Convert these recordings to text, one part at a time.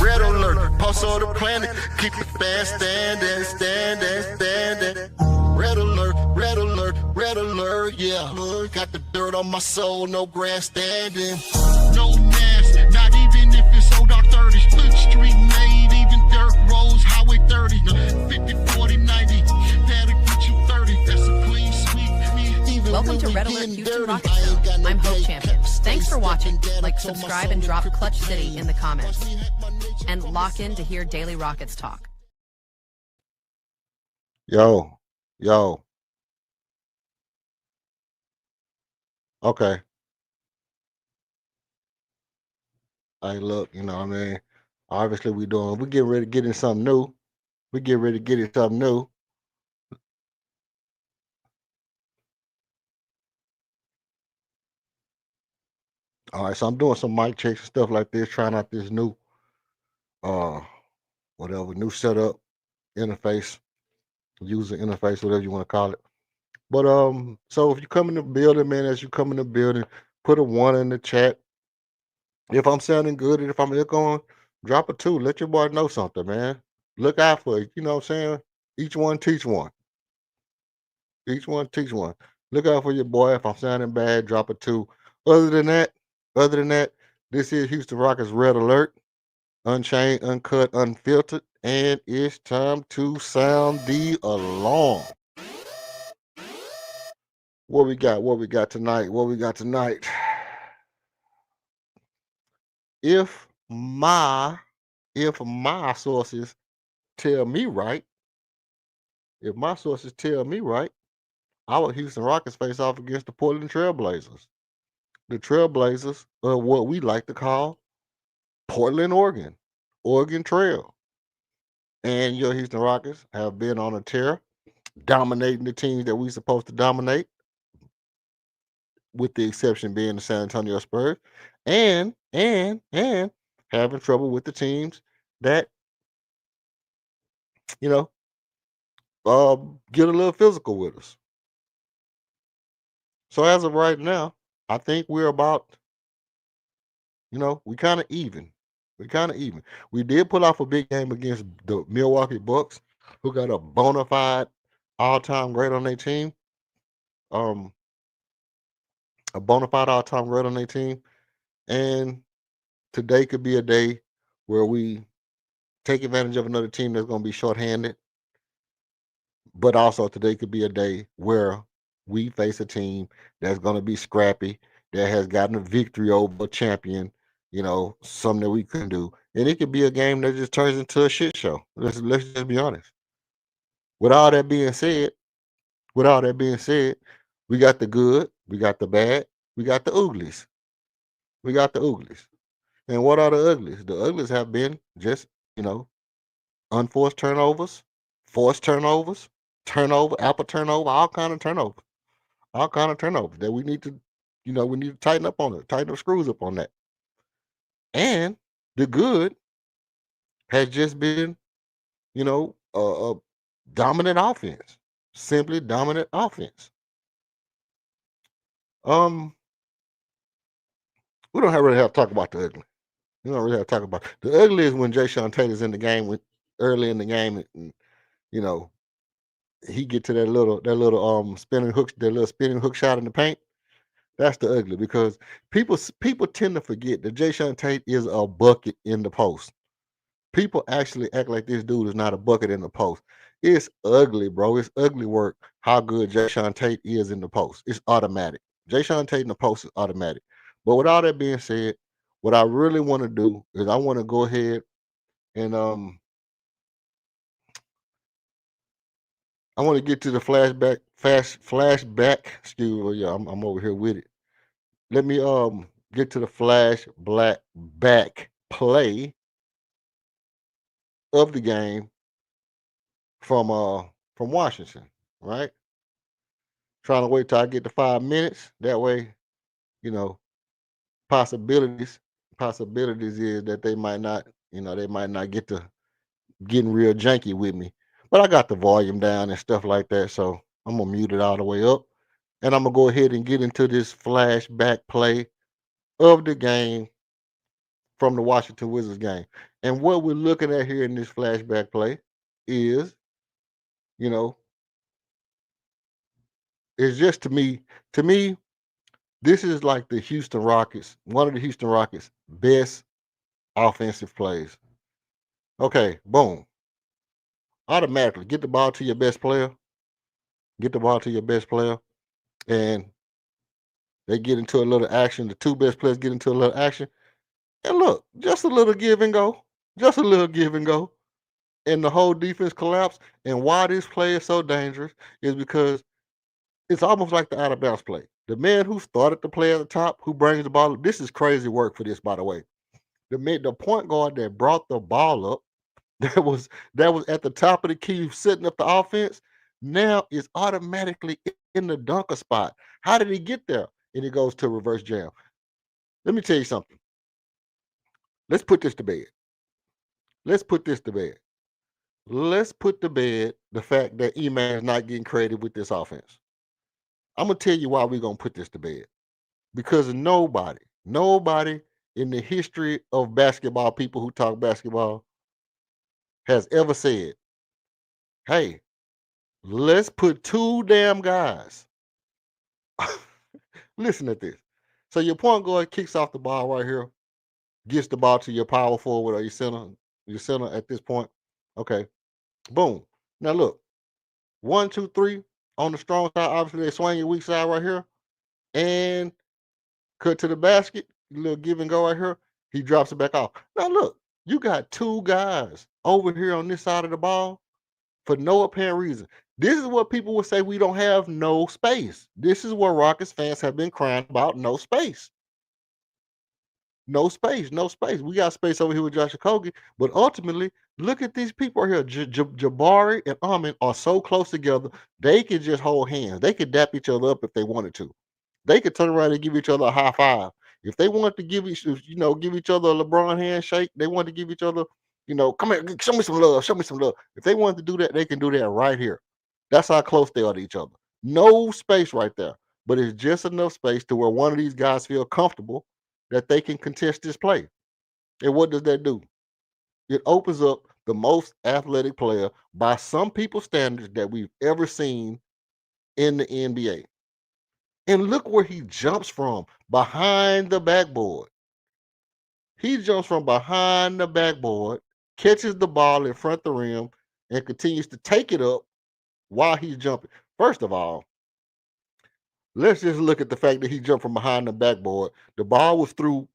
Red alert, pulse of the planet. Keep it fast, standing. Red alert, yeah. Got the dirt on my soul, no grandstanding. No gas, not even if it's old dark 30. Split street made, even dirt roads, highway 30. 50, 40, 90, that'll get you 30. That's a clean sweep. Welcome to Red Alert Houston Rockets Zone. I'm Hope Champion. Thanks for watching. Like, subscribe, and drop Clutch City in the comments. And lock in to hear Daily Rockets talk. Yo. Okay. Hey, look, you know what I mean? Obviously, we getting ready to get in something new. All right, so I'm doing some mic checks and stuff like this, trying out this new, new setup, interface, user interface, whatever you want to call it. But so if you come in the building, man, as you come in the building, put a 1 in the chat. If I'm sounding good and if I'm echoing, drop a 2. Let your boy know something, man. Look out for it. You know what I'm saying? Each one teach one. Look out for your boy. If I'm sounding bad, drop a 2. Other than that, this is Houston Rockets Red Alert, unchained, uncut, unfiltered, and it's time to sound the alarm. What we got tonight? If my sources tell me right, our Houston Rockets face off against the Portland Trailblazers. The Trailblazers are what we like to call Portland, Oregon Trail. And your Houston Rockets have been on a tear, dominating the teams that we're supposed to dominate, with the exception being the San Antonio Spurs, and having trouble with the teams that, get a little physical with us. So as of right now, I think we're about, we kind of even. We did pull off a big game against the Milwaukee Bucks, who got a bona fide all-time great on their team. And today could be a day where we take advantage of another team that's going to be shorthanded. But also today could be a day where we face a team that's going to be scrappy, that has gotten a victory over a champion, something that we couldn't do. And it could be a game that just turns into a shit show. Let's just be honest. With all that being said, we got the good, we got the bad, we got the uglies. And what are the uglies? The uglies have been just, unforced turnovers, forced turnovers, apple turnover, all kind of turnovers that we need to, tighten up on it, tighten the screws up on that. And the good has just been, dominant offense, simply dominant offense. We don't really have to talk about the ugly. The ugly is when Jayshawn Tatum's in the game early in the game, and he get to that little spinning hook shot in the paint. That's the ugly, because people tend to forget that Jayshawn Tate is a bucket in the post. People actually act like this dude is not a bucket in the post. It's ugly, bro. It's ugly work how good Jayshawn Tate is in the post. It's automatic. Jayshawn Tate in the post is automatic. But with all that being said, what I really want to do is I want to go ahead and I want to get to the flashback. Excuse me, yeah, I'm over here with it. Let me get to the flashback play of the game from Washington, right? Trying to wait till I get to 5 minutes. That way, possibilities is that they might not get to getting real janky with me. But I got the volume down and stuff like that, so I'm gonna mute it all the way up. And I'm gonna go ahead and get into this flashback play of the game from the Washington Wizards game. And what we're looking at here in this flashback play is, you know, it's just to me, this is like the Houston Rockets, one of the Houston Rockets' best offensive plays. Okay, boom. Automatically get the ball to your best player. Get the ball to your best player. And they get into a little action. The two best players get into a little action. And look, just a little give and go. Just a little give and go. And the whole defense collapsed. And why this play is so dangerous is because it's almost like the out of bounds play. The man who started the play at the top, who brings the ball, this is crazy work for this, by the way. The point guard that brought the ball up, that was at the top of the key, setting up the offense, now is automatically in the dunker spot. How did he get there? And he goes to reverse jam. Let me tell you something. Let's put this to bed. Let's put this to bed. Let's put to bed the fact that E-Man is not getting creative with this offense. I'm going to tell you why we're going to put this to bed. Because nobody in the history of basketball, people who talk basketball, has ever said, hey, let's put two damn guys. Listen at this. So your point guard kicks off the ball right here, gets the ball to your power forward or your center at this point. Okay, boom. Now look, 1, 2, 3 on the strong side. Obviously, they swing your weak side right here, and cut to the basket. Little give and go right here. He drops it back off. Now look, you got two guys over here on this side of the ball for no apparent reason. This is what people would say we don't have no space. This is what Rockets fans have been crying about, no space. No space, no space. We got space over here with Josh Okogie, but ultimately, look at these people right here. Jabari and Ahmed are so close together, they could just hold hands. They could dap each other up if they wanted to. They could turn around and give each other a high five. If they wanted to give each other a LeBron handshake, they wanted to give each other, come here, show me some love, show me some love. If they wanted to do that, they can do that right here. That's how close they are to each other. No space right there, but it's just enough space to where one of these guys feel comfortable that they can contest this play. And what does that do? It opens up the most athletic player by some people's standards that we've ever seen in the NBA. And look where he jumps from, behind the backboard. He jumps from behind the backboard, catches the ball in front of the rim, and continues to take it up while he's jumping. First of all, let's just look at the fact that he jumped from behind the backboard. The ball was through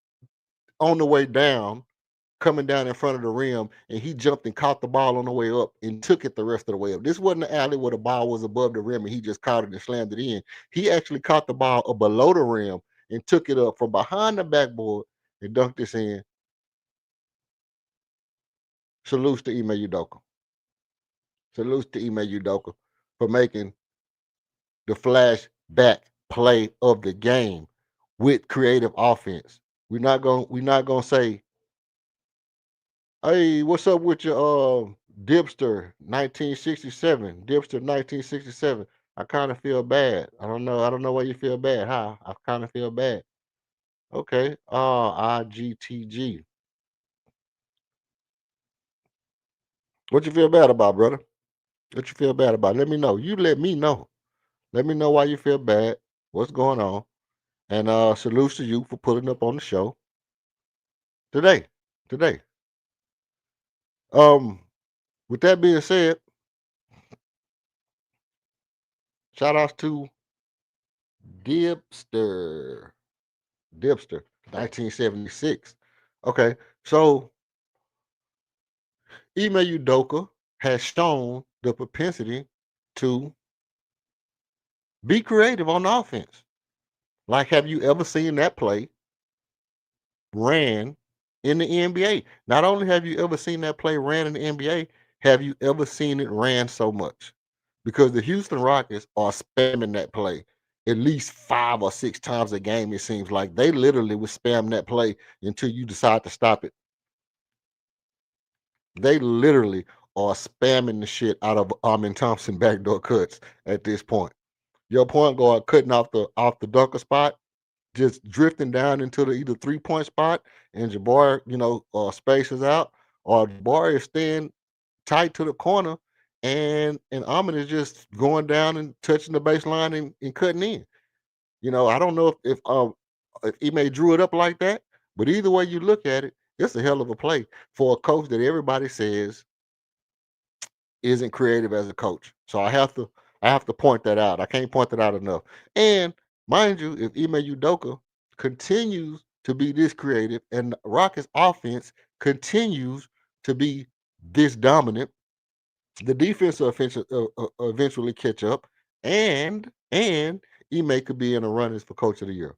on the way down, coming down in front of the rim, and he jumped and caught the ball on the way up and took it the rest of the way up. This wasn't an alley where the ball was above the rim and he just caught it and slammed it in. He actually caught the ball below the rim and took it up from behind the backboard and dunked this in. Salutes to Ime Udoka. Salutes to Ime Udoka for making the flashback play of the game with creative offense. We're not gonna say, hey, what's up with your Dipster 1967? Dipster 1967. I kind of feel bad. I don't know why you feel bad. How? I kind of feel bad. Okay. IGTG. What you feel bad about, brother? What you feel bad about? Let me know. You let me know. Let me know why you feel bad. What's going on? And salutes to you for putting up on the show today. Today. With that being said, shout outs to Dipster. Dipster, 1976. Okay, so Ime Udoka has shown the propensity to be creative on offense. Like, have you ever seen that play ran in the NBA? Not only have you ever seen that play ran in the NBA, have you ever seen it ran so much? Because the Houston Rockets are spamming that play at least 5 or 6 times a game. It seems like they literally would spam that play until you decide to stop it. They literally are spamming the shit out of Amin Thompson backdoor cuts at this point. Your point guard cutting off the dunker spot, just drifting down into the either 3-point spot and Jabari, spaces out, or Jabari is staying tight to the corner, and Ahmed is just going down and touching the baseline and cutting in. I don't know if Ime drew it up like that, but either way you look at it, it's a hell of a play for a coach that everybody says isn't creative as a coach. So I have to point that out. I can't point that out enough. And mind you, if Ime Udoka continues to be this creative and the Rockets offense continues to be this dominant, the defense will eventually catch up, and Ime could be in the runnings for Coach of the Year.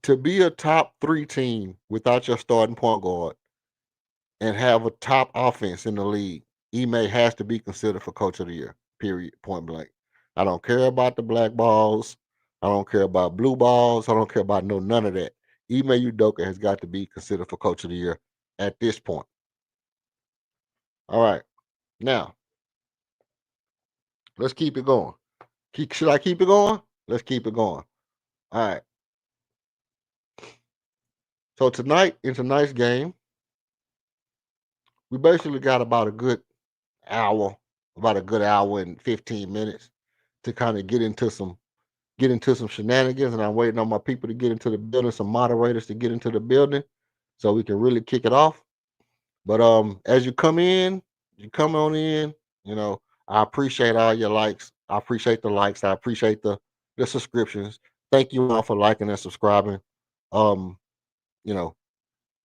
To be a top 3 team without your starting point guard and have a top offense in the league, Ime has to be considered for Coach of the Year. Period. Point blank. I don't care about the black balls. I don't care about blue balls. I don't care about none of that. Ime Udoka has got to be considered for Coach of the Year at this point. All right. Now, let's keep it going. Should I keep it going? Let's keep it going. All right. So in tonight's game, we basically got about a good hour and 15 minutes to kind of get into some shenanigans, and I'm waiting on my people to get into the building, some moderators to get into the building so we can really kick it off. But as you come on in, I appreciate all your likes. I appreciate the likes. I appreciate the subscriptions. Thank you all for liking and subscribing. Um, you know,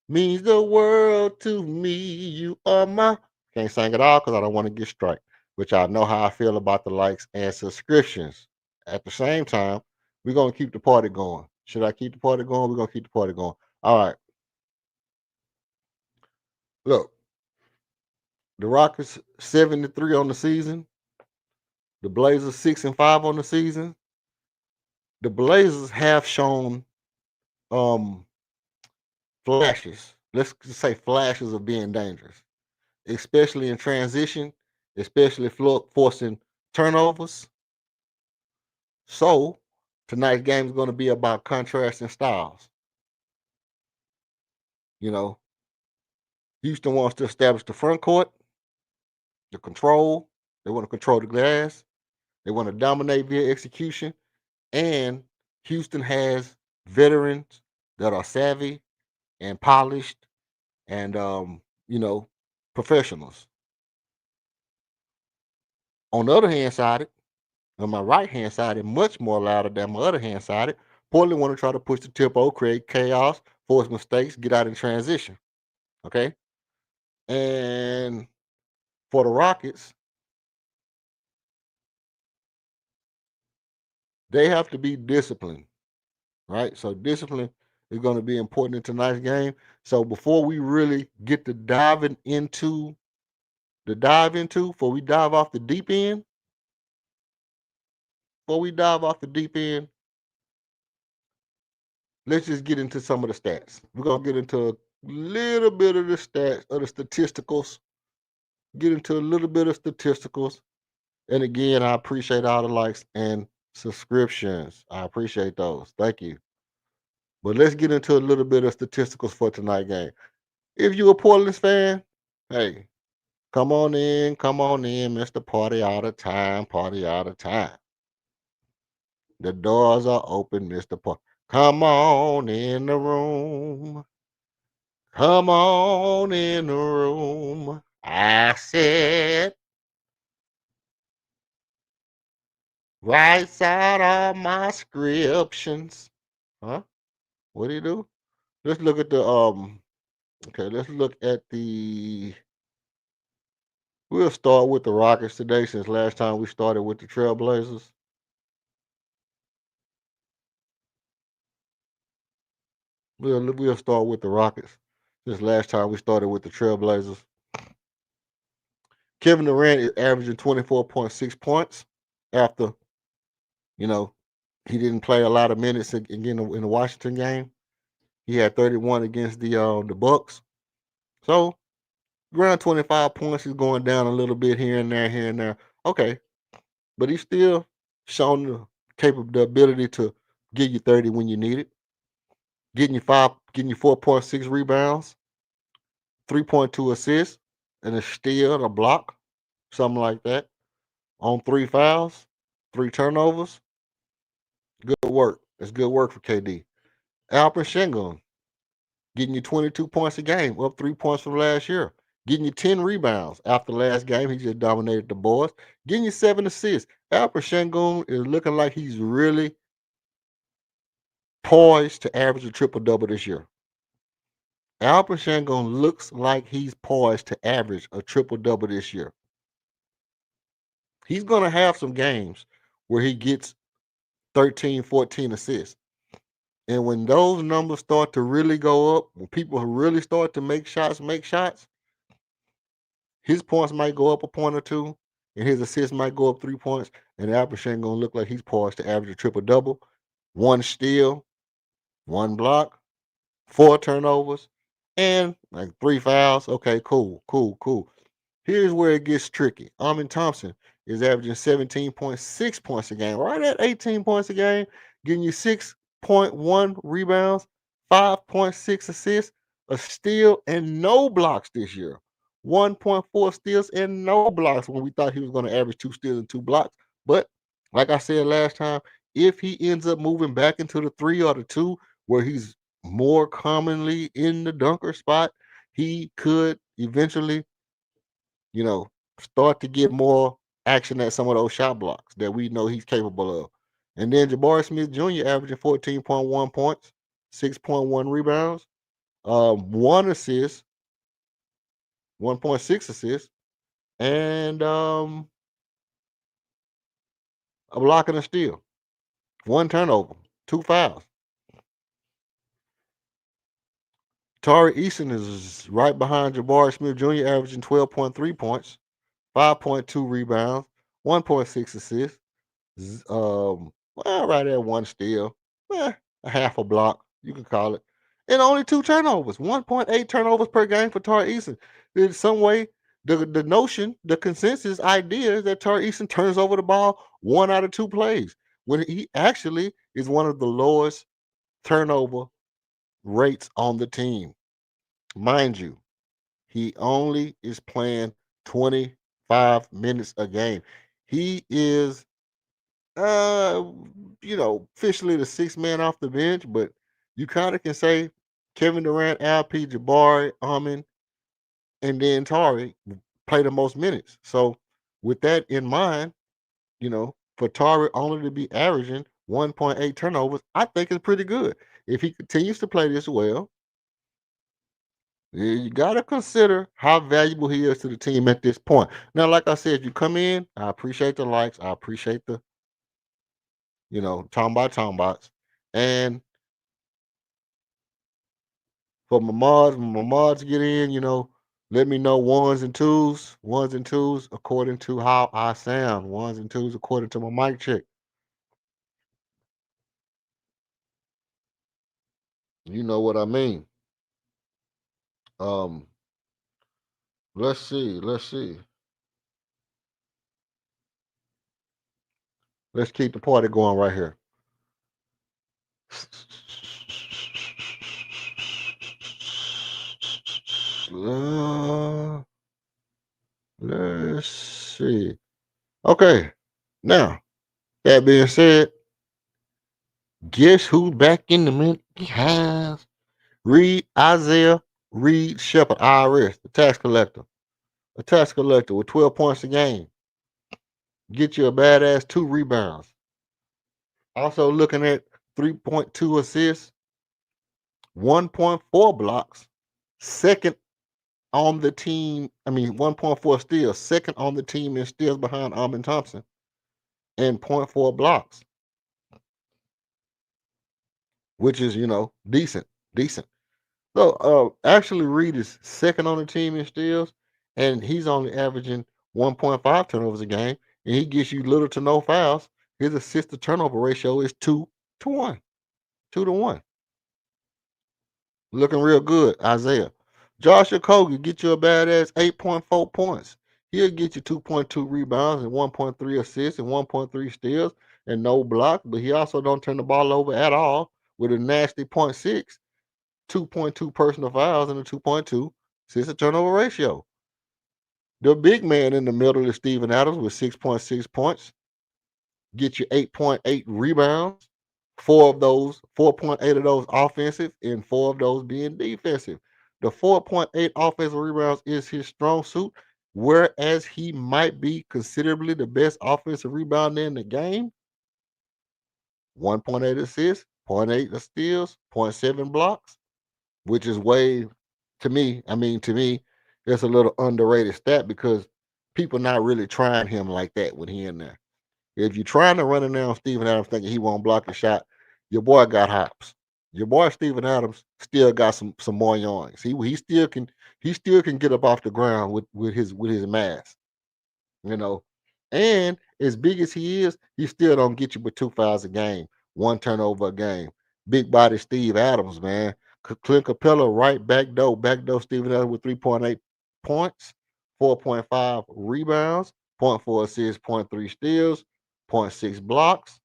means the world to me. You are my can't sing it all because I don't want to get strike, which I know how I feel about the likes and subscriptions. At the same time, we're gonna keep the party going. Should I keep the party going? We're gonna keep the party going. All right. Look, the Rockets 7-3 on the season. The Blazers 6-5 on the season. The Blazers have shown flashes. Let's just say flashes of being dangerous, especially in transition, especially forcing turnovers. So tonight's game is going to be about contrasting styles. Houston wants to establish the front court, the control. They want to control the glass. They want to dominate via execution. And Houston has veterans that are savvy and polished and professionals. On the other hand side, on my right hand side, and much more louder than my other hand side, Portland want to try to push the tempo, create chaos, force mistakes, get out in transition. Okay? And for the Rockets, they have to be disciplined, right? So discipline is going to be important in tonight's game. So before we really get to before we dive off the deep end, let's just get into some of the stats. We're going to get into a little bit of the stats, of the statisticals. And again, I appreciate all the likes and subscriptions. I appreciate those. Thank you. But let's get into a little bit of statisticals for tonight's game. If you're a Portland fan, hey, come on in, Mr. Party all the time. The doors are open, Mr. Party. Come on in the room. Come on in the room. I said, writes out all my scriptions. Huh? What do you do? Let's look at the we'll start with the Rockets today since last time we started with the Trailblazers. We'll start with the Rockets since last time we started with the Trailblazers. Kevin Durant is averaging 24.6 points after, he didn't play a lot of minutes again in the Washington game. He had 31 against the Bucks. So around 25 points. He's going down a little bit here and there. Okay. But he's still shown the ability to give you 30 when you need it, getting you 4.6 rebounds, 3.2 assists, and a steal and a block, something like that, on 3 fouls, 3 turnovers. Good work. That's good work for KD. Alperen Sengun, getting you 22 points a game, up 3 points from last year. Getting you 10 rebounds. After last game, he just dominated the boys. Getting you 7 assists. Alperen Sengun is looking like he's really poised to average a triple-double this year. Alperen Sengun looks like he's poised to average a triple-double this year. He's going to have some games where he gets 13, 14 assists. And when those numbers start to really go up, when people really start to make shots, his points might go up a point or two, and his assists might go up 3 points, and Alperen Sengun going to look like he's poised to average a triple-double. 1 steal, 1 block, 4 turnovers, and like 3 fouls. Okay, cool. Here's where it gets tricky. Amin Thompson is averaging 17.6 points a game, right at 18 points a game, getting you 6.1 rebounds, 5.6 assists, a steal, and no blocks this year. 1.4 steals and no blocks when we thought he was going to average 2 steals and 2 blocks. But like I said last time, if he ends up moving back into the 3 or the 2, where he's more commonly in the dunker spot, he could eventually, start to get more action at some of those shot blocks that we know he's capable of. And then Jabari Smith Jr. averaging 14.1 points, 6.1 rebounds, 1 assist, 1.6 assists, and a block and a steal, 1 turnover, 2 fouls. Tari Eason is right behind Jabari Smith Jr., averaging 12.3 points, 5.2 rebounds, 1.6 assists, right at 1 steal, a half a block, you can call it, and only 2 turnovers, 1.8 turnovers per game for Tari Eason. In some way, the notion, the consensus idea is that Tari Eason turns over the ball 1 out of 2 plays, when he actually is one of the lowest turnover rates on the team. Mind you, he only is playing 25 minutes a game. He is, officially the 6th man off the bench, but you kind of can say Kevin Durant, LP, Jabari, Amin, and then Tari play the most minutes. So with that in mind, for Tari only to be averaging 1.8 turnovers, I think it's pretty good. If he continues to play this well, you got to consider how valuable he is to the team at this point. Now, like I said, you come in, I appreciate the likes. I appreciate the, talking bots. And for my mods get in, let me know ones and twos according to how I sound. Ones and twos according to my mic check. You know what I mean. Let's see. Let's keep the party going right here. Let's see. Okay. Now, that being said, guess who's back in the mint? He has Isaiah Reed Shepard, IRS, the tax collector. A tax collector with 12 points a game. Get you a badass 2 rebounds. Also looking at 3.2 assists, 1.4 blocks, second on the team. 1.4 steals, second on the team in steals behind Amin Thompson, and 0.4 blocks, which is, decent. So actually Reed is second on the team in steals, and he's only averaging 1.5 turnovers a game, and he gives you little to no fouls. His assist to turnover ratio is 2 to 1. 2 to 1. Looking real good, Isaiah. Josh Okogie get you a badass 8.4 points. He'll get you 2.2 rebounds and 1.3 assists and 1.3 steals. and no block, but he also don't turn the ball over at all with a nasty 0.6, 2.2 personal fouls, and a 2.2 assist to turnover ratio. The big man in the middle is Steven Adams with 6.6 points, get you 8.8 rebounds, 4.8 of those offensive, and 4 of those being defensive. The 4.8 offensive rebounds is his strong suit, whereas he might be considerably the best offensive rebounder in the game. 1.8 assists, 0.8 steals, 0.7 blocks, which is way, to me, it's a little underrated stat because people not really trying him like that when he in there. If you're trying to run it down Steven Adams thinking he won't block a shot, your boy got hops. Your boy Steven Adams still got some more yards. He still can get up off the ground with his mass, you know. And as big as he is, he still don't get you but 2 fouls a game, 1 turnover a game. Big body Steve Adams, man. Clint Capella right back door Steven Adams with 3.8 points, 4.5 rebounds, zero point 0.4 assists, 0.3 steals, 0.6 blocks,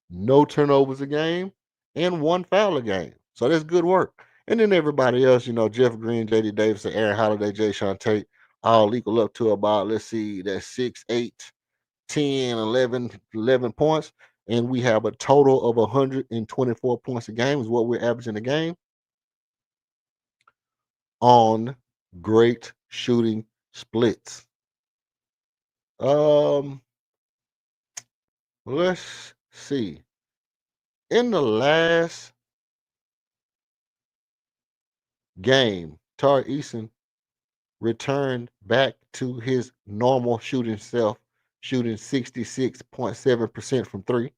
no turnovers a game, and 1 foul a game. So that's good work. And then everybody else, Jeff Green, JD Davidson, Aaron Holiday, Jay Sean Tate, all equal up to about, let's see, that's 6, 8, 10, 11 points. And we have a total of 124 points a game is what we're averaging a game on great shooting splits. Let's see. In the last game, Tar Eason returned back to his normal shooting self, shooting 66.7% from 3.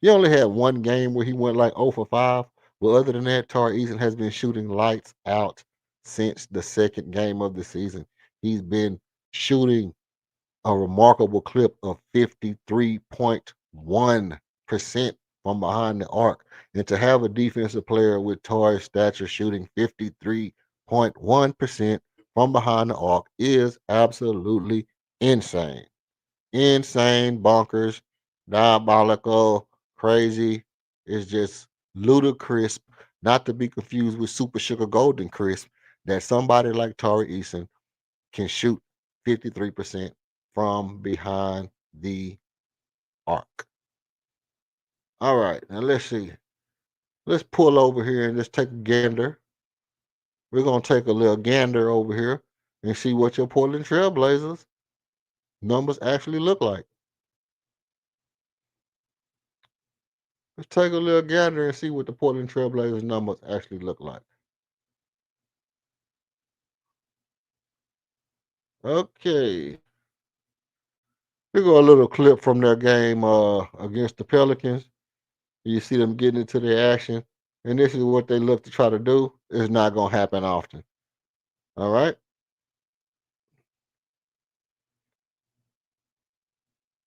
He only had one game where he went like 0 for 5. But other than that, Tar Eason has been shooting lights out since the second game of the season. He's been shooting a remarkable clip of 53.1% from behind the arc. And to have a defensive player with Tar's stature shooting 53.1% from behind the arc is absolutely insane. Insane, bonkers, diabolical, crazy. It's just ludicrous, not to be confused with Super Sugar Golden Crisp, that somebody like Tari Eason can shoot 53% from behind the arc. All right, now let's see. Let's pull over here and let's take a gander. We're going to take a little gander over here and see what your Portland Trailblazers numbers actually look like. Let's take a little gander and see what the Portland Trailblazers numbers actually look like. Okay. We go a little clip from their game against the Pelicans. You see them getting into their action. And this is what they look to try to do. It's not going to happen often. All right.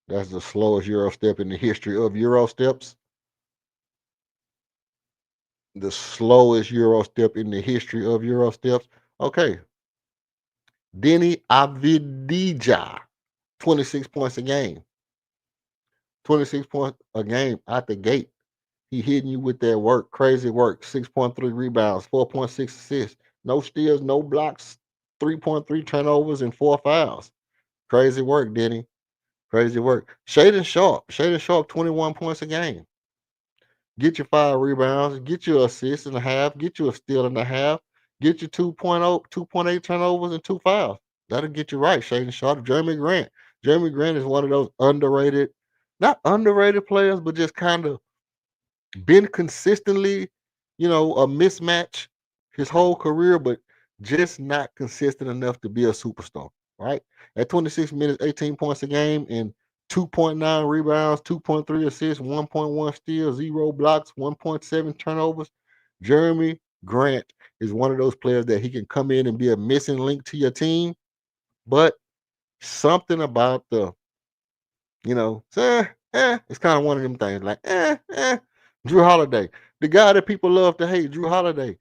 That's the slowest Euro step in the history of Euro steps. The slowest Euro step in the history of Euro steps. Okay. Denny Avdija, 26 points a game. 26 points a game out the gate. He hitting you with that work, crazy work. 6.3 rebounds, 4.6 assists, no steals, no blocks, 3.3 turnovers, and 4 fouls. Crazy work, Denny. Crazy work. Shaden Sharp, 21 points a game. Get your 5 rebounds, get you an assist and a half, get you a steal and a half, get you 2.0, 2.8 turnovers and 2 fouls. That'll get you right, Shaden Sharp. Jeremy Grant. Jeremy Grant is one of those underrated, not underrated players, but just kind of been consistently, a mismatch his whole career, but just not consistent enough to be a superstar, right? At 26 minutes, 18 points a game, and 2.9 rebounds, 2.3 assists, 1.1 steals, 0 blocks, 1.7 turnovers. Jeremy Grant is one of those players that he can come in and be a missing link to your team, but something about it's kind of one of them things like, Drew Holiday, the guy that people love to hate, Drew Holiday,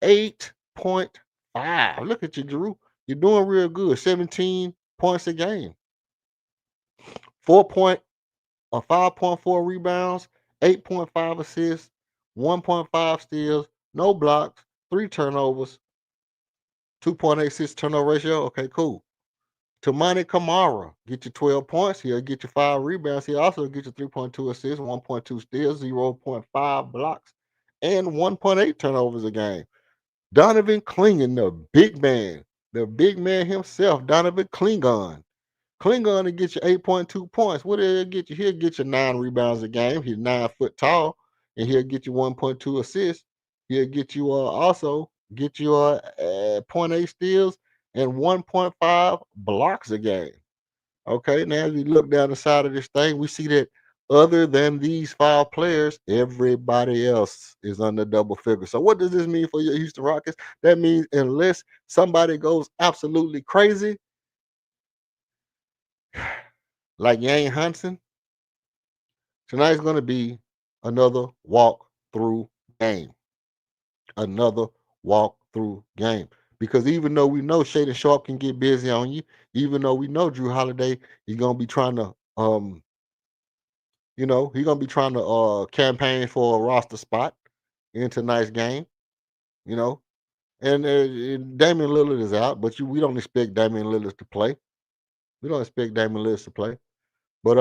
8.5. Look at you, Drew. You're doing real good. 17 points a game. 4 5.4 rebounds, 8.5 assists, 1.5 steals, no blocks, 3 turnovers, 2.8 assist turnover ratio. Okay, cool. Tamani Kamara, get you 12 points. He'll get you 5 rebounds. He'll also get you 3.2 assists, 1.2 steals, 0.5 blocks, and 1.8 turnovers a game. Donovan Klingon, the big man himself, Donovan Klingon. Klingon to get you 8.2 points. What did he get you? He'll get you 9 rebounds a game. He's 9 foot tall, and he'll get you 1.2 assists. He'll get you also get you 0.8 steals and 1.5 blocks a game. Okay, now as we look down the side of this thing, we see that other than these 5 players, everybody else is under double figures. So what does this mean for your Houston Rockets? That means unless somebody goes absolutely crazy, like Yang Hansen, tonight's going to be another walk-through game. Another walk-through game. Because even though we know Shaden Sharp can get busy on you, even though we know Drew Holiday is going to be trying to he's gonna be trying to campaign for a roster spot in tonight's game, you know. And Damian Lillard is out, but we don't expect Damian Lillard to play. We don't expect Damian Lillard to play. But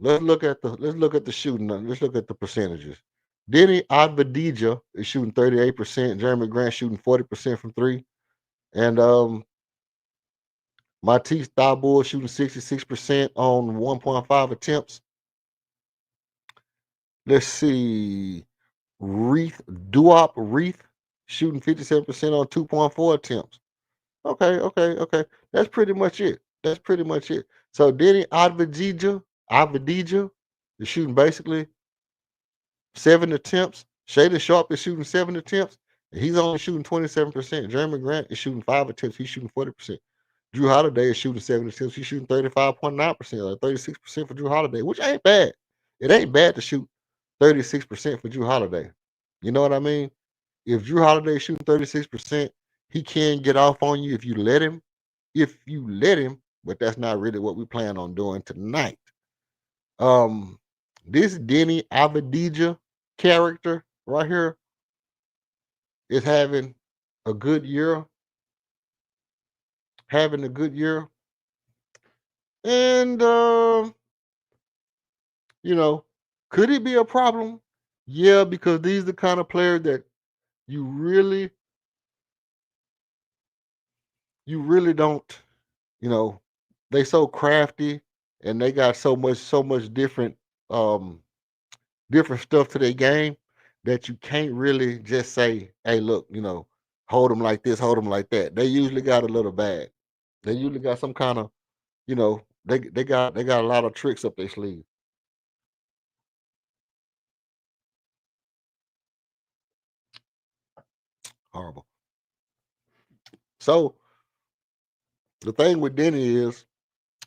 let's look at the shooting. Let's look at the percentages. Denny Advedija is shooting 38%. Jeremy Grant shooting 40% from 3. And Matisse Thybulle shooting 66% on 1.5 attempts. Let's see. Reith shooting 57% on 2.4 attempts. Okay. That's pretty much it. So Denny Advedija is shooting basically 7 attempts. Shaden Sharp is shooting 7 attempts. And he's only shooting 27%. Jeremy Grant is shooting 5 attempts. He's shooting 40%. Drew Holiday is shooting 7 attempts. He's shooting 35.9%, or 36% for Drew Holiday, which ain't bad. It ain't bad to shoot 36% for Drew Holiday. You know what I mean? If Drew Holiday is shooting 36%, he can get off on you if you let him. But that's not really what we plan on doing tonight. This Denny Avdija character right here is having a good year. And could it be a problem? Yeah, because these are the kind of players that you really don't, they so crafty and they got so much different stuff to their game that you can't really just say, hey, look, hold them like this, hold them like that. They usually got a little bag. They usually got some kind of, they got a lot of tricks up their sleeve. Horrible. So the thing with Denny is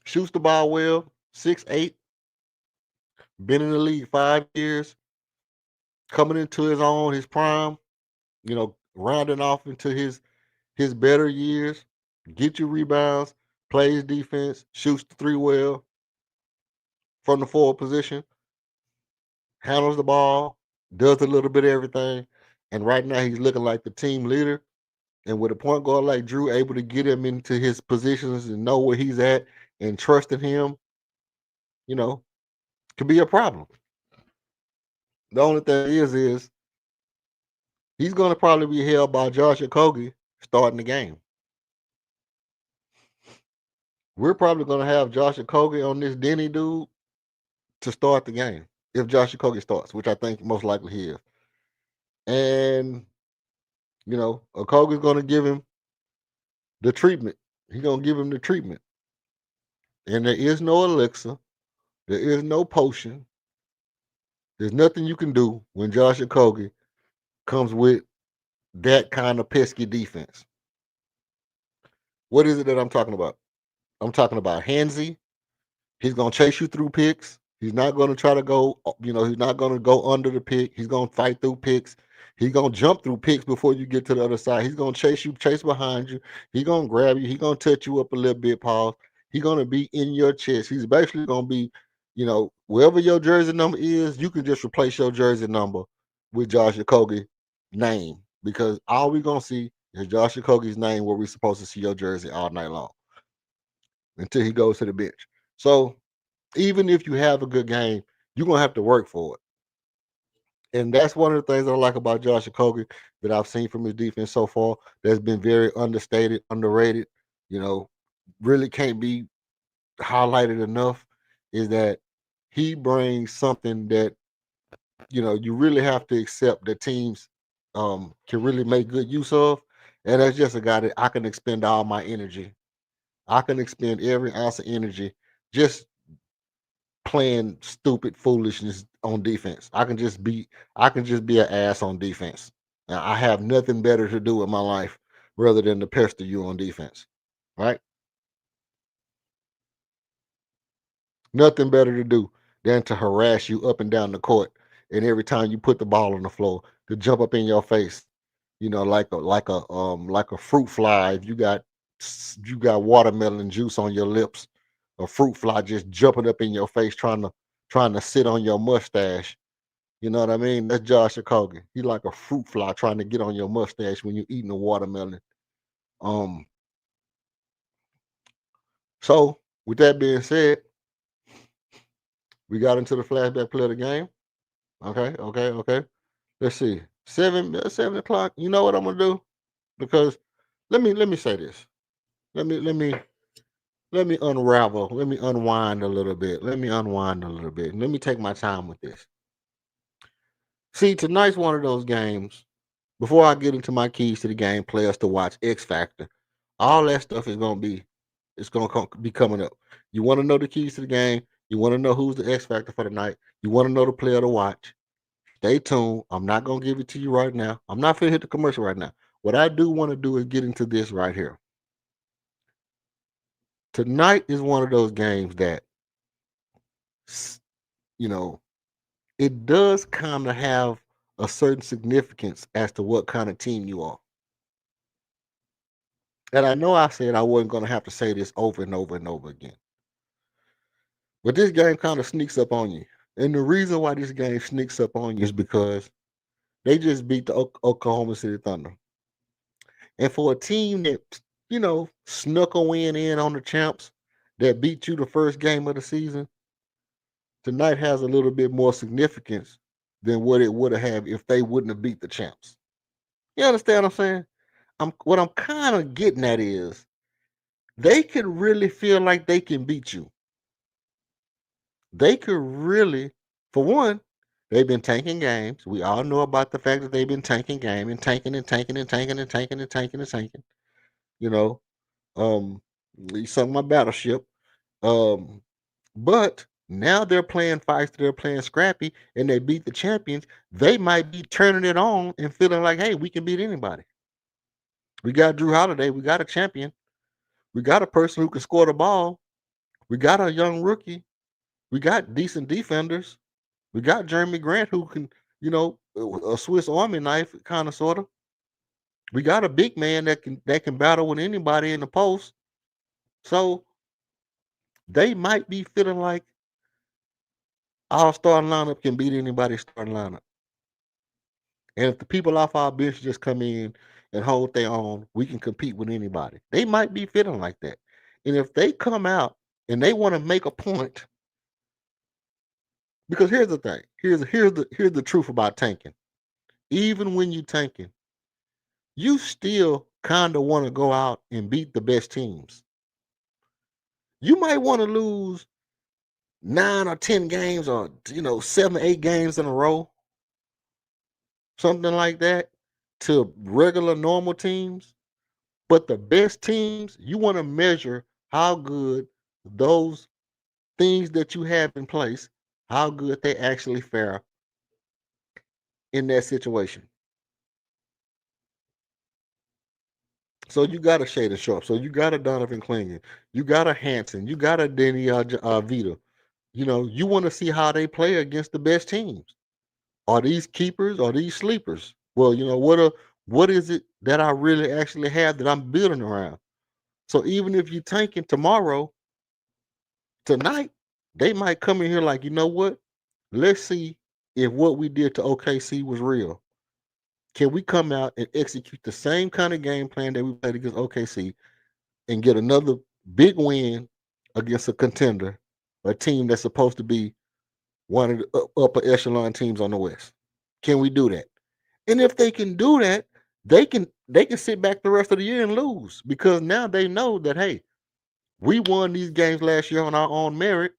shoots the ball well, 6'8", been in the league 5 years, coming into his own, his prime, rounding off into his better years, get you rebounds, plays defense, shoots the 3 well from the forward position, handles the ball, does a little bit of everything. And right now he's looking like the team leader. And with a point guard like Drew able to get him into his positions and know where he's at and trusting him, could be a problem. The only thing is he's going to probably be held by Josh Okogie starting the game. We're probably going to have Josh Okogie on this Denny dude to start the game if Josh Okogie starts, which I think most likely he is. And, Okogie's going to give him the treatment. He's going to give him the treatment. And there is no elixir. There is no potion. There's nothing you can do when Josh Okogie comes with that kind of pesky defense. What is it that I'm talking about? I'm talking about handsy. He's going to chase you through picks. He's not going to try to go, he's not going to go under the pick. He's going to fight through picks. He's going to jump through picks before you get to the other side. He's going to chase behind you. He's going to grab you. He's going to touch you up a little bit, Paul. He's going to be in your chest. He's basically going to be, wherever your jersey number is, you can just replace your jersey number with Josh Okogie name, because all we're gonna see is Josh Okogie's name where we're supposed to see your jersey all night long until he goes to the bench. So even if you have a good game, you're gonna have to work for it. And that's one of the things that I like about Josh Okogie that I've seen from his defense so far. That's been very understated, underrated. Really can't be highlighted enough. Is that he brings something that you really have to accept that teams can really make good use of, and that's just a guy that I can expend all my energy. I can expend every ounce of energy just playing stupid foolishness on defense. I can just be an ass on defense. Now, I have nothing better to do in my life rather than to pester you on defense. Right? Nothing better to do than to harass you up and down the court, and every time you put the ball on the floor, to jump up in your face, like a fruit fly. If you got watermelon juice on your lips, a fruit fly just jumping up in your face, trying to sit on your mustache. You know what I mean? That's Josh Okogie. He like a fruit fly trying to get on your mustache when you're eating a watermelon. Um. So with that being said, we got into the flashback play of the game. Okay, okay, okay. Let's see. 7 o'clock. You know what I'm gonna do? Because let me say this. Let me unravel. Let me unwind a little bit. Let me unwind a little bit. Let me take my time with this. See, tonight's one of those games. Before I get into my keys to the game, players to watch, X Factor, all that stuff is gonna be be coming up. You want to know the keys to the game. You want to know who's the X Factor for the night. You want to know the player to watch. Stay tuned. I'm not gonna give it to you right now. I'm not gonna hit the commercial right now. What I do want to do is get into this right here. Tonight is one of those games that, you know, it does kind of have a certain significance as to what kind of team you are. And I know I said I wasn't gonna have to say this over and over and over again. But this game kind of sneaks up on you. And the reason why this game sneaks up on you is because they just beat the Oklahoma City Thunder. And for a team that, snuck a win in on the champs, that beat you the first game of the season, tonight has a little bit more significance than what it would have had if they wouldn't have beat the champs. You understand what I'm saying? What I'm kind of getting at is they could really feel like they can beat you. They could really, for one, they've been tanking games. We all know about the fact that they've been tanking game and tanking and tanking and tanking and tanking and tanking and tanking. You know, you sunk my battleship. Um, but now they're playing feisty, they're playing scrappy, and they beat the champions. They might be turning it on and feeling like, hey, we can beat anybody. We got Drew Holiday. We got a champion. We got a person who can score the ball. We got a young rookie. We got decent defenders. We got Jeremy Grant who can, a Swiss Army knife, kind of, sort of. We got a big man that can battle with anybody in the post. So they might be feeling like our starting lineup can beat anybody's starting lineup. And if the people off our bench just come in and hold their own, we can compete with anybody. They might be feeling like that. And if they come out and they want to make a point, because here's the thing. Here's the truth about tanking. Even when you tanking, you still kind of want to go out and beat the best teams. You might want to lose 9 or 10 games or 7, 8 games in a row, something like that, to regular normal teams. But the best teams, you want to measure how good those things that you have in place, how good they actually fare in that situation. So you got a Shaden Sharp. So you got a Donovan Clingan. You got a Hanson. You got a Denny Vita. You want to see how they play against the best teams. Are these keepers? Are these sleepers? Well, what is it that I really actually have that I'm building around? So even if you tanking tomorrow, tonight, They might come in here like, you know what? Let's see if what we did to OKC was real. Can we come out and execute the same kind of game plan that we played against OKC and get another big win against a contender, a team that's supposed to be one of the upper echelon teams on the West? Can we do that? And if they can do that, they can sit back the rest of the year and lose, because now they know that, hey, we won these games last year on our own merit.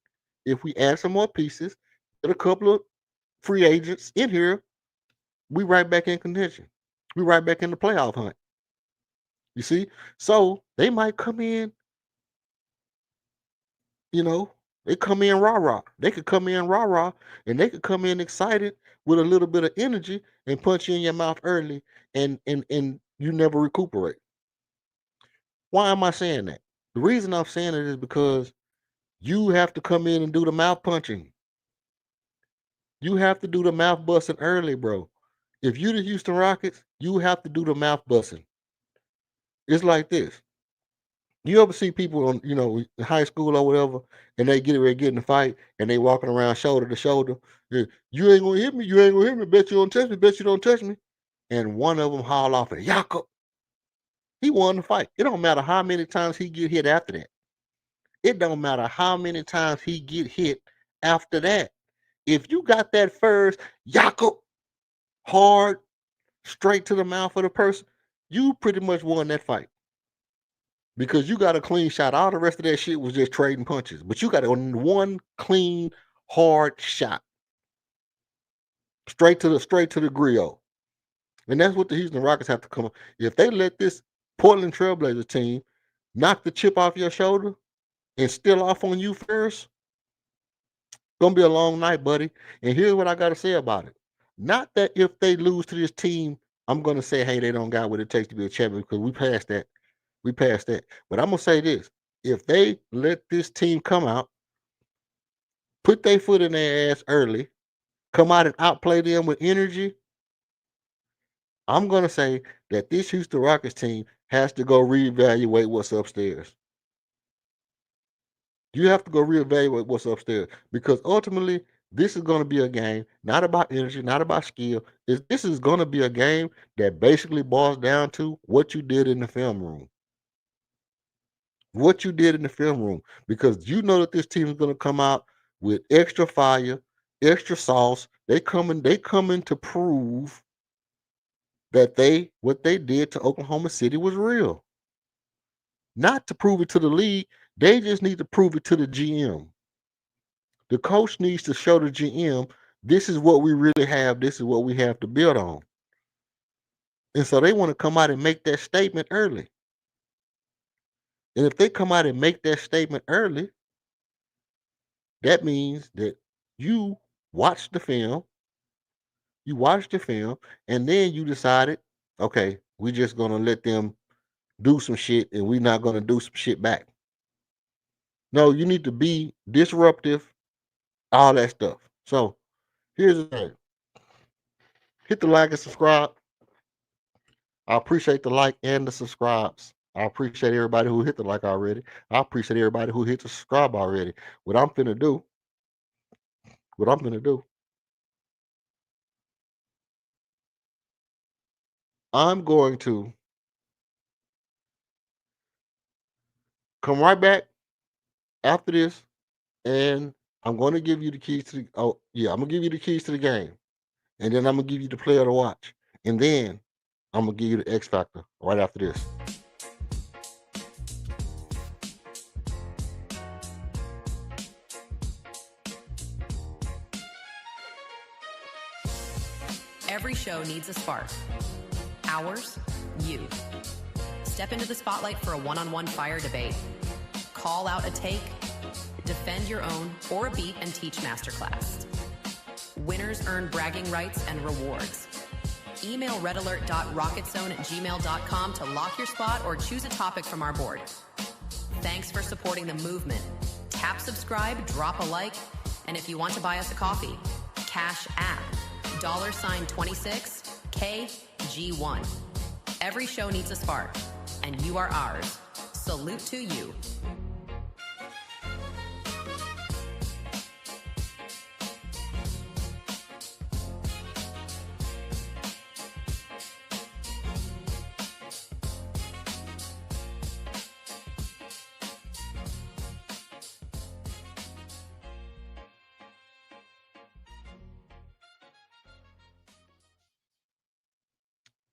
If we add some more pieces, get a couple of free agents in here, we right back in contention. We right back in the playoff hunt. You see? So they might come in, they come in rah-rah. They could come in rah-rah, and they could come in excited with a little bit of energy and punch you in your mouth early, and you never recuperate. Why am I saying that? The reason I'm saying it is because you have to come in and do the mouth punching. You have to do the mouth busting early, bro. If you the Houston Rockets, you have to do the mouth busting. It's like this. You ever see people on, in high school or whatever, and they get ready to get in the fight, and they walking around shoulder to shoulder. Yeah, you ain't gonna hit me. You ain't gonna hit me. Bet you don't touch me. Bet you don't touch me. And one of them haul off and Yaka. He won the fight. It don't matter how many times he get hit after that. It don't matter how many times he get hit after that. If you got that first Yaka hard straight to the mouth of the person, you pretty much won that fight. Because you got a clean shot. All the rest of that shit was just trading punches. But you got one clean, hard shot. Straight to the grill. And that's what the Houston Rockets have to come up. If they let this Portland Trailblazers team knock the chip off your shoulder and steal off on you first, it's gonna be a long night, buddy. And here's what I gotta say about it. Not that if they lose to this team, I'm gonna say, hey, they don't got what it takes to be a champion, because we passed that. We passed that. But I'm going to say this. If they let this team come out, put their foot in their ass early, come out and outplay them with energy, I'm going to say that this Houston Rockets team has to go reevaluate what's upstairs. You have to go reevaluate what's upstairs, because ultimately this is going to be a game not about energy, not about skill. This is going to be a game that basically boils down to what you did in the film room. What you did in the film room, because you know that this team is going to come out with extra fire, extra sauce. They coming to prove that what they did to Oklahoma City was real. Not to prove it to the league, they just need to prove it to the GM. The coach needs to show the GM, this is what we really have, this is what we have to build on. And so they want to come out and make that statement early. And if they come out and make that statement early, that means that you watched the film, and then you decided, okay, we're just going to let them do some shit, and we're not going to do some shit back. No, you need to be disruptive, all that stuff. So here's the thing. Hit the like and subscribe. I appreciate the like and the subscribes. I appreciate everybody who hit the like already. I appreciate everybody who hit the subscribe already. What I'm finna do, I'm going to come right back after this, and I'm going to give you the keys to I'm going to give you the keys to the game. And then I'm going to give you the player to watch. And then I'm going to give you the X Factor right after this. Every show needs a spark. Ours, you. Step into the spotlight for a one-on-one fire debate. Call out a take, defend your own, or a beat and teach masterclass. Winners earn bragging rights and rewards. Email redalert.rocketzone@gmail.com to lock your spot or choose a topic from our board. Thanks for supporting the movement. Tap subscribe, drop a like, and if you want to buy us a coffee, Cash App, $26KG1. Every show needs a spark, and you are ours. Salute to you.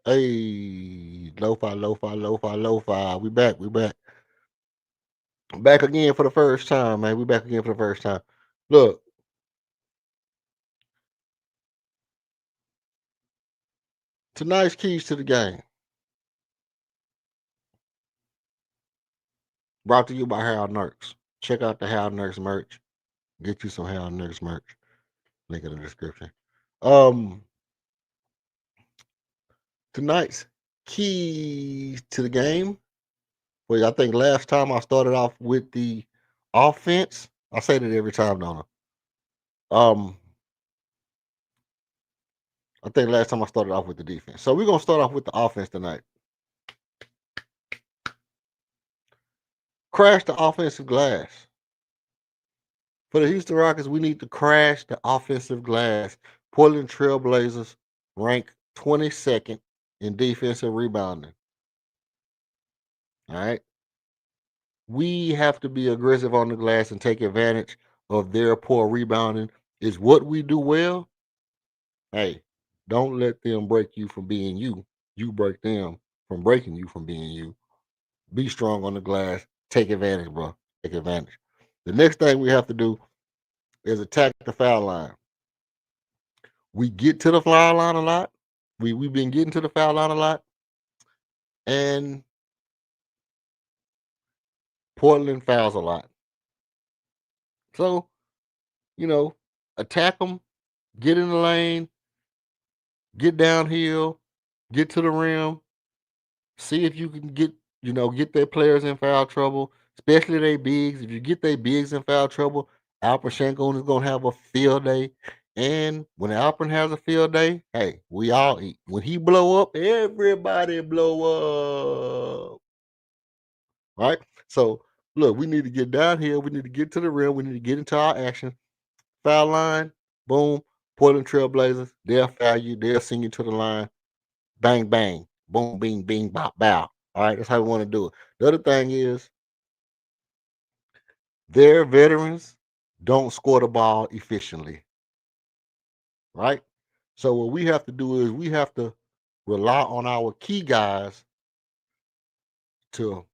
Hey, lo-fi. We back. Back again for the first time, man. We back again for the first time. Look, tonight's keys to the game. Brought to you by Harold Nurks. Check out the Harold Nurks merch. Get you some Harold Nurks merch. Link in the description. Um, tonight's keys to the game. Well, I think last time I started off with the offense. I say that every time, don't I? I think last time I started off with the defense. So we're gonna start off with the offense tonight. Crash the offensive glass. For the Houston Rockets, we need to crash the offensive glass. Portland Trailblazers rank 22nd in defensive rebounding. All right. We have to be aggressive on the glass and take advantage of their poor rebounding. Is what we do well. Hey, don't let them break you from being you. You break them from breaking you from being you. Be strong on the glass. Take advantage, bro. Take advantage. The next thing we have to do is attack the foul line. We get to the foul line a lot. We've been getting to the foul line a lot. And Portland fouls a lot. So, attack them, get in the lane, get downhill, get to the rim, see if you can get their players in foul trouble, especially their bigs. If you get their bigs in foul trouble, Alperen Sengun is gonna have a field day. And when Alperen has a field day, hey, we all eat. When he blow up, everybody blow up. Right? So look, we need to get down here. We need to get to the rim. We need to get into our action. Foul line, boom. Portland Trailblazers, they'll foul you. They'll send you to the line. Bang, bang. Boom, bing, bing, bop, bow. All right, that's how we want to do it. The other thing is their veterans don't score the ball efficiently. Right? So what we have to do is we have to rely on our key guys to,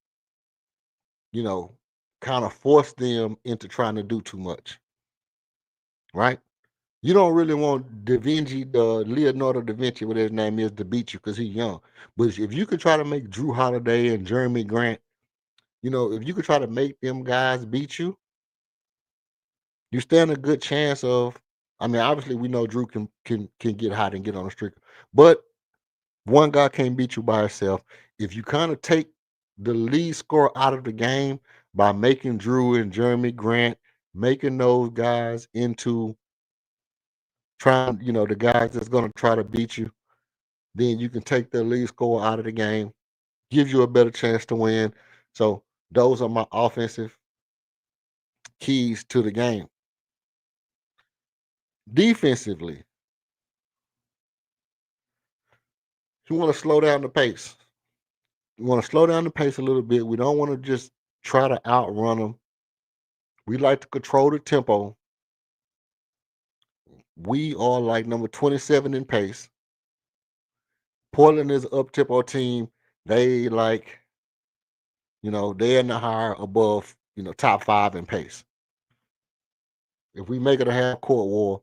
kind of force them into trying to do too much. Right? You don't really want Leonardo da Vinci, whatever his name is, to beat you because he's young. But if you could try to make Drew Holiday and Jeremy Grant, if you could try to make them guys beat you, you stand a good chance of. I mean, obviously we know Drew can get hot and get on a streak, but one guy can't beat you by himself. If you kind of take the lead scorer out of the game by making Drew and Jeremy Grant, making those guys into trying, the guys that's going to try to beat you, then you can take the lead scorer out of the game, gives you a better chance to win. So those are my offensive keys to the game. Defensively, you want to slow down the pace. You want to slow down the pace a little bit. We don't want to just try to outrun them. We like to control the tempo. We are like number 27 in pace. Portland is an up-tempo team. They they're in the higher above, top 5 in pace. If we make it a half-court war,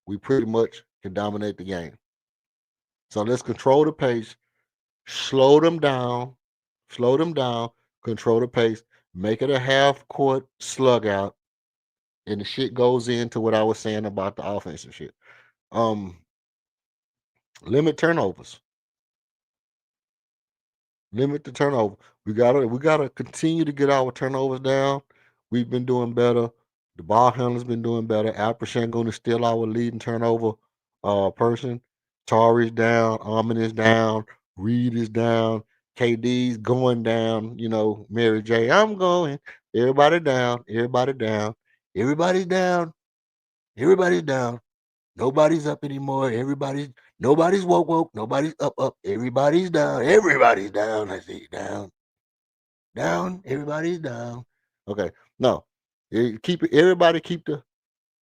we pretty much can dominate the game. So let's control the pace, slow them down, control the pace, make it a half-court slug out, and the shit goes into what I was saying about the offensive shit. Limit turnovers. Limit the turnover. We gotta continue to get our turnovers down. We've been doing better. The ball handler's been doing better. Alperen Sengun is still our leading turnover person. Tari's down. Armin is down. Reed is down. KD's going down. Mary J. I'm going. Everybody down. Everybody down. Everybody's down. Everybody's down. Nobody's up anymore. Nobody's woke. Nobody's up. Everybody's down. Everybody's down. I see down. Down. Everybody's down. Okay. No. Everybody keep the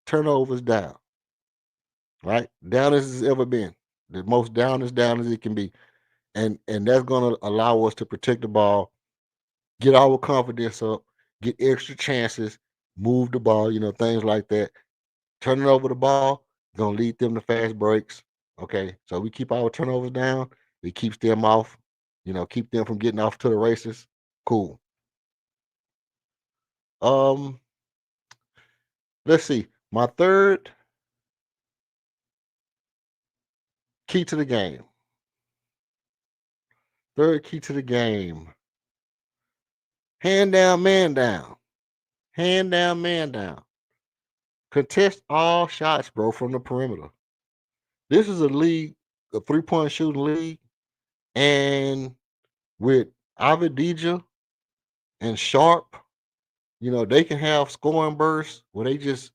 turnovers down. Right? Down as it's ever been. The most down as it can be. and that's going to allow us to protect the ball, get our confidence up, get extra chances, move the ball, things like that. Turning over the ball gonna lead them to fast breaks. Okay, so we keep our turnovers down. It keeps them off. Keep them from getting off to the races. Cool. Um, let's see. My third key to the game. Third key to the game. Hand down, man down. Hand down, man down. Contest all shots, bro, from the perimeter. This is a 3-point shooting league, and with Avidija and Sharp, they can have scoring bursts where they just,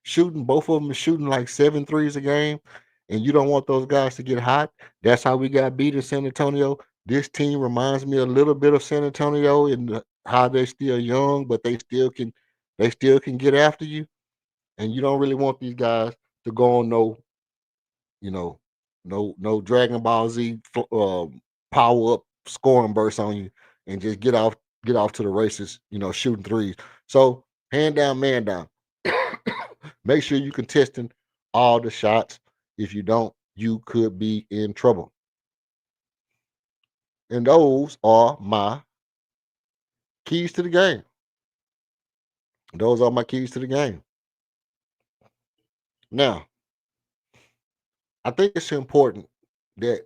shooting, both of them is shooting like 7 threes a game, and you don't want those guys to get hot. That's how we got beat in San Antonio. This team reminds me a little bit of San Antonio in how they're still young, but they still can get after you, and you don't really want these guys to go on you know, no Dragon Ball Z power up scoring burst on you and just get off to the races, shooting threes. So hand down, man down. Make sure you contesting all the shots. If you don't, you could be in trouble. And those are my keys to the game. Those are my keys to the game. Now, I think it's important that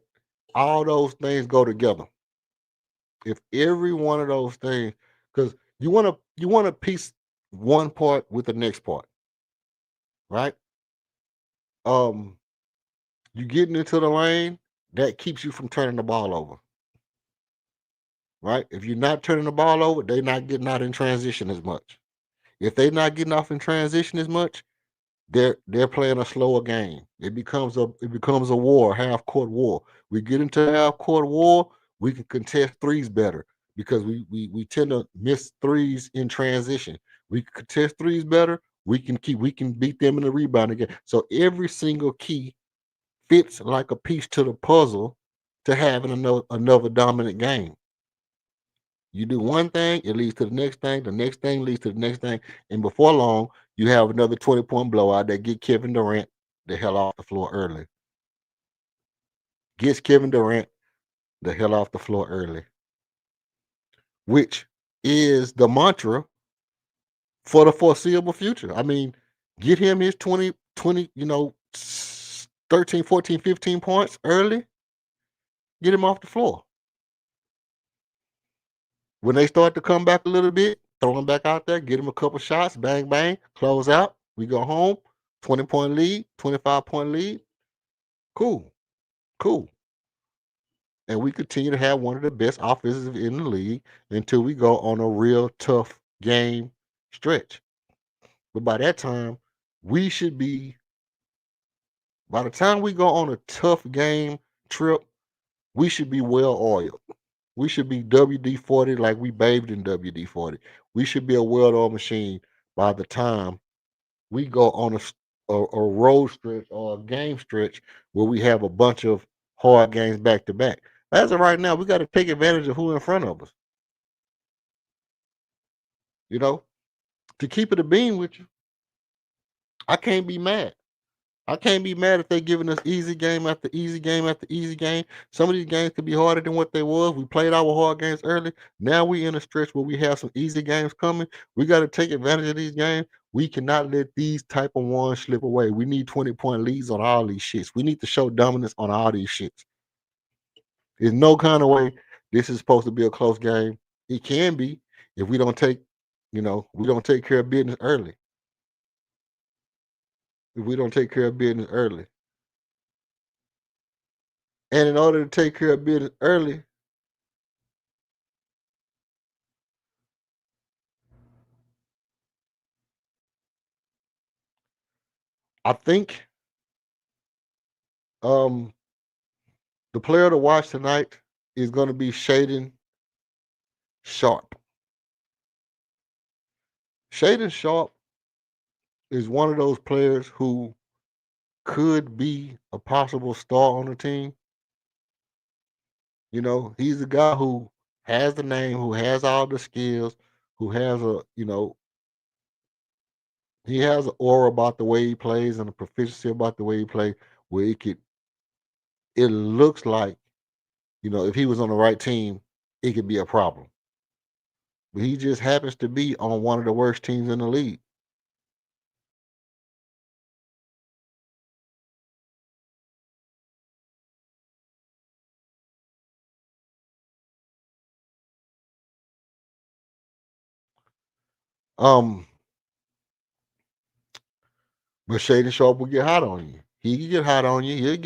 all those things go together. If every one of those things, because you want to piece one part with the next part, right? Um, you getting into the lane, that keeps you from turning the ball over, right? If you're not turning the ball over, they're not getting out in transition as much. If they're not getting off in transition as much, they're playing a slower game. It becomes a war, half court war. We get into half court war, we can contest threes better because we tend to miss threes in transition. We can contest threes better. We can beat them in the rebound again. So every single key fits like a piece to the puzzle to having another dominant game. You do one thing, it leads to the next thing leads to the next thing, and before long, you have another 20-point blowout that get Kevin Durant the hell off the floor early. Gets Kevin Durant the hell off the floor early, which is the mantra for the foreseeable future. I mean, get him his 20, 13, 14, 15 points early, get him off the floor. When they start to come back a little bit, throw him back out there, get him a couple shots, bang, bang, close out. We go home, 20-point lead, 25-point lead. Cool, cool. And we continue to have one of the best offenses in the league until we go on a real tough game stretch. But by that time, we should be, by the time we go on a tough game trip, we should be well oiled. We should be WD-40 like we bathed in WD-40. We should be a well-oiled machine by the time we go on a road stretch or a game stretch where we have a bunch of hard games back to back. As of right now, we got to take advantage of who in front of us. You know, to keep it a bean with you, I can't be mad. I can't be mad if they're giving us easy game after easy game after easy game. Some of these games could be harder than what they was. We played our hard games early. Now we in a stretch where we have some easy games coming. We got to take advantage of these games. We cannot let these type of ones slip away. We need 20-point leads on all these shits. We need to show dominance on all these shits. There's no kind of way this is supposed to be a close game. It can be if we don't take care of business early. If we don't take care of business early. And in order to take care of business early, I think um, the player to watch tonight is going to be Shaden Sharp. Shaden Sharp is one of those players who could be a possible star on the team. He's a guy who has the name, who has all the skills, who has he has an aura about the way he plays and a proficiency about the way he plays, where it looks like, if he was on the right team, it could be a problem. But he just happens to be on one of the worst teams in the league. Um, but Shaden Sharp will get hot on you. He can get hot on you. He'll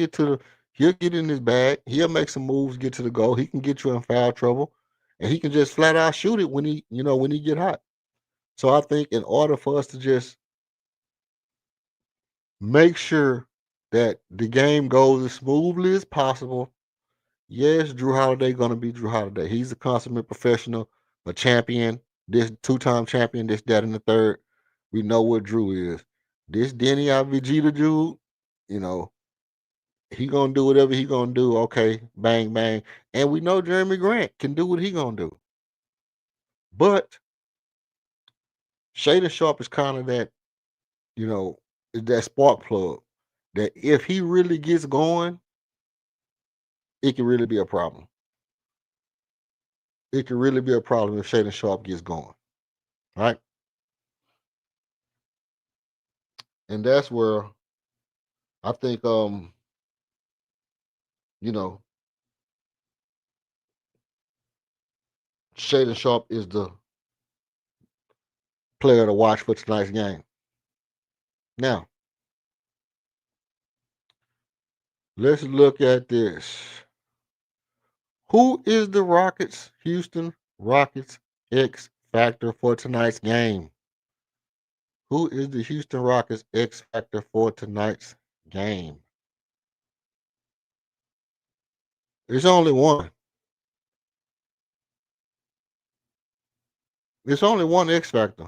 get in his bag. He'll make some moves, get to the goal. He can get you in foul trouble, and he can just flat out shoot it when he get hot. So I think in order for us to just make sure that the game goes as smoothly as possible. Yes, Drew Holiday gonna be Drew Holiday. He's a consummate professional, a champion, this two-time champion, this, that, and the third. We know what Drew is. This Denny Vegeta dude, you know, he gonna do whatever he gonna do. Okay, bang, bang. And we know Jeremy Grant can do what he gonna do. But Shaden Sharp is kind of that spark plug that if he really gets going, it can really be a problem. It can really be a problem if Shaden Sharp gets going, right? And that's where I think, you know, Shaden Sharp is the player to watch for tonight's game. Now, let's look at this. Who is the Houston Rockets X factor for tonight's game? Who is the Houston Rockets X factor for tonight's game? There's only one. There's only one X factor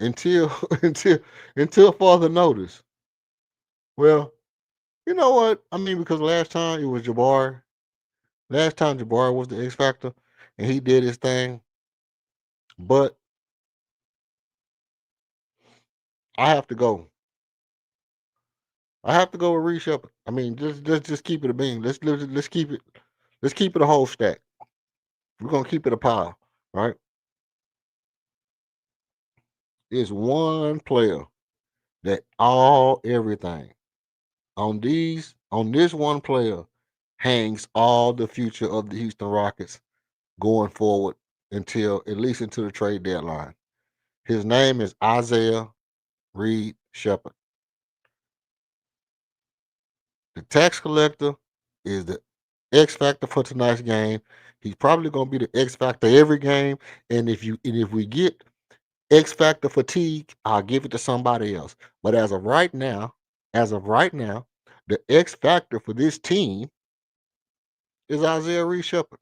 until until further notice. Well, you know what? I mean, because last time it was Jabbar. Last time Jabbar was the X factor, and he did his thing. But I have to go. I have to go with Reed Shepard. I mean, just keep it a beam. Let's keep it. Let's keep it a whole stack. We're gonna keep it a pile, right? It's one player that all everything on this one player hangs all the future of the Houston Rockets going forward until at least until the trade deadline. His name is Isaiah Reed Shepard. The tax collector is the X factor for tonight's game. He's probably going to be the X factor every game. And if we get X factor fatigue, I'll give it to somebody else. But as of right now, the X factor for this team is Isaiah Reed Shepard.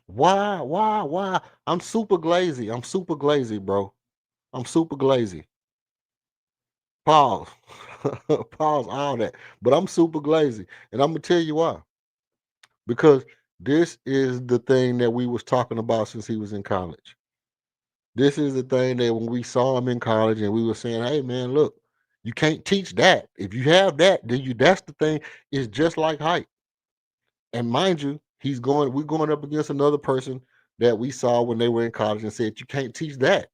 Why? Why? I'm super glazy. I'm super glazy, bro. I'm super glazy. Pause. Pause all that. But I'm super glazy. And I'm gonna tell you why. Because this is the thing that we was talking about since he was in college. This is the thing that when we saw him in college and we were saying, hey man, look, you can't teach that. If you have that, then that's the thing. It's just like height. And mind you, we're going up against another person that we saw when they were in college and said, you can't teach that.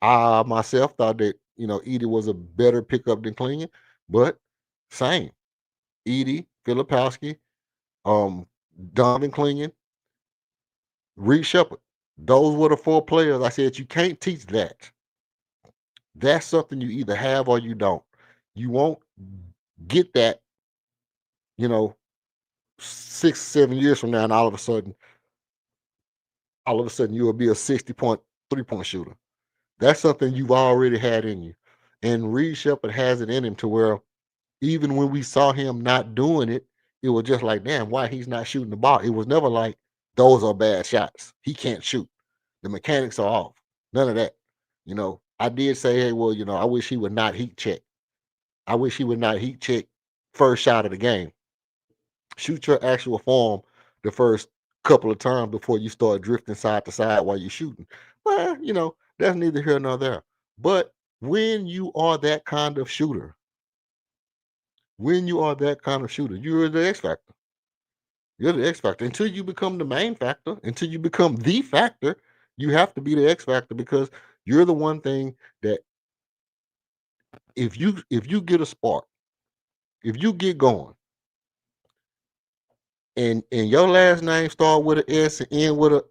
I myself thought that, Edie was a better pickup than Klingon, but same. Edie, Filipowski, Donovan Klingon, Reed Shepard. Those were the four players. I said, you can't teach that. That's something you either have or you don't. You won't get that, 6, 7 years from now, and all of a sudden you will be a 60-point 3-point shooter. That's something you've already had in you. And Reed Shepard has it in him to where even when we saw him not doing it, it was just like, damn, why he's not shooting the ball? It was never like, those are bad shots. He can't shoot. The mechanics are off. None of that. I did say, hey, well, I wish he would not heat check. I wish he would not heat check first shot of the game. Shoot your actual form the first couple of times before you start drifting side to side while you're shooting. Well, that's neither here nor there. But when you are that kind of shooter, you're the X factor. You're the X factor. Until you become the main factor, until you become the factor, you have to be the X factor because you're the one thing that if you get a spark, if you get going, and your last name start with an S and end with a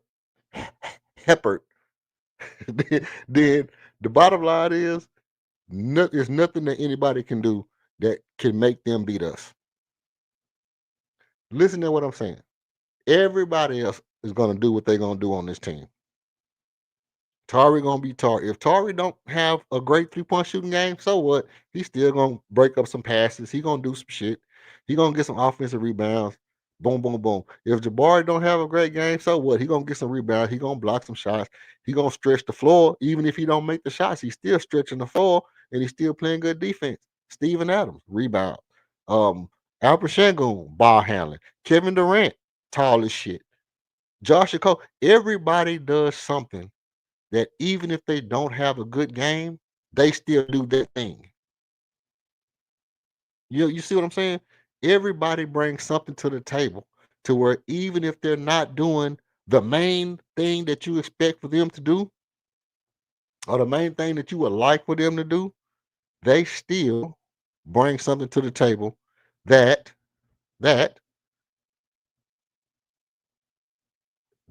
Heppert, then the bottom line is there's nothing that anybody can do that can make them beat us. Listen to what I'm saying. Everybody else is gonna do what they're gonna do on this team. Tari gonna be Tari. If Tari don't have a great 3-point shooting game, so what? He's still gonna break up some passes. He gonna do some shit. He gonna get some offensive rebounds. Boom, boom, boom. If Jabari don't have a great game, so what? He gonna get some rebounds. He gonna block some shots. He gonna stretch the floor. Even if he don't make the shots, he's still stretching the floor and he's still playing good defense. Steven Adams, rebound. Alperen Sengun, ball handling. Kevin Durant, tall as shit. Josh Cole, everybody does something that even if they don't have a good game, they still do their thing. You see what I'm saying? Everybody brings something to the table to where even if they're not doing the main thing that you expect for them to do, or the main thing that you would like for them to do, they still bring something to the table that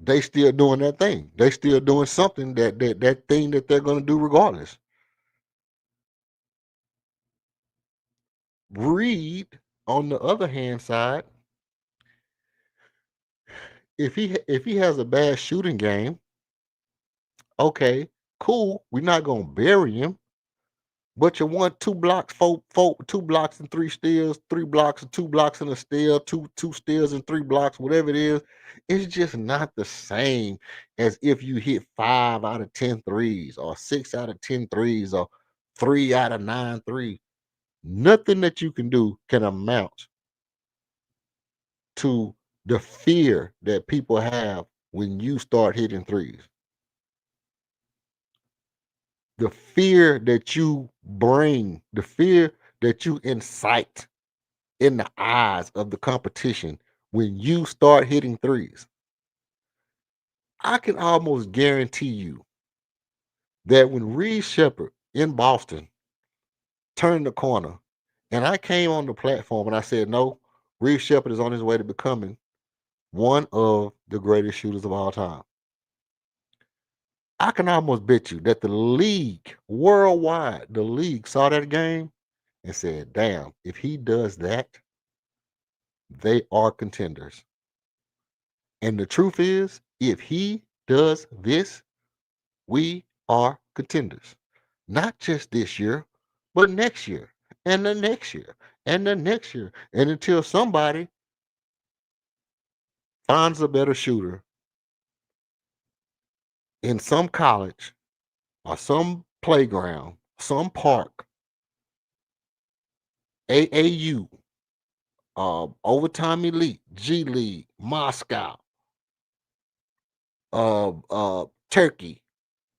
they still doing that thing. They still doing something that thing that they're going to do regardless. Reed, on the other hand side, if he has a bad shooting game, okay, cool. We're not gonna bury him, but you want 2 blocks, 2 blocks and 3 steals, 3 blocks and 2 blocks and a steal, two steals and 3 blocks, whatever it is. It's just not the same as if you hit 5 out of 10 threes or 6 out of 10 threes or 3 out of 9 threes. Nothing that you can do can amount to the fear that people have when you start hitting threes. The fear that you bring, the fear that you incite in the eyes of the competition when you start hitting threes. I can almost guarantee you that when Reed Shepherd in Boston turned the corner and I came on the platform and I said, no, Reed Shepherd is on his way to becoming one of the greatest shooters of all time. I can almost bet you that the league worldwide, the league saw that game and said, damn, if he does that, they are contenders. And the truth is, if he does this, we are contenders. Not just this year, but next year, and the next year, and the next year. And until somebody finds a better shooter in some college or some playground, some park, AAU, Overtime Elite, G League, Moscow, Turkey.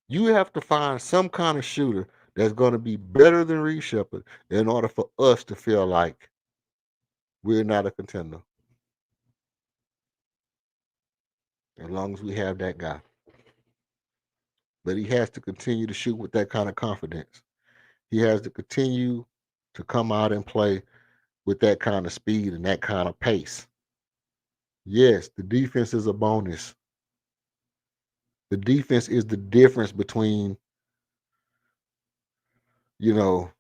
You have to find some kind of shooter that's going to be better than Reed Shepherd in order for us to feel like we're not a contender. As long as we have that guy. But he has to continue to shoot with that kind of confidence. He has to continue to come out and play with that kind of speed and that kind of pace. Yes, the defense is a bonus. The defense is the difference between, you know,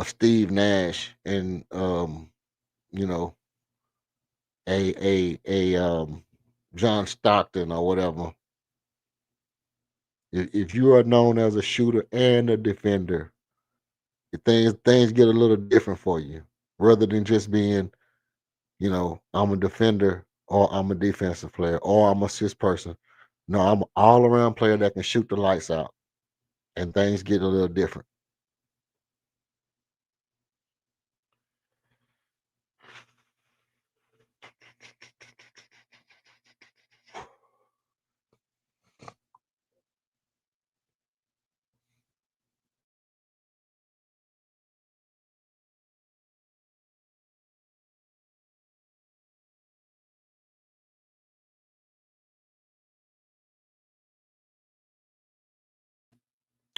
Steve Nash and you know, a John Stockton or whatever. If you are known as a shooter and a defender, things get a little different for you, rather than just being, I'm a defender or I'm a defensive player or I'm a assist person. No, I'm an all around player that can shoot the lights out, and things get a little different.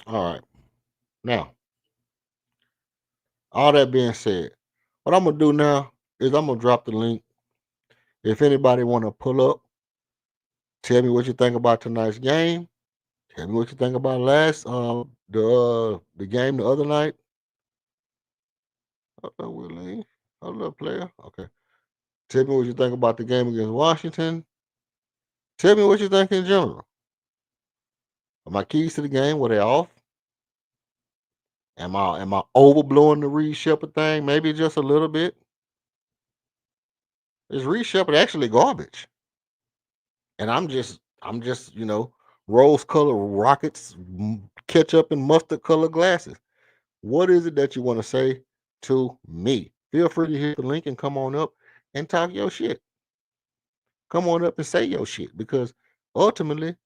All right. Now, all that being said, what I'm gonna do now is I'm gonna drop the link. If anybody want to pull up, tell me what you think about tonight's game. Tell me what you think about the game the other night. Hello, Willie. Hello, player. Okay. Tell me what you think about the game against Washington. Tell me what you think in general. Are my keys to the game, were they off? Am I overblowing the Reed Shepard thing? Maybe just a little bit. Is Reed Shepard actually garbage? And I'm just rose colored rockets, ketchup and mustard colored glasses. What is it that you want to say to me? Feel free to hit the link and come on up and talk your shit. Come on up and say your shit because ultimately,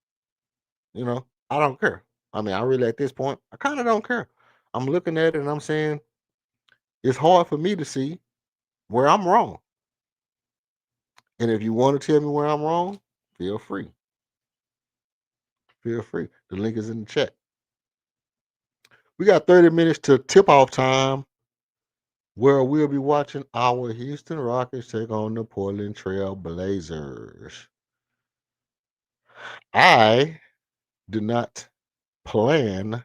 I don't care. I mean, I really at this point, I kind of don't care. I'm looking at it and I'm saying it's hard for me to see where I'm wrong. And if you want to tell me where I'm wrong, feel free. Feel free. The link is in the chat. We got 30 minutes to tip off time where we'll be watching our Houston Rockets take on the Portland Trailblazers. I do not plan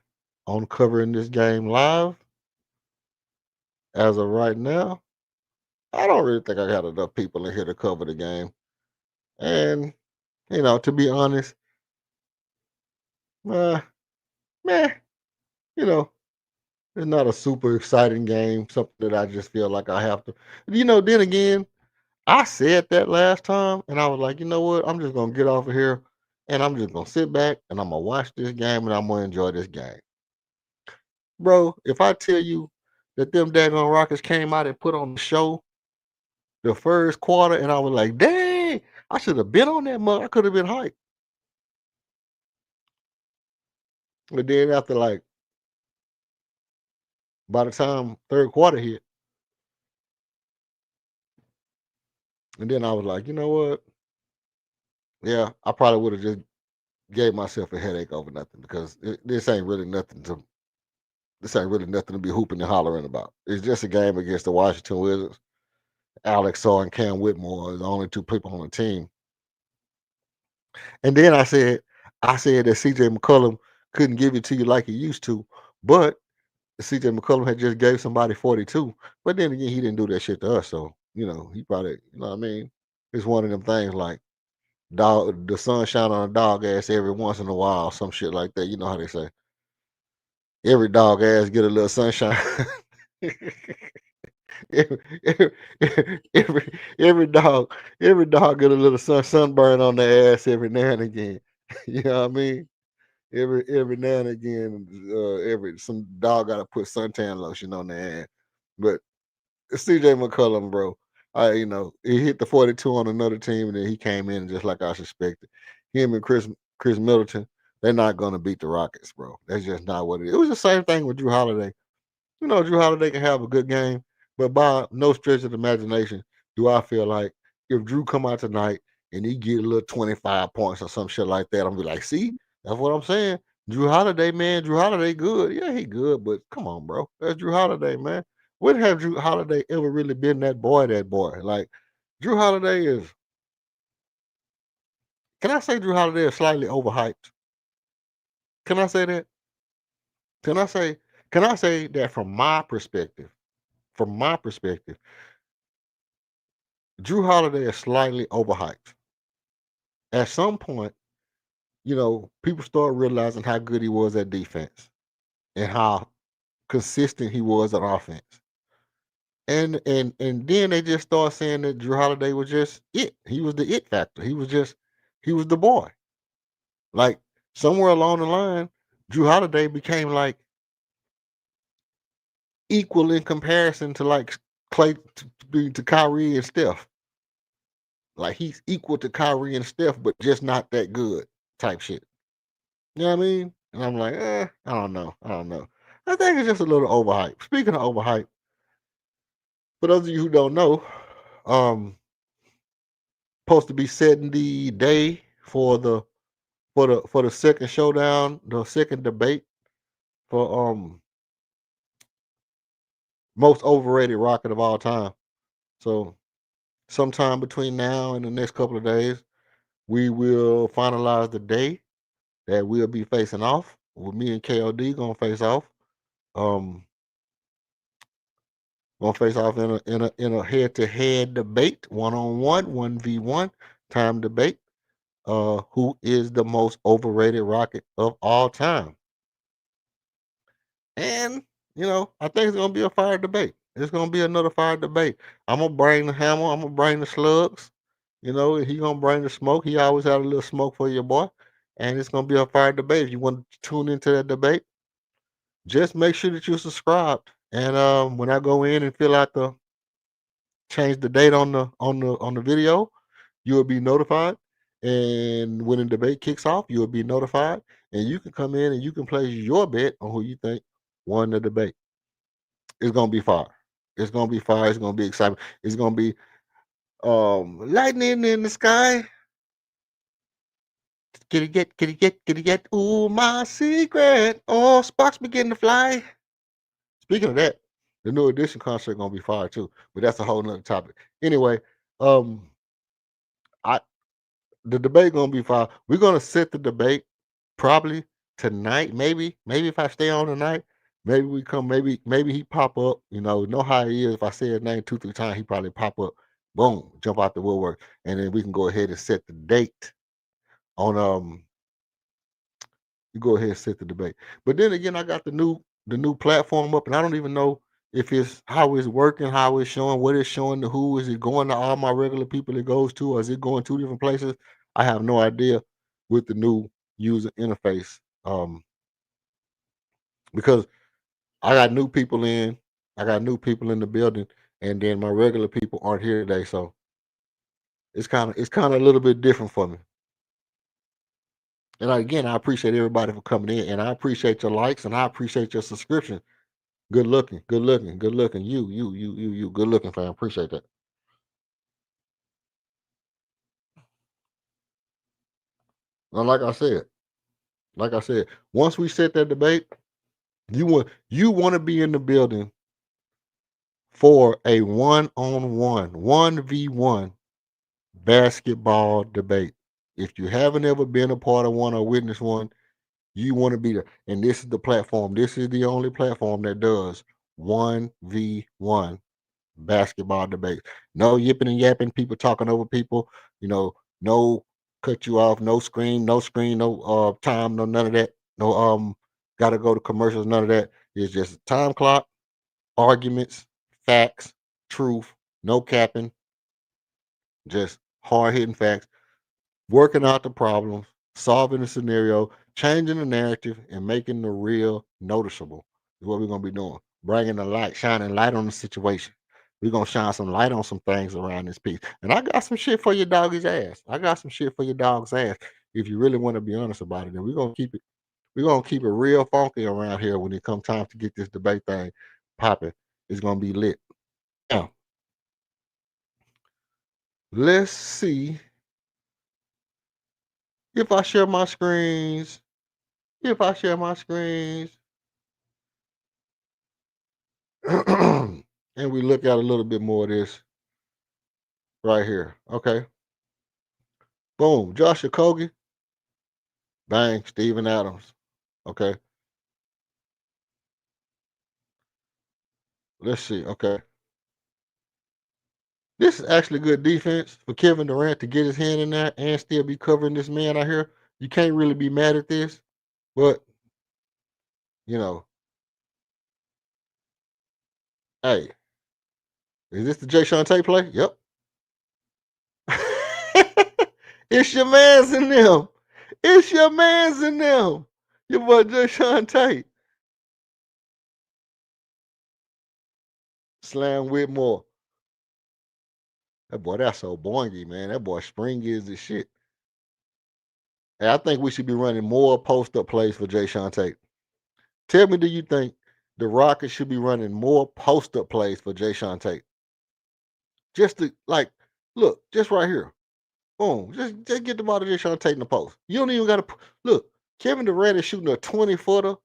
on covering this game live. As of right now, I don't really think I got enough people in here to cover the game. And, to be honest, uh, meh, you know, it's not a super exciting game, something that I just feel like I have to. Then again, I said that last time, and I was like, you know what? I'm just gonna get off of here, and I'm just gonna sit back, and I'm gonna watch this game, and I'm gonna enjoy this game, bro. If I tell you that them daggone Rockets came out and put on the show the first quarter, and I was like, dang, I should have been on that mug. I could have been hyped. But then after by the time third quarter hit, and then I was like, you know what? Yeah, I probably would have just gave myself a headache over nothing because this ain't really nothing to be hooping and hollering about. It's just a game against the Washington Wizards. Alex Saw and Cam Whitmore are the only two people on the team. And then I said that CJ McCollum couldn't give it to you like he used to, but CJ McCollum had just gave somebody 42. But then again, he didn't do that shit to us. So, he probably, you know what I mean? It's one of them things like the sun shine on a dog ass every once in a while, some shit like that. You know how they say. Every dog ass get a little sunshine. every, every, every dog get a little sunburn on their ass every now and again. You know what I mean? Every now and again, every some dog got to put suntan lotion on their ass. But CJ McCollum, bro, he hit the 42 on another team, and then he came in just like I suspected. Him and Chris Middleton, they're not gonna beat the Rockets, bro. That's just not what it is. It was the same thing with Drew Holiday. Drew Holiday can have a good game, but by no stretch of the imagination do I feel like if Drew come out tonight and he get a little 25 points or some shit like that, I'm be like, see, that's what I'm saying. Drew Holiday, man, Drew Holiday good. Yeah, he good, but come on, bro. That's Drew Holiday, man. When have Drew Holiday ever really been that boy, that boy? Like, Drew Holiday is, can I say Drew Holiday is slightly overhyped? Can I say that? Can I say, can I say that from my perspective, Drew Holiday is slightly overhyped. At some point, people start realizing how good he was at defense and how consistent he was at offense. And then they just start saying that Drew Holiday was just it. He was the it factor. He was the boy. Like somewhere along the line, Drew Holiday became like equal in comparison to like Clay to Kyrie and Steph. Like he's equal to Kyrie and Steph, but just not that good type shit. You know what I mean? And I'm like, I don't know. I don't know. I think it's just a little overhyped. Speaking of overhyped, for those of you who don't know, um, supposed to be setting the day for the second showdown, the second debate for most overrated rocket of all time. So sometime between now and the next couple of days, we will finalize the day that we'll be facing off. With me and KOD gonna face off. Um, gonna face off in a head to head debate, 1-on-1, 1v1 time debate. Who is the most overrated rocket of all time? And I think it's gonna be a fire debate. It's gonna be another fire debate. I'm gonna bring the hammer. I'm gonna bring the slugs. He gonna bring the smoke. He always had a little smoke for your boy, and it's gonna be a fire debate. If you want to tune into that debate, just make sure that you're subscribed. And when I go in and fill out the change the date on the video, you will be notified. And when the debate kicks off, you will be notified. And you can come in and you can place your bet on who you think won the debate. It's gonna be fire. It's gonna be fire. It's gonna be exciting. It's gonna be lightning in the sky. Get, ooh, my secret. Oh, sparks begin to fly. Speaking of that, the New Edition concert gonna be fire too, but that's a whole nother topic. Anyway, um, I the debate gonna be fire. We're gonna set the debate probably tonight. Maybe if I stay on tonight, maybe we come. Maybe he pop up. Know how he is. If I say his name 2-3 times, he probably pop up. Boom, jump out the woodwork, and then we can go ahead and set the date on you go ahead and set the debate. But then again, I got the new platform up, and I don't even know if it's how it's working, how it's showing, what it's showing to who. Is it going to all my regular people it goes to, or is it going two different places? I have no idea with the new user interface. Because I got new people in, I got new people in the building, and then my regular people aren't here today, so it's kind of a little bit different for me. And again, I appreciate everybody for coming in, and I appreciate your likes, and I appreciate your subscription. Good looking, good looking, good looking. You, good looking, fam. Appreciate that. Now, like I said, once we set that debate, you want to be in the building for a one-on-one, 1v1 basketball debate. If you haven't ever been a part of one or witnessed one, you want to be there. And this is the platform. This is the only platform that does 1v1 basketball debates. No yipping and yapping, people talking over people, no cut you off, no screen, no time, no none of that. No gotta go to commercials, none of that. It's just a time clock, arguments, facts, truth, no capping, just hard hitting facts, working out the problems, solving the scenario, changing the narrative, and making the real noticeable is what we're gonna be doing. Bringing the light, shining light on the situation. We're gonna shine some light on some things around this piece. And I got some shit for your doggy's ass. I got some shit for your dog's ass. If you really want to be honest about it, then we're gonna keep it real funky around here when it comes time to get this debate thing popping. It's gonna be lit. Now, let's see if I share my screens. If I share my screens, and we look at a little bit more of this right here. Okay. Boom. Josh Okogie. Bang. Steven Adams. Okay. Let's see. Okay. This is actually good defense for Kevin Durant to get his hand in there and still be covering this man out here. You can't really be mad at this, but you know, hey, is this the Jay Tate play? Yep. It's your man's in them. It's your man's in them. Your boy Jay Tate. Slam Whitmore. That boy, that's so boingy, man. That boy springy as the shit. And I think we should be running more post-up plays for Jay Tate. Tell me, do you think the Rockets should be running more post-up plays for Jay Tate? Just to look, just right here. Boom. Just get the ball to Jay Tate in the post. You don't even gotta look. Kevin Durant is shooting a 20-footer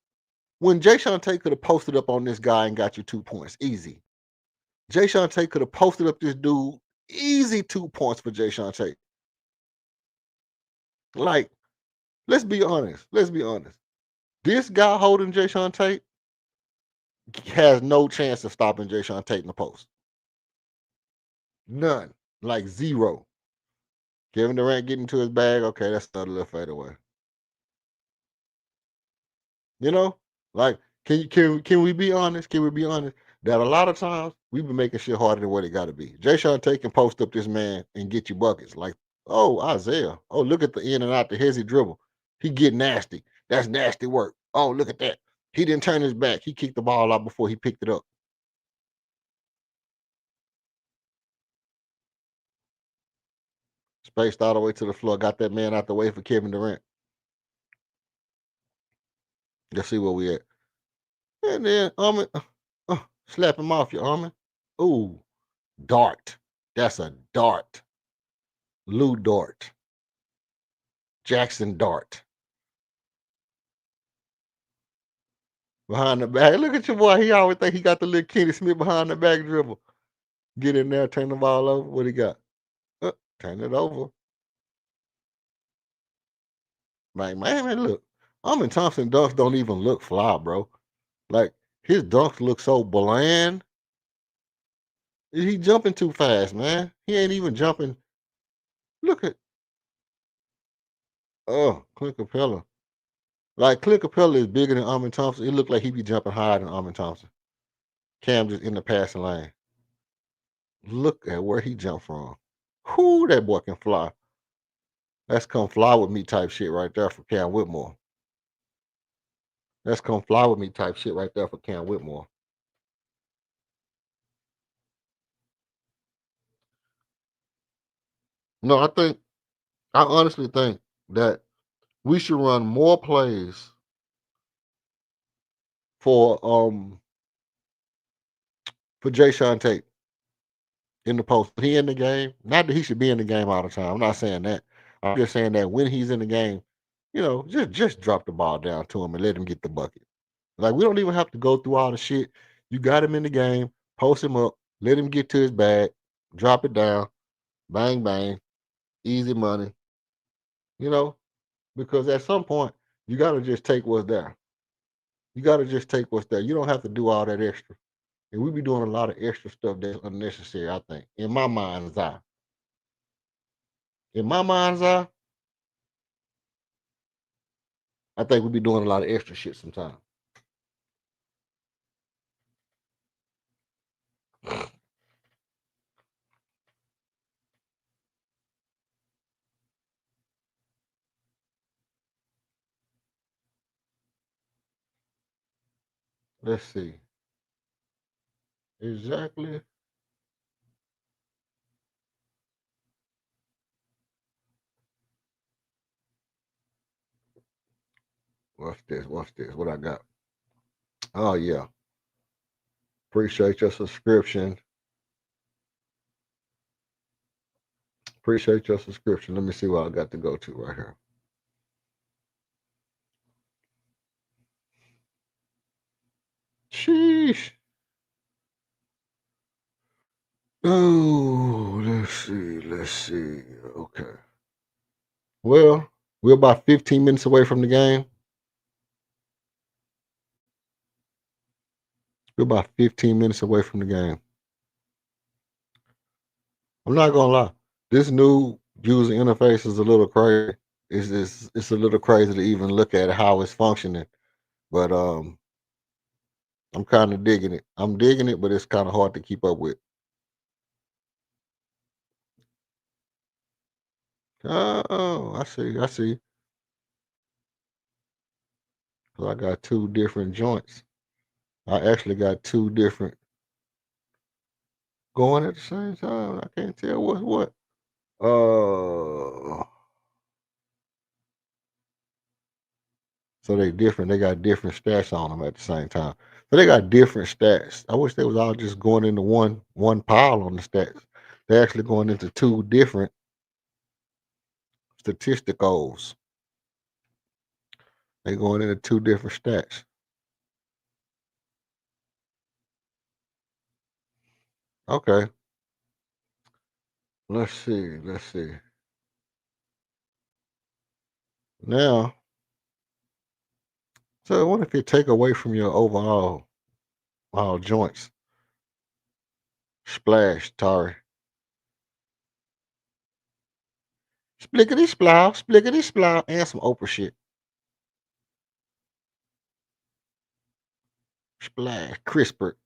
When Jay Tate could have posted up on this guy and got you 2 points, easy. Jay Tate could have posted up this dude, easy 2 points for Jay Tate. Like, let's be honest. Let's be honest. This guy holding Jay Tate has no chance of stopping Jay Tate in the post. None. Like zero. Kevin Durant getting to his bag. Okay, that's another little fadeaway. You know, like can we be honest? Can we be honest that a lot of times we've been making shit harder than what it got to be? Jay Tate can post up this man and get you buckets. Like, oh, Isaiah. Oh, look at the in and out, the hezzy dribble. He get nasty. That's nasty work. Oh, look at that. He didn't turn his back. He kicked the ball out before he picked it up. Spaced all the way to the floor. Got that man out the way for Kevin Durant. Let's see where we at. And then slap him off, your army. Ooh, dart. That's a dart. Lou Dart. Jackson Dart. Behind the back. Look at your boy. He always think he got the little Kenny Smith behind the back dribble. Get in there, turn the ball over. What he got? Turn it over. Man, look. Amin Thompson dunks don't even look fly, bro. Like, his dunks look so bland. He jumping too fast, man. He ain't even jumping. Look at Clint Capella. Like, Clint Capella is bigger than Amin Thompson. It looked like he be jumping higher than Amin Thompson. Cam just in the passing lane. Look at where he jumped from. Whoo, that boy can fly. That's come fly with me type shit right there for Cam Whitmore. That's come fly with me type shit right there for Cam Whitmore. No, I honestly think that we should run more plays for Jay Tate in the post. He in the game. Not that he should be in the game all the time. I'm not saying that. I'm just saying that when he's in the game, just drop the ball down to him and let him get the bucket. Like, we don't even have to go through all the shit. You got him in the game, post him up, let him get to his bag, drop it down, bang, bang, easy money. Because at some point, you got to just take what's there. You got to just take what's there. You don't have to do all that extra. And we be doing a lot of extra stuff that's unnecessary, I think, in my mind's eye. In my mind's eye, I think we be doing a lot of extra shit sometimes. Let's see. Exactly. What's this? What's this? What I got? Oh, yeah. Appreciate your subscription. Appreciate your subscription. Let me see what I got to go to right here. Sheesh. Oh, let's see. Let's see. Okay. Well, we're about 15 minutes away from the game. We're about 15 minutes away from the game. I'm not gonna lie. This new user interface is a little crazy. It's a little crazy to even look at how it's functioning. But I'm kind of digging it. I'm digging it, but it's kind of hard to keep up with. Oh, I see. I see. So I got two different joints. I actually got two different going at the same time. I can't tell what's what. So they different. They got different stats on them at the same time. So they got different stats. I wish they was all just going into one pile on the stats. They're actually going into two different statisticals. They're going into two different stats. Okay. Let's see. Let's see. Now, so what if you take away from your overall all joints? Splash, Tari. Splickety splow, and some Oprah shit. Splash, crisper.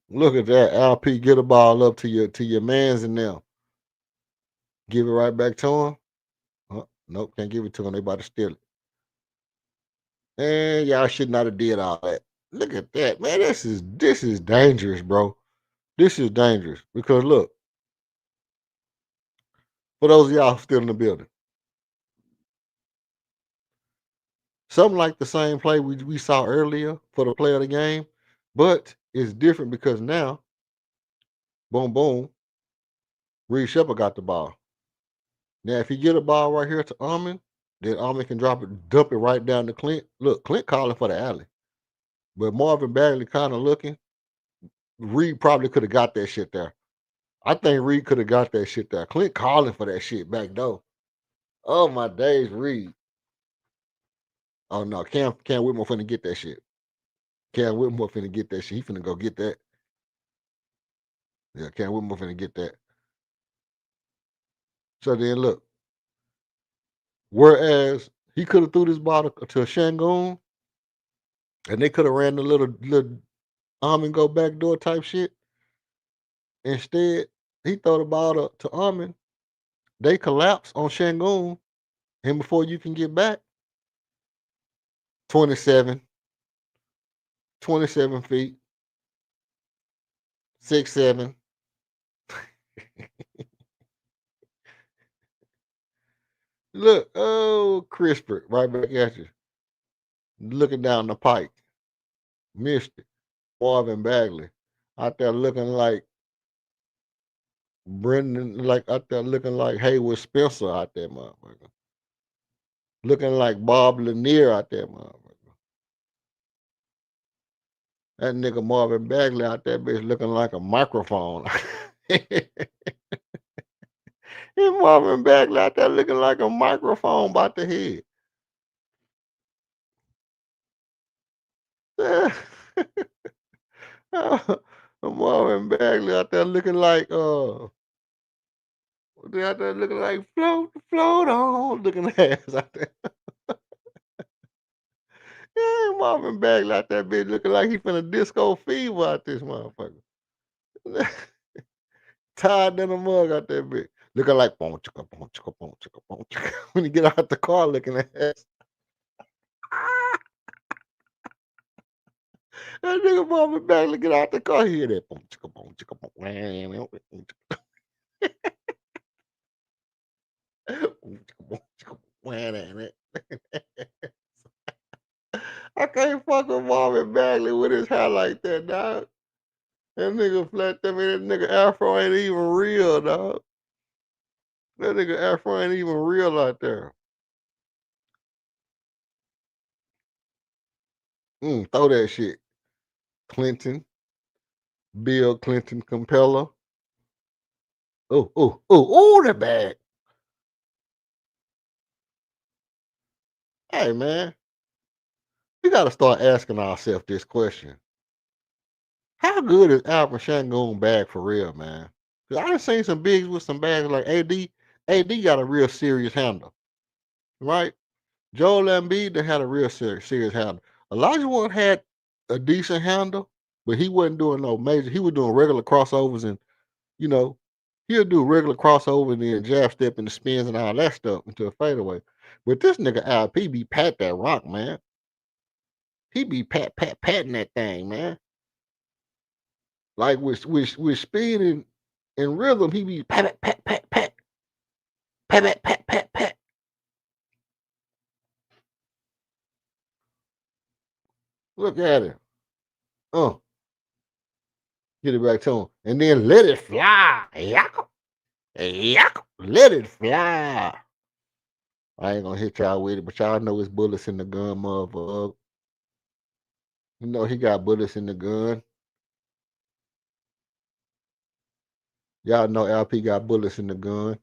Look at that. LP, get a ball up to your mans and them. Give it right back to him. Nope, can't give it to him. They about to steal it. And y'all should not have did all that. Look at that, man. This is dangerous, bro. This is dangerous because look, for those of y'all still in the building, something like the same play we saw earlier for the play of the game, but it's different because now, boom, boom, Reed Shepard got the ball. Now, if he get a ball right here to Almond, then Almond can dump it right down to Clint. Look, Clint calling for the alley, but Marvin Bagley kind of looking. Reed probably could have got that shit there. I think Reed could have got that shit there. Clint calling for that shit back though. Oh my days, Reed. Oh no, Cam Whitmore finna get that shit. Cam Whitmore finna get that shit. He finna go get that. Yeah, Cam Whitmore finna get that. So then look, whereas he could have threw this ball to Shangoon, and they could have ran the little Almond go back door type shit. Instead, he throw the ball to Almond. They collapse on Shangoon, and before you can get back, 27, 27 feet, 6'7". Look, oh, Crisper, right back at you. Looking down the pike. Missed it. Marvin Bagley. Out there looking like Brendan, like out there looking like Haywood Spencer out there, motherfucker. Looking like Bob Lanier out there, motherfucker. That nigga Marvin Bagley out there bitch looking like a microphone. And Marvin Bagley out there looking like a microphone by the head. Marvin Bagley out there looking like they out there looking like float on, looking ass out there. Yeah, Marvin Bagley out there bitch looking like he finna disco fever out this motherfucker. Tied in a mug out there bitch. Looking like boom chicka boom chicka boom chicka boom chicka. When you get out the car looking ass. That nigga Marvin Bagley get out the car, hear that boom chicka boom chicka boom. Boom, chicka, boom, I can't fuck with Marvin Bagley with his hair like that, dog. That nigga flat that man, that nigga Afro ain't even real, dog. That nigga Afro ain't even real out there. Throw that shit. Clinton, Bill Clinton Compeller. Oh, that bad. Hey man, we gotta start asking ourselves this question. How good is Alvin Shangoon bag for real, man? Cause I done seen some bigs with some bags like AD. AD got a real serious handle, right? Joel Embiid that had a real serious handle. Elijah Wood had a decent handle, but he wasn't doing no major. He was doing regular crossovers and you know, he'll do regular crossover and then jab step and the spins and all that stuff into a fadeaway. But this nigga LP be pat that rock, man. He be patting that thing, man. Like with speed and rhythm, he be pat. Look at him. Oh, get it back to him. And then let it fly. Yak. Let it fly. I ain't gonna hit y'all with it, but y'all know it's bullets in the gun, motherfucker. You know he got bullets in the gun. Y'all know LP got bullets in the gun,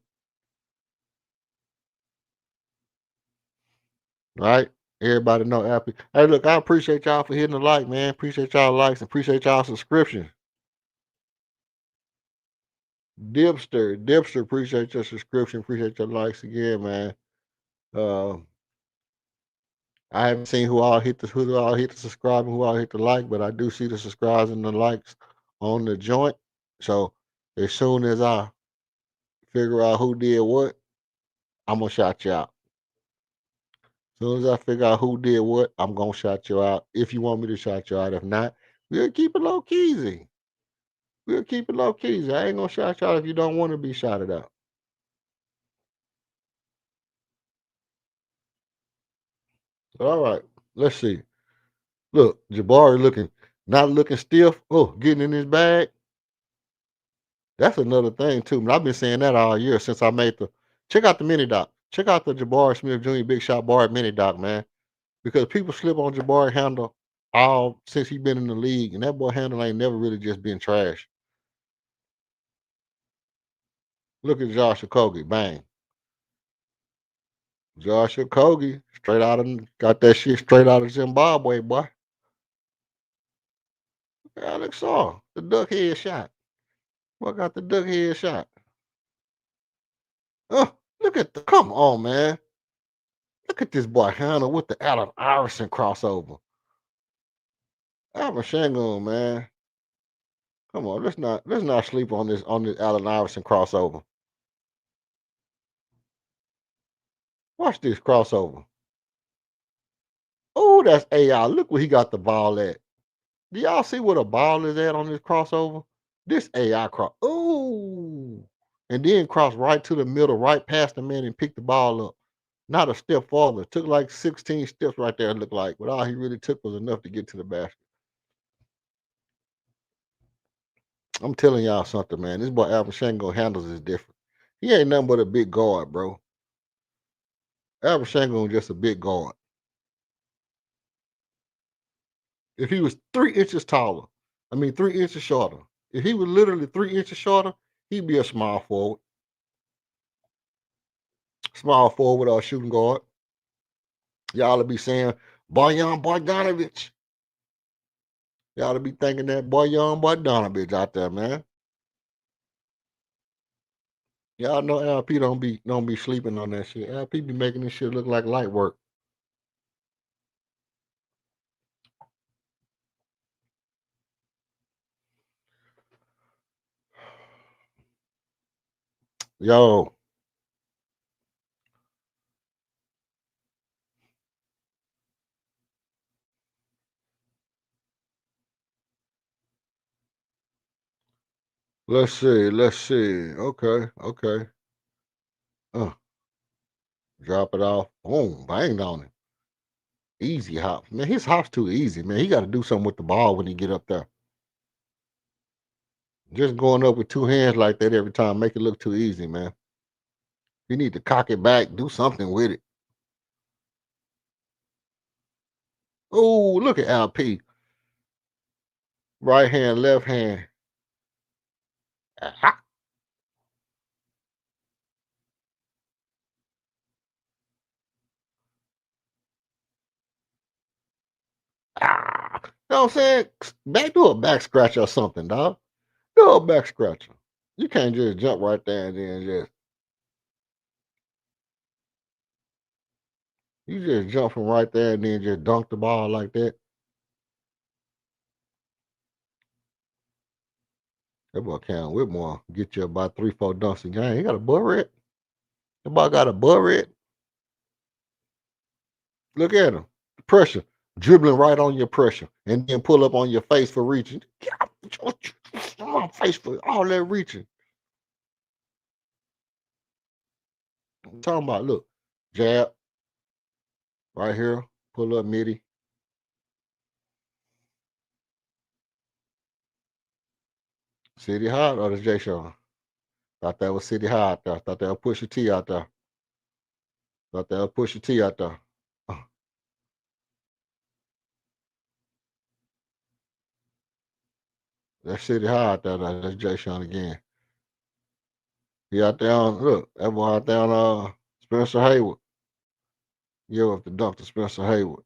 right? Everybody know LP. Hey, look, I appreciate y'all for hitting the like, man. Appreciate y'all likes and appreciate y'all subscription. Dipster, appreciate your subscription. Appreciate your likes again, man. Uh, I haven't seen who all hit the subscribe and who all hit the like, but I do see the subscribes and the likes on the joint. So as soon as I figure out who did what, I'm gonna shout you out. As soon as I figure out who did what, I'm gonna shout you out. If you want me to shout you out, if not, we'll keep it low key. We'll keep it low key. I ain't gonna shout you out if you don't want to be shouted out. All right, let's see. Look, Jabari not looking stiff. Oh, getting in his bag. That's another thing too. I've been saying that all year since I made the check out the mini doc. Check out the Jabari Smith Jr. Big Shot Bar mini doc, man. Because people slip on Jabari handle all since he been in the league, and that boy handle ain't never really just been trash. Look at Josh Okogie, bang. Josh Okogie, straight out of got that shit straight out of Zimbabwe, boy. Alex Saw, the duck head shot. What got the duck head shot? Look at the come on, man. Look at this boy handle with the Allen Iverson crossover. Alvin Shangon, man. Come on, let's not sleep on this Allen Iverson crossover. Watch this crossover. Oh, that's AI. Look where he got the ball at. Do y'all see where the ball is at on this crossover? This AI cross. Oh, and then cross right to the middle, right past the man, and pick the ball up. Not a step farther. Took like 16 steps right there. It looked like, but all he really took was enough to get to the basket. I'm telling y'all something, man. This boy Alvin Shango handles is different. He ain't nothing but a big guard, bro. Alvin Shango just a big guard. If he was 3 inches taller, 3 inches shorter. If he was literally 3 inches shorter, he'd be a small forward. Small forward or shooting guard. Y'all will be saying Boyan Bogdanovich. Y'all will be thinking that Boyan Bogdanovich out there, man. Y'all know LP don't be sleeping on that shit. LP be making this shit look like light work. Yo, let's see. Let's see. Okay, okay. Uh, drop it off. Boom, banged on it. Easy hop. Man, his hop's too easy, man. He got to do something with the ball when he get up there. Just going up with two hands like that every time make it look too easy, man. You need to cock it back, do something with it. Oh, look at LP. Right hand, left hand. Ah, ah. You know what I'm saying? Do a back scratch or something, dog. Do a back scratcher. You can't just jump right there and then just jump from right there and then just dunk the ball like that. That boy Cam Whitmore get you about 3, 4 dunks a game. He got a butt red. That boy got a butt red. Look at him. Pressure. Dribbling right on your pressure. And then pull up on your face for reaching. Get out on my face for all that reaching. I'm talking about, look, jab right here. Pull up midi. City Hot or the J Show? Thought that was City High out there. Thought that was Pusha T out there. Thought that was Pusha T out there. That's City High out there. That's J Sean again. He out there on look, that boy out there on Spencer Haywood. Give up the dunk to Spencer Haywood.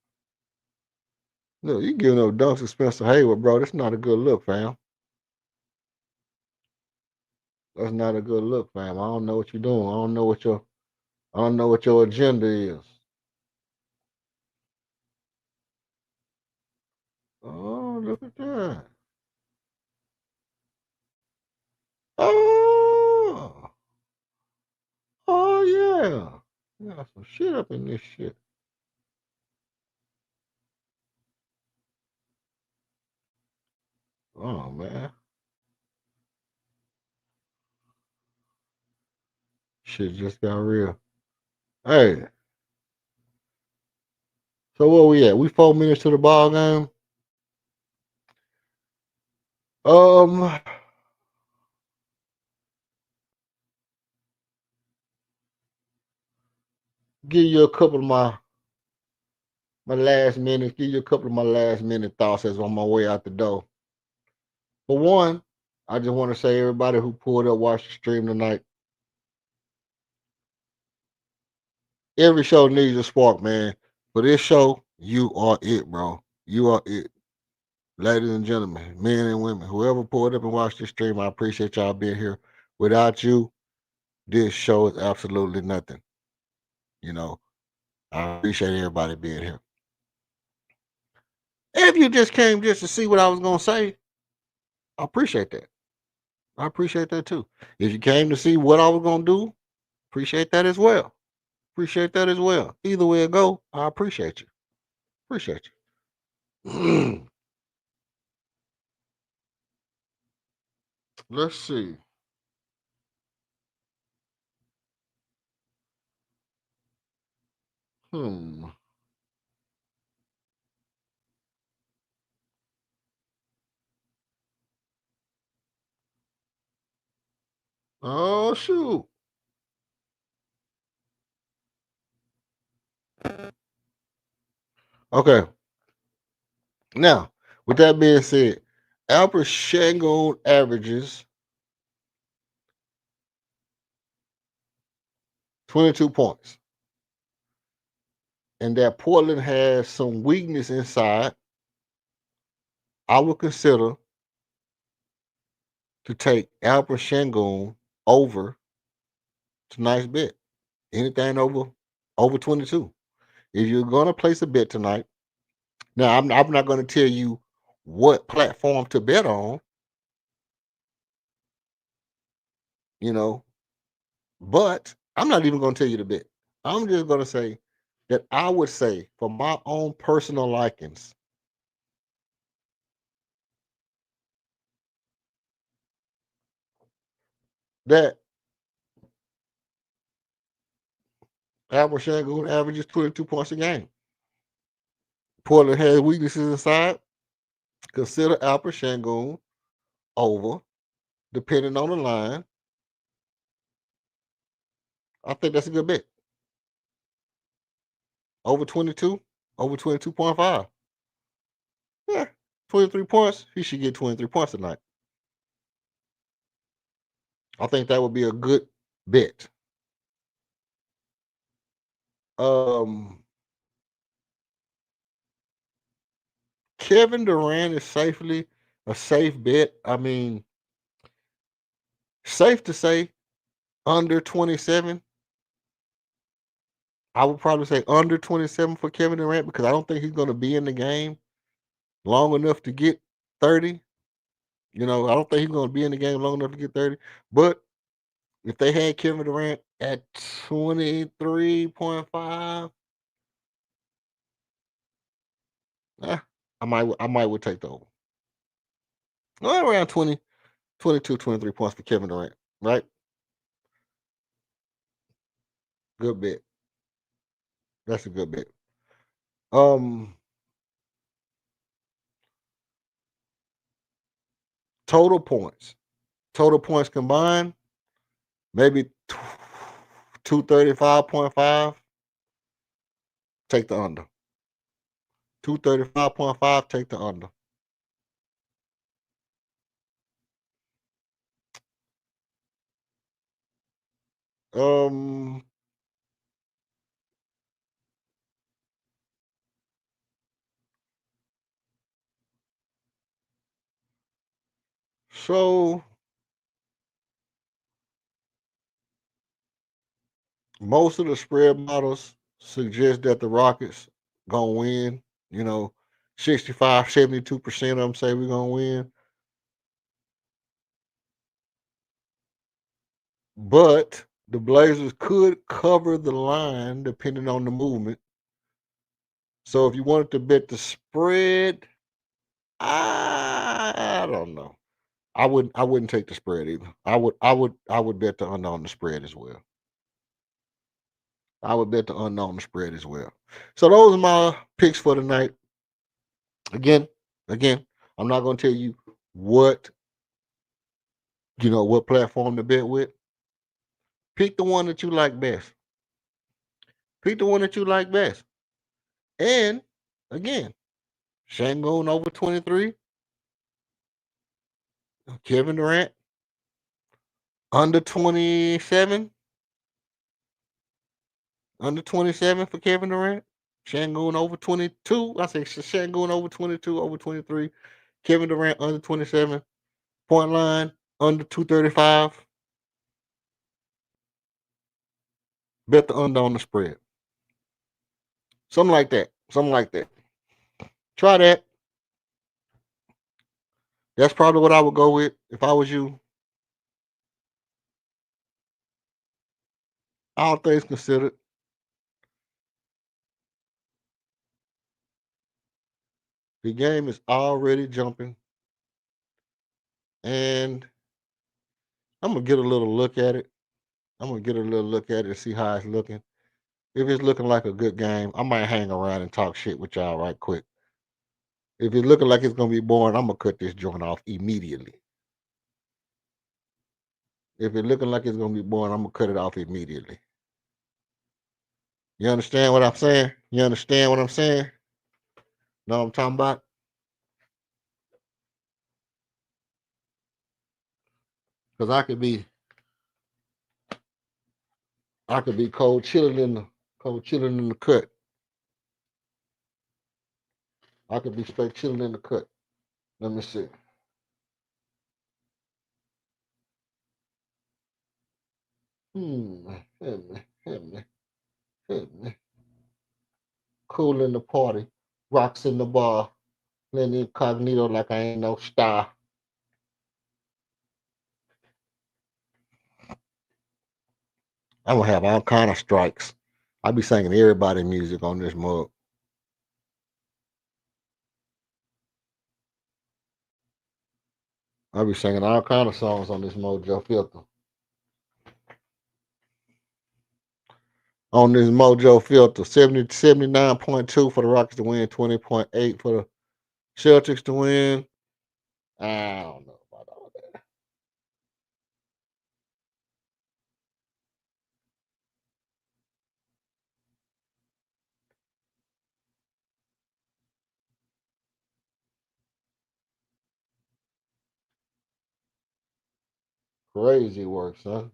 Look, you giving up dunks to Spencer Haywood, bro. That's not a good look, fam. That's not a good look, fam. I don't know what you're doing. I don't know what your agenda is. Oh, look at that. Oh, oh yeah. Got some shit up in this shit. Oh man. Shit just got real. Hey, so where we at? We 4 minutes to the ball game. Um, give you a couple of my last minutes. Give you a couple of my last minute thoughts as I'm on my way out the door. For one, I just want to say everybody who pulled up watched the stream tonight. Every show needs a spark, man. For this show, you are it, bro. You are it. Ladies and gentlemen, men and women, whoever pulled up and watched this stream, I appreciate y'all being here. Without you, this show is absolutely nothing. You know, I appreciate everybody being here. If you just came just to see what I was gonna say, I appreciate that. I appreciate that too. If you came to see what I was gonna do, appreciate that as well. Appreciate that as well. Either way it go, I appreciate you. Appreciate you. Let's see. Hmm. Oh shoot. Okay. Now, with that being said, Albert Shangon averages 22 points. And that Portland has some weakness inside, I would consider to take Albert Shangon over tonight's bet. Anything over 22. If you're gonna place a bet tonight, now I'm not gonna tell you what platform to bet on, you know, but I'm not even gonna tell you to bet. I'm just gonna say that I would say for my own personal likings, that Albert Shangoon averages 22 points a game. Portland has weaknesses inside. Consider Albert Shangoon over, depending on the line. I think that's a good bet. Over 22, over 22.5. Yeah, 23 points. He should get 23 points tonight. I think that would be a good bet. Kevin Durant is safely a safe bet. I mean, safe to say under 27. I would probably say under 27 for Kevin Durant because I don't think he's going to be in the game long enough to get 30. You know, I don't think he's going to be in the game long enough to get 30. But if they had Kevin Durant at 23.5, I might would take the over. Well, around 20, 22, 23 points for Kevin Durant, right? Good bet. That's a good bet. Um, total points. Total points combined, maybe 235.5. Take the under. 235.5, take the under. Um, so most of the spread models suggest that the Rockets gonna win. You know, 65, 72% of them say we're gonna win. But the Blazers could cover the line depending on the movement. So if you wanted to bet the spread, I don't know. I wouldn't take the spread either. I would bet the under on the spread as well. I would bet the under on the spread as well. So those are my picks for tonight. Again, again, I'm not gonna tell you what what platform to bet with. Pick the one that you like best. Pick the one that you like best. And again, Shangoon over 23, Kevin Durant under 27, under 27 for Kevin Durant. Shangoon over 22. I say Shangoon over 22, over 23. Kevin Durant under 27. Point line under 235. Bet the under on the spread. Something like that. Something like that. Try that. That's probably what I would go with if I was you. All things considered. The game is already jumping. And I'm gonna get a little look at it. I'm gonna get a little look at it and see how it's looking. If it's looking like a good game, I might hang around and talk shit with y'all right quick. If it's looking like it's gonna be boring, I'm gonna cut this joint off immediately. If it's looking like it's gonna be boring, I'm gonna cut it off immediately. You understand what I'm saying? You understand what I'm saying? Know what I'm talking about? Because I could be cold chilling in the cut. I could be straight chilling in the cut. Let me see. Hit me, hit me. Cool in the party, rocks in the bar, living incognito like I ain't no star. I'm gonna have all kind of strikes. I be singing everybody music on this mug. I be singing all kind of songs on this Mojo filter. On this Mojo filter, 79.2 for the Rockets to win, 20.8 for the Celtics to win. I don't know about all that. Crazy work, son.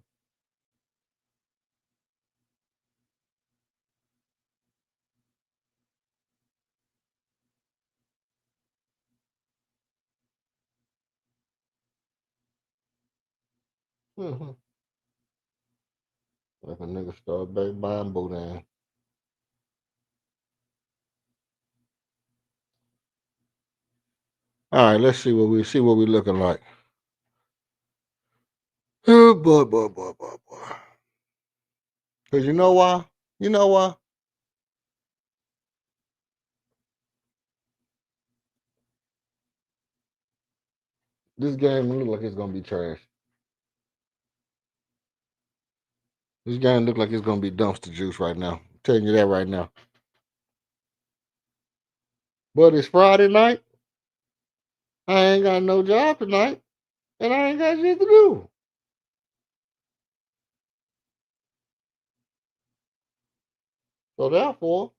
Mm-hmm. Like a nigga start back buying boudin. All right, let's see what we looking like. Oh boy, boy, boy, boy, boy. Cause you know why? You know why? This game look like it's gonna be trash. This game look like it's gonna be dumpster juice right now. I'm telling you that right now. But it's Friday night. I ain't got no job tonight, and I ain't got shit to do. So therefore,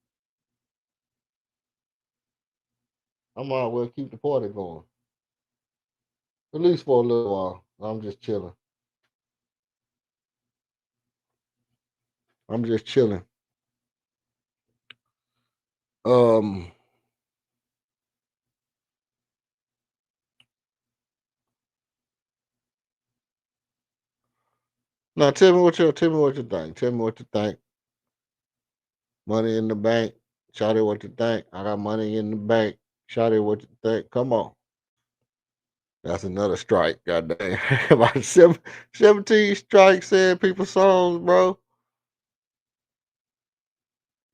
I might as well keep the party going. At least for a little while. I'm just chilling. I'm just chilling. Um, now tell me what you think. Tell me what you think. Money in the bank. Shawty, what you think? I got money in the bank. Shawty, what you think? Come on. That's another strike. Goddamn. About 17 strikes saying people's songs, bro.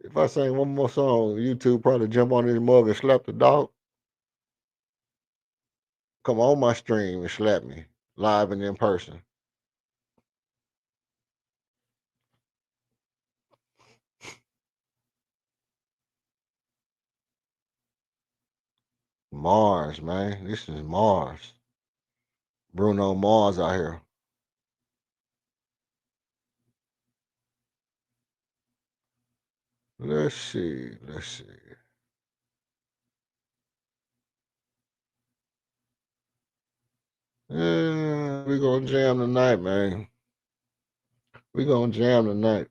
If I sing one more song, YouTube probably jump on this mug and slap the dog. Come on my stream and slap me live and in person. Mars, man. This is Mars. Bruno Mars out here. Let's see. Let's see. Yeah, we gonna jam tonight, man. We gonna jam tonight.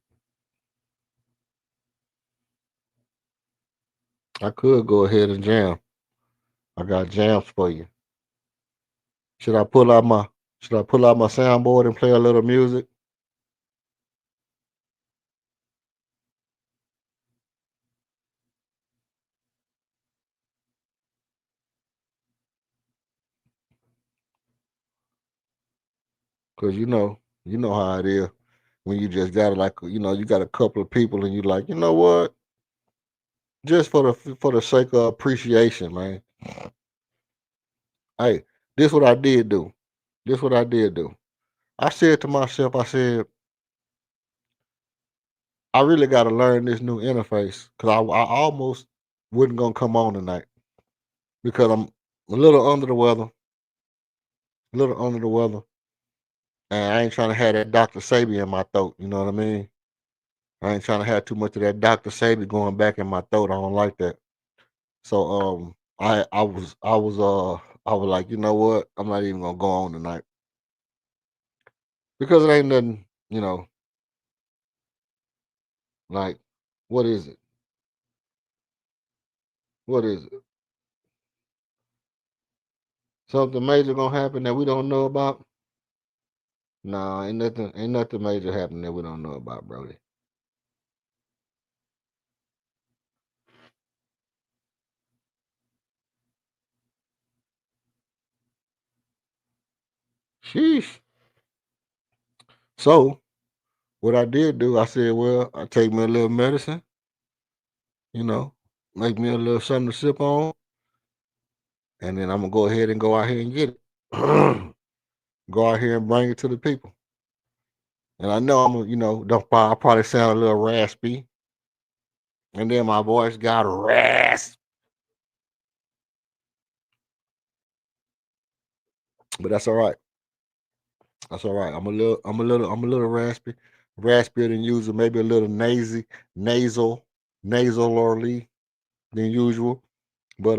I could go ahead and jam. I got jams for you. Should I pull out my soundboard and play a little music? Cause you know how it is when you just got like you got a couple of people and you like, you know what? Just for the sake of appreciation, man. Hey, this what I did do. This what I did do. I said to myself, I said, I really got to learn this new interface because I almost wasn't gonna come on tonight because I'm a little under the weather, and I ain't trying to have that Dr. Sabi in my throat. You know what I mean? I ain't trying to have too much of that Dr. Sabi going back in my throat. I don't like that. So I was like, you know what? I'm not even gonna go on tonight because it ain't nothing. Like, what is it? What is it? Something major gonna happen that we don't know about? Nah, ain't nothing major happening that we don't know about, Brody. Sheesh. So what I did do, I said, well, I take me a little medicine, you know, make me a little something to sip on, and then I'm gonna go ahead and go out here and get it. Go out here and bring it to the people. And I know I'm gonna, I probably sound a little raspy, and then my voice got rasp, but that's all right. That's all right. I'm a little raspier than usual, maybe a little nasal, nasally than usual. But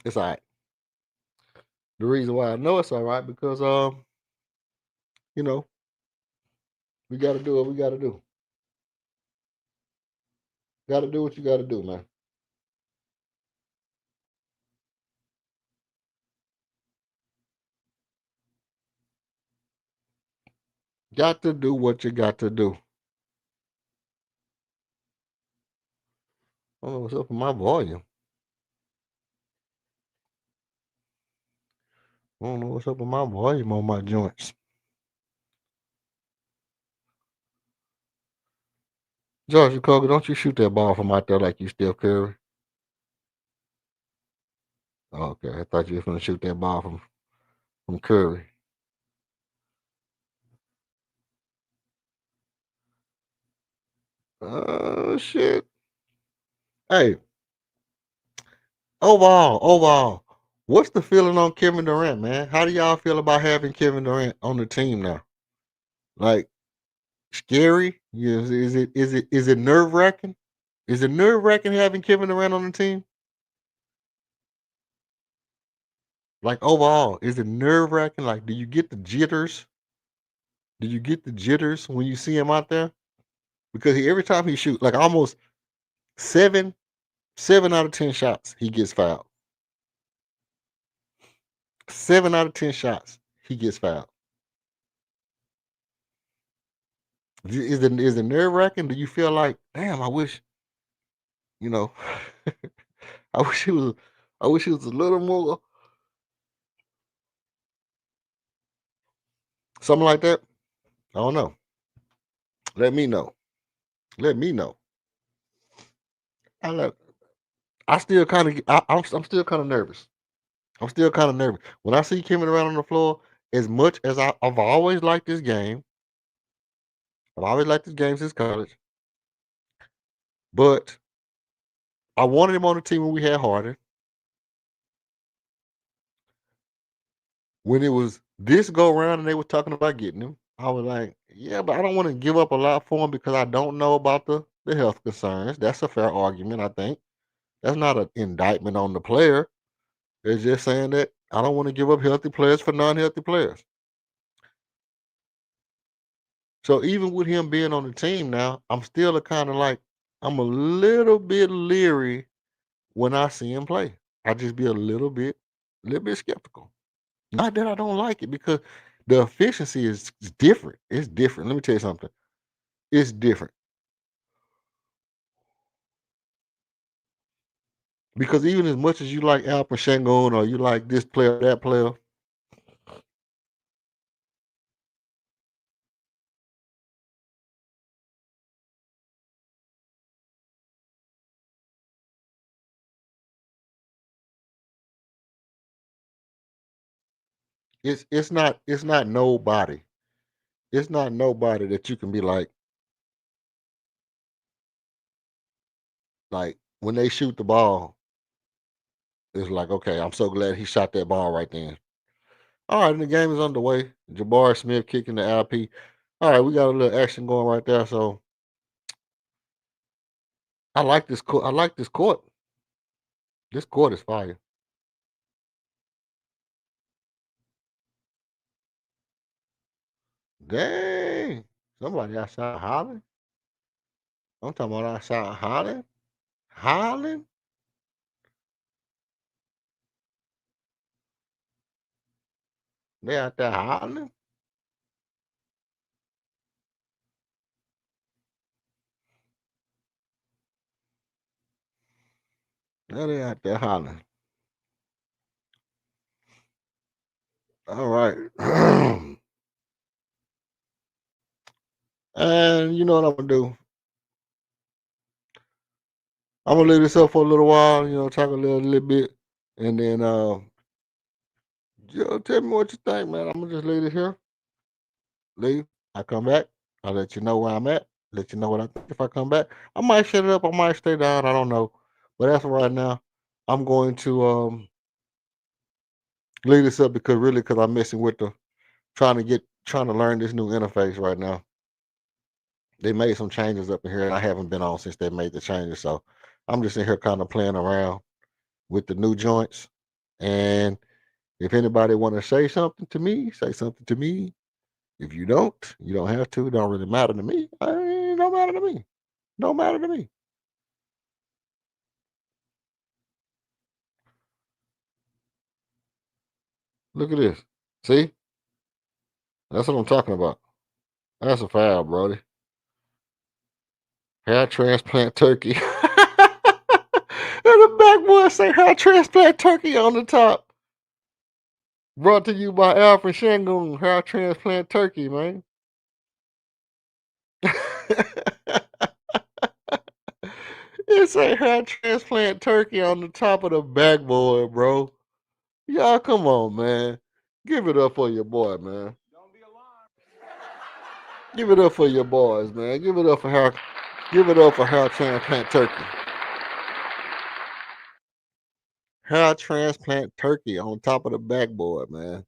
it's all right. The reason why I know it's all right because you know, we gotta do what we gotta do. Gotta do what you gotta do, man. Got to do what you got to do. I don't know what's up with my volume. I don't know what's up with my volume on my joints. George Koga, don't you shoot that ball from out there like you Steph Curry. Oh, okay, I thought you were gonna shoot that ball from Curry. Oh shit. Hey, overall, what's the feeling on Kevin Durant, man? How do y'all feel about having Kevin Durant on the team now? Like scary? Yes, is it nerve wracking? Is it nerve wracking having Kevin Durant on the team? Like overall, is it nerve wracking? Like, do you get the jitters? Do you get the jitters when you see him out there? Because every time he shoots, like almost seven, 7 out of 10 shots, he gets fouled. 7 out of 10 shots, he gets fouled. Is it nerve wracking? Do you feel like, damn, I wish, you know, I wish he was, I wish he was a little more, something like that? I don't know. Let me know. Let me know. I let, I still kind of, I'm still kind of nervous. I'm still kind of nervous when I see Kevin around on the floor. As much as I've always liked this game, I've always liked this game since college. But I wanted him on the team when we had Harden. When it was this go round and they were talking about getting him, I was like, yeah, but I don't want to give up a lot for him because I don't know about the health concerns. That's a fair argument, I think. That's not an indictment on the player. It's just saying that I don't want to give up healthy players for non-healthy players. So even with him being on the team now, I'm still I'm a little bit leery when I see him play. I just be a little bit skeptical. Not that I don't like it because the efficiency is different. It's different. Let me tell you something. It's different because even as much as you like Alpha Shangon or you like this player, that player, it's not nobody. It's not nobody that you can be like when they shoot the ball. It's like, okay, I'm so glad he shot that ball right then. All right, and the game is underway. Jabari Smith kicking the LP. All right, we got a little action going right there. So I like this court. I like this court. This court is fire. Dang. Somebody outside hollering. I'm talking about outside hollering. Hollering? They out there hollering? Yeah, they out there hollering. All right. And you know what I'm gonna do? I'm gonna leave this up for a little while, talk a little bit, and then tell me what you think, man. I'm gonna just leave it here. Leave. I come back. I'll let you know where I'm at. Let you know what I think. If I come back, I might shut it up. I might stay down. I don't know. But as of right now, I'm going to leave this up because I'm messing with the trying to learn this new interface right now. They made some changes up in here, and I haven't been on since they made the changes. So I'm just in here kind of playing around with the new joints. And if anybody want to say something to me, say something to me. If you don't have to. It don't really matter to me. It don't matter to me. Don't matter to me. Look at this. See? That's what I'm talking about. That's a foul, Brody. Hair transplant turkey. And the backboard say hair transplant turkey on the top. Brought to you by Alfred Shangoon, hair transplant turkey, man. It's a hair transplant turkey on the top of the backboard, bro. Y'all, come on, man. Give it up for your boy, man. Give it up for your boys, man. Give it up for hair. Give it up for hair transplant turkey. Hair transplant turkey on top of the backboard, man.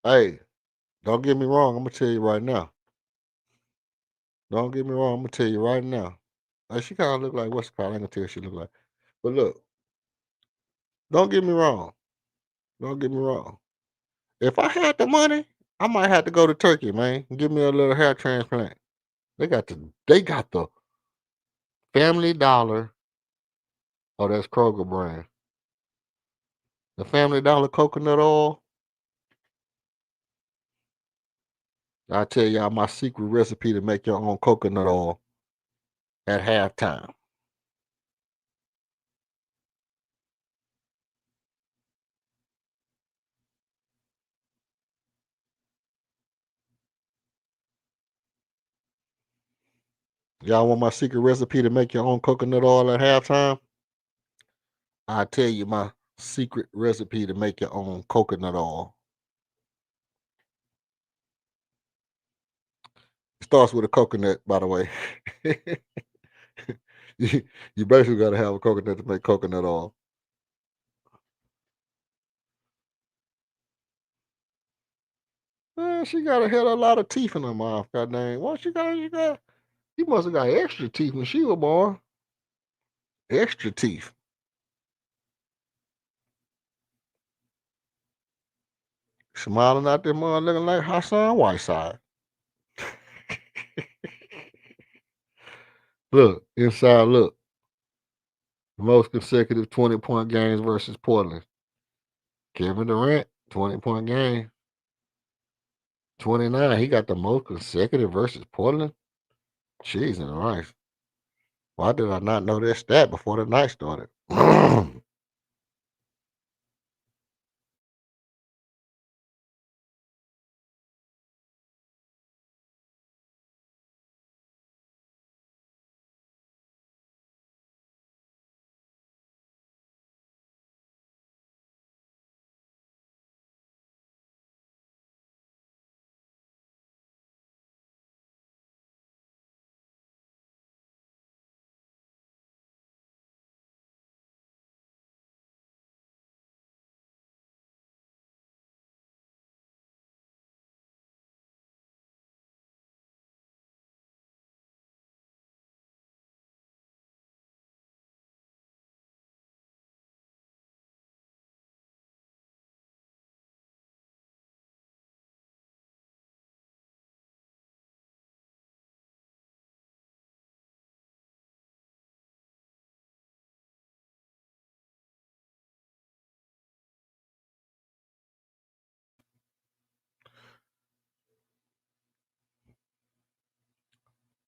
Hey, don't get me wrong. I'm gonna tell you right now. Don't get me wrong. I'm gonna tell you right now. Like, she kind of look like what's it called? I ain't gonna tell you what she look like. But look, don't get me wrong. Don't get me wrong. If I had the money, I might have to go to Turkey, man. And give me a little hair transplant. They got the Family Dollar. Oh, that's Kroger brand. The Family Dollar coconut oil. I tell y'all my secret recipe to make your own coconut oil at halftime. Y'all want my secret recipe to make your own coconut oil at halftime? I tell you my secret recipe to make your own coconut oil. It starts with a coconut, by the way. you basically got to have a coconut to make coconut oil. Man, she got a lot of teeth in her mouth. God dang. What you must have got extra teeth when she was born. Extra teeth. Smiling out there, mother looking like Hassan Whiteside. Look, inside, look. Most consecutive 20-point games versus Portland. Kevin Durant, 20-point game. 29. He got the most consecutive versus Portland. Jeez and rice. Why did I not know that stat before the night started?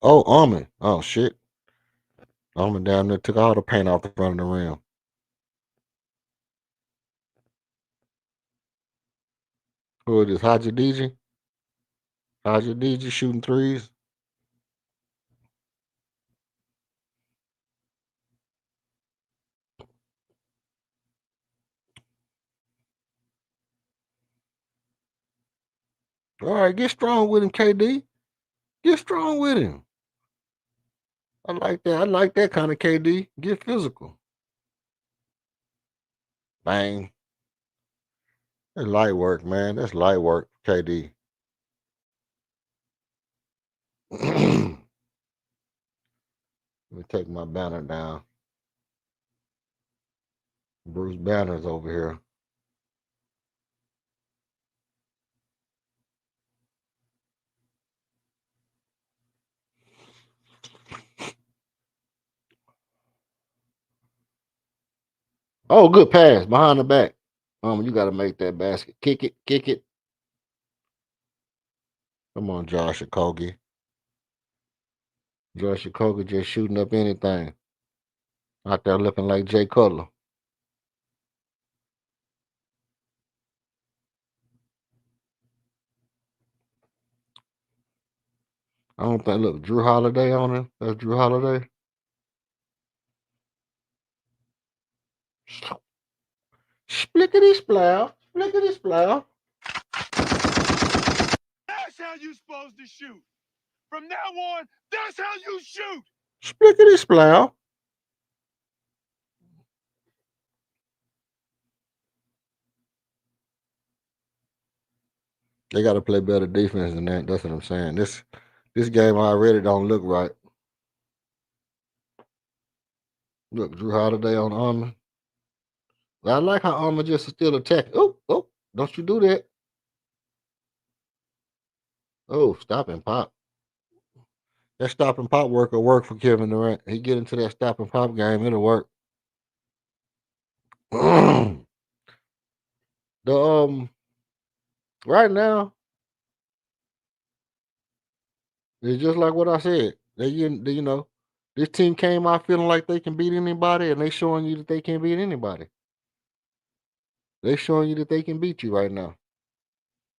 Oh, Almond. Oh, shit. Almond down there took all the paint off the front of the rim. Who is this? Haji DJ? Haji DJ shooting threes? All right, get strong with him, KD. Get strong with him. I like that. I like that kind of KD. Get physical. Bang. That's light work, man. That's light work, KD. Let me take my banner down. Bruce Banner's over here. Oh, good pass behind the back. You got to make that basket. Kick it, kick it. Come on, Josh Okogie. Josh Okogie just shooting up anything. Out there looking like Jay Cutler. I don't think. Look, Drew Holiday on him. That's Drew Holiday. Splickety splow. Splickety splow. That's how you supposed to shoot. From now on, that's how you shoot. Splickety splow. They got to play better defense than that. That's what I'm saying. This game already don't look right. Look, Drew Holiday on Armor. I like how Armor just still attack. Oh, don't you do that. Oh, stop and pop. That stop and pop work will work for Kevin Durant. He get into that stop and pop game, it'll work. the right now, it's just like what I said. This team came out feeling like they can beat anybody, and they showing you that they can't beat anybody. They showing you that they can beat you right now.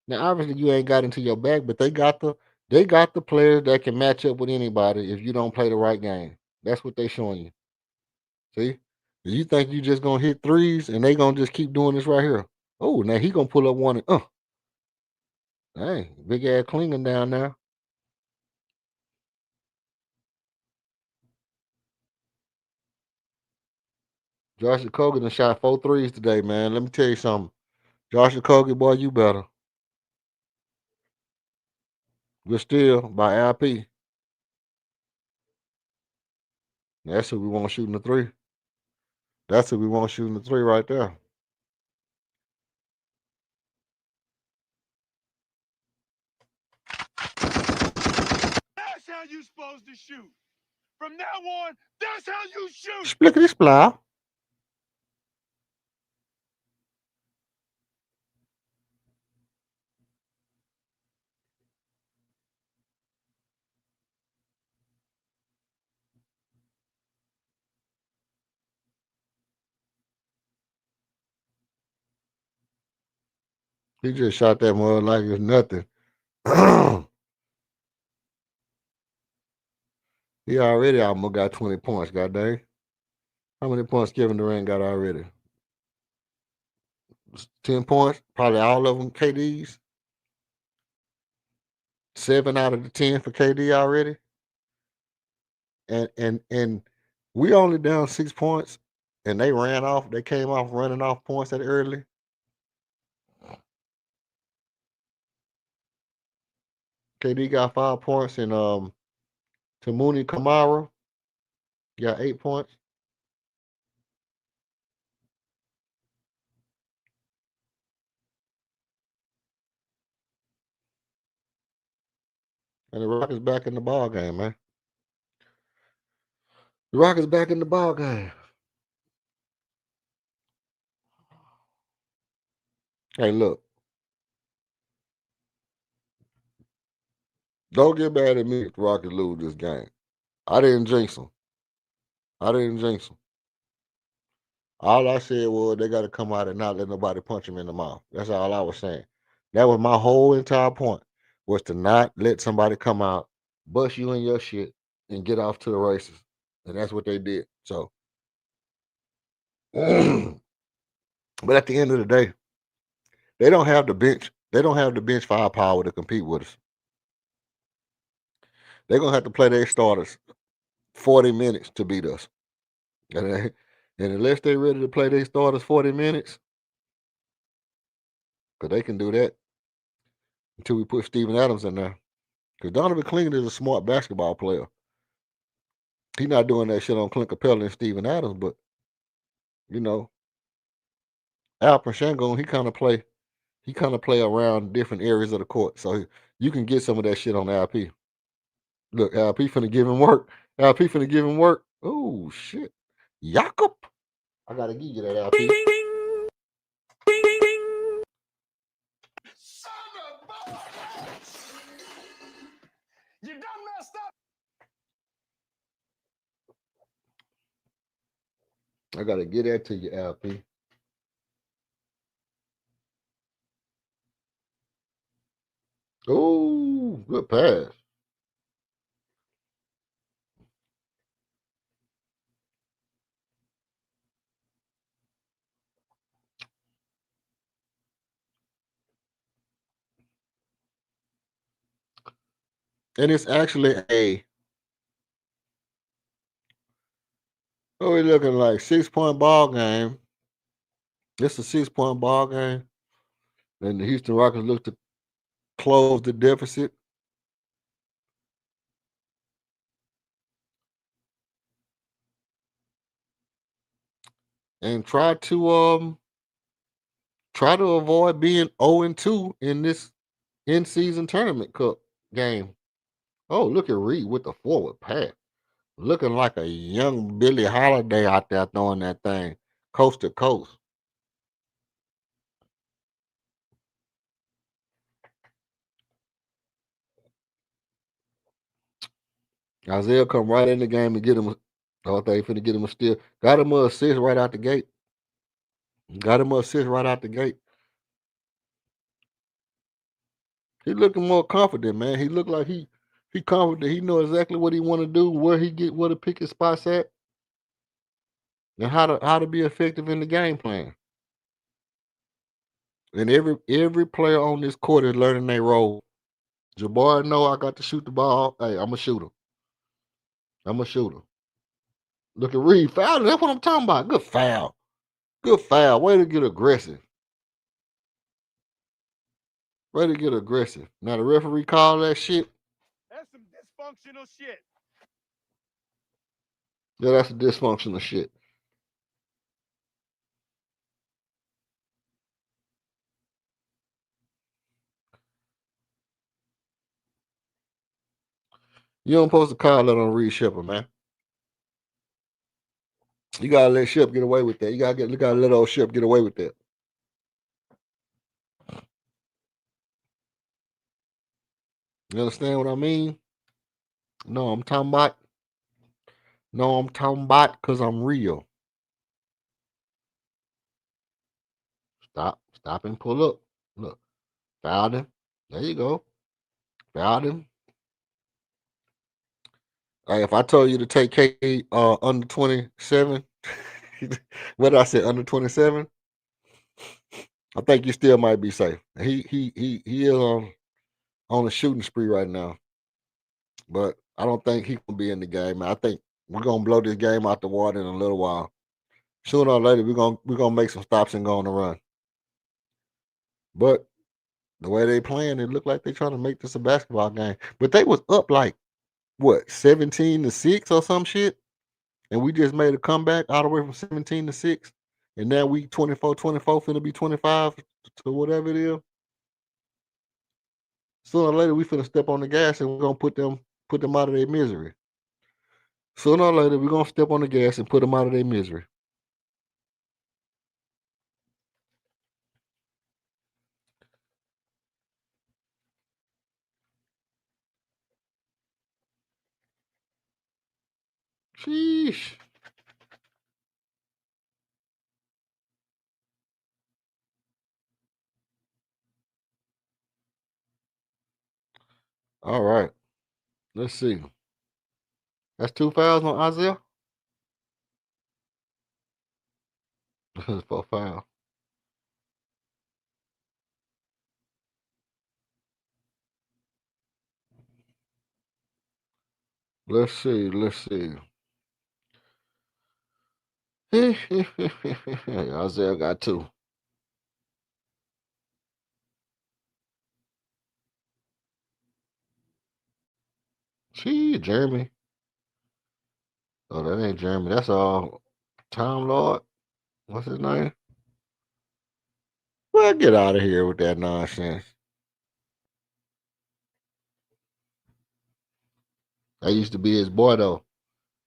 Now, obviously, you ain't got into your bag, but they got the players that can match up with anybody if you don't play the right game. That's what they showing you. See, you think you just gonna hit threes and they gonna just keep doing this right here? Oh, now he gonna pull up one and dang, big ass clinging down there. Josh Okogie done shot 4 threes today, man. Let me tell you something. Josh Okogie, boy, you better. We're still by LP. That's who we want shooting the three. That's who we want shooting the three right there. That's how you supposed to shoot. From now on, that's how you shoot. Splickety splow. He just shot that mother like it's nothing. He already almost got 20 points, goddamn. How many points Kevin Durant got already? 10 points, probably all of them KD's. 7 out of the 10 for KD already. And we only down 6 points, and they ran off. They came off running off points that early. KD got 5 points, and Tamuni Kamara got 8 points. And the Rockets back in the ball game, man. The Rockets back in the ball game. Hey, look. Don't get mad at me if the Rockets lose this game. I didn't jinx them. All I said was they got to come out and not let nobody punch them in the mouth. That's all I was saying. That was my whole entire point, was to not let somebody come out, bust you in your shit, and get off to the races. And that's what they did. So, but at the end of the day, they don't have the bench. They don't have the bench firepower to compete with us. They're gonna have to play their starters 40 minutes to beat us. And unless they're ready to play their starters 40 minutes, because they can do that until we put Steven Adams in there. Because Donovan Clingan is a smart basketball player. He's not doing that shit on Clint Capella and Steven Adams, but Alperen Sengun, he kind of play around different areas of the court. So you can get some of that shit on LP. Look, LP finna give him work. LP finna give him work. Oh shit. Jakob. I gotta give you that LP. You done messed up. I gotta get that to you, LP. Oh, good pass. And it's actually we're looking like 6-point ball game. It's a 6-point ball game. And the Houston Rockets look to close the deficit. And try to avoid being 0-2 in this in-season tournament cup game. Oh, look at Reed with the forward pass. Looking like a young Billie Holiday out there throwing that thing coast to coast. Isaiah come right in the game and get him. I think finna get him a steal. Got him a assist right out the gate. Got him a assist right out the gate. He looking more confident, man. He look like he confident. He know exactly what he want to do, where to pick his spots at, and how to be effective in the game plan. And every player on this court is learning their role. Jabbar know I got to shoot the ball. Hey, I'm a shooter. I'm a shooter. Look at Reed foul. That's what I'm talking about. Good foul. Good foul. Way to get aggressive. Way to get aggressive. Now the referee called that shit. That's some dysfunctional shit. Yeah, that's a dysfunctional shit. You don't supposed to call that on Reed Shepard, man. You gotta let Shep get away with that. You gotta let old Shep get away with that. You understand what I mean? No, I'm talking about. No, I'm talking about because I'm real. Stop and pull up. Look, fouled him. There you go. Fouled him. Hey, if I told you to take K under 27, what did I say? Under 27? I think you still might be safe. He is on a shooting spree right now, but I don't think he can be in the game. I think we're gonna blow this game out the water in a little while. Sooner or later, we're gonna make some stops and go on the run. But the way they playing, it looked like they trying to make this a basketball game. But they was up like what 17-6 or some shit, and we just made a comeback all the way from 17-6, and now we 24-24 finna be 25 to whatever it is. Sooner or later, we finna step on the gas and we're gonna put them out of their misery. Sooner or later, we're gonna step on the gas and put them out of their misery. Sheesh. All right. Let's see. That's 2 fouls on Isaiah. That's 4 fouls. Let's see. Let's see. Isaiah got 2. See, Jeremy. Oh, that ain't Jeremy. That's all. Tom Lord. What's his name? Well, get out of here with that nonsense. That used to be his boy, though.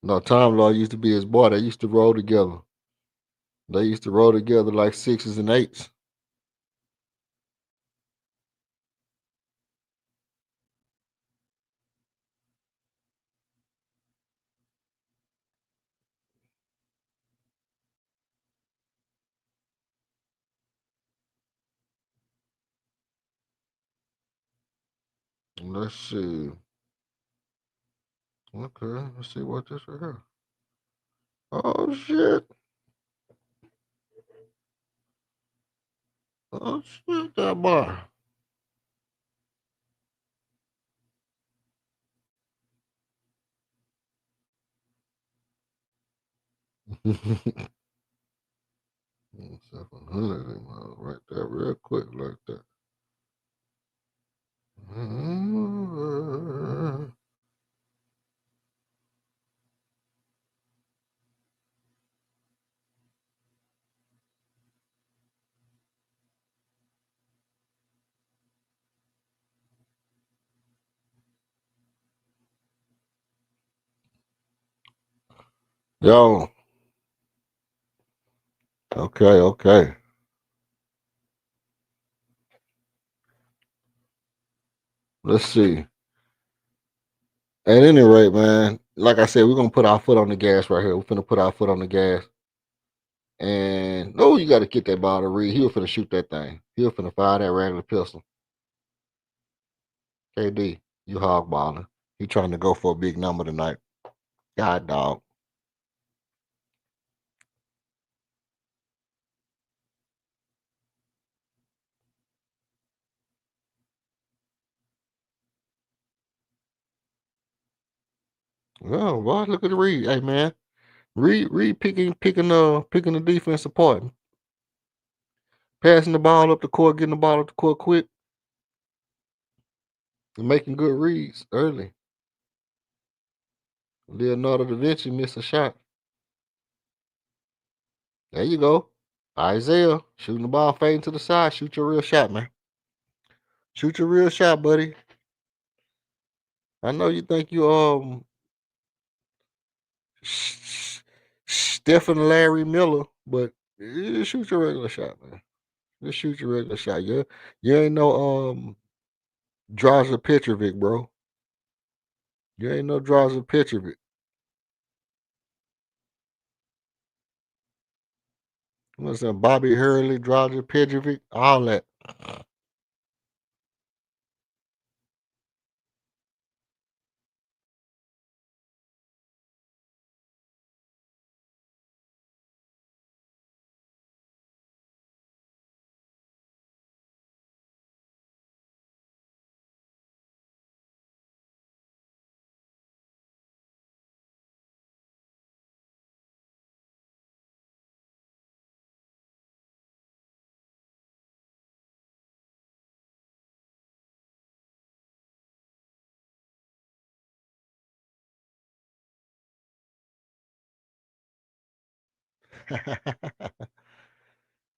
No, Tom Lord used to be his boy. They used to roll together. They used to roll together like 6s and 8s. Let's see. Okay, let's see what this is here. Oh, shit. Oh, shit, that boy. Right there, real quick, like that. Yo. Okay. Let's see. At any rate, man, like I said, we're gonna put our foot on the gas right here. We're finna put our foot on the gas. And oh, you gotta get that ball to Reed. He was finna shoot that thing. He was finna fire that regular pistol. KD, you hog balling. He trying to go for a big number tonight. God dog. Oh, boy, look at Reed. Hey man. Reed picking the defense apart. Passing the ball up the court, getting the ball up the court quick, and making good reads early. Leonardo da Vinci missed a shot. There you go. Isaiah shooting the ball fading to the side. Shoot your real shot, man. Shoot your real shot, buddy. I know you think you Stephen Larry Miller, but you shoot your regular shot, man. Just shoot your regular shot. You ain't no Draza Petrovic, bro. You ain't no Draza Petrovic. What's that? Bobby Hurley, Draza Petrovic, all that.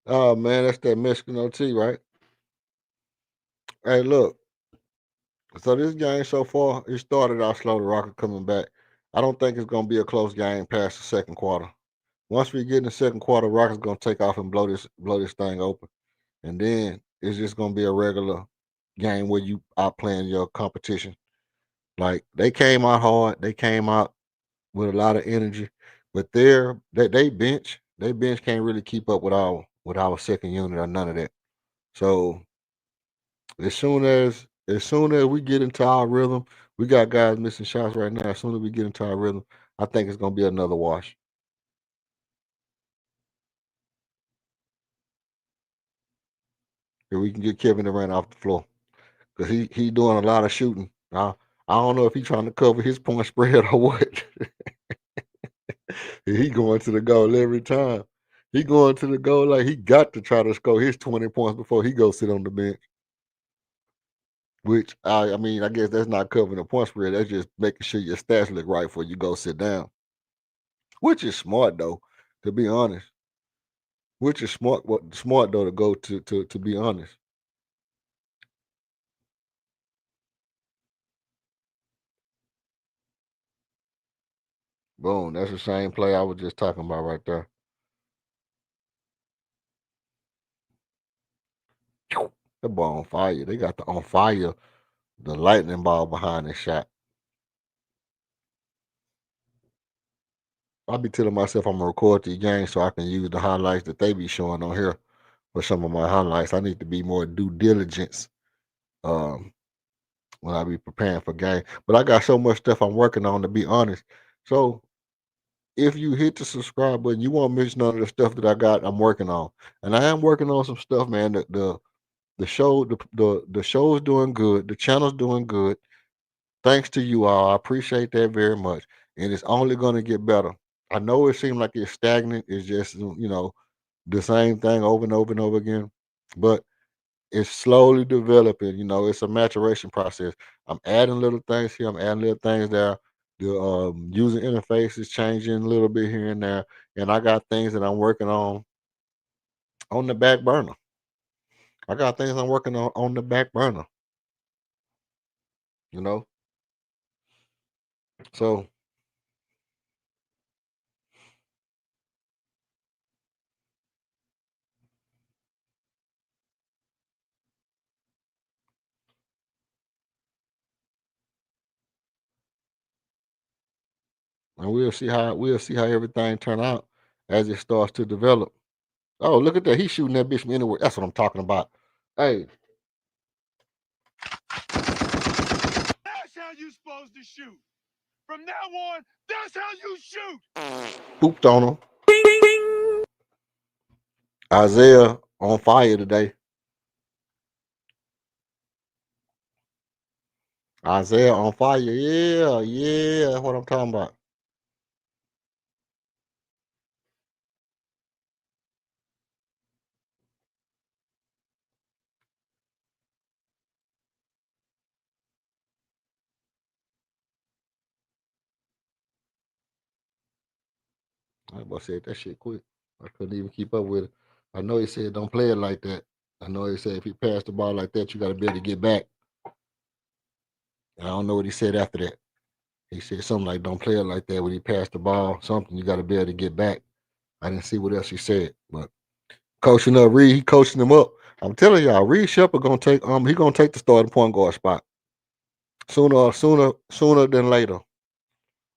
Oh man, that's that Mexican OT, right? Hey, look. So this game so far, it started out slow. The Rocket coming back. I don't think it's gonna be a close game past the second quarter. Once we get in the second quarter, Rockets gonna take off and blow this thing open, and then it's just gonna be a regular game where you outplaying your competition. Like they came out hard, they came out with a lot of energy, but they bench can't really keep up with our second unit or none of that. So as soon as we get into our rhythm, we got guys missing shots right now. As soon as we get into our rhythm, I think it's gonna be another wash. If we can get Kevin Durant off the floor, because he doing a lot of shooting. I don't know if he's trying to cover his point spread or what. He going to the goal every time. He going to the goal like he got to try to score his 20 points before he goes sit on the bench. Which I mean, I guess that's not covering the point spread. That's just making sure your stats look right before you go sit down. Which is smart though, to be honest. Which is smart. What smart though to go to be honest. Boom. That's the same play I was just talking about right there. That ball on fire. They got the on fire, the lightning ball behind the shot. I be telling myself I'm gonna record these games so I can use the highlights that they be showing on here for some of my highlights. I need to be more due diligence um, when I be preparing for game. But I got so much stuff I'm working on to be honest. So if you hit the subscribe button, you won't miss none of the stuff that I'm working on. And I am working on some stuff, man. The show is doing good. The channel's doing good. Thanks to you all. I appreciate that very much. And it's only gonna get better. I know it seems like it's stagnant. It's just the same thing over and over and over again. But it's slowly developing. It's a maturation process. I'm adding little things here. I'm adding little things there. The user interface is changing a little bit here and there, and I got things that I'm working on the back burner. I got things I'm working on the back burner. You know, so and we'll see how everything turn out as it starts to develop. Oh, look at that! He's shooting that bitch from anywhere. That's what I'm talking about. Hey, That's how you supposed to shoot. From now on, that's how you shoot. pooped on him. Isaiah on fire today. Isaiah on fire. Yeah, yeah. That's what I'm talking about. I boy said that shit quick. I couldn't even keep up with it. I know he said don't play it like that. I know he said if you pass the ball like that, you got to be able to get back. I don't know what he said after that. He said something like don't play it like that when he passed the ball. Something you got to be able to get back. I didn't see what else he said, but coaching up Reed, he coaching him up. I'm telling y'all, Reed Shepard he gonna take the starting point guard spot sooner than later.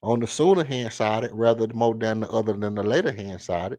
On the sooner hand side, rather more than the other than the later hand side.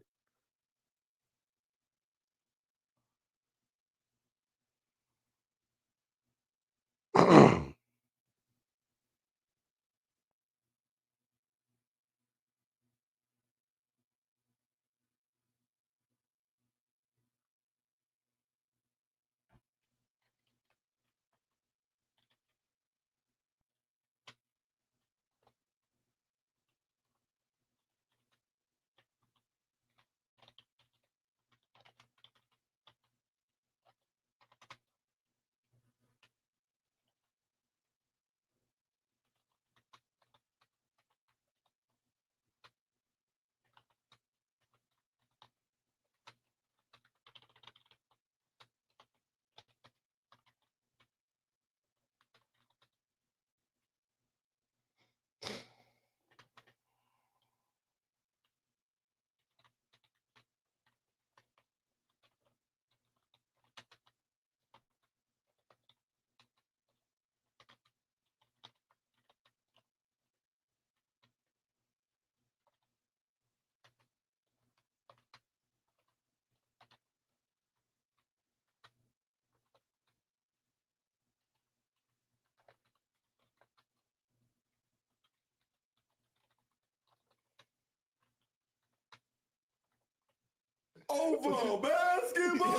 Over basketball.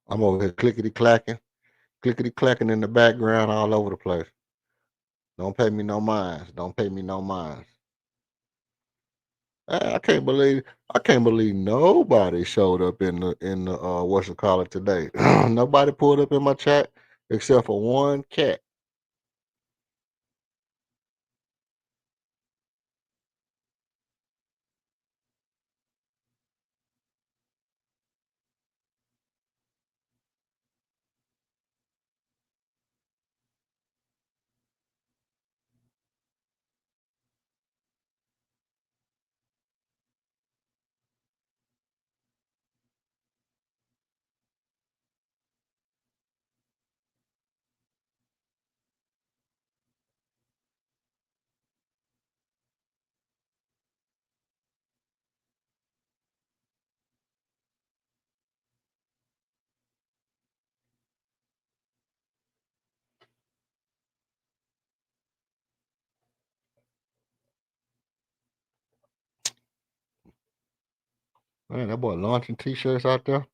I'm over here clickety clacking in the background all over the place. Don't pay me no minds. Don't pay me no minds. I can't believe nobody showed up in the what's it call it today. Nobody pulled up in my chat except for one cat. Man, that boy launching t-shirts out there.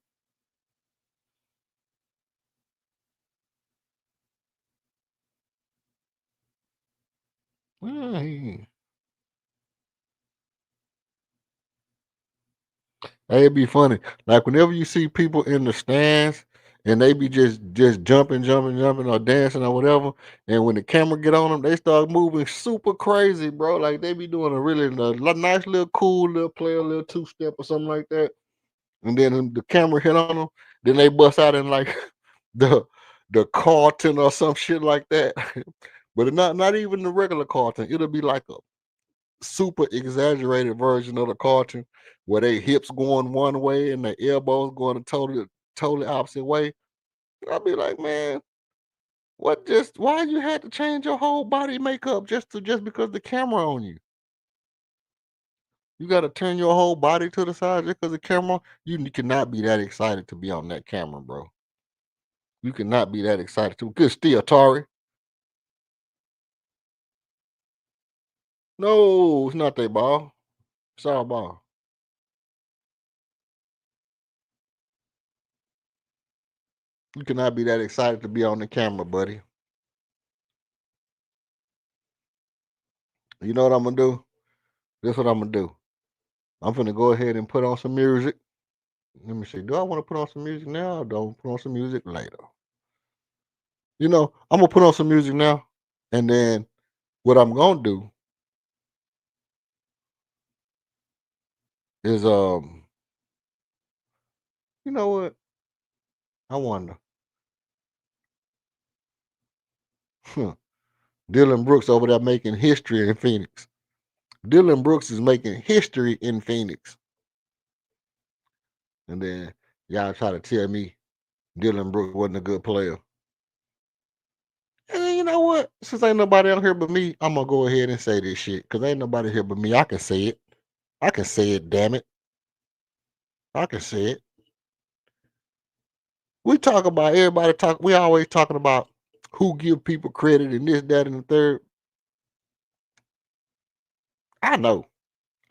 Yeah, it'd be funny. Like whenever you see people in the stands and they be just jumping or dancing or whatever, and when the camera get on them, they start moving super crazy, bro. Like they be doing a nice little cool little play, a little two step or something like that. And then the camera hit on them, then they bust out in like the the Carlton or some shit like that. But not even the regular Carlton. It'll be like a super exaggerated version of the Carlton where they hips going one way and the elbows going a totally opposite way, I'll be like, man, why you had to change your whole body makeup just because the camera on you? You gotta turn your whole body to the side just because the camera. You cannot be that excited to be on that camera, bro. You cannot be that excited to. Good still, Atari. No, it's not that ball. It's our ball. You cannot be that excited to be on the camera, buddy. You know what I'm gonna do? This is what I'm gonna do. I'm gonna go ahead and put on some music. Let me see. Do I want to put on some music now or do I put on some music later? I'm gonna put on some music now, and then what I'm gonna do is you know what? I wonder. Dylan Brooks over there making history in Phoenix. Dylan Brooks is making history in Phoenix. And then y'all try to tell me Dylan Brooks wasn't a good player. And you know what? Since ain't nobody out here but me, I'm gonna go ahead and say this shit. Cause ain't nobody here but me. I can say it. I can say it, damn it. I can say it. We always talking about who give people credit and this, that, and the third. I know.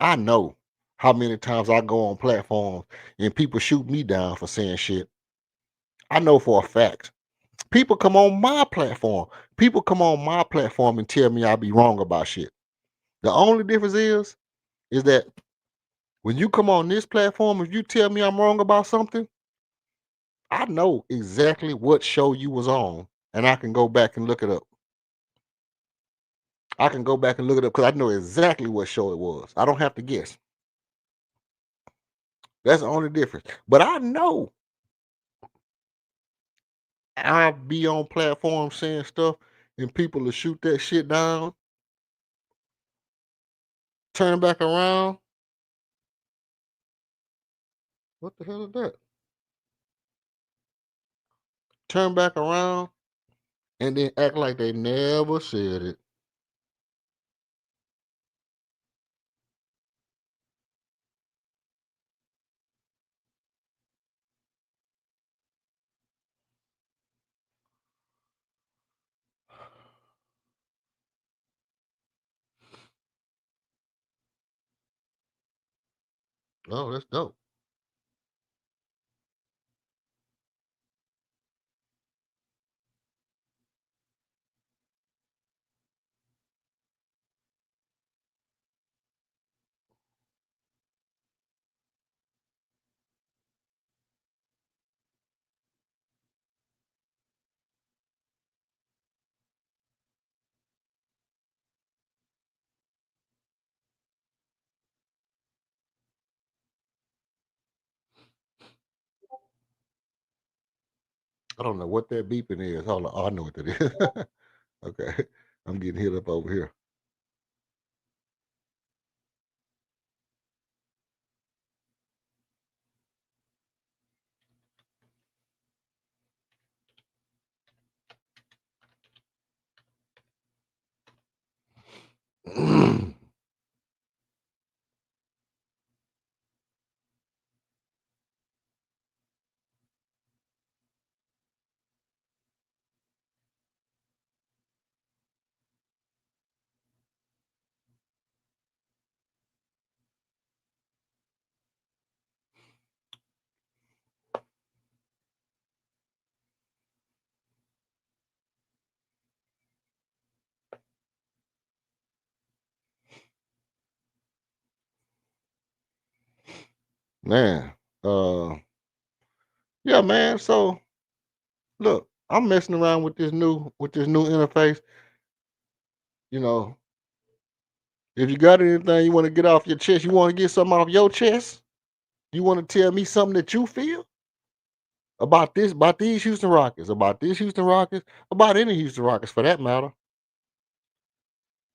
I know how many times I go on platforms and people shoot me down for saying shit. I know for a fact. People come on my platform. People come on my platform and tell me I be wrong about shit. The only difference is that when you come on this platform, if you tell me I'm wrong about something, I know exactly what show you was on, and I can go back and look it up. I can go back and look it up because I know exactly what show it was. I don't have to guess. That's the only difference. But I know I be on platforms saying stuff, and people will shoot that shit down, turn back around. What the hell is that? Turn back around and then act like they never said it. Oh, that's dope. I don't know what that beeping is. Hold on. Oh, I know what that is. Okay. I'm getting hit up over here. Man. Yeah, man. So look, I'm messing around with this new interface. You know, if you got anything you want to get off your chest, you want to get something off your chest, you want to tell me something that you feel about these Houston Rockets, about this Houston Rockets, about any Houston Rockets for that matter,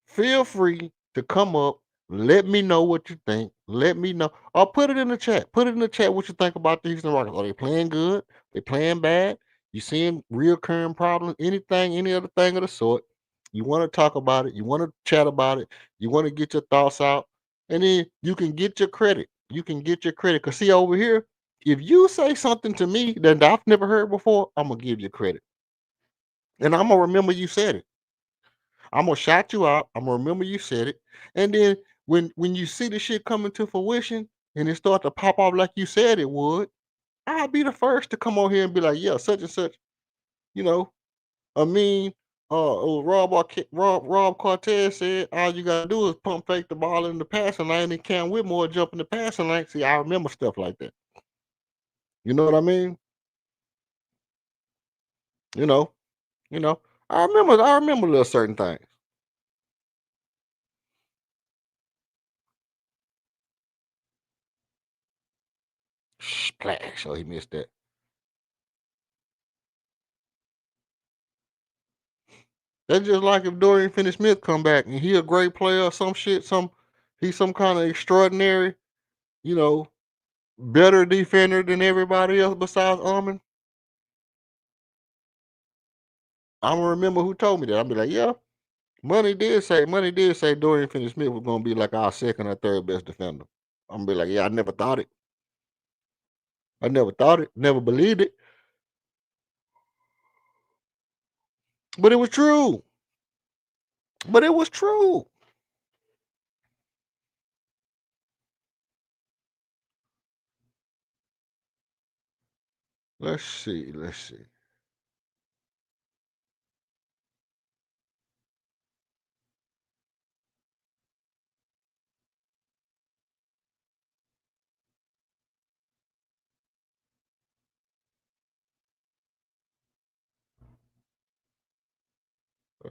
feel free to come up. Let me know what you think. Let me know. Or put it in the chat. Put it in the chat what you think about the Houston Rockets. Are they playing good? They playing bad. You seeing reoccurring problems, anything, any other thing of the sort. You want to talk about it. You want to chat about it. You want to get your thoughts out, and then you can get your credit. You can get your credit. Cause see over here, if you say something to me that I've never heard before, I'm gonna give you credit, and I'm gonna remember you said it. I'm gonna shout you out. I'm gonna remember you said it, and then when you see the shit coming to fruition and it start to pop off like you said it would, I'll be the first to come on here and be like, yeah, such and such. You know, I mean, Rob Cortez said all you gotta do is pump fake the ball in the passing lane and Cam Whitmore jump in the passing lane. See, I remember stuff like that. You know what I mean? You know, you know. I remember little certain things. Splash. Oh, he missed that. That's just like if Dorian Finney-Smith come back and he a great player or some shit, he's some kind of extraordinary, you know, better defender than everybody else besides Armin. I'm gonna remember who told me that. I'll be like, yeah, money did say Dorian Finney-Smith was gonna be like our second or third best defender. I'm gonna be like, yeah, I never thought it. I never thought it, never believed it. But it was true. But it was true. Let's see. Let's see. Uh,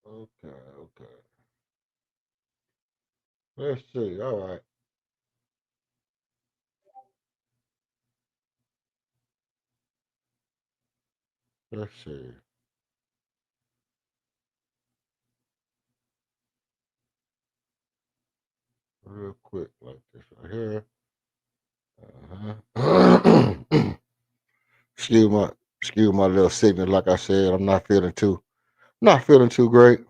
okay, okay. Let's see. All right. Let's see. Real quick like this right here. Uh-huh. excuse my excuse my little sickness. Like I said, I'm not feeling too great.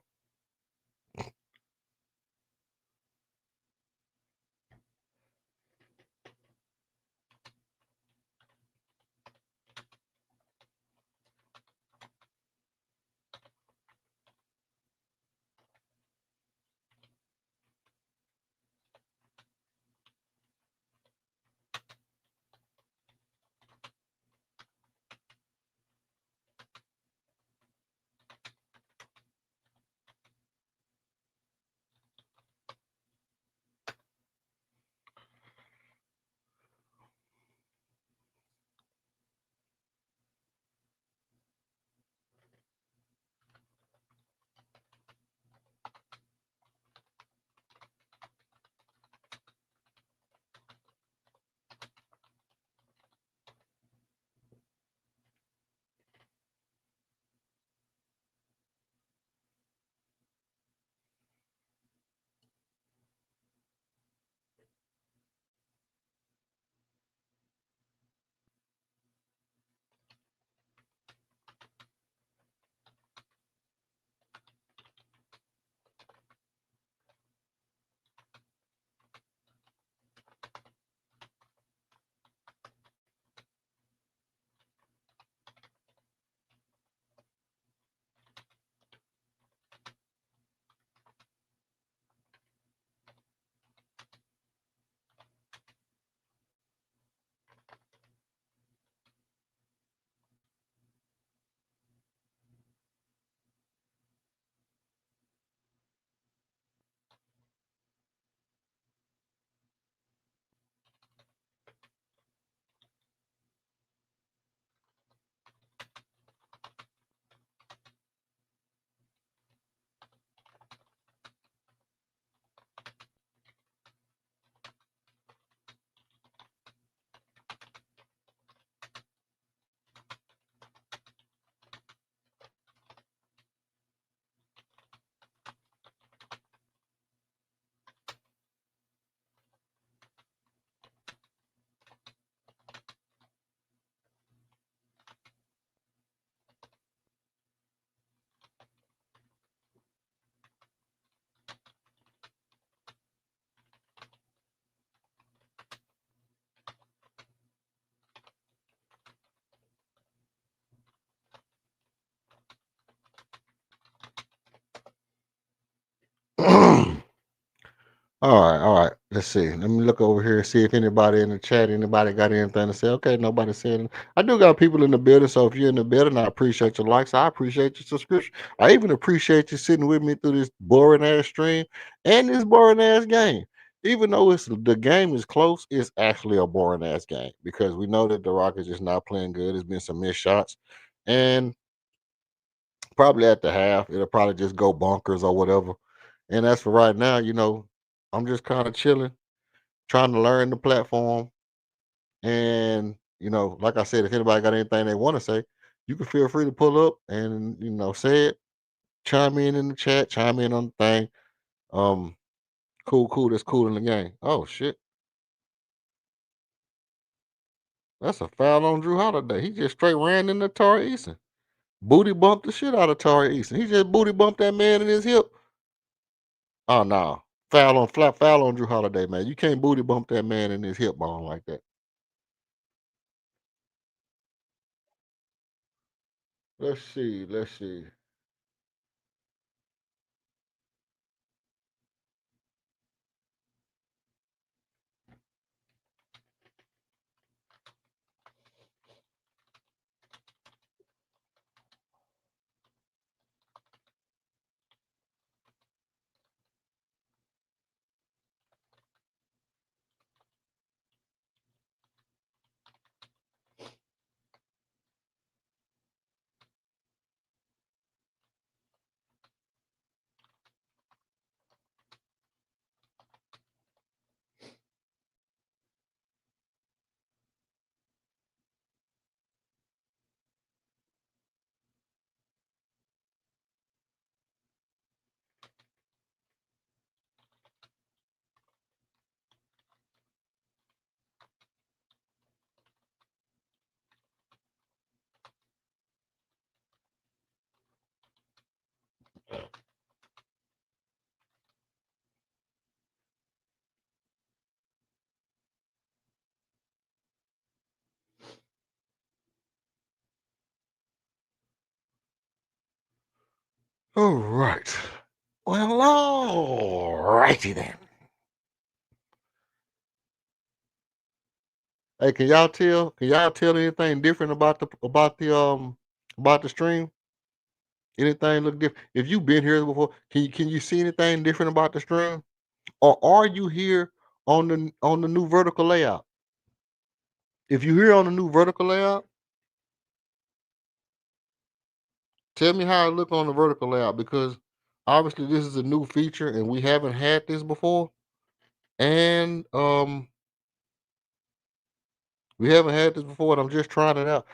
All right. Let's see. Let me look over here and see if anybody in the chat, anybody got anything to say. Okay, nobody saying. I do got people in the building, so if you're in the building, I appreciate your likes. I appreciate your subscription. I even appreciate you sitting with me through this boring ass stream and this boring ass game. Even though the game is close, it's actually a boring ass game because we know that the Rockets is not playing good. There's been some missed shots, and probably at the half, it'll probably just go bonkers or whatever. And as for right now, I'm just kind of chilling, trying to learn the platform. And, like I said, if anybody got anything they want to say, you can feel free to pull up and, say it, chime in the chat, chime in on the thing. Um, cool. That's cool in the game. Oh, shit. That's a foul on Drew Holiday. He just straight ran into Tari Eason. Booty bumped the shit out of Tari Eason. He just booty bumped that man in his hip. Oh no. Foul on Drew Holiday, man. You can't booty bump that man in his hip bone like that. Let's see. Let's see. All right. Well, all righty then. Hey, can y'all tell anything different about the stream? Anything look different? If you've been here before, can you see anything different about the stream? Or are you here on the new vertical layout? If you're here on the new vertical layout, tell me how it look on the vertical layout because obviously this is a new feature and we haven't had this before. And we haven't had this before, and I'm just trying it out.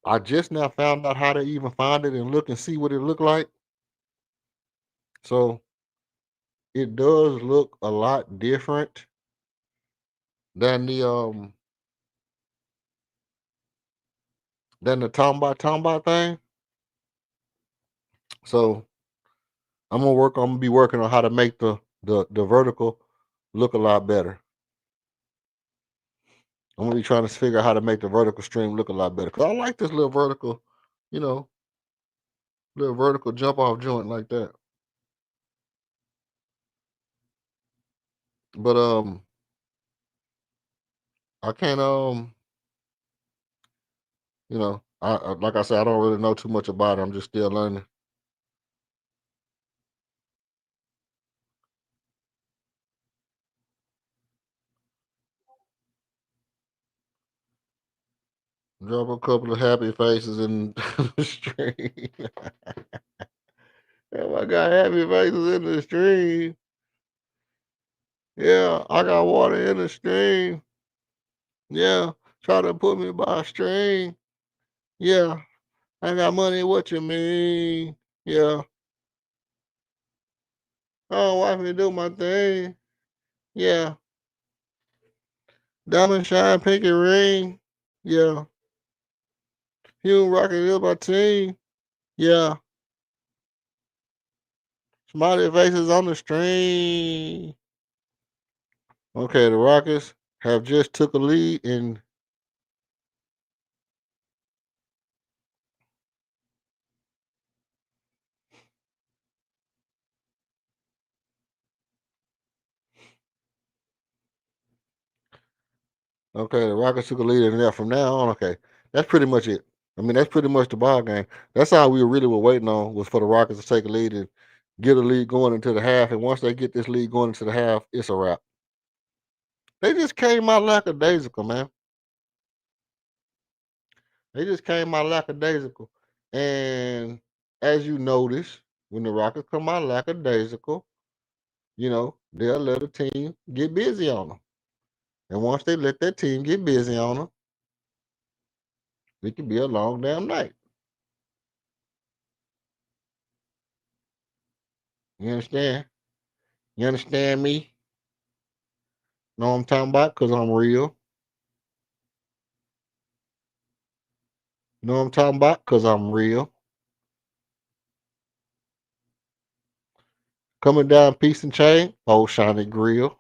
I just now found out how to even find it and look and see what it looked like. So it does look a lot different than the Tomba thing. So I'm gonna be working on how to make the vertical look a lot better. I'm gonna be trying to figure out how to make the vertical stream look a lot better. Cause I like this you know, little vertical jump off joint like that. But I can't like I said, I don't really know too much about it. I'm just still learning. Drop a couple of happy faces in the stream. Yeah, I got happy faces in the stream. Yeah, I got water in the stream. Yeah, try to put me by a string. Yeah, I got money. What you mean? Yeah, oh, watch me do my thing. Yeah, diamond shine, pinky ring. Yeah, Hugh Rocket is my team. Yeah, smiley faces on the string. Okay, the Rockets have just took a lead and Okay, the Rockets took a lead in there. From now on, okay, that's pretty much it. I mean, that's pretty much the ball game. That's all we really were waiting on was for the Rockets to take a lead and get a lead going into the half. And once they get this lead going into the half, it's a wrap. They just came out lackadaisical, man. They just came out lackadaisical. And as you notice, when the Rockets come out lackadaisical, they'll let a team get busy on them. And once they let that team get busy on them, it can be a long damn night. You understand? You understand me? Know what I'm talking about? Because I'm real. Know what I'm talking about? Because I'm real. Coming down Peace and Chain, Old Shiny Grill.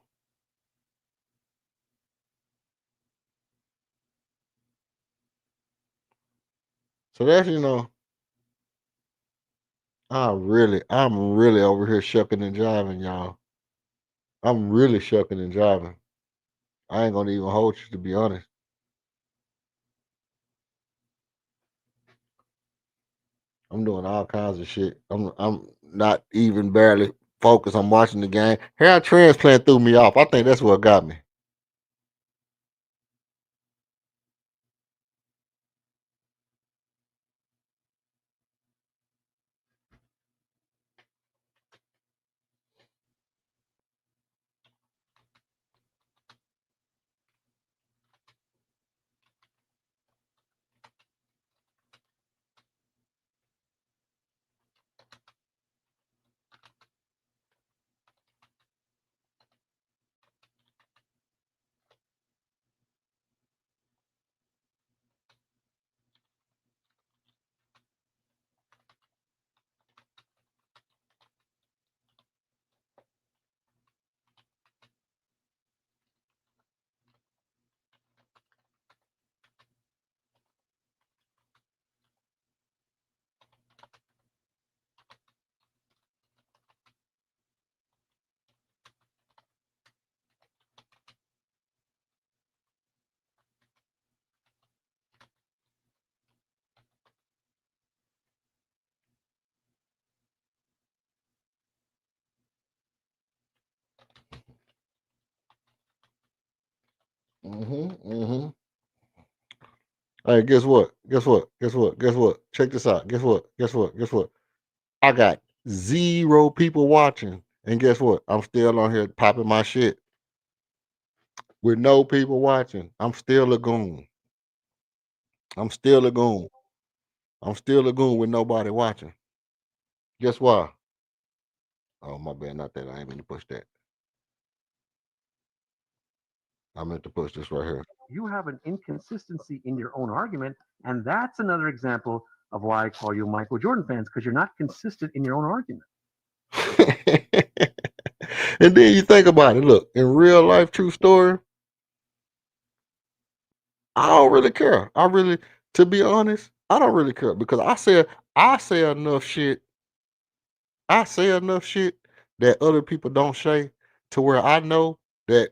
So that's, I'm really over here shucking and jiving, y'all. I'm really shucking and jiving. I ain't gonna even hold you, to be honest. I'm doing all kinds of shit. I'm not even barely focused on watching the game. Hair transplant threw me off. I think that's what got me. Mm-hmm. Hey, guess what? Guess what? Guess what? Guess what? Check this out. Guess what? Guess what? Guess what? I got 0 people watching. And guess what? I'm still on here popping my shit. With no people watching. I'm still a goon. I'm still a goon. I'm still a goon with nobody watching. Guess why? Oh, my bad. Not that. I ain't mean to push that. I meant to push this right here. You have an inconsistency in your own argument, and that's another example of why I call you Michael Jordan fans, because you're not consistent in your own argument. And then you think about it. Look, in real life, true story, I don't really care. To be honest, I don't really care because I say enough shit. I say enough shit that other people don't say to where that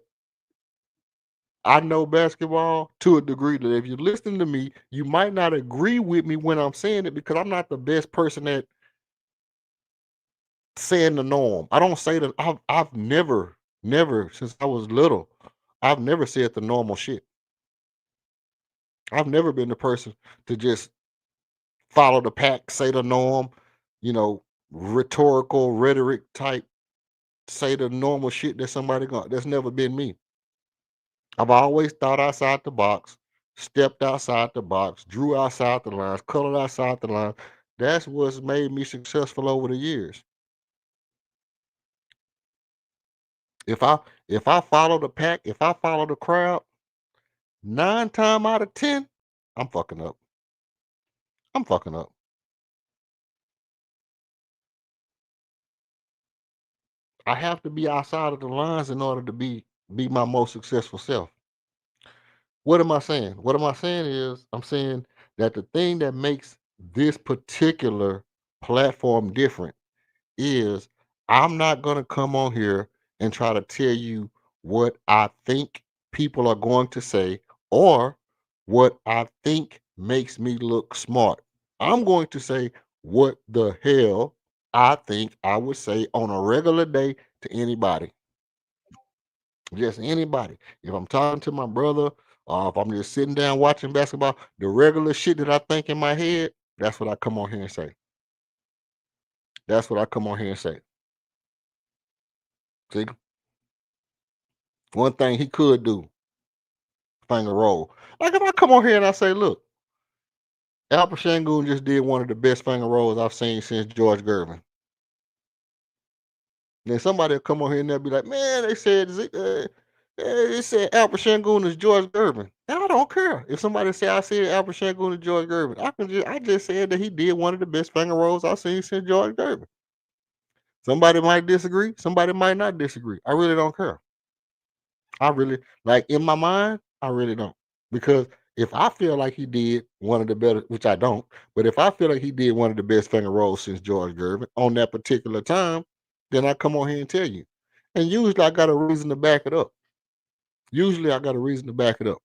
I know basketball to a degree that if you listen to me, you might not agree with me when I'm saying it because I'm not the best person at saying the norm. I don't say that. I've never since I was little, I've never said the normal shit. I've never been the person to just follow the pack, say the norm, rhetorical rhetoric type, say the normal shit that somebody got. That's never been me. I've always thought outside the box, stepped outside the box, drew outside the lines, colored outside the lines. That's what's made me successful over the years. If I follow the pack, if I follow the crowd, 9 times out of 10, I'm fucking up. I'm fucking up. I have to be outside of the lines in order to be my most successful self. What am I saying? What am I saying is I'm saying that the thing that makes this particular platform different is I'm not going to come on here and try to tell you what I think people are going to say or what I think makes me look smart. I'm going to say what the hell I think I would say on a regular day to anybody. Just anybody. If I'm talking to my brother, or if I'm just sitting down watching basketball, the regular shit that I think in my head, that's what I come on here and say. That's what I come on here and say. See, one thing he could do, finger roll. Like if I come on here and I say, look, Alpha Shangoon just did one of the best finger rolls I've seen since George Gervin. Then somebody will come on here and they'll be like, man, they said Alpha Shangoon is George Gervin. And I don't care. If somebody say I said Alpha Shangoon is George Gervin, I just said that he did one of the best finger rolls I've seen since George Gervin. Somebody might disagree, somebody might not disagree. I really don't care. I really like in my mind, I really don't. Because if I feel like he did one of the better, which I don't, but if I feel like he did one of the best finger rolls since George Gervin on that particular time, then I come on here and tell you. And usually I got a reason to back it up. Usually I got a reason to back it up,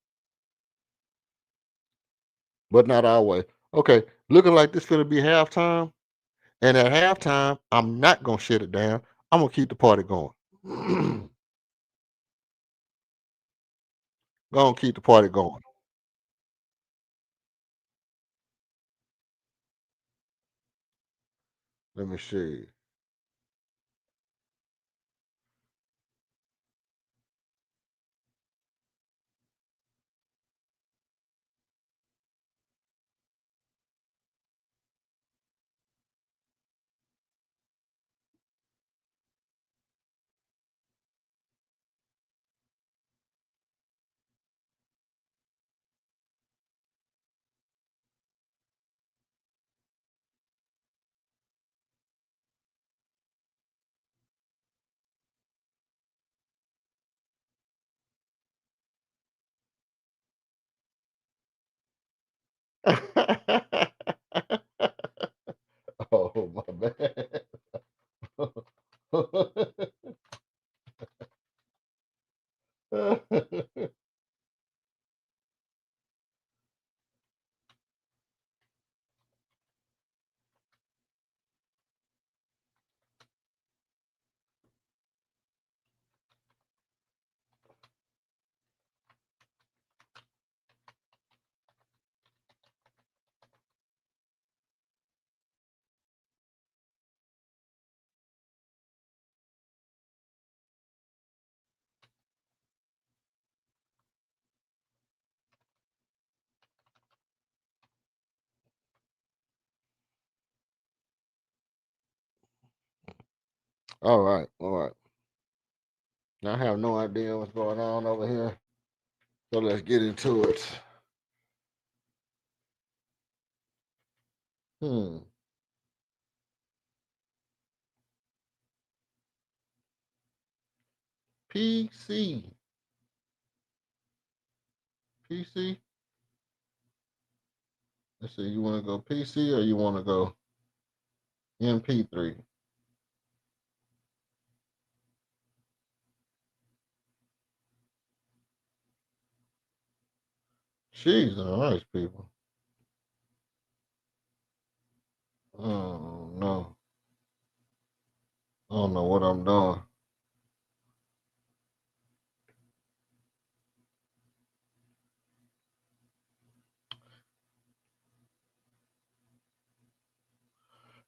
but not always. Okay, looking like this gonna be halftime, and at halftime, I'm not gonna shut it down. I'm gonna keep the party going. Gonna keep the party going. Let me see. Oh my bad. All right, all right. Now I have no idea what's going on over here, so let's get into it. Hmm. PC. PC. Let's see. You want to go PC or you want to go MP3? Jesus Christ, people. Oh no. I don't know what I'm doing.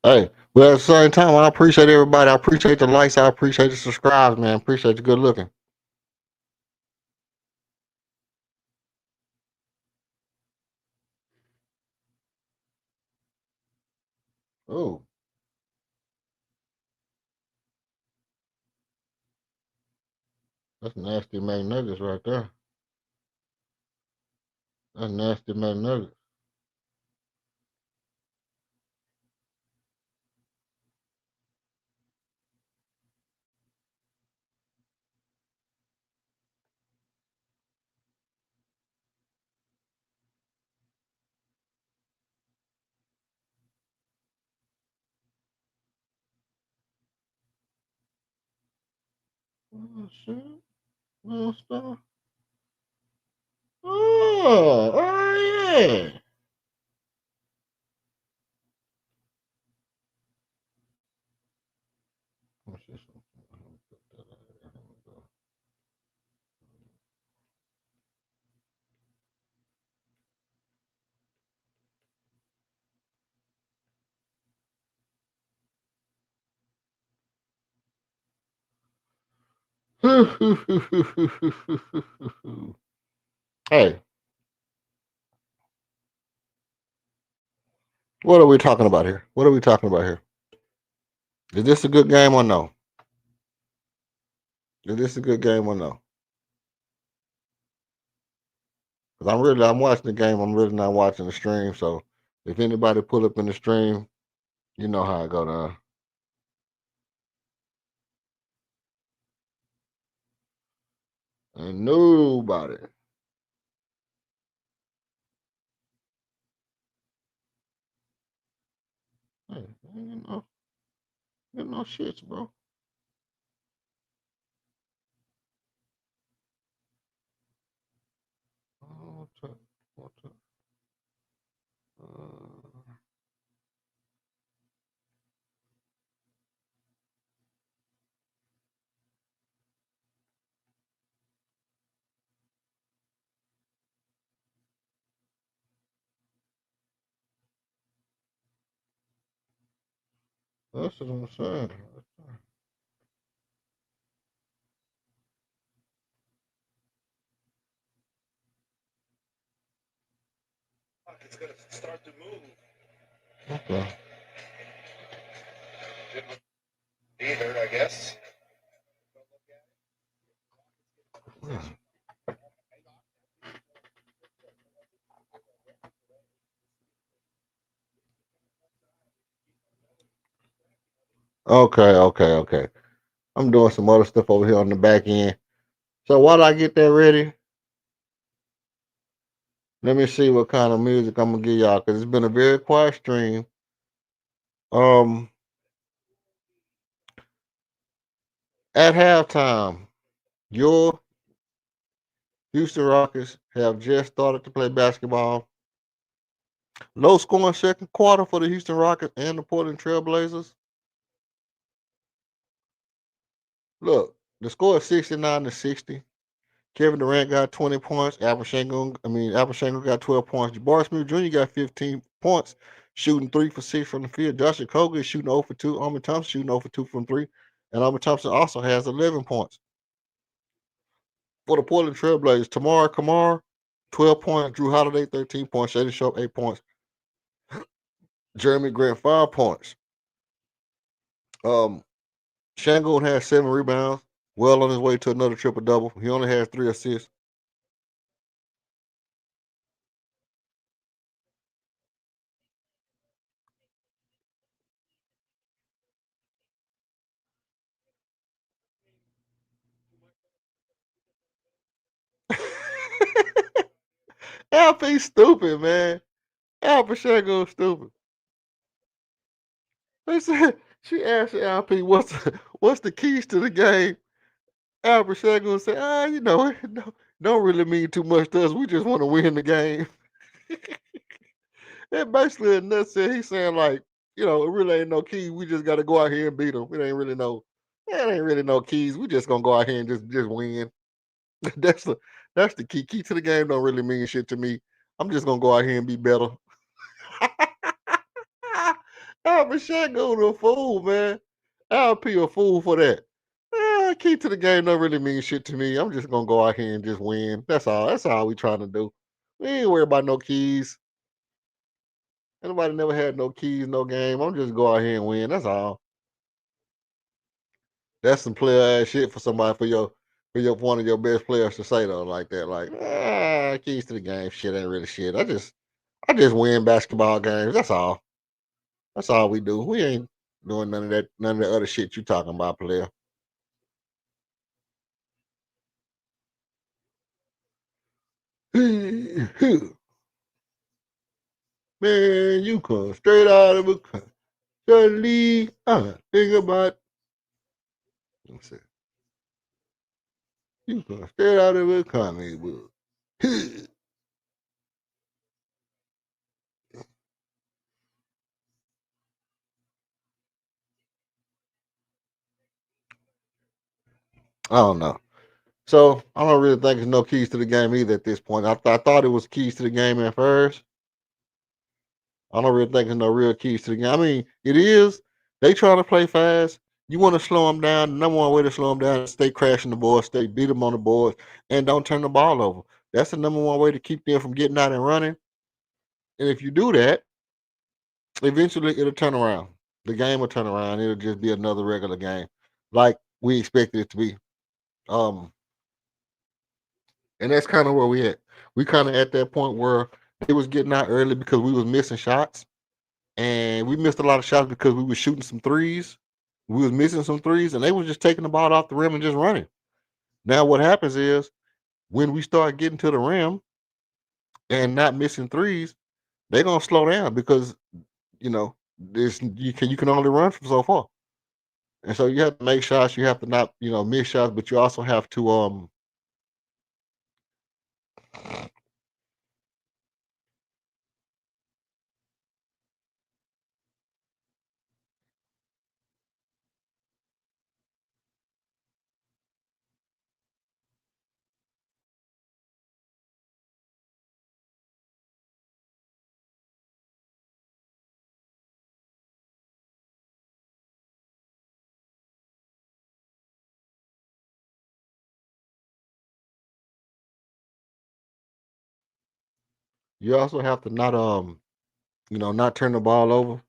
Hey, but at the same time, I appreciate everybody. I appreciate the likes. I appreciate the subscribes, man. Appreciate the good looking. Oh, that's nasty McNuggets right there. That's nasty McNuggets. Oh shit. Little stuff. Oh. Oh yeah. What's this one? Hey, what are we talking about here? What are we talking about here? Is this a good game or no? Is this a good game or no? Because I'm watching the game. I'm really not watching the stream. So if anybody pull up in the stream, you know how it go down. And nobody. Hey, you know shit, bro. Oh, what the, uh, that's what I'm saying. It's gonna start to move. Okay. Either, I guess. Okay. I'm doing some other stuff over here on the back end. So while I get that ready, let me see what kind of music I'm gonna give y'all because it's been a very quiet stream. Um, at halftime, your Houston Rockets have just started to play basketball. Low scoring second quarter for the Houston Rockets and the Portland Trailblazers. Look, the score is 69-60. Kevin Durant got 20 points. Alvin Shango got 12 points. Jabari Smith Jr. got 15 points, shooting 3 for 6 from the field. Josh Okogie is shooting 0 for 2. Armin Thompson shooting 0 for 2 from 3. And Armin Thompson also has 11 points. For the Portland Trailblazers, Tamara Kamara, 12 points. Drew Holiday, 13 points. Shaden Sharp, 8 points. Jeremy Grant, 5 points. Shango has 7 rebounds. Well on his way to another triple-double. He only has 3 assists. LP stupid, man. Alpha Shango stupid. They said she asked LP what's the keys to the game. Alpha Shango said, you know, it don't really mean too much to us. We just want to win the game. That basically a nutshell. He's saying like, you know, it really ain't no key. We just got to go out here and beat them. It ain't really no keys. We just gonna go out here and just win. that's the key. Key to the game don't really mean shit to me. I'm just gonna go out here and be better. Alvin Shango the fool, man. LP a fool for that. Key to the game don't really mean shit to me. I'm just gonna go out here and just win. That's all. That's all we trying to do. We ain't worried about no keys. Anybody never had no keys, no game. I'm just go out here and win. That's all. That's some player ass shit for somebody for your one of your best players to say though like that. Like, keys to the game, shit ain't really shit. I just win basketball games. That's all. That's all we do. We ain't doing none of the other shit you talking about, player. Man, you come straight out of a country. Think about. Let's see. You come straight out of a comic book. I don't know. So I don't really think there's no keys to the game either at this point. I thought it was keys to the game at first. I don't really think there's no real keys to the game. I mean, it is. They trying to play fast. You want to slow them down. The number one way to slow them down is stay crashing the board, stay beat them on the board, and don't turn the ball over. That's the number one way to keep them from getting out and running. And if you do that, eventually it'll turn around. The game will turn around. It'll just be another regular game, like we expected it to be. Um, and that's kind of where we at. We kind of at that point where it was getting out early because we was missing shots, and we missed a lot of shots because we was shooting some threes. We was missing some threes, and they was just taking the ball off the rim and just running. Now what happens is when we start getting to the rim and not missing threes, they're gonna slow down because you know this you can only run from so far. And so you have to make shots, you have to not, miss shots, but you also have to not turn the ball over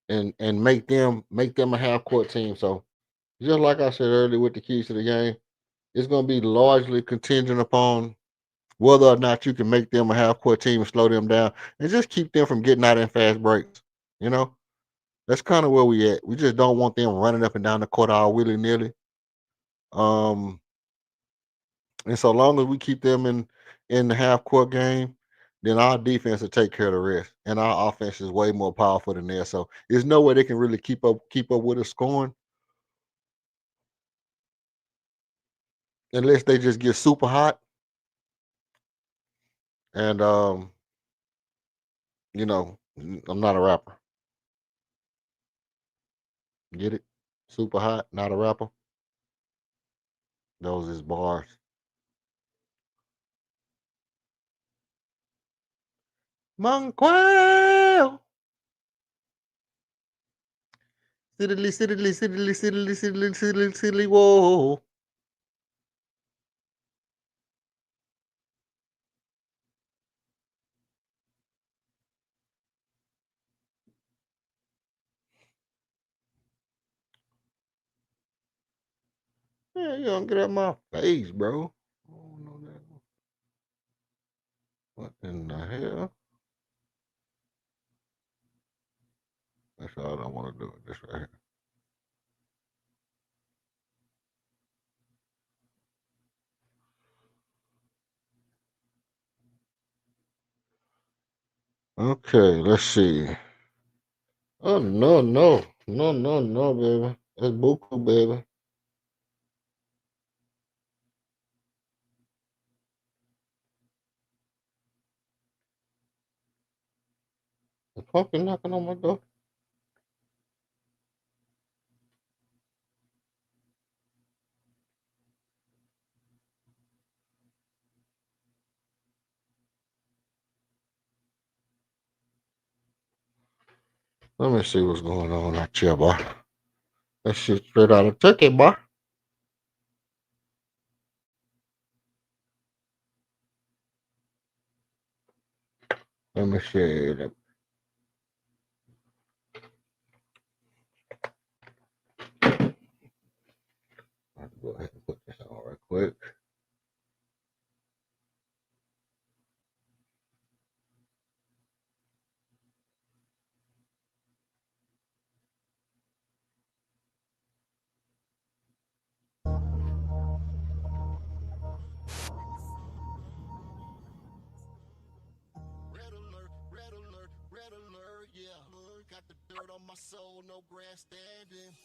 and make them a half court team. So just like I said earlier with the keys to the game, it's gonna be largely contingent upon whether or not you can make them a half court team and slow them down and just keep them from getting out in fast breaks. You know, that's kind of where we at. We just don't want them running up and down the court all willy nilly. Um, and so long as we keep them in the half court game, then our defense will take care of the rest. And our offense is way more powerful than theirs. So there's no way they can really keep up with us scoring unless they just get super hot. And I'm not a rapper. Get it? Super hot, not a rapper. Those is bars. Monquel. Siddly, siddly, siddly, siddly, siddly, siddly, siddly, whoa. Yeah, you don't get out my face, bro. I don't know that. What in the hell? That's all I want to do. This right here. Okay, let's see. Oh no, no, no, no, no, baby. That's Buku, baby. The pumpkin knocking on my door. Let me see what's going on out here, boy. That shit straight out of Turkey, boy. Let me see. I'll go ahead and put this on right quick. Red alert, red alert, red alert, yeah. Got the dirt on my soul, no grandstanding.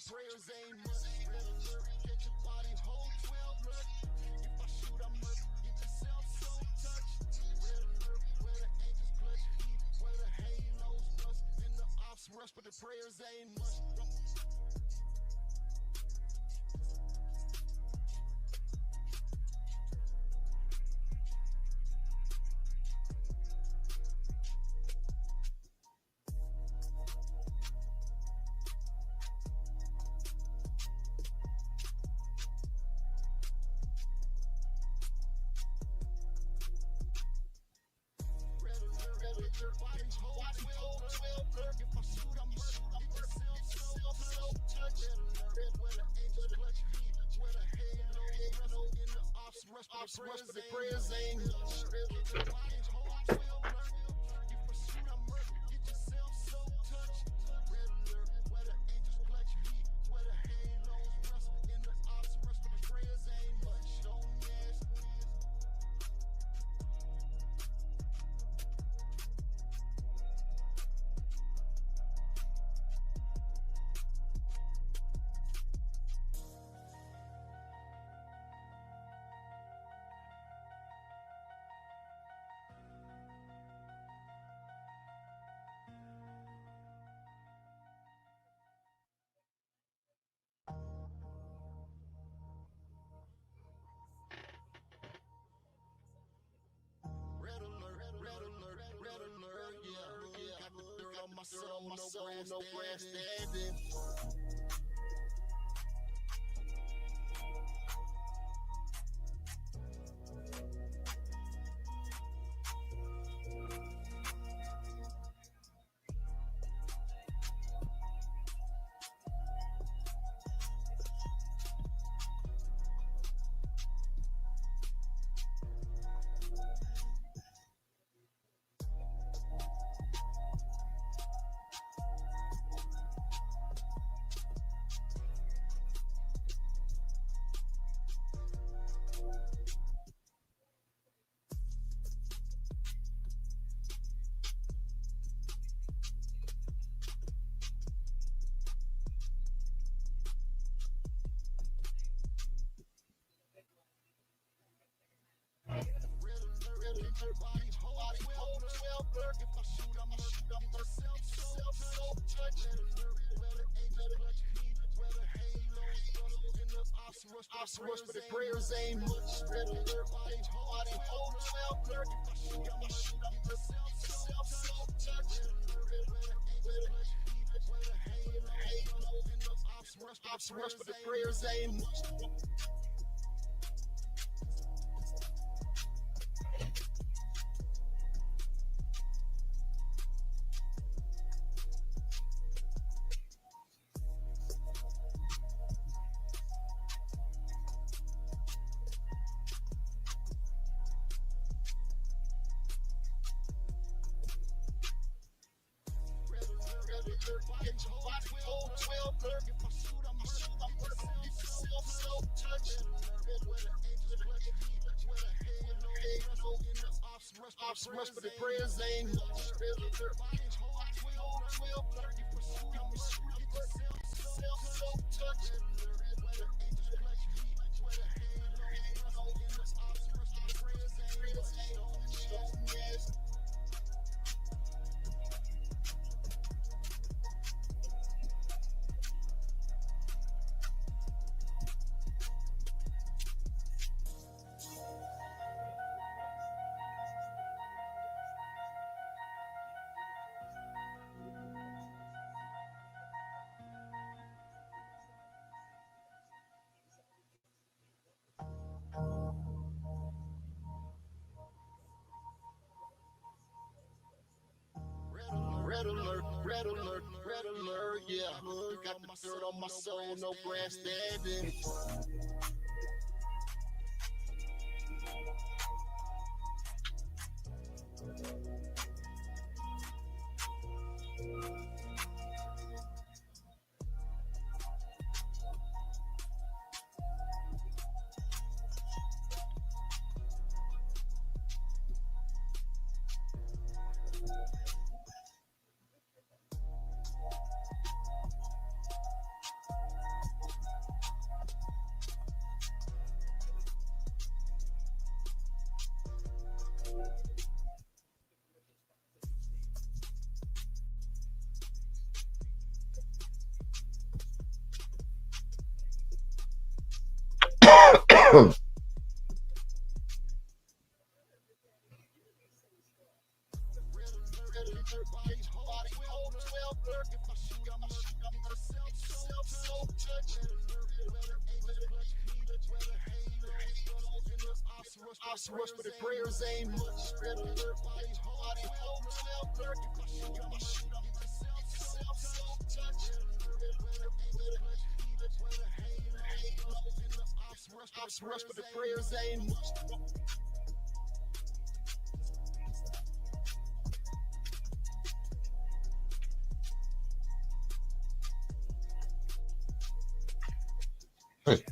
the prayers ain't much. Red alert, get your body whole 12 alert. If I shoot, I'm murk. Get yourself so touched. Red alert, where the angels clutch heat, where the halos rust, and the ops rush, but the prayers ain't much. Rush, but the prayers ain't much. Get your body whole 12 alert. If I shoot, I'm murk. Get yourself so touched. Red alert, where the angels clutch heat, where the halos rust, and the ops rush, but the prayers ain't much. Don't ask. Red alert, yeah. Got the dirt on my soul, no grandstanding. Rush, but the prayers ain't much. Red alert, body hold 12 alert. If I shoot, I'm get yourself so touched. Where the halos and the ops rush, but the prayers ain't much. Get your body whole 12 alert. If I shoot, I'm get yourself so touched. Where the angels clutch heat, where the halos and the ops rush, but the prayers ain't much. Red alert, body whole 12 alert. If I shoot, I'm get yourself so touched. Where the angels clutch heat, where the halos and the ops rush, but the prayers ain't much. Yes. Red alert, yeah. Got the dirt on my soul, no grandstanding. Rush, but the prayers ain't much. Red alert, body, body, 12 alert. Rush, but the prayers ain't much. Hey.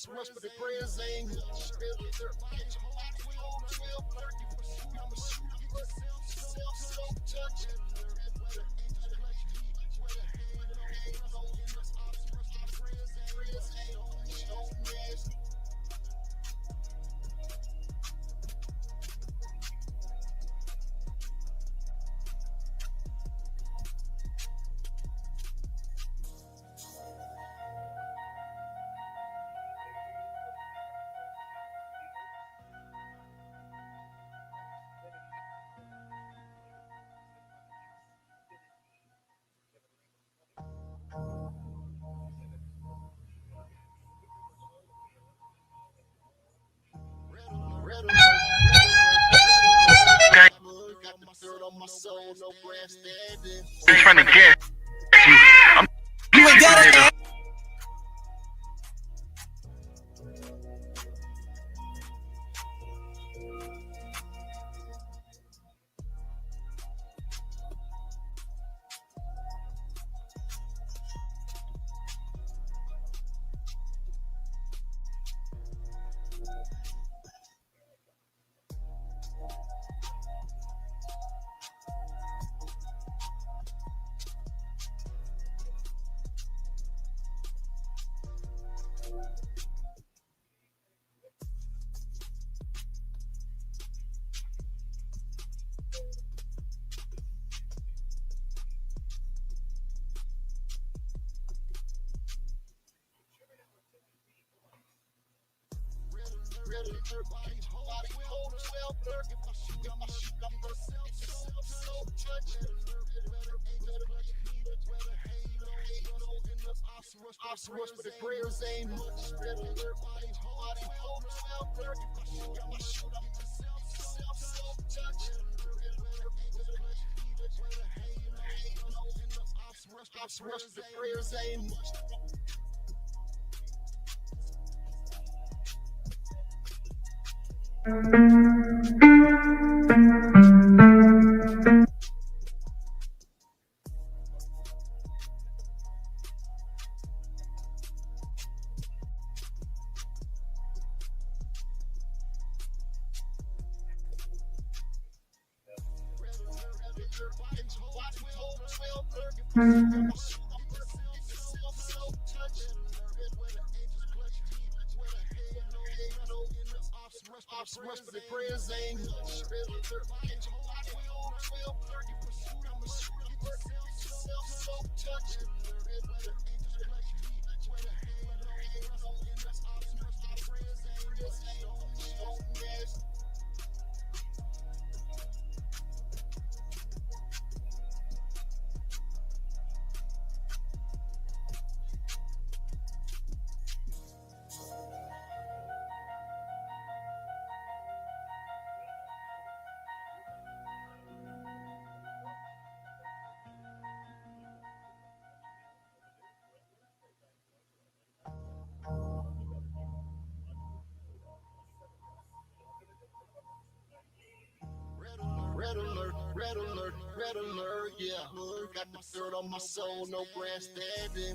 Rush, but the prayers ain't much. Got the dirt on my soul, no grandstanding. Trying to get You ain't got it, man. Rush, but the prayers ain't much. Red alert, body, body, 12 alert. Rush, but the prayers ain't much. Rush, but the prayers ain't much. Red alert, red alert, red alert, yeah. Got the dirt on my soul, no grandstanding.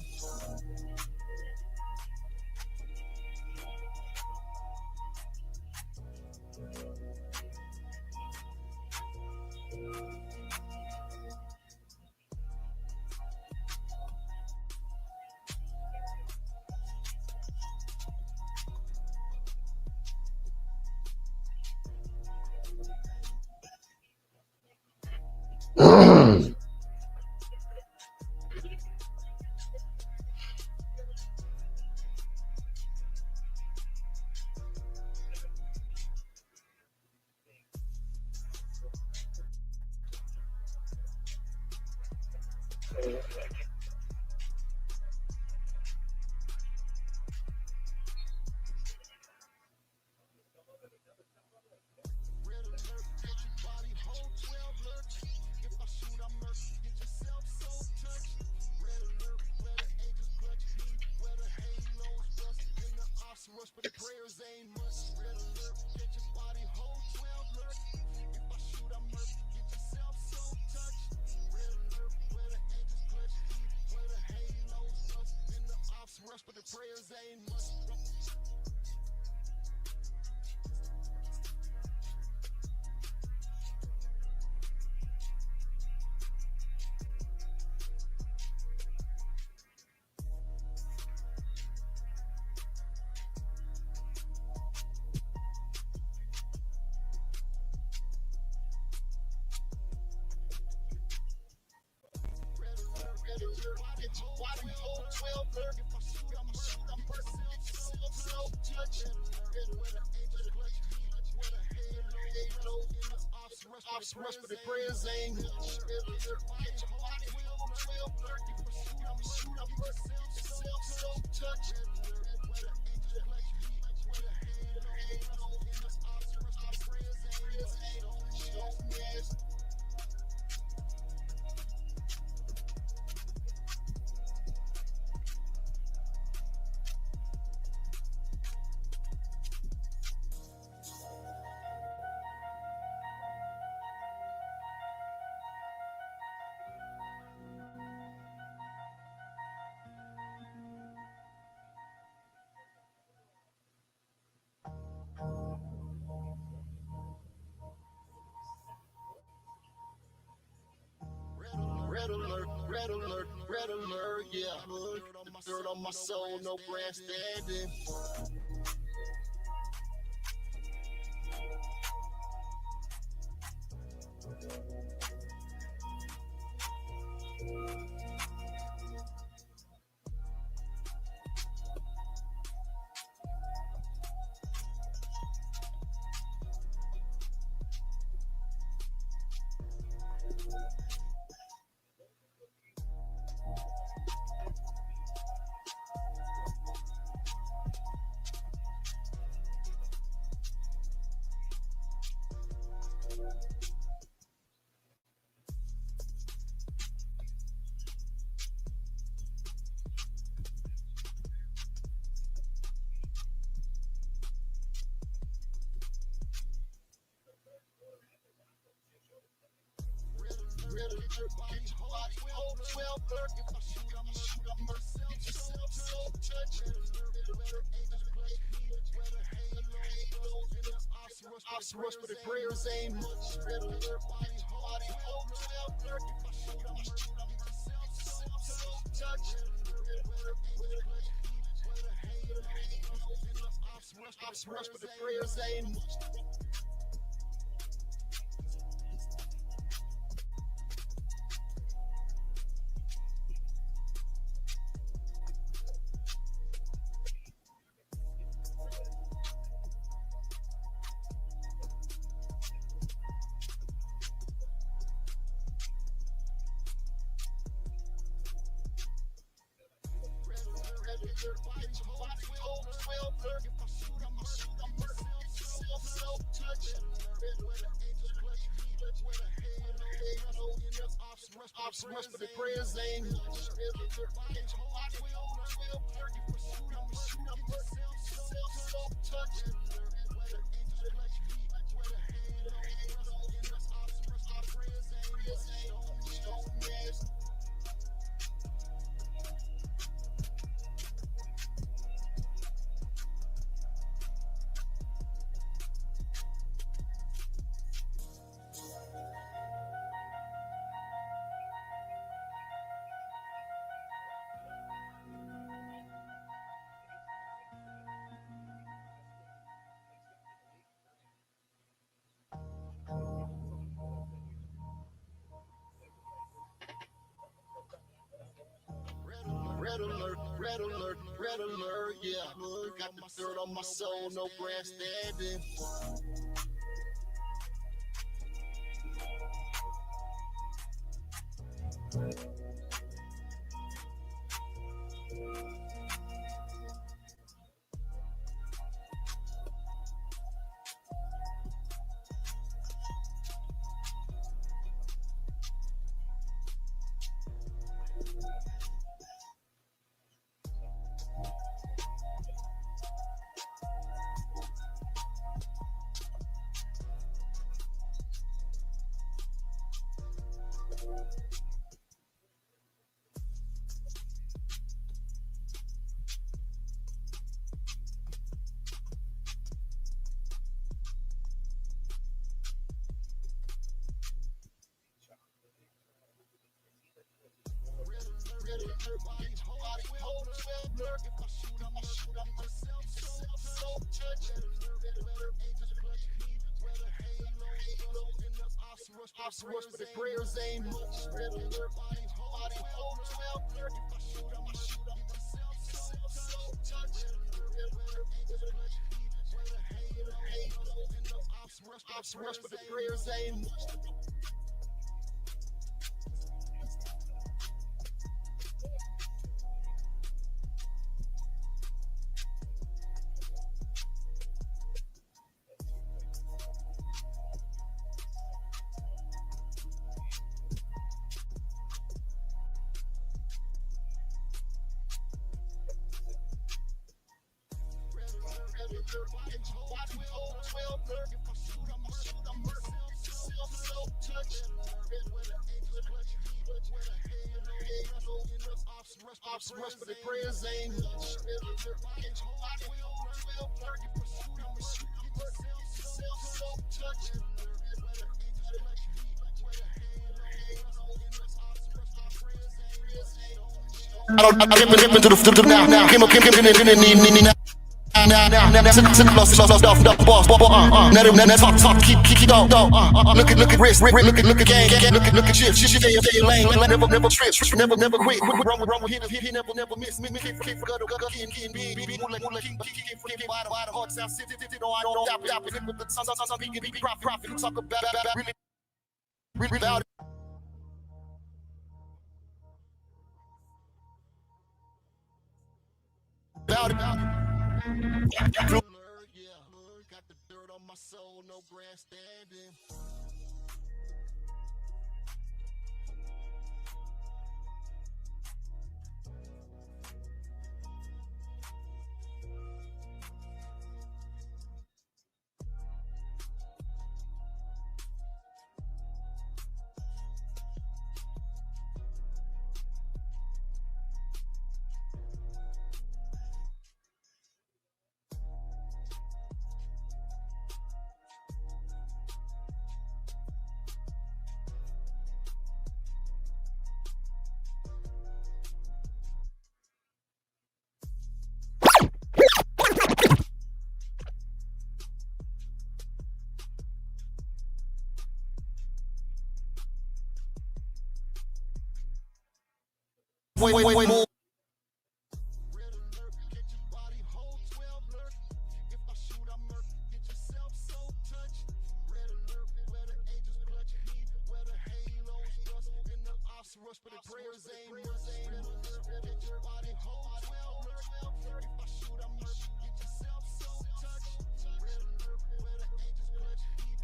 Red alert, get your body hold 12 lurch. If I shoot, I murk. Get yourself so touched. Red alert, where the angels clutch heat, where the halos rust, in the ops rush, but the prayers ain't much. Red alert, get your body hold 12 lurch. If I shoot, I murk. Get yourself so touched. Red alert, where the angels clutch heat, where the halos rust, in the ops rush, but the prayers ain't much. Get your body hold 12 lurk. If I shoot, I'm murk. Get yourself so touched. Where the angels clutch heat, where the halos in the ops rush, but the prayers ain't much. Get your body hold 12 lurk. If I shoot, I'm murk. Get yourself so touched. Where the angels clutch heat, where the halos in the ops rush, but the prayers ain't much. Red alert, red alert, red alert, yeah. The dirt on my soul, no grandstanding. Red alert, get your body hold 12 lurk. If I shoot, I'm murk. Get yourself so touched. Where the angels clutch heat, where the halos in the ops rush, but the prayers ain't much. Red alert, body hold 12 lurk. If I shoot, I'm murk. Get yourself so touched. Where the angels clutch heat, where the halos in the ops rush, but the prayers ain't much. Ops rush, but the prayers ain't much. Red alert, red alert, red alert, yeah. Got the dirt on my soul, no grandstanding. Rush, but the prayers ain't much. Red alert, body hold 12 alert. If I shoot, I'ma shoot, I'm so touch. Ops rush, but the prayers ain't much. Ops rush, but the prayers ain't much. I don't dip into the now. Came up, now, boss, now, talk, keep, dog, look at wrist, look at gang, look at shit, stay lane, never trip, never quit, wrong with he never miss, me, keep forgot, be, wide, hard sound, sit, don't, with the some, be, profit, talk about, really, about it. About it. Yeah, got the dirt on my soul, no grandstanding. Wait, more. Red alert, get your body hold 12 alert. If I shoot, I'm murk. Get yourself so touched. Red alert, where the angels clutch heat, where the halos dust in the ops rush, but the prayers ain't much. Red alert, get your body hold 12 alert. If I shoot, I'm murk. Get yourself so touched. Red alert, where the angels clutch heat.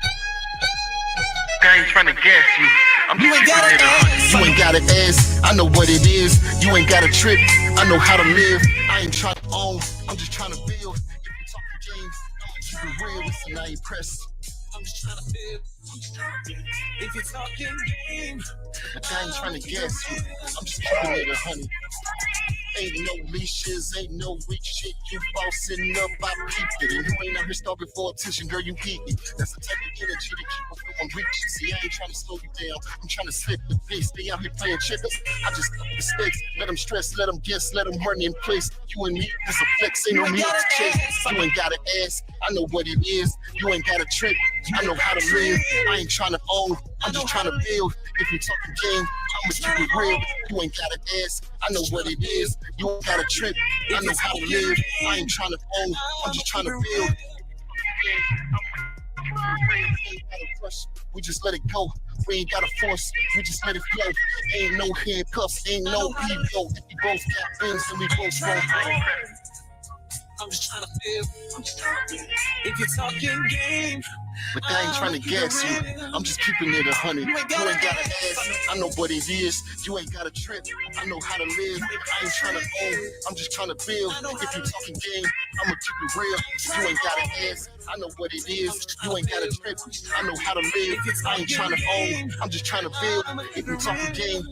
I ain't trying to gas you. You ain't got it, You ain't got an ass, I know what it is. You ain't got a trick, I know how to live. I ain't trying to own, I'm just trying to build. If you talking games, I'ma keep it real. Listen, I ain't pressed. I'm just trying to build. If you're talking game, Like I ain't trying to guess you. I'm just keeping it 100. Ain't no leashes, ain't no weak shit. You bossing up, I peeped it. And you ain't out here starving for attention, girl, you geeky. That's the type of energy that keep us from reaching. See, I ain't trying to slow you down. I'm trying to slip the pace. Stay out here playing checkers. I just cut the stakes. Let them stress, let them guess, let them run in place. You and me, this a flex, ain't no need to chase. You ain't got an ass, I know what it is. You ain't got a trick, I know how to live. I ain't trying to own, I'm just trying to build. If you talking game, I'ma keep it real. You ain't got an ass, I know what it is. You ain't got a trick, I know how to live. I ain't trying to own, I'm just trying to build. We just let it go. We ain't got a force, we just let it flow. Ain't no handcuffs, ain't no ego. If we both got wings, then we both won't. I'm just trying to build. If you're talking game, But I ain't trying to gas you. I'm just keeping it 100. You ain't got an ass, I know what it is. You ain't got a trip, I know how to live. I ain't trying to own, I'm just trying to build. If you talking game, I'ma keep it real. You ain't got an ass, I know what it is. You ain't got a trip, I know how to live. I ain't trying to own, I'm just trying to build. If you talking game,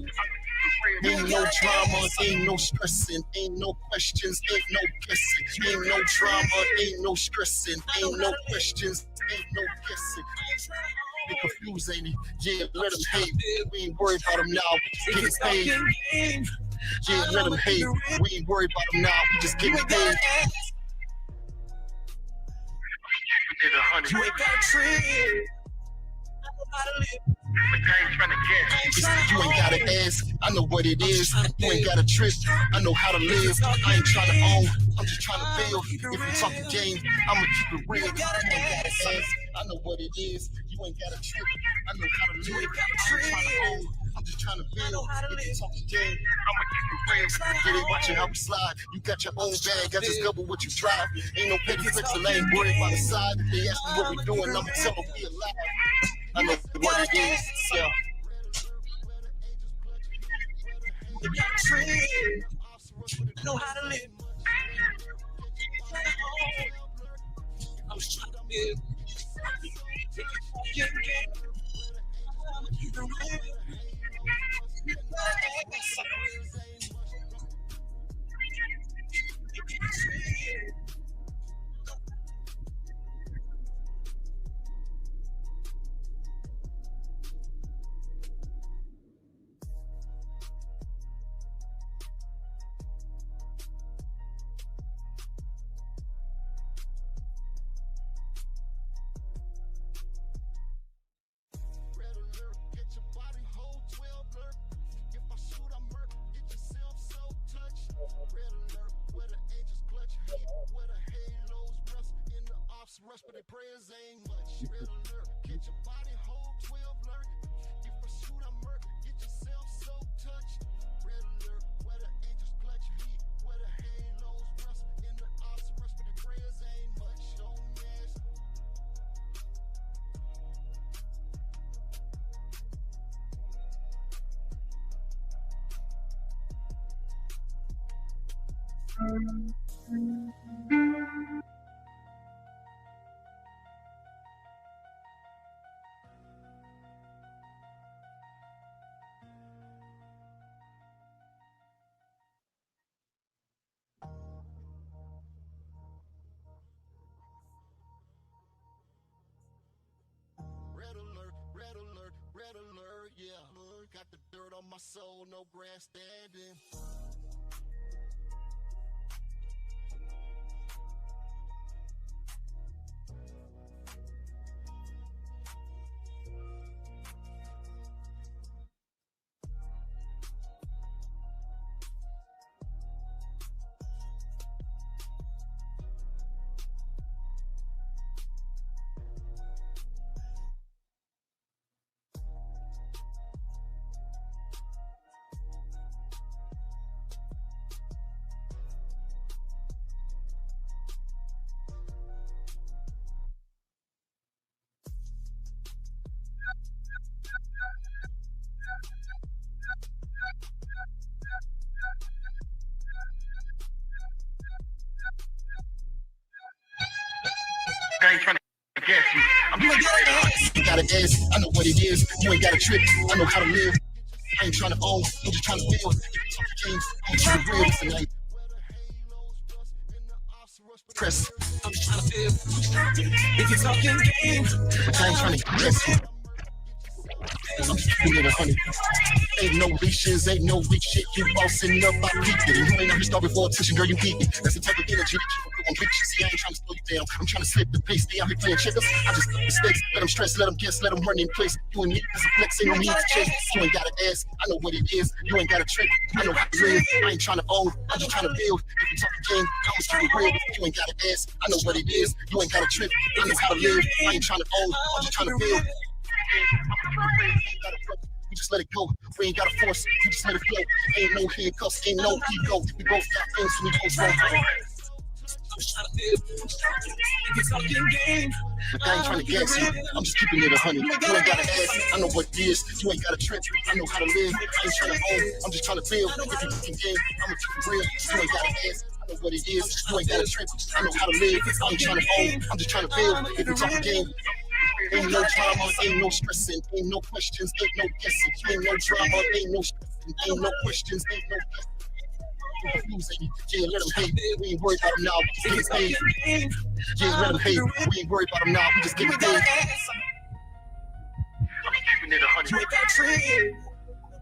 ain't no drama, ain't no stressing, ain't no questions, ain't no guessing, ain't no drama, ain't no stressing, ain't no questions, ain't no guessing. They confused, ain't he? Yeah, let them hate. We ain't worried about them now, we just if getting you're paid. talking game, Yeah, let them hate. We ain't worried about them now. We just getting paid. You ain't got a trick. I know how to live. You ain't gotta ask, I know what it is. You ain't gotta trip, I know how to live. I ain't trying to own, I'm just trying to build. If we talking game, I'ma keep it real. You ain't gotta ask, I know what it is. You ain't gotta trip, I know how to live. I ain't trying to own, I'm just trying to build. If we talking game, I'ma keep it real. Get it, watching how we slide. You got your own bag, I just double what you drive. Ain't no petty flex, I ain't worried by the side. If they ask me what we doing, I'ma tell them we alive. I know what it is, yeah. You got a trick. I know how to live. I'm just trying to live. Yeah. I'ma keep it real. Rush, but the prayers ain't much. Red alert, get your body whole 12 alert. If I shoot, I murder, get yourself so touched. Red alert, where the angels clutch heat, where the halos rust in the ops rush, but the prayers ain't much. Don't ask. Red alert, yeah. Got the dirt on my soul, no grandstanding. I ain't trying to guess you. I'm just you gotta ask, I know what it is. You ain't got a trip, I know how to live. I ain't trying to own, I'm just trying to build. If you talk the game, I'm trying to real tonight. Press. I'm just trying to feel. If you're talking game, I ain't trying to guess you. I'm just keeping it 100. Ain't no leashes, ain't no weak shit. You bossing up, I peep it. And you ain't never start before attention, girl, you beat me. That's the type of energy that you put on pictures. See, I ain't trying to slow you down. I'm trying to slip the pace. Stay out here playing checkers. I just make mistakes. Let them stress, let them guess, let them run in place. You and me, there's a flex, ain't no need to chase. You ain't gotta ask, I know what it is. You ain't got a trick, I know how to live. I ain't trying to own, I'm just trying to build. If you talk the game, I'm just keep it real. You ain't gotta ask, I know what it is. You ain't got a trick, I know how to live. I ain't trying to own, I'm just trying to build. We just let it go. We ain't gotta force. We just let it flow. Ain't no handcuffs, ain't no ego. We both got things when we both wrong. I'm just trying to feel. If you're talking game, I ain't trying to gas you. I'm just keeping it 100. You ain't gotta ask. I know what it is. You ain't got a trip. I know how to live. I ain't trying to own. I'm just trying to build. If you can game, I'ma keep it real. You ain't gotta ask. I know what it is. You ain't got a trip. I know how to live. I ain't trying to own. I'm just trying to build. If you talk game. Ain't no drama, ain't no stressing, ain't no questions, ain't no guessing, ain't no drama, ain't no stressing, ain't no questions, ain't no guessing. Confusing, yeah, let them hate. We ain't worried about them now, we just get paid. Yeah, let them hate. We ain't worried about them now, we just get paid. I'm keeping it 100. you ain't got a trick.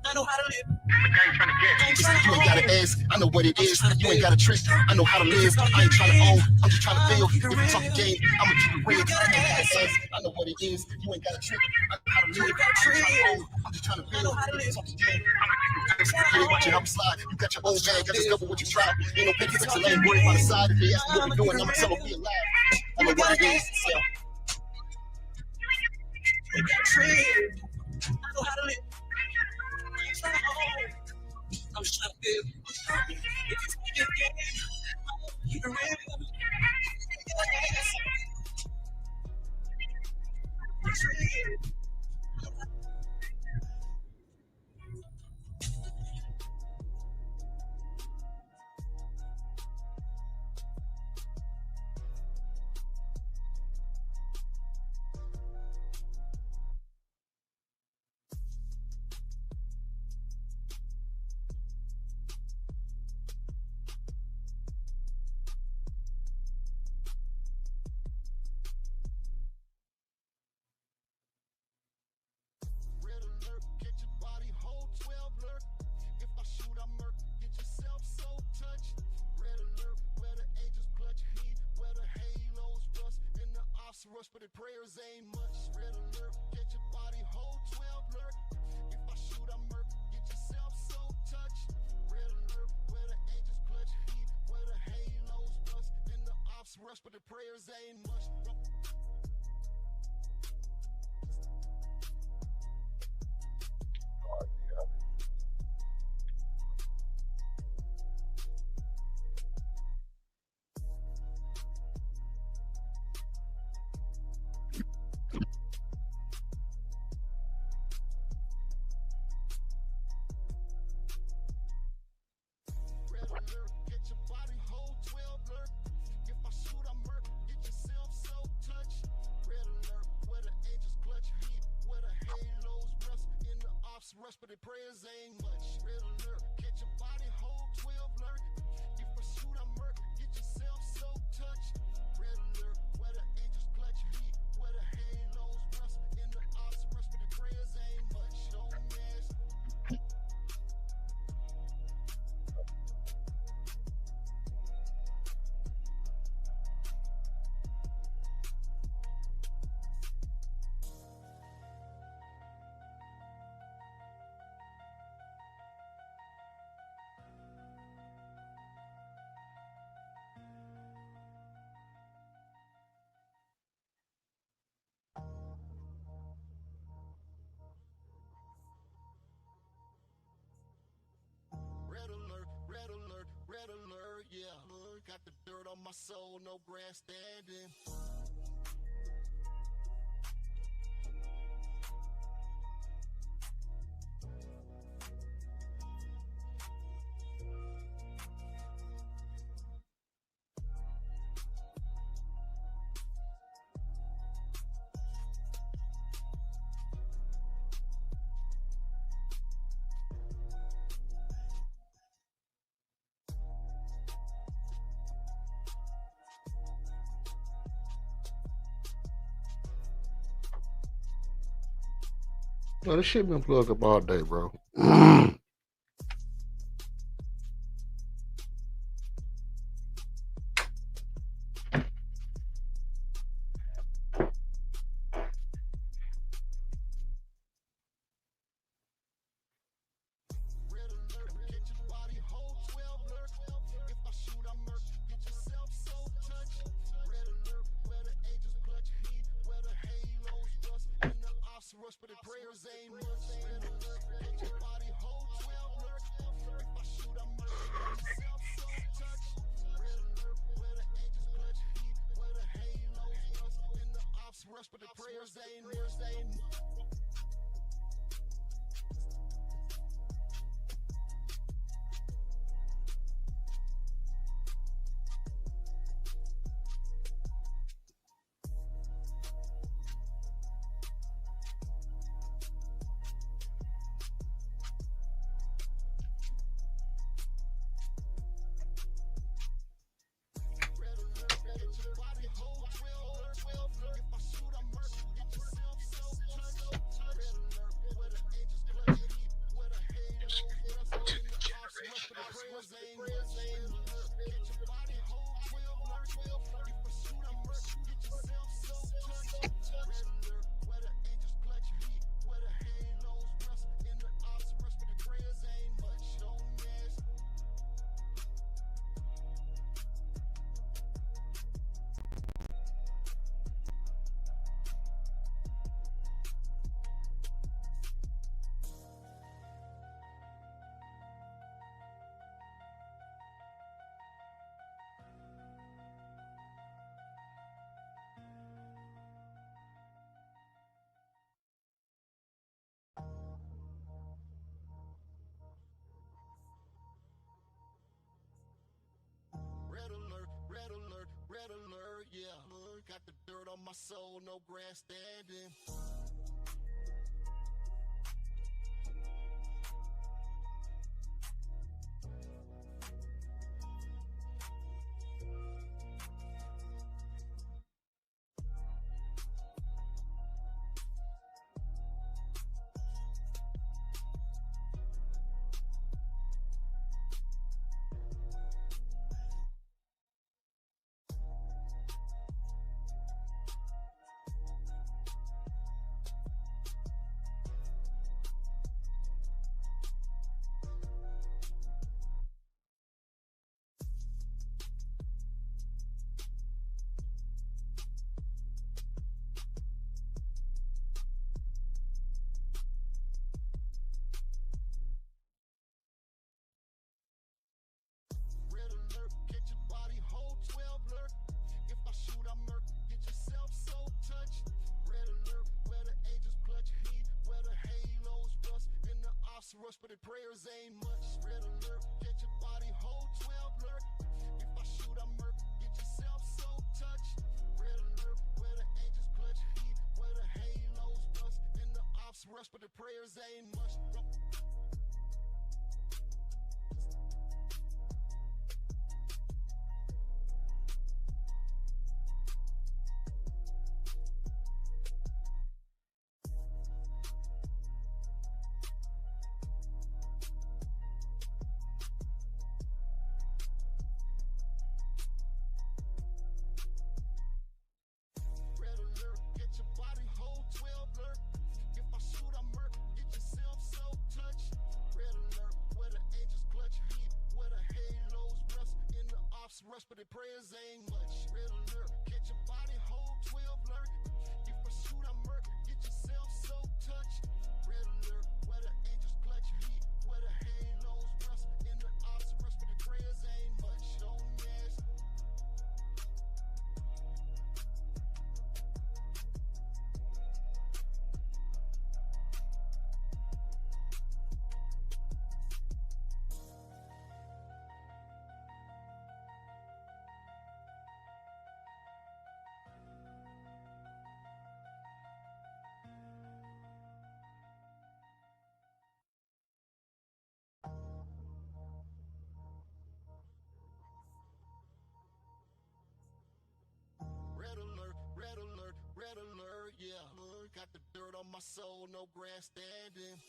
I know how to live. You ain't gotta ask, I know what it is. You ain't got a trick, I know how to live. I ain't trying to own, I'm just trying to feel. If you talk a game, I'ma keep it real. I know what it is. You ain't got a trick, I know how to live. I ain't trying to own, I'm just trying to feel. If you talk a game, I'ma keep it real. Get it, watch it, how we slide. You got your own bag, I discover what you try. Ain't no picky fix, I ain't worried about the side. If they ask me what we doing, I'ma tell them we alive. I know what it is. So. I'm just trying to feel. If you take your game, keep it real. Red alert, catch your body, hold 12 lurk. If I shoot, I murk, get yourself so touched. Red alert, where the angels clutch heat, where the halos rust, and the ops rush, but the prayers ain't much. Red alert, catch your body, hold 12 lurk. If I shoot, I murk, get yourself so touched. Red alert, where the angels clutch heat, where the halos rust, and the ops rush, but the prayers ain't much. Red alert, get your body, hold 12 lurk. If I shoot, I murk, get yourself so touched. Red alert, where the angels clutch heat, where the halos rust, and the ops rush, but the prayers ain't much. Red alert, get your body, hold 12 lurk. If I shoot, I murk, get yourself so touched. Red alert, where the angels clutch heat, where the halos rust, and the ops rush, but the prayers ain't much. Don't mess. Red alert, yeah. Got the dirt on my soul, no grandstanding. No, this shit been plugged up all day, bro. Red alert, get your body, hold 12 lurk. If I shoot, I murk, get yourself so touched. Red alert, where the angels clutch heat, where the halos rust, and the ops rush, but the prayers ain't much. Red alert, get your body, hold 12 lurk. If I shoot, I murk, get yourself so touched. Red alert, where the angels clutch heat, where the halos rust, and the ops rush, but the prayers ain't much. on my soul, no grandstanding. Red alert, get your body whole 12 alert. If I shoot, I murk, get yourself so touched. Red alert, where the angels clutch heat, where the halos rust, and the ops rush, but the prayers ain't much. Red alert, get your body whole 12 alert. If I shoot, I murk, get yourself so touched. Red alert, where the angels clutch heat, where the halos rust, and the ops rush, but the prayers ain't much. Red alert, get your body whole 12 alert. If I shoot, I murk, get yourself so touched. Red alert, where the angels clutch heat, where the halos rust, and the ops rush, but the prayers ain't much. Red alert, get your body whole 12 alert. If I shoot, I murk, get yourself so touched. Red alert, where the angels clutch heat, where the halos rust, and the ops rush, but the prayers ain't much. Don't mess. Red alert, red alert, red alert, yeah. Got the dirt on my soul, no grandstanding.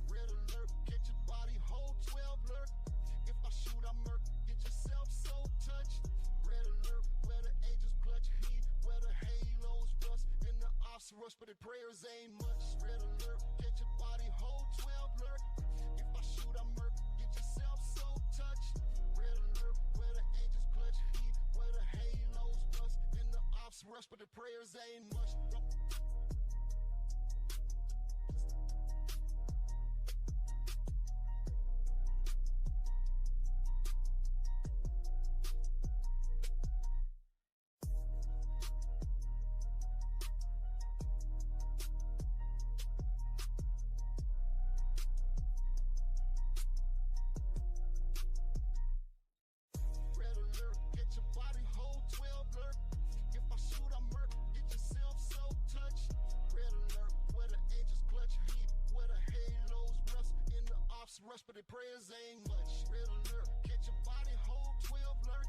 Red alert, get your body whole 12 alert. If I shoot, I murk, get yourself so touched. Red alert, where the angels clutch heat, where the halos rust, and the ops rush, but the prayers ain't much. Red alert, get your body whole 12 alert. If I shoot, I murk, get yourself so touched. Red alert, where the angels clutch heat, where the halos rust, and the ops rush, but the prayers ain't much. Red alert, get your body whole 12 alert. If I shoot, I murk, get yourself so touched. Red alert, where the angels clutch heat, where the halos rust, and the ops rush, but the prayers ain't much. Red alert, get your body whole 12 alert.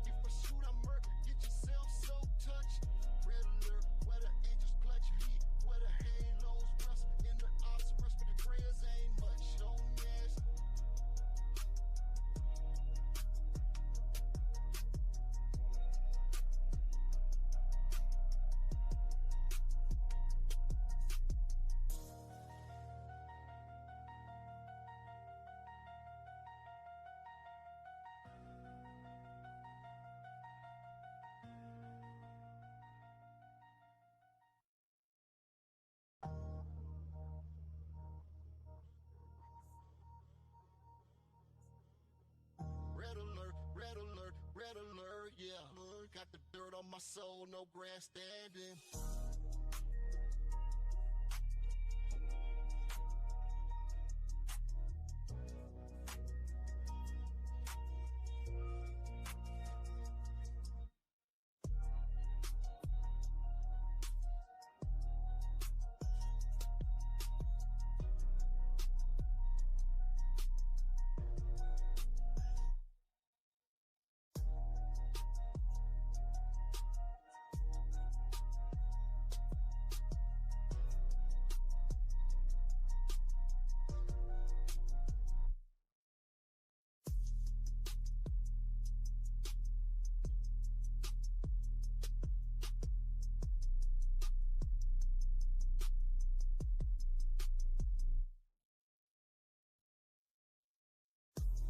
If I shoot, I murk, get yourself so touched. Red alert, where the angels clutch heat, where the halos rust, and the ops rush, but the prayers ain't much. Don't mess. dirt on my soul, no grandstanding.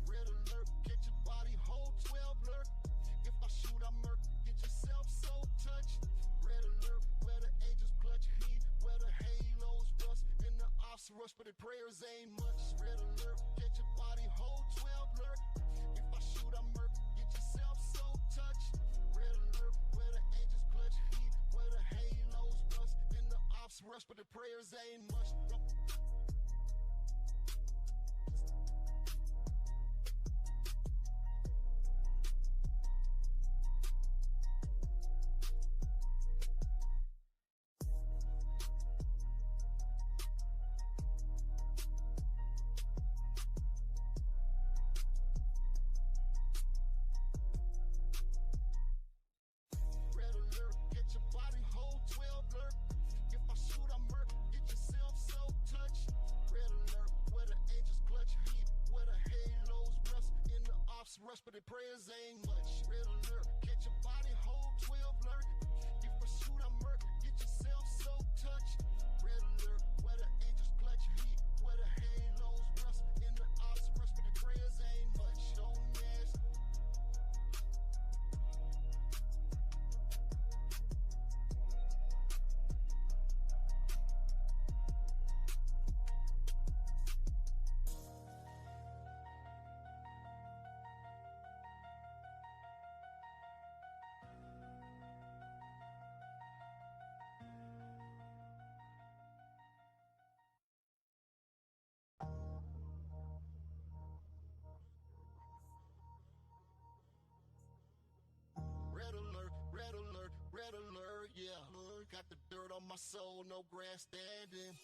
Red alert, get your body whole 12 lurk. If I shoot, I murk, get yourself so touched. Red alert, where the angels clutch heat, where the halos rust, and the ops rush, but the prayers ain't much. Red alert, get your body whole 12 lurk. If I shoot, I murk, get yourself so touched. Red alert, where the angels clutch heat, where the halos rust, and the ops rush, but the prayers ain't much. Red alert, get your body whole 12 lurk. If I shoot, I murk, get yourself so touched. Red alert, where the angels clutch heat, where the halos rust, and the ops rush, but the prayers ain't much. Red alert, get your body whole 12 lurk. If I shoot, I murk, get yourself so touched. Red alert, where the angels clutch heat, where the halos rust, and the ops rush, but the prayers ain't much. Don't ask. Red alert, red alert, red alert, yeah. Got the dirt on my soul, no grandstanding.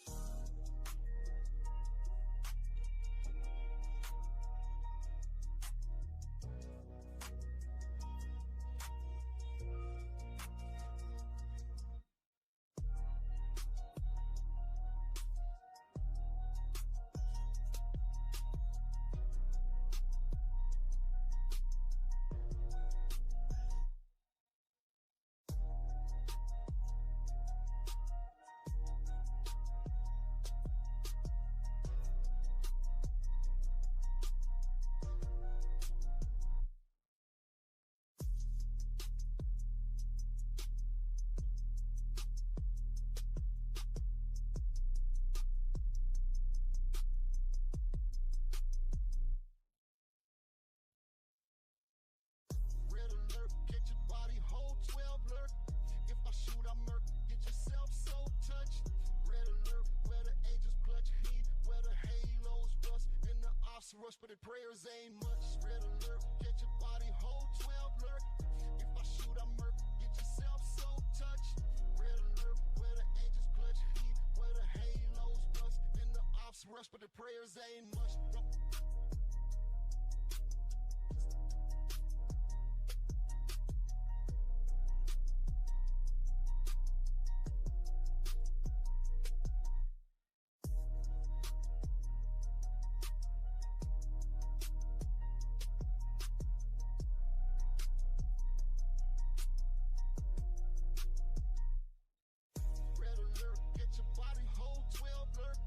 Red alert, get your body whole 12 lurk. If I shoot, I murk, get yourself so touched. Red alert, where the angels clutch heat, where the halos rust, and the ops rush, but the prayers ain't much. Red alert, get your body whole 12 lurk. If I shoot, I murk, get yourself so touched. Red alert, where the angels clutch heat, where the halos rust, and the ops rush, but the prayers ain't much. Red alert, get your body whole 12 lurk.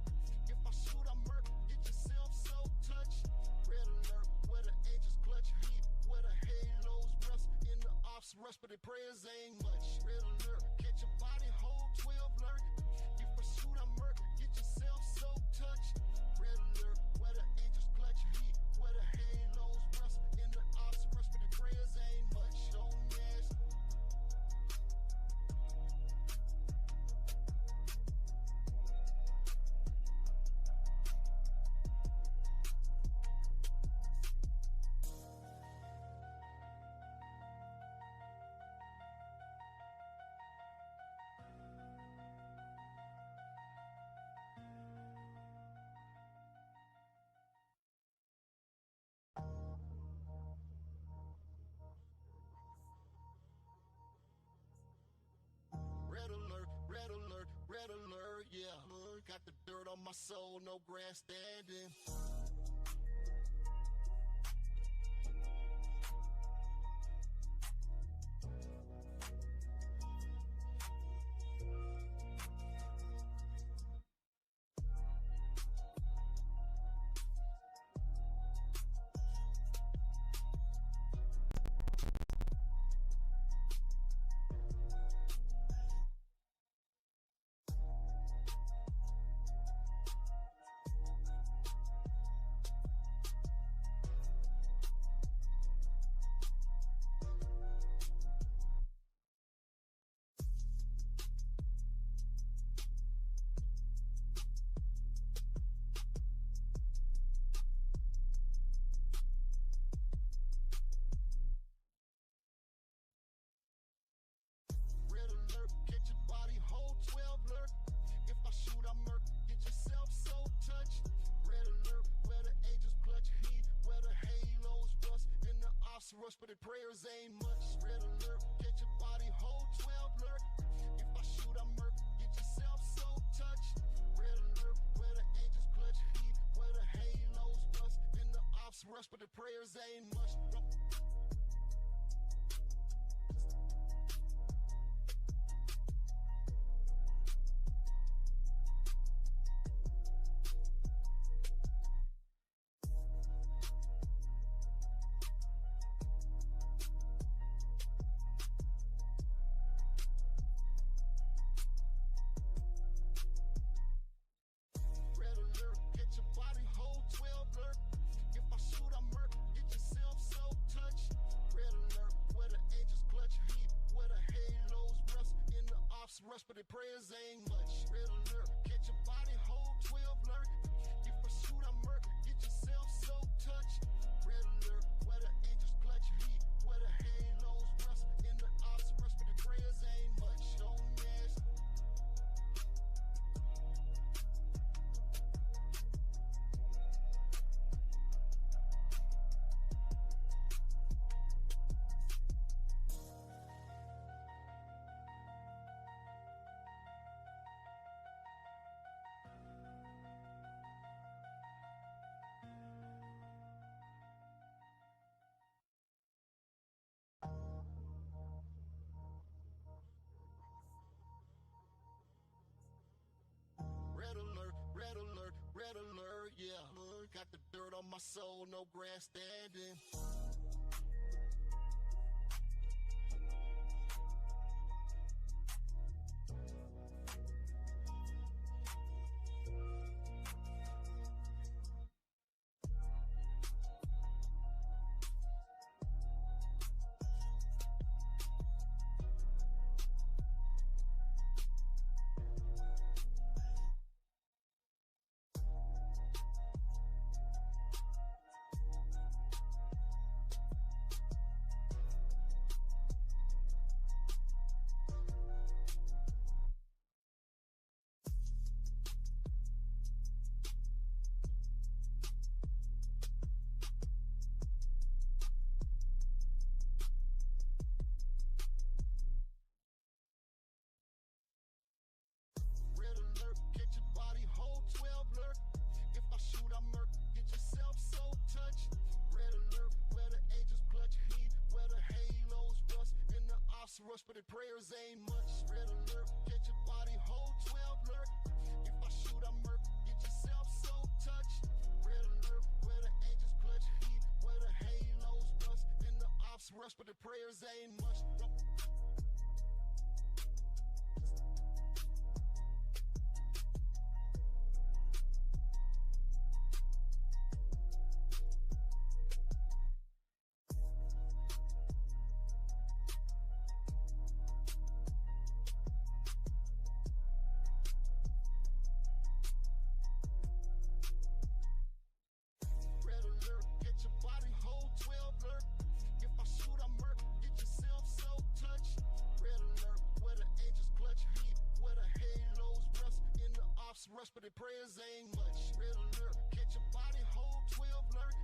If I shoot, I murk, get yourself so touched. Red alert, where the angels clutch heat, where the halos rust, and the ops rush, but the prayers ain't much. Red alert, get your body whole 12 lurk. If I shoot, I murk, get yourself so touched. Red alert, where the angels clutch heat, where the halos rust, and the ops rush, but the prayers ain't much. Don't ask. dirt on my soul, no grandstanding. Red alert, catch your body, hold 12 lurk. If I shoot, I murk, get yourself so touched. Red alert, where the angels clutch heat, where the halos rust, and the ops rush, but the prayers ain't much. Red alert, catch your body, hold 12 lurk. If I shoot, I murk, get yourself so touched. Red alert, where the angels clutch heat, where the halos rust, and the ops rush, but the prayers ain't much. Red alert, get your body, hold 12 lurk. If I shoot, I murk, get yourself so touched. Red alert, where the angels clutch heat, where the halos rust, and the ops rush, but the prayers ain't much. Red alert, get your body, hold 12 lurk. If I shoot, I murk, get yourself so touched. Red alert, where the angels clutch heat, where the halos rust, and the ops rush, but the prayers ain't much. Don't mess. Red alert, red alert, yeah. Got the dirt on my soul, no grandstanding. Red alert, get your body, hold 12 lurk. If I shoot, I murk, get yourself so touched. Red alert, where the angels clutch heat, where the halos rust, and the ops rush, but the prayers ain't much. Red alert, get your body, hold 12 lurk. If I shoot, I murk, get yourself so touched. Red alert, where the angels clutch heat, where the halos rust, and the ops rush, but the prayers ain't much. Red alert, get your body, hold 12 lurk. If I shoot, I murk, get yourself so touched. Red alert, where the angels clutch heat, where the halos rust, and the ops rush, but the prayers ain't much. Red alert, get your body, hold 12 lurk.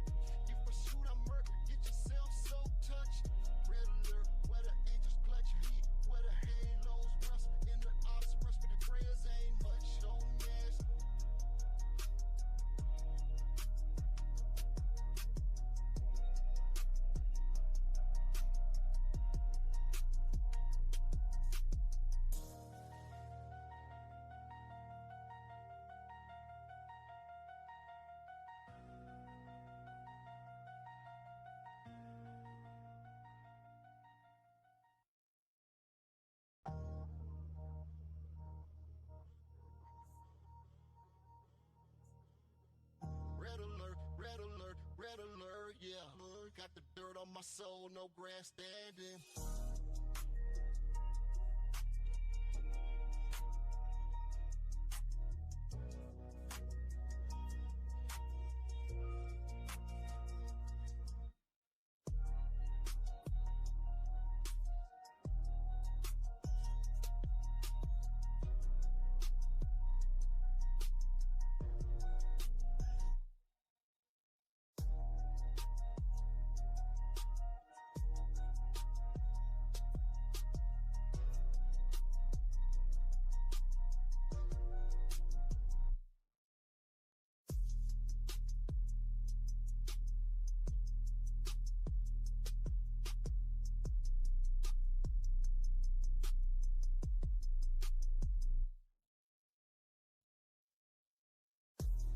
If I shoot, I murk, get yourself so touched. Red alert, where the angels clutch heat, where the halos rust, and the ops rush, but the prayers ain't much. Don't mess. Got the dirt on my soul, no grandstanding.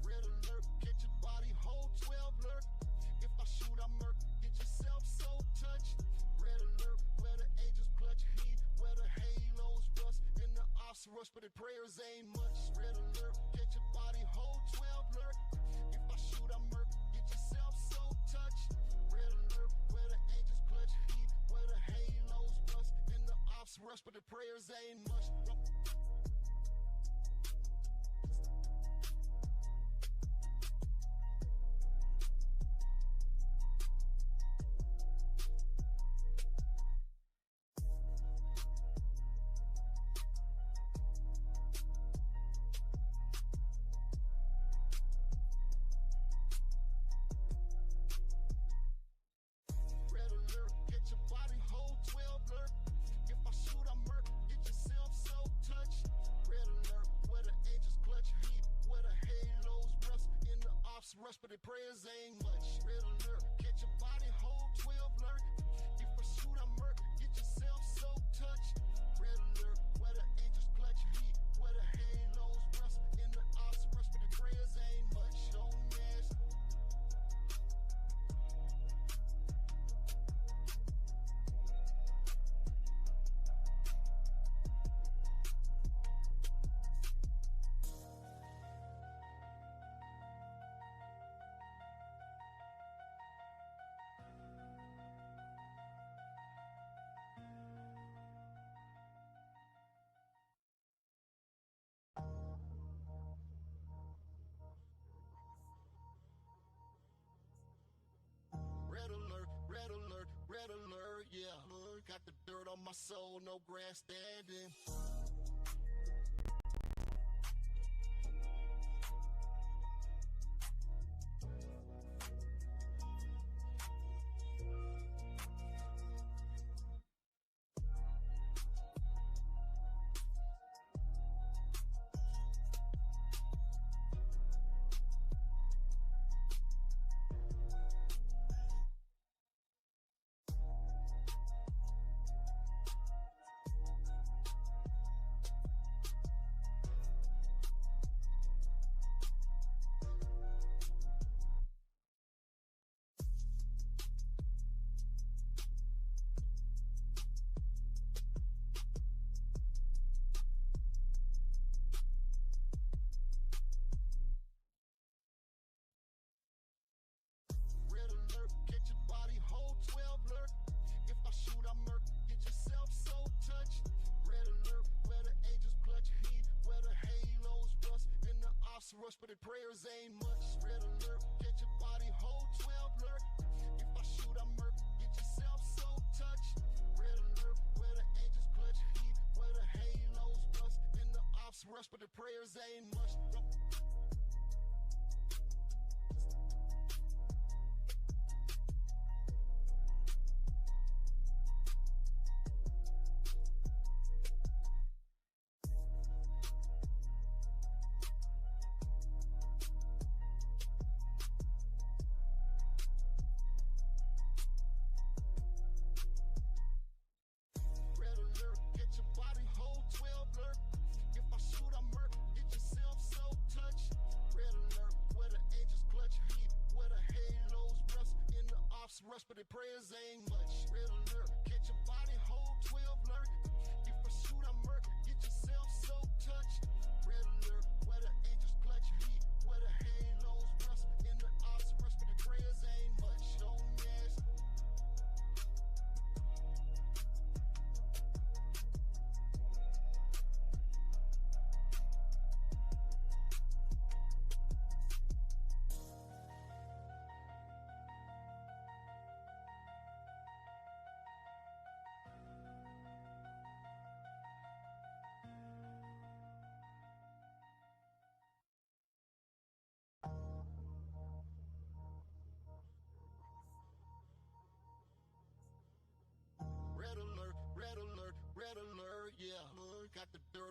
Red alert, catch your body, hold 12 lurk. If I shoot, I murk, get yourself so touched. Red alert, where the angels clutch heat, where the halos rust, and the ops rush, but the prayers ain't much. Red alert, catch your body, hold 12 lurk. If I shoot, I murk, get yourself so touched. Red alert, where the angels clutch heat, where the halos rust, and the ops rush, but the prayers ain't much. Red alert, get your body, hold 12 lurk. If I shoot, I murk, get yourself so touched. Red alert, where the angels clutch heat, where the halos rust, and the ops rush, but the prayers ain't much. Red alert, get your body, hold 12 lurk. If I shoot, I murk, get yourself so touched. Red alert, where the angels clutch heat, where the halos rust, and the ops rush, but the prayers ain't much. Don't mess. Red alert, red alert, red alert, yeah. Got the dirt on my soul, no grandstanding. Red alert, get your body, hold 12 lurk. If I shoot, I murk, get yourself so touched. Red alert, where the angels clutch heat, where the halos rust, and the ops rush, but the prayers ain't much. Red alert, get your body, hold 12 lurk. If I shoot, I murk, get yourself so touched. Red alert, where the angels clutch heat, where the halos rust, and the ops rush, but the prayers ain't much. Red alert, get your body, hold 12 lurk. If I shoot, I murk, get yourself so touched. Red alert, where the angels clutch heat, where the halos rust, and the ops rush, but the prayers ain't much. Red alert, get your body, hold 12 lurk. If I shoot, I murk, get yourself so touched. Red alert, where the angels clutch heat, where the halos rust, and the ops rush, but the prayers ain't much. Don't mess.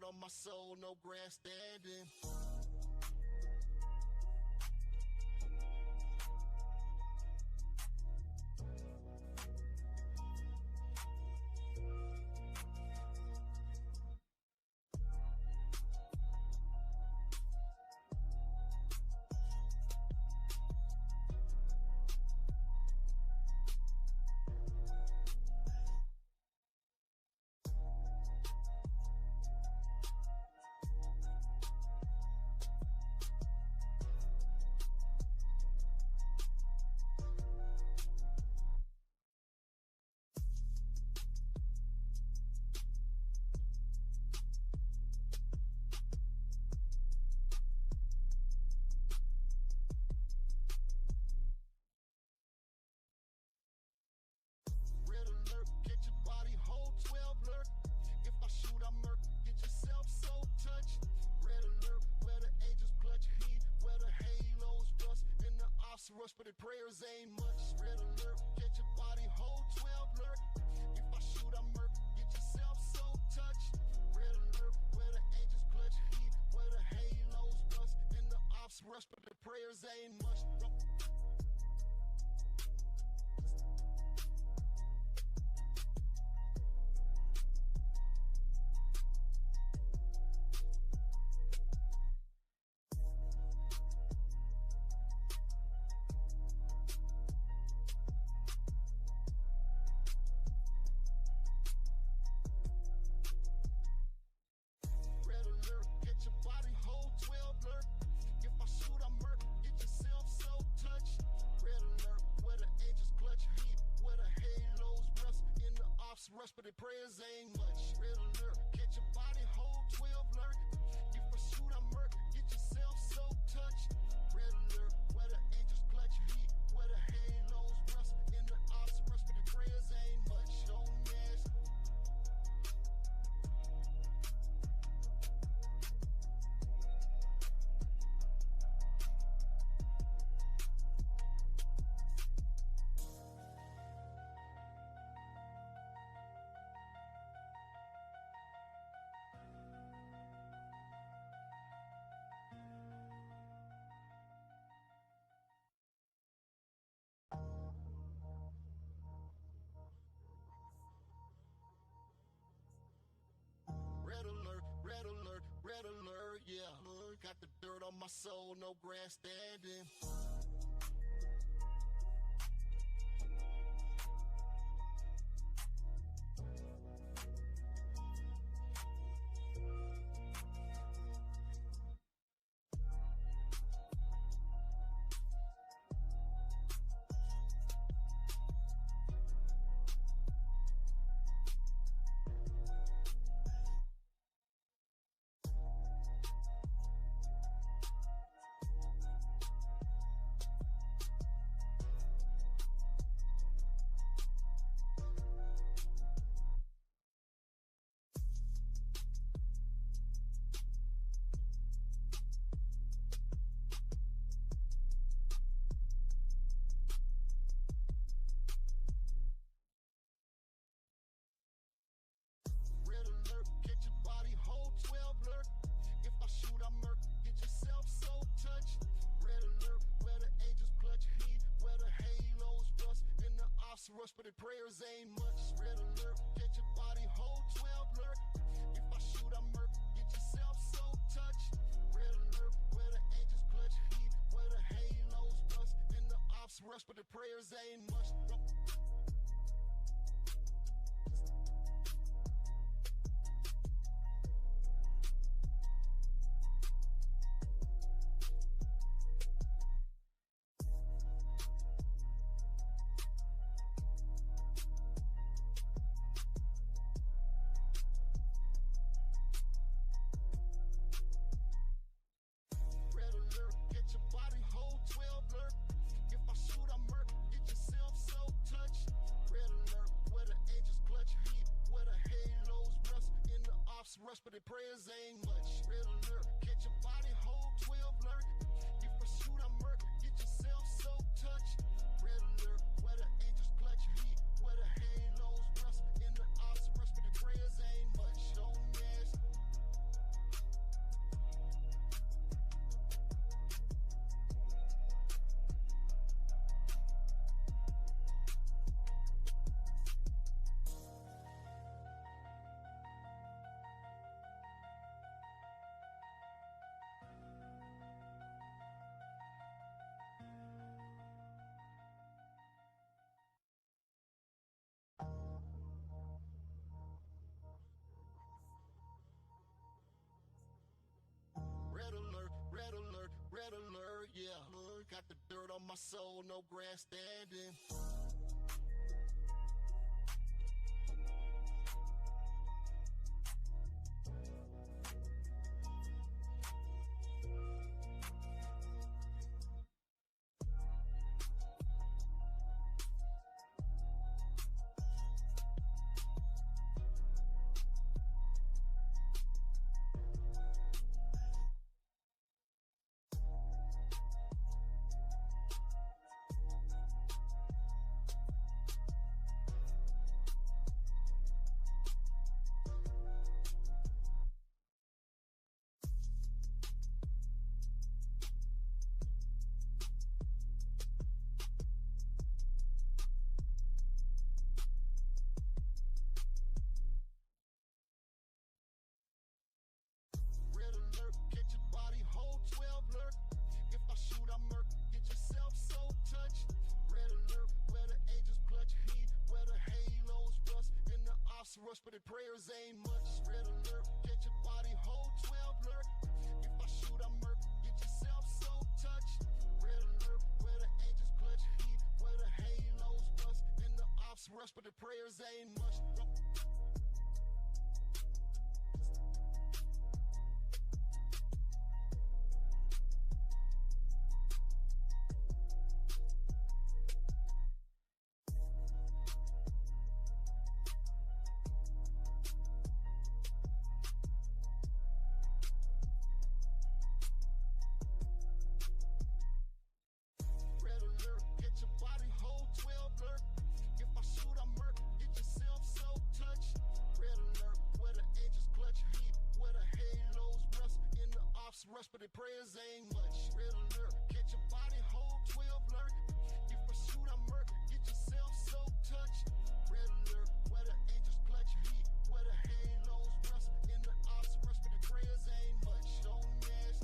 on my soul, no grandstanding. Red alert, get your body hold 12 alert. If I shoot, I murk, get yourself so touched. Red alert, where the angels clutch heat, where the halos rust, and the ops rush, but the prayers ain't much. Red alert, get your body hold 12 alert. If I shoot, I murk, get yourself so touched. Red alert, where the angels clutch heat, where the halos rust, and the ops rush, but the prayers ain't much. Red alert, get your body hold 12 alert. If I shoot, I murk, get yourself so touched. Red alert, where the angels clutch heat, where the halos rust, and the ops rush, but the prayers ain't much. Red alert, get your body hold 12 alert. If I shoot, I murk, get yourself so touched. Red alert, where the angels clutch heat, where the halos rust, and the ops rush, but the prayers ain't much. Don't ask. Red alert, red alert, yeah. Got the dirt on my soul, no grandstanding. Red alert, get your body hold 12 alert. If I shoot, I murk, get yourself so touched. Red alert, where the angels clutch heat, where the halos rust, and the ops rush, but the prayers ain't much. Red alert, get your body hold 12 alert. If I shoot, I murk, get yourself so touched. Red alert, where the angels clutch heat, where the halos rust, and the ops rush, but the prayers ain't much. Red alert, get your body hold 12 alert. If I shoot, I murk, get yourself so touched. Red alert, where the angels clutch heat, where the halos rust, and the ops rush, but the prayers ain't much. Red alert, get your body hold 12 alert. If I shoot, I murk, get yourself so touched. Red alert, where the angels clutch heat, where the halos rust, and the ops rush, but the prayers ain't much. Don't ask. dirt on my soul, no grandstanding. Red alert, catch your body, hold 12 lurk. If I shoot, I murk, get yourself so touched. Red alert, where the angels clutch heat, where the halos rust, and the ops rush, but the prayers ain't much. Red alert, catch your body, hold 12 lurk. If I shoot, I murk, get yourself so touched. Red alert, where the angels clutch heat, where the halos rust, and the ops rush, but the prayers ain't much. Red alert, get your body, hold 12 lurk. If I shoot, I murk, get yourself so touched. Red alert, where the angels clutch heat, where the halos rust, and the ops rush, but the prayers ain't much. Red alert, get your body, hold 12 lurk. If I shoot, I murk, get yourself so touched. Red alert, where the angels clutch heat, where the halos rust, and the ops rush, but the prayers ain't much. Don't mess.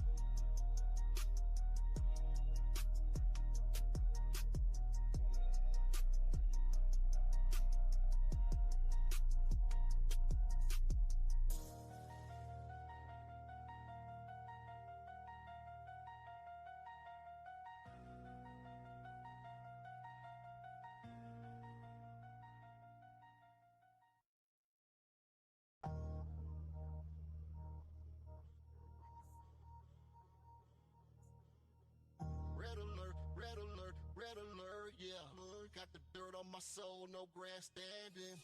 Red alert, red alert, red alert, yeah. Got the dirt on my soul, no grandstanding.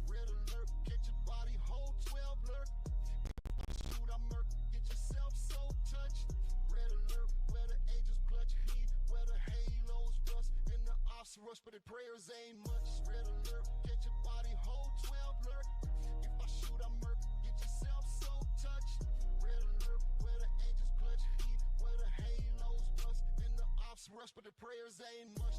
Red alert, get your body, hold 12 lurk. If I shoot, I murk, get yourself so touched. Red alert, where the angels clutch heat, where the halos rust, and the ops rush, but the prayers ain't much. Red alert, get your body, hold 12 lurk. If I shoot, I murk, get yourself so touched. Red alert, where the angels clutch heat, where the halos rust, and the ops rush, but the prayers ain't much.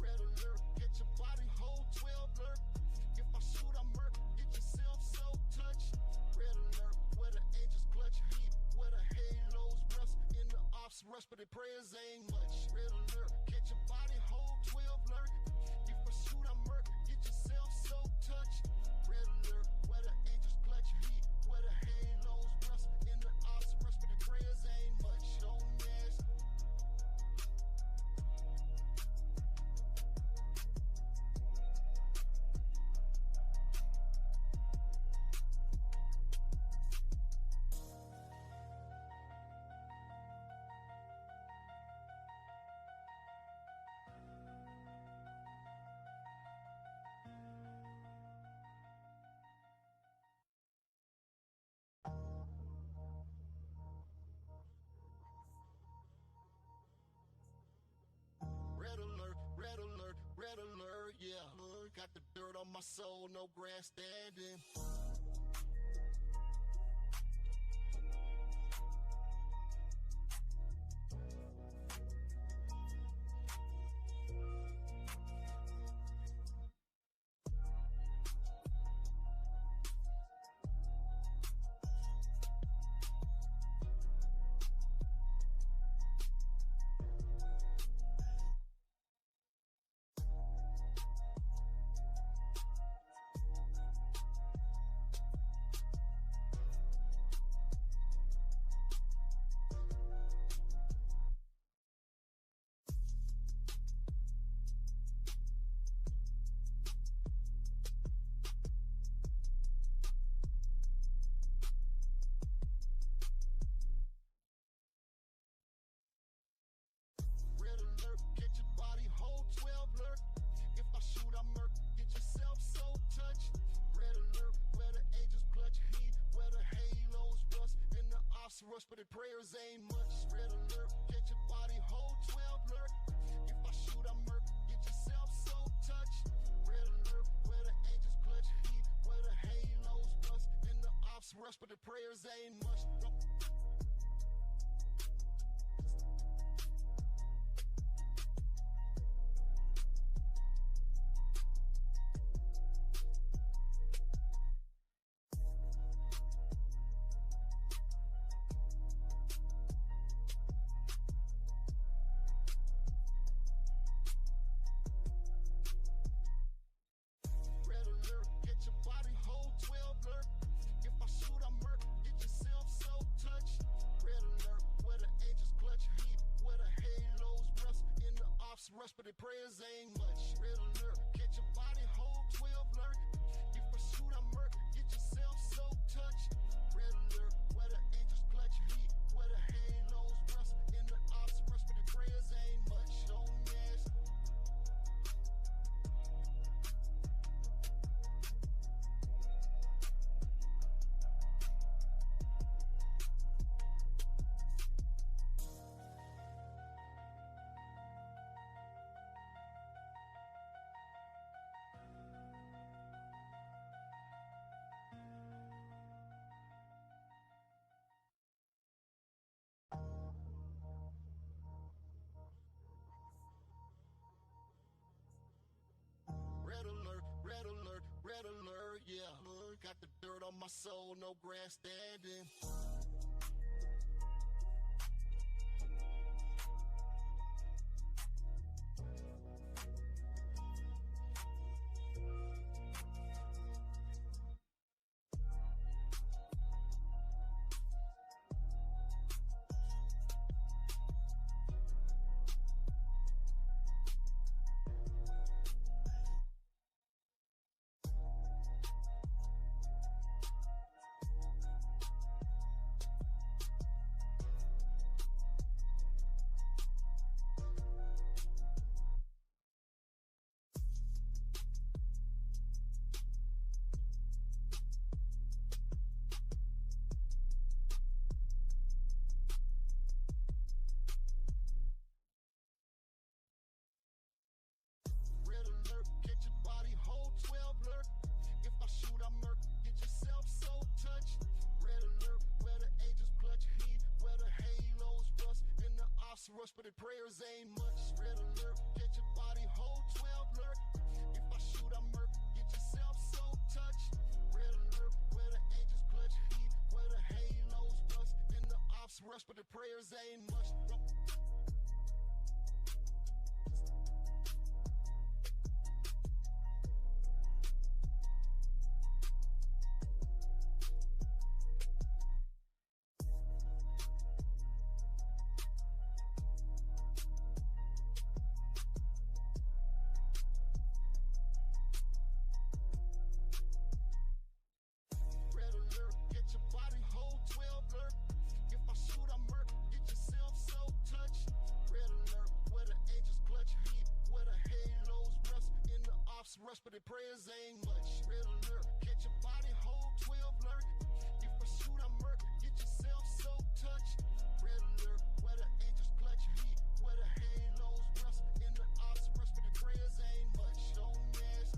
Red alert, get your body, hold 12 lurk. If I shoot, I murk, get yourself so touched. Red alert, where the angels clutch heat, where the halos rust, and the ops rush, but the prayers ain't much. Red alert, get your body, hold 12 lurk. If I shoot, I murk, get yourself so touched. Red alert, where the angels clutch heat, where the halos rust, and the ops rush, but the prayers ain't much. Don't mess. dirt on my soul, no grandstanding. Red alert, get your body whole 12 lurk. If I shoot, I murk, get yourself so touched. Red alert, where the angels clutch heat, where the halos rust, and the ops rush, but the prayers ain't much. Red alert, get your body whole 12 lurk. If I shoot, I murk, get yourself so touched. Red alert, where the angels clutch heat, where the halos rust, and the ops rush, but the prayers ain't much. Red alert, get your body whole 12 lurk. If I shoot, I murk, get yourself so touched. Red alert, where the angels clutch heat, where the halos rust, and the ops rush, but the prayers ain't much. Red alert, get your body whole 12 lurk. If I shoot, I murk, get yourself so touched. Red alert, where the angels clutch heat, where the halos rust, and the ops rush, but the prayers ain't much. Don't ask. Red alert, red alert, red alert, yeah. Got the dirt on my soul, no grandstanding. Red alert, get your body whole 12 lurk. If I shoot, I murk, get yourself so touched. Red alert, where the angels clutch heat, where the halos rust, and the ops rush, but the prayers ain't much. Red alert, get your body whole 12 lurk. If I shoot, I murk, get yourself so touched. Red alert, where the angels clutch heat, where the halos rust, and the ops rush, but the prayers ain't much. Red alert, get your body whole 12 lurk. If I shoot, I murk, get yourself so touched. Red alert, where the angels clutch heat, where the halos rust, and the ops rush, but the prayers ain't much. Red alert, get your body whole 12 lurk. If I shoot, I murk, get yourself so touched. Red alert, where the angels clutch heat, where the halos rust, and the ops rush, but the prayers ain't much. Don't ask.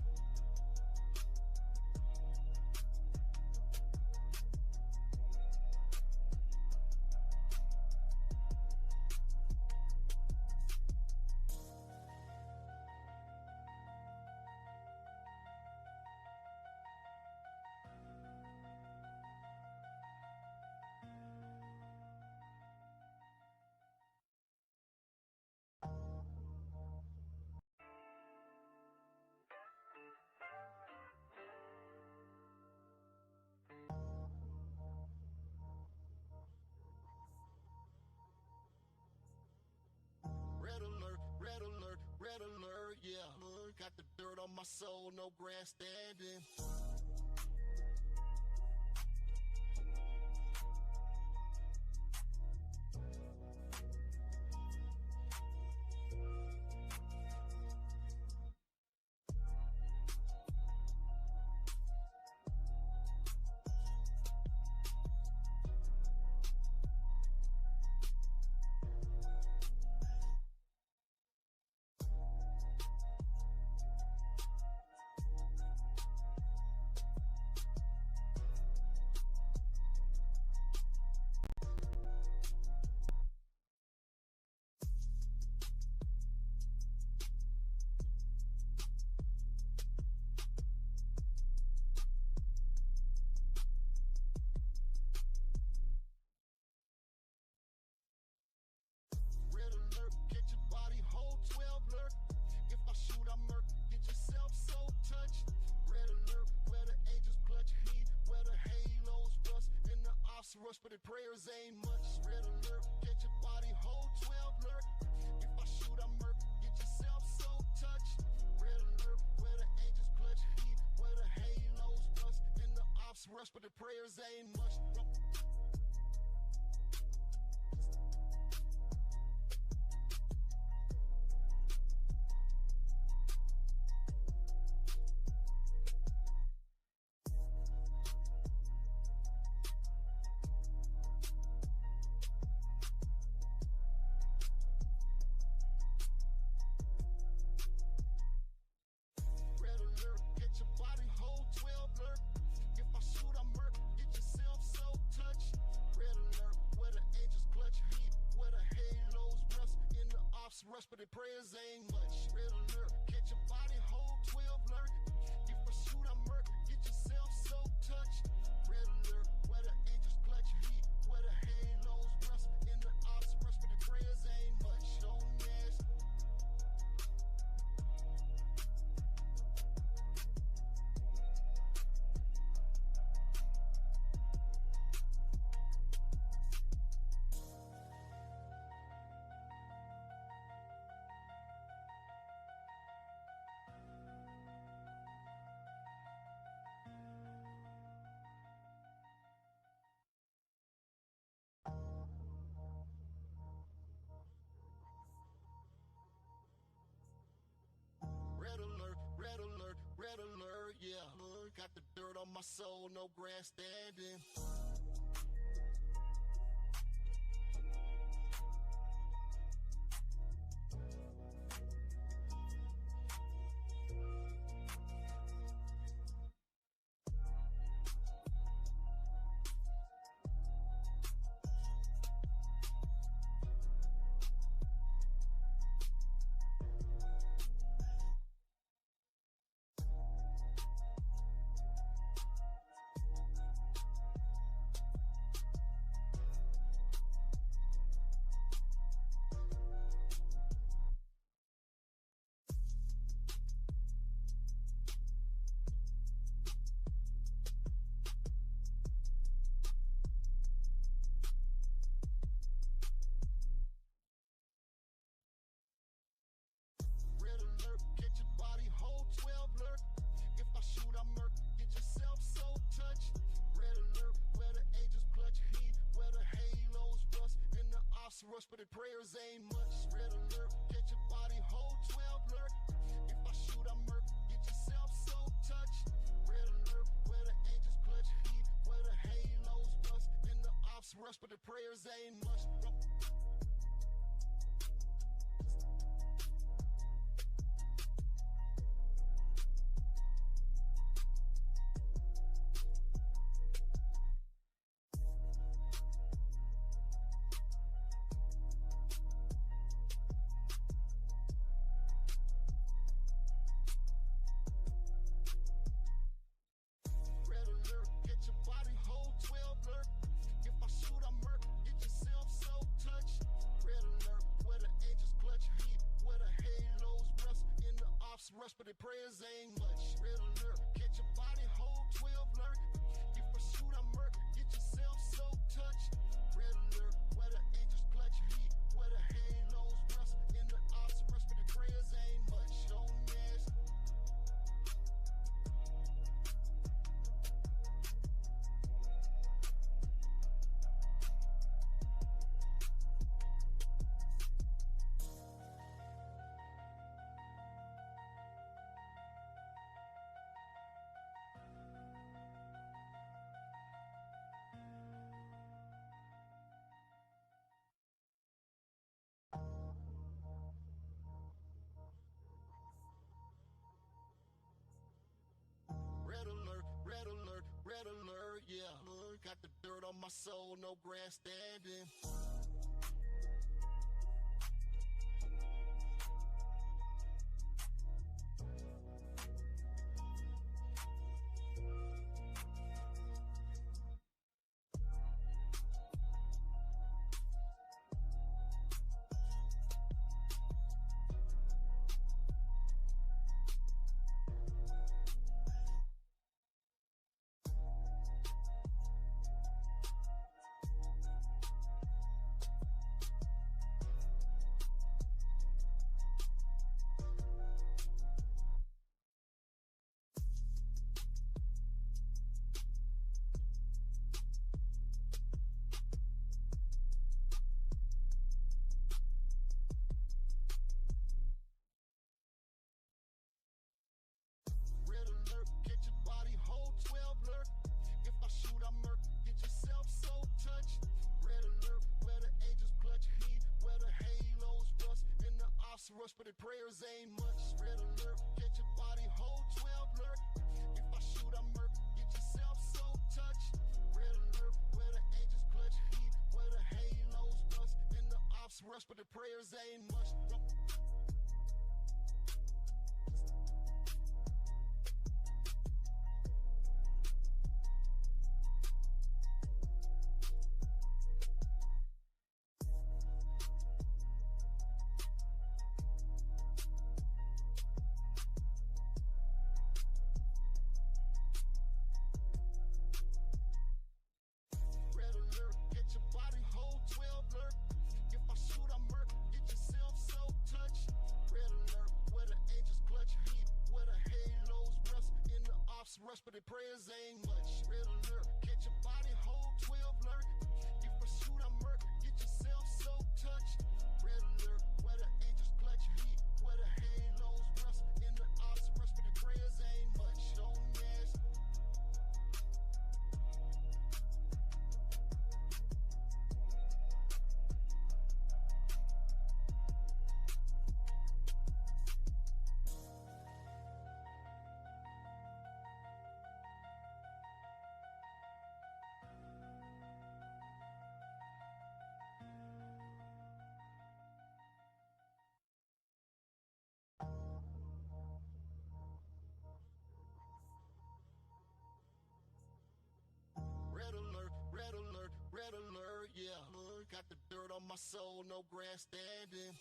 dirt on my soul, no grandstanding. Red alert, get your body whole 12 alert. If I shoot, I murk, get yourself so touched. Red alert, where the angels clutch heat, where the halos rust, and the ops rush, but the prayers ain't much. Red alert, get your body whole 12 alert. If I shoot, I murk, get yourself so touched. Red alert, where the angels clutch heat, where the halos rust, and the ops rush, but the prayers ain't much. Red alert, get your body whole 12 alert. If I shoot, I murk, get yourself so touched. Red alert, where the angels clutch heat, where the halos rust, and the ops rush, but the prayers ain't much. Red alert, get your body whole 12 alert. If I shoot, I murk, get yourself so touched. Red alert, where the angels clutch heat, where the halos rust, and the ops rush, but the prayers ain't much. Don't ask. Red alert, red alert, red alert, yeah. Got the dirt on my soul, no grandstanding. Red alert, get your body whole 12 alert. If I shoot, I murk, get yourself so touched. Red alert, where the angels clutch heat, where the halos rust, and the ops rush, but the prayers ain't much. Red alert, get your body whole 12 alert. If I shoot, I murk, get yourself so touched. Red alert, where the angels clutch heat, where the halos rust, and the ops rush, but the prayers ain't much. Red alert, get your body whole 12 alert. If I shoot, I murk, get yourself so touched. Red alert, where the angels clutch heat, where the halos rust, and the ops rush, but the prayers ain't much. Red alert, get your body whole 12 alert. If I shoot, I murk, get yourself so touched. Red alert, where the angels clutch heat, where the halos rust, and the ops rush, but the prayers ain't much. Don't ask. the dirt on my soul, no grandstanding. Red alert, get your body hold 12 lurk. If I shoot, I murk, get yourself so touched. Red alert, where the angels clutch heat, where the halos rust, and the ops rush, but the prayers ain't much. Red alert, get your body hold 12 lurk. If I shoot, I murk, get yourself so touched. Red alert, where the angels clutch heat, where the halos rust, and the ops rush, but the prayers ain't much. Red alert, get your body hold 12 lurk. If I shoot, I murk, get yourself so touched. Red alert, where the angels clutch heat, where the halos rust, and the ops rush, but the prayers ain't much. Red alert, get your body hold 12 lurk. If I shoot, I murk, get yourself so touched. Red alert, where the angels clutch heat, where the halos rust, and the ops rush, but the prayers ain't much. Don't ask. Red alert, red alert, yeah. Got the dirt on my soul, no grandstanding.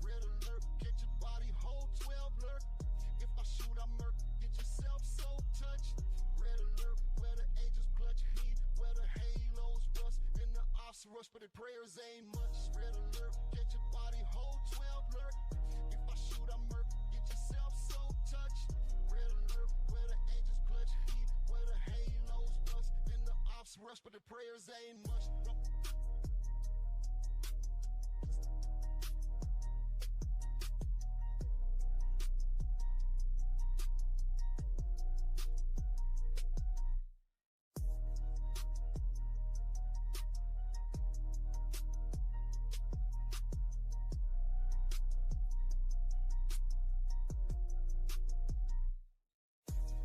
Red alert, get your body hold 12 lurk. If I shoot, I murk, get yourself so touched. Red alert, where the angels clutch heat, where the halos rust, and the ops rush, but the prayers ain't much. Red alert, get your body hold 12 lurk. If I shoot, I murk, get yourself so touched. Red alert, where the angels clutch heat, where the halos rust, and the ops rush, but the prayers ain't much.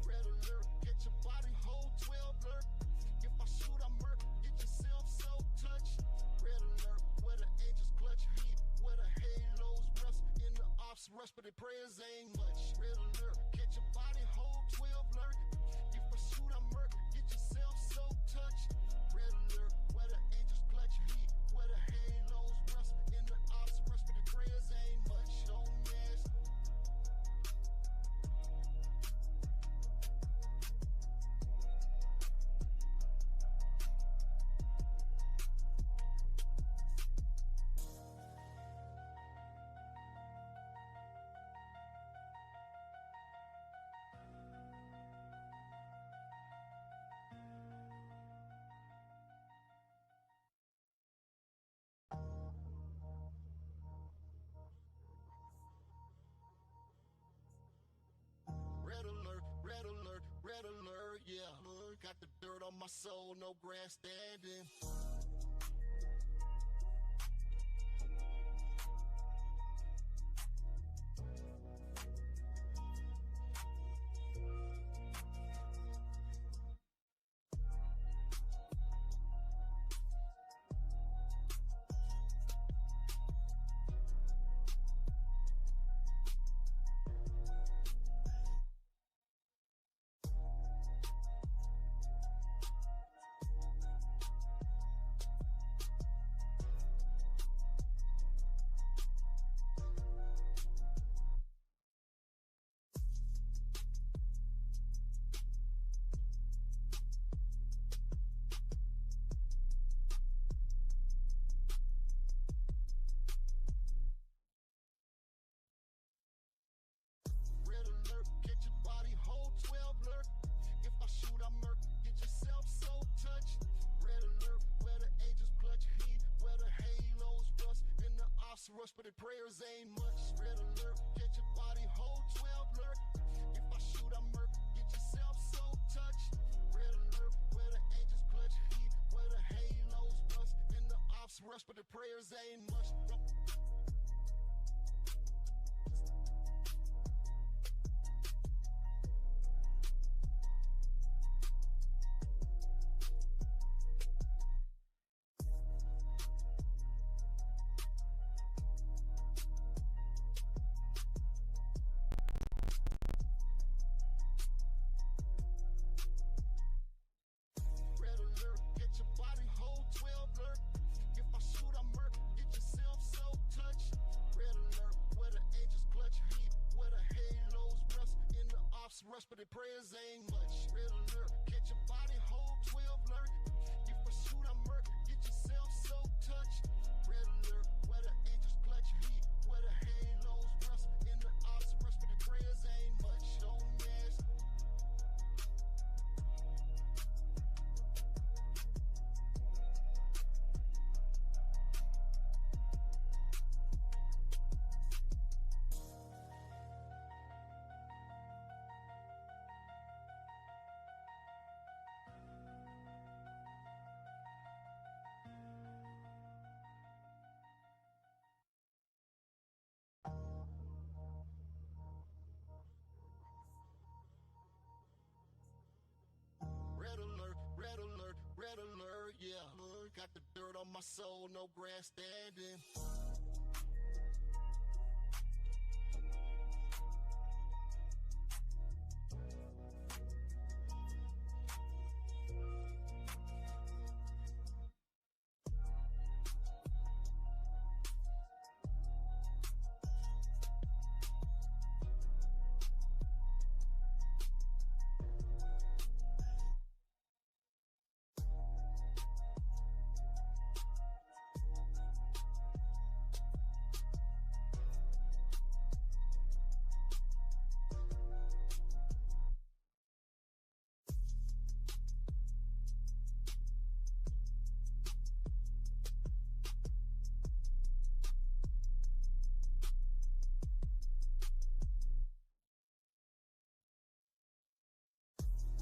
Red alert, get your body hold 12 lurk. If I shoot, I murk, get yourself so touched. Red alert, where the angels clutch heat, where the halos rust, and the ops rush, but the prayers ain't much. Red alert, get your body hold 12 lurk. If I shoot, I murk, get yourself so touched. Red alert, where the angels clutch heat, where the halos rust, and the ops rush, but the prayers ain't much. Don't ask. dirt on my soul, no grandstanding. Red alert, get your body hold 12 alert. If I shoot, I murk, get yourself so touched. Red alert, where the angels clutch heat, where the halos rust, and the ops rush, but the prayers ain't much. Red alert, get your body hold 12 alert. If I shoot, I murk, get yourself so touched. Red alert, where the angels clutch heat, where the halos rust, and the ops rush, but the prayers ain't much. Red alert, get your body hold 12 alert. If I shoot, I murk, get yourself so touched. Red alert, where the angels clutch heat, where the halos rust, and the ops rush, but the prayers ain't much. Red alert, get your body hold 12 alert. If I shoot, I murk, get yourself so touched. Red alert, where the angels clutch heat, where the halos rust, and the ops rush, but the prayers ain't much. Don't mess. Red alert, red alert, yeah. Got the dirt on my soul, no grandstanding.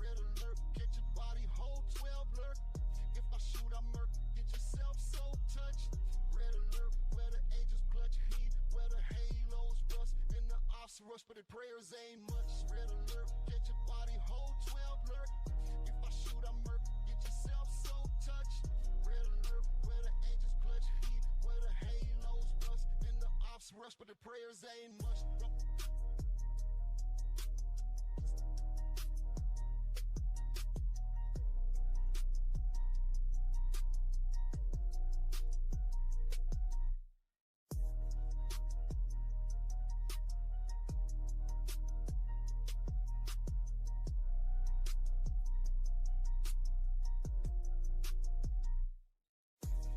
Red alert, get your body hold 12 alert. If I shoot, I murk, get yourself so touched. Red alert, where the angels clutch heat, where the halos rust, and the ops rush, but the prayers ain't much. Red alert, get your body hold 12 alert. If I shoot, I murk, get yourself so touched. Red alert, where the angels clutch heat, where the halos rust, and the ops rush, but the prayers ain't much.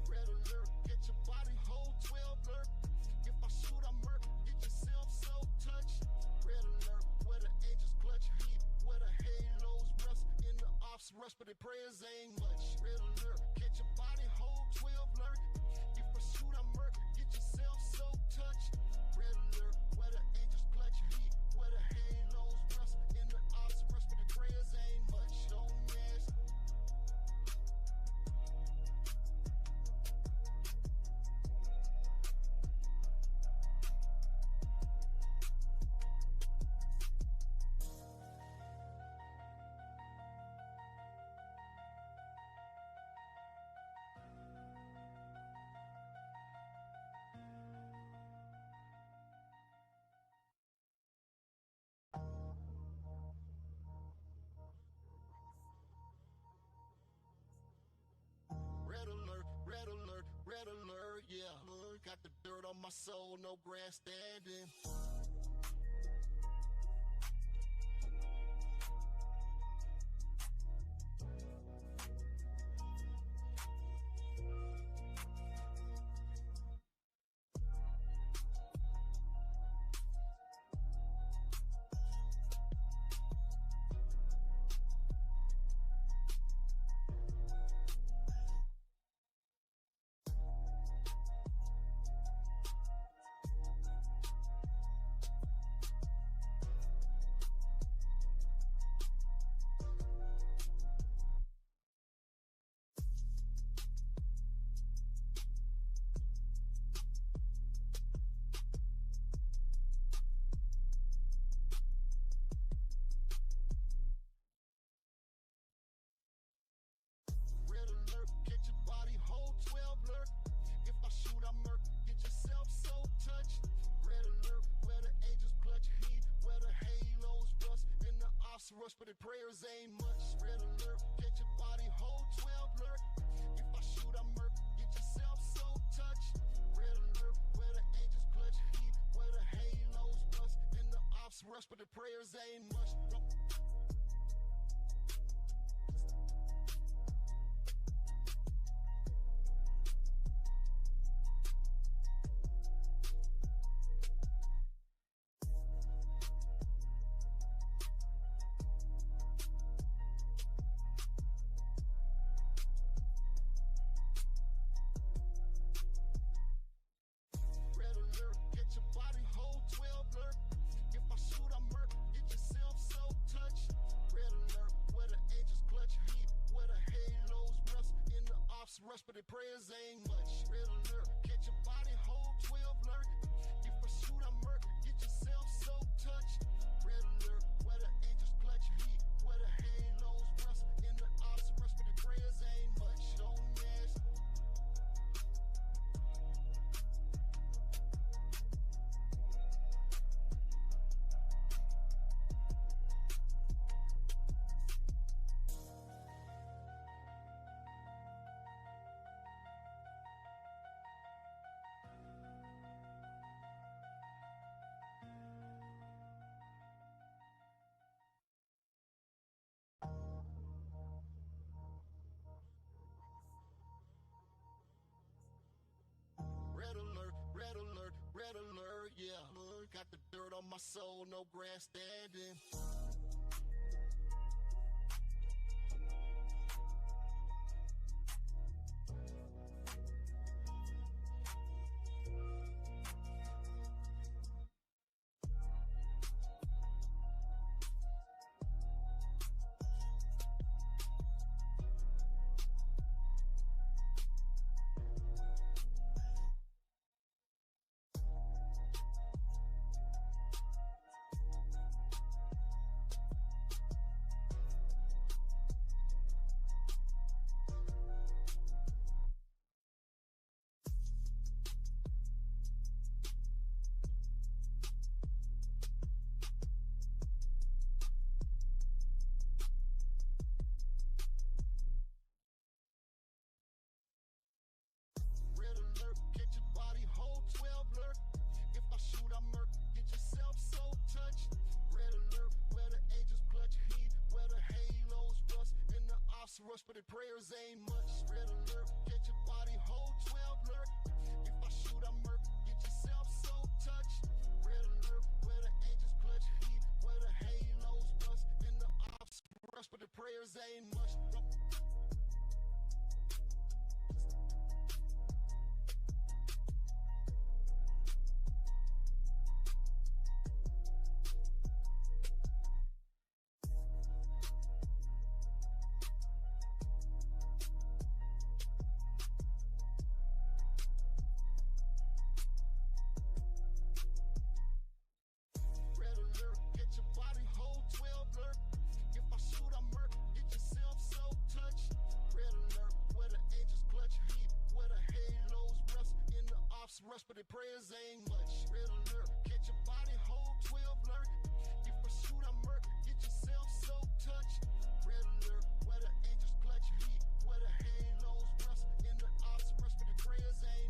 Red alert, get your body hold 12 alert. If I shoot, I murk, get yourself so touched. Red alert, where the angels clutch heat, where the halos rust, and the ops rush, but the prayers ain't much. Red alert, get your body hold 12 alert. If I shoot, I murk, get yourself so touched. Red alert, where the angels clutch heat, where the halos rust, and the ops rush, but the prayers ain't much. Don't mess. red alert, yeah. Got the dirt on my soul, no grandstanding. Red alert, get your body whole 12 lurk. If I shoot, I murk, get yourself so touched. Red alert, where the angels clutch heat, where the halos rust, and the ops rush, but the prayers ain't much. Red alert, get your body whole 12 lurk. If I shoot, I murk, get yourself so touched. Red alert, where the angels clutch heat, where the halos rust, and the ops rush, but the prayers ain't much. Red alert, get your body whole 12 lurk. If I shoot, I murk, get yourself so touched. Red alert, where the angels clutch heat, where the halos rust, and the ops rush, but the prayers ain't much. Red alert, get your body whole 12 lurk. If I shoot, I murk, get yourself so touched. Red alert, where the angels clutch heat, where the halos rust, and the ops rush, but the prayers ain't much. Don't mess. Red alert, red alert, red alert, yeah. Got the dirt on my soul, no grandstanding. Red alert, get your body whole 12 lurk. If I shoot, I murk, get yourself so touched. Red alert, where the angels clutch heat, where the halos rust, and the ops rush, but the prayers ain't much. Red alert, get your body whole 12 lurk. If I shoot, I murk, get yourself so touched. Red alert, where the angels clutch heat, where the halos rust, and the ops rush, but the prayers ain't much. Red alert, get your body whole 12 lurk. If I shoot, I murk, get yourself so touched. Red alert, where the angels clutch heat, where the halos rust, and the ops rush, but the prayers ain't much. Red alert, get your body whole 12 lurk. If I shoot, I murk, get yourself so touched. Red alert, where the angels clutch heat, where the halos rust, and the ops rush, but the prayers ain't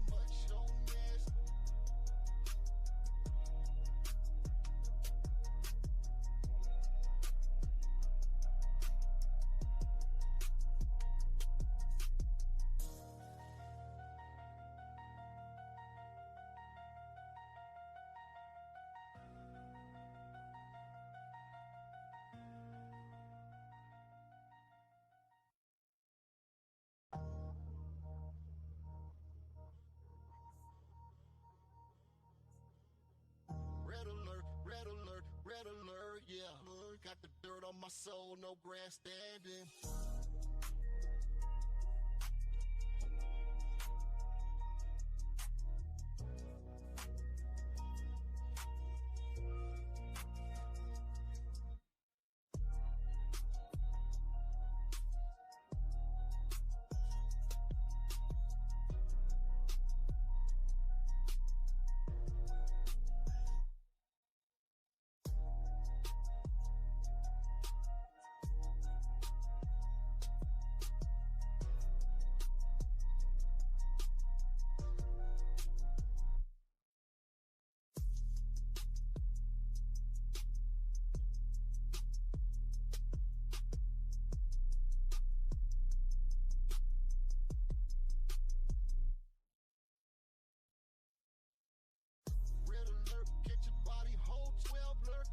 dirt on my soul, no grandstanding. Red alert, get your body hold 12 alert.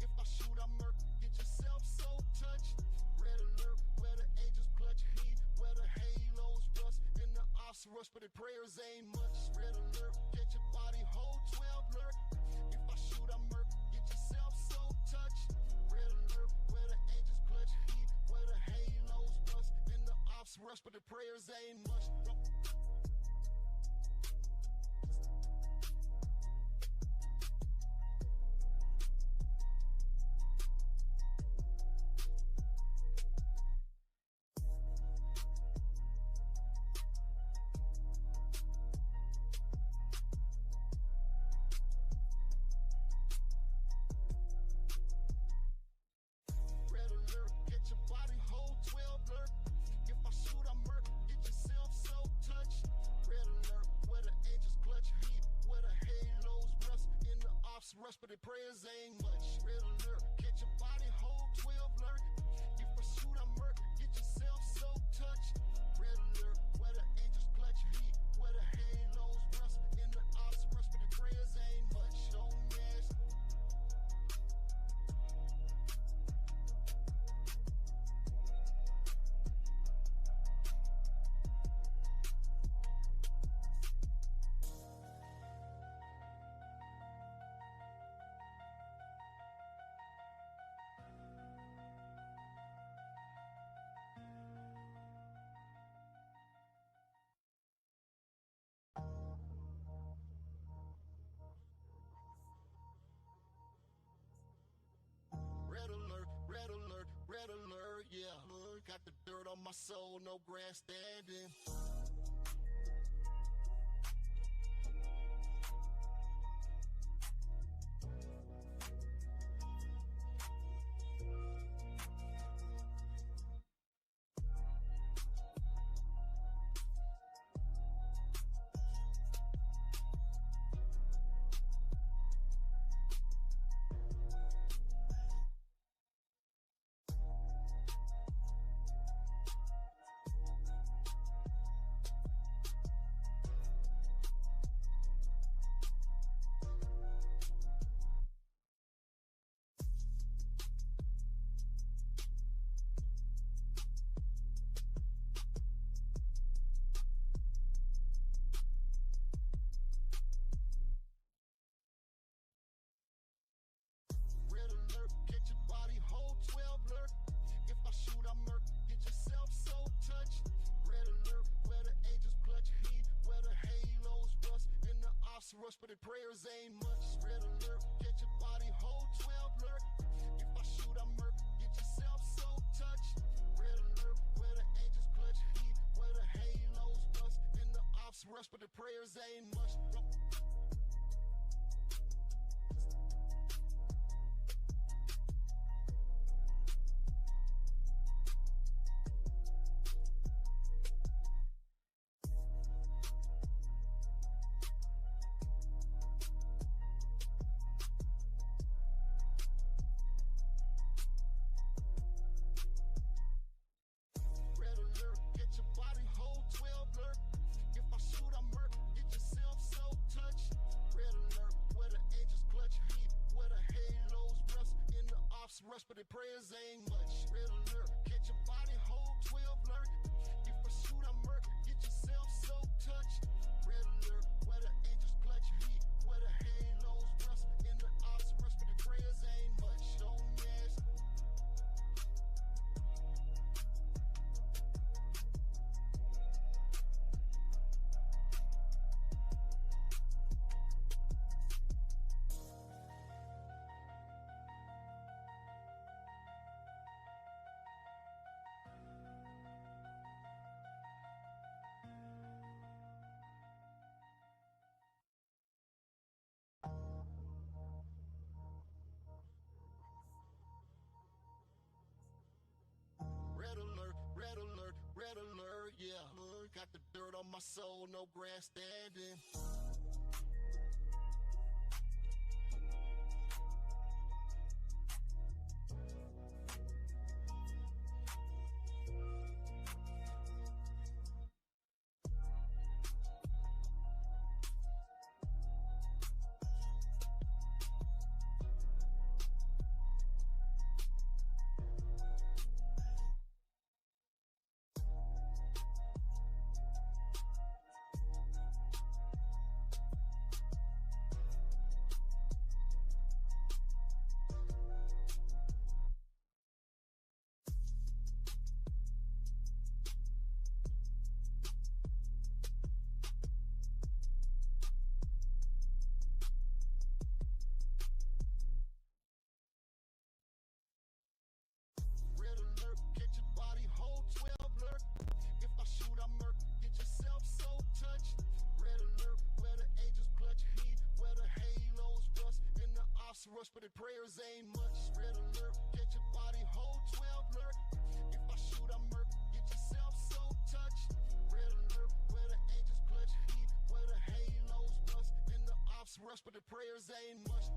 If I shoot, I murk, get yourself so touched. Red alert, where the angels clutch heat, where the halos rust, and the ops rush, but the prayers ain't much. Red alert, get your body hold 12 alert. If I shoot, I murk, get yourself so touched. Red alert, where the angels clutch heat, where the halos rust, and the ops rush, but the prayers ain't much. Red alert, get your body hold 12 alert. If I shoot, I murk, get yourself so touched. Red alert, where the angels clutch heat, where the halos rust, and the ops rush, but the prayers ain't much. Red alert, get your body hold 12 alert. If I shoot, I murk, get yourself so touched. Red alert, where the angels clutch heat, where the halos rust, and the ops rush, but the prayers ain't much. Don't mess. Red alert, red alert, red alert, yeah. Got the dirt on my soul, no grandstanding. Red alert, get your body hold 12 alert. If I shoot, I murk, get yourself so touched. Red alert, where the angels clutch heat, where the halos rust, and the ops rush, but the prayers ain't much. Red alert, get your body hold 12 alert. If I shoot, I murk, get yourself so touched. Red alert, where the angels clutch heat, where the halos rust, and the ops rush, but the prayers ain't much. Red alert, get your body hold 12 alert. If I shoot, I murk, get yourself so touched. Red alert, where the angels clutch heat, where the halos rust, and the ops rush, but the prayers ain't much. Red alert, get your body hold 12 alert. If I shoot, I murk, get yourself so touched. Red alert, where the angels clutch heat, where the halos rust, and the ops rush, but the prayers ain't much. Don't mess. on my soul, no grandstanding. Red alert, get your body whole 12 lurk. If I shoot, I murk, get yourself so touched. Red alert, where the angels clutch heat, where the halos rust, and the ops rush, but the prayers ain't much. Red alert, get your body whole 12 lurk. If I shoot, I murk, get yourself so touched. Red alert, where the angels clutch heat, where the halos rust, and the ops rush, but the prayers ain't much.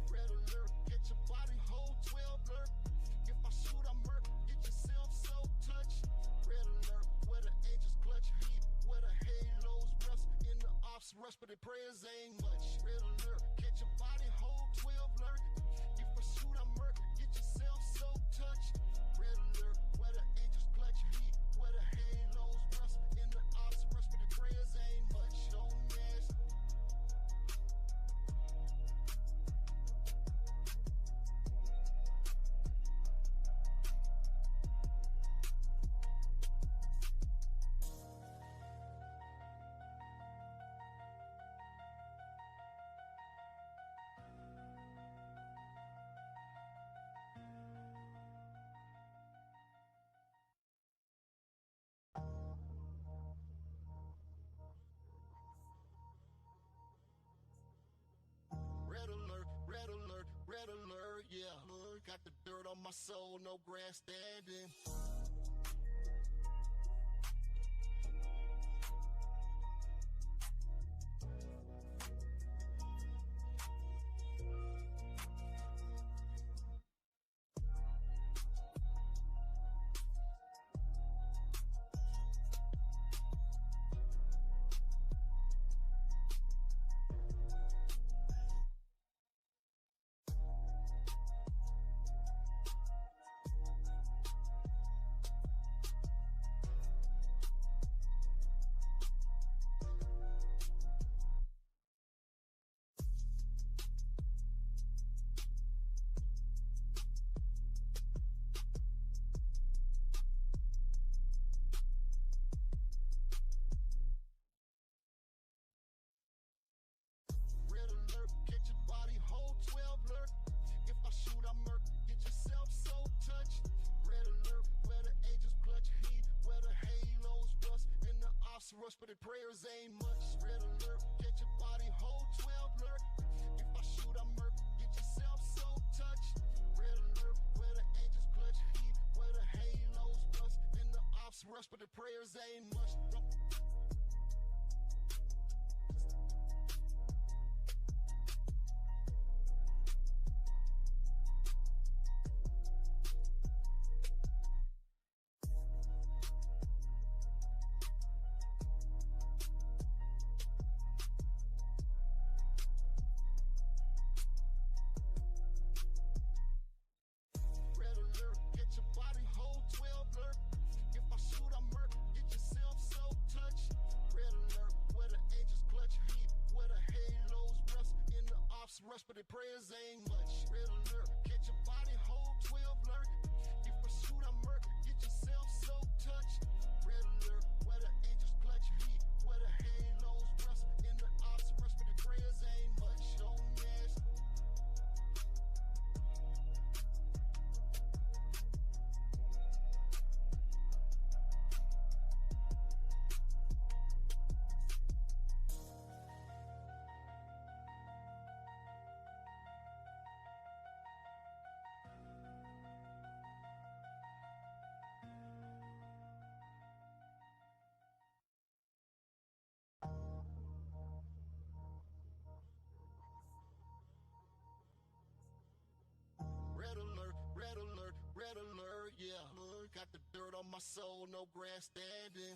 Red alert, get your body whole 12 lurk. If I shoot, I murk, get yourself so touched. Red alert, where the angels clutch heat, where the halos rust, and the ops rush, but the prayers ain't much. Red alert, get your body whole 12 lurk. If I shoot, I murk, get yourself so touched. Red alert, where the angels clutch heat, where the halos rust, and the ops rush, but the prayers ain't much. Don't mess. Red alert, red alert, red alert, yeah. Got the dirt on my soul, no grandstanding. Red alert, get your body whole 12 lurk. If I shoot, I murk, get yourself so touched. Red alert, where the angels clutch heat, where the halos rust, and the ops rush, but the prayers ain't much. Red alert, get your body whole 12 lurk. If I shoot, I murk, get yourself so touched. Red alert, where the angels clutch heat, where the halos rust, and the ops rush, but the prayers ain't much. Red alert, get your body whole 12 lurk. If I shoot, I murk, get yourself so touched. Red alert, where the angels clutch heat, where the halos rust, and the ops rush, but the prayers ain't much. Red alert, get your body whole 12 lurk. If I shoot, I murk, get yourself so touched. Red alert, where the angels clutch heat, where the halos rust, and the ops rush, but the prayers ain't much. Don't mess. red alert, yeah. Got the dirt on my soul, no grandstanding.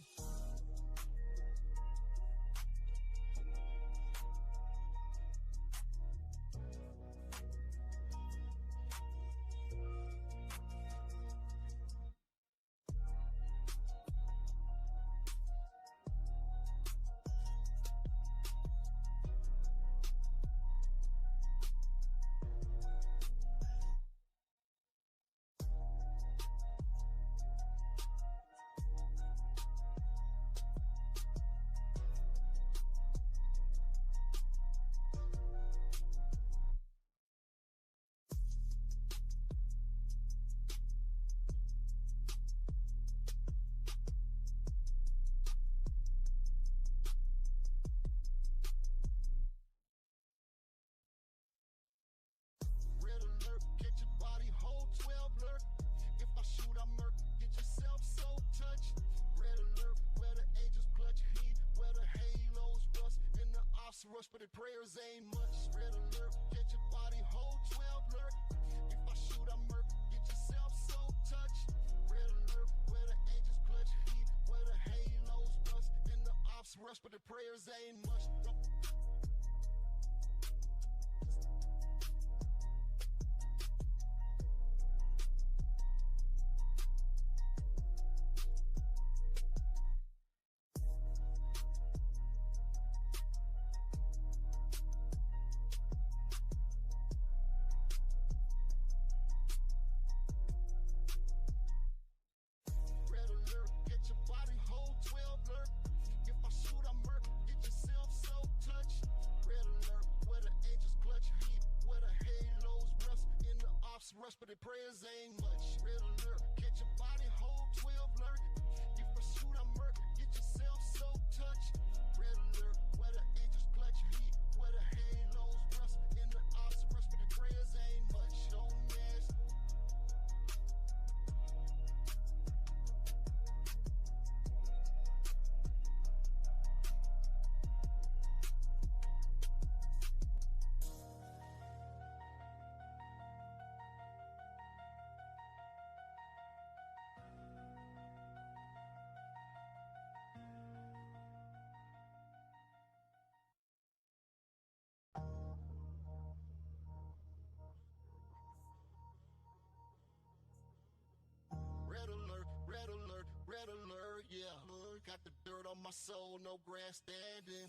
Red alert, get your body hold 12 alert. If I shoot, I murk, get yourself so touched. Red alert, where the angels clutch heat, where the halos rust, and the ops rush, but the prayers ain't much. Red alert, get your body hold 12 alert. If I shoot, I murk, get yourself so touched. Red alert, where the angels clutch heat, where the halos rust, and the ops rush, but the prayers ain't much. Red alert, get your body hold 12 alert. If I shoot, I murk, get yourself so touched. Red alert, where the angels clutch heat, where the halos rust, and the ops rush, but the prayers ain't much. Red alert, get your body hold 12 alert. If I shoot, I murk, get yourself so touched. Red alert, where the angels clutch heat, where the halos rust, and the ops rush, but the prayers ain't much. Don't ask. Red alert, red alert, yeah. Got the dirt on my soul, no grandstanding.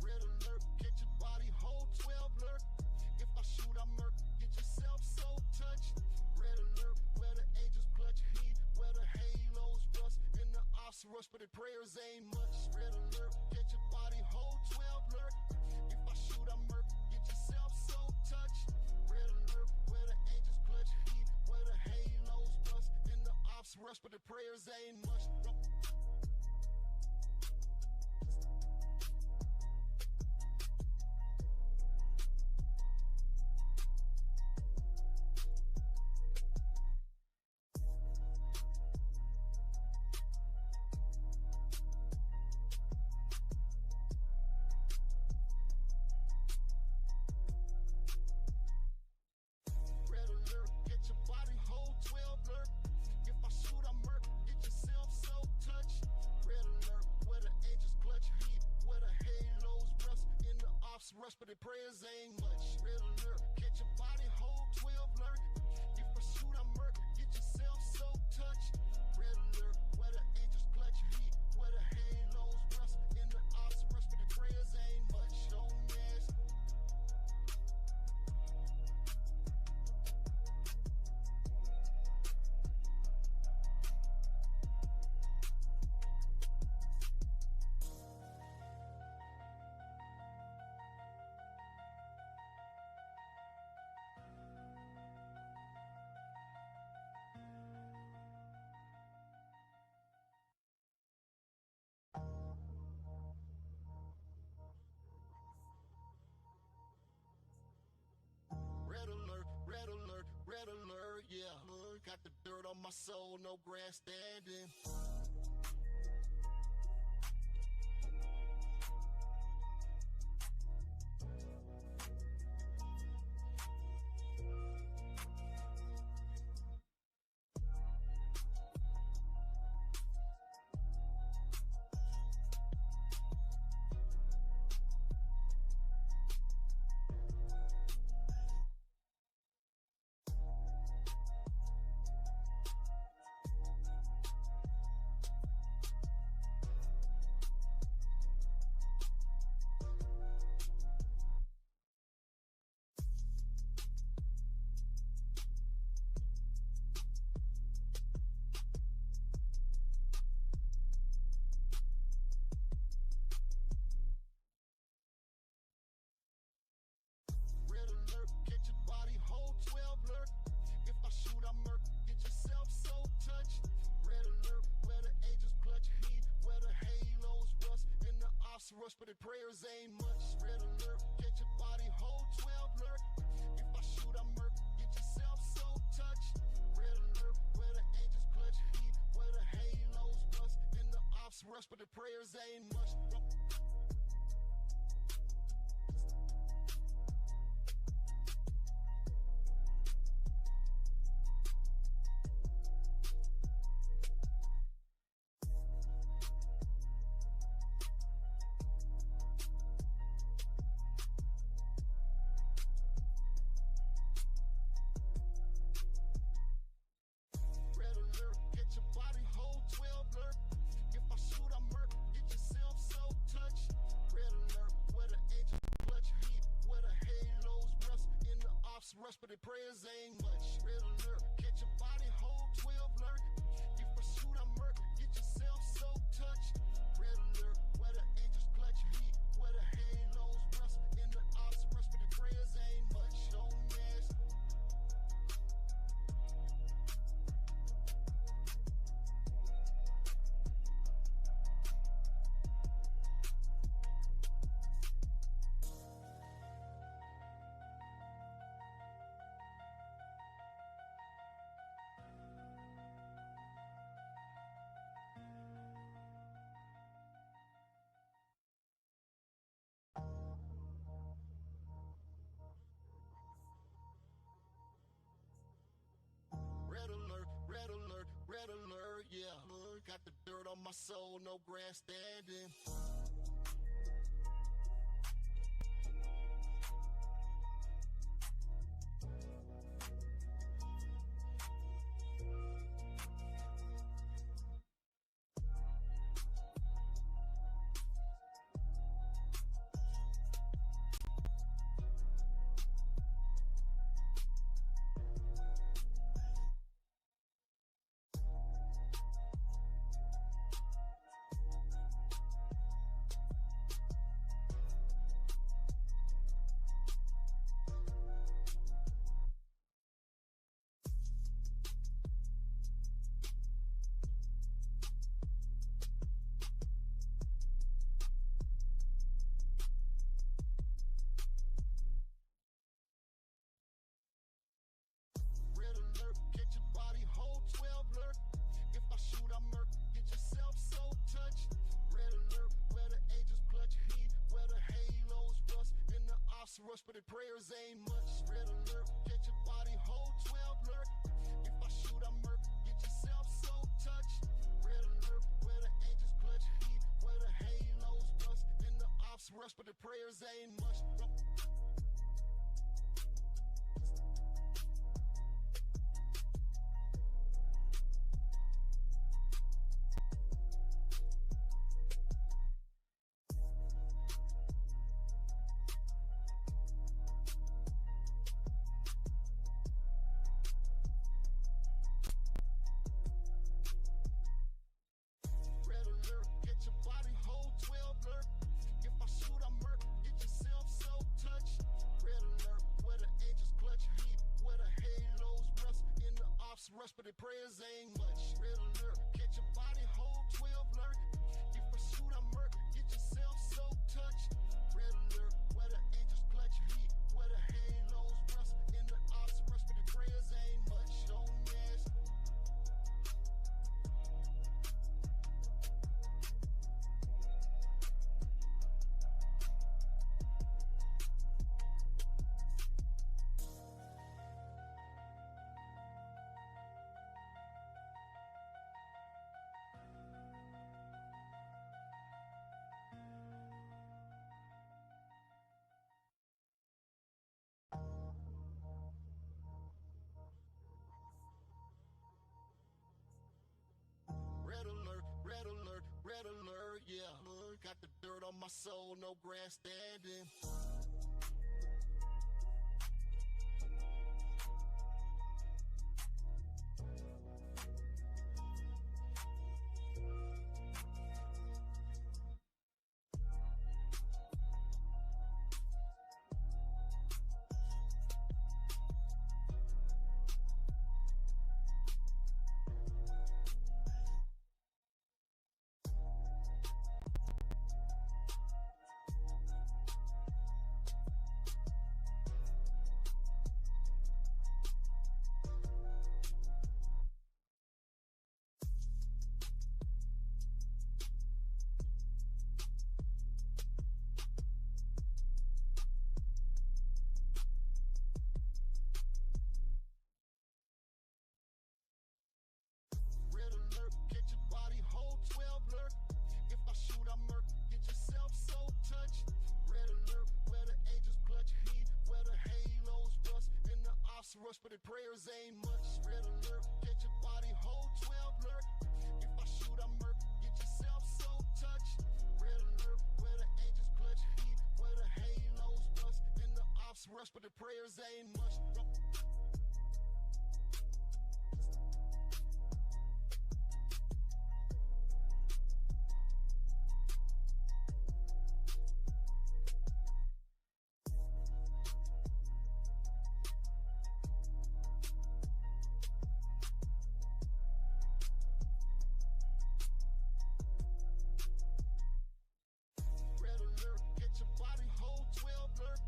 Red alert, get your body hold 12 alert. If I shoot, I murk, get yourself so touched. Red alert, where the angels clutch heat, where the halos rust, and the ops rush, but the prayers ain't much. Red alert, get your body hold 12 alert. If I shoot, I murk, get yourself so touched. Red alert, where the angels clutch heat, where the halos rust, and the ops rush, but the prayers ain't much. Red alert, get your body hold 12 alert. If I shoot, I murk, get yourself so touched. Red alert, where the angels clutch heat, where the halos rust, and the ops rush, but the prayers ain't much. Red alert, get your body hold 12 alert. If I shoot, I murk, get yourself so touched. Red alert, where the angels clutch heat, where the halos rust, and the ops rush, but the got the dirt on my soul, no grandstanding. Red alert, get your body whole 12 alert. If I shoot, I murk, get yourself so touched. Red alert, where the angels clutch heat, where the halos rust, and the ops rush, but the prayers ain't much. Red alert, get your body whole 12 alert. If I shoot, I murk, get yourself so touched. Red alert, where the angels clutch heat, where the halos rust, and the ops rush, but the prayers ain't much. Red alert, get your body whole 12 alert. If I shoot, I murk, get yourself so touched. Red alert, where the angels clutch heat, where the halos rust, and the ops rush, but the prayers ain't much. Red alert, get your body whole 12 alert. If I shoot, I murk, get yourself so touched. Red alert, where the angels clutch heat, where the halos rust, and the ops rush, but the prayers ain't much. Don't mess. Red alert, red alert, yeah. Got the dirt on my soul, no grandstanding. Red alert, get your body whole 12 alert. If I shoot, I murk, get yourself so touched. Red alert, where the angels clutch heat, where the halos rust, and the ops rush, but the prayers ain't much. Red alert, get your body whole 12 alert. If I shoot, I murk, get yourself so touched. Red alert, where the angels clutch heat, where the halos rust, and the ops rush, but the prayers ain't much. Red alert, get your body whole 12 alert. If I shoot, I murk, get yourself so touched. Red alert, where the angels clutch heat, where the halos rust, and the ops rush, but the prayers ain't much. Red alert, get your body whole 12 alert. If I shoot, I murk, get yourself so touched. Red alert, where the angels clutch heat, where the halos rust, and the ops rush, but the prayers ain't much. Don't mess. yeah. Got the dirt on my soul, no grandstanding. Red alert, catch your body, hold 12 lurk. If I shoot, I murk, get yourself so touched. Red alert, where the angels clutch heat, where the halos rust, and the ops rush, but the prayers ain't much. Red alert, catch your body, hold 12 lurk. If I shoot, I murk, get yourself so touched. Red alert, where the angels clutch heat, where the halos rust, and the ops rush, but the prayers ain't much. Red alert, get your body, hold 12 lurk.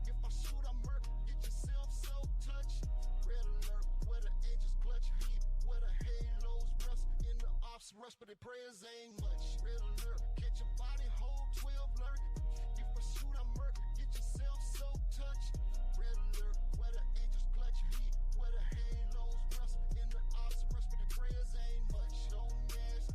If I shoot, I murk, get yourself so touched. Red alert, where the angels clutch heat, where the halos rust, and the ops rush, but the prayers ain't much. Red alert, get your body, hold 12 lurk. If I shoot, I murk, get yourself so touched. Red alert, where the angels clutch heat, where the halos rust, and the ops rush, but the prayers ain't much. Don't ask.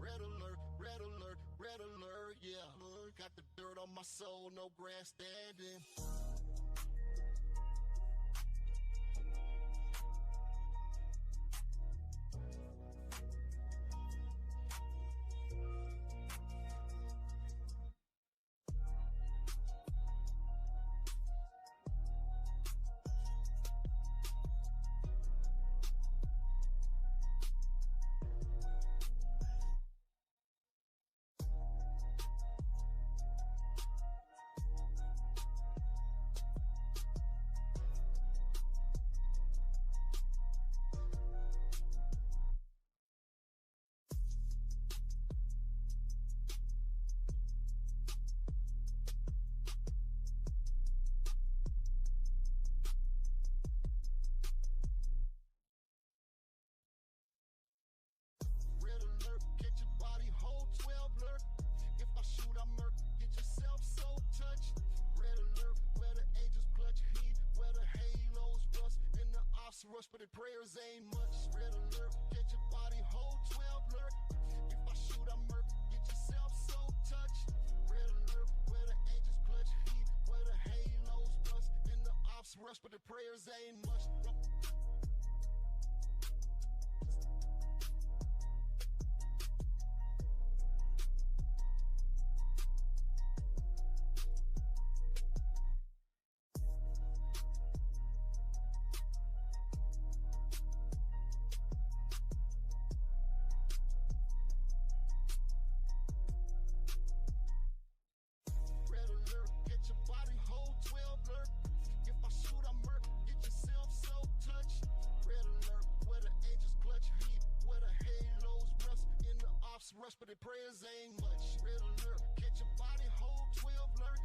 Red alert, red alert, yeah. Got the dirt on my soul, no grandstanding. Red alert, get your body, hold 12 lurk. If I shoot, I murk, get yourself so touched. Red alert, where the angels clutch heat, where the halos rust, and the ops rush, but the prayers ain't much. Red alert, get your body, hold 12 lurk. If I shoot, I murk, get yourself so touched. Red alert, where the angels clutch heat, where the halos rust, and the ops rush, but the prayers ain't much. Red alert, get your body, hold 12 lurk. If I shoot, I murk, get yourself so touched. Red alert, where the angels clutch heat, where the halos rust, and the ops rush, but the prayers ain't much. Red alert, get your body, hold 12 lurk.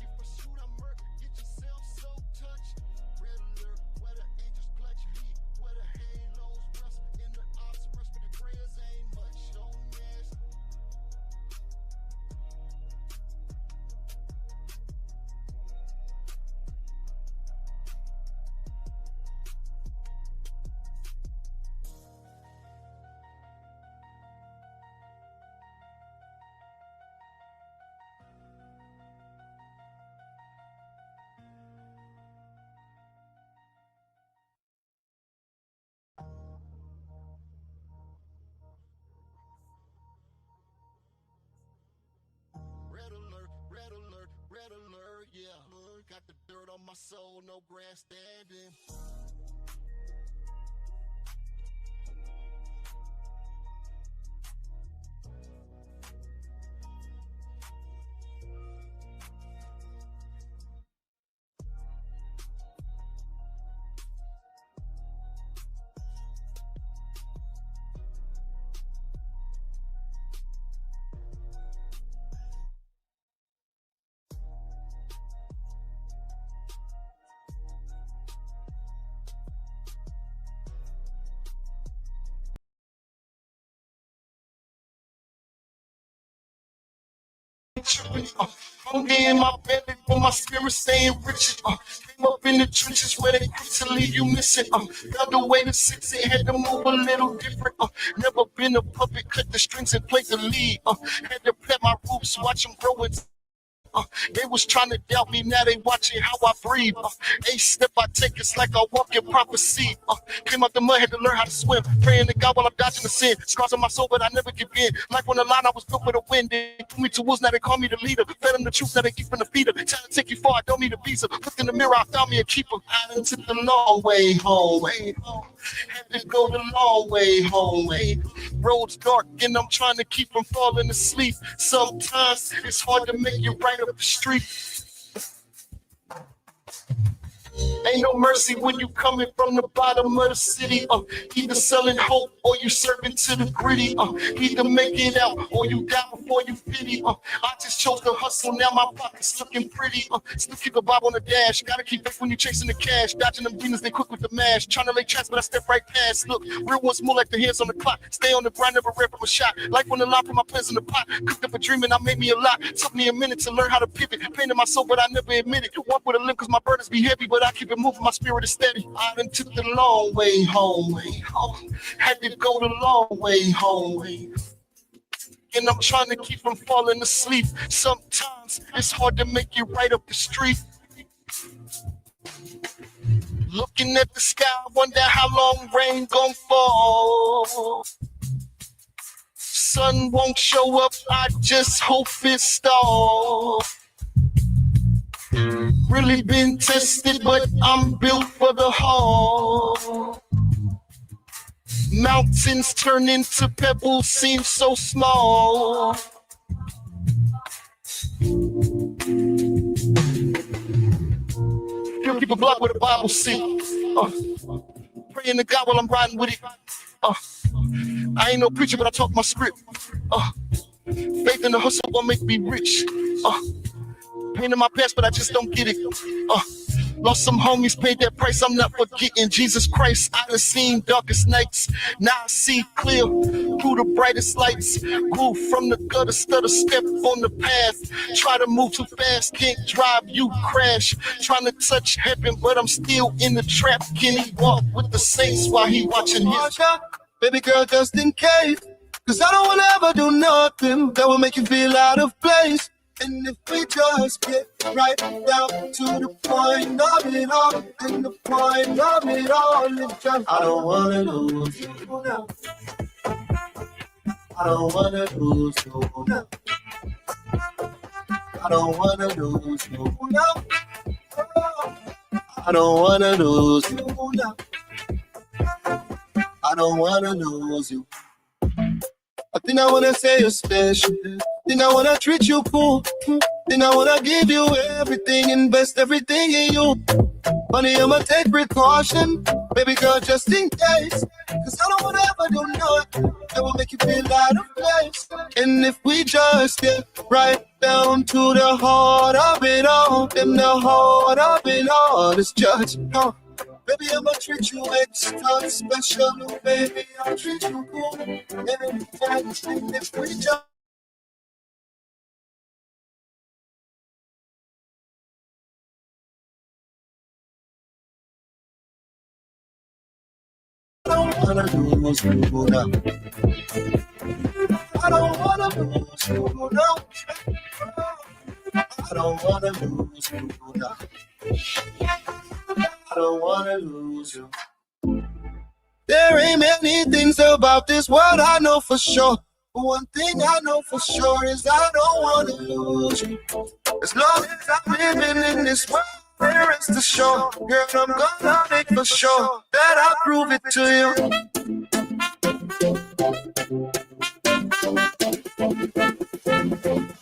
If I shoot, I murk, get yourself so touched. Red alert, where the angels clutch heat, where the halos rust, and the ops rush, but the prayers ain't much. Don't dirt on my soul, no grandstanding. Hunger in my belly for my spirit staying rich. Came up in the trenches where they quick to leave you missing. Got the way to sit it, had to move a little different. Never been a puppet, cut the strings and play the lead. Had to plant my roots, watch them grow and they was trying to doubt me, now they watching how I breathe. Each step I take, it's like I walk in prophecy. Came out the mud, had to learn how to swim. Praying to God while I'm dodging the sin. Scars on my soul, but I never give in. Like when the line I was built for the wind. They put me to wolves, now they call me the leader. Fed them the truth, now they keep from the feeder. Trying to take you far, I don't need a visa. Looked in the mirror, I found me a keeper. I done took the long way home. Had to go the long way home. Roads dark, and I'm trying to keep from falling asleep. Sometimes it's hard to make it right up the street. Ain't no mercy when you coming from the bottom of the city. Either selling hope or you serving to the gritty. Either make it out or you die before you pity. I just chose to hustle, now my pockets looking pretty. Still keep a bob on the dash. Gotta keep faith when you chasing the cash. Dodging them demons, they quick with the mash. Trying to lay traps, but I step right past. Look, real ones more like the hands on the clock. Stay on the grind, never ran from a shot. Like when the line put my plans in the pot. Cooked up a dream and I made me a lot. Took me a minute to learn how to pivot. Pain in my soul, but I never admit it. Walk with a limp cause my burdens be heavy, but I keep it moving, my spirit is steady. I done took the long way home. Had to go the long way home. And I'm trying to keep from falling asleep. Sometimes it's hard to make it right up the street. Looking at the sky, wonder how long rain gon' fall. Sun won't show up, I just hope it stalls. Really been tested, but I'm built for the haul. Mountains turn into pebbles, seem so small. You'll keep a block with a Bible seat. Praying to God while I'm riding with it. I ain't no preacher, but I talk my script. Faith in the hustle won't make me rich. Pain in my past, but I just don't get it. Lost some homies, paid that price, I'm not forgetting. Jesus Christ, I done seen darkest nights. Now I see clear through the brightest lights. Grew from the gutter, stutter, step on the path. Try to move too fast, can't drive, you crash. Trying to touch heaven, but I'm still in the trap. Can he walk with the saints while he watching his? Baby girl, just in case. Cause I don't wanna ever do nothing that will make you feel out of place. And if we just get right down to the point of it all, and the point of it all is just, I don't wanna lose you now. I don't wanna lose you now. I don't wanna lose you now. I don't wanna lose you now. I don't wanna lose you. I think I wanna say you're special. Think I wanna treat you cool. Think I wanna give you everything, invest everything in you. Honey, I'ma take precaution, baby girl, just in case. Cause I don't wanna ever do nothing that will make you feel out of place. And if we just get right down to the heart of it all, then the heart of it all is just, baby, I'ma treat you extra special, baby, I'll treat you cool. And if we just I don't wanna lose you now. I don't wanna lose you now. I don't wanna lose you now. I don't wanna lose you. There ain't many things about this world I know for sure. But one thing I know for sure is I don't wanna lose you. As long as I'm living in this world, There is the show, girl, I'm gonna make for sure that I prove it to you.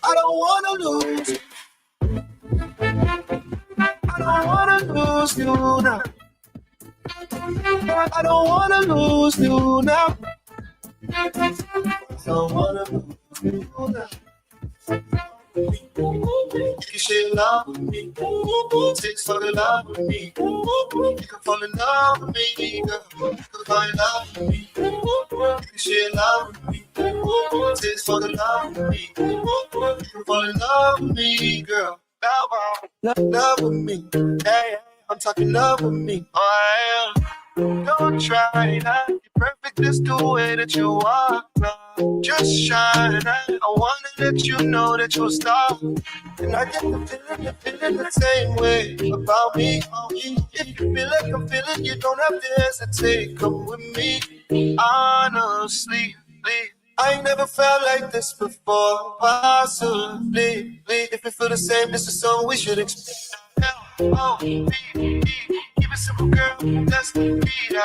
I don't wanna lose. I don't wanna lose you now. I don't wanna lose you now. I don't wanna lose you now. You can share love with me. Takes for the love with me. You can fall in love with me, girl. You can fall in love with me. You can share love with me. Takes for the love with me. You can fall in love with me, girl. Love with me. Hey, I'm talking love with me. Oh, I am. Don't try that. You're perfect just the way that you are. Just shine. I wanna let you know that you're a star. And I get the feeling the same way about me. If you feel like I'm feeling, you don't have to hesitate. Come with me, honestly. I ain't never felt like this before. Possibly, if you feel the same, this is something we should expect. L-O-V-E, keep it simple, girl. Let's be the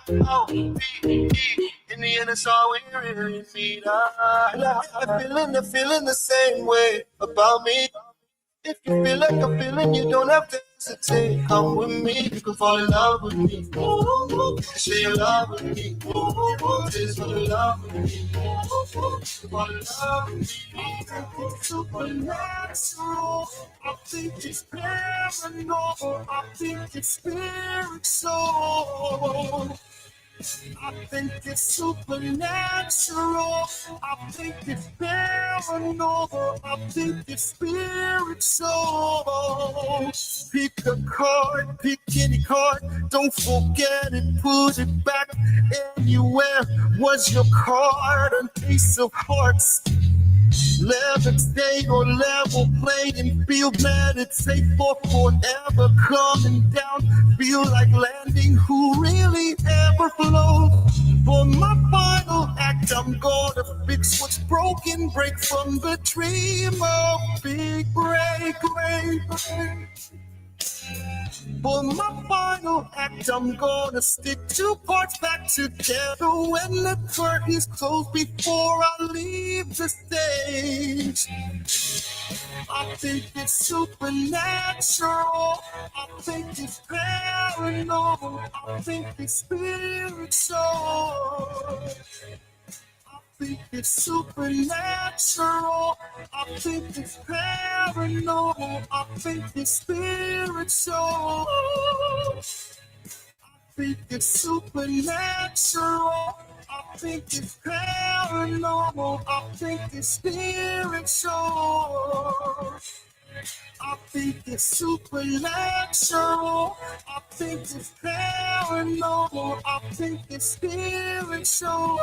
L-O-V-E. In the end, it's all we really need. I'm feeling the same way about me. If you feel like I'm feeling, you don't have to hesitate. Come with me, you can fall in love with me. Share your love with me. Taste for the love with me. Fall in love with me. Supernatural. I think it's paranormal. I think it's spiritual. I think it's supernatural. I think it's paranormal. I think it's spiritual. Pick a card, pick any card. Don't forget it, put it back anywhere. Was your card an ace of hearts? Levitate or level playing field, meditate for forever, coming down, feel like landing, who really ever flows. For my final act, I'm gonna fix what's broken, break from the dream of big break. For my final act, I'm gonna stick two parts back together when the curtain's closed before I leave the stage. I think it's supernatural. I think it's paranormal. I think it's spiritual. I think it's supernatural. I think it's paranormal. I think it's spiritual. I think it's supernatural. I think it's paranormal. I think it's spiritual. I think it's supernatural. I think it's paranormal. I think it's spiritual.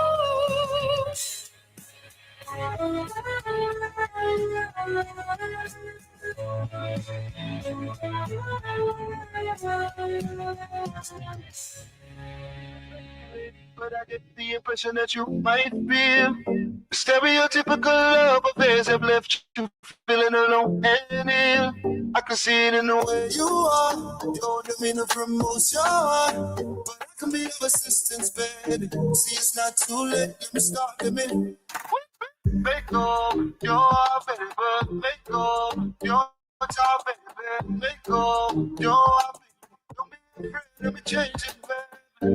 But I get the impression that you might feel stereotypical love affairs have left you feeling alone and ill. I can see it in the way you are. You don't mean to promote your heart, but I can be of assistance, baby. See, it's not too late. Let me start the minute. Make up your baby, make up your top, baby, make up your baby. Don't be afraid, let me change it, baby.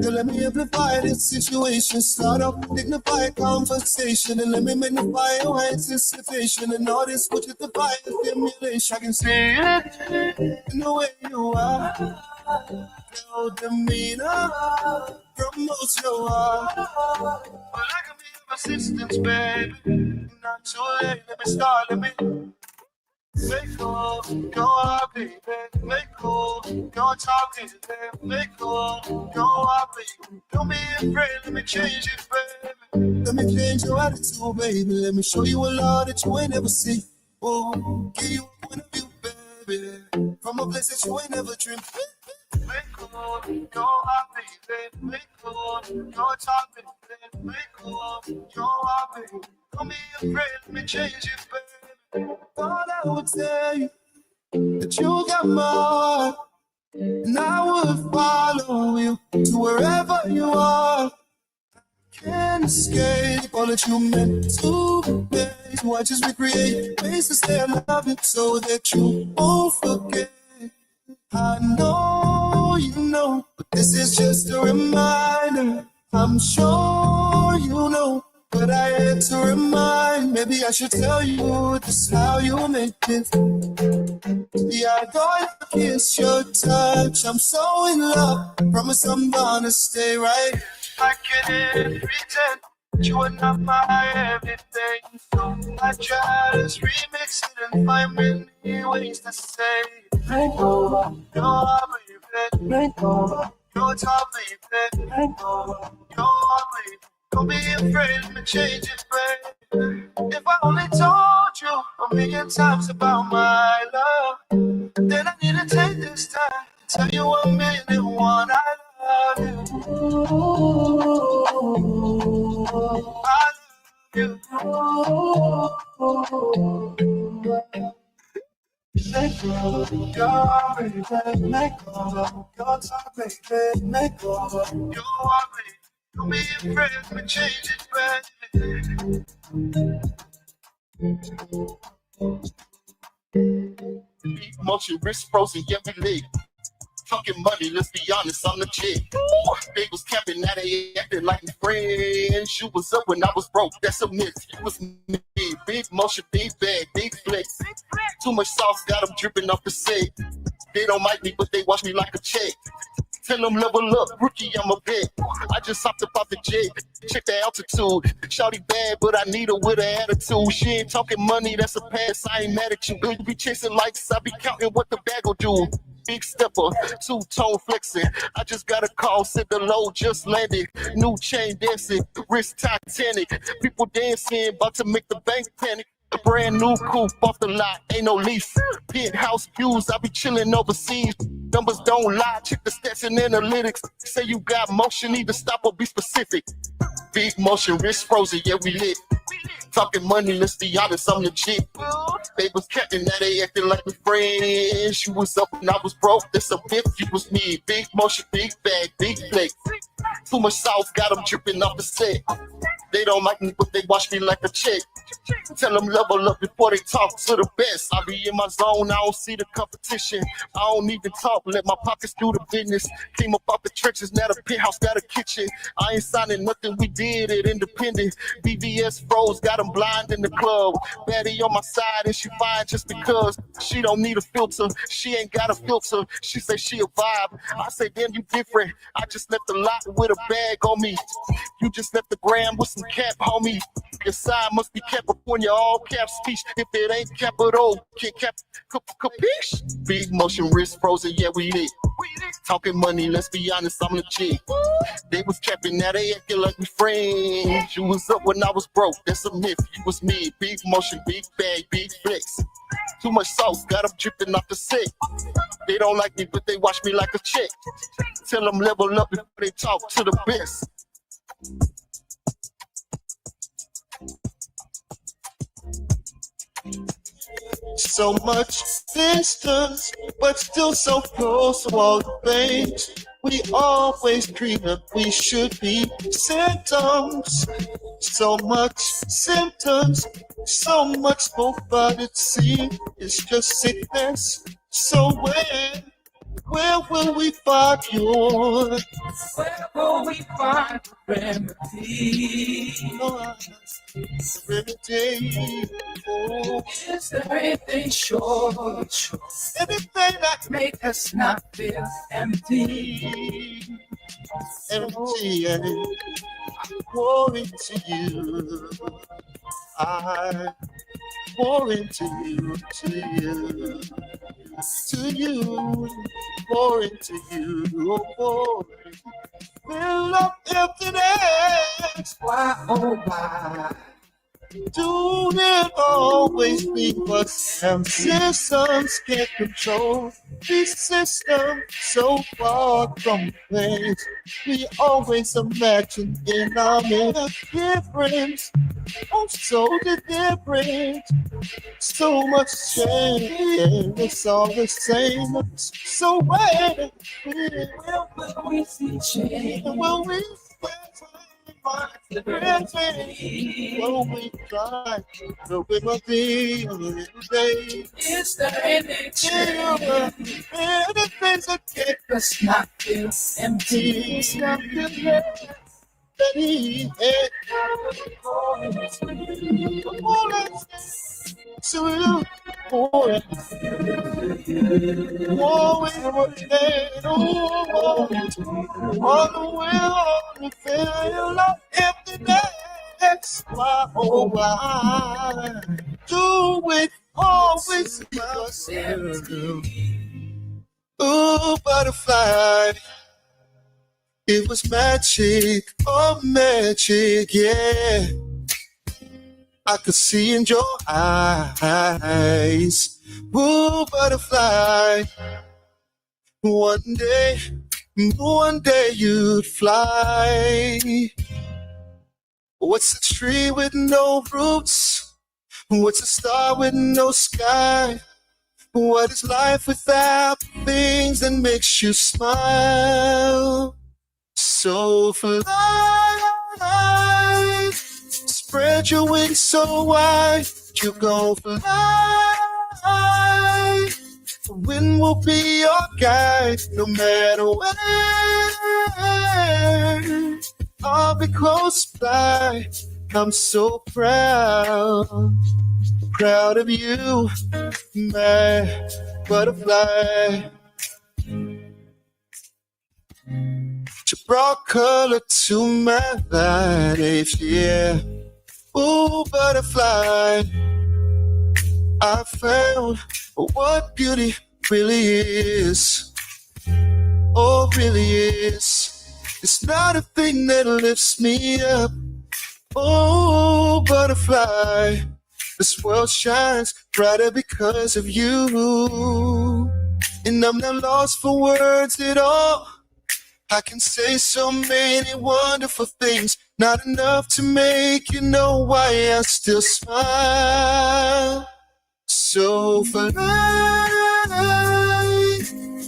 Girl, let me amplify this situation. Start up, dignify conversation, and let me magnify your anticipation. And all this with the fire stimulation. I can see it in the way you are. Your demeanor promotes your heart. But I can be of assistance, baby. Not too late, let me start, let me make up your baby, make up your top, baby, make up your baby. Don't be afraid, let me change it, baby. Let me change your attitude, baby. Let me show you a lot that you ain't never seen. Oh, give you a point of view, baby, from a place that you ain't never dreamed. Make up your baby, make up your top, baby, make up your baby. Don't be afraid, let me change it, baby. All I would say, that you got my heart, and I would follow you to wherever you are. Can't escape all that you meant to be. So I just recreate ways to stay alive so that you won't forget. I know you know, but this is just a reminder. I'm sure you know, but I had to remind. Maybe I should tell you this is how you make it. Yeah, I don't kiss your touch. I'm so in love. Promise I'm gonna stay right. I can't pretend you are not my everything. So I just remix it and find many ways to say. Let go, you're baby. Let go, you're top baby. Let go, you're baby. Don't be afraid to change it, baby. If I only told you a million times about my love, then I need to take this time to tell you 1,000,001 I love you. I love you. Let go, your baby. Let go, your top baby. Let go, your baby. Don't be afraid to change it, baby. Motion, wrist frozen, yeah, we lit. Talking money, let's be honest, I'm the chick. They was capping, now they acting like friends. You was up when I was broke, that's a myth. You was me, big motion, big bag, big flex. Too much sauce, got them dripping off the set. They don't like me, but they watch me like a check. Tell them level up, rookie, I'm a vet. I just hopped up off the jet, check the altitude. Shawty bad, but I need her with an attitude. She ain't talking money, that's a pass, I ain't mad at you. You be chasing likes, I be counting what the bag will do. Big stepper, two-tone flexing. I just got a call, said the load just landed. New chain dancing, wrist Titanic. People dancing, about to make the bank panic. A brand new coupe off the lot, ain't no lease. Penthouse views, I be chilling overseas. Numbers don't lie, check the stats and analytics. Say you got motion, need to stop or be specific. Big motion, wrist frozen, yeah, we lit. Talking money, let's be honest, I'm legit. They was catching, now they acting like we friends. You was up when I was broke, that's a myth, you was me. Big motion, big bag, big flex. Too much sauce, got them dripping off the set. They don't like me, but they watch me like a chick. Tell them level up before they talk to the best. I be in my zone, I don't see the competition. I don't even talk, let my pockets do the business. Came up off the trenches, now the penthouse got a kitchen. I ain't signing nothing, we did it independent. BBS froze, got them blind in the club. Baddie on my side and she fine just because. She don't need a filter, she ain't got a filter. She say she a vibe, I say damn you different. I just left the lot with a bag on me. You just left the gram with some cap, homie. Your sign must be California, all cap speech. If it ain't capital, can't cap, capiche? Big motion, wrist frozen, yeah, we lit. Talking money, let's be honest, I'm legit. They was capping, now they acting like we friends. You was up when I was broke, that's a myth. You was me, big motion, big bag, big flex. Too much sauce, got them dripping off the set. They don't like me, but they watch me like a chick. Tell them level up before they talk to the best. So much distance, but still so close to all the things we always dream that we should be. Symptoms, so much symptoms, so much hope, but it seems it's just sickness. So where will we find your? Where will we find the remedy? Remedy. Oh, Is there anything short, anything that make us not feel empty? empty and pour into you. I pour into you, to you, pour into you, pour. Fill up emptiness. Why, oh why, Do it always be what some systems can't control? These systems so far from the place we always imagine in our midst. Difference, oh, so different. So much change, it's all the same. So where will we see change? Will we will we fly? Will we be a little day? Is there anything that keep us not feel empty? Not feel empty. So you, boy, on the will, feel like emptiness. Why, oh, why do it always myself? Ooh, butterfly, it was magic, oh, magic, yeah. I could see in your eyes, ooh, butterfly. One day you'd fly. What's a tree with no roots? What's a star with no sky? What is life without the things that makes you smile? So fly. Spread your wings so wide, you gon' fly. The wind will be your guide, no matter where. I'll be close by. I'm so proud of you, my butterfly. You brought color to my life, yeah. Ooh, butterfly, I found what beauty really is. Oh, really is. It's not a thing that lifts me up. Oh, butterfly, this world shines brighter because of you. And I'm not lost for words at all. I can say so many wonderful things, not enough to make you know why I still smile. So fly,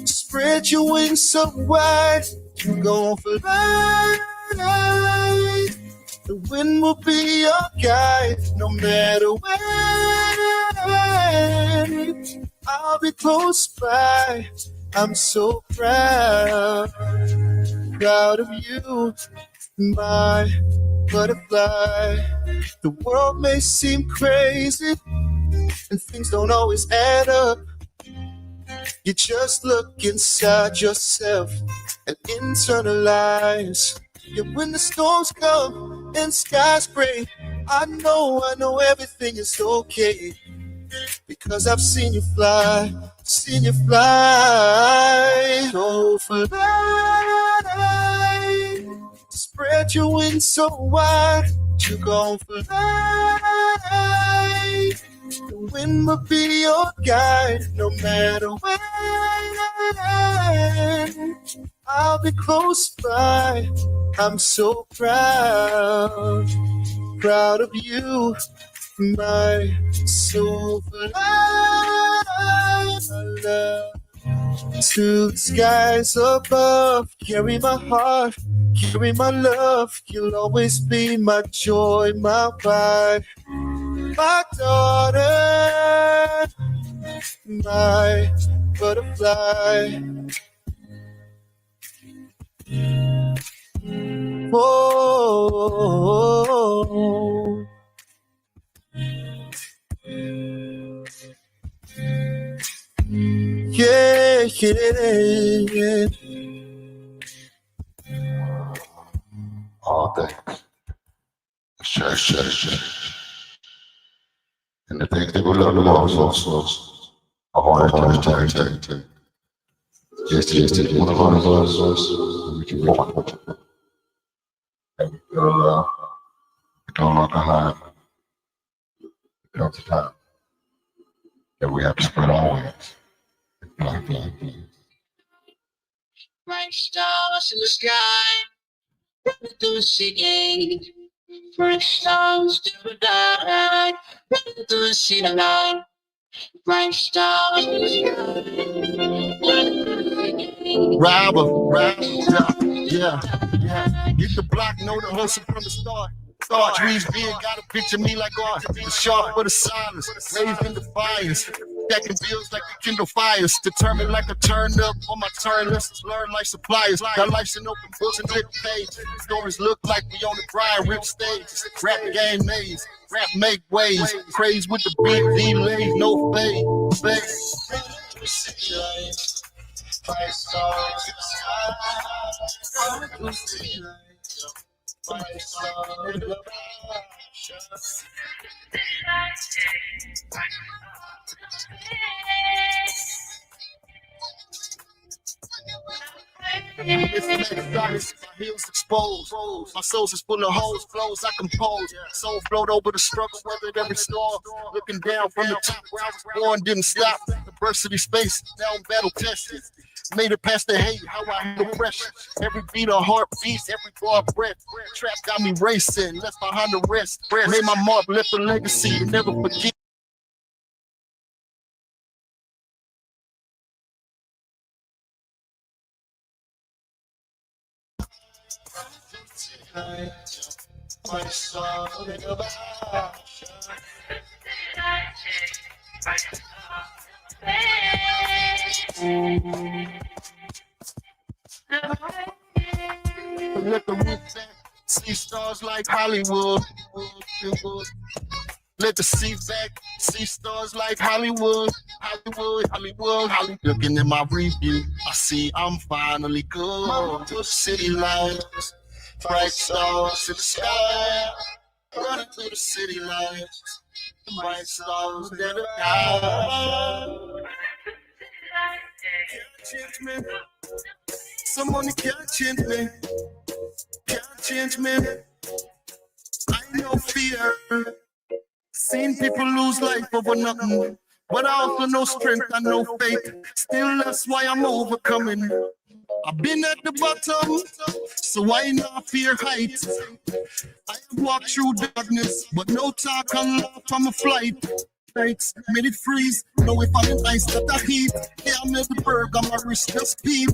spread your wings so wide, you gon' fly. The wind will be your guide, no matter where. I'll be close by. I'm so proud of you, my butterfly. The world may seem crazy and things don't always add up. You just look inside yourself and internalize. Yeah, when the storms come and skies gray, I know everything is okay. Because I've seen you fly, oh, fly. Spread your wings so wide, you gon' fly. The wind will be your guide, no matter where. I'll be close by. I'm so proud of you, my soul. I love to the skies above. Carry my heart, carry my love. You'll always be my joy, my pride, my daughter, my butterfly. Oh, yeah, yeah. All things. Sure. And the things that we love the most are hard to just one of us, we can walk. And we don't look behind. comes a time that we have to spread our wings. Bright stars in the sky, running through the city. Bright stars to the night, running through the city night. Bright stars in the sky, running through the city. Rapper, yeah. Get the block, know the hustle from the start. Dreams big, gotta picture me like art. The sharp for the silence, raised in defiance. Stacking bills like the Kindle fires. Determined like a turn up on my turn list. Learn like suppliers. Got life's an open books and lit page. Stories look like we on the grind, rip stages. Rap game maze, rap make waves. Craze with the big delay, no fade. Bright stars in the sky, running through the city lights. Bright stars in the My heels exposed. My soul is full of holes, flows I compose. Soul float over the struggle, weathered every storm. Looking down from the top where I was born, didn't stop. Adversity space, now I'm battle tested. Made it past the hate, how I handle pressure. Every beat a heartbeat, every bar breath. Trap got me racing, left behind the rest. Made my mark, left a legacy, never forget. bright stars in the Let the roof back, see stars like Hollywood. Let the sea back, see stars like Hollywood. Looking at my review, I see I'm finally good. City lights, bright stars in the sky, running through the city lights. Bright stars that are high. Can't change me. Someone can't change me. Can't change me. I know fear. Seen people lose life over nothing, but I also know strength and no faith. Still, that's why I'm overcoming. I've been at the bottom, so I not fear heights. I have walked through darkness, but no talk and laugh on my flight. Nights, made it freeze. Know if I'm in ice that I heat. Yeah, I'm at the berg on my wrist just peep.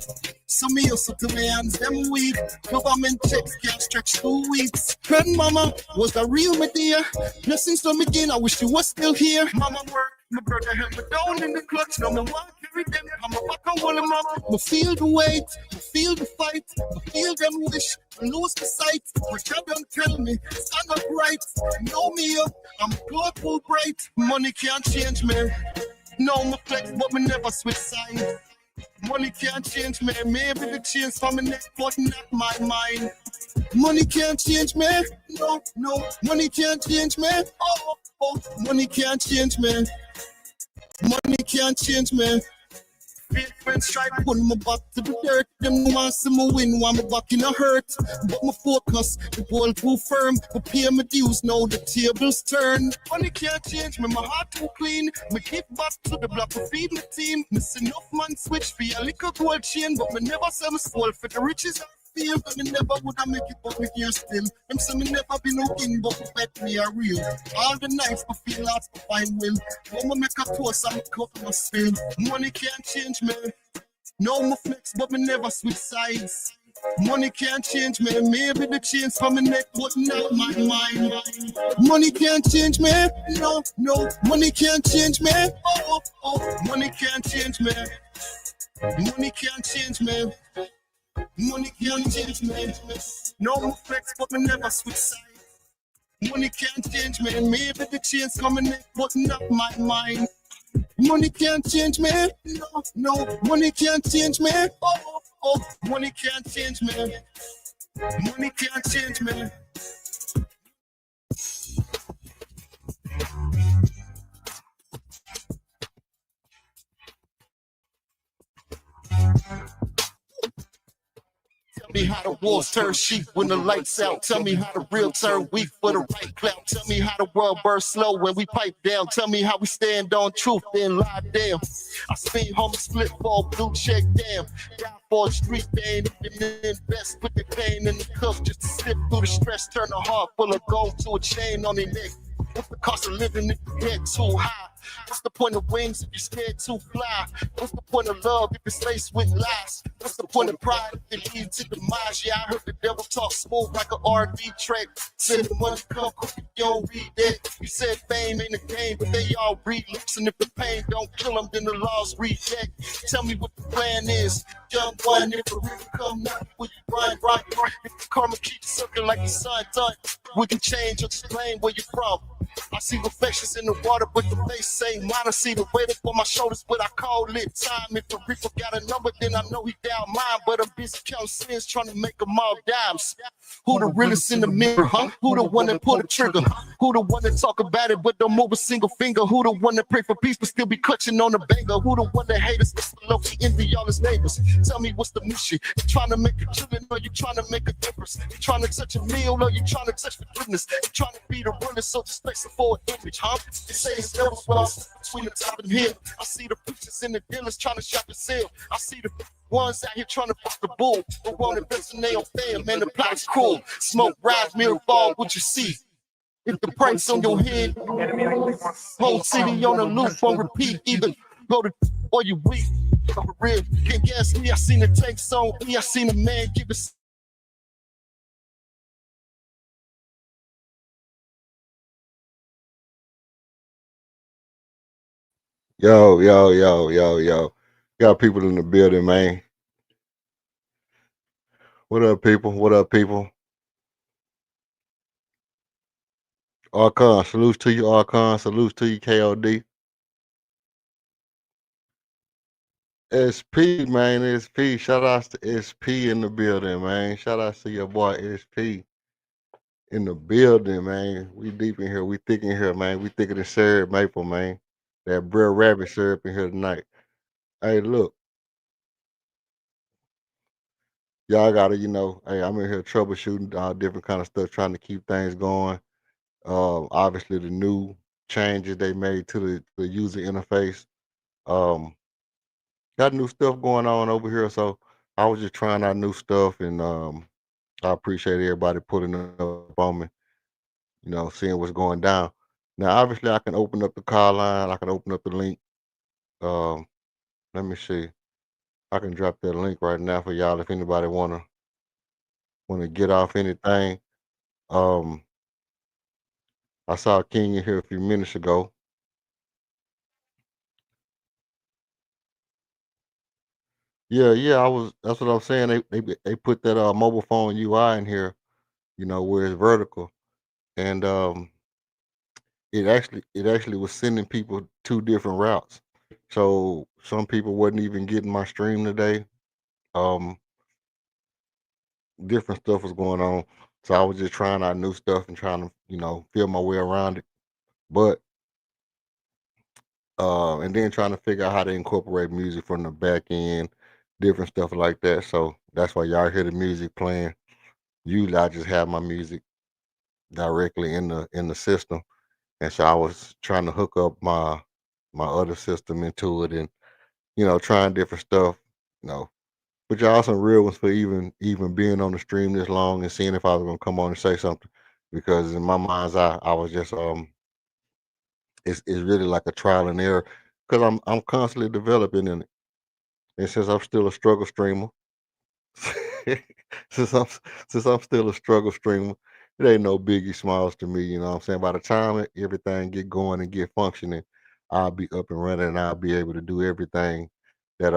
So me also to my hands, them weak. Government checks can't stretch 2 weeks. Grandmama was a real my dear. Blessings from again, I wish you was still here. Mama work, my brother held me down in the clutch. Now my one carry them, I'm a back on one mama. I feel the weight, I feel the fight. I feel them wish to lose the sight. But you don't tell me, stand up right. Know me up, I'm purple bright. Money can't change me. No, my flex, but me never switch sides. Money can't change me. Maybe the chains from my neck, but not my mind. Money can't change me. No, money can't change me. Oh, money can't change me. Money can't change me. Fake friends try to pull me back to the dirt. Them want to see me win while me back in a hurt. But my focus, the ball too firm. I pay my dues, now the tables turn. Money can't change me, my heart too clean. Me keep back to the block to feed my team. Miss enough man switch for a little gold chain. But me never sell my soul for the riches I feel. But me never would have make it, but me here still. Them say me never be no king, but me bet me are real. All the nights I feel lost to find will. When me make a toast, I'm cup my spill. Money can't change me. No, my flex, but me never switch sides. Money can't change me. Maybe the chains from my neck, but not my mind. Money can't change me. No, money can't change me. Oh, money can't change me. Money can't change me. Money can't change me. No, my flex, but me never switch sides. Money can't change me. Maybe the chains from my neck, but not my mind. Money can't change me. No, money can't change me. Oh, money can't change me. Money can't change me. me how the wolves turn sheep when the lights out. Tell me how the real turn weak for the right clout. Tell me how the world bursts slow when we pipe down. Tell me how we stand on truth, then lie down. I spin home split for a blue check down. Die for a street, they ain't even invest. Put the pain in the cup just to slip through the stress. Turn a heart full of gold to a chain on their neck. What's the cost of living if you get too high? What's the point of wings if you're scared to fly? What's the point of love if it's laced with lies? What's the point of pride if it leads to demise? Yeah, I heard the devil talk smooth like an R&B track. Said the money come quick if you don't read that. You said fame ain't a game, but they all read lips. And if the pain don't kill them, then the laws read that. Tell me what the plan is. Young one, if the river come out, will you run, run? If the karma keeps circling like the sun done, we can change or explain where you're from. I see reflections in the water, but the face say mine. I see the weight up on my shoulders, but I call it time. If the reaper got a number, then I know he down mine. But I'm busy counting sins, trying to make them all dimes. Who the realest in the mirror, huh? Who the one that pull the trigger? Who the one that talk about it, but don't move a single finger? Who the one that pray for peace, but still be clutching on the banger? Who the one that hate us, but below he envy all his neighbors? Tell me what's the mission? You trying to make a killing, or you trying to make a difference? You trying to touch a meal, or you trying to touch forgiveness? You trying to be the realest, so just place it for an image, huh? They say it's never well between the top and here. I see the preachers and the dealers trying to shop and sell. I see the ones out here trying to fuck the bull, but won't invest in their fam, man, the plot's cruel. Smoke, rise, mirror, fall, what you see. If the price on your head, whole city on the loop, on repeat, either go to or you weak. For real, can't gas me, I seen the tanks on me, I seen a man give it. Yo. Got people in the building, man. What up, people? What up, people? Archon, salutes to you, Archon. Salutes to you, KOD. SP, man, SP. Shout outs to SP in the building, man. Shout outs to your boy SP in the building, man. We deep in here. We thick in here, man. We thicker than syrup maple, man. That Brer Rabbit syrup in here tonight. Hey, look. Y'all gotta, hey, I'm in here troubleshooting all different kind of stuff, trying to keep things going. Obviously the new changes they made to the user interface. Got new stuff going on over here, so I was just trying out new stuff, and I appreciate everybody putting up on me, seeing what's going down. Now, obviously, I can open up the call line. I can open up the link. Um, Let me see. I can drop that link right now for y'all if anybody wanna get off anything. Um, I saw King in here a few minutes ago. Yeah, that's what I'm saying. They put that mobile phone UI in here, where it's vertical, and it actually was sending people two different routes. So some people wasn't even getting my stream today. Um, Different stuff was going on, so I was just trying out new stuff and trying to feel my way around it. But and then trying to figure out how to incorporate music from the back end, different stuff like that. So that's why y'all hear the music playing. Usually I just have my music directly in the system, and so I was trying to hook up my other system into it, and trying different stuff. You know, but y'all some real ones for even being on the stream this long and seeing if I was gonna come on and say something, because in my mind's eye I was just it's really like a trial and error, because I'm constantly developing in it, and since I'm still a struggle streamer. since I'm since I'm still a struggle streamer, it ain't no biggie smiles to me. You know what I'm saying? By the time everything get going and get functioning, I'll be up and running, and I'll be able to do everything that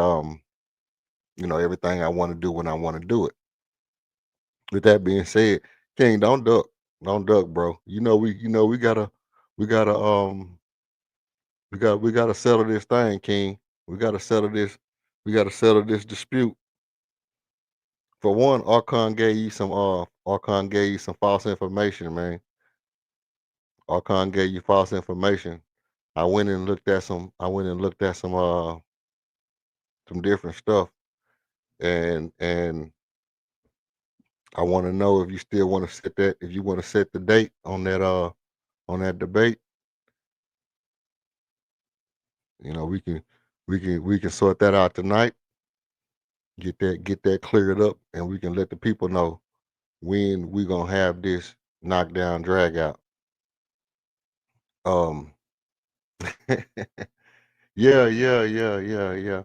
everything I want to do when I want to do it. With that being said, King, don't duck, bro. We gotta settle this thing, King. We gotta settle this. We gotta settle this dispute. For one, Archon gave you some false information, man. Archon gave you false information. I went and looked at some different stuff, and I want to know if you still want to set that, if you want to set the date on that debate. You know, we can sort that out tonight. Get that cleared up, and we can let the people know when we gonna have this knockdown drag out. Um, yeah, yeah, yeah, yeah, yeah.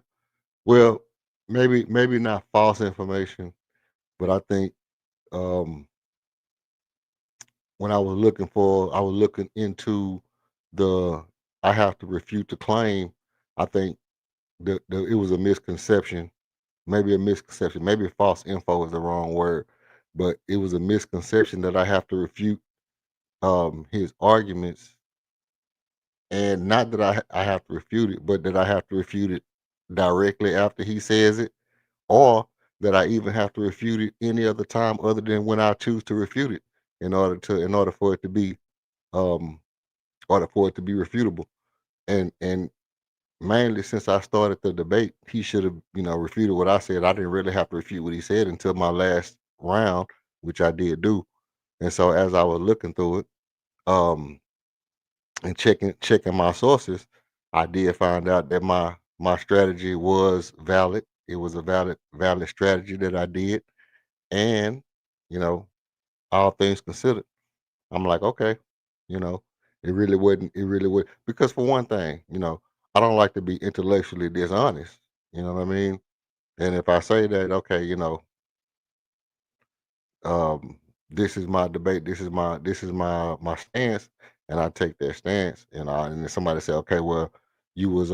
Well, maybe not false information, but I think um when I was looking into the I have to refute the claim. I think it was a misconception, maybe false info is the wrong word, but it was a misconception that I have to refute his arguments, and not that I have to refute it, but that I have to refute it directly after he says it, or that I even have to refute it any other time other than when I choose to refute it in order for it to be um refutable. And mainly since I started the debate, he should have, refuted what I said. I didn't really have to refute what he said until my last round, which I did do. And so as I was looking through it, um, and checking my sources, I did find out that my strategy was valid. It was a valid strategy that I did. And, you know, all things considered, I'm like, okay, you know, it really would because for one thing, I don't like to be intellectually dishonest. You know what I mean? And if I say that, okay, um, this is my debate, this is my stance, and I take that stance, and then somebody say, okay, well, you was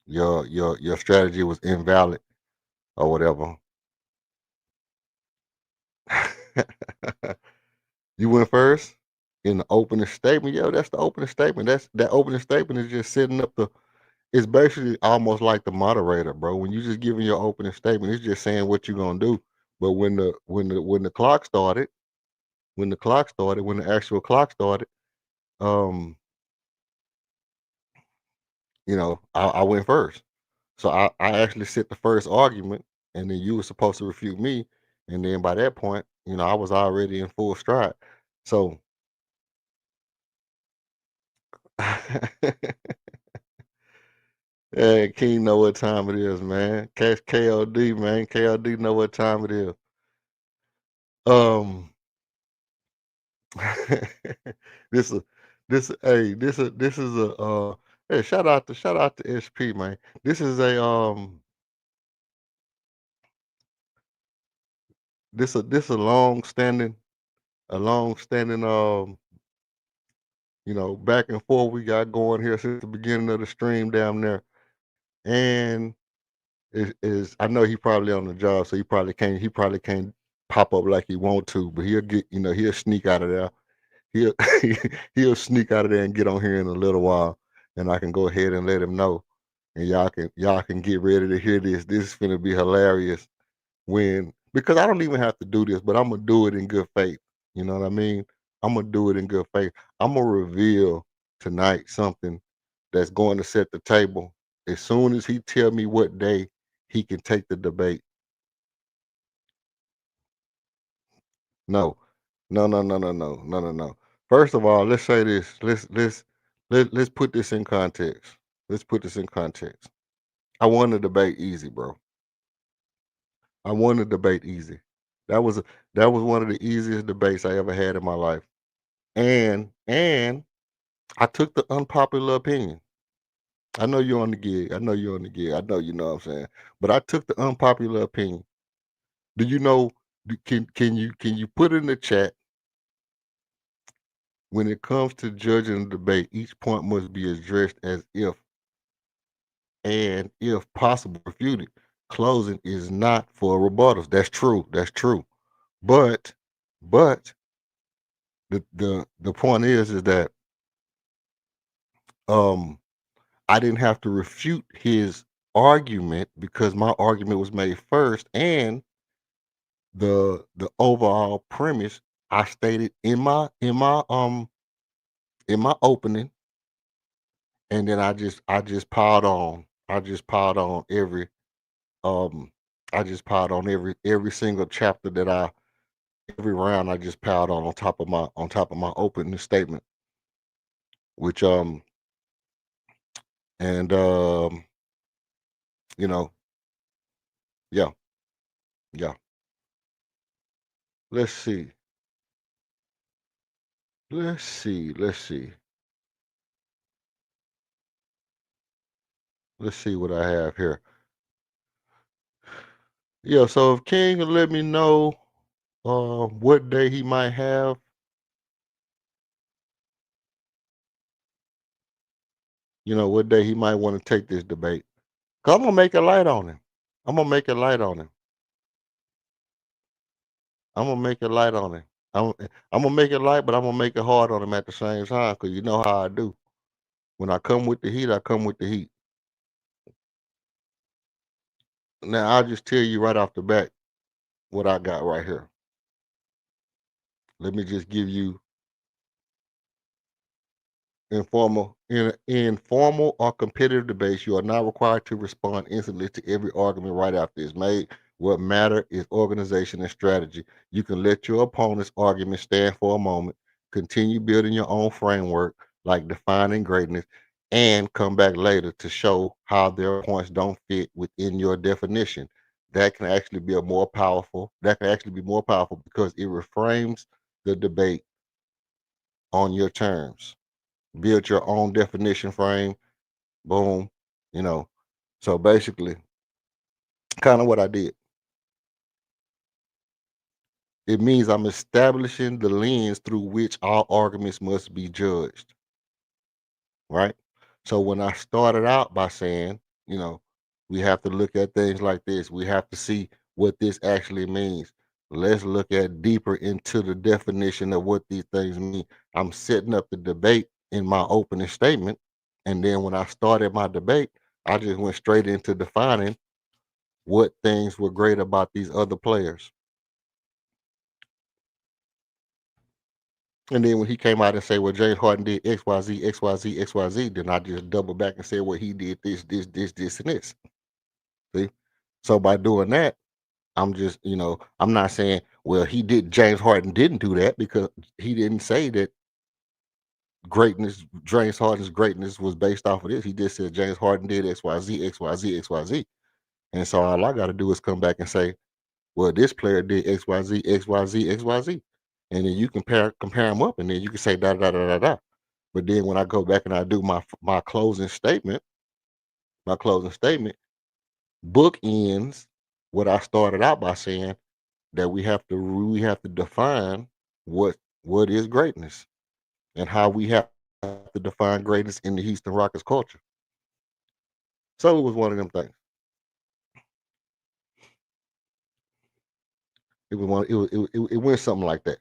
your strategy was invalid or whatever. You went first in the opening statement. Yo, that's the opening statement. That opening statement is just setting up the. It's basically almost like the moderator, bro. When you just giving your opening statement, it's just saying what you're gonna do. But when the clock started, when the actual clock started, um, I went first. So I actually set the first argument, and then you were supposed to refute me, and then by that point, I was already in full stride. So hey, King know what time it is, man. Catch KOD, man. KOD know what time it is. Um, this is this is a hey, shout out to SP, man. This is this a long standing back and forth we got going here since the beginning of the stream down there. And is I know he probably on the job, so he probably can't pop up like he want to, but he'll sneak out of there. He'll he'll sneak out of there and get on here in a little while, and I can go ahead and let him know. And y'all can get ready to hear this. This is gonna be hilarious because I don't even have to do this, but I'm gonna do it in good faith. You know what I mean? I'm gonna do it in good faith. I'm gonna reveal tonight something that's going to set the table. As soon as he tell me what day he can take the debate. No, no, no, no, no, no, no, no, no. First of all, let's say this. Let's put this in context. Let's put this in context. I won the debate easy, bro. I won the debate easy. That was that was one of the easiest debates I ever had in my life. And I took the unpopular opinion. I know you're on the gig. I know you're on the gig. I know you know what I'm saying. But I took the unpopular opinion. Do you know? Can you put in the chat when it comes to judging a debate? Each point must be addressed as if and if possible refuted. Closing is not for rebuttals. That's true. That's true. But but the point is that um I didn't have to refute his argument because my argument was made first, and the overall premise I stated in my opening, and then I just piled on. I just piled on every um I just piled on every single chapter that every round I just piled on top of my opening statement, which and you know, yeah, yeah. Let's see. Let's see. Let's see. Let's see what I have here. Yeah, so if King can let me know what day he might have, what day he might want to take this debate. 'Cause I'm gonna make it light on him. I'm gonna make it light on him. I'm gonna make it light on him. I'm I'm gonna make it light, but I'm gonna make it hard on him at the same time, because you know how I do. When I come with the heat, I come with the heat. Now I'll just tell you right off the bat what I got right here. Let me just give you informal or competitive debates. You are not required to respond instantly to every argument right after it's made. What matter is organization and strategy. You can let your opponent's argument stand for a moment, continue building your own framework, like defining greatness, and come back later to show how their points don't fit within your definition. That can actually be more powerful because it reframes the debate on your terms. Build your own definition frame. Boom. You know. So basically, kind of what I did. It means I'm establishing the lens through which all arguments must be judged. Right? So when I started out by saying, you know, we have to look at things like this. We have to see what this actually means. Let's look at deeper into the definition of what these things mean. I'm setting up the debate in my opening statement. And then when I started my debate, I just went straight into defining what things were great about these other players. And then when he came out and said, well, James Harden did X, Y, Z, X, Y, Z, X, Y, Z, then I just double back and said, well, he did this, this, and this. See? So by doing that, I'm just, I'm not saying, well, James Harden didn't do that, because he didn't say that James Harden's greatness was based off of this. He just said James Harden did X, Y, Z, X, Y, Z, X, Y, Z. And so all I got to do is come back and say, well, this player did X, Y, Z, X, Y, Z, X, Y, Z. And then you compare them up, and then you can say da da da da da. But then when I go back and I do my closing statement, bookends what I started out by saying, that we have to define what is greatness, and how we have to define greatness in the Houston Rockets culture. So it was one of them things. It went something like that.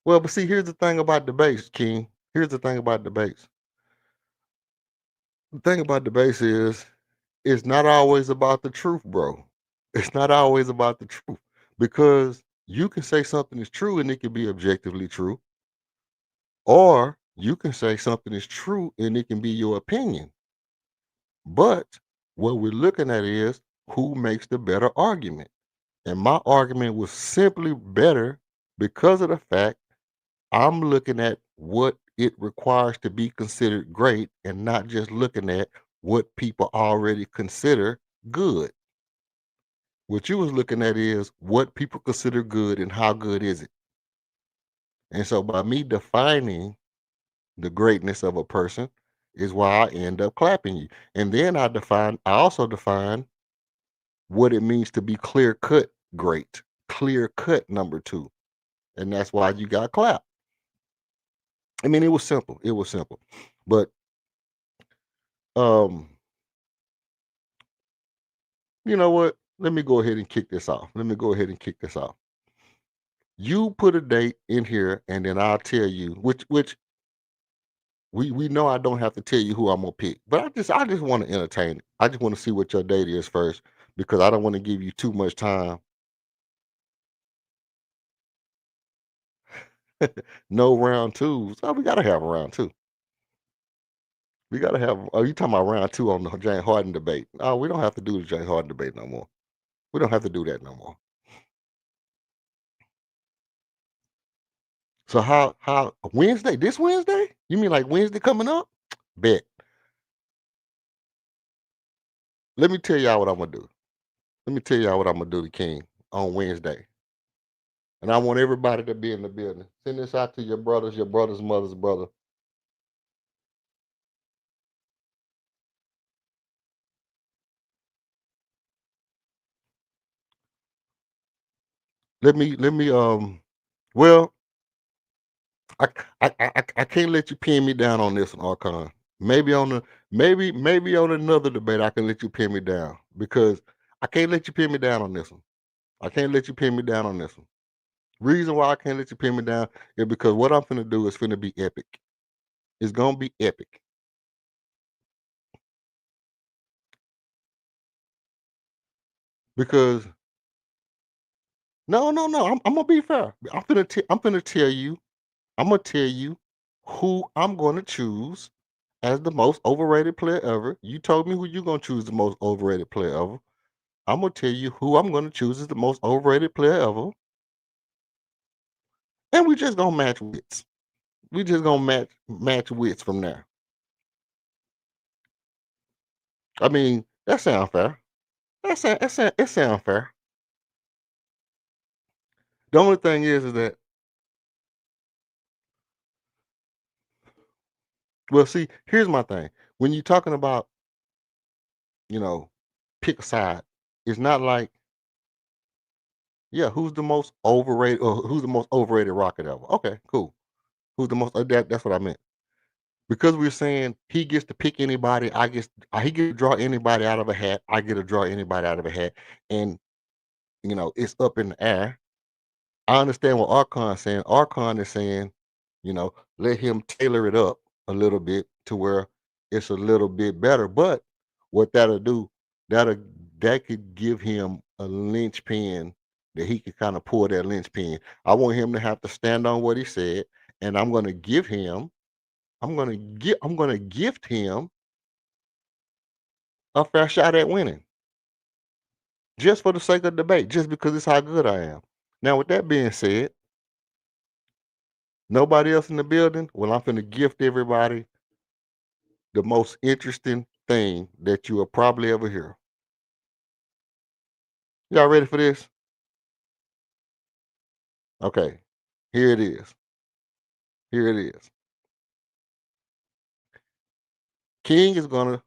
Well, but see, here's the thing about debates, King. Here's the thing about debates. The thing about debates is, it's not always about the truth, bro. It's not always about the truth, because you can say something is true and it can be objectively true, or you can say something is true and it can be your opinion. But what we're looking at is who makes the better argument. And my argument was simply better because of the fact I'm looking at what it requires to be considered great, and not just looking at what people already consider good. What you was looking at is what people consider good and how good is it. And so by me defining the greatness of a person is why I end up clapping you. And then I also define what it means to be clear cut great, clear cut number two. And that's why you got clapped. I mean, it was simple. It was simple. But you know what? Let me go ahead and kick this off. You put a date in here, and then I'll tell you which we know I don't have to tell you who I'm gonna pick, but I just want to entertain it. I just want to see what your date is first, because I don't want to give you too much time. No round twos. Oh, we gotta have a round two. We gotta have. Oh, you talking about round two on the James Harden debate? Oh, we don't have to do the James Harden debate no more. We don't have to do that no more. So how Wednesday? This Wednesday? You mean like Wednesday coming up? Bet. Let me tell y'all what I'm gonna do. Let me tell y'all what I'm gonna do to King on Wednesday. And I want everybody to be in the building. Send this out to your brother's mother's brother. Let me well, I can't let you pin me down on this one, Archon. Maybe on the maybe on another debate I can let you pin me down because I can't let you pin me down on this one. I can't let you pin me down on this one. Reason why I can't let you pin me down is because what I'm finna do is finna be epic. It's gonna be epic. Because no, I'm gonna be fair. I'm finna tell you. I'm gonna tell you who I'm gonna choose as the most overrated player ever. You told me who you gonna choose the most overrated player ever. I'm gonna tell you who I'm gonna choose as the most overrated player ever, and we just gonna match wits. We just gonna match wits from there. I mean, that sounds fair. It sounds fair. The only thing is that well, see, here's my thing. When you're talking about, you know, pick a side, it's not like, yeah, who's the most overrated or who's the most overrated rocket ever? Okay, cool. Who's the most that's what I meant. Because we're saying he gets to pick anybody, he gets to draw anybody out of a hat, I get to draw anybody out of a hat, and it's up in the air. I understand what Archon is saying. Archon is saying, let him tailor it up a little bit to where it's a little bit better. But what that'll do, that'll that could give him a linchpin that he could kind of pull that linchpin. I want him to have to stand on what he said, and I'm gonna gift him a fair shot at winning. Just for the sake of debate, just because it's how good I am. Now, with that being said, nobody else in the building? Well, I'm finna gift everybody the most interesting thing that you will probably ever hear. Y'all ready for this? Okay, here it is. Here it is. King is gonna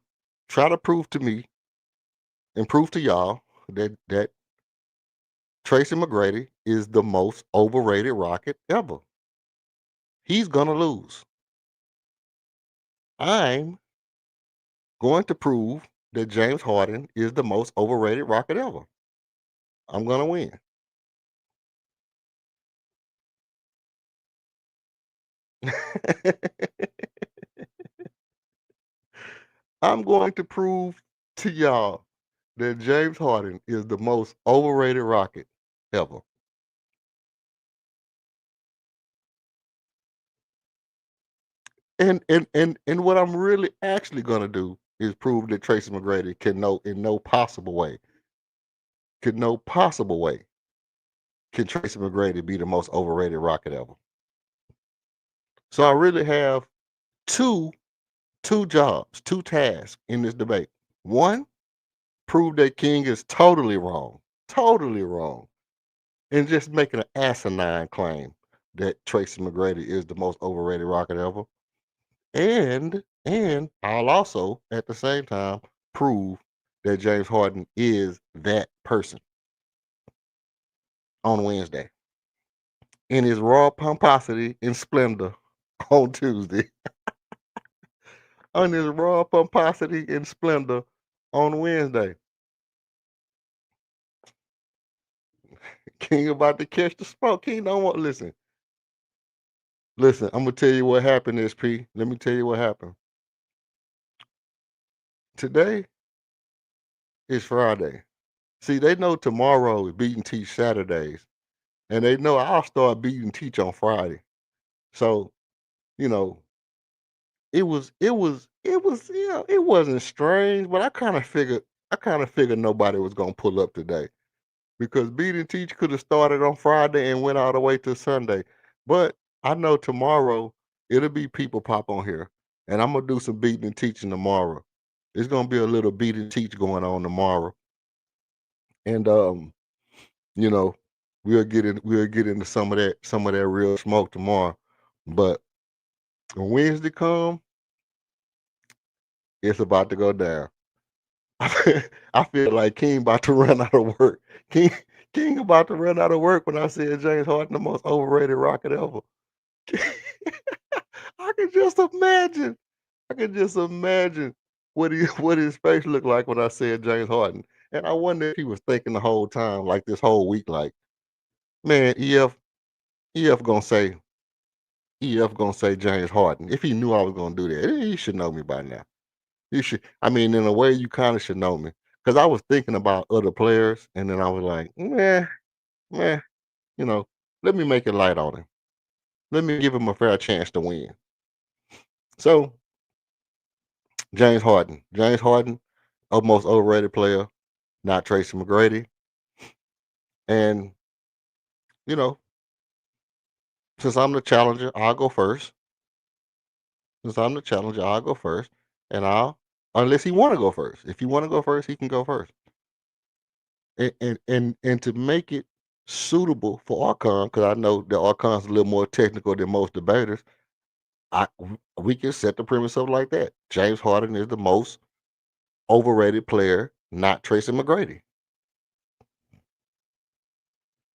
try to prove to me and prove to y'all that Tracy McGrady is the most overrated Rocket ever. He's gonna lose. I'm going to prove that James Harden is the most overrated Rocket ever. I'm gonna win. I'm going to prove to y'all that James Harden is the most overrated Rocket ever. And what I'm really actually gonna do is prove that Tracy McGrady can in no possible way can Tracy McGrady be the most overrated Rocket ever. So I really have two jobs, two tasks in this debate. One, prove that King is totally wrong, and just making an asinine claim that Tracy McGrady is the most overrated Rocket ever. And I'll also at the same time prove that James Harden is that person on Wednesday in his raw pomposity and splendor on Tuesday. On his raw pomposity and splendor on Wednesday. King about to catch the smoke. King don't want listen. Listen, I'm gonna tell you what happened, SP. Let me tell you what happened. Today is Friday. See, they know tomorrow is Beat and Teach Saturdays. And they know I'll start Beat and Teach on Friday. So, you know, it wasn't strange, but I kind of figured nobody was gonna pull up today. Because Beat and Teach could have started on Friday and went all the way to Sunday. But I know tomorrow it'll be people pop on here, and I'm gonna do some beating and teaching tomorrow. It's gonna be a little beat and teach going on tomorrow, and you know, we'll get into some of that real smoke tomorrow. But when Wednesday come, it's about to go down. I feel like King about to run out of work. King King about to run out of work when I said James Harden the most overrated Rocket ever. I can just imagine. I can just imagine what his face looked like when I said James Harden. And I wonder if he was thinking the whole time, like this whole week, like, man, EF gonna say James Harden. If he knew I was gonna do that, he should know me by now. You should. I mean, in a way, you kind of should know me because I was thinking about other players, and then I was like, meh, you know, let me make it light on him. Let me give him a fair chance to win. So, James Harden, a most overrated player, not Tracy McGrady, and you know, since I'm the challenger, I'll go first. Since I'm the challenger, I'll go first, and unless he want to go first. If he want to go first, he can go first. And to make it suitable for Archon, because I know that Archon's a little more technical than most debaters, we can set the premise up like that. James Harden is the most overrated player, not Tracy McGrady.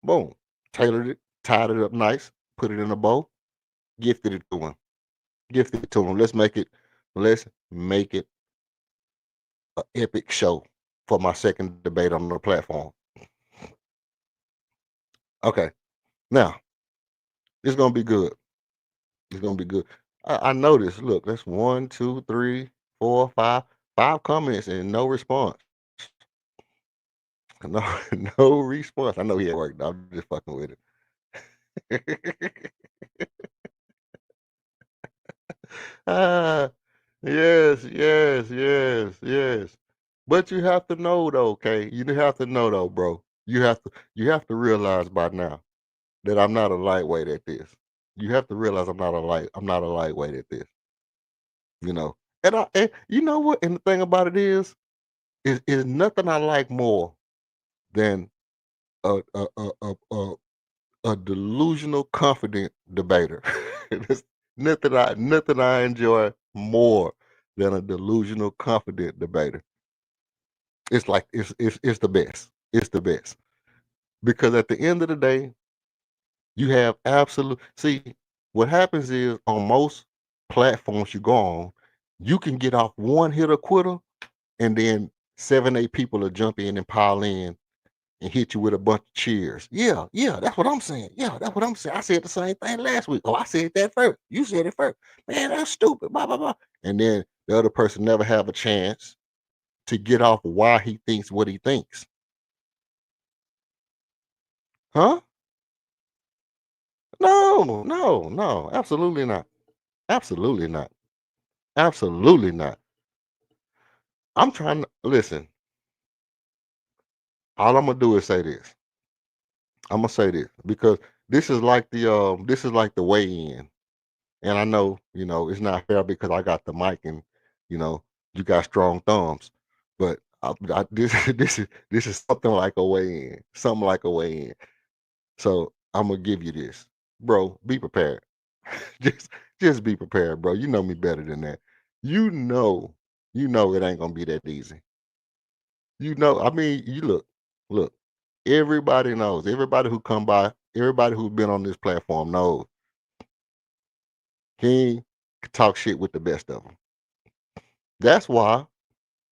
Boom. Tailored it, tied it up nice, put it in a bow, gifted it to him. Gifted it to him. Let's make it an epic show for my second debate on the platform. Okay. Now, it's gonna be good. It's gonna be good. I noticed. Look, that's 1, 2, 3, 4, 5, 5 comments and no response. No, no response. I know he at work. I'm just fucking with it. Ah, yes, yes, yes, yes. But you have to know though, okay? You have to know though, bro. You have to realize by now that I'm not a lightweight at this. You have to realize I'm not a lightweight at this. You know. And you know what? And the thing about it is nothing I like more than a a a a, a, a delusional confident debater. There's nothing I enjoy more than a delusional confident debater. It's like it's the best. It's the best. Because at the end of the day, you have absolute see what happens is on most platforms you go on, you can get off one hitter quitter and then 7, 8 people will jump in and pile in and hit you with a bunch of cheers. Yeah, that's what I'm saying. Yeah, that's what I'm saying. I said the same thing last week. Oh, I said that first. You said it first. Man, that's stupid. Blah, blah, blah. And then the other person never have a chance to get off why he thinks what he thinks. Huh? No, absolutely not. Absolutely not. Absolutely not. I'm trying to listen. All I'm gonna do is say this. I'm gonna say this because this is like the weigh in. And I know, it's not fair because I got the mic and, you know, you got strong thumbs. But this this is something like a weigh in, something like a weigh in. So I'm gonna give you this, bro. Be prepared. just just be prepared, bro. You know me better than that. You know it ain't gonna be that easy. I mean, you look. Everybody knows. Everybody who come by, everybody who's been on this platform knows. King can talk shit with the best of them. That's why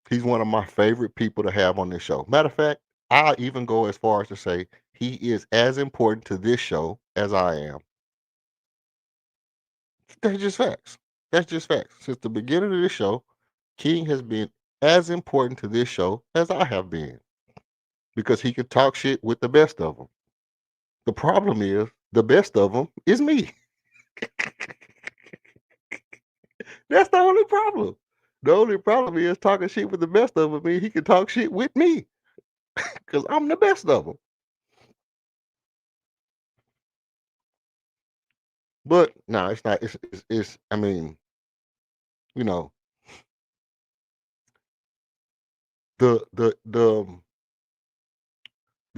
he's one of my favorite people to have on this show. Matter of fact, I even go as far as to say he is as important to this show as I am. That's just facts. That's just facts. Since the beginning of this show, King has been as important to this show as I have been because he can talk shit with the best of them. The problem is the best of them is me. That's the only problem. The only problem is talking shit with the best of them means he can talk shit with me because I'm the best of them. But no, it's not. It's I mean, you know, the the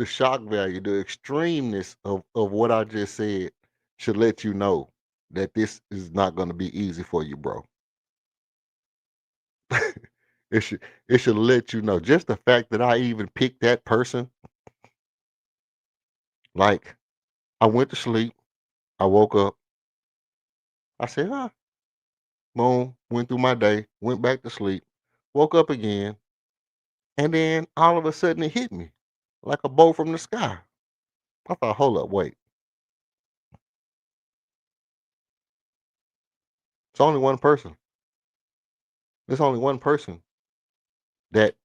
shock value, the extremeness of what I just said should let you know that this is not going to be easy for you, bro. it should it should let you know. Just the fact that I even picked that person, like I went to sleep, I woke up, I said, huh, boom, went through my day, went back to sleep, woke up again, and then all of a sudden it hit me like a bolt from the sky. I thought, hold up, wait. It's only one person. There's only one person that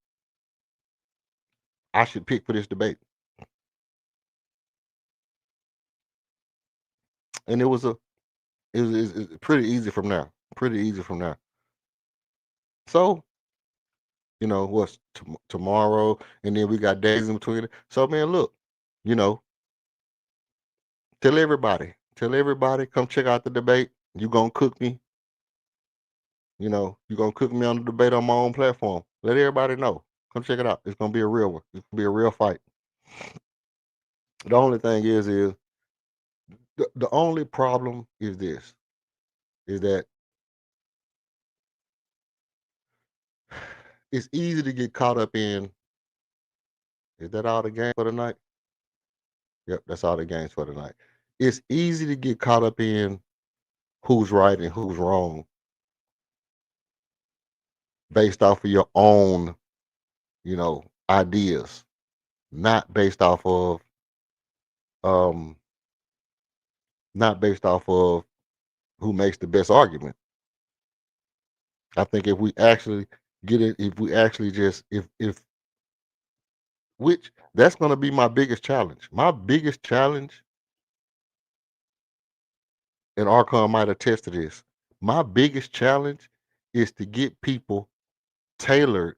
I should pick for this debate. And it's pretty easy from now. Pretty easy from now. So, what's tomorrow, and then we got days in between it. So, man, look, you know, tell everybody, come check out the debate. You gonna cook me, you gonna cook me on the debate on my own platform. Let everybody know. Come check it out. It's gonna be a real one. It's gonna be a real fight. The only thing is the only problem is this, is that it's easy to get caught up in. Is that all the game for the night? Yep, that's all the games for tonight. It's easy to get caught up in who's right and who's wrong based off of your own, ideas, not based off of um not based off of who makes the best argument. I think if we actually get it, if we actually just if which that's gonna be my biggest challenge. My biggest challenge, and Archon might attest to this, my biggest challenge is to get people tailored,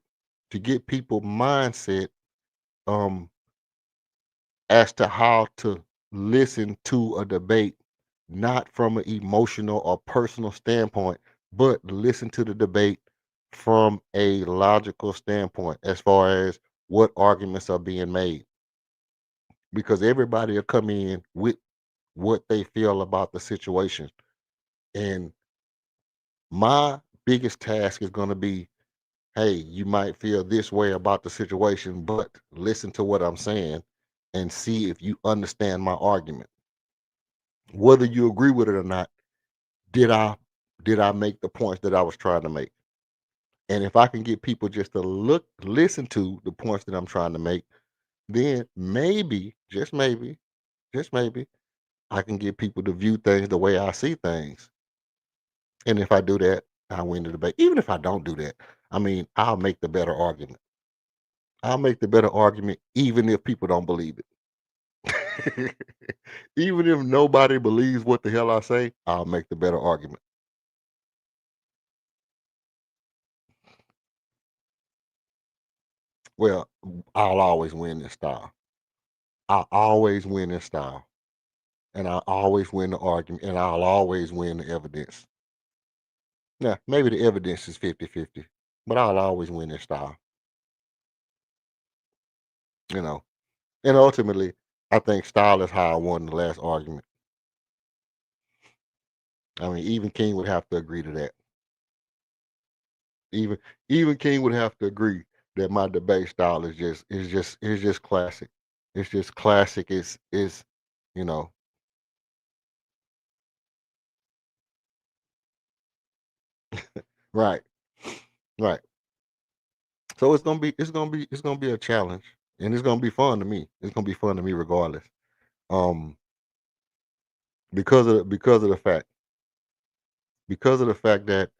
to get people mindset um as to how to listen to a debate, not from an emotional or personal standpoint, but listen to the debate from a logical standpoint as far as what arguments are being made, because everybody will come in with what they feel about the situation. And my biggest task is going to be, hey, you might feel this way about the situation, but listen to what I'm saying and see if you understand my argument. Whether you agree with it or not, did I make the points that I was trying to make? And if I can get people just to listen to the points that I'm trying to make, then maybe, just maybe, I can get people to view things the way I see things. And if I do that, I win the debate. Even if I don't do that, I mean, I'll make the better argument. I'll make the better argument even if people don't believe it. Even if nobody believes what the hell I say, I'll make the better argument. Well, I'll always win this style. I always win this style. And I always win the argument. And I'll always win the evidence. Now, maybe the evidence is 50-50, but I'll always win this style. You know. And ultimately, I think style is how I won the last argument. I mean, even King would have to agree to that. Even even King would have to agree that my debate style is just classic. It's just classic. It's you know right, right. So it's gonna be a challenge, and it's gonna be fun to me. It's gonna be fun to me regardless. Um, because of the fact that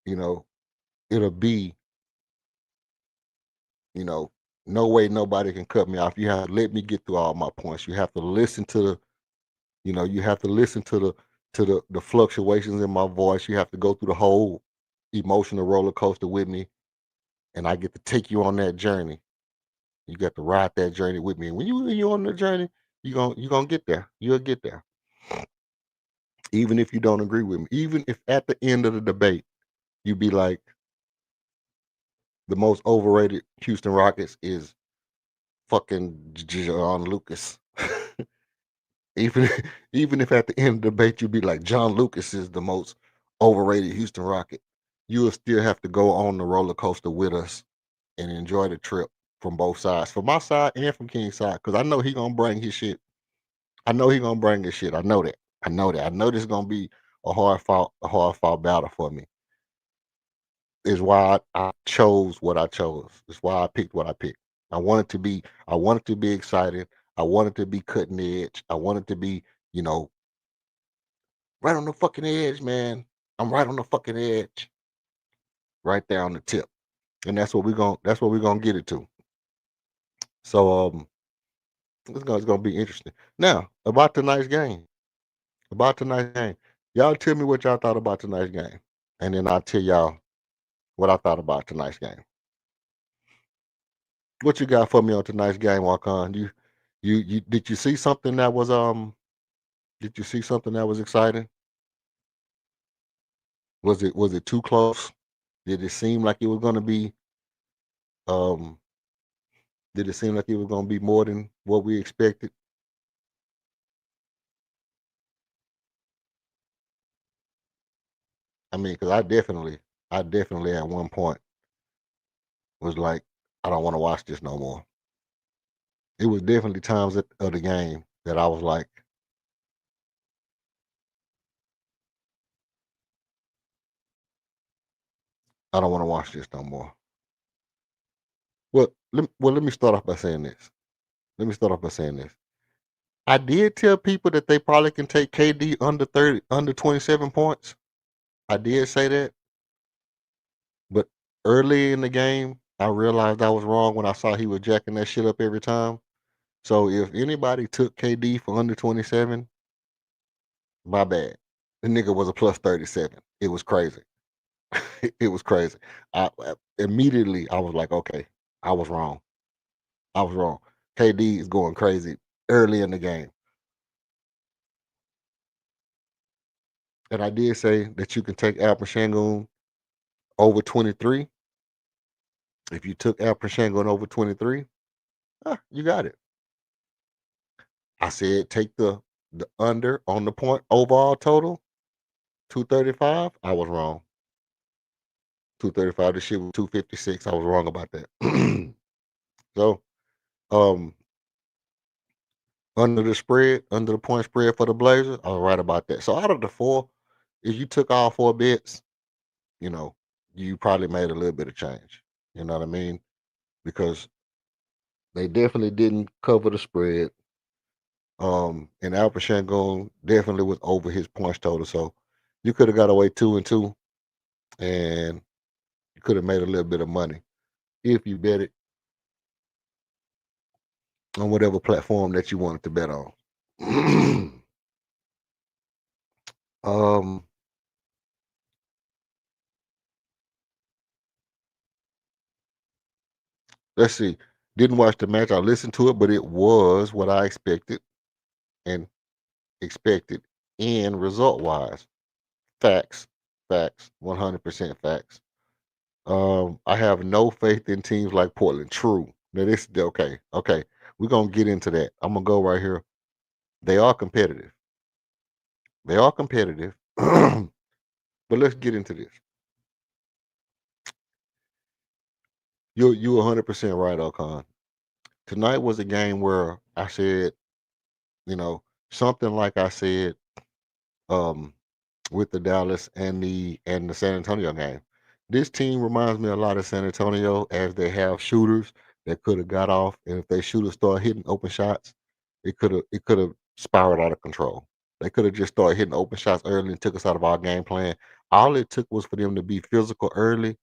you know it'll be you know no way nobody can cut me off. You have to let me get through all my points. You have to listen to the you have to listen to the fluctuations in my voice. You have to go through the whole emotional roller coaster with me, and I get to take you on that journey. You got to ride that journey with me. And when you're on the journey, you're gonna get there. You'll get there. Even if you don't agree with me, even if at the end of the debate you be like, the most overrated Houston Rockets is fucking John Lucas. even even if at the end of the debate you be like, John Lucas is the most overrated Houston Rocket, you will still have to go on the roller coaster with us and enjoy the trip from both sides, from my side and from King's side, because I know he gonna bring his shit. I know he gonna bring his shit. I know that. I know that. I know this is gonna be a hard fought battle for me. Is why I chose what I chose. It's why I picked what I picked. I wanted to be exciting. I wanted to be cutting edge. I wanted to be, you know, right on the fucking edge, man. I'm right on the fucking edge, right there on the tip. And that's what we're gonna get it to. So it's gonna be interesting. Now, about tonight's game. About tonight's game. Y'all tell me what y'all thought about tonight's game. And then I'll tell y'all what I thought about tonight's game. What you got for me on tonight's game, Walk-On? You did you see something that was exciting? Was it too close? Did it seem like it was gonna be um did it seem like it was gonna be more than what we expected? I mean, because I definitely at one point was like, I don't want to watch this no more. It was definitely times of the game that I was like, I don't want to watch this no more. Let me start off by saying this. Let me start off by saying this. I did tell people that they probably can take KD under 27 points. I did say that, but early in the game, I realized I was wrong when I saw he was jacking that shit up every time. So if anybody took KD for under 27, my bad. The nigga was a plus 37. It was crazy. It was crazy. Immediately I was like, okay, I was wrong. I was wrong. KD is going crazy early in the game. And I did say that you can take Alpha Shangoon over 23. If you took Alpha Shangoon over 23, you got it. I said take the under on the point overall total, 235. I was wrong. 235. This shit was 256. I was wrong about that. So, um, under the point spread for the Blazers, I was right about that. So out of the four, if you took all four bets, you know, you probably made a little bit of change. You know what I mean? Because they definitely didn't cover the spread. And Alpha Shangoon definitely was over his points total. So you could have got away 2-2, and you could have made a little bit of money if you bet it on whatever platform that you wanted to bet on. um, let's see. Didn't watch the match. I listened to it, but it was what I expected and expected in result wise. Facts, 100% facts. I have no faith in teams like Portland. True. Now this okay. We're gonna get into that. I'm gonna go right here. They are competitive. They are competitive. But let's get into this. You're 100% right, Ocon. Tonight was a game where I said, you know, something like I said, with the Dallas and the San Antonio game. This team reminds me a lot of San Antonio, as they have shooters that could have got off, and if they shooters start hitting open shots, it could have spiraled out of control. They could have just started hitting open shots early and took us out of our game plan. All it took was for them to be physical early,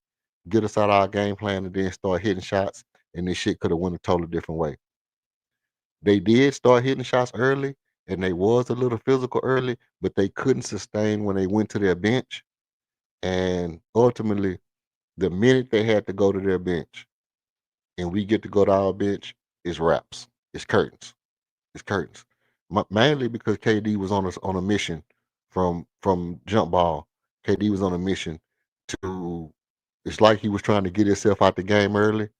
get us out of our game plan, and then start hitting shots, and this shit could have went a totally different way. They did start hitting shots early, and they was a little physical early, but they couldn't sustain when they went to their bench. And ultimately, the minute they had to go to their bench, and we get to go to our bench, it's wraps. It's curtains. It's curtains. Mainly because KD was on a mission from jump ball. KD was on a mission to. It's like he was trying to get himself out the game early,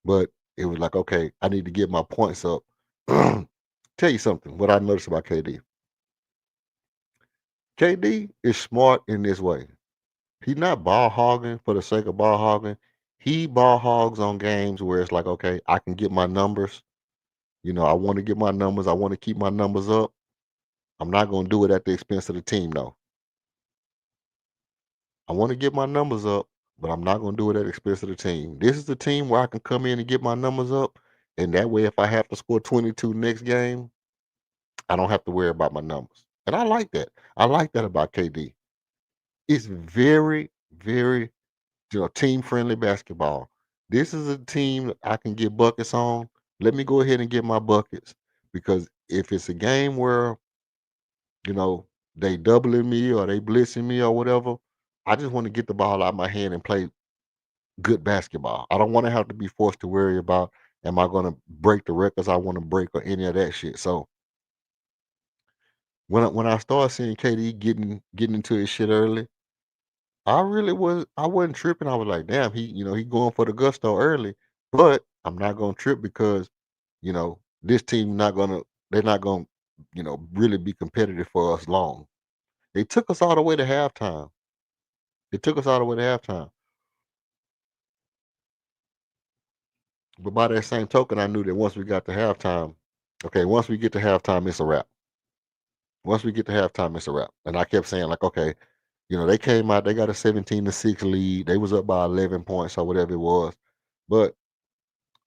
but it was like, okay, I need to get my points up. Tell you something. What I noticed about KD. KD is smart in this way. He's not ball hogging for the sake of ball hogging. He ball hogs on games where it's like, okay, I can get my numbers. I want to get my numbers. I want to keep my numbers up. I'm not going to do it at the expense of the team, though. I want to get my numbers up, but I'm not going to do it at the expense of the team. This is the team where I can come in and get my numbers up. And that way, if I have to score 22 next game, I don't have to worry about my numbers. And I like that. I like that about KD. It's very, very team friendly basketball. This is a team that I can get buckets on. Let me go ahead and get my buckets because if it's a game where they doubling me or they blitzing me or whatever, I just want to get the ball out of my hand and play good basketball. I don't want to have to be forced to worry about am I going to break the records I want to break or any of that shit. So when I started seeing KD getting into his shit early, I wasn't tripping. I was like, damn, he going for the gusto early, but I'm not gonna trip because, this team they're not gonna, really be competitive for us long. They took us all the way to halftime. They took us all the way to halftime. But by that same token, I knew that once we got to halftime, okay, once we get to halftime, it's a wrap. Once we get to halftime, it's a wrap. And I kept saying, like, okay, they came out, they got a 17-6 lead. They was up by 11 points or whatever it was. But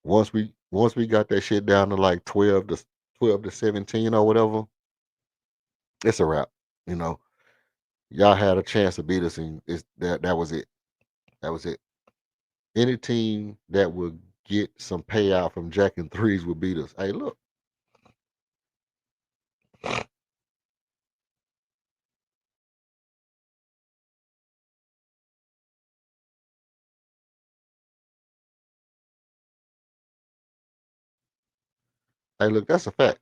once we got that shit down to like 12 to 17 or whatever, it's a wrap. You know, y'all had a chance to beat us, and that was it. That was it. Any team that would get some payout from jacking threes would beat us. Hey, look, hey, look, that's a fact.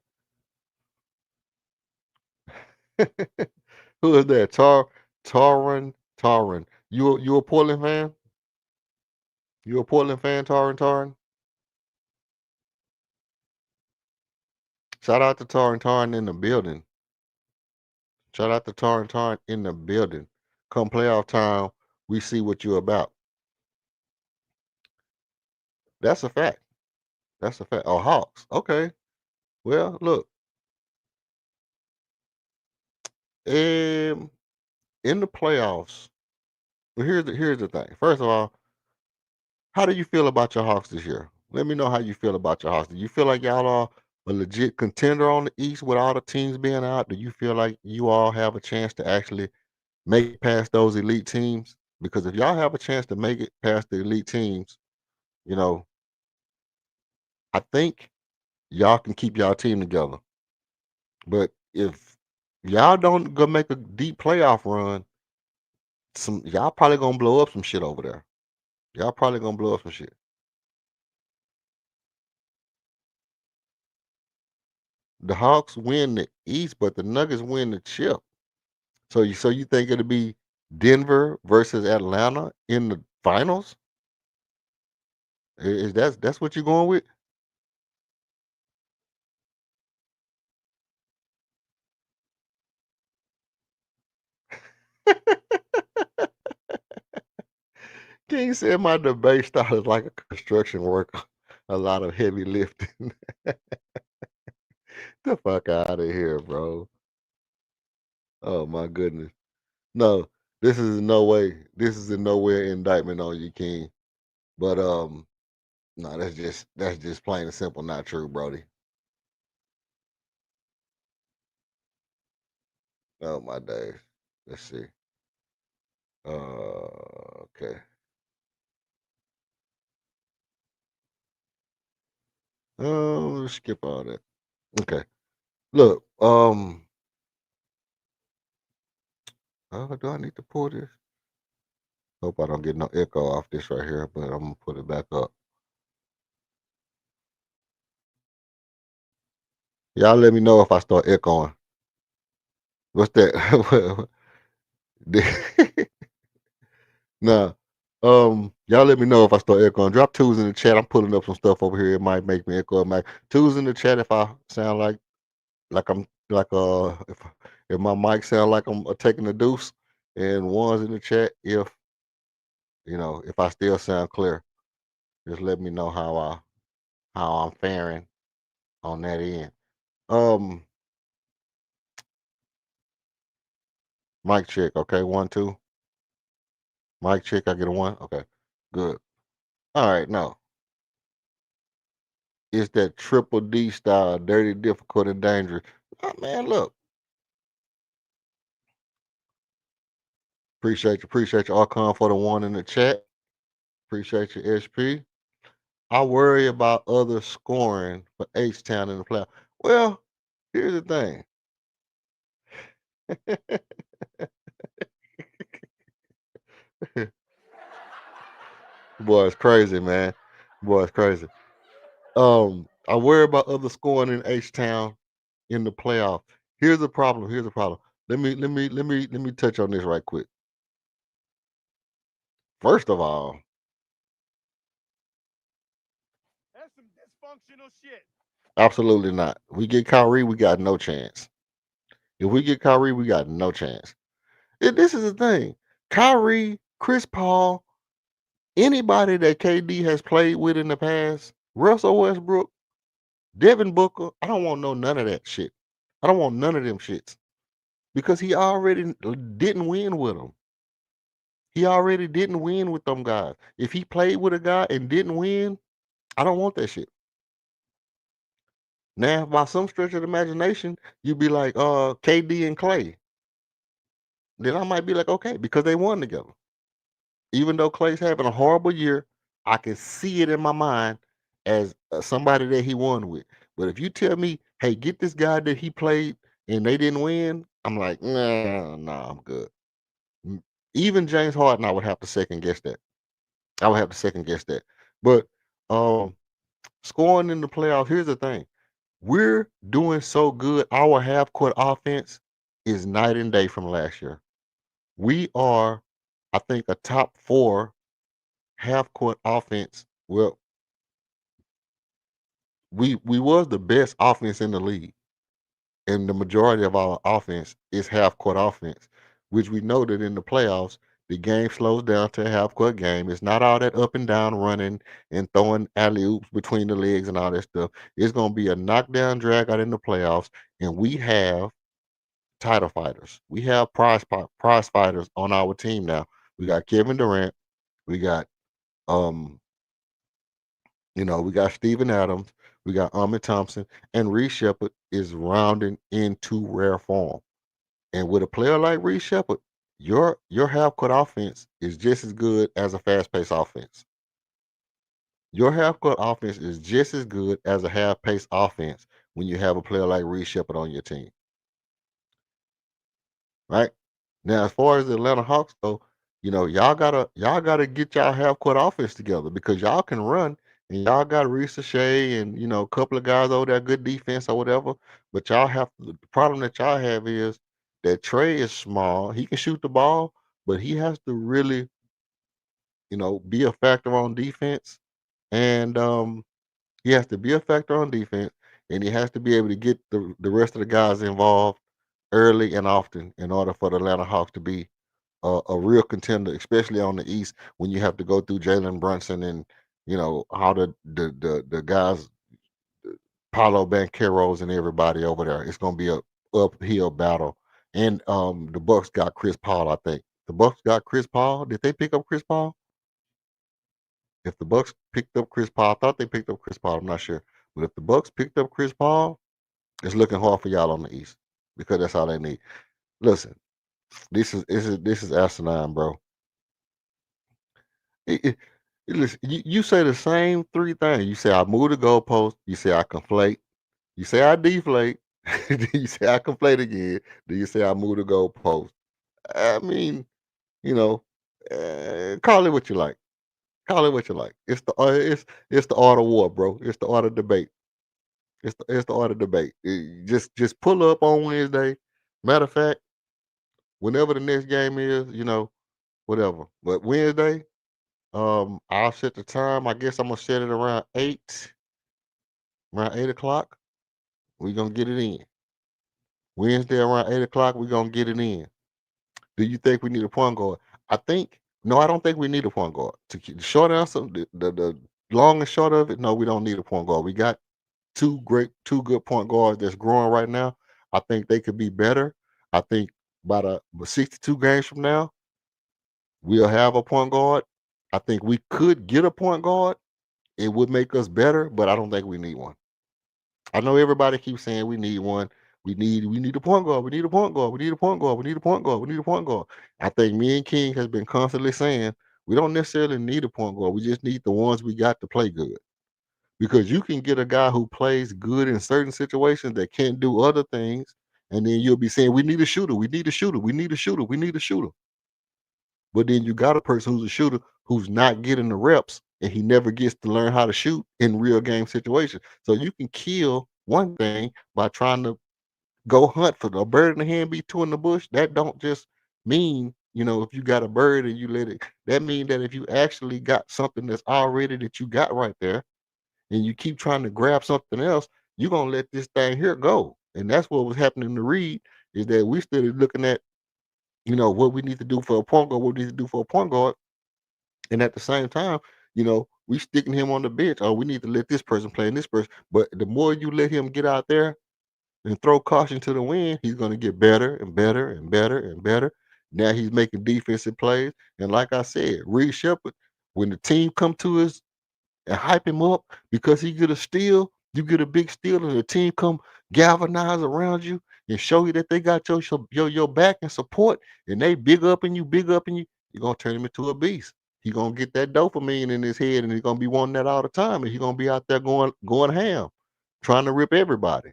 Who is that? Taran. You a Portland fan? You a Portland fan, Taran? Shout out to Taran in the building. Shout out to Taran in the building. Come playoff time, we see what you're about. That's a fact. That's a fact. Oh, Hawks. Okay. Well, look. Um, in the playoffs. Well, here's the thing. First of all, how do you feel about your Hawks this year? Let me know how you feel about your Hawks. Do you feel like y'all are a legit contender on the East with all the teams being out? Do you feel like you all have a chance to actually make it past those elite teams? Because if y'all have a chance to make it past the elite teams, you know, I think y'all can keep y'all team together. But if y'all don't go make a deep playoff run, y'all probably gonna blow up some shit over there. Y'all probably gonna blow up some shit. The Hawks win the East, but the Nuggets win the chip. So you think it'll be Denver versus Atlanta in the finals? Is that's what you're going with? King said my debate style is like a construction worker, a lot of heavy lifting. The fuck out of here, bro. Oh my goodness. No, this is in no way an indictment on you, King. But no, that's just plain and simple not true, Brody. Oh my days. Let's see. Okay. Let's skip all that. Okay. Look, do I need to pull this? Hope I don't get no echo off this right here, but I'm gonna put it back up. Y'all let me know if I start echoing. What's that? Nah. Y'all let me know if I start echoing. Drop twos in the chat. I'm pulling up some stuff over here. It might make me echo. Twos in the chat if I sound like I'm like if my mic sound like I'm taking a deuce, and ones in the chat if if I still sound clear. Just let me know how I'm faring on that end. Um, Mic check. Okay, 1 2. Mic check. I get a 1. Okay, good. All right, now it's that triple D style, dirty, difficult, and dangerous. Oh, man, look. Appreciate you, Archon, for the 1 in the chat. Appreciate you, SP. I worry about others scoring for H Town in the playoff. Well, here's the thing. Boy, it's crazy, man. Boy, it's crazy. I worry about others scoring in H Town in the playoff. Here's the problem. Here's the problem. Let me touch on this right quick. First of all, That's some dysfunctional shit. absolutely not. We get Kyrie, we got no chance. If we get Kyrie, we got no chance. This is the thing. Kyrie, Chris Paul, anybody that KD has played with in the past, Russell Westbrook, Devin Booker, I don't want none of that shit. I don't want none of them shits because he already didn't win with them. He already didn't win with them guys. If he played with a guy and didn't win, I don't want that shit. Now, by some stretch of the imagination, you'd be like, KD and Clay. Then I might be like, okay, because they won together. Even though Clay's having a horrible year, I can see it in my mind as somebody that he won with. But if you tell me, hey, get this guy that he played and they didn't win, I'm like, nah, I'm good. Even James Harden, I would have to second guess that. I would have to second guess that. But scoring in the playoffs, here's the thing. We're doing so good. Our half court offense is night and day from last year. We are, I think, a top 4 half court offense. Well, we was the best offense in the league, and the majority of our offense is half court offense, which we know that in the playoffs the game slows down to a half court game. It's not all that up and down running and throwing alley oops between the legs and all that stuff. It's gonna be a knockdown drag out in the playoffs, and we have title fighters. We have prize fighters on our team now. We got Kevin Durant. We got um we got Steven Adams, we got Ahmed Thompson, and Reese Shepard is rounding into rare form. And with a player like Reese Shepard, your half court offense is just as good as a fast paced offense. Your half court offense is just as good as a half paced offense when you have a player like Reese Shepard on your team. Right? Now, as far as the Atlanta Hawks go, y'all gotta get y'all half court offense together because y'all can run and y'all got Risa Shea and a couple of guys over there, good defense or whatever. But the problem that y'all have is that Trey is small. He can shoot the ball, but he has to really, be a factor on defense. And he has to be a factor on defense, and he has to be able to get the rest of the guys involved early and often in order for the Atlanta Hawks to be a real contender, especially on the East when you have to go through Jalen Brunson and how the guys, Paulo Banqueros and everybody over there. It's gonna be a uphill battle. And the Bucks got Chris Paul, I think. The Bucks got Chris Paul. Did they pick up Chris Paul? If the Bucks picked up Chris Paul, I thought they picked up Chris Paul. I'm not sure. But if the Bucks picked up Chris Paul, it's looking hard for y'all on the East because that's all they need. Listen, this is asinine, bro. Listen, you say the same 3 things. You say I move the goalpost. You say I conflate. You say I deflate. Then you say I conflate again. Then you say I move the goalpost. I mean, you know, call it what you like. Call it what you like. It's the art of war, bro. It's the art of debate. It's the art of debate. Just pull up on Wednesday. Matter of fact, whenever the next game is, whatever. But Wednesday, I'll set the time. I guess I'm gonna set it around 8 o'clock. We're gonna get it in. Wednesday around 8 o'clock, we're gonna get it in. Do you think we need a point guard? I think no, I don't think we need a point guard. To keep the short answer, the long and short of it, no, we don't need a point guard. We got two good point guards that's growing right now. I think they could be better. I think by the 62 games from now, we'll have a point guard. I think we could get a point guard. It would make us better, but I don't think we need one. I know everybody keeps saying we need one. We need a point guard. We need a point guard. We need a point guard. We need a point guard. We need a point guard. I think me and King has been constantly saying we don't necessarily need a point guard. We just need the ones we got to play good. Because you can get a guy who plays good in certain situations that can't do other things, and then you'll be saying we need a shooter. We need a shooter. We need a shooter. We need a shooter. But then you got a person who's a shooter who's not getting the reps and he never gets to learn how to shoot in real game situations. So you can kill one thing by trying to go hunt for a bird in the hand, be two in the bush. That don't just mean, if you got a bird and you let it, that means that if you actually got something that's already that you got right there and you keep trying to grab something else, you're gonna let this thing here go. And that's what was happening to Reed, is that we started looking at what we need to do for a point guard, what we need to do for a point guard. And at the same time, we sticking him on the bench. Oh, we need to let this person play and this person. But the more you let him get out there and throw caution to the wind, he's going to get better and better and better and better. Now he's making defensive plays. And like I said, Reed Shepard, when the team come to us and hype him up because he get a steal, you get a big steal, and the team come galvanize around you and show you that they got your back and support, and they big up in you, you're gonna turn him into a beast. He's gonna get that dopamine in his head, and he's gonna be wanting that all the time, and he's gonna be out there going ham, trying to rip everybody.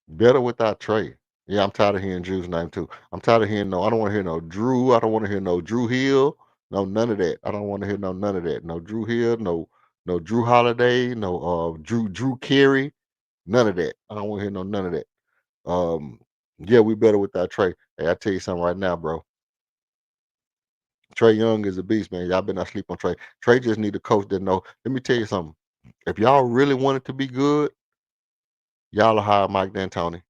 Better without Trey. Yeah, I'm tired of hearing Drew's name too. I'm tired of hearing I don't want to hear no Drew. I don't want to hear no Drew Hill. No, none of that. I don't want to hear none of that. No Drew Hill, no Drew Holiday, no Drew Carey, none of that. I don't want to hear none of that. Yeah, we better without Trey. Hey, I tell you something right now, bro. Trey Young is a beast, man. Y'all better not sleep on Trey. Trey just need a coach that know. Let me tell you something. If y'all really want it to be good, y'all will hire Mike D'Antoni.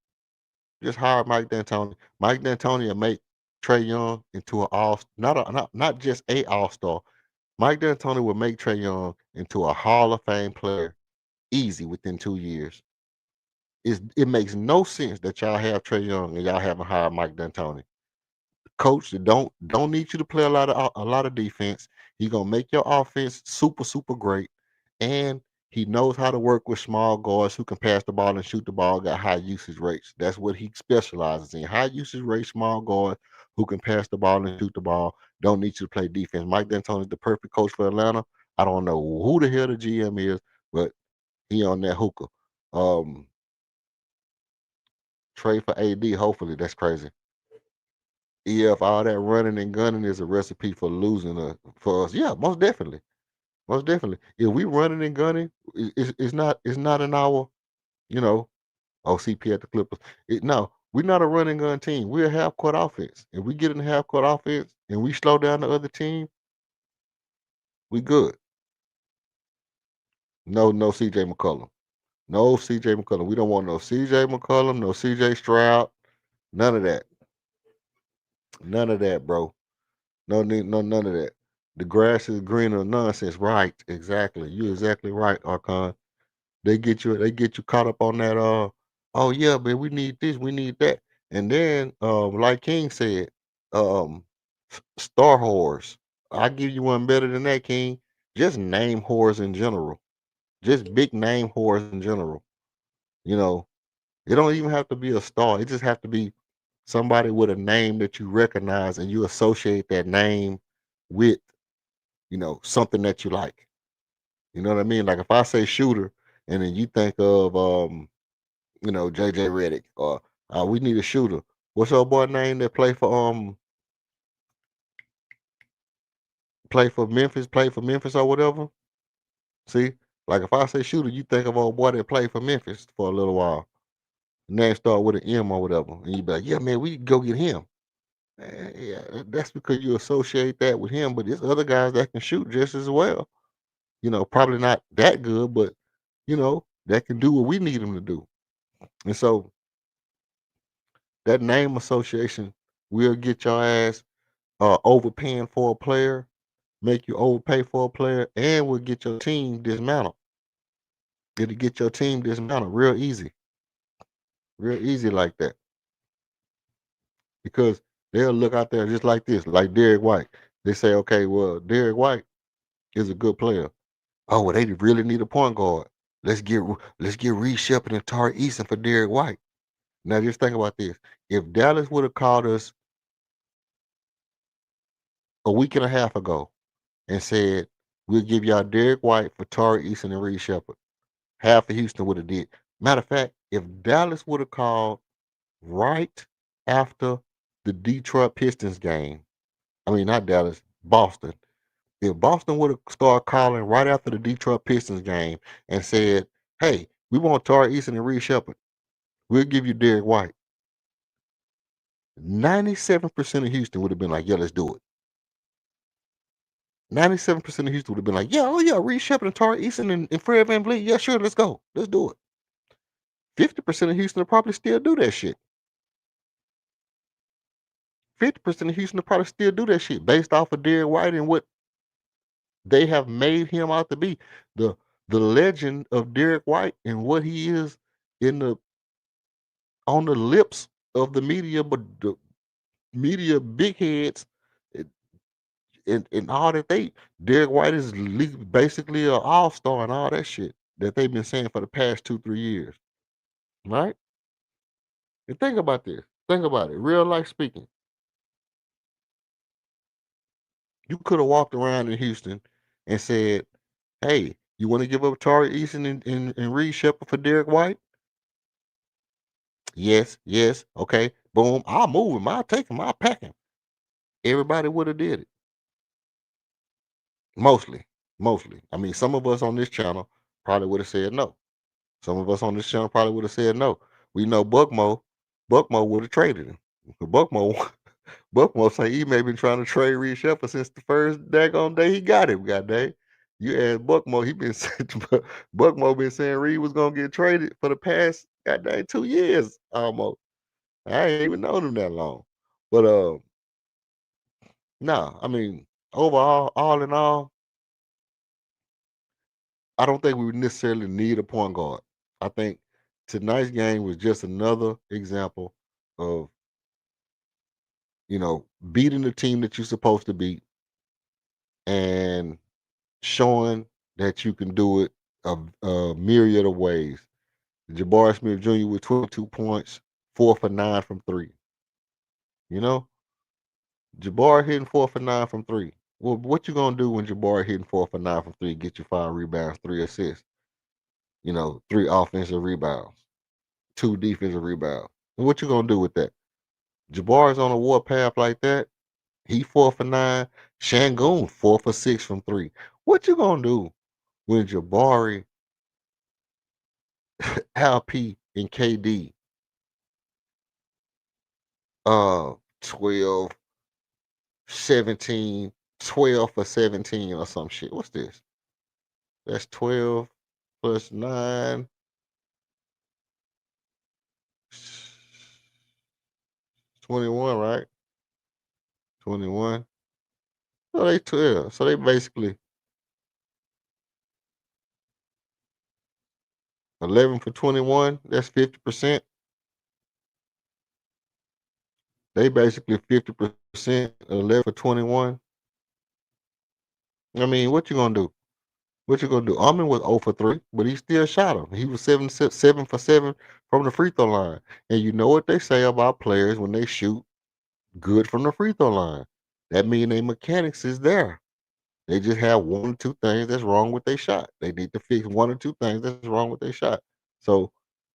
Just hire Mike D'Antoni. Mike D'Antoni will make Trey Young into an not just a all-star. Mike D'Antoni will make Trey Young into a Hall of Fame player easy within 2 years. It makes no sense that y'all have Trey Young and y'all haven't hired Mike D'Antoni. Coach that don't need you to play a lot of defense. He's gonna make your offense super, super great. And he knows how to work with small guards who can pass the ball and shoot the ball, got high usage rates. That's what he specializes in. High usage rate, small guards who can pass the ball and shoot the ball, don't need you to play defense. Mike D'Antoni is the perfect coach for Atlanta. I don't know who the hell the GM is, but he on that hookah. Trade for AD, hopefully. That's crazy. If all that running and gunning is a recipe for losing for us, yeah, most definitely. Most definitely. If we running and gunning, it's not in our, you know, OCP at the Clippers. No, we're not a running gun team. We're a half court offense. If we get in the half court offense and we slow down the other team, we good. No CJ McCollum. No CJ McCollum. We don't want no CJ McCollum, no CJ Stroud, none of that. None of that, bro. None of that. The grass is greener nonsense. Right. Exactly. You're exactly right, Archon. They get you caught up on that oh yeah, man, we need this, we need that. And then like King said, um star whores. I give you one better than that, King. Just name whores in general. Just big name whores in general. You know, it don't even have to be a star. It just have to be somebody with a name that you recognize and you associate that name with, something that you like. You know what I mean? Like if I say shooter and then you think of JJ Redick or we need a shooter. What's your boy name that play for Memphis or whatever? See? Like if I say shooter, you think of old boy that played for Memphis for a little while. name start with an M or whatever, and you be like, yeah, man, we can go get him. Yeah, that's because you associate that with him, but there's other guys that can shoot just as well. Probably not that good, but that can do what we need them to do. And so that name association will get your ass overpaying for a player, make you overpay for a player, and will get your team dismantled. It'll get your team dismantled real easy like that. Because they'll look out there just like this, like Derek White. They say, okay, well, Derek White is a good player. Oh, well, they really need a point guard. Let's get Reed Shepard and Tari Eason for Derek White. Now just think about this. If Dallas would have called us a week and a half ago and said, we'll give y'all Derek White for Tari Eason and Reed Shepard, half of Houston would have did. Matter of fact, if Dallas would have called right after the Detroit Pistons game, I mean, not Dallas, Boston. If Boston would have started calling right after the Detroit Pistons game and said, hey, we want Tari Eason and Reed Shepard, we'll give you Derek White. 97% of Houston would have been like, yeah, let's do it. 97% of Houston would have been like, yeah, oh yeah, Reed Shepard and Tari Eason and Fred VanVleet, yeah, sure, let's go. Let's do it. 50% of Houston will probably still do that shit. 50% of Houston will probably still do that shit based off of Derek White and what they have made him out to be. The legend of Derek White and what he is on the lips of the media, but the media big heads and all that Derek White is basically an all-star and all that shit that they've been saying for the past 2-3 years. Right? And think about this. Think about it. Real life speaking. You could have walked around in Houston and said, hey, you want to give up Tari Eason and Reed Shepard for Derek White? Yes, yes, okay. Boom. I'll move him. I'll take him. I'll pack him. Everybody would have did it. Mostly. I mean, some of us on this channel probably would have said no. Some of us on this channel probably would have said no. We know Buckmo would have traded him. Buckmo say he may have been trying to trade Reed Shepard since the first daggone day he got him. Goddamn. You ask Buckmo, Buckmo been saying Reed was gonna get traded for the past goddamn 2 years almost. I ain't even known him that long. But no, I mean, overall, all in all, I don't think we would necessarily need a point guard. I think tonight's game was just another example of, beating the team that you're supposed to beat and showing that you can do it a myriad of ways. Jabari Smith Jr. with 22 points, 4 for 9 from 3. Jabari hitting 4 for 9 from 3. Well, what you gonna do when Jabari hitting 4 for 9 from 3, get you 5 rebounds, 3 assists, 3 offensive rebounds, 2 defensive rebounds. And what you gonna do with that? Jabari's on a warpath like that. He 4 for 9. Shangoon 4 for 6 from 3. What you gonna do when Jabari, Al P, and KD 12, 17, 12 for 17 or some shit? What's this? That's 12 plus 9. 21, right? 21. So they 12. So they basically 11 for 21. That's 50%. They basically 50%, 11 for 21. I mean, what you gonna do? What you gonna do? Armin was 0 for 3, but he still shot him. He was 7 for 7 from the free throw line. And you know what they say about players when they shoot good from the free throw line? That means their mechanics is there. They just have 1 or 2 things that's wrong with their shot. They need to fix 1 or 2 things that's wrong with their shot. So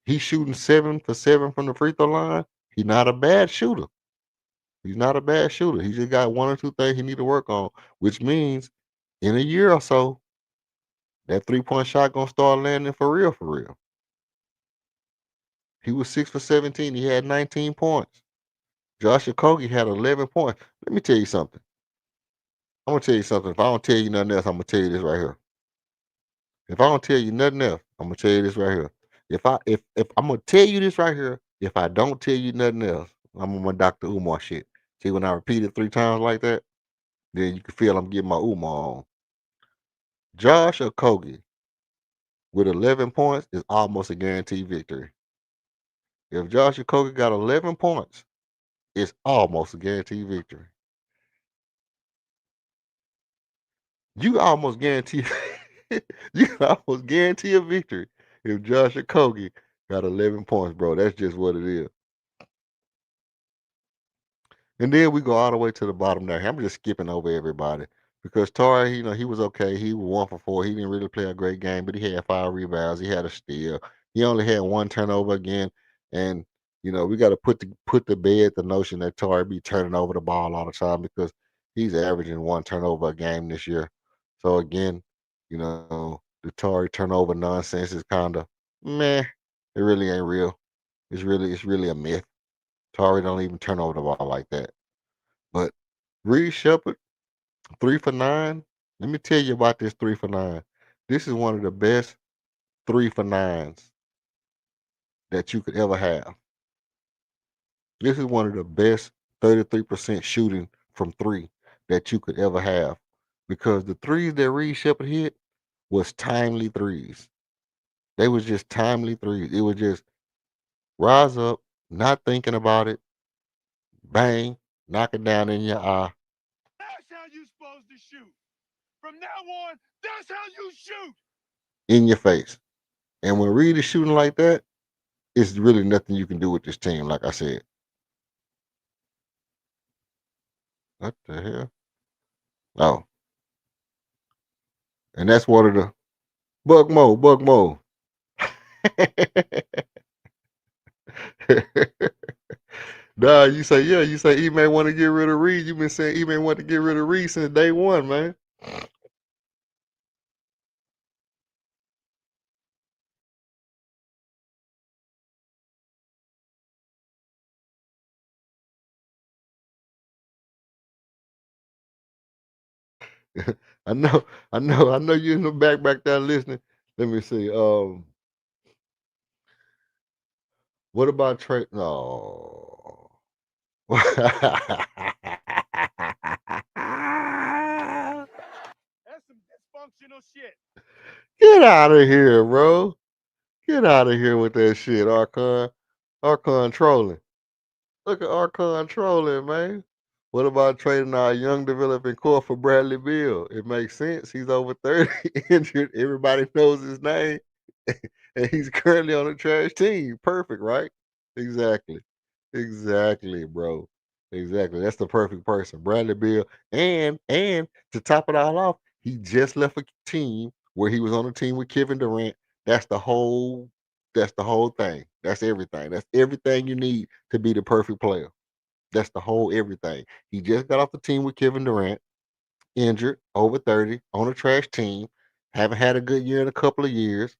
he's shooting 7 for 7 from the free throw line. He's not a bad shooter. He's not a bad shooter. He just got 1 or 2 things he need to work on, which means in a year or so, that 3-point shot gonna start landing for real, for real. He was 6 for 17. He had 19 points. Josh Okogie had 11 points. Let me tell you something. I'm gonna tell you something. If I don't tell you nothing else, I'm gonna tell you this right here. If I don't tell you nothing else, I'm gonna tell you this right here. If I'm gonna tell you this right here, if I don't tell you nothing else, I'm on my Dr. Umar shit. See, when I repeat it 3 times like that, then you can feel I'm getting my Umar on. Josh Okogie with 11 points is almost a guaranteed victory. If Josh Okogie got 11 points, it's almost a guaranteed victory. You almost guarantee you can almost guarantee a victory if Josh Okogie got 11 points, bro. That's just what it is. And then we go all the way to the bottom there. I'm just skipping over everybody because Torrey, he was okay. He was 1 for 4. He didn't really play a great game, but he had 5 rebounds. He had a steal. He only had 1 turnover again. And we got to put to bed the notion that Torrey be turning over the ball all the time because he's averaging 1 turnover a game this year. So again, the Torrey turnover nonsense is kind of meh. It really ain't real. It's really a myth. Torrey don't even turn over the ball like that. But Reed Shepard, 3 for 9. Let me tell you about this 3 for 9. This is one of the best 3 for 9s that you could ever have. This is one of the best 33% shooting from 3 that you could ever have. Because the threes that Reed Shepard hit was timely threes. They was just timely threes. It was just rise up, not thinking about it, bang, knock it down in your eye. That's how you supposed to shoot. From now on, that's how you shoot. In your face. And when Reed is shooting like that, it's really nothing you can do with this team, like I said. What the hell? Oh. And that's one of the Bug Mo. Nah, you say he may want to get rid of Reed. You've been saying he may want to get rid of Reed since day one, man. I know you in the back there listening. Let me see. What about Trey? No. That's some dysfunctional shit. Get out of here, bro. Get out of here with that shit, Archon. Archon trolling. Look at Archon trolling, man. What about trading our young developing core for Bradley Beal? It makes sense. He's over 30, injured. Everybody knows his name. And he's currently on a trash team. Perfect, right? Exactly. Exactly, bro. Exactly. That's the perfect person. Bradley Beal. And to top it all off, he just left a team where he was on a team with Kevin Durant. That's the whole thing. That's everything. That's everything you need to be the perfect player. That's the whole everything. He just got off the team with Kevin Durant, injured, over 30, on a trash team, haven't had a good year in a couple of years.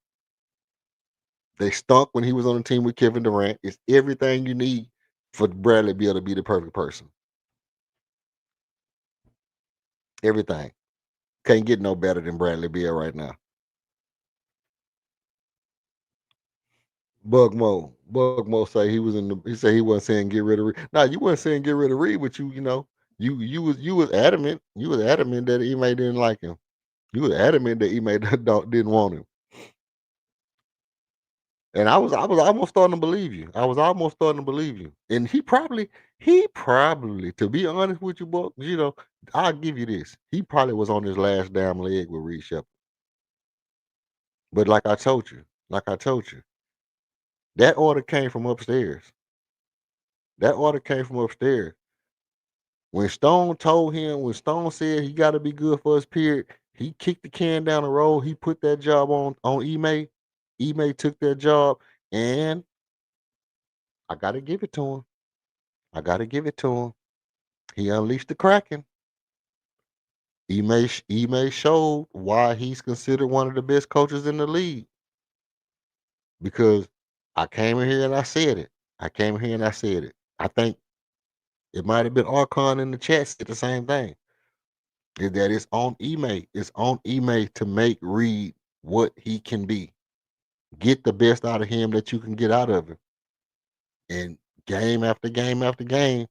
They stunk when he was on the team with Kevin Durant. It's everything you need for Bradley Beal to be the perfect person. Everything. Can't get no better than Bradley Beal right now. Bug Mo say he said he wasn't saying get rid of Reed. Nah, you wasn't saying get rid of Reed, but you was adamant. You was adamant that Ime didn't like him. You was adamant that Ime didn't want him. And I was almost starting to believe you. I was almost starting to believe you. And he probably, to be honest with you, boy, I'll give you this. He probably was on his last damn leg with Reed Shepard. But like I told you, that order came from upstairs. That order came from upstairs. When Stone said he got to be good for his period, he kicked the can down the road. He put that job on Ime. Ime took that job, and I got to give it to him. I got to give it to him. He unleashed the Kraken. Ime showed why he's considered one of the best coaches in the league. Because I came in here and I said it. I came in here and I said it. I think it might have been Archon in the chat said the same thing. Is that it's on email. It's on email to make Reed what he can be. Get the best out of him that you can get out of him. And game after game after game,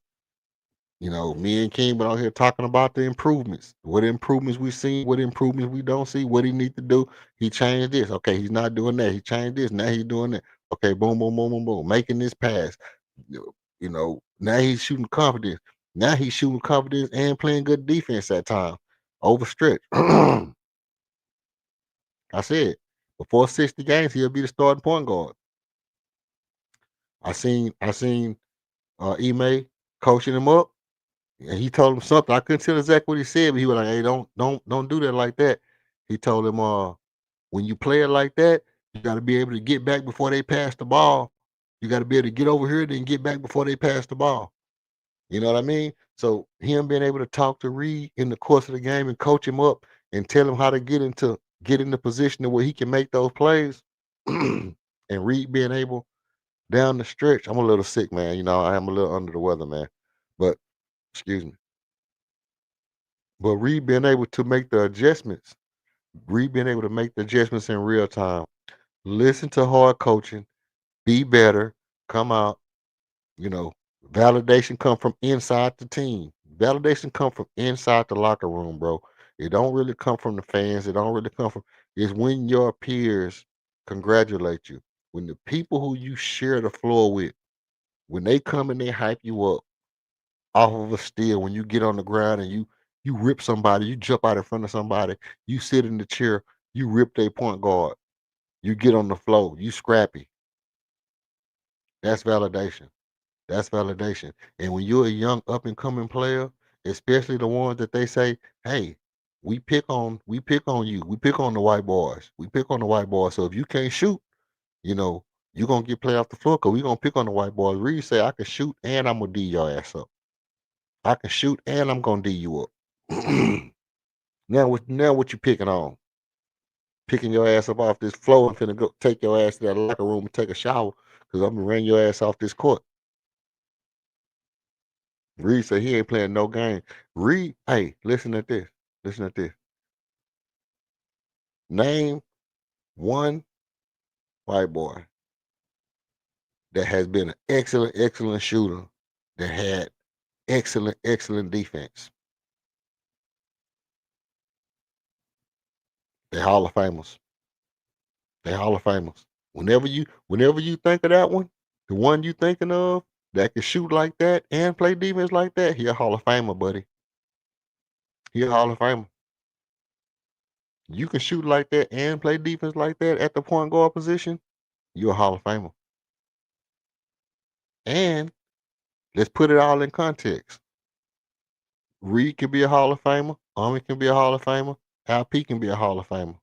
me and King been out here talking about the improvements. What improvements we see, what improvements we don't see, what he need to do. He changed this. Okay, he's not doing that. He changed this. Now he's doing that. Okay, boom, boom, boom, boom, boom. Making this pass. Now he's shooting confidence. Now he's shooting confidence and playing good defense at times. Overstretched. I said, before 60 games, he'll be the starting point guard. I seen Ime coaching him up. And he told him something. I couldn't tell exactly what he said, but he was like, "Hey, don't do that like that." He told him, when you play it like that, you got to be able to get back before they pass the ball. You got to be able to get over here, then get back before they pass the ball. You know what I mean? So him being able to talk to Reed in the course of the game and coach him up and tell him how to get in the position where he can make those plays, and Reed being able down the stretch. I'm a little sick, man. I am a little under the weather, man. But excuse me. But Reed being able to make the adjustments, Reed being able to make the adjustments in real time, listen to hard coaching, be better, come out, validation come from inside the team. Validation come from inside the locker room, bro. It don't really come from the fans. It don't really come from, it's when your peers congratulate you. When the people who you share the floor with, when they come and they hype you up off of a steal, when you get on the ground and you rip somebody, you jump out in front of somebody, you sit in the chair, you rip their point guard, you get on the floor, you scrappy. That's validation. That's validation. And when you're a young up and coming player, especially the ones that they say, "Hey, we pick on you. We pick on the white boys. We pick on the white boys. So if you can't shoot, you're gonna get played off the floor because we're gonna pick on the white boys." Reed say, "I can shoot and I'm gonna D your ass up. I can shoot and I'm gonna D you up." Now what you picking on? Picking your ass up off this floor and finna go take your ass to that locker room and take a shower because I'm gonna run your ass off this court. Reed said he ain't playing no game. Reed, hey, listen at this. Listen at this. Name one white boy that has been an excellent shooter that had excellent defense. They Hall of Famers. They Hall of Famers. Whenever you think of that one, the one you thinking of that can shoot like that and play defense like that, he a Hall of Famer, buddy. He a Hall of Famer. You can shoot like that and play defense like that at the point guard position, you're a Hall of Famer. And let's put it all in context. Reed can be a Hall of Famer. Army can be a Hall of Famer. Al P can be a Hall of Famer.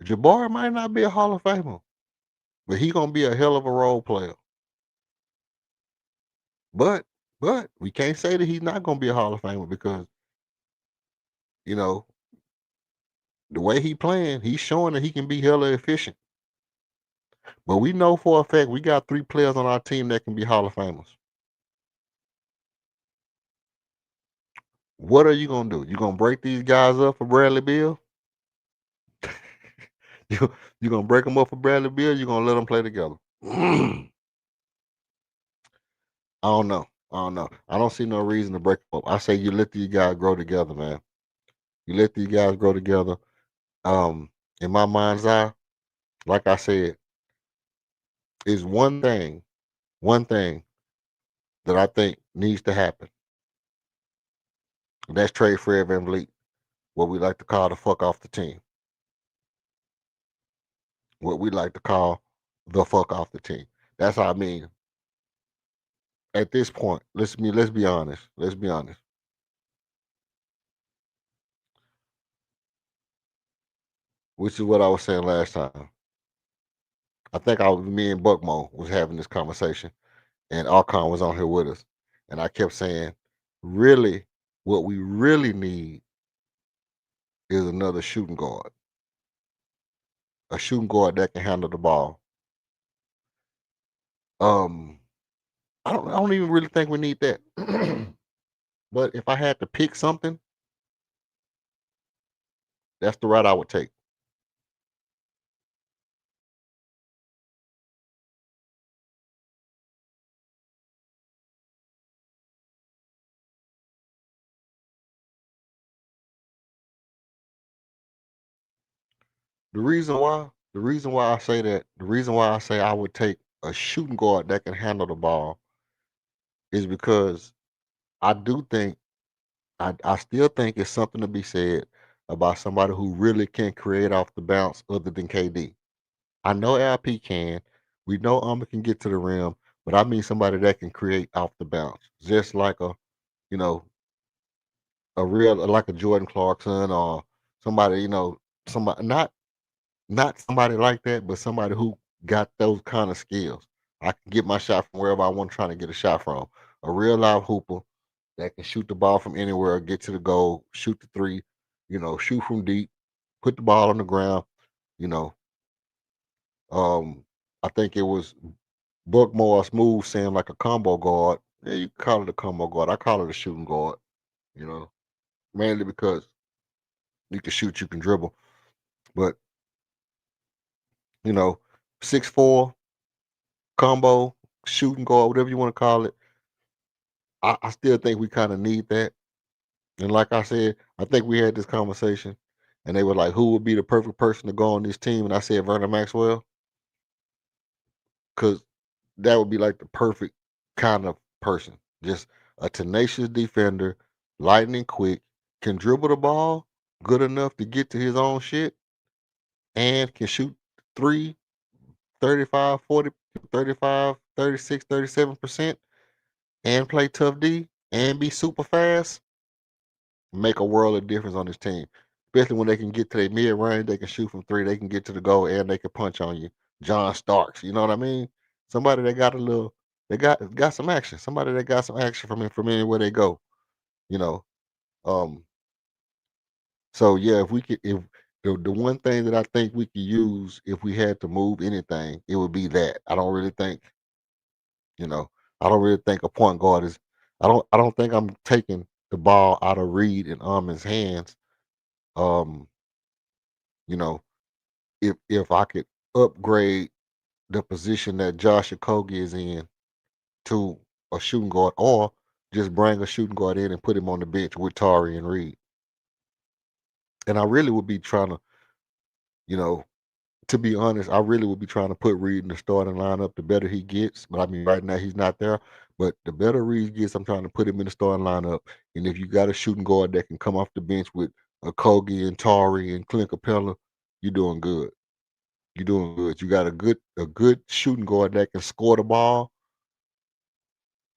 Jabari might not be a Hall of Famer, but he gonna be a hell of a role player. But we can't say that he's not gonna be a Hall of Famer because the way he playing, he's showing that he can be hella efficient. But we know for a fact we got 3 players on our team that can be Hall of Famers. What are you gonna do? You gonna break these guys up for Bradley Beal? you gonna break them up for Bradley Beal? You gonna let them play together? I don't know. I don't see no reason to break them up. I say you let these guys grow together, man. You let these guys grow together. In my mind's eye, like I said, is one thing that I think needs to happen. That's trade Fred VanVleet, what we like to call the fuck off the team. What we like to call the fuck off the team. That's how I mean. At this point, let's be honest. Let's be honest. Which is what I was saying last time. I think me and Buckmo was having this conversation, and Archon was on here with us, and I kept saying, really, what we really need is another shooting guard. A shooting guard that can handle the ball. I don't even really think we need that. But if I had to pick something, that's the route I would take. The reason why I say that, the reason why I say I would take a shooting guard that can handle the ball is because I do think I still think it's something to be said about somebody who really can create off the bounce other than KD. I know LP can. We know Umber can get to the rim, but I mean somebody that can create off the bounce, just like you know, a real like a Jordan Clarkson or somebody, somebody not somebody like that, but somebody who got those kind of skills. I can get my shot from wherever I want to try to get a shot from. A real live hooper that can shoot the ball from anywhere, get to the goal, shoot the three, shoot from deep, put the ball on the ground. You know, I think it was Buckmore Smooth saying like a combo guard. Yeah, you can call it a combo guard. I call it a shooting guard. You know, mainly because you can shoot, you can dribble, but you know, 6'4" combo shooting guard, whatever you want to call it. I still think we kind of need that. And like I said, I think we had this conversation, and they were like, "Who would be the perfect person to go on this team?" And I said Vernon Maxwell, because that would be like the perfect kind of person. Just a tenacious defender, lightning quick, can dribble the ball good enough to get to his own shit, and can shoot three, 35, 40, 35, 36, 37%, and play tough D, and be super fast. Make a world of difference on this team. Especially when they can get to their mid range, they can shoot from three, they can get to the goal, and they can punch on you. John Starks, you know what I mean? Somebody that got a little, they got some action. Somebody that got some action from anywhere they go. You know. Um. So yeah, if we could, if the one thing that I think we could use if we had to move anything, it would be that. I don't really think, you know, I don't really think a point guard is. I don't think I'm taking the ball out of Reed and Armin's hands. Um. You know, if I could upgrade the position that Josh Okogie is in to a shooting guard, or just bring a shooting guard in and put him on the bench with Tari and Reed. And I really would be trying to, you know, to be honest, I really would be trying to put Reed in the starting lineup. The better he gets, but I mean, right now he's not there. But the better Reed gets, I'm trying to put him in the starting lineup. And if you got a shooting guard that can come off the bench with Okogie and Tari and Clint Capella, you're doing good. You're doing good. You got a good shooting guard that can score the ball.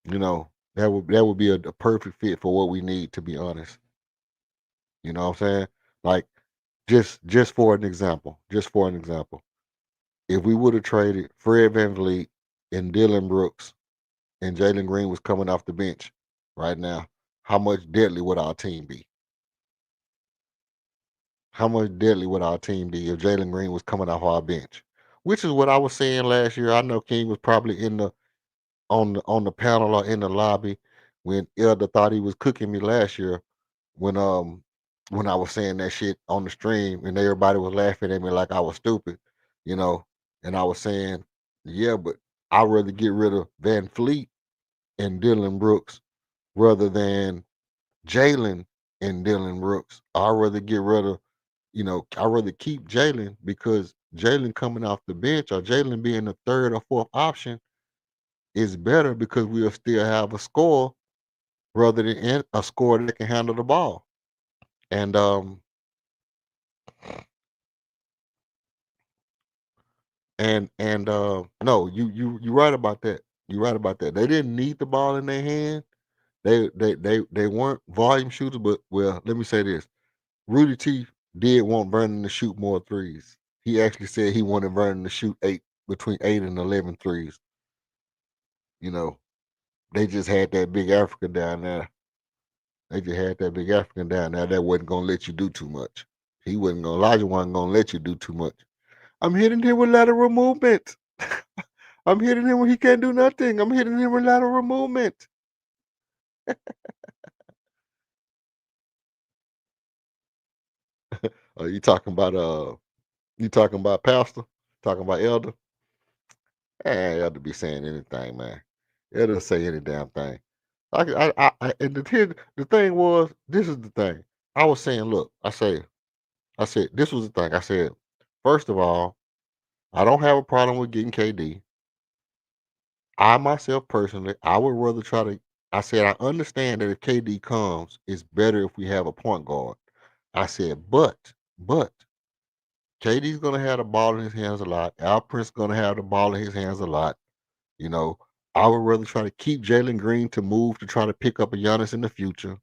That would be a perfect fit for what we need. To be honest, you know what I'm saying? Like just for an example, if we would have traded Fred VanVleet and Dylan Brooks and Jalen Green was coming off the bench right now, how much deadly would our team be? How much deadly would our team be if Jalen Green was coming off our bench? Which is what I was saying last year. I know King was probably in the on the panel or in the lobby when Elder thought he was cooking me last year when when I was saying that shit on the stream and everybody was laughing at me like I was stupid, you know. And I was saying, yeah, but I'd rather get rid of Van Fleet and Dylan Brooks rather than Jalen and Dylan Brooks. I'd rather get rid of, I'd rather keep Jalen because Jalen coming off the bench or Jalen being the third or fourth option is better because we'll still have a score rather than a score that can handle the ball. And no, you right about that. You're right about that. They didn't need the ball in their hand. They weren't volume shooters, but well, let me say this. Rudy T did want Vernon to shoot more threes. He actually said he wanted Vernon to shoot between 8 and 11 threes. You know, they just had that big African down there. They just had that big African down there that wasn't gonna let you do too much. Elijah wasn't gonna let you do too much. I'm hitting him with lateral movement. I'm hitting him when he can't do nothing. I'm hitting him with lateral movement. You talking about pastor? Talking about elder? Elder be saying anything, man. Elder say any damn thing. And the thing was, this is the thing. I was saying, look, I said, this was the thing. I said, first of all, I don't have a problem with getting KD. I myself personally, I would rather try to. I said, I understand that if KD comes, it's better if we have a point guard. I said, but KD's gonna have the ball in his hands a lot. Al Prince gonna have the ball in his hands a lot. You know, I would rather try to keep Jalen Green to move to try to pick up a Giannis in the future.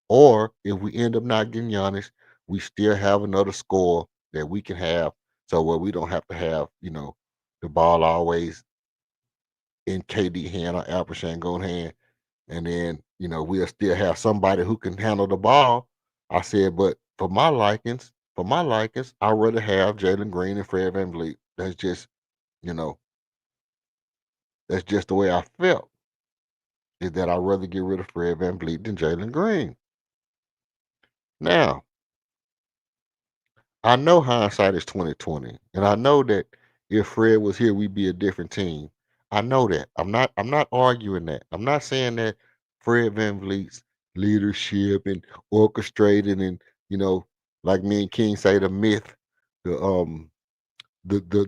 Or if we end up not getting Giannis, we still have another score that we can have. So where we don't have to have, the ball always in KD hand or Alperen Sengun hand. And then, we'll still have somebody who can handle the ball. I said, but for my likings, I'd rather have Jalen Green and Fred VanVleet. That's just, you know, that's just the way I felt. Is that I'd rather get rid of Fred VanVleet than Jalen Green. Now, I know hindsight is 2020, and I know that if Fred was here, we'd be a different team. I know that. I'm not arguing that. I'm not saying that Fred VanVleet's leadership and orchestrating and, you know, like me and King say, the myth, the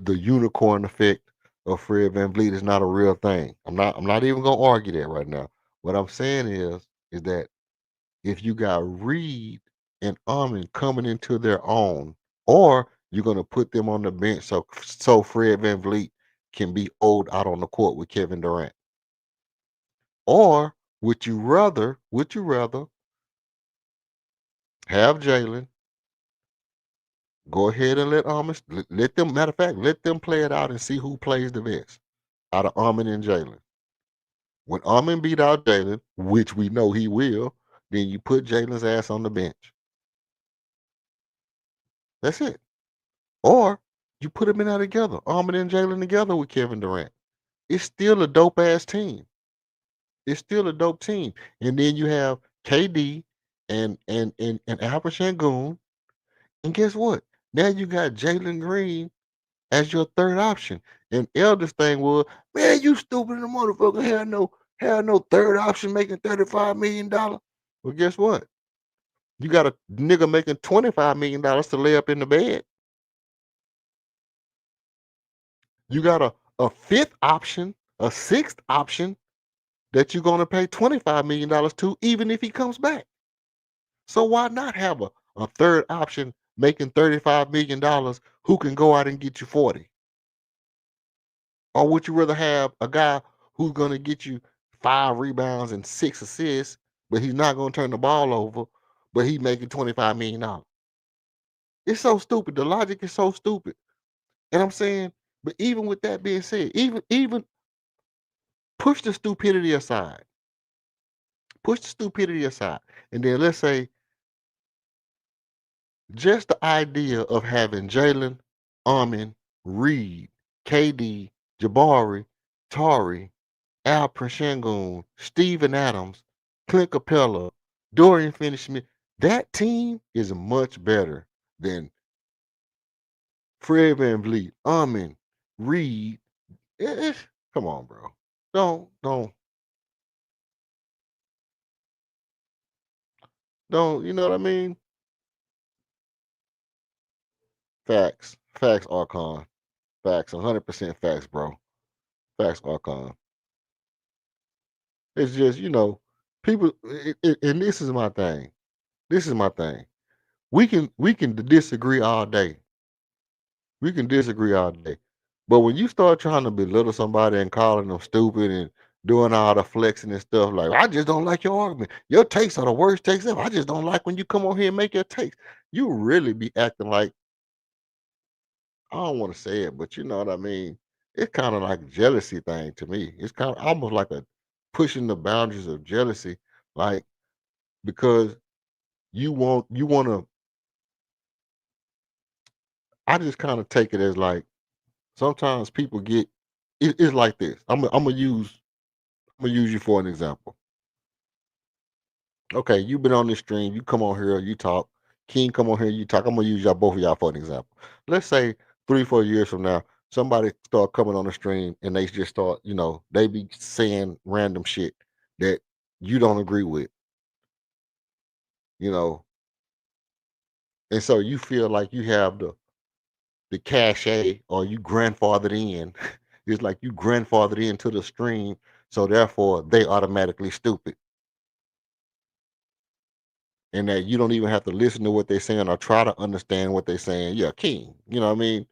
unicorn effect of Fred VanVleet is not a real thing. I'm not even gonna argue that right now. What I'm saying is that if you got Reed and Almond coming into their own, or you're gonna put them on the bench so Fred VanVleet can be old out on the court with Kevin Durant. Or would you rather have Jalen go ahead and let Almond let them, matter of fact, let them play it out and see who plays the best out of Almond and Jalen. When Almond beat out Jalen, which we know he will, then you put Jalen's ass on the bench. That's it. Or you put them in there together, Almond and Jalen together with Kevin Durant. It's still a dope ass team. It's still a dope team. And then you have KD and Alperen Sengun. And guess what? Now you got Jalen Green as your third option. And Elder's thing was, man, you stupid in the motherfucker. Had no third option making $35 million. Well, guess what? You got a nigga making $25 million to lay up in the bed. You got a fifth option, a sixth option that you're gonna pay $25 million to, even if he comes back. So why not have a third option making $35 million who can go out and get you 40? Or would you rather have a guy who's gonna get you 5 rebounds and 6 assists, but he's not gonna turn the ball over, but he's making $25 million? It's so stupid. The logic is so stupid. And I'm saying, but even with that being said, even push the stupidity aside. Push the stupidity aside. And then let's say just the idea of having Jalen, Armin, Reed, KD, Jabari, Tari, Alperen Sengun, Steven Adams, Clint Capella, Dorian Finney-Smith, that team is much better than Fred VanVleet, Armin, Reed. Come on, bro. Don't, you know what I mean? Facts. Facts, Archon. Facts. 100% facts, bro. Facts, Archon. It's just, people, and this is my thing. This is my thing. We can disagree all day. We can disagree all day. But when you start trying to belittle somebody and calling them stupid and doing all the flexing and stuff, like, I just don't like your argument. Your takes are the worst takes ever. I just don't like when you come on here and make your takes. You really be acting like, I don't want to say it, but you know what I mean? It's kind of like a jealousy thing to me. It's kind of almost like a pushing the boundaries of jealousy, like, because you want to. I just kind of take it as like, sometimes people get it's like this. I'm gonna use you for an example. Okay, you've been on this stream. You come on here, you talk. King, come on here, you talk. I'm gonna use both of y'all for an example. Let's say 3-4 years from now, somebody start coming on the stream and they just start, they be saying random shit that you don't agree with, you know, and so you feel like you have the cachet or you grandfathered in. It's like you grandfathered into the stream, so therefore they automatically stupid. And that you don't even have to listen to what they're saying or try to understand what they're saying. Yeah, King. You know what I mean?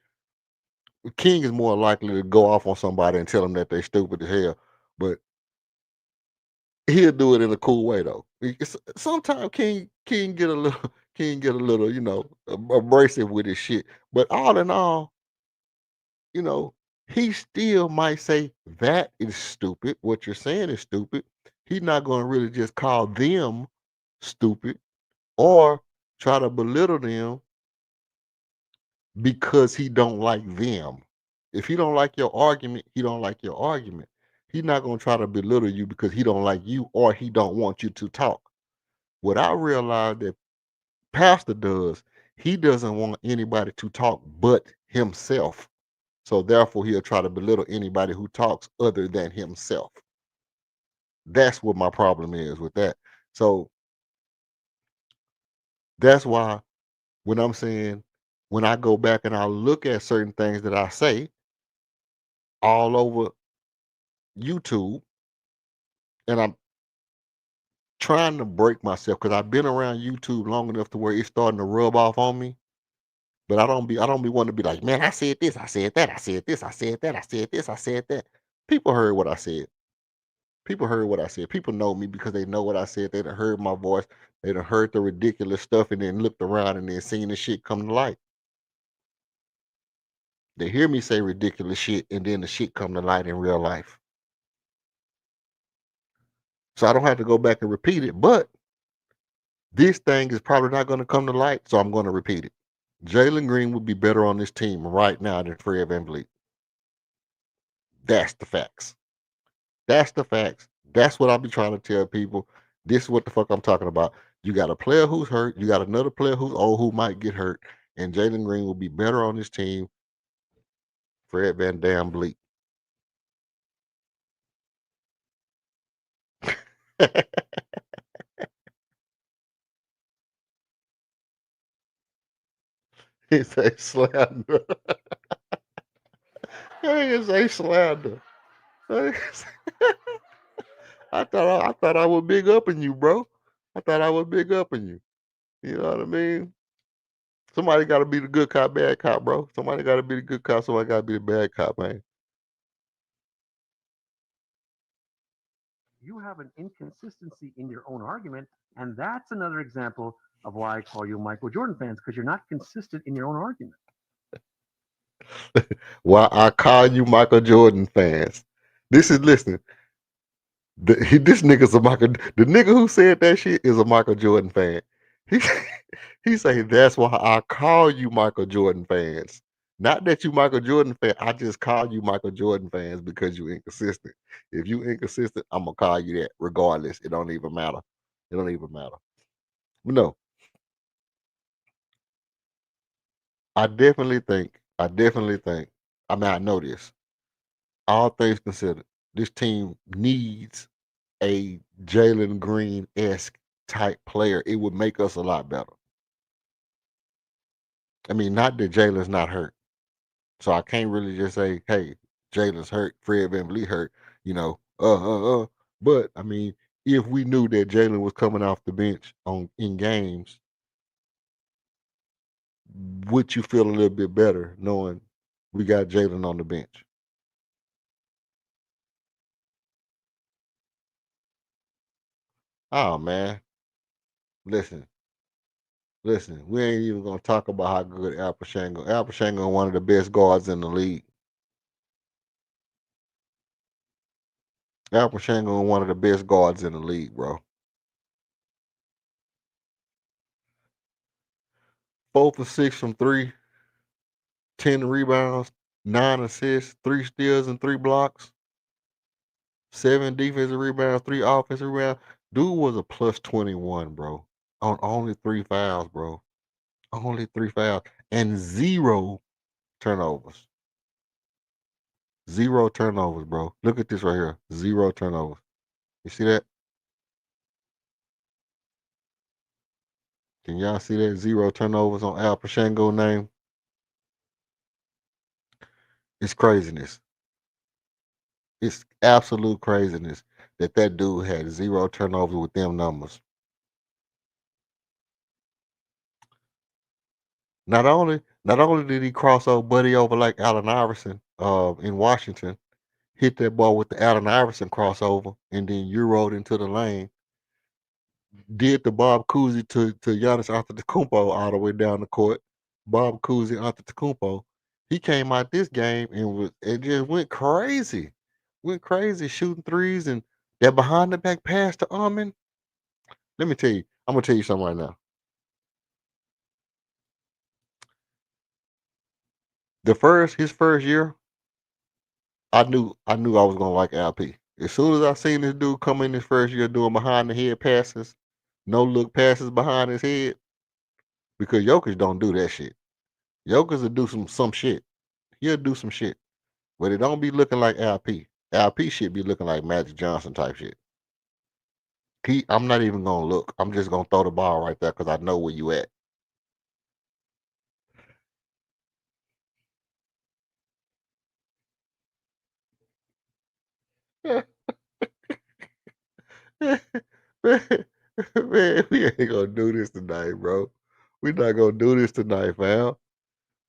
King is more likely to go off on somebody and tell them that they're stupid as hell, but he'll do it in a cool way though. Sometimes King get a little King get a little, abrasive with his shit. But all in all, you know, he still might say that is stupid. What you're saying is stupid. He's not going to really just call them stupid or try to belittle them because he don't like them. If he don't like your argument, he don't like your argument. He's not going to try to belittle you because he don't like you or he don't want you to talk. What I realized that Pastor does, he doesn't want anybody to talk but himself. So therefore, he'll try to belittle anybody who talks other than himself. That's what my problem is with that. So that's why when I'm saying, when I go back and I look at certain things that I say all over YouTube, and I'm trying to break myself because I've been around YouTube long enough to where it's starting to rub off on me. But I don't be wanting to be like, man, I said this, I said that, I said this, I said that, I said this, I said that. People heard what I said. People heard what I said. People know me because they know what I said. They done heard my voice. They done heard the ridiculous stuff and then looked around and then seen the shit come to light. They hear me say ridiculous shit and then the shit come to light in real life. So I don't have to go back and repeat it, but this thing is probably not going to come to light, so I'm going to repeat it. Jalen Green would be better on this team right now than Fred VanVleet. That's the facts. That's the facts. That's what I'll be trying to tell people. This is what the fuck I'm talking about. You got a player who's hurt. You got another player who's old who might get hurt. And Jalen Green will be better on this team. Fred Van Dam Bleak. It's a slander. It's a slander. I thought I was big up in you, bro. I thought I was big up in you. You know what I mean? Somebody got to be the good cop, bad cop, bro. Somebody got to be the good cop. Somebody got to be the bad cop, man. You have an inconsistency in your own argument, and that's another example of why I call you Michael Jordan fans, because you're not consistent in your own argument. Why I call you Michael Jordan fans. Listen. This nigga's a Michael. The nigga who said that shit is a Michael Jordan fan. He he say that's why I call you Michael Jordan fans. Not that you Michael Jordan fan. I just call you Michael Jordan fans because you inconsistent. If you inconsistent, I'm gonna call you that regardless. It don't even matter. It don't even matter. But no, I definitely think. I mean, I know this. All things considered, this team needs a Jalen Green-esque type player. It would make us a lot better. I mean, not that Jalen's not hurt. So I can't really just say, hey, Jalen's hurt, Fred VanVleet hurt, you know, But I mean, if we knew that Jalen was coming off the bench in games, would you feel a little bit better knowing we got Jalen on the bench? Oh man, listen, we ain't even gonna talk about how good Al Pachenko, one of the best guards in the league. Al Pachenko, one of the best guards in the league, bro. 4 for 6 from 3, 10 rebounds, 9 assists, 3 steals, and 3 blocks, 7 defensive rebounds, 3 offensive rebounds. Dude was a plus 21, bro, on only 3 fouls, bro. Only 3 fouls and 0 turnovers. 0 turnovers, bro. Look at this right here. 0 turnovers. You see that? Can y'all see that? 0 turnovers on Al Pachango's name. It's craziness. It's absolute craziness that dude had 0 turnovers with them numbers. Not only did he cross old buddy over like Allen Iverson in Washington, hit that ball with the Allen Iverson crossover, and then Euroed into the lane. Did the Bob Cousy to Giannis Antetokounmpo all the way down the court. Bob Cousy Antetokounmpo. He came out this game and just went crazy. Went crazy shooting threes and that behind the back pass to Armin. Let me tell you, I'm gonna tell you something right now. His first year, I knew I was gonna like LP. As soon as I seen this dude come in his first year doing behind the head passes, no look passes behind his head, because Jokic don't do that shit. Jokic will do some shit. He'll do some shit, but it don't be looking like LP. LP shit be looking like Magic Johnson type shit. I'm not even gonna look. I'm just gonna throw the ball right there because I know where you at. man, man, we ain't gonna do this tonight, bro. We not gonna do this tonight, fam.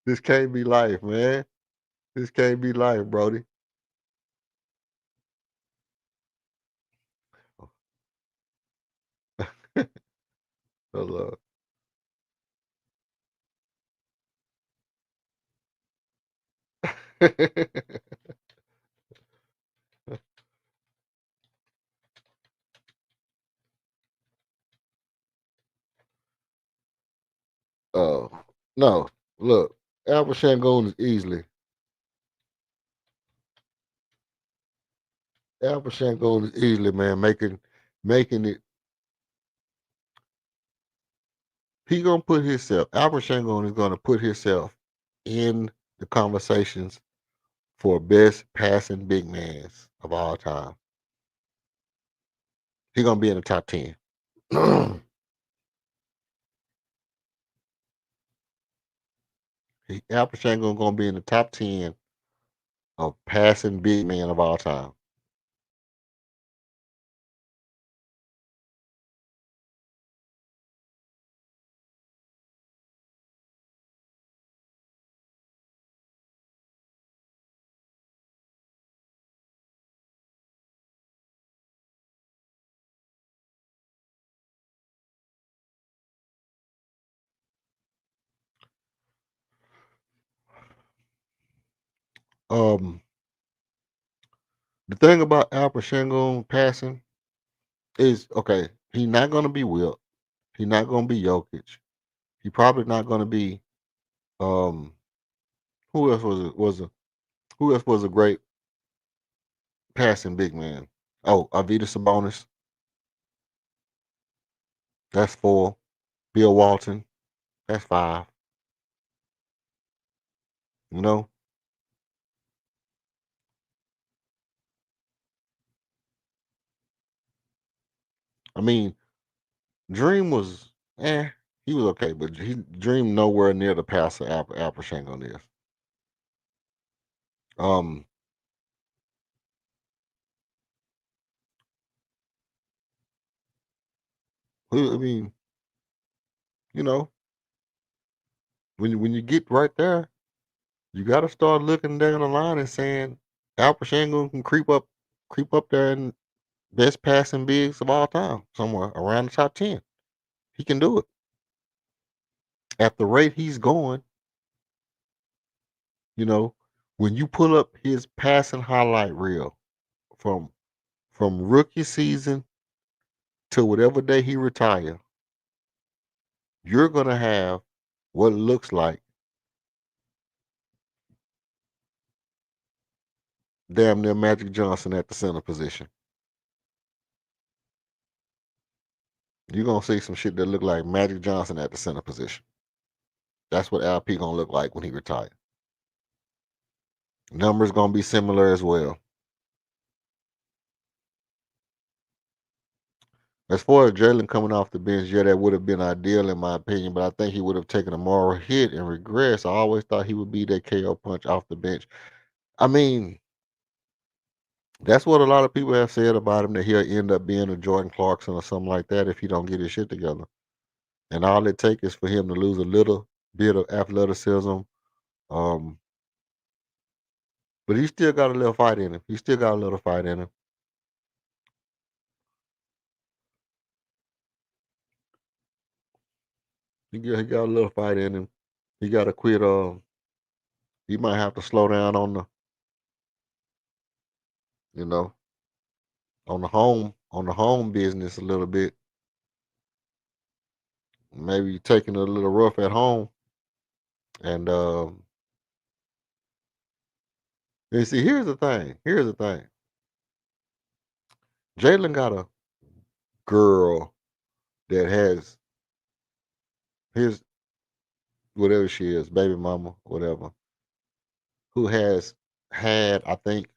This can't be life, man. This can't be life, Brody. Hold on. Oh no, look, Albert Shangoon is easily, man, making it. He gonna put himself. Albert Shangoon is gonna put himself in the conversations for best passing big mans of all time. He gonna be in the top 10. Albert Shangoon gonna be in the top 10 of passing big men of all time. Um, the thing about Albert Shangoon passing is okay. He's not gonna be Wilt. He's not gonna be Jokic. He probably not gonna be um. Who else who else was a great passing big man? Oh, Avita Sabonis. That's 4. Bill Walton. That's 5. You know, I mean, Dream was he was okay, but Dream nowhere near the passer Albert Shangoon is. Um, I mean, you know, when you get right there, you got to start looking down the line and saying Albert Shangoon can creep up there and best passing bigs of all time, somewhere around the top 10. He can do it at the rate he's going. You know, when you pull up his passing highlight reel from rookie season to whatever day he retire, you're gonna have what looks like damn near Magic Johnson at the center position. You're gonna see some shit that look like Magic Johnson at the center position. That's what LP gonna look like when he retires. Numbers gonna be similar as well. As far as Jalen coming off the bench, yeah, that would have been ideal in my opinion, but I think he would have taken a moral hit and regress. I always thought he would be that KO punch off the bench. I mean, that's what a lot of people have said about him, that he'll end up being a Jordan Clarkson or something like that if he don't get his shit together. And all it takes is for him to lose a little bit of athleticism. Um, but he still got a little fight in him. He still got a little fight in him. He got a little fight in him. He got to quit. He might have to slow down on the, you know, on the home business a little bit. Maybe taking it a little rough at home. And see, here's the thing. Here's the thing. Jalen got a girl that has his, whatever she is, baby mama, whatever, who has had, I think,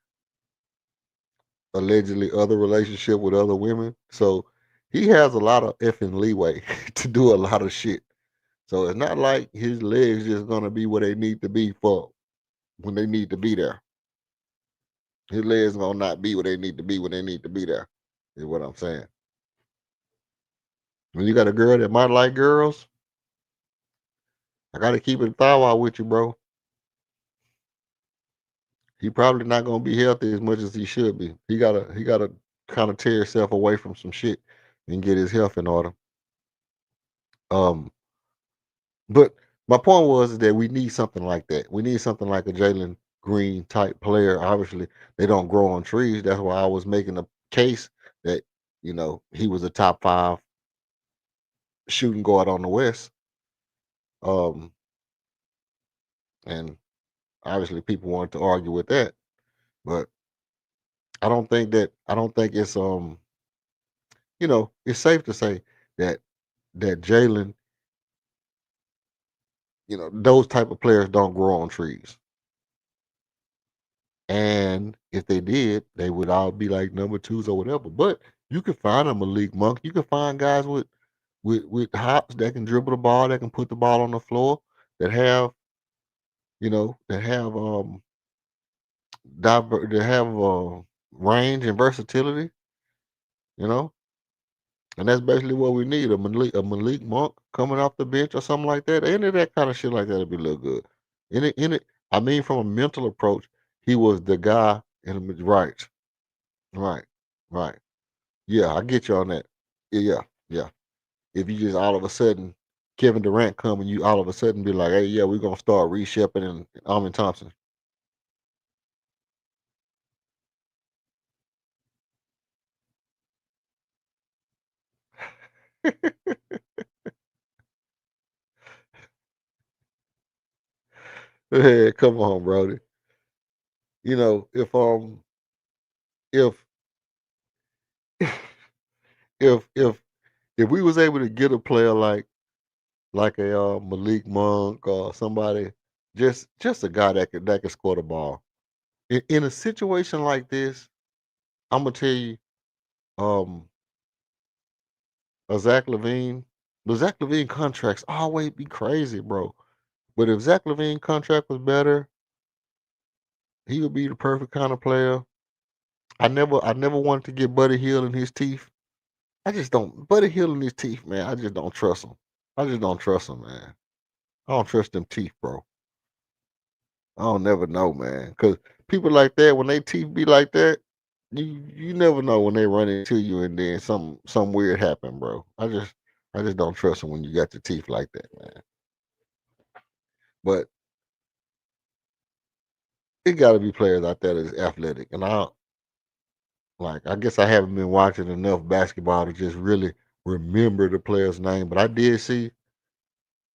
allegedly other relationship with other women. So he has a lot of effing leeway to do a lot of shit. So it's not like his legs just gonna be where they need to be for when they need to be there. His legs gonna not be where they need to be when they need to be there. Is what I'm saying. When you got a girl that might like girls, I gotta keep it thou out with you, bro. He probably not gonna be healthy as much as he should be. He gotta kind of tear himself away from some shit and get his health in order. Um, but my point was that we need something like that. We need something like a Jalen Green type player. Obviously, they don't grow on trees. That's why I was making a case that he was a top 5 shooting guard on the West. Um, and obviously people wanted to argue with that, but I don't think it's it's safe to say that Jalen, those type of players don't grow on trees. And if they did, they would all be like number 2s or whatever. But you can find a Malik Monk. You can find guys with hops that can dribble the ball, that can put the ball on the floor, that have that have range and versatility, you know. And that's basically what we need, a Malik Monk coming off the bench or something like that. Any of that kind of shit like that would be look good. I mean, from a mental approach, he was the guy in the right, right, right. Yeah, I get you on that. Yeah, yeah. If you just all of a sudden Kevin Durant come and you all of a sudden be like, hey, yeah, we're gonna start reshipping and Alvin Thompson. Hey, come on, Brody. If if if we was able to get a player like a Malik Monk or somebody, just a guy that could score the ball. In a situation like this, I'm gonna tell you, um, a Zach Levine, the Zach Levine contracts always be crazy, bro. But if Zach Levine contract was better, he would be the perfect kind of player. I never wanted to get Buddy Hield in his teeth. I just don't Buddy Hield in his teeth, man. I just don't trust him. I just don't trust him, man. I don't trust them teeth, bro. I don't never know, man. Cause people like that, when they teeth be like that, you never know when they run into you and then some weird happen, bro. I just don't trust them when you got your teeth like that, man. But it got to be players out there that's athletic, and I guess I haven't been watching enough basketball to just really remember the player's name. But I did see,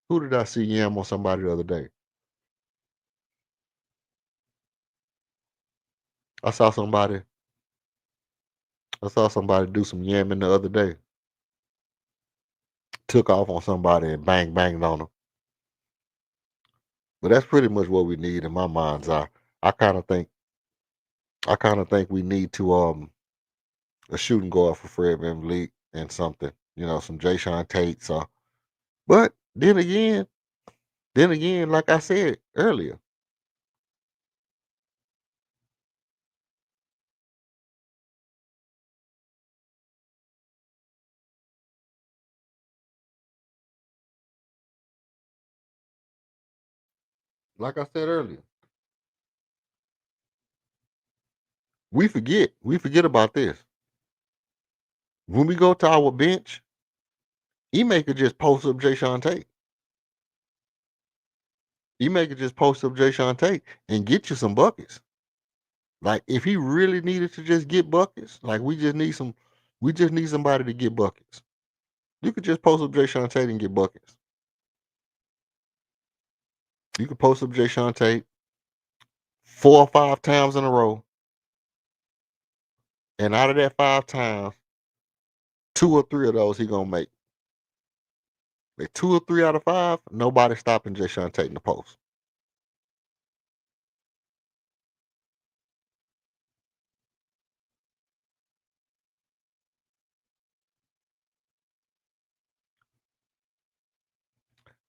who did I see yam on somebody the other day? I saw somebody do some yamming the other day. Took off on somebody and banged on them. But that's pretty much what we need in my mind's eye. I kind of think we need to a shooting guard for Fred VanVleet and something, some Jay Sean Tate. So, but then again, like I said earlier, we forget about this. When we go to our bench, Ime could just post up Jay Sean Tate. Ime could just post up Jay Sean Tate and get you some buckets. Like if he really needed to just get buckets, like we just need somebody to get buckets. You could just post up Jay Sean Tate and get buckets. You could post up Jay Sean Tate 4 or 5 times in a row. And out of that 5 times, 2 or 3 of those he gonna make. Like 2 or 3 out of 5, nobody stopping Jay Sean Tate in the post.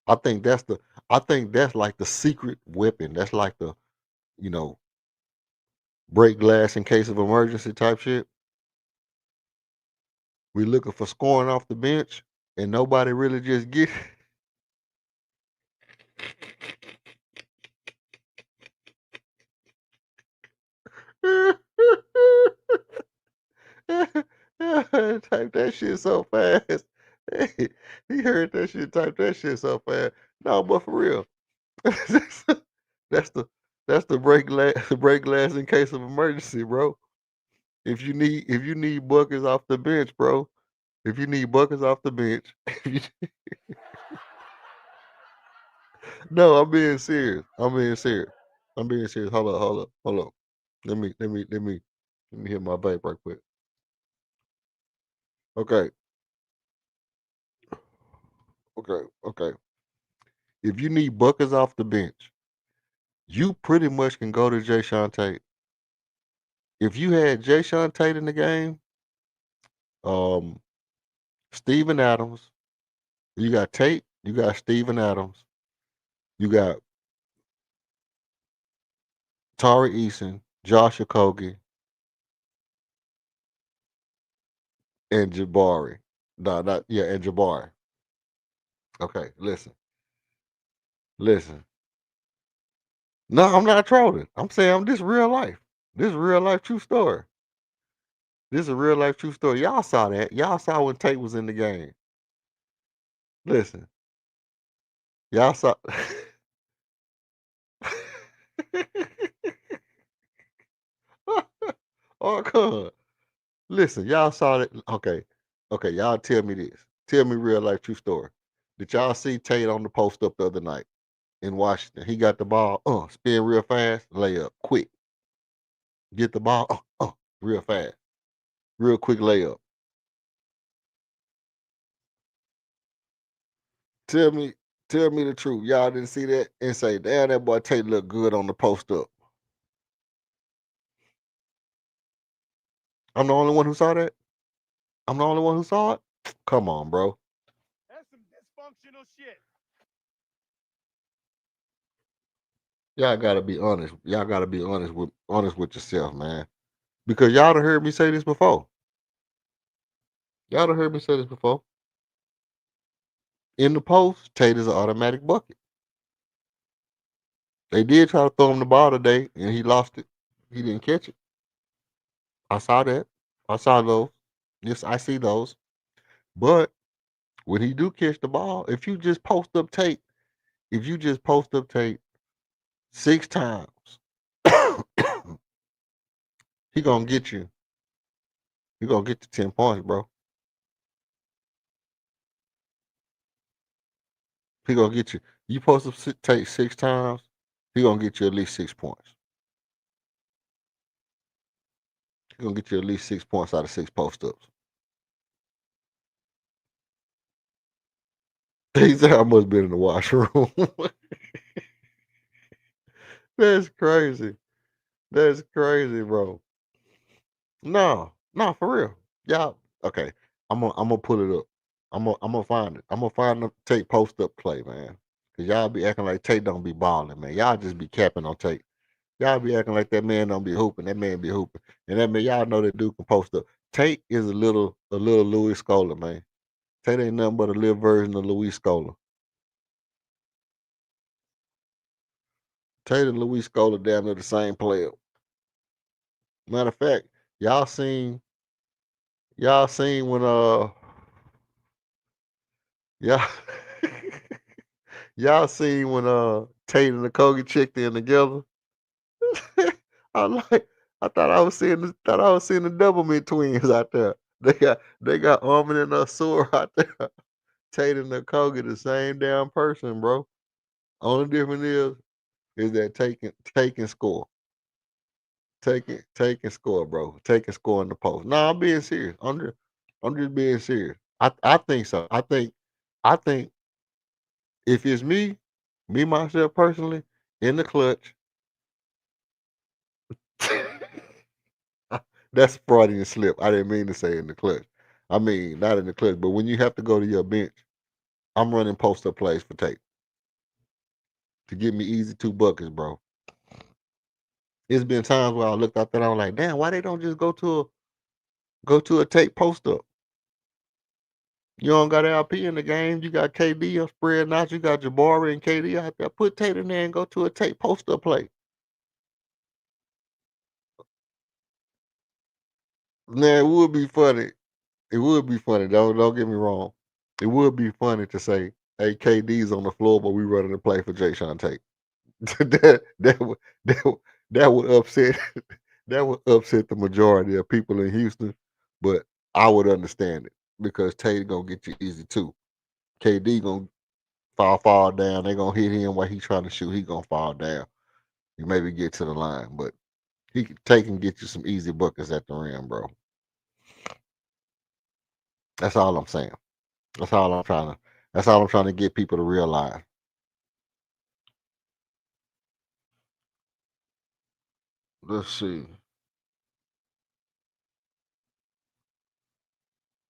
I think that's like the secret weapon. That's like the, you know, break glass in case of emergency type shit. We looking for scoring off the bench and nobody really just get type that shit so fast. He heard that shit, type that shit so fast. No, but for real. that's the break glass in case of emergency, bro. If you need buckets off the bench, bro. If you need buckets off the bench, no, I'm being serious. I'm being serious. Hold up. Let me hit my vape right quick. Okay. Okay. If you need buckets off the bench, you pretty much can go to Jay Sean Tate. If you had Jay Sean Tate in the game, Steven Adams, you got Tate, you got Steven Adams, you got Tari Eason, Josh Okogie, and Jabari. And Jabari. Okay, listen. No, I'm not trolling. I'm saying this real life. This is real life true story. This is a real life true story. Y'all saw that. Y'all saw when Tate was in the game. Listen. Y'all saw Oh, come on. Listen, y'all saw that. Okay. Okay, y'all tell me this. Tell me real life true story. Did y'all see Tate on the post up the other night in Washington? He got the ball, spin real fast, layup, quick. Get the ball, real fast. Real quick layup. Tell me the truth. Y'all didn't see that and say, damn, that boy Tate look good on the post up. I'm the only one who saw that? I'm the only one who saw it? Come on, bro. That's some dysfunctional shit. Y'all gotta be honest. Y'all gotta be honest with yourself, man. Because y'all done heard me say this before. Y'all done heard me say this before. In the post, Tate is an automatic bucket. They did try to throw him the ball today, and he lost it. He didn't catch it. I saw that. I saw those. Yes, I see those. But when he do catch the ball, if you just post up Tate 6 times, he gonna get you. He gonna get to 10 points, bro. He gonna get you. You post up Tate 6 times, he gonna get you at least 6 points. gonna get you at least 6 points out of 6 post ups. He said I must have been in the washroom. That's crazy. That's crazy, bro. No, no, for real. Y'all, okay. I'm gonna pull it up. I'm gonna find it. I'm gonna find the Tate post up play, man. Cause y'all be acting like Tate don't be balling, man. Y'all just be capping on Tate. Y'all be acting like that man don't be hooping. That man be hooping. And that man, y'all know that dude can post up. Tate is a little Louis Scola, man. Tate ain't nothing but a little version of Louis Scola. Tate and Louis Scola damn near the same player. Matter of fact, y'all seen when y'all y'all seen when Tate and the Kogi checked in together. I'm like, thought I was seeing the double mid twins out there. They got Armin and Sore out there. Tate and the Kogi the same damn person, bro. Only difference is that take and score. Take and score, bro. Take and score in the post. No, I'm being serious. I'm just being serious. I think so. I think if it's me myself personally, in the clutch, that's Freudian slip. I didn't mean to say in the clutch. I mean not in the clutch, but when you have to go to your bench, I'm running post up plays for Tate to give me easy 2 buckets, bro. It's been times where I looked out there and I was like, damn, why they don't just go to a Tate post up? You don't got LP in the game. You got KD spreading out. You got Jabari and KD out there. Put Tate in there and go to a Tate post up play. Now it would be funny. It would be funny. Don't get me wrong. It would be funny to say, "Hey, KD's on the floor, but we running the play for Jay Sean Tate." That would upset that would upset the majority of people in Houston, but I would understand it because Tate gonna get you easy too. KD gonna fall down. They gonna hit him while he trying to shoot. He gonna fall down. You maybe get to the line, but he can take and get you some easy buckets at the rim, bro. That's all I'm saying. That's all I'm trying to. That's all I'm trying to get people to realize. Let's see.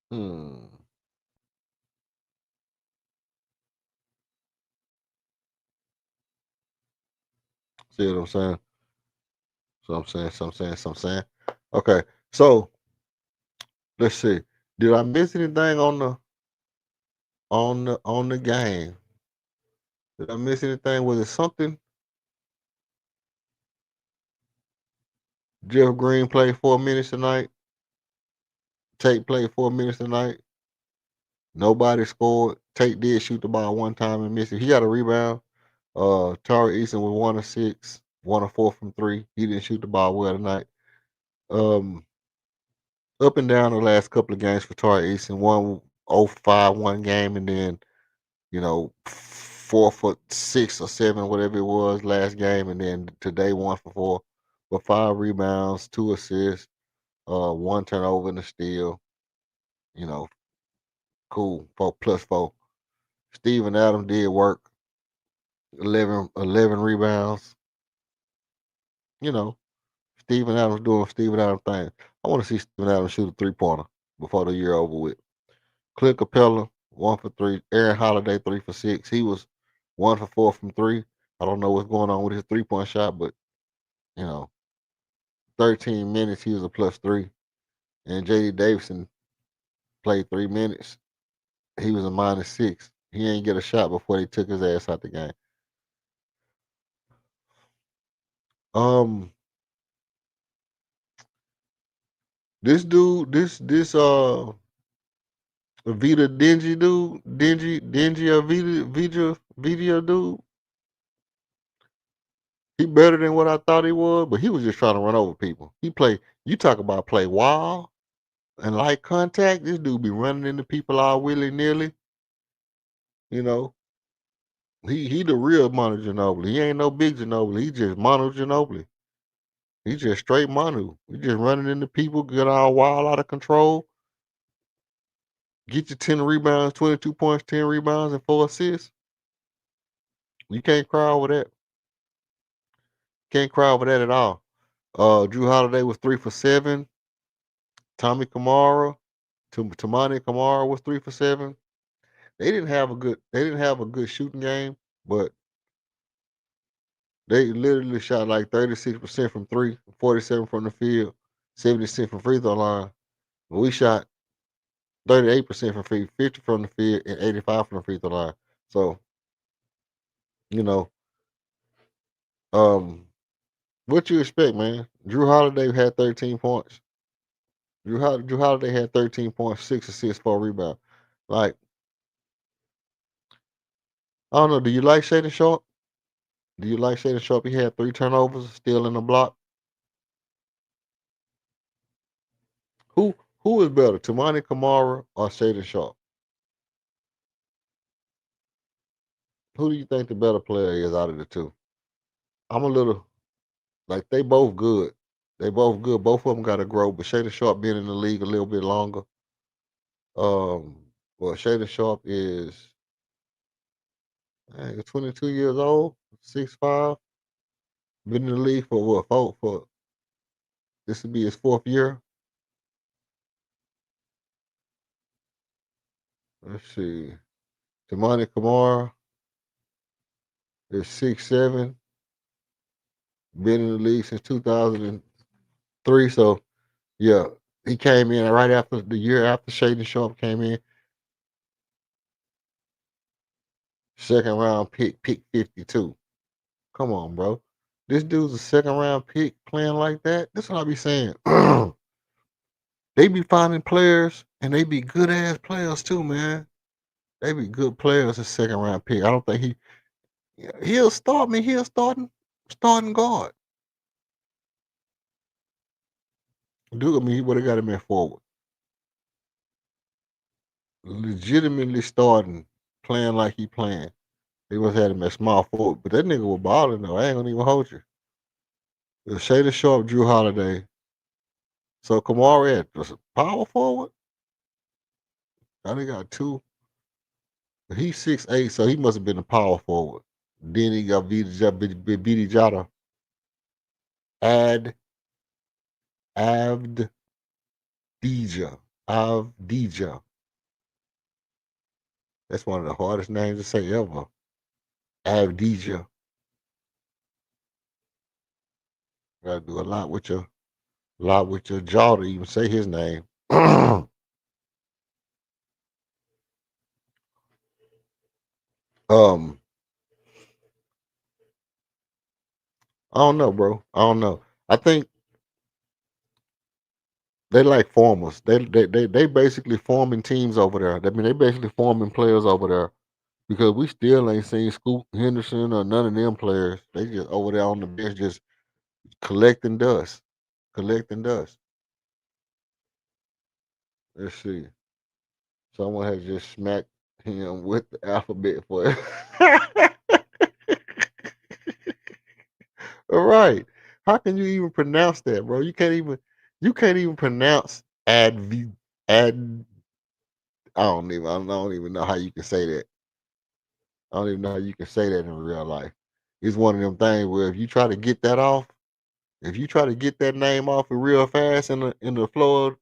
Hmm. See what I'm saying? So I'm saying. Okay. So let's see. Did I miss anything on the game? Did I miss anything? Was it something? Jeff Green played 4 minutes tonight. Tate played 4 minutes tonight. Nobody scored. Tate did shoot the ball one time and missed it. He got a rebound. Tari Eason was 1 of 6, 1 of 4 from 3. He didn't shoot the ball well tonight. Up and down the last couple of games for Tari Eason. 1-0-5 one game, and then 4 for 6 or 7, whatever it was last game, and then today 1 for 4, but 5 rebounds, 2 assists, 1 turnover and a steal. Cool. 4+4. Steven Adams did work. 11 rebounds. Steven Adams doing Steven Adams thing. I want to see Steven Adams shoot a 3-pointer before the year over with. Clint Capella, 1 for 3. Aaron Holiday, 3 for 6. He was 1 for 4 from 3. I don't know what's going on with his 3-point shot, but 13 minutes, he was a +3. And JD Davidson played 3 minutes. He was a -6. He ain't get a shot before they took his ass out the game. This dude, this Vita Dingy dude, Dingy or Vita dude, he better than what I thought he was, but he was just trying to run over people. You talk about play wild and light contact, this dude be running into people all willy-nilly. He the real Mono Ginobili. He ain't no big Ginobili. He just Mono Ginobili. He's just straight Manu. He just running into people, get all wild, out of control. Get you 10 rebounds, 22 points, 10 rebounds, and 4 assists. You can't cry over that. Can't cry over that at all. Drew Holiday was 3 for 7. Tommy Kamara, Tamani Kamara was 3 for 7. They didn't have a good shooting game, but they literally shot like 36% from 3, 47 from the field, 70% from free throw line. But we shot 38% from free, 50 from the field, and 85 from the free throw line. So, you know, what you expect, man? Drew Holiday had 13 points. Drew Holiday had 13 points, 6 assists, 4 rebounds. Like, I don't know. Do you like Shaden Sharp? Do you like Shaden Sharp? He had 3 turnovers, still in the block. Who is better, Tamani Kamara or Shaden Sharp? Who do you think the better player is out of the two? I'm a little like they both good. They both good. Both of them got to grow. But Shaden Sharp been in the league a little bit longer. Well, Shaden Sharp is 22 years old, 6'5". Been in the league for what? For this would be his 4th year. Let's see. Tamani Kamara is 6'7". Been in the league since 2003. So yeah, he came in right after the year after Shaden Sharp came in. Second round pick 52. Come on, bro. This dude's a second round pick playing like that. That's what I be saying. They be finding players and they be good ass players too, man. They be good players a second round pick. I don't think he'll start me. He'll starting guard. Dude, I mean, he would have got him in forward. Legitimately starting, playing like he playing. They was had him at small forward, but that nigga was balling though. I ain't gonna even hold you. It was Shaden Sharp, Drew Holiday. So Kamara was a power forward. Now they got 2. He's 6'8", so he must have been a power forward. Then he got BD Jada. Avdija. Avdija. That's one of the hardest names to say ever. Avdija. Gotta do a lot with your jaw to even say his name. I don't know, bro. I don't know. I think they like formers. They basically forming teams over there. I mean, they basically forming players over there because we still ain't seen Scoop Henderson or none of them players. They just over there on the bench just collecting dust. Collecting dust. Let's see. Someone has just smacked him with the alphabet for it. All right. How can you even pronounce that, bro? You can't even pronounce ad I don't even know how you can say that. I don't even know how you can say that in real life. It's one of them things where if you try to get that off, if you try to get that name off it real fast in the floor,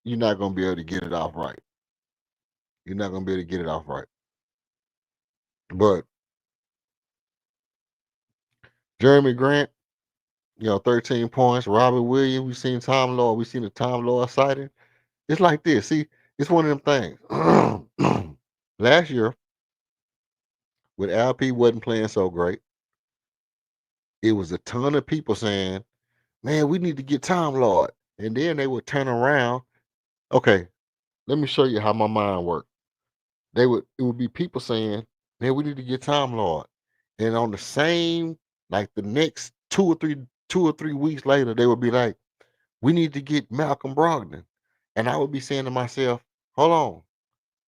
you're not gonna be able to get it off right. You're not gonna be able to get it off right. But Jeremy Grant, 13 points. Robert Williams, we seen Tom Lord. We seen the Tom Lord sighting. It's like this. See, it's one of them things. Last year, when LP wasn't playing so great, it was a ton of people saying, "Man, we need to get Tom Lord," and then they would turn around. Okay, let me show you how my mind worked. It would be people saying, "Man, we need to get Tom Lord," and on the same, like the next 2 or 3 weeks later, they would be like, "We need to get Malcolm Brogdon," and I would be saying to myself, "Hold on,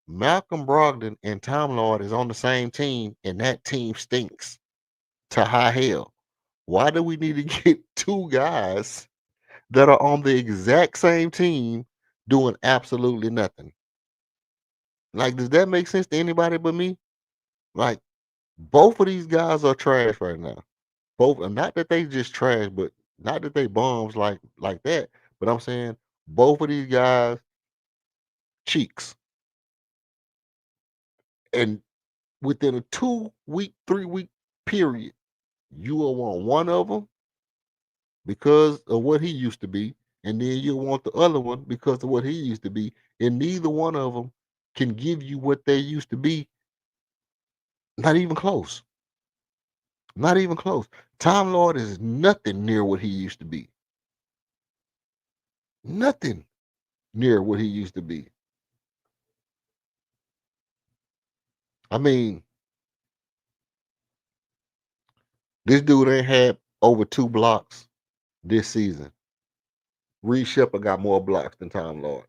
Malcolm Brogdon and Tom Lord is on the same team, and that team stinks to high hell. Why do we need to get two guys that are on the exact same team doing absolutely nothing? Like, does that make sense to anybody but me? Like, both of these guys are trash right now. Both, and not that they just trash, but not that they bombs like that. But I'm saying both of these guys cheeks, and within a 2 week, 3 week period, you will want one of them because of what he used to be, and then you'll want the other one because of what he used to be, and neither one of them can give you what they used to be. Not even close. Not even close. Time Lord is nothing near what he used to be. Nothing near what he used to be. I mean, this dude ain't had over 2 blocks this season. Reed Shepard got more blocks than Time Lord.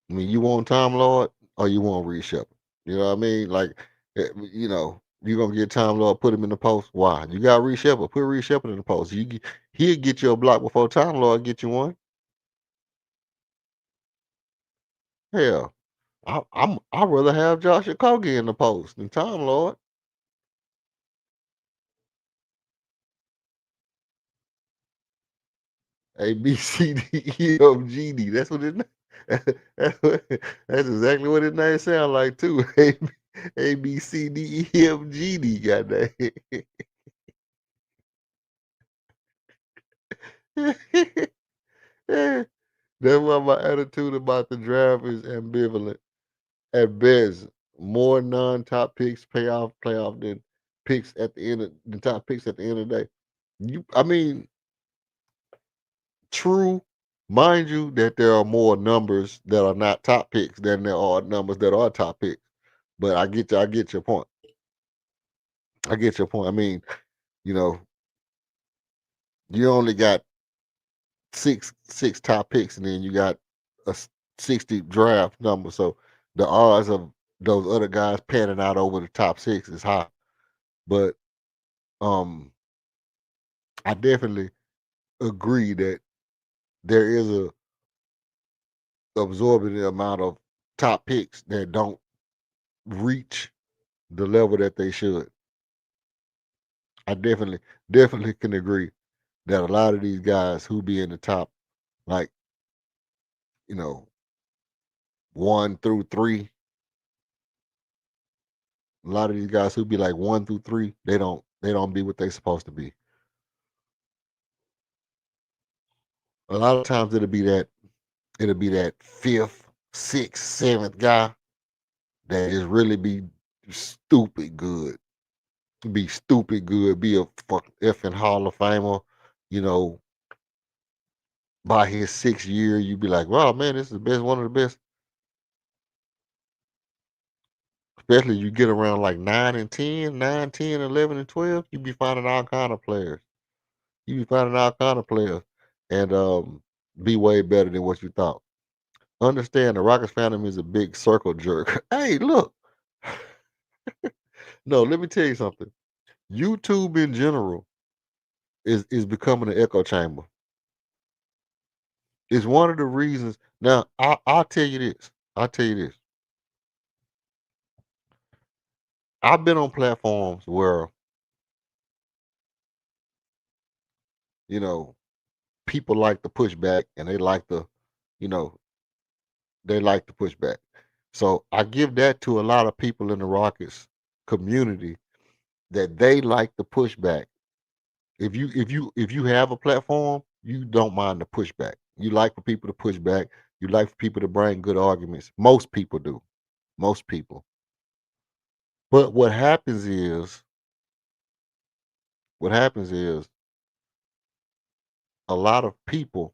I mean, you want Time Lord or you want Reed Shepard? You know what I mean? Like, you're gonna get Time Lord, put him in the post. Why? You got Reed Shepard, put Reed Shepard in the post. He'll get you a block before Time Lord get you one. Hell, I'd rather have Josh Okogie in the post than Time Lord. A B C D E F G D. That's what it. That's exactly what his name sound like too. A B C D E F G D. Goddamn. That's why my attitude about the draft is ambivalent. At best, more non-top picks playoff than picks at the end of the top picks at the end of the day. I mean, true, mind you, that there are more numbers that are not top picks than there are numbers that are top picks. But I get your point. I get your point. I mean, you know, you only got six top picks, and then you got a 60 draft number. So the odds of those other guys panning out over the top 6 is high. But I definitely agree that there is a absorbent amount of top picks that don't reach the level that they should. I definitely can agree that a lot of these guys who be in the top, like, you know, 1 through 3, a lot of these guys who be like 1 through 3, they don't be what they supposed to be. A lot of times it'll be that 5th, 6th, 7th guy that just really be stupid good. Be stupid good, be a fuck effing Hall of Famer, you know, by his 6th year, you be like, wow, man, this is the best, one of the best. Especially you get around like 9 and 10, 9, 10, 11, and 12, you be finding all kind of players. You be finding all kind of players and be way better than what you thought. Understand the Rockets fandom is a big circle jerk. Hey, look. No, let me tell you something. YouTube in general is becoming an echo chamber. It's one of the reasons. Now, I'll tell you this. I'll tell you this. I've been on platforms where, you know, people like to push back and you know, they like to push back. So I give that to a lot of people in the Rockets community that they like to push back. If you have a platform, you don't mind the pushback. You like for people to push back. You like for people to bring good arguments. Most people do. Most people. But what happens is a lot of people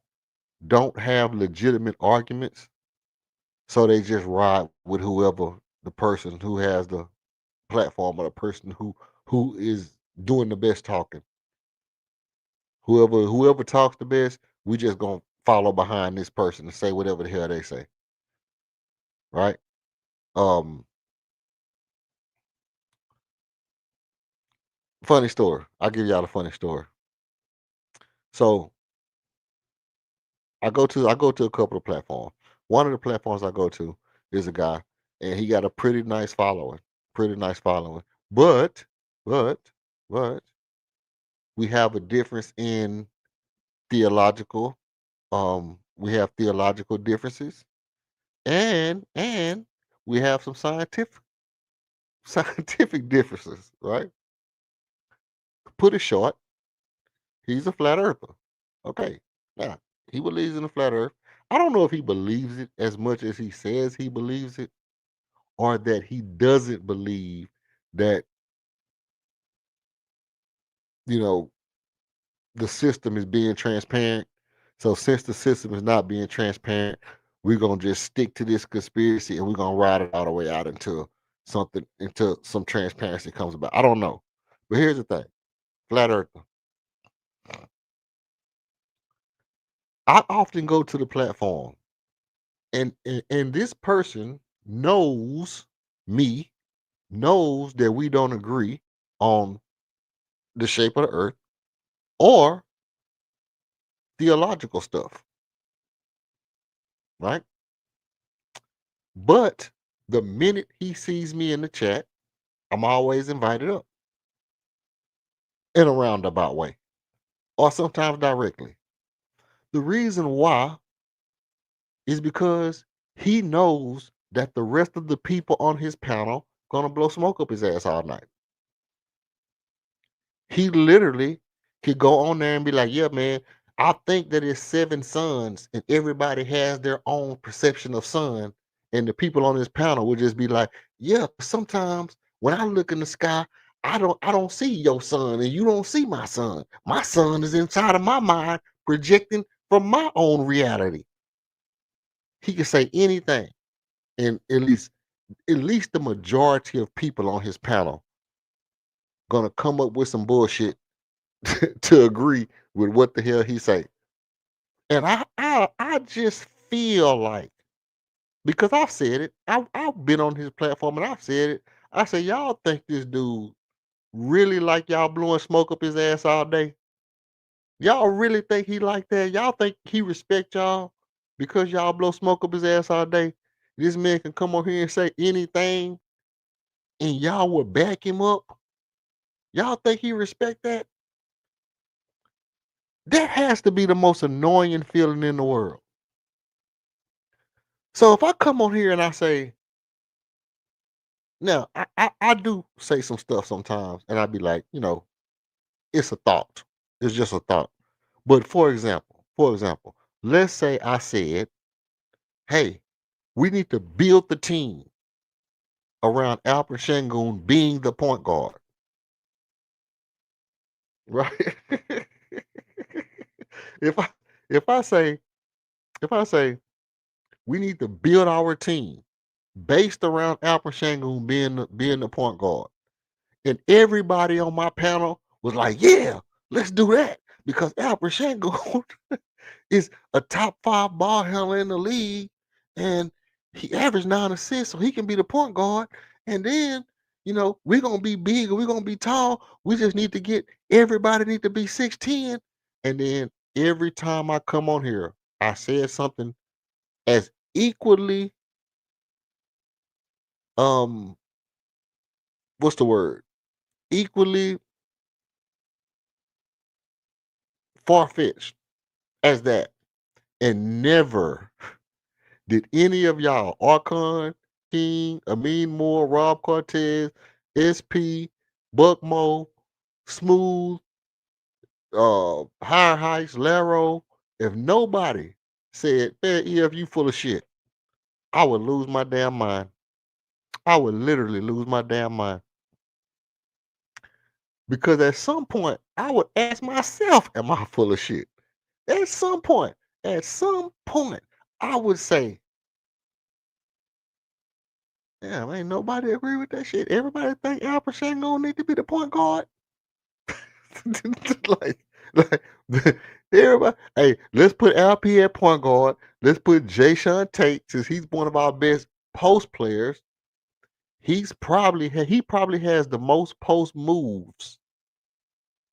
don't have legitimate arguments, so they just ride with whoever the person who has the platform or the person who is doing the best talking. Whoever talks the best, we just gonna follow behind this person and say whatever the hell they say, right? Um, Funny story. I'll give y'all a funny story. So I go to a couple of platforms. One of the platforms I go to is a guy, and he got a pretty nice following. Pretty nice following. But but but we have a difference in theological. We have theological differences, and we have some scientific differences, right? Put it short, he's a flat earther. Okay. Now, he believes in the flat earth. I don't know if he believes it as much as he says he believes it, or that he doesn't believe that, you know, the system is being transparent. So since the system is not being transparent, we're gonna just stick to this conspiracy and we're gonna ride it all the way out until some transparency comes about. I don't know. But here's the thing. Flat earther. I often go to the platform and this person knows me, knows that we don't agree on the shape of the earth or theological stuff, right? But the minute he sees me in the chat, I'm always invited up in a roundabout way, or sometimes directly. The reason why is because he knows that the rest of the people on his panel gonna blow smoke up his ass all night. He literally could go on there and be like, yeah, man, I think that it's 7 suns and everybody has their own perception of sun. And the people on this panel would just be like, yeah, sometimes when I look in the sky, I don't see your sun and you don't see my sun. My sun is inside of my mind projecting from my own reality. He can say anything. And at least the majority of people on his panel gonna come up with some bullshit to agree with what the hell he say. And I just feel like, because I've said it, I've been on his platform and I've said it. I say, y'all think this dude really like y'all blowing smoke up his ass all day? Y'all really think he like that? Y'all think he respect y'all because y'all blow smoke up his ass all day? This man can come on here and say anything and y'all would back him up? Y'all think he respect that? That has to be the most annoying feeling in the world. So if I come on here and I say, now I do say some stuff sometimes, and I'd be like, it's a thought. It's just a thought. But for example, let's say I said, hey, we need to build the team around Alfred Şengün being the point guard. Right? if I if I say if I say we need to build our team based around Alfred Şengün being the point guard. And everybody on my panel was like, yeah, let's do that. Because Alfred Şengün is a top 5 ball handler in the league. And he averaged 9 assists, so he can be the point guard. And then, we're going to be big and we're going to be tall. We just need to everybody need to be 6'10". And then every time I come on here, I said something as equally, what's the word? Equally far-fetched as that. And never did any of y'all, Archon, King, Amin Moore, Rob Cortez, SP, Buckmo, Smooth, Higher Heights, Laro, if nobody said, man, EF, you full of shit, I would lose my damn mind. I would literally lose my damn mind. Because at some point, I would ask myself, am I full of shit? At some point, I would say, yeah, ain't nobody agree with that shit. Everybody think Alfred Şengün need to be the point guard. like everybody. Hey, let's put LP at point guard. Let's put Jayshawn Tate, since he's one of our best post players. He probably has the most post moves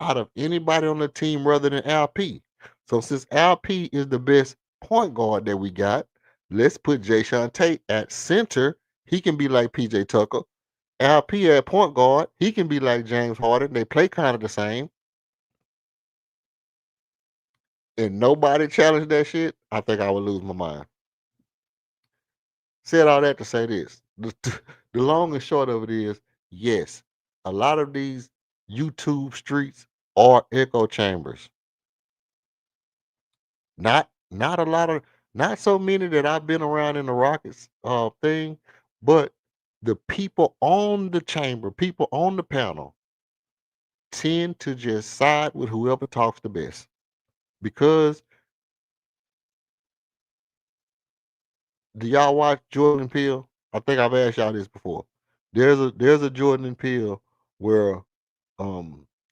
out of anybody on the team rather than LP. So since LP is the best point guard that we got, let's put Jayshawn Tate at center. He can be like PJ Tucker. LP at point guard, he can be like James Harden. They play kind of the same. And nobody challenged that shit, I think I would lose my mind. Said all that to say this. The long and short of it is, yes, a lot of these YouTube streets are echo chambers. Not a lot of, not so many that I've been around in the Rockets thing, but the people on the chamber, people on the panel tend to just side with whoever talks the best. Because do y'all watch Jordan and Peele? I think I've asked y'all this before. There's a Jordan and Peele where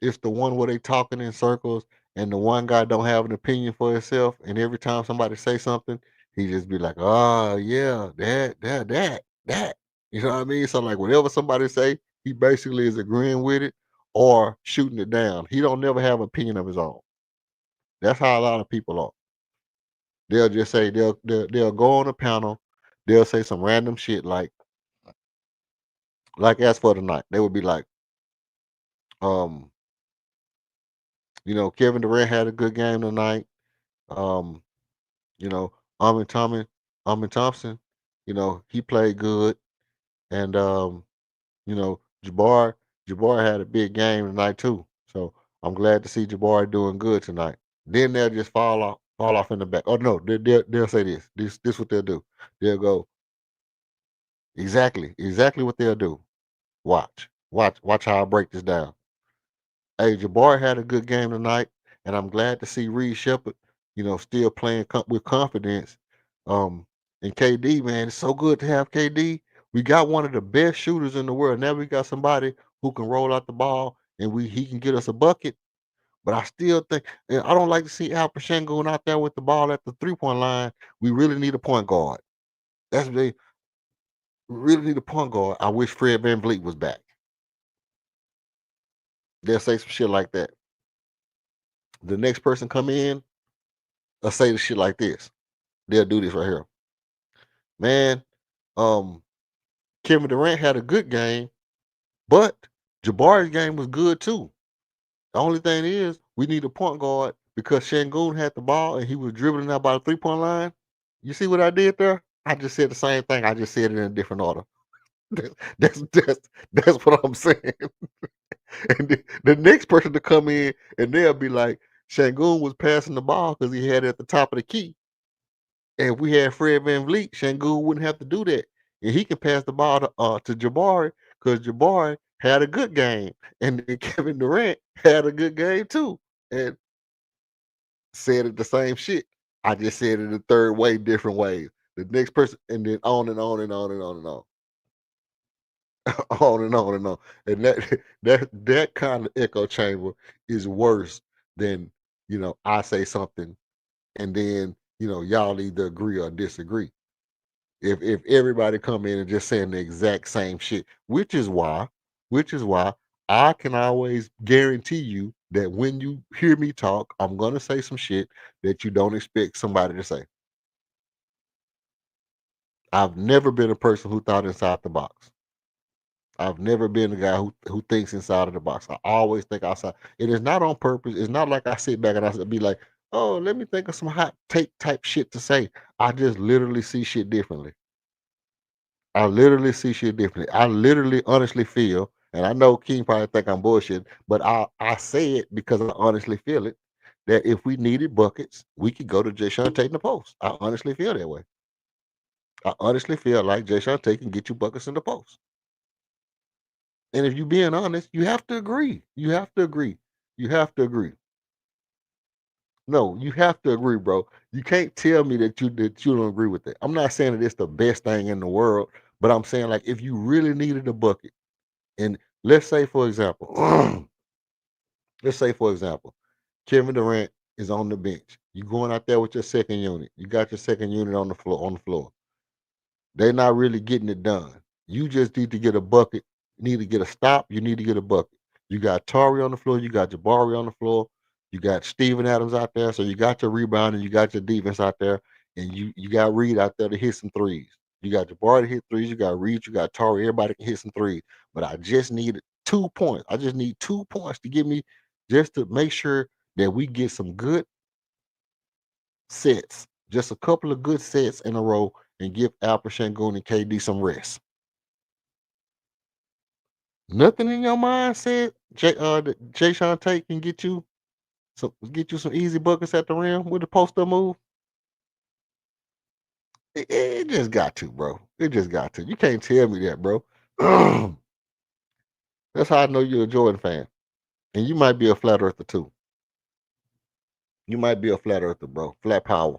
it's the one where they talking in circles and the one guy don't have an opinion for himself, and every time somebody say something, he just be like, oh yeah, that. You know what I mean? So like whatever somebody say, he basically is agreeing with it or shooting it down. He don't never have an opinion of his own. That's how a lot of people are. They'll just say they'll go on a panel, they'll say some random shit like as for tonight, they would be like, um, Kevin Durant had a good game tonight. Um, you know, Amin Thompson, he played good. And you know, Jabbar had a big game tonight too. So I'm glad to see Jabbar doing good tonight. Then they'll just fall off in the back. Oh no, they'll say this. This what they'll do. They'll go, exactly what they'll do. Watch how I break this down. Hey, Jabbar had a good game tonight, and I'm glad to see Reed Shepard, still playing with confidence. And KD, man, it's so good to have KD. We got one of the best shooters in the world. Now we got somebody who can roll out the ball and he can get us a bucket. But I still think I don't like to see Al Pachenko out there with the ball at the 3-point line. We really need a point guard. That's what they really need a point guard. I wish Fred VanVleet was back. They'll say some shit like that. The next person come in, they'll say the shit like this. They'll do this right here. Man, Kevin Durant had a good game, but Jabari's game was good too. The only thing is, we need a point guard because Şengün had the ball and he was dribbling out by the 3-point line. You see what I did there? I just said the same thing. I just said it in a different order. That's what I'm saying. And the next person to come in and they'll be like, Şengün was passing the ball because he had it at the top of the key. And if we had Fred VanVleet, Şengün wouldn't have to do that. And he can pass the ball to Jabari because Jabari had a good game. And then Kevin Durant had a good game too. And said it the same shit. I just said it the third way, different ways. The next person, and then on and on and on and on and on. On and on and on. And that kind of echo chamber is worse than, I say something and then, y'all either agree or disagree. If everybody come in and just saying the exact same shit, which is why I can always guarantee you that when you hear me talk, I'm gonna say some shit that you don't expect somebody to say. I've never been a person who thought inside the box. I've never been a guy who thinks inside of the box. I always think outside. It is not on purpose. It's not like I sit back and I be like, oh, let me think of some hot take type shit to say. I just literally see shit differently. I literally see shit differently. I literally honestly feel, and I know King probably think I'm bullshit, but I say it because I honestly feel it, that if we needed buckets, we could go to Jayshawn Tate in the post. I honestly feel that way. I honestly feel like Jayshawn Tate can get you buckets in the post. And if you're being honest, you have to agree. You have to agree. You have to agree. No, you have to agree, bro. You can't tell me that you don't agree with it. I'm not saying that it's the best thing in the world, but I'm saying like if you really needed a bucket, and let's say for example, Kevin Durant is on the bench. You going out there with your second unit. You got your second unit on the floor. They're not really getting it done. You just need to get a bucket. You need to get a stop. You need to get a bucket. You got Tari on the floor. You got Jabari on the floor. You got Steven Adams out there. So you got your rebound and you got your defense out there. And you got Reed out there to hit some threes. You got Jabari to hit threes. You got Reed. You got Tari. Everybody can hit some threes. But I just need 2 points. I just need 2 points to give me just to make sure that we get some good sets. Just a couple of good sets in a row and give Alper Şengün and KD some rest. Nothing in your mind said that Jay Sean Tate can get you some easy buckets at the rim with the post up move. It just got to, bro. It just got to. You can't tell me that, bro. That's how I know you're a Jordan fan, and you might be a flat earther too. You might be a flat earther, bro. Flat power.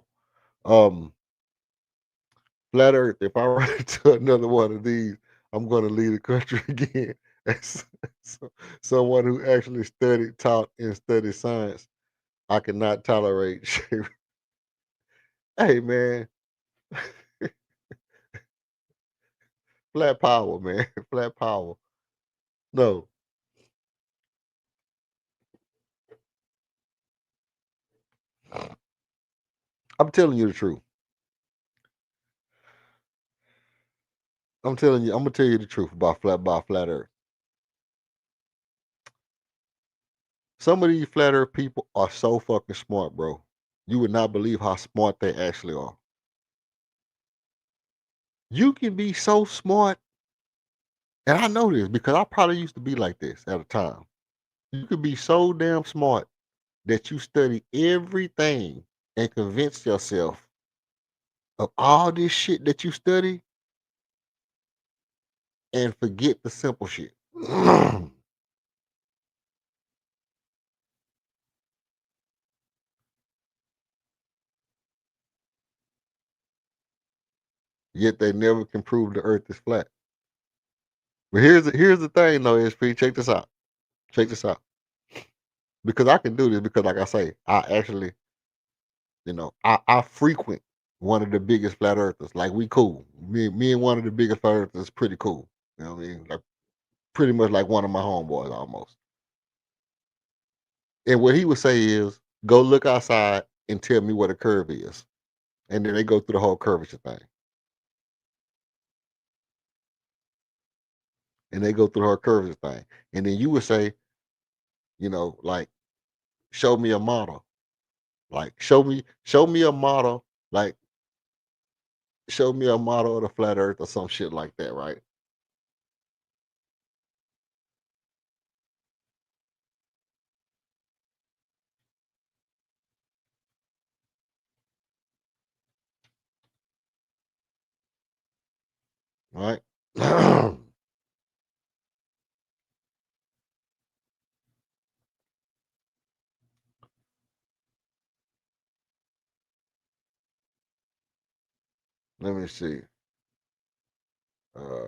Um, Flat Earth. If I run into another one of these, I'm going to leave the country again. As someone who actually studied, taught, and studied science, I cannot tolerate. Hey, man, flat power, man, flat power. No, I'm telling you the truth. I'm telling you. I'm gonna tell you the truth about flat Earth. Some of these flat Earth people are so fucking smart, bro. You would not believe how smart they actually are. You can be so smart, and I know this because I probably used to be like this at a time. You could be so damn smart that you study everything and convince yourself of all this shit that you study and forget the simple shit. Yet they never can prove the earth is flat. But here's the thing though, SP. Check this out. Check this out. Because I can do this because like I say, I actually, I frequent one of the biggest flat earthers. Like we cool. Me and one of the biggest flat earthers is pretty cool. You know what I mean? Like pretty much like one of my homeboys almost. And what he would say is, go look outside and tell me what a curve is. And then they go through the whole curvature thing. And they go through the whole curvature thing. And then you would say, like, show me a model. Like, show me a model, like, show me a model of the flat earth or some shit like that, right? Right? Let me see. Uh,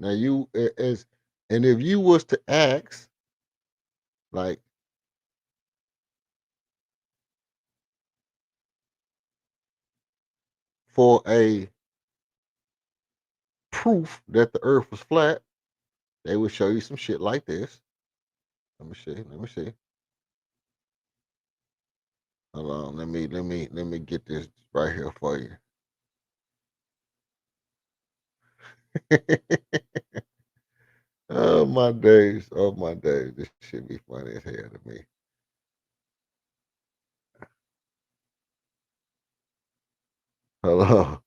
Now you as and if you was to ask, like, for a proof that the earth was flat, they would show you some shit like this. Let me see. Let me see. Hold on. Let me get this right here for you. Oh my days. Oh my days. This should be funny as hell to me. Hello.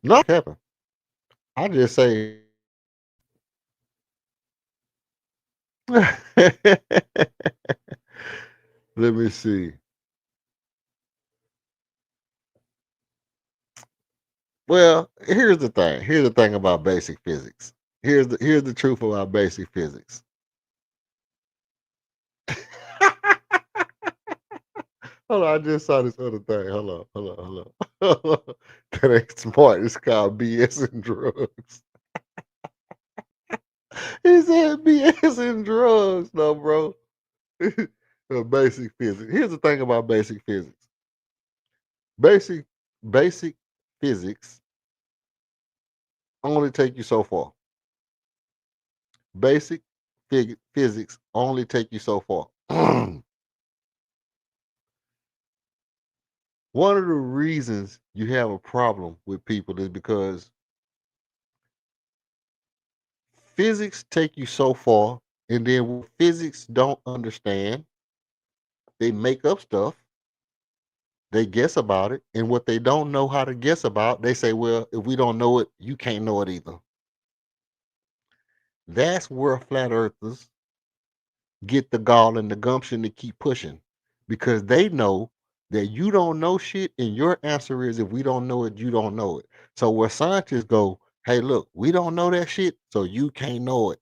Not happen. I just say let me see. Well, here's the thing. Here's the thing about basic physics. Here's the truth about basic physics. Hold on, I just saw this other thing. Hold on. That ain't smart. It's called BS and drugs. He said BS and drugs, no, bro. Basic physics. Here's the thing about basic physics. Basic basic physics only take you so far. Basic physics only take you so far. One of the reasons you have a problem with people is because physics take you so far, and then when physics don't understand, they make up stuff, they guess about it, and what they don't know how to guess about, they say, well, if we don't know it, you can't know it either. That's where flat earthers get the gall and the gumption to keep pushing because they know that you don't know shit, and your answer is if we don't know it, you don't know it. So where scientists go, hey, look, we don't know that shit, so you can't know it.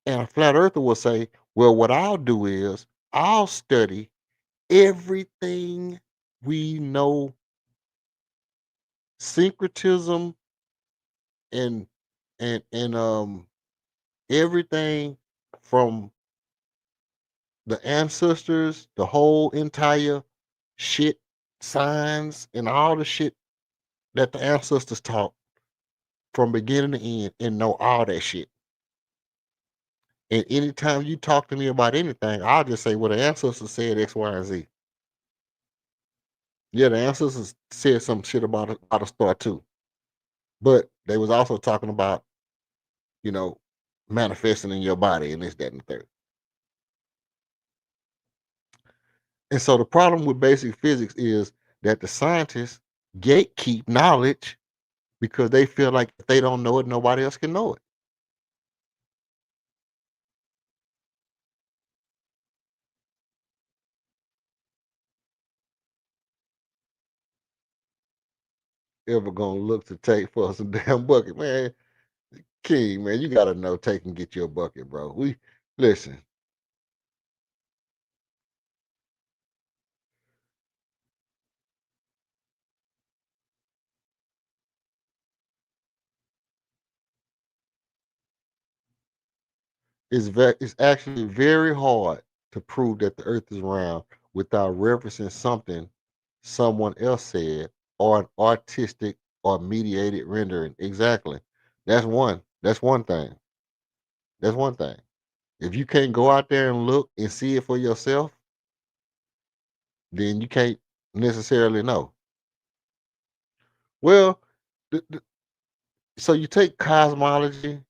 And a flat earther will say, well, what I'll do is I'll study everything we know, syncretism and and everything from the ancestors, the whole entire shit, signs, and all the shit that the ancestors taught from beginning to end, and know all that shit. And anytime you talk to me about anything, I'll just say, well, the ancestors said X, Y, and Z. Yeah, the ancestors said some shit about a star too. But they was also talking about, you know, manifesting in your body and this, that, and the third. And so the problem with basic physics is that the scientists gatekeep knowledge because they feel like if they don't know it, nobody else can know it. Ever gonna look to take for some damn bucket, man? King, man, you gotta know take and get you a bucket, bro. We listen. It's actually very hard to prove that the Earth is round without referencing something someone else said or an artistic or mediated rendering. Exactly. That's one thing. That's one thing. If you can't go out there and look and see it for yourself, then you can't necessarily know. Well, so you take cosmology,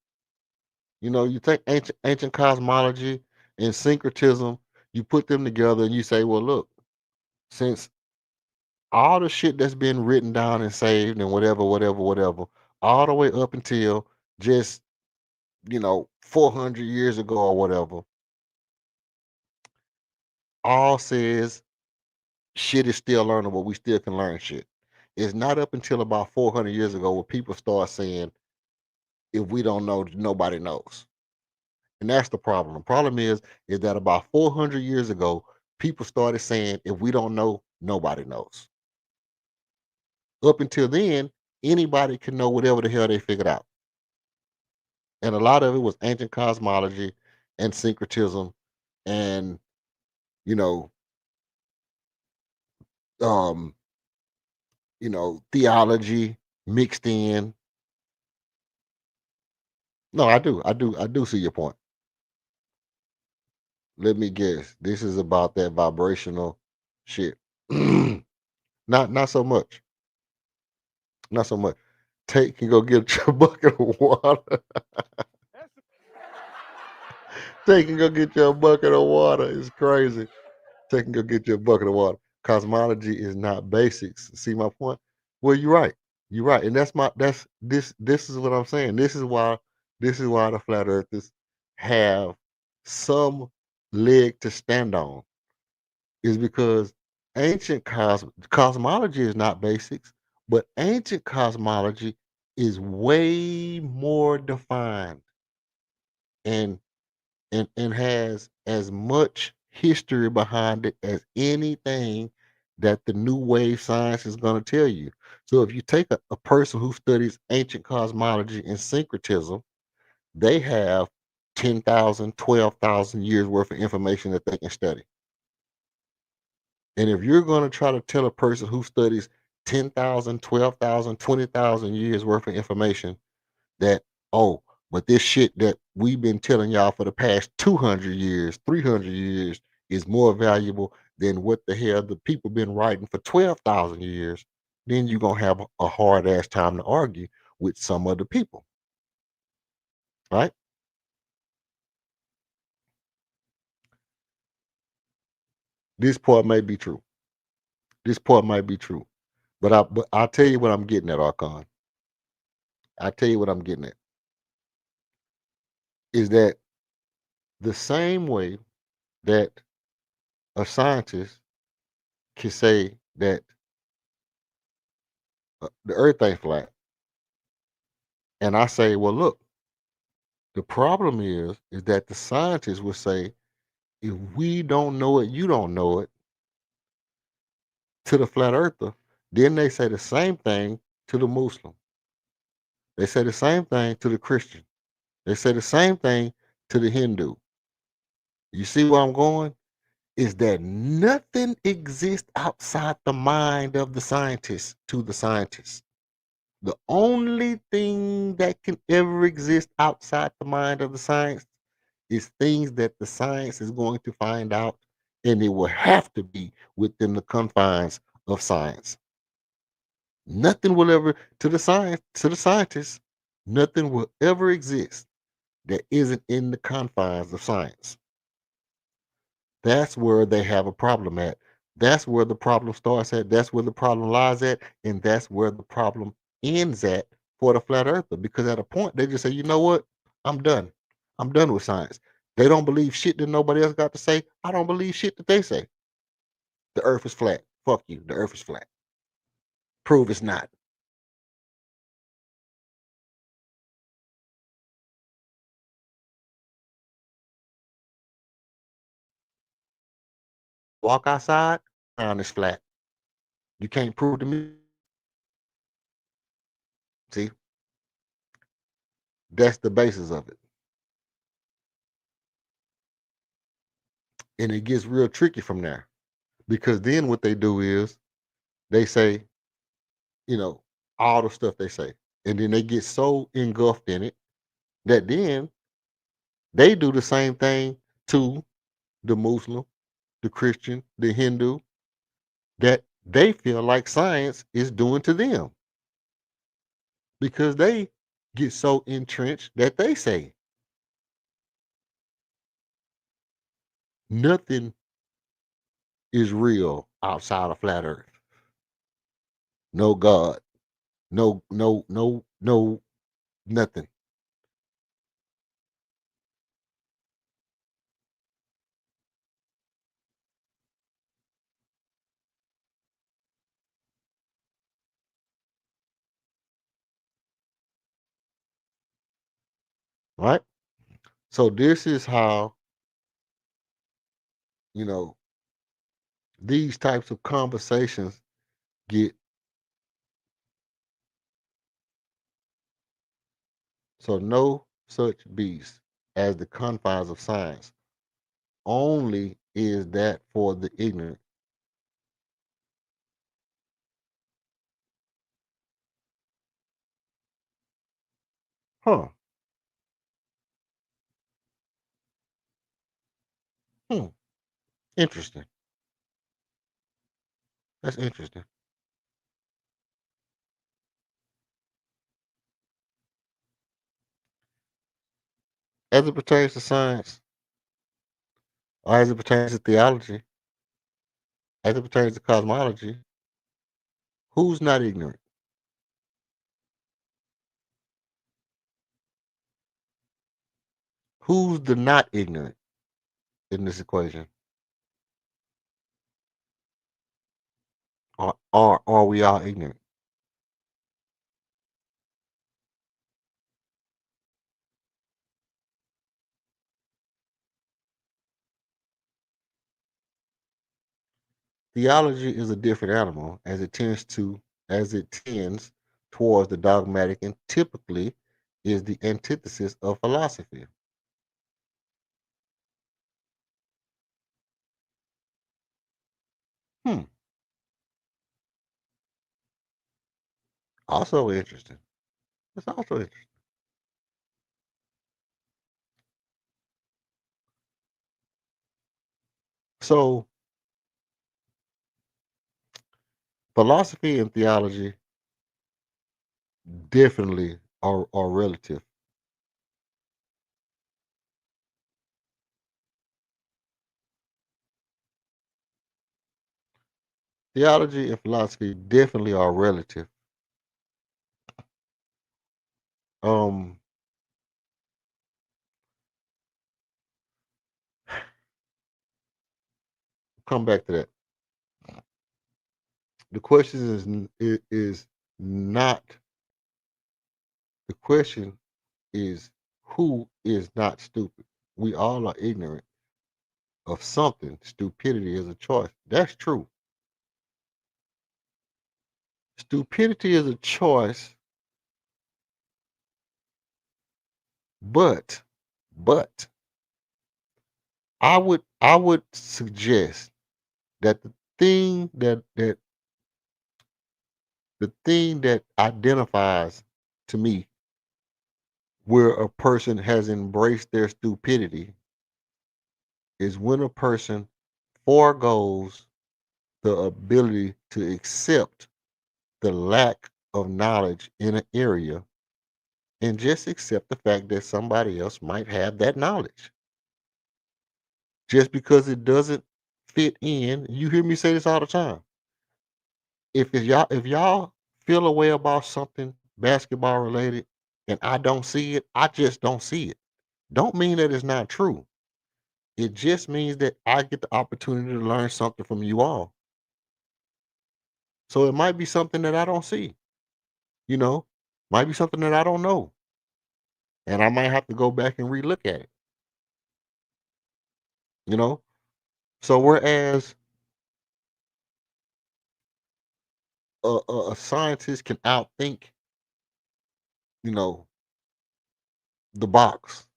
you take ancient cosmology and syncretism, you put them together and you say, well, look, since all the shit that's been written down and saved and whatever, all the way up until just 400 years ago or whatever, all says shit is still learnable. We still can learn shit. It's not up until about 400 years ago where people start saying, if we don't know, nobody knows. And that's the problem. The problem is that about 400 years ago, people started saying, if we don't know, nobody knows. Up until then, anybody can know whatever the hell they figured out. And a lot of it was ancient cosmology and syncretism and, you know, um, theology mixed in. No, I do see your point. Let me guess. This is about that vibrational shit. Not so much. Not so much. Take and go get your bucket of water. Take and go get your bucket of water. It's crazy. Take and go get your bucket of water. Cosmology is not basics. See my point? Well, you're right. You're right. And this is what I'm saying. This is why the flat earthers have some leg to stand on. Is because ancient cosmology is not basics, but ancient cosmology is way more defined and and has as much history behind it as anything that the new wave science is going to tell you. So if you take a person who studies ancient cosmology and syncretism, they have 10,000, 12,000 years worth of information that they can study. And if you're going to try to tell a person who studies 10,000, 12,000, 20,000 years worth of information that, oh, but this shit that we've been telling y'all for the past 200 years, 300 years is more valuable than what the hell the people been writing for 12,000 years, then you're going to have a hard ass time to argue with some of the people, right? This part may be true. This part might be true. But I'll tell you what I'm getting at, Archon. I'll tell you what I'm getting at. Is that the same way that a scientist can say that the earth ain't flat. And I say, well, look, the problem is that the scientists will say, if we don't know it, you don't know it, to the flat earther. Then they say the same thing to the Muslim. They say the same thing to the Christian. They say the same thing to the Hindu. You see where I'm going? Is that nothing exists outside the mind of the scientist to the scientist. The only thing that can ever exist outside the mind of the science is things that the science is going to find out, and it will have to be within the confines of science. Nothing will ever, to the scientists, nothing will ever exist that isn't in the confines of science. That's where they have a problem at. That's where the problem starts at. That's where the problem lies at. And that's where the problem ends at for the flat earther. Because at a point, they just say, you know what? I'm done. I'm done with science. They don't believe shit that nobody else got to say. I don't believe shit that they say. The earth is flat. Fuck you. The earth is flat. Prove it's not. Walk outside, ground is flat. You can't prove to me. See, that's the basis of it. And it gets real tricky from there. Because then what they do is they say, you know, all the stuff they say. And then they get so engulfed in it that then they do the same thing to the Muslim, the Christian, the Hindu, that they feel like science is doing to them because they get so entrenched that they say nothing is real outside of flat earth. No God, no, nothing. Right? So this is how, you know, these types of conversations get. So no such beast as the confines of science. Only is that for the ignorant. Huh. Hmm. Interesting. That's interesting. As it pertains to science, or as it pertains to theology, as it pertains to cosmology, who's not ignorant? Who's the not ignorant in this equation? Or are we all ignorant? Theology is a different animal as it tends towards the dogmatic and typically is the antithesis of philosophy. Hmm. Also interesting. It's also interesting. So philosophy and theology definitely are relative. Theology and philosophy definitely are relative. Um, come back to that. The question is not the question is who is not stupid. We all are ignorant of something. Stupidity is a choice. That's true. Stupidity is a choice, but but I would suggest that the thing that identifies to me where a person has embraced their stupidity is when a person foregoes the ability to accept the lack of knowledge in an area and just accept the fact that somebody else might have that knowledge. Just because it doesn't fit in, you hear me say this all the time. If y'all feel a way about something basketball related and I don't see it, I just don't see it. Don't mean that it's not true. It just means that I get the opportunity to learn something from you all. So it might be something that I don't see, you know, might be something that I don't know. And I might have to go back and relook at it, you know? So whereas a scientist can outthink, you know, the box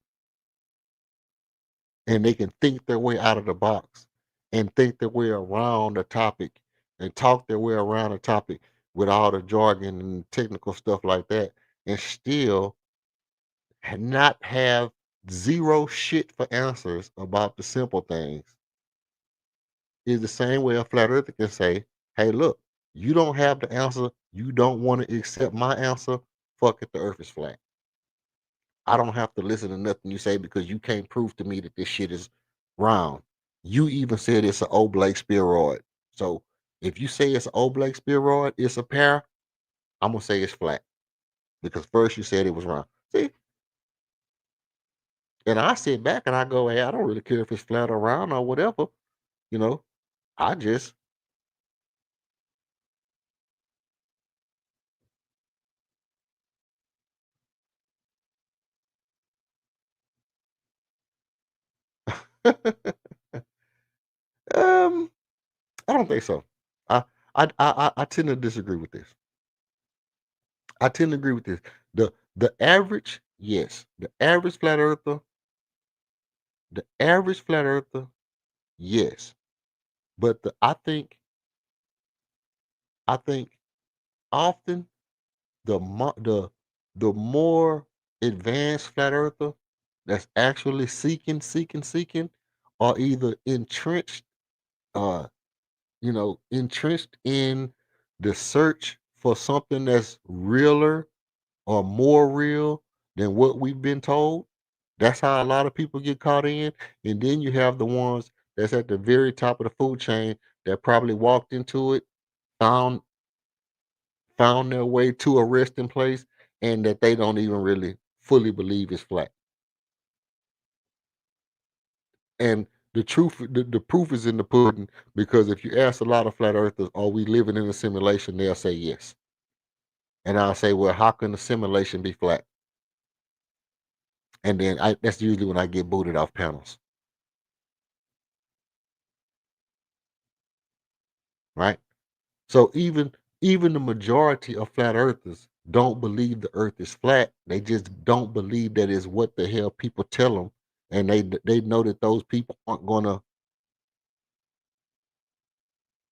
and they can think their way out of the box and think their way around the topic and talk their way around the topic with all the jargon and technical stuff like that and still not have zero shit for answers about the simple things is the same way a flat earther can say, hey, look, you don't have the answer. You don't want to accept my answer. Fuck it, the earth is flat. I don't have to listen to nothing you say because you can't prove to me that this shit is round. You even said it's an oblate spheroid. So if you say it's an oblate spheroid, it's a pear, I'm gonna say it's flat because first you said it was round. See, and I sit back and I go, hey, I don't really care if it's flat or round or whatever. You know, I just um I don't think so. I I tend to disagree with this. I tend to agree with this. The average, yes, the average flat earther, yes. But I think often the the more advanced flat earther that's actually seeking are either entrenched uh entrenched in the search for something that's realer or more real than what we've been told. That's how a lot of people get caught in. And then you have the ones that's at the very top of the food chain that probably walked into it, found found their way to a resting place, and that they don't even really fully believe is flat. And The proof is in the pudding, because if you ask a lot of flat earthers, are we living in a simulation? They'll say yes. And I'll say, well, how can the simulation be flat? And then that's usually when I get booted off panels. Right? So even the majority of flat earthers don't believe the earth is flat. They just don't believe that is what the hell people tell them. And they know that those people aren't gonna,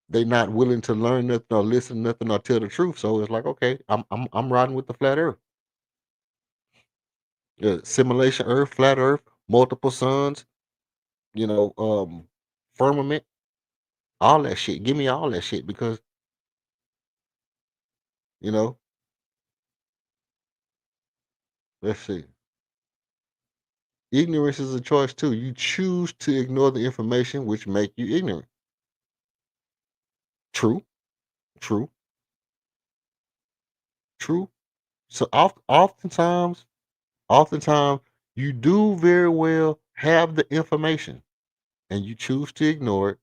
they're not willing to learn nothing or listen to nothing or tell the truth. So it's like, okay, I'm riding with the flat earth. Simulation earth, flat earth, multiple suns, firmament, all that shit. Give me all that shit, because you know, let's see. Ignorance is a choice too. You choose to ignore the information which make you ignorant. True, true, true. So oftentimes you do very well have the information and you choose to ignore it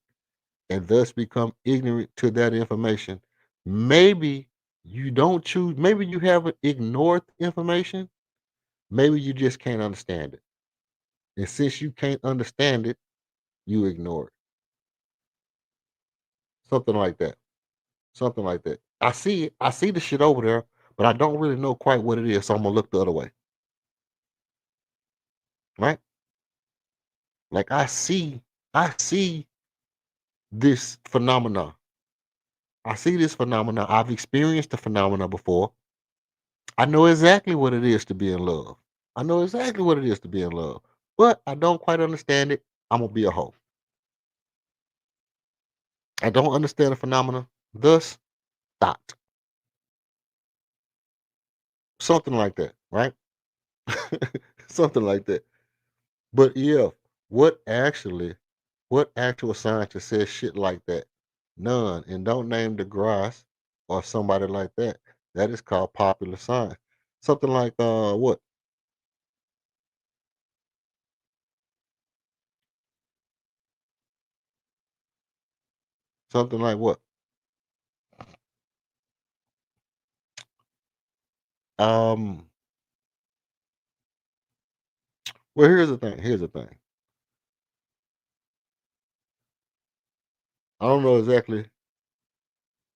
and thus become ignorant to that information. Maybe you don't choose, maybe you haven't ignored the information, maybe you just can't understand it. And since you can't understand it, you ignore it. Something like that. Something like that. I see the shit over there, but I don't really know quite what it is, so I'm gonna look the other way. Right? Like I see this phenomena. I see this phenomena. I've experienced the phenomena before. I know exactly what it is to be in love. I know exactly what it is to be in love. But I don't quite understand it. I'm gonna be a hoe. I don't understand the phenomena. Thus, dot. Something like that, right? Something like that. But yeah, what actually, what actual scientist says shit like that? None. And don't name DeGrasse or somebody like that. That is called popular science. Something like what? Something like what? Um. Well, here's the thing. Here's the thing. I don't know exactly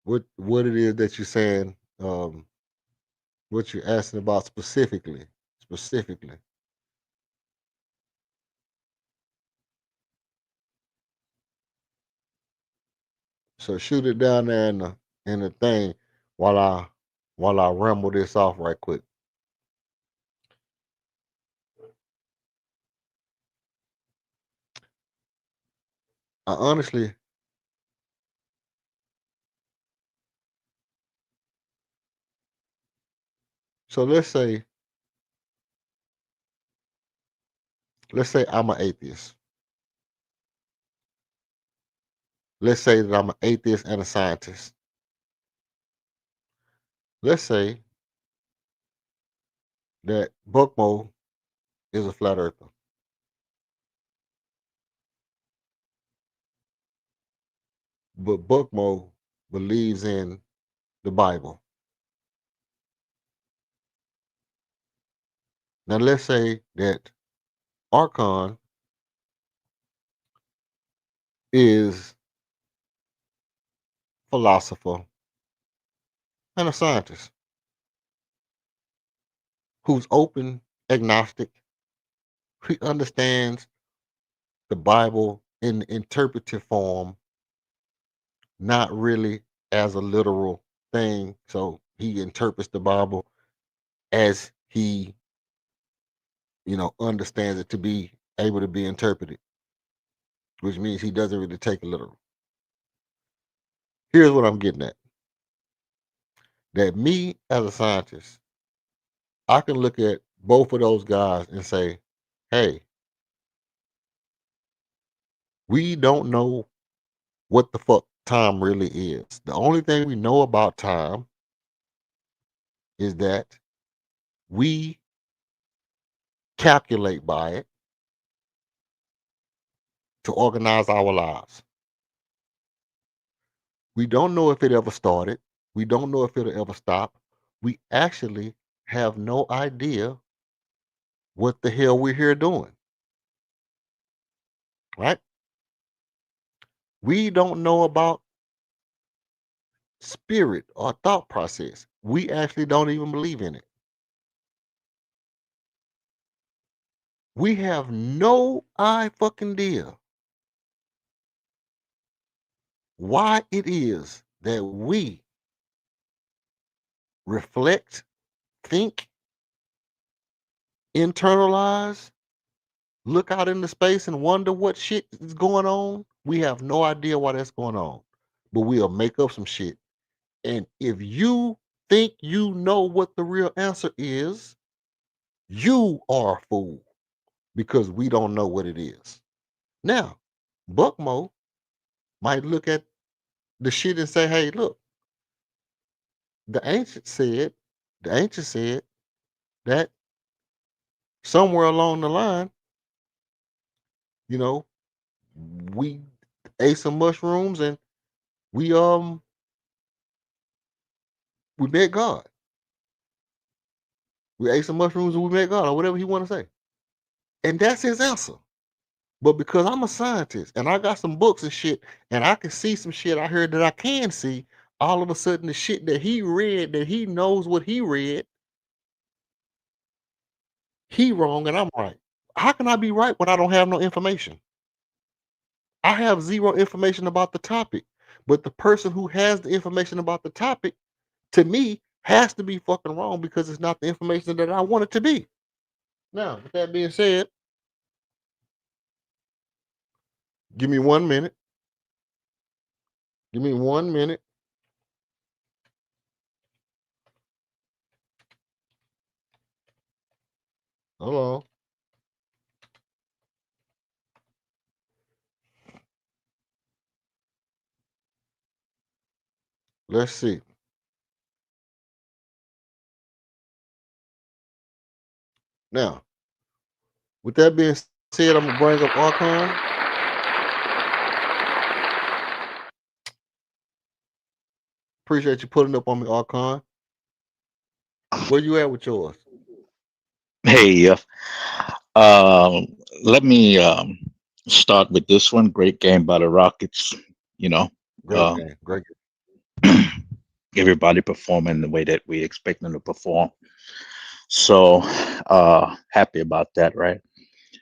what it is that you're saying. What you're asking about specifically. Specifically. So shoot it down there in the thing while I ramble this off right quick. I honestly, so let's say I'm an atheist. Let's say that I'm an atheist and a scientist. Let's say that Buckmo is a flat earther, but Buckmo believes in the Bible. Now let's say that Archon is philosopher and a scientist who's open, agnostic. He understands the Bible in interpretive form, not really as a literal thing. So he interprets the Bible as he, understands it to be able to be interpreted, which means he doesn't really take it literal. Here's what I'm getting at. That me as a scientist, I can look at both of those guys and say, hey, we don't know what the fuck time really is. The only thing we know about time is that we calculate by it to organize our lives. We don't know if it ever started. We don't know if it'll ever stop. We actually have no idea what the hell we're here doing. Right? We don't know about spirit or thought process. We actually don't even believe in it. We have no fucking idea why it is that we reflect, think, internalize, look out into space and wonder what shit is going on. We have no idea why that's going on. But we'll make up some shit. And if you think you know what the real answer is, you are a fool because we don't know what it is. Now, Buckmo might look at the shit and say, hey, look, the ancient said that somewhere along the line, you know, we ate some mushrooms and we met God. We ate some mushrooms and we met God, or whatever he want to say. And that's his answer. But because I'm a scientist and I got some books and shit, and I can see some shit I heard that I can see, all of a sudden the shit that he read, that he knows what he read, he wrong and I'm right. How can I be right when I don't have no information? I have zero information about the topic. But the person who has the information about the topic, to me, has to be fucking wrong because it's not the information that I want it to be. Now, with that being said, give me 1 minute. Give me 1 minute. Hold on. Let's see. Now, with that being said, I'm gonna bring up Archon. Appreciate you putting up on me, Archon. Where you at with yours? Hey, let me start with this one. Great game by the Rockets. You know, Great uh, game. Great game. everybody performing the way that we expect them to perform. So happy about that, right?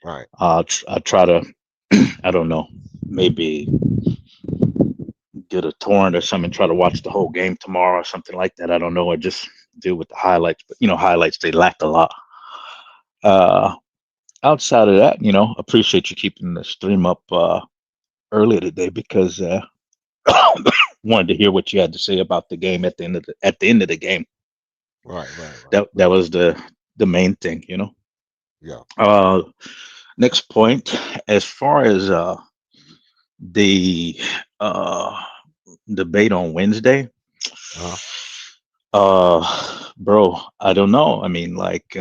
Right. I try to, I don't know, maybe get a torrent or something, try to watch the whole game tomorrow or something like that. I don't know, or just deal with the highlights. But highlights, they lack a lot. Uh, Outside of that, appreciate you keeping the stream up earlier today because wanted to hear what you had to say about the game at the end of the game. Right. That was the main thing. Yeah. Next point, as far as the debate on Wednesday, bro, I don't know. I mean, like,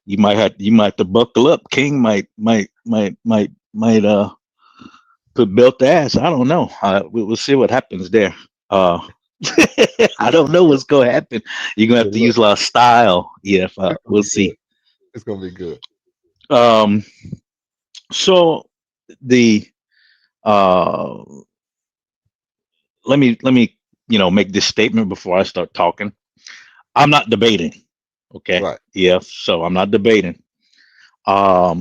you might have to buckle up. King might put belt to ass. I don't know. We'll see what happens there. I don't know what's gonna happen. You're gonna have to use a lot of style. Yeah, we'll see. It's gonna be good. So the let me make this statement before I start talking. I'm not debating. Okay. Right. Yeah. So I'm not debating. But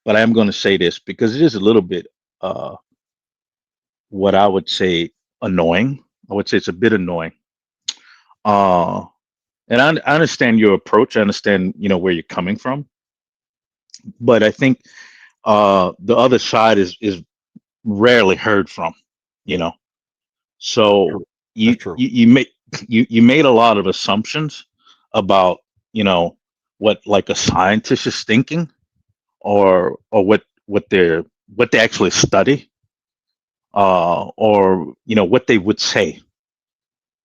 I am going to say this because it is a little bit what I would say annoying. I would say it's a bit annoying. And I understand your approach. I understand where you're coming from. But I think the other side is rarely heard from. So That's true. you made a lot of assumptions about what like a scientist is thinking or what they actually study or what they would say.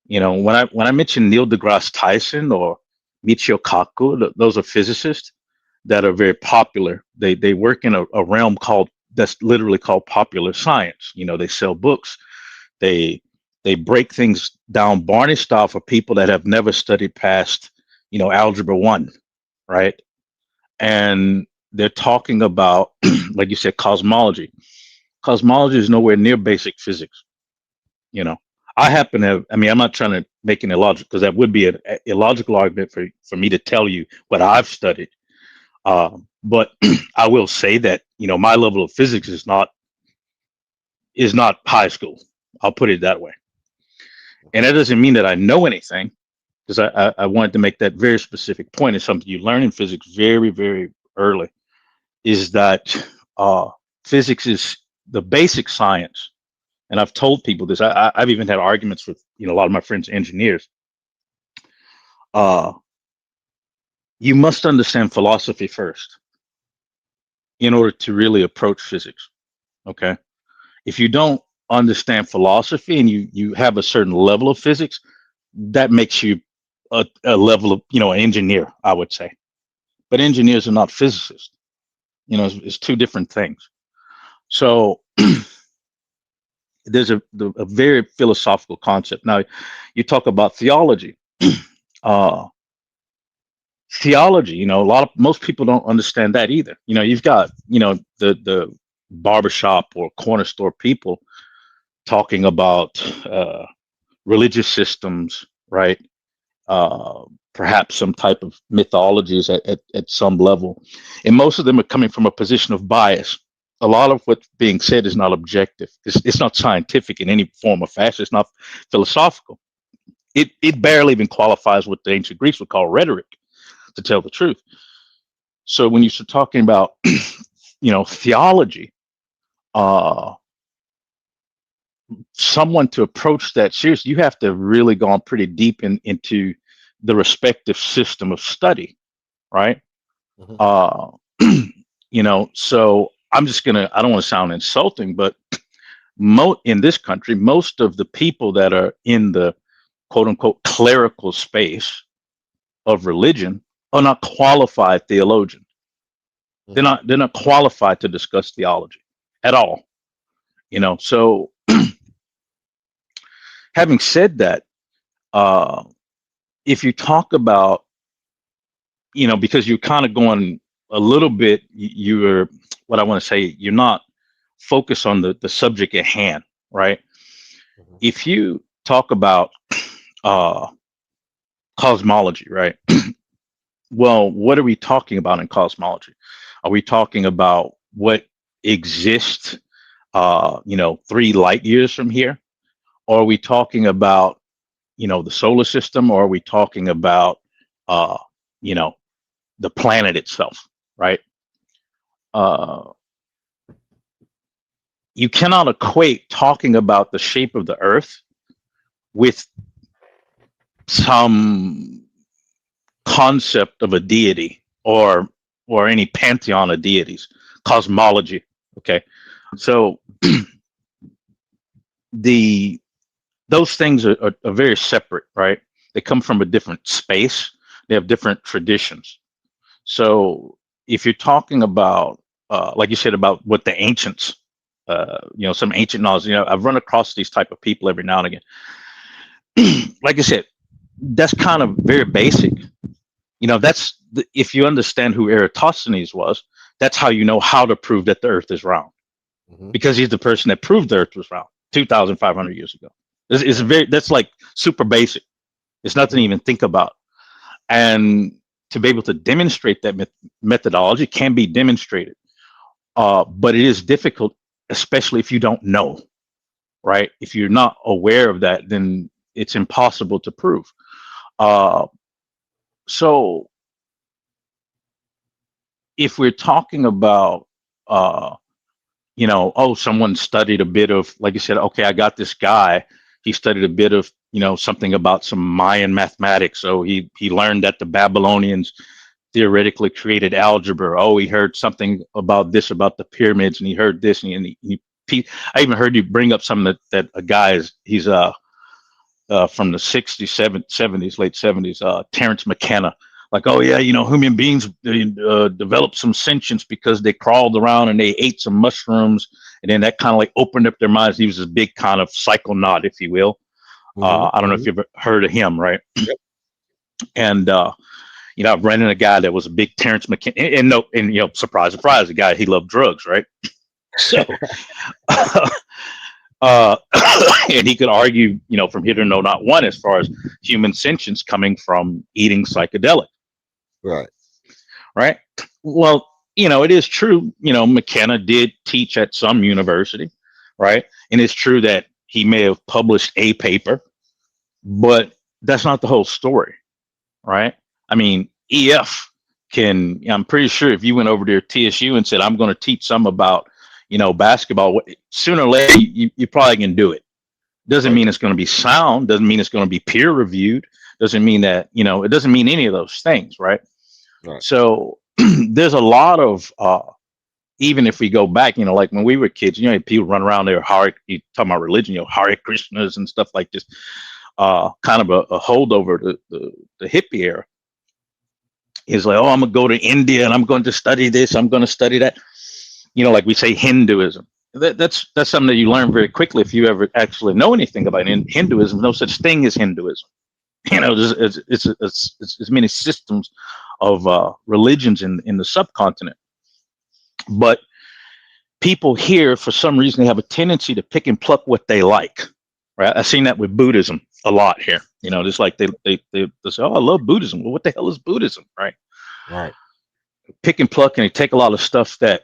When I mentioned Neil deGrasse Tyson or Michio Kaku, those are physicists that are very popular. They work in a realm called that's literally called popular science. You know, they sell books. They break things down Barney style for people that have never studied past, you know, algebra 1, right? And they're talking about, like you said, cosmology. Cosmology is nowhere near basic physics. You know, I happen to have, I mean, I'm not trying to make an illogical, because that would be an illogical argument for me to tell you what I've studied. But I will say that, you know, my level of physics is not high school. I'll put it that way. And that doesn't mean that I know anything, because I wanted to make that very specific point. It's something you learn in physics very, very early, is that physics is the basic science. And I've told people this. I've even had arguments with, you know, a lot of my friends, engineers. You must understand philosophy first in order to really approach physics. Okay. If you don't understand philosophy and you have a certain level of physics, that makes you a level of, you know, an engineer, I would say. But engineers are not physicists. You know, it's two different things. So there's a very philosophical concept. Now, you talk about theology. Theology, you know, most people don't understand that either. You know, you've got, you know, the barbershop or corner store people talking about religious systems, right? Perhaps some type of mythologies at some level. And most of them are coming from a position of bias. A lot of what's being said is not objective. It's not scientific in any form or fashion. It's not philosophical. It barely even qualifies what the ancient Greeks would call rhetoric, to tell the truth. So when you start talking about, you know, theology, someone to approach that seriously, you have to really go on pretty deep into the respective system of study, right? You know, so I'm just gonna, I don't want to sound insulting, but in this country, most of the people that are in the quote unquote clerical space of religion are not qualified theologians. They're not qualified to discuss theology at all. You know, so having said that, if you talk about, you know, because you're kind of going a little bit, you're, what I want to say, you're not focused on the subject at hand, right? If you talk about cosmology, right? Well, what are we talking about in cosmology? Are we talking about what exists, you know, 3 light years from here? Or are we talking about, you know, the solar system? Or are we talking about, you know, the planet itself, right? You cannot equate talking about the shape of the earth with some concept of a deity or any pantheon of deities, cosmology. Okay, so those things are very separate, right? They come from a different space. They have different traditions. So if you're talking about, like you said, about what the ancients, you know, some ancient knowledge, you know, I've run across these type of people every now and again. Like I said, that's kind of very basic. You know, if you understand who Eratosthenes was, that's how you know how to prove that the earth is round, because he's the person that proved the earth was round 2,500 years ago. That's like super basic. It's nothing to even think about. And to be able to demonstrate that methodology can be demonstrated, but it is difficult, especially if you don't know, right? If you're not aware of that, then it's impossible to prove. So if we're talking about, you know, oh, someone studied a bit of, like you said, okay, I got this guy, he studied a bit of, you know, something about some Mayan mathematics. So he learned that the Babylonians theoretically created algebra. Oh, he heard something about this, about the pyramids, and he heard this, and I even heard you bring up something that a guy he's from the 60s, 70s, late 70s, Terence McKenna. like, oh yeah, human beings developed some sentience because they crawled around and they ate some mushrooms, and then that kind of like opened up their minds. He was this big kind of psychonaut, if you will. I don't know if you've ever heard of him, right? Yep. And I've ran into a guy that was a big Terrence McKenna, and surprise, surprise, the guy, he loved drugs, right? So, and he could argue, from here to know not one, as far as human sentience coming from eating psychedelic. Right. Right. Well, it is true, McKenna did teach at some university, right? And it's true that he may have published a paper, but that's not the whole story, right? I mean, I'm pretty sure if you went over to TSU and said, I'm going to teach some about, basketball, sooner or later, you probably can do it. Doesn't mean it's going to be sound. Doesn't mean it's going to be peer reviewed. Doesn't mean that, it doesn't mean any of those things, right? Right. So there's a lot of, even if we go back, like when we were kids, people run around there, you talking about religion, Hare Krishnas and stuff like this, kind of a holdover to the hippie era. Is like, oh, I'm going to go to India and I'm going to study this, I'm going to study that. Like we say Hinduism. That's something that you learn very quickly if you ever actually know anything about Hinduism. No such thing as Hinduism. It's many systems of religions in the subcontinent. But people here, for some reason, they have a tendency to pick and pluck what they like. Right? I've seen that with Buddhism a lot here. Just like they say, oh, I love Buddhism. Well, what the hell is Buddhism? Right. Right. Pick and pluck, and they take a lot of stuff that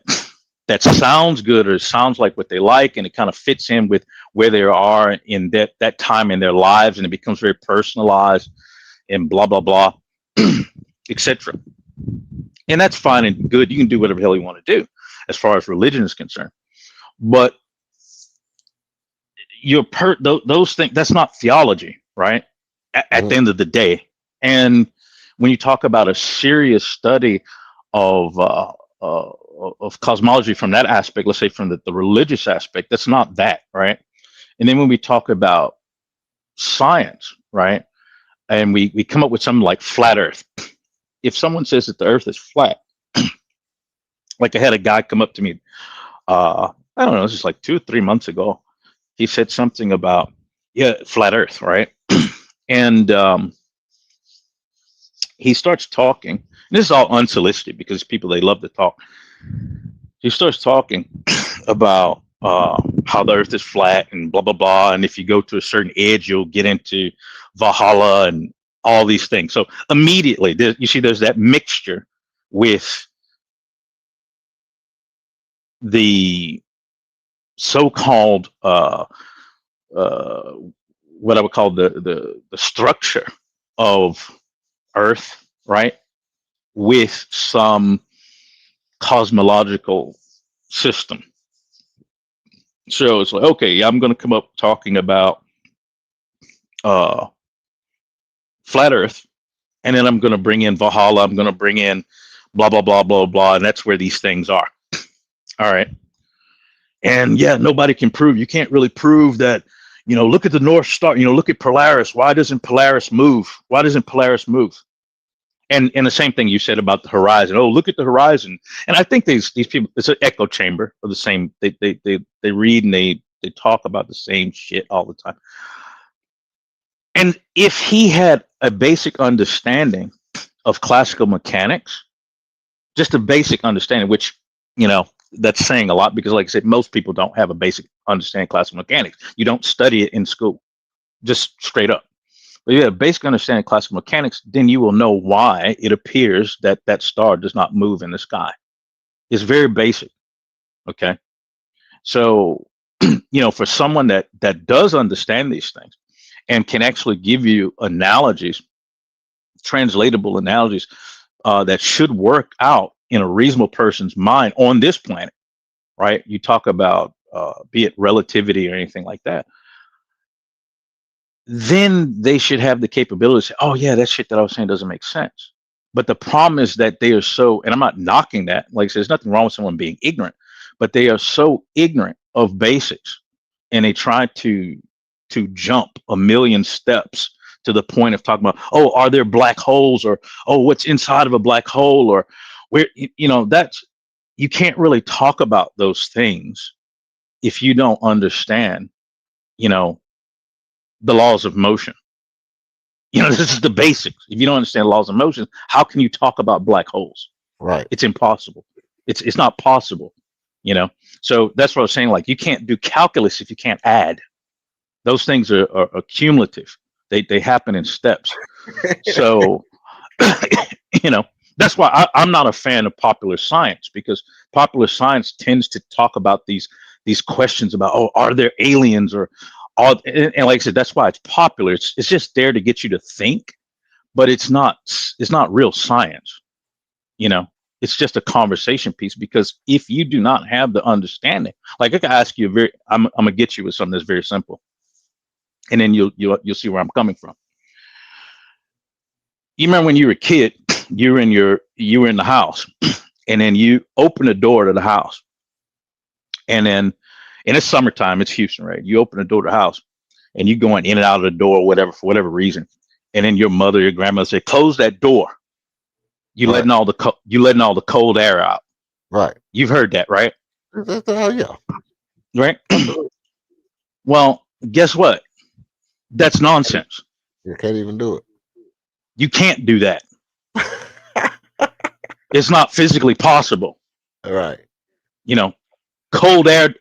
sounds good or sounds like what they like, and it kind of fits in with where they are in that time in their lives, and it becomes very personalized and blah blah blah, etc. And that's fine and good. You can do whatever the hell you want to do as far as religion is concerned, but those things, that's not theology, right? At the end of the day. And when you talk about a serious study of cosmology from that aspect, let's say from the religious aspect, that's not that, right? And then when we talk about science, right, and we come up with something like flat Earth. If someone says that the Earth is flat, like I had a guy come up to me, I don't know, this is like 2 or 3 months ago. He said something about, flat Earth, right? And he starts talking. And this is all unsolicited because people, they love to talk. He starts talking about how the Earth is flat and blah, blah, blah. And if you go to a certain edge, you'll get into Valhalla and all these things. So immediately, you see there's that mixture with the so-called what I would call the structure of Earth, right, with some cosmological system. So it's like, okay, I'm going to come up talking about flat Earth, and then I'm going to bring in Valhalla. I'm going to bring in blah blah blah blah blah, and that's where these things are. All right. And nobody can prove. You can't really prove that. Look at the North Star. Look at Polaris. Why doesn't Polaris move? Why doesn't Polaris move? And the same thing you said about the horizon. Oh, look at the horizon. And I think these people, it's an echo chamber of the same. They read and they talk about the same shit all the time. And if he had a basic understanding of classical mechanics, just a basic understanding, which that's saying a lot, because like I said, most people don't have a basic understanding of classical mechanics. You don't study it in school, just straight up. But you have a basic understanding of classical mechanics, then you will know why it appears that that star does not move in the sky. It's very basic. Okay. So, for someone that does understand these things and can actually give you analogies, translatable analogies, that should work out in a reasonable person's mind on this planet, right? You talk about, be it relativity or anything like that, then they should have the capability to say, oh yeah, that shit that I was saying doesn't make sense. But the problem is that they are so, and I'm not knocking that, like I said, there's nothing wrong with someone being ignorant, but they are so ignorant of basics, and they try to jump a million steps to the point of talking about, oh, are there black holes, or oh, what's inside of a black hole, or where, that's, you can't really talk about those things if you don't understand, the laws of motion. This is the basics. If you don't understand laws of motion, how can you talk about black holes? Right. It's impossible. It's not possible. So that's what I was saying. Like, you can't do calculus if you can't add. Those things are cumulative. They happen in steps. So, that's why I'm not a fan of popular science, because popular science tends to talk about these questions about, oh, are there aliens, or all, and like I said, that's why it's popular. It's just there to get you to think, but it's not real science. It's just a conversation piece, because if you do not have the understanding, like I can ask you I'm gonna get you with something that's very simple, and then you'll see where I'm coming from. You remember when you were a kid, you were in the house, and then you open the door to the house, and then, and it's summertime, it's Houston, right? You open the door to the house, and you going in and out of the door, whatever, for whatever reason, and then your mother, your grandmother say, close that door. You Right. letting all the cold air out. Right. You've heard that, right? Oh, yeah. Right. Well, guess what? That's nonsense. You can't even do it. You can't do that. It's not physically possible. Right. Cold air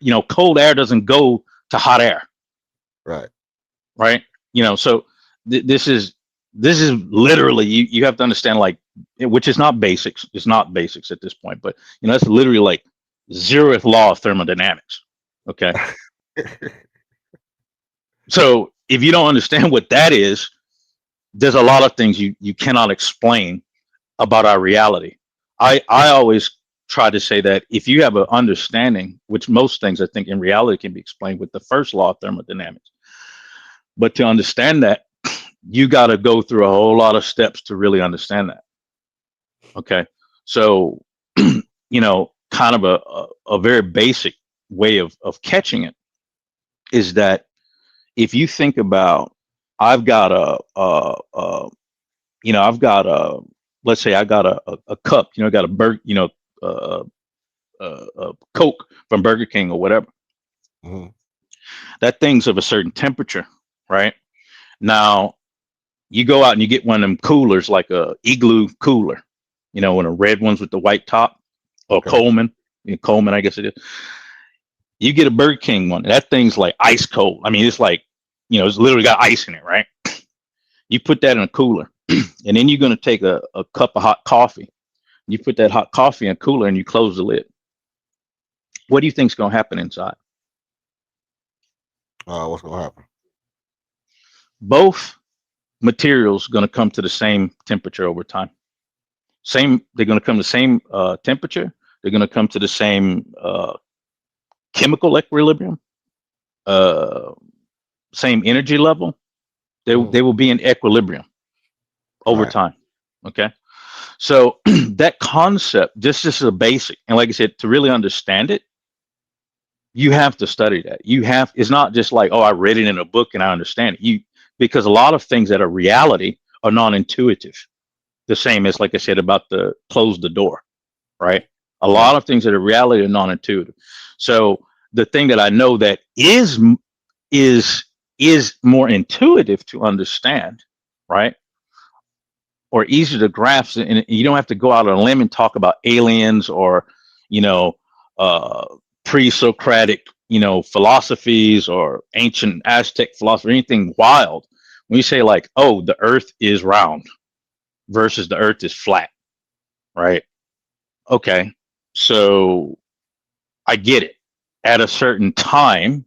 doesn't go to hot air. Right. Right. So this is literally, you have to understand, like, which is not basics. It's not basics at this point, but that's literally like zeroth law of thermodynamics. Okay. So if you don't understand what that is, there's a lot of things you cannot explain about our reality. I always try to say that if you have an understanding, which most things I think in reality can be explained with the first law of thermodynamics, but to understand that, you got to go through a whole lot of steps to really understand that. Okay. So, kind of a very basic way of catching it is that if you think about, let's say I got a cup, got a burger, a Coke from Burger King or whatever. Mm-hmm. That thing's of a certain temperature, right? Now, you go out and you get one of them coolers, like a Igloo cooler, one of the red ones with the white top, or Okay. Coleman, I guess it is. You get a Burger King one. That thing's like ice cold. I mean, it's like, it's literally got ice in it, right? You put that in a cooler, and then you're going to take a cup of hot coffee. You put that hot coffee in a cooler, and you close the lid. What do you think's going to happen inside? What's going to happen? Both materials going to come to the same temperature over time. They're going to come to the same temperature. They're going to come to the same chemical equilibrium, same energy level. They will be in equilibrium over Right. time. Okay. So that concept, this is a basic. And like I said, to really understand it, you have to study that. It's not just like, oh, I read it in a book and I understand it. Because a lot of things that are reality are non-intuitive. The same as, like I said, about the close the door, right? A lot of things that are reality are non-intuitive. So the thing that I know that is more intuitive to understand, right? Or easier to grasp, and you don't have to go out on a limb and talk about aliens or, pre-Socratic, philosophies or ancient Aztec philosophy, or anything wild. When you say like, oh, the earth is round versus the earth is flat, right? Okay. So I get it. At a certain time,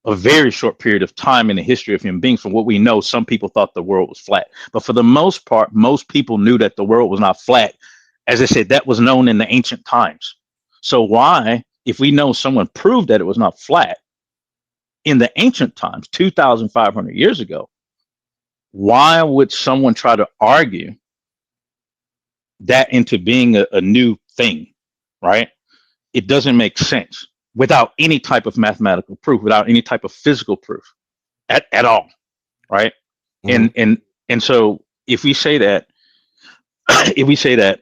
a very short period of time in the history of human beings, from what we know, some people thought the world was flat. But for the most part, most people knew that the world was not flat. As I said, that was known in the ancient times. So why, if we know someone proved that it was not flat in the ancient times, 2,500 years ago, why would someone try to argue that into being a new thing, right? It doesn't make sense without any type of mathematical proof, without any type of physical proof at all, right? And so if we say that, if we say that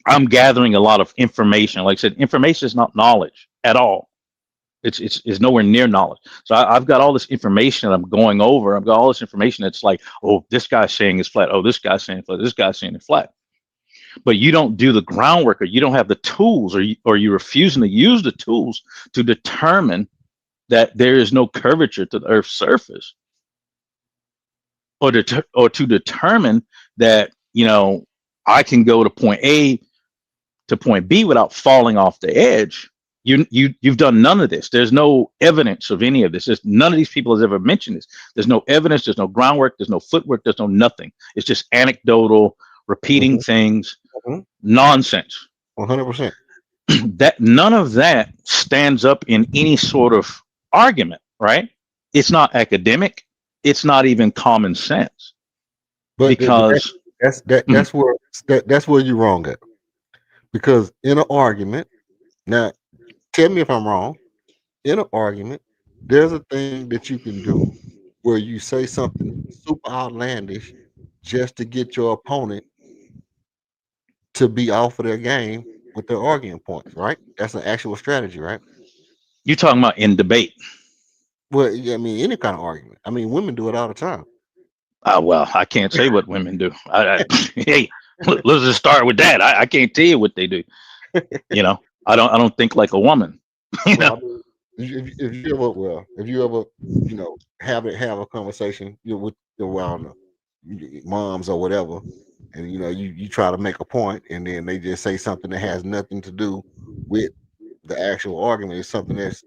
I'm gathering a lot of information, like I said, information is not knowledge at all. It's nowhere near knowledge. So I've got all this information that I'm going over. I've got all this information that's like, oh, this guy's saying it's flat. Oh, this guy's saying flat. This guy's saying it's flat. But you don't do the groundwork, or you don't have the tools, or you're refusing to use the tools to determine that there is no curvature to the Earth's surface, or to determine that, you know, I can go to point A to point B without falling off the edge. You've done none of this. There's no evidence of any of this. None of these people has ever mentioned this. There's no evidence. There's no groundwork. There's no footwork. There's no nothing. It's just anecdotal, repeating things, nonsense. 100%. That none of that stands up in any sort of argument, right? It's not academic. It's not even common sense. But because that's where you're wrong at. Because in an argument, now tell me if I'm wrong. In an argument, there's a thing that you can do where you say something super outlandish just to get your opponent to be off of their game with their arguing points, right? That's an actual strategy, right? You're talking about in debate. Well, yeah, I mean, any kind of argument. I mean, women do it all the time. Well, I can't say what women do. Hey, let's just start with that. I can't tell you what they do. You know, I don't think like a woman. You know? Well, I mean, if you ever, you know, have a conversation, you know, with your moms or whatever, and you know, you try to make a point, and then they just say something that has nothing to do with the actual argument. It's something that's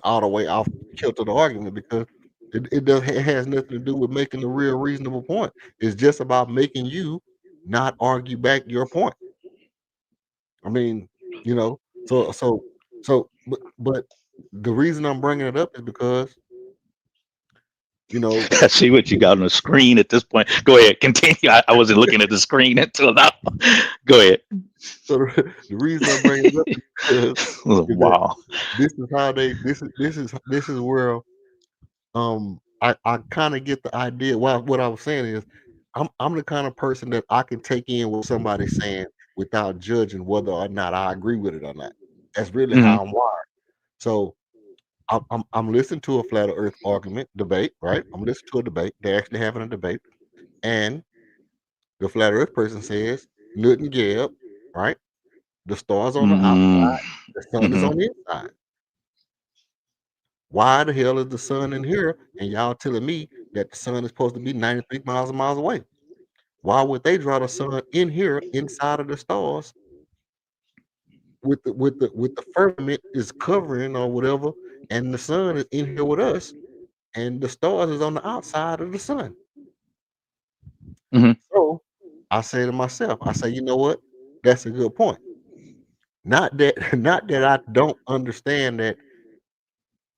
all the way off kilter the argument, because it has nothing to do with making a real reasonable point. It's just about making you not argue back your point. I mean, you know, but the reason I'm bringing it up is because, you know, I see what you got on the screen at this point. Go ahead, continue. I wasn't looking at the screen until now. Go ahead. So the reason I'm bringing it up is because wow. This is where I kind of get the idea. What I was saying is, I'm the kind of person that I can take in what somebody's saying without judging whether or not I agree with it or not. That's really how I'm wired. So I'm listening to a flat Earth argument debate, right? I'm listening to a debate. They're actually having a debate, and the flat Earth person says Newton Geb, right? The stars on the outside, the sun is on the inside. Why the hell is the sun in here? And y'all telling me that the sun is supposed to be 93 miles away? Why would they draw the sun in here inside of the stars with the firmament is covering or whatever, and the sun is in here with us, and the stars is on the outside of the sun? So I say to myself, I say, you know what? That's a good point. Not that I don't understand that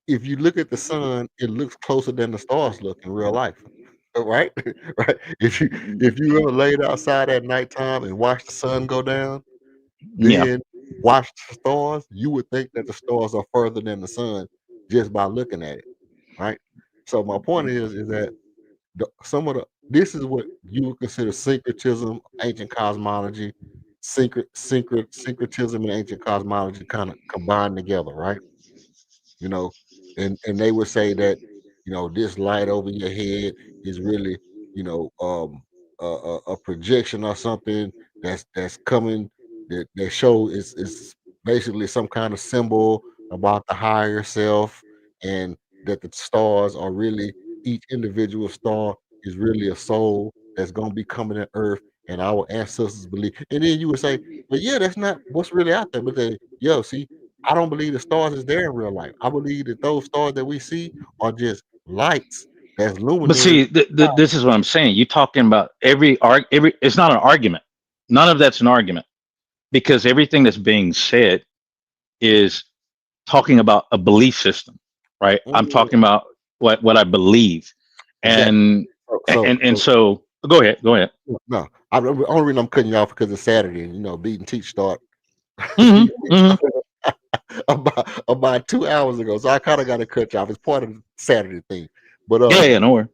if you look at the sun, it looks closer than the stars look in real life. Right? Right. If you ever laid outside at nighttime and watched the sun go down, then watch the stars, you would think that the stars are further than the sun just by looking at it. Right. So my point is that this is what you would consider syncretism, ancient cosmology, syncretism and ancient cosmology kind of combined together, right? You know, and they would say that, you know, this light over your head is really, you know, a projection or something that's coming that show is basically some kind of symbol about the higher self, and that the stars are really, each individual star is really a soul that's going to be coming to earth, and our ancestors believe. And then you would say, but yeah, that's not what's really out there. But then, yo, see, I don't believe the stars is there in real life. I believe that those stars that we see are just lights that's illuminating. But see, this is what I'm saying. You're talking about every. It's not an argument. None of that's an argument, because everything that's being said is talking about a belief system, right? I'm talking about what I believe, and so go ahead. No, the only reason I'm cutting you off because it's Saturday, and you know, beat and teach start about 2 hours ago, so I kind of got to cut you off. It's part of the Saturday thing. But Yeah, no worry.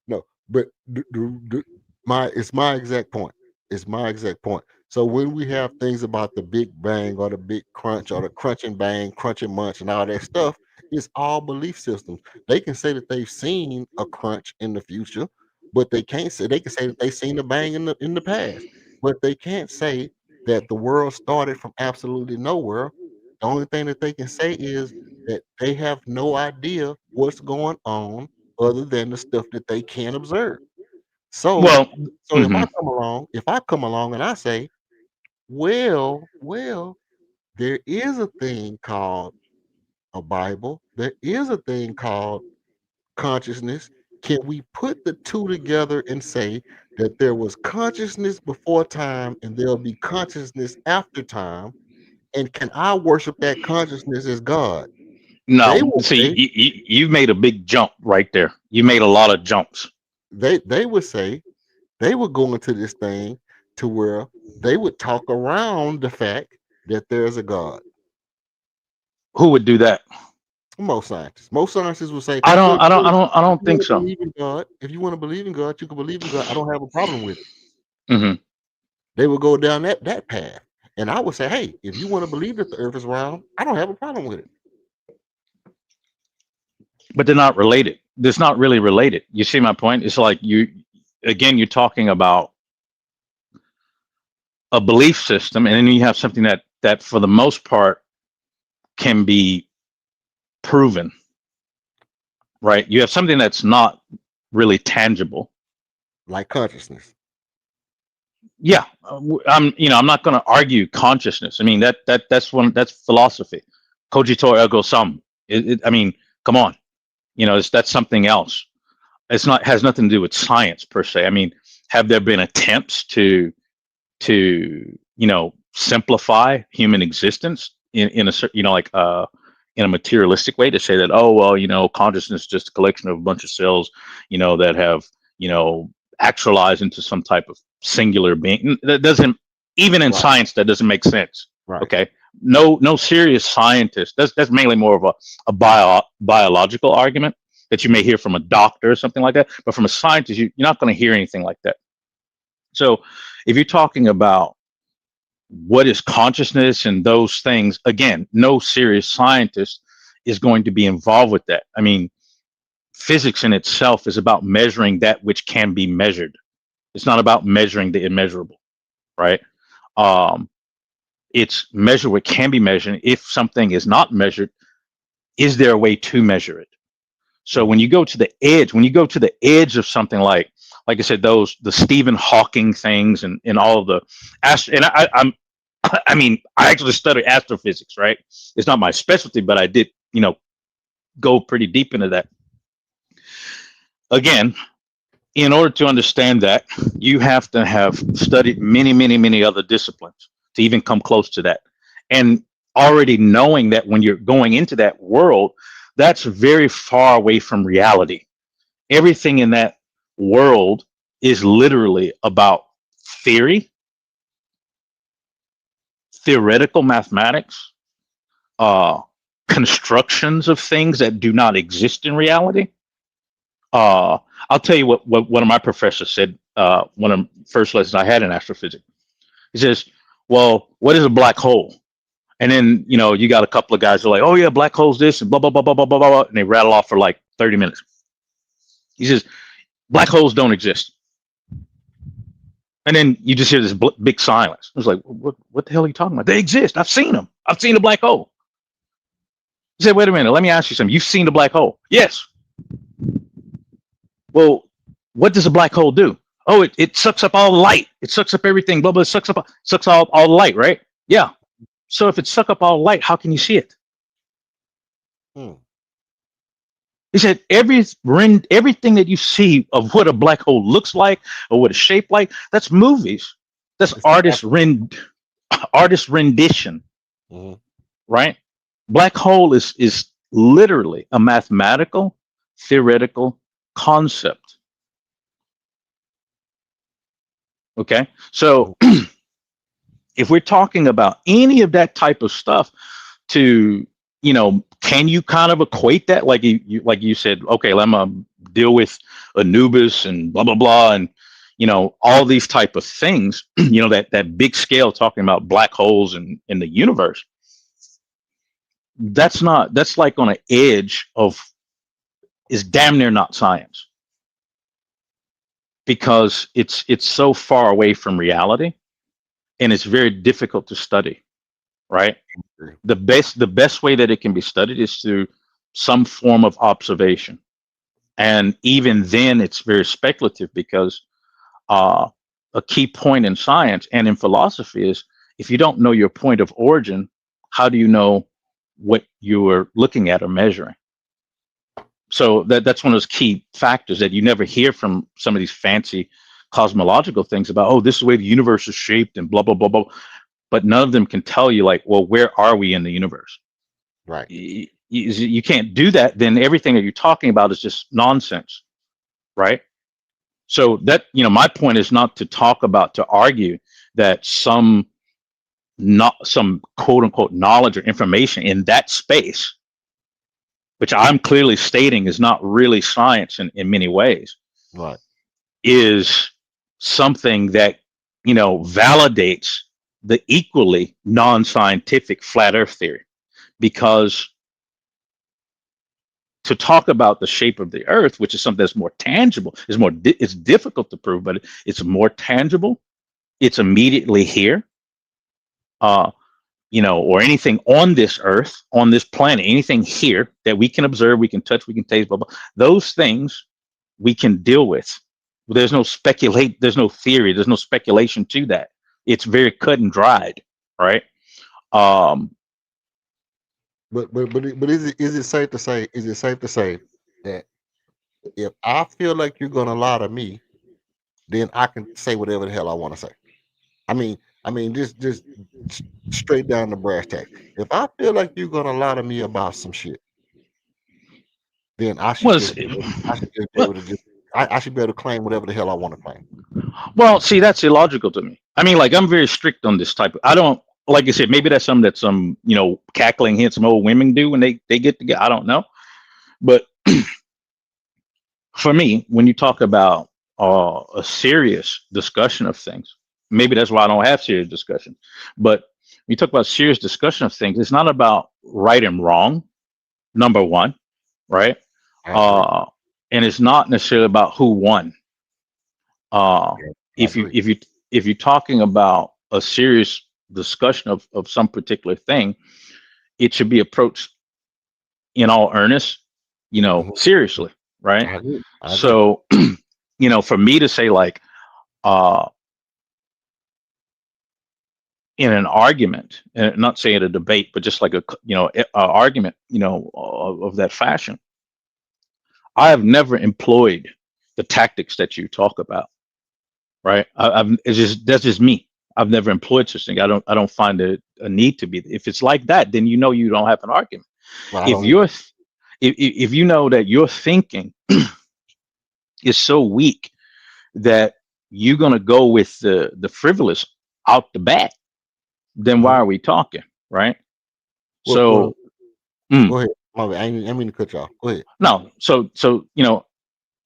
no, but it's my exact point. It's my exact point. So when we have things about the Big Bang or the Big Crunch or the Crunch and Bang, Crunch and Munch, and all that stuff, it's all belief systems. They can say that they've seen a crunch in the future, but they can't say they can say that they've seen a bang in the past, but they can't say that the world started from absolutely nowhere. The only thing that they can say is that they have no idea what's going on other than the stuff that they can observe. So, Well, so if I come along and I say, well, there is a thing called a Bible. There is a thing called consciousness. Can we put the two together and say that there was consciousness before time and there'll be consciousness after time? And can I worship that consciousness as God? They no. will See, say, you made a big jump right there. You made a lot of jumps. they would say they would go into this thing to where they would talk around the fact that there's a God. Who would do that? Most scientists will say, I well, don't. I don't. I don't. I if don't you want think to so. believe in God, if you want to believe in God, you can believe in God. I don't have a problem with it. hmm They would go down that path, and I would say, hey, if you want to believe that the Earth is round, I don't have a problem with it. But they're not related. It's not really related. You see my point? It's like again. You're talking about a belief system, and then you have something that for the most part can be proven, right? You have something that's not really tangible. Like consciousness. Yeah, I'm not going to argue consciousness. I mean, that's philosophy. Cogito ergo sum. I mean, come on. That's something else. It's not has nothing to do with science per se. I mean, have there been attempts to simplify human existence in a certain, like in a materialistic way, to say that, oh well, consciousness is just a collection of a bunch of cells that have actualized into some type of singular being. That doesn't, even in Right. science, that doesn't make sense. Right. Okay, no serious scientist. That's mainly more of a biological argument that you may hear from a doctor or something like that, but from a scientist, you're not going to hear anything like that. So if you're talking about what is consciousness and those things, again, no serious scientist is going to be involved with that. I mean, physics in itself is about measuring that which can be measured. It's not about measuring the immeasurable, right? It's measure what can be measured. If something is not measured, is there a way to measure it? So when you go to the edge of something like I said, the Stephen Hawking things and all of the I mean, I actually study astrophysics, right? It's not my specialty, but I did, go pretty deep into that. Again, in order to understand that, you have to have studied many, many, many other disciplines to even come close to that. And already knowing that when you're going into that world, that's very far away from reality. Everything in that world is literally about theory, theoretical mathematics, constructions of things that do not exist in reality. I'll tell you what one of my professors said, one of the first lessons I had in astrophysics. He says, well, what is a black hole? And then, you got a couple of guys who are like, oh yeah, black hole's this and blah, blah, blah, blah, blah, blah, blah, and they rattle off for like 30 minutes. He says, black holes don't exist. And then you just hear this big silence. I was like, what the hell are you talking about? They exist. I've seen them. I've seen a black hole. He said, wait a minute, let me ask you something. You've seen the black hole? Yes. Well, what does a black hole do? Oh, it sucks up all the light. It sucks up everything, blah, blah, it sucks all the light, right? Yeah. So if it sucks up all the light, how can you see it? He said, everything that you see of what a black hole looks like or what it's shaped like, that's movies. That's artist rendition, right? Black hole is literally a mathematical, theoretical concept. Okay, so if we're talking about any of that type of stuff to can you kind of equate that? Like like you said, okay, let me deal with Anubis and blah, blah, blah. And, all these type of things, that big scale talking about black holes in the universe. That's like on an edge of, is damn near not science, because it's so far away from reality, and it's very difficult to study, right? The best way that it can be studied is through some form of observation, and even then it's very speculative, because a key point in science and in philosophy is, if you don't know your point of origin, how do you know what you are looking at or measuring? So that's one of those key factors that you never hear from some of these fancy cosmological things about, oh, this is the way the universe is shaped and blah, blah, blah, blah. But none of them can tell you, like, well, where are we in the universe? Right. You can't do that. Then everything that you're talking about is just nonsense, right? So that, my point is not to argue that some quote unquote knowledge or information in that space, which I'm clearly stating is not really science in many ways, Right. is something that, validates the equally non-scientific flat earth theory. Because to talk about the shape of the earth, which is something that's more tangible, it's difficult to prove, but it's more tangible. It's immediately here. Or anything on this earth, on this planet, anything here that we can observe, we can touch, we can taste, blah, blah, those things we can deal with. There's no there's no theory, there's no speculation to that. It's very cut and dried, right? But is it safe to say that if I feel like you're gonna lie to me, then I can say whatever the hell I want to say? I mean, just straight down the brass tacks. If I feel like you're gonna lie to me about some shit, then I should just be able to I should be able to claim whatever the hell I want to claim. Well, see, that's illogical to me. I mean, like, I'm very strict on this type of, I don't, like I said, maybe that's something that some, cackling, handsome old women do when they get together. I don't know. But for me, when you talk about a serious discussion of things, maybe that's why I don't have serious discussion. But when you talk about serious discussion of things, it's not about right and wrong, number one, right? And it's not necessarily about who won. If you're talking about a serious discussion of some particular thing, it should be approached in all earnest, seriously, right? I agree. So, for me to say, like, in an argument, and not saying a debate, but just like a argument, of that fashion, I have never employed the tactics that you talk about, right? That's just me. I've never employed such thing. I don't find a need to be. If it's like that, then you don't have an argument. Well, If you know that your thinking is so weak that you're gonna go with the frivolous out the bat, then why are we talking, right? Go ahead. I didn't mean to cut you off. Go ahead. No, so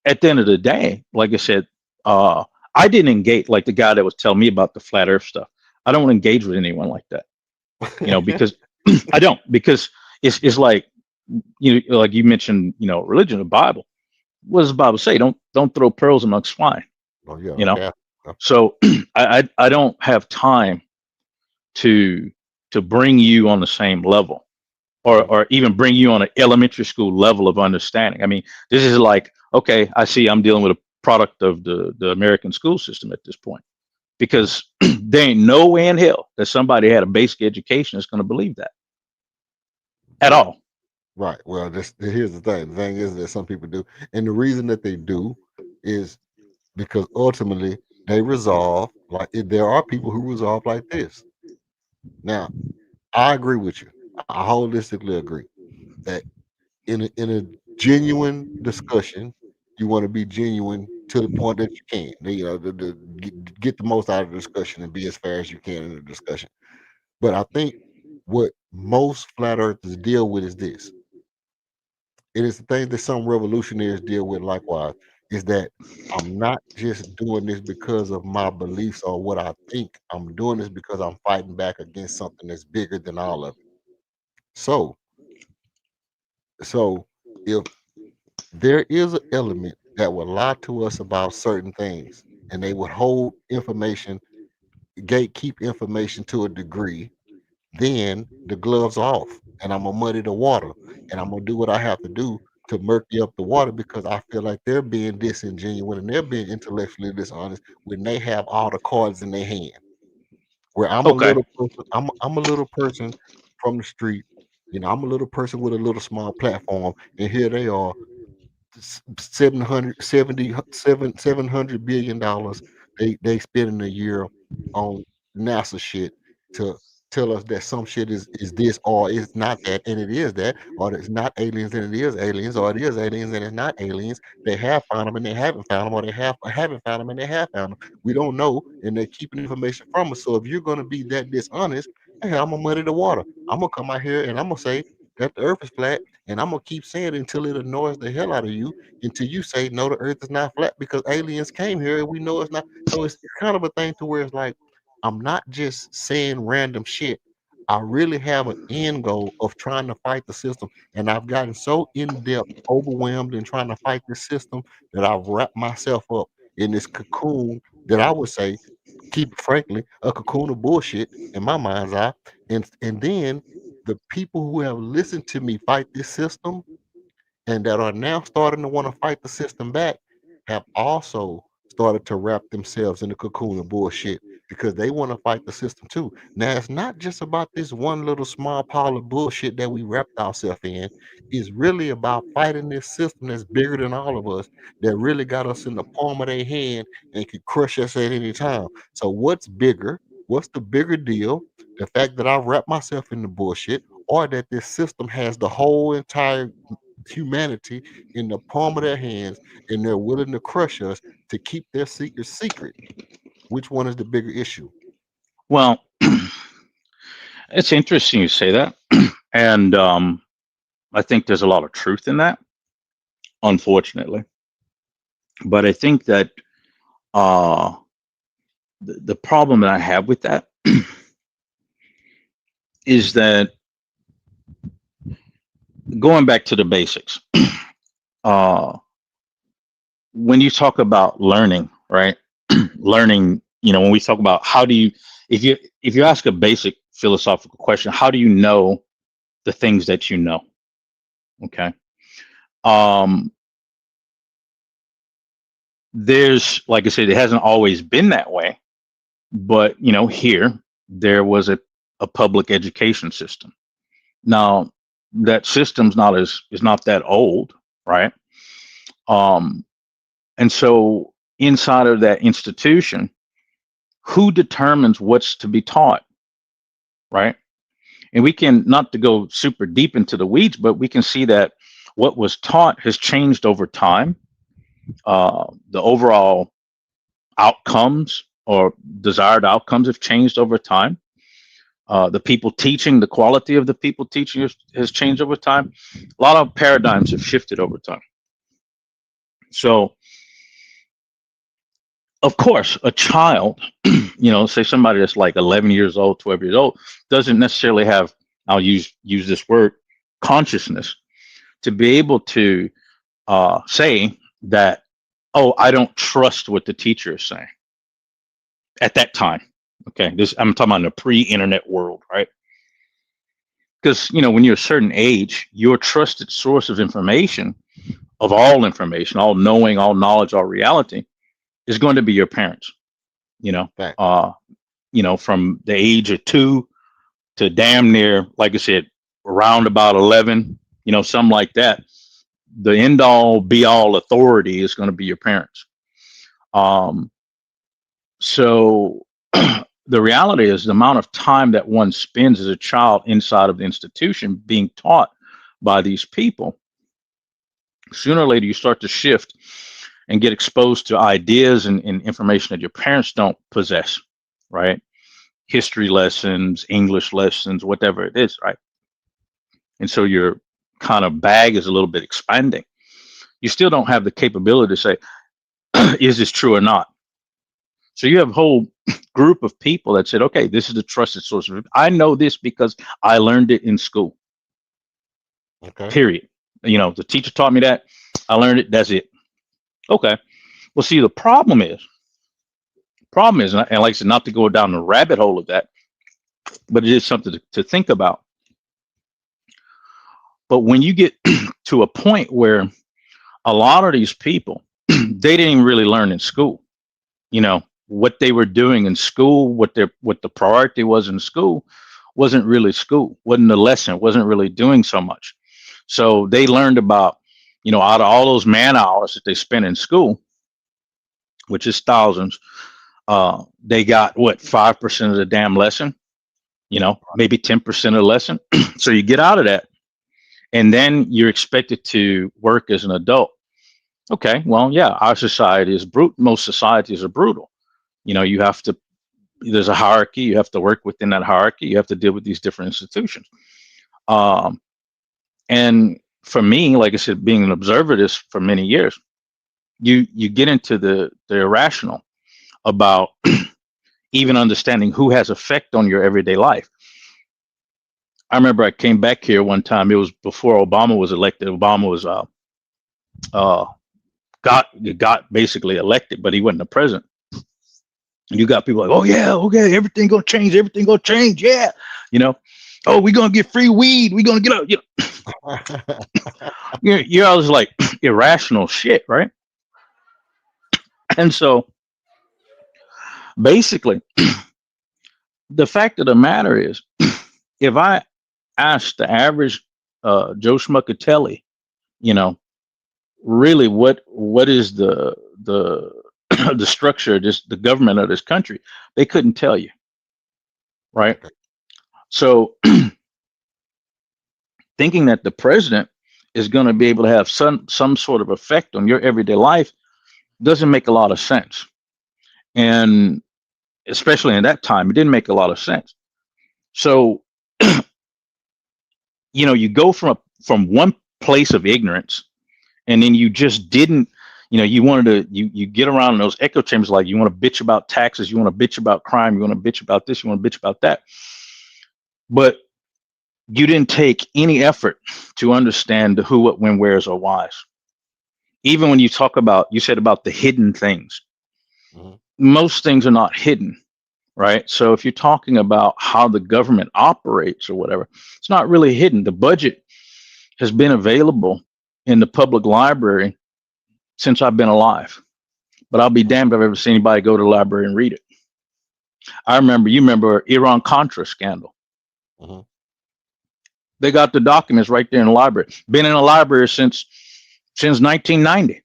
at the end of the day, like I said, I didn't engage, like the guy that was telling me about the flat Earth stuff. I don't engage with anyone like that, because I don't, because it's like, like you mentioned, religion, the Bible. What does the Bible say? Don't throw pearls amongst swine. Oh, yeah. So I don't have time to bring you on the same level, or even bring you on an elementary school level of understanding. I mean, this is like, okay, I see I'm dealing with a product of the American school system at this point, because there ain't no way in hell that somebody had a basic education that's going to believe that at all. Right. Well, here's the thing. The thing is that some people do, and the reason that they do is because ultimately they resolve like there are people who resolve like this. Now, I agree with you. I holistically agree that in a genuine discussion, you want to be genuine to the point that you can. Get the most out of the discussion and be as fair as you can in the discussion. But I think what most flat earthers deal with is this: it is the thing that some revolutionaries deal with likewise, is that I'm not just doing this because of my beliefs or what I think. I'm doing this because I'm fighting back against something that's bigger than all of it. So, so if there is an element that will lie to us about certain things, and they would hold information, gatekeep information to a degree, then the gloves off, and I'm gonna muddy the water, and I'm gonna do what I have to do to murky up the water because I feel like they're being disingenuous and they're being intellectually dishonest when they have all the cards in their hand. Where I'm a Okay. little person, I'm a little person from the street, I'm a little person with a little small platform, and here they are 700 billion dollars they spend in a year on NASA shit to tell us that some shit is this or it's not that, and it is that, or it's not aliens and it is aliens, or it is aliens and it's not aliens. They have found them and they haven't found them, or they haven't found them and they have found them. We don't know, and they're keeping information from us. So if you're gonna be that dishonest, hey, I'm gonna muddy the water. I'm gonna come out here and I'm gonna say that the earth is flat, and I'm gonna keep saying it until it annoys the hell out of you, until you say no, the earth is not flat because aliens came here and we know it's not. So it's kind of a thing to where it's like I'm not just saying random shit. I really have an end goal of trying to fight the system, and I've gotten so in depth, overwhelmed in trying to fight this system that I've wrapped myself up in this cocoon that I would say, keep it frankly, a cocoon of bullshit in my mind's eye. And then the people who have listened to me fight this system and that are now starting to want to fight the system back have also started to wrap themselves in the cocoon of bullshit because they want to fight the system too. Now it's not just about this one little small pile of bullshit that we wrapped ourselves in. It's really about fighting this system that's bigger than all of us, that really got us in the palm of their hand and could crush us at any time. So what's bigger? What's the bigger deal? The fact that I wrap myself in the bullshit, or that this system has the whole entire humanity in the palm of their hands and they're willing to crush us to keep their secrets secret? Which one is the bigger issue? Well, it's interesting you say that, and I think there's a lot of truth in that, unfortunately. But I think that uh, the problem that I have with that is that going back to the basics, uh, when you talk about learning, right? Learning, when we talk about how do you, if you ask a basic philosophical question, how do you know the things that you know? Okay. There's, like I said, it hasn't always been that way, but here there was a public education system. Now that system's is not that old, right? And so inside of that institution, who determines what's to be taught, right? And we can, not to go super deep into the weeds, but we can see that what was taught has changed over time. The overall outcomes or desired outcomes have changed over time. The people teaching, the quality of the people teaching has changed over time. A lot of paradigms have shifted over time. So, of course, a child, say somebody that's like 11 years old, 12 years old, doesn't necessarily have, I'll use this word, consciousness, to be able to say that, oh, I don't trust what the teacher is saying at that time. Okay, I'm talking about in a pre-internet world, right? Because when you're a certain age, your trusted source of information, all knowing, all knowledge, all reality, is going to be your parents. Fact. From the age of 2 to damn near, like I said, around about 11, something like that. The end all be all authority is going to be your parents. So the reality is the amount of time that one spends as a child inside of the institution being taught by these people, sooner or later you start to shift and get exposed to ideas and information that your parents don't possess, right? History lessons, English lessons, whatever it is, right? And so your kind of bag is a little bit expanding, you still don't have the capability to say, is this true or not? So you have a whole group of people that said, okay, this is the trusted source. I know this because I learned it in school. Okay. Period. You know, the teacher taught me that. I learned it. That's it. Okay. Well, see, the problem is, and like I said, not to go down the rabbit hole of that, but it is something to think about. But when you get to a point where a lot of these people, they didn't even really learn in school, you know, what they were doing in school, what the priority was in school wasn't really school, wasn't the lesson, wasn't really doing so much. So they learned about, you know, out of all those man hours that they spent in school, which is thousands, they got what, 5% of the damn lesson, you know, maybe 10% of the lesson. So you get out of that, and then you're expected to work as an adult. Okay, well, yeah, our society is brutal. Most societies are brutal. You know, you have to, there's a hierarchy. You have to work within that hierarchy. You have to deal with these different institutions. And for me, like I said, being an observer of this for many years, you get into the irrational about even understanding who has effect on your everyday life. I remember I came back here one time. It was before Obama was elected. Obama was got basically elected, but he wasn't the president. And you got people like, oh yeah, okay, everything gonna change, yeah, you know, oh, we're gonna get free weed, we're gonna get out, you know. You're always like irrational shit, right? And so basically, the fact of the matter is, if I ask the average Joe Schmuckatelli, you know, really what is the the structure of the government of this country, they couldn't tell you, right? So thinking that the president is going to be able to have some sort of effect on your everyday life doesn't make a lot of sense. And especially in that time, it didn't make a lot of sense. So you know, you go from one place of ignorance, and then you just didn't, you know, you wanted to, you get around in those echo chambers, like you want to bitch about taxes, you want to bitch about crime, you want to bitch about this, you want to bitch about that, but you didn't take any effort to understand the who, what, when, where's, or why's. Even when you talk about, you said about the hidden things, most things are not hidden, right? So if you're talking about how the government operates or whatever, it's not really hidden. The budget has been available in the public library since I've been alive, but I'll be damned if I've ever seen anybody go to the library and read it. You remember Iran-Contra scandal. They got the documents right there in the library. Been in the library since 1990.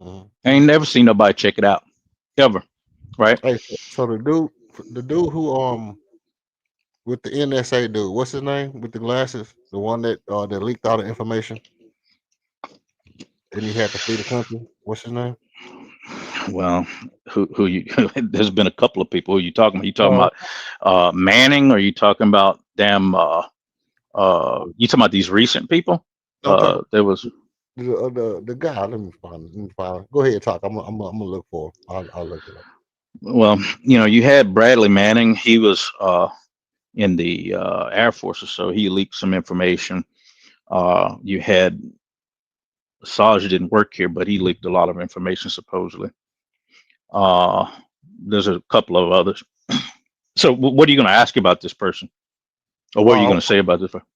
I ain't never seen nobody check it out, ever, right? Hey, so the dude who with the NSA dude, what's his name with the glasses? The one that leaked all the information, and he had to flee the country. What's his name? Well, who you? There's been a couple of people. Who you talking about? You talking about Manning, or you talking about damn? You talking about these recent people? There was the guy. Let me find it. Go ahead, talk. I'm gonna look for him. I'll look it up. Well, you know, you had Bradley Manning. He was in the Air Force, or so he leaked some information. You had Assange didn't work here, but he leaked a lot of information supposedly. There's a couple of others. So, what are you going to ask about this person, or what are you going to say about this person?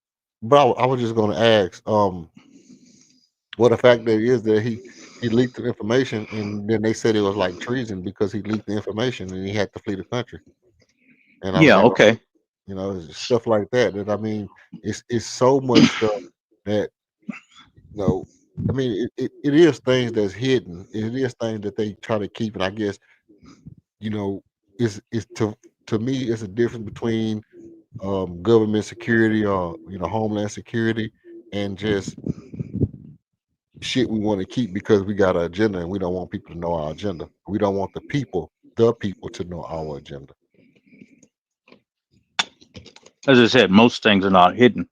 But I was just going to ask, what the fact that is that he leaked the information, and then they said it was like treason because he leaked the information and he had to flee the country. And I'm like, okay, you know, stuff like that. That I mean, it's so much stuff that, you know, I mean, it is things that's hidden. It is things that they try to keep, and I guess, you know, it's to me, it's a difference between government security or, you know, homeland security and just shit we want to keep because we got an agenda and we don't want people to know our agenda. We don't want the people to know our agenda. As I said, most things are not hidden.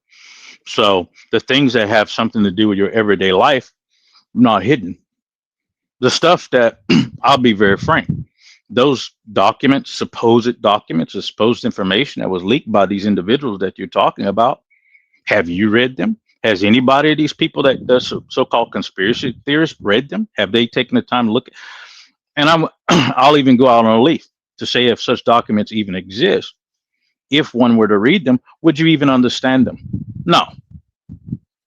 So the things that have something to do with your everyday life, not hidden. The stuff that I'll be very frank, those documents, supposed information that was leaked by these individuals that you're talking about, have you read them? Has anybody of these people that the so-called conspiracy theorists read them? Have they taken the time to look at? And I'll even go out on a leaf to say if such documents even exist, if one were to read them, would you even understand them? No,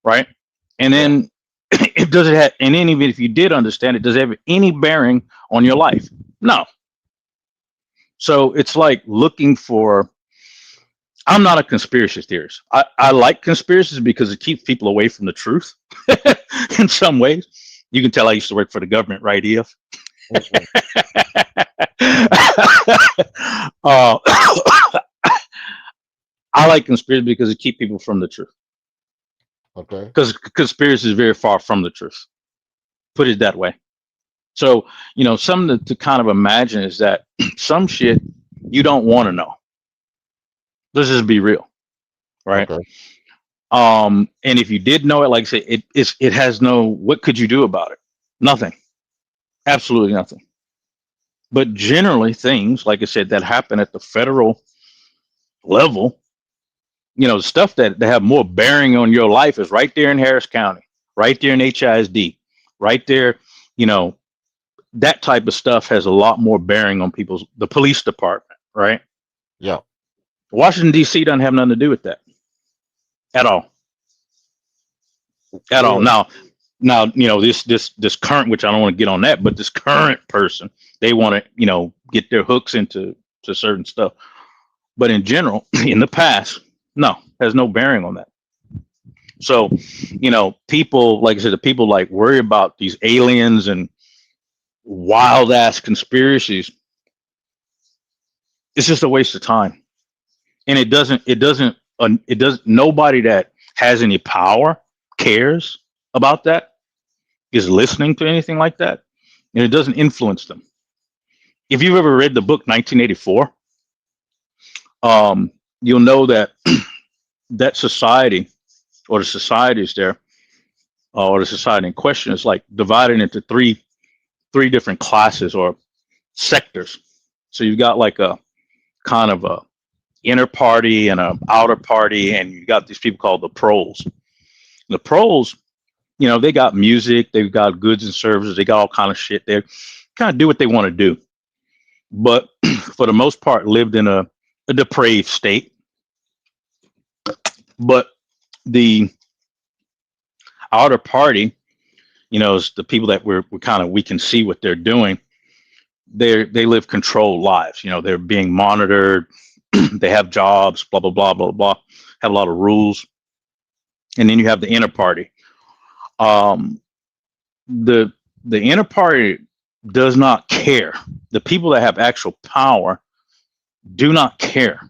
right? And then it does it have, and then even if you did understand it, does it have any bearing on your life? No. So it's like looking for. I'm not a conspiracy theorist. I like conspiracies because it keeps people away from the truth. In some ways, you can tell I used to work for the government, right, Ef? uh, I like conspiracy because it keeps people from the truth. Okay. Because conspiracy is very far from the truth. Put it that way. So, something to kind of imagine is that some shit you don't want to know. Let's just be real, right? Okay. And if you did know it, like I say, it has no. What could you do about it? Nothing. Absolutely nothing. But generally, things like I said that happen at the federal level, stuff that have more bearing on your life is right there in Harris County, right there in HISD, right there. That type of stuff has a lot more bearing on the police department, right? Yeah. Washington D.C. doesn't have nothing to do with that at all. At all. Yeah. Now, this current, which I don't want to get on that, but this current person, they want to, get their hooks into certain stuff. But in general, in the past, no, has no bearing on that. So, people, like I said, the people like worry about these aliens and wild ass conspiracies. It's just a waste of time. And nobody that has any power cares about that, is listening to anything like that, and it doesn't influence them. If you've ever read the book 1984, you'll know that that society, or the societies there, or the society in question, is like divided into three different classes or sectors. So you've got like a kind of a inner party and a outer party, and you got these people called the proles. The proles, they got music, they've got goods and services, they got all kind of shit. They kind of do what they want to do, but for the most part, lived in a depraved state. But the outer party, is the people that we can see what they're doing. They live controlled lives. They're being monitored. They have jobs, blah, blah, blah, blah, blah, have a lot of rules. And then you have the inner party. The inner party does not care. The people that have actual power do not care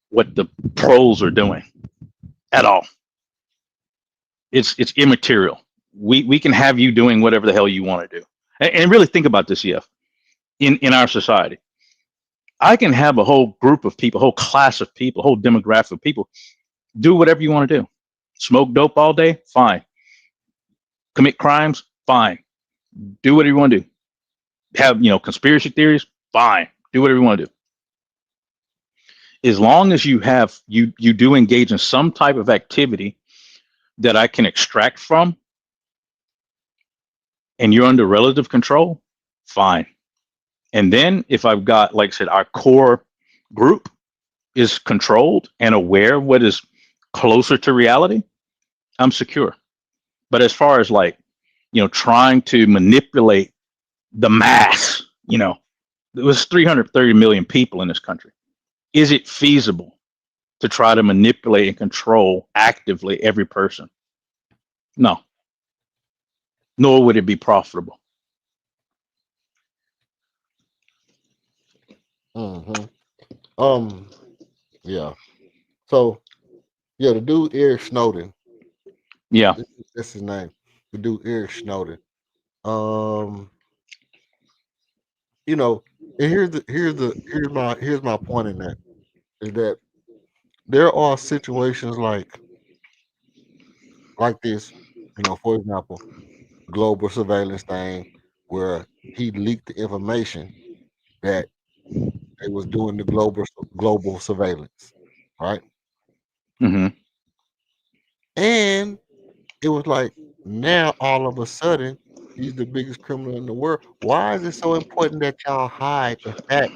what the proles are doing at all. It's immaterial. We can have you doing whatever the hell you want to do. And really think about this, EF. In our society, I can have a whole group of people, a whole class of people, a whole demographic of people do whatever you want to do. Smoke dope all day, fine. Commit crimes, fine. Do whatever you want to do. Have, conspiracy theories, fine. Do whatever you want to do. As long as you do engage in some type of activity that I can extract from, and you're under relative control, fine. And then if I've got, like I said, our core group is controlled and aware of what is closer to reality, I'm secure. But as far as trying to manipulate the mass, there was 330 million people in this country. Is it feasible to try to manipulate and control actively every person? No. Nor would it be profitable. Mm-hmm. Yeah. So, yeah, the dude Eric Snowden. Yeah. That's his name. The dude Eric Snowden. And here's my point in that is that there are situations like like this, for example, global surveillance thing where he leaked the information that they was doing the global surveillance, right? Mm-hmm. And it was like now all of a sudden he's the biggest criminal in the world. Why is it so important that y'all hide the fact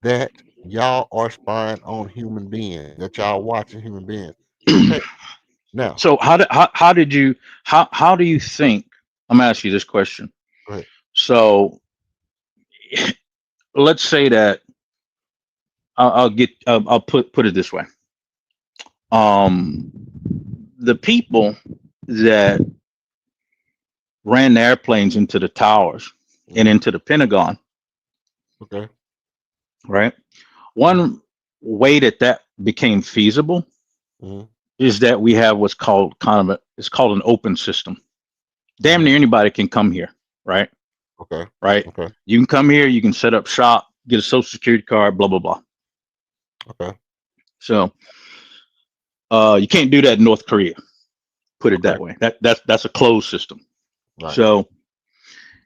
that y'all are spying on human beings, that y'all watching human beings? Okay, now So how do you think? I'm gonna ask you this question. go ahead. So let's say that I'll put it this way. Um, the people that ran the airplanes into the towers and into the Pentagon, Okay. right? One way that became feasible Mm-hmm. is that we have what's called it's called an open system. Damn Mm-hmm. near anybody can come here, right? Okay. Right? Okay. You can come here, you can set up shop, get a social security card, blah blah blah. Okay. So you can't do that in North Korea. Put it Okay. that way. That's a closed system. Right. So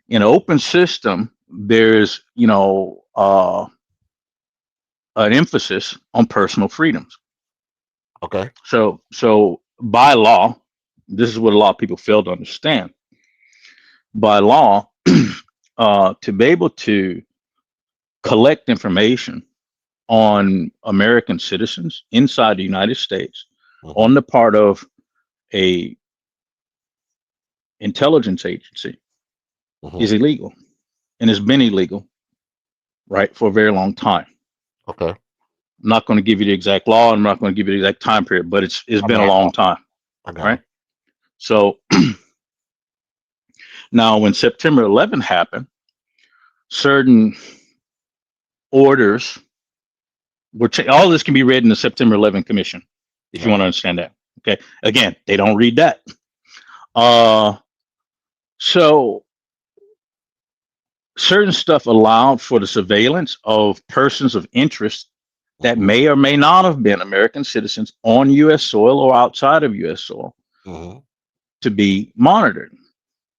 in an open system, there's an emphasis on personal freedoms. Okay. So by law, this is what a lot of people fail to understand. By law, to be able to collect information on American citizens inside the United States Mm-hmm. on the part of a intelligence agency Mm-hmm. is illegal, and it's been illegal, right, for a very long time. Okay. I'm not going to give you the exact law. I'm not going to give you the exact time period, but it's I been a got long time, I got right? it. So now, when September 11 happened, certain orders were all this can be read in the September 11 Commission, if you Right. want to understand that. Okay, again, they don't read that. So certain stuff allowed for the surveillance of persons of interest that Mm-hmm. may or may not have been American citizens on U.S. soil or outside of U.S. soil Mm-hmm. to be monitored.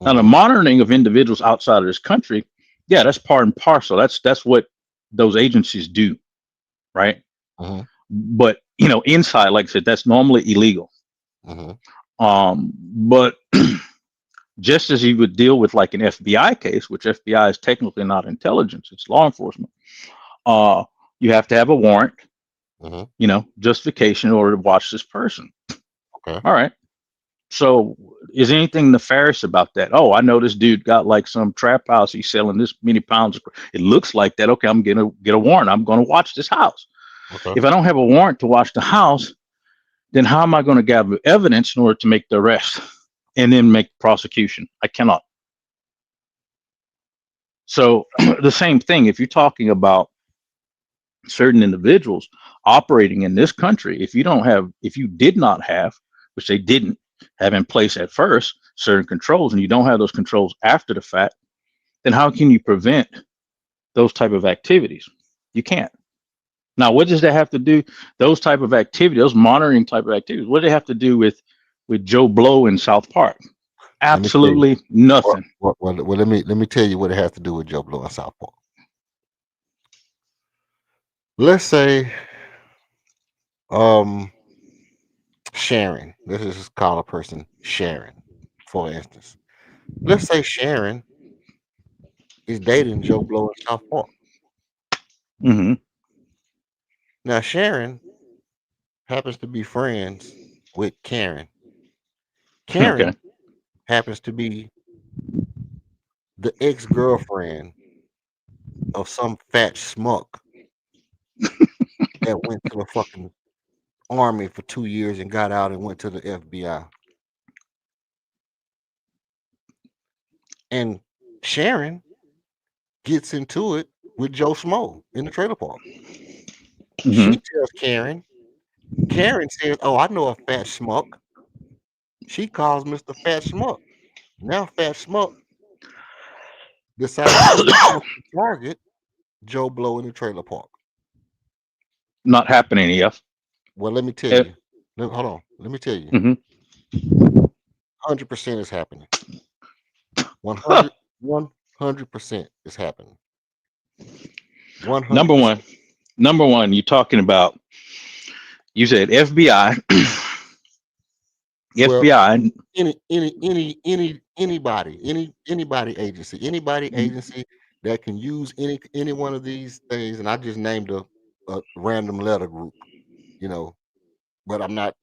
Now, the Mm-hmm. monitoring of individuals outside of this country, yeah, that's part and parcel. That's what those agencies do, right? Mm-hmm. But inside, like I said, that's normally illegal. Mm-hmm. But just as you would deal with like an FBI case, which FBI is technically not intelligence, it's law enforcement. You have to have a warrant, Mm-hmm. Justification in order to watch this person. Okay. All right. So is anything nefarious about that? Oh, I know this dude got like some trap house. He's selling this many pounds. It looks like that. Okay, I'm gonna get a warrant. I'm going to watch this house. Okay. If I don't have a warrant to watch the house, then how am I going to gather evidence in order to make the arrest and then make the prosecution? I cannot. So the same thing, if you're talking about certain individuals operating in this country, if you did not have, which they didn't have in place at first, certain controls, and you don't have those controls after the fact, then how can you prevent those type of activities? You can't. Now, what does that have to do? Those type of activities, those monitoring type of activities, what do they have to do with Joe Blow in South Park? Let me tell you. Absolutely nothing. Well, let me tell you what it has to do with Joe Blow and South Park. Let's say, Sharon. Let's just call a person Sharon, for instance. Let's say Sharon is dating Joe Blow in South Park. Hmm. Now Sharon happens to be friends with Karen. Okay. Karen happens to be the ex-girlfriend of some fat schmuck that went to the fucking army for 2 years and got out and went to the FBI. And Sharon gets into it with Joe Smo in the trailer park. Hmm. She tells Karen. Karen says, "Oh, I know a fat schmuck." She calls Mr. Fat Schmuck. Now Fat Schmuck decides he wants to target Joe Blow in the trailer park. Not happening, yes. Well, let me tell Eh, you. Hold on. Let me tell you. mhm. 100% is happening. 100% is happening. 100%. Number one, you're talking about. You said FBI, Well, FBI. anybody agency that can use any one of these things, and I just named a random letter group, you know, but I'm not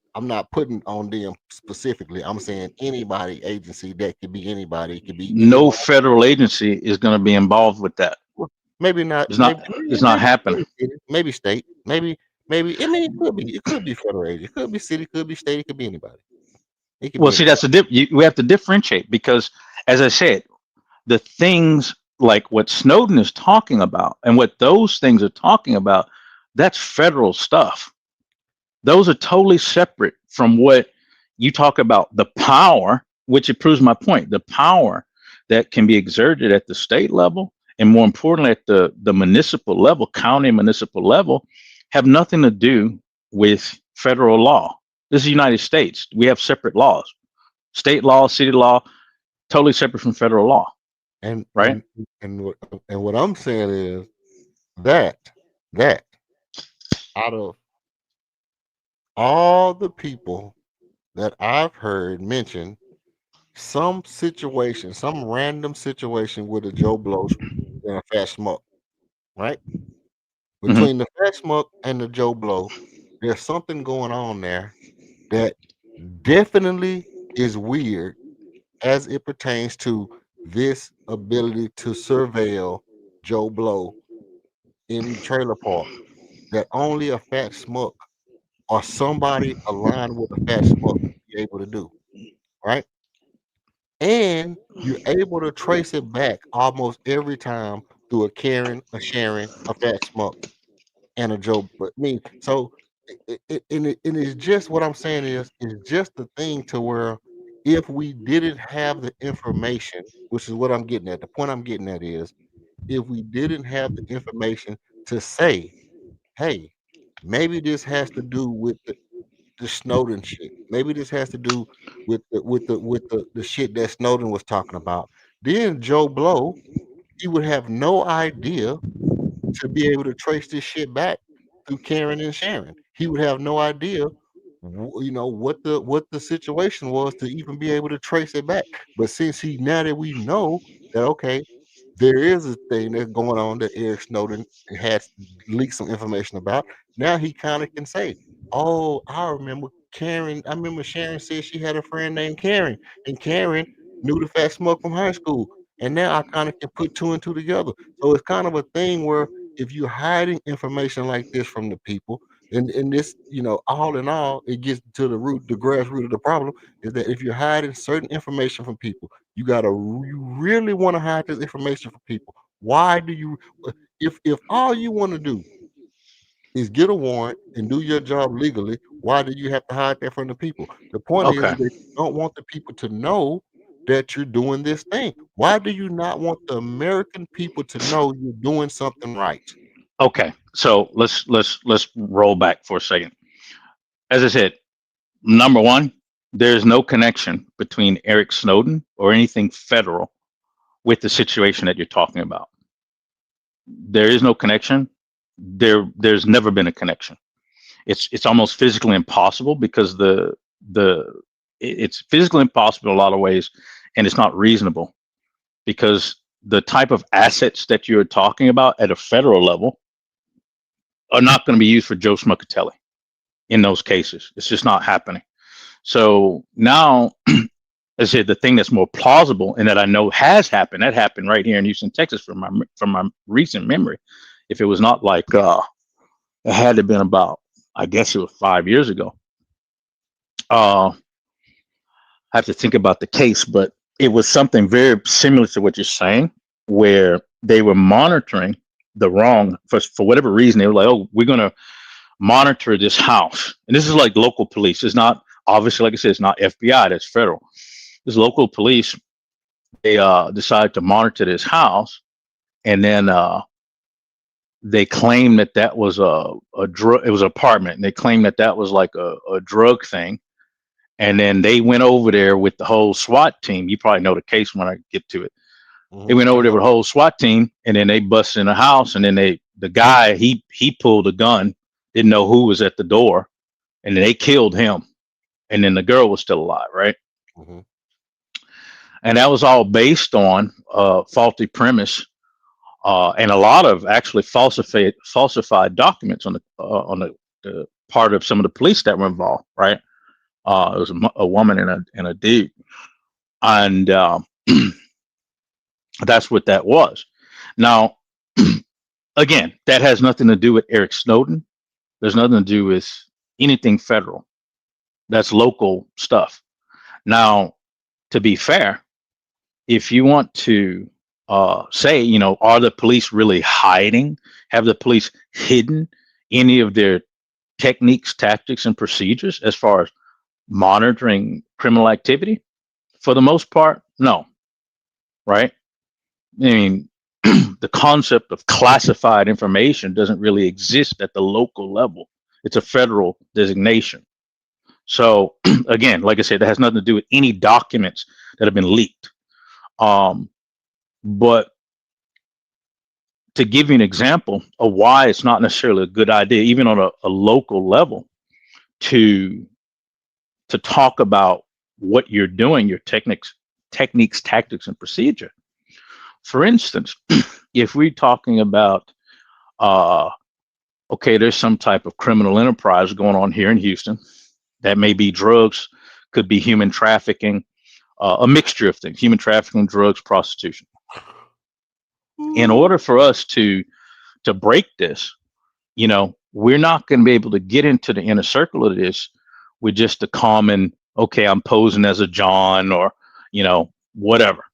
putting on them specifically. I'm saying anybody agency that could be anybody. It could be No anybody. federal agency is going to be involved with that. Well, maybe not. It's not. It's not happening. Maybe state. Maybe. I mean, it could be. It could be federal agency. It could be city. Could be state. It could be anybody. It could Well, be see, anybody. that's we have to differentiate because, as I said, the things like what Snowden is talking about and what those things are talking about, that's federal stuff. Those are totally separate from what you talk about, the power, which it proves my point, the power that can be exerted at the state level and more importantly at the municipal level, county municipal level, have nothing to do with federal law. This is the United States. We have separate laws, state law, city law, totally separate from federal law. And right. And what I'm saying is that out of all the people that I've heard mention some situation, some random situation with a Joe Blow and a Fat Smoke, right? Between the Fat Smoke and the Joe Blow, there's something going on there that definitely is weird as it pertains to this ability to surveil Joe Blow in the trailer park that only a Fat Smoke or somebody aligned with a Fat Smoke be able to do, right? And you're able to trace it back almost every time through a Karen, a Sharon, a Fat Smoke, and a Joe. But me, so and it's just what I'm saying is just the thing to where if we didn't have the information, which is what I'm getting at, the point I'm getting at is if we didn't have the information to say, hey, maybe this has to do with the Snowden shit. Maybe this has to do with the shit that Snowden was talking about. Then Joe Blow, he would have no idea to be able to trace this shit back through Karen and Sharon. He would have no idea, what the situation was to even be able to trace it back. But since now that we know that okay, there is a thing that's going on that Eric Snowden has leaked some information about. Now he kind of can say, "Oh, I remember Karen. I remember Sharon said she had a friend named Karen, and Karen knew the Fat Smoke from high school." And now I kind of can put two and two together. So it's kind of a thing where if you're hiding information like this from the people, and this, all in all, it gets to the grassroots of the problem is that if you're hiding certain information from people, you really want to hide this information from people. Why do you if all you want to do is get a warrant and do your job legally, why do you have to hide that from the people? The point is Okay. that you don't want the people to know that you're doing this thing. Why do you not want the American people to know you're doing something right? Okay. So let's roll back for a second. As I said, number one, there's no connection between Eric Snowden or anything federal with the situation that you're talking about. There is no connection. There's never been a connection. It's almost physically impossible because it's physically impossible in a lot of ways, and it's not reasonable because the type of assets that you're talking about at a federal level are not going to be used for Joe Schmuckatelli in those cases. It's just not happening. So now, as I said, the thing that's more plausible and that I know has happened, that happened right here in Houston, Texas, from my recent memory. If it was not like it had to have been about, I guess it was 5 years ago. I have to think about the case, but it was something very similar to what you're saying, where they were monitoring the wrong for whatever reason. They were like, "Oh, we're gonna monitor this house," and this is like local police. It's not obviously, like I said, it's not FBI. That's federal. This local police, they decided to monitor this house, and then they claimed that was a drug. It was an apartment, and they claimed that was like a drug thing. And then they went over there with the whole SWAT team. You probably know the case when I get to it. They went over there with the whole SWAT team, and then they busted in the house, and then the guy, he pulled a gun, didn't know who was at the door, and then they killed him. And then the girl was still alive, right? Mhm. And that was all based on faulty premise, and a lot of actually falsified documents on the part of some of the police that were involved, right? It was a woman and a dude, and that's what that was. Now, again, that has nothing to do with Eric Snowden. There's nothing to do with anything federal. That's local stuff. Now, to be fair, if you want to say, you know, are the police really hiding? Have the police hidden any of their techniques, tactics, and procedures as far as monitoring criminal activity? For the most part, no. Right? I mean, the concept of classified information doesn't really exist at the local level. It's a federal designation. So again, like I said, that has nothing to do with any documents that have been leaked. But to give you an example of why it's not necessarily a good idea, even on a local level, to talk about what you're doing, your techniques, tactics, and procedure. For instance, if we're talking about, okay, there's some type of criminal enterprise going on here in Houston. That may be drugs, could be human trafficking, a mixture of things, human trafficking, drugs, prostitution. In order for us to break this, you know, we're not going to be able to get into the inner circle of this with just a common, okay, I'm posing as a John, or, you know, whatever.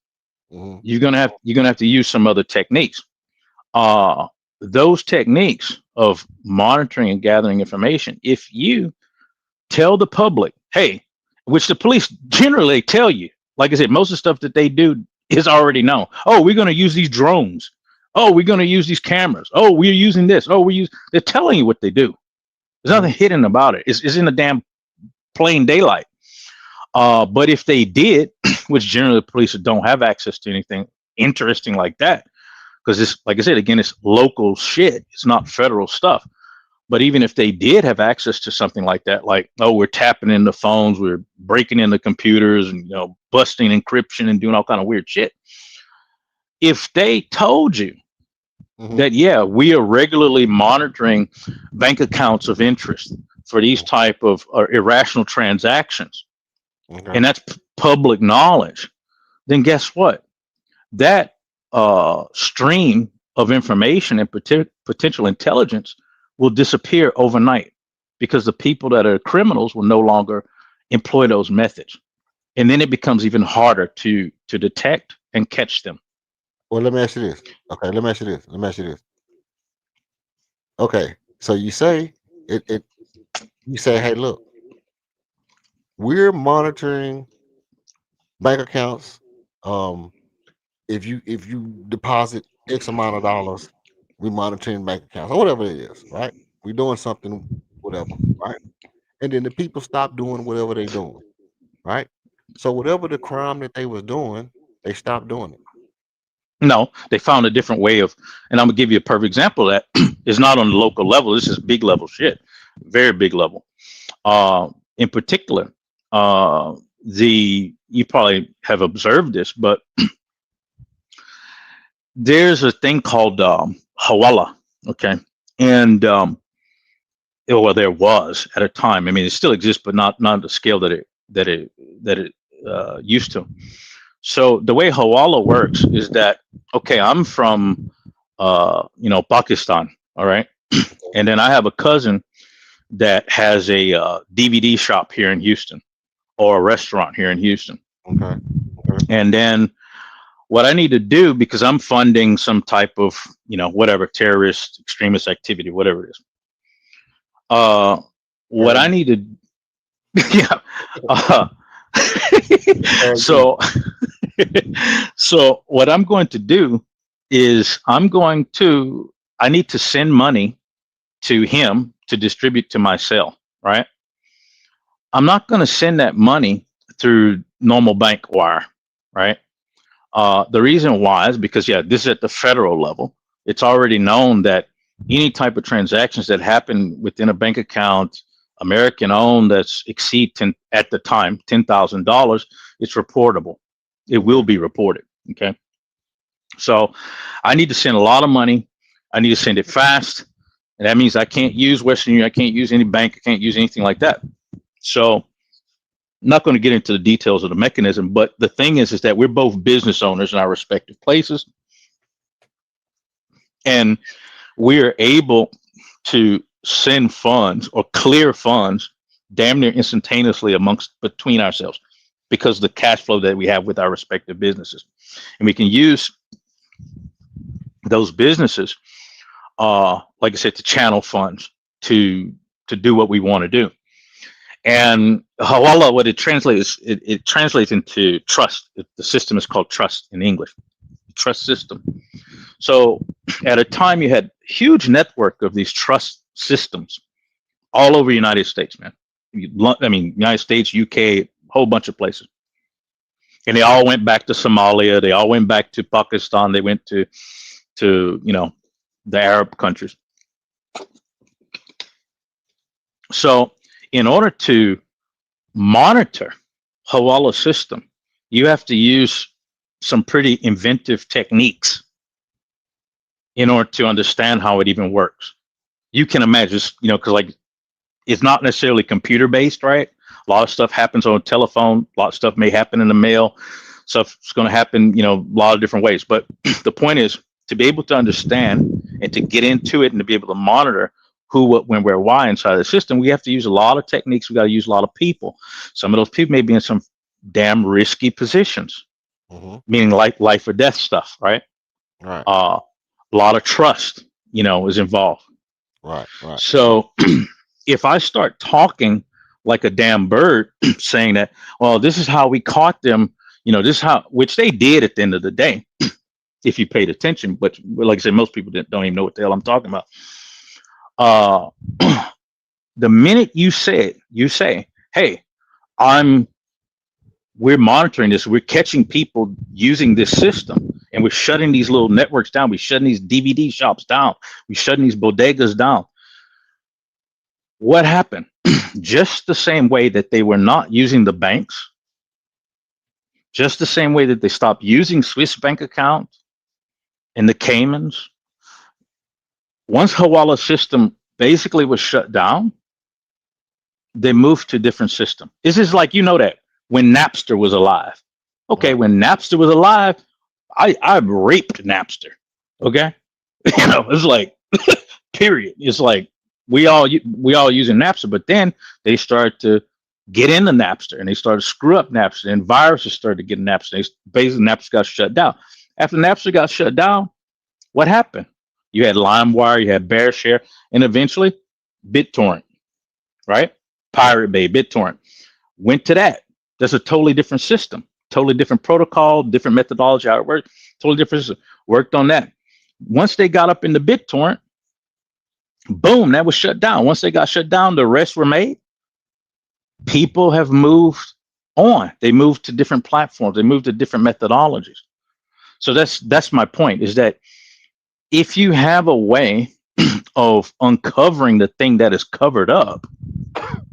You're gonna have to use some other techniques. Those techniques of monitoring and gathering information, if you tell the public, hey, which the police generally tell you, like I said, most of the stuff that they do is already known. Oh, we're going to use these drones. Oh, we're going to use these cameras. Oh, we're using this. Oh, they're telling you what they do. There's nothing hidden about it. It's in the damn plain daylight. But if they did, which generally the police don't have access to anything interesting like that, because it's, like I said, again, it's local shit. It's not federal stuff. But even if they did have access to something like that, like, oh, we're tapping in the phones, we're breaking into computers, and, you know, busting encryption and doing all kind of weird shit. If they told you that, yeah, we are regularly monitoring bank accounts of interest for these type of irrational transactions, and that's public knowledge, then guess what? That stream of information and potential intelligence will disappear overnight, because the people that are criminals will no longer employ those methods. And then it becomes even harder to detect and catch them. Well, let me ask you this. Okay, let me ask you this. Okay, so you say you say, hey, look, we're monitoring bank accounts. If you deposit X amount of dollars, we monitoring bank accounts or whatever it is, right? We're doing something, whatever, right? And then the people stop doing whatever they're doing, right? So whatever the crime that they was doing, they stopped doing it. No, they found a different way of, and I'm gonna give you a perfect example of that. It's not on the local level. This is big level shit, very big level. In particular, you probably have observed this, but there's a thing called Hawala, okay, and well, there was at a time. I mean, it still exists, but not at the scale that it used to. So the way Hawala works is that, okay, I'm from Pakistan, all right, and then I have a cousin that has a DVD shop here in Houston, or a restaurant here in Houston. Okay. And then what I need to do, because I'm funding some type of, whatever, terrorist, extremist activity, whatever it is. What I need to, yeah. So what I'm going to do is I need to send money to him to distribute to my cell, right? I'm not going to send that money through normal bank wire, right? The reason why is because, yeah, this is at the federal level. It's already known that any type of transactions that happen within a bank account, American owned, that's exceed 10 at the time $10,000, it's reportable. It will be reported. Okay, so I need to send a lot of money. I need to send it fast, and that means I can't use Western Union. I can't use any bank. I can't use anything like that. So I'm not going to get into the details of the mechanism, but the thing is that we're both business owners in our respective places, and we're able to send funds or clear funds damn near instantaneously between ourselves because of the cash flow that we have with our respective businesses. And we can use those businesses, like I said, to channel funds to do what we want to do. And Hawala, what it translates, it translates into trust. The system is called trust in English, trust system. So at a time you had huge network of these trust systems all over the United States, man. I mean, United States, UK, whole bunch of places. And they all went back to Somalia. They all went back to Pakistan. They went to the Arab countries. So in order to monitor Hawala system, you have to use some pretty inventive techniques in order to understand how it even works. You can imagine, because like it's not necessarily computer based, right? A lot of stuff happens on a telephone. A lot of stuff may happen in the mail. Stuff's going to happen, a lot of different ways. But the point is to be able to understand and to get into it and to be able to monitor who, what, when, where, why inside the system. We have to use a lot of techniques. We got to use a lot of people. Some of those people may be in some damn risky positions, meaning like life or death stuff, right? Right. A lot of trust, is involved. Right. So if I start talking like a damn bird, saying that, well, this is how we caught them, this is how, which they did at the end of the day, if you paid attention. But like I said, most people don't even know what the hell I'm talking about. The minute you say, hey, we're monitoring this, we're catching people using this system, and we're shutting these little networks down, we're shutting these DVD shops down, we're shutting these bodegas down. What happened? Just the same way that they were not using the banks, just the same way that they stopped using Swiss bank accounts and the Caymans, once Hawala system basically was shut down, they moved to a different system. This is like, that when Napster was alive. Okay, right. When Napster was alive, I raped Napster. Okay, it's like, period. It's like we all using Napster, but then they started to get into Napster and they started to screw up Napster, and viruses started to get in Napster. Basically, Napster got shut down. After Napster got shut down, what happened? You had LimeWire, you had BearShare, and eventually BitTorrent, right? Pirate Bay, BitTorrent. Went to that. That's a totally different system, totally different protocol, different methodology, how it worked, totally different system. Worked on that. Once they got up into BitTorrent, boom, that was shut down. Once they got shut down, the rest were made. People have moved on. They moved to different platforms. They moved to different methodologies. So that's my point, is that if you have a way of uncovering the thing that is covered up,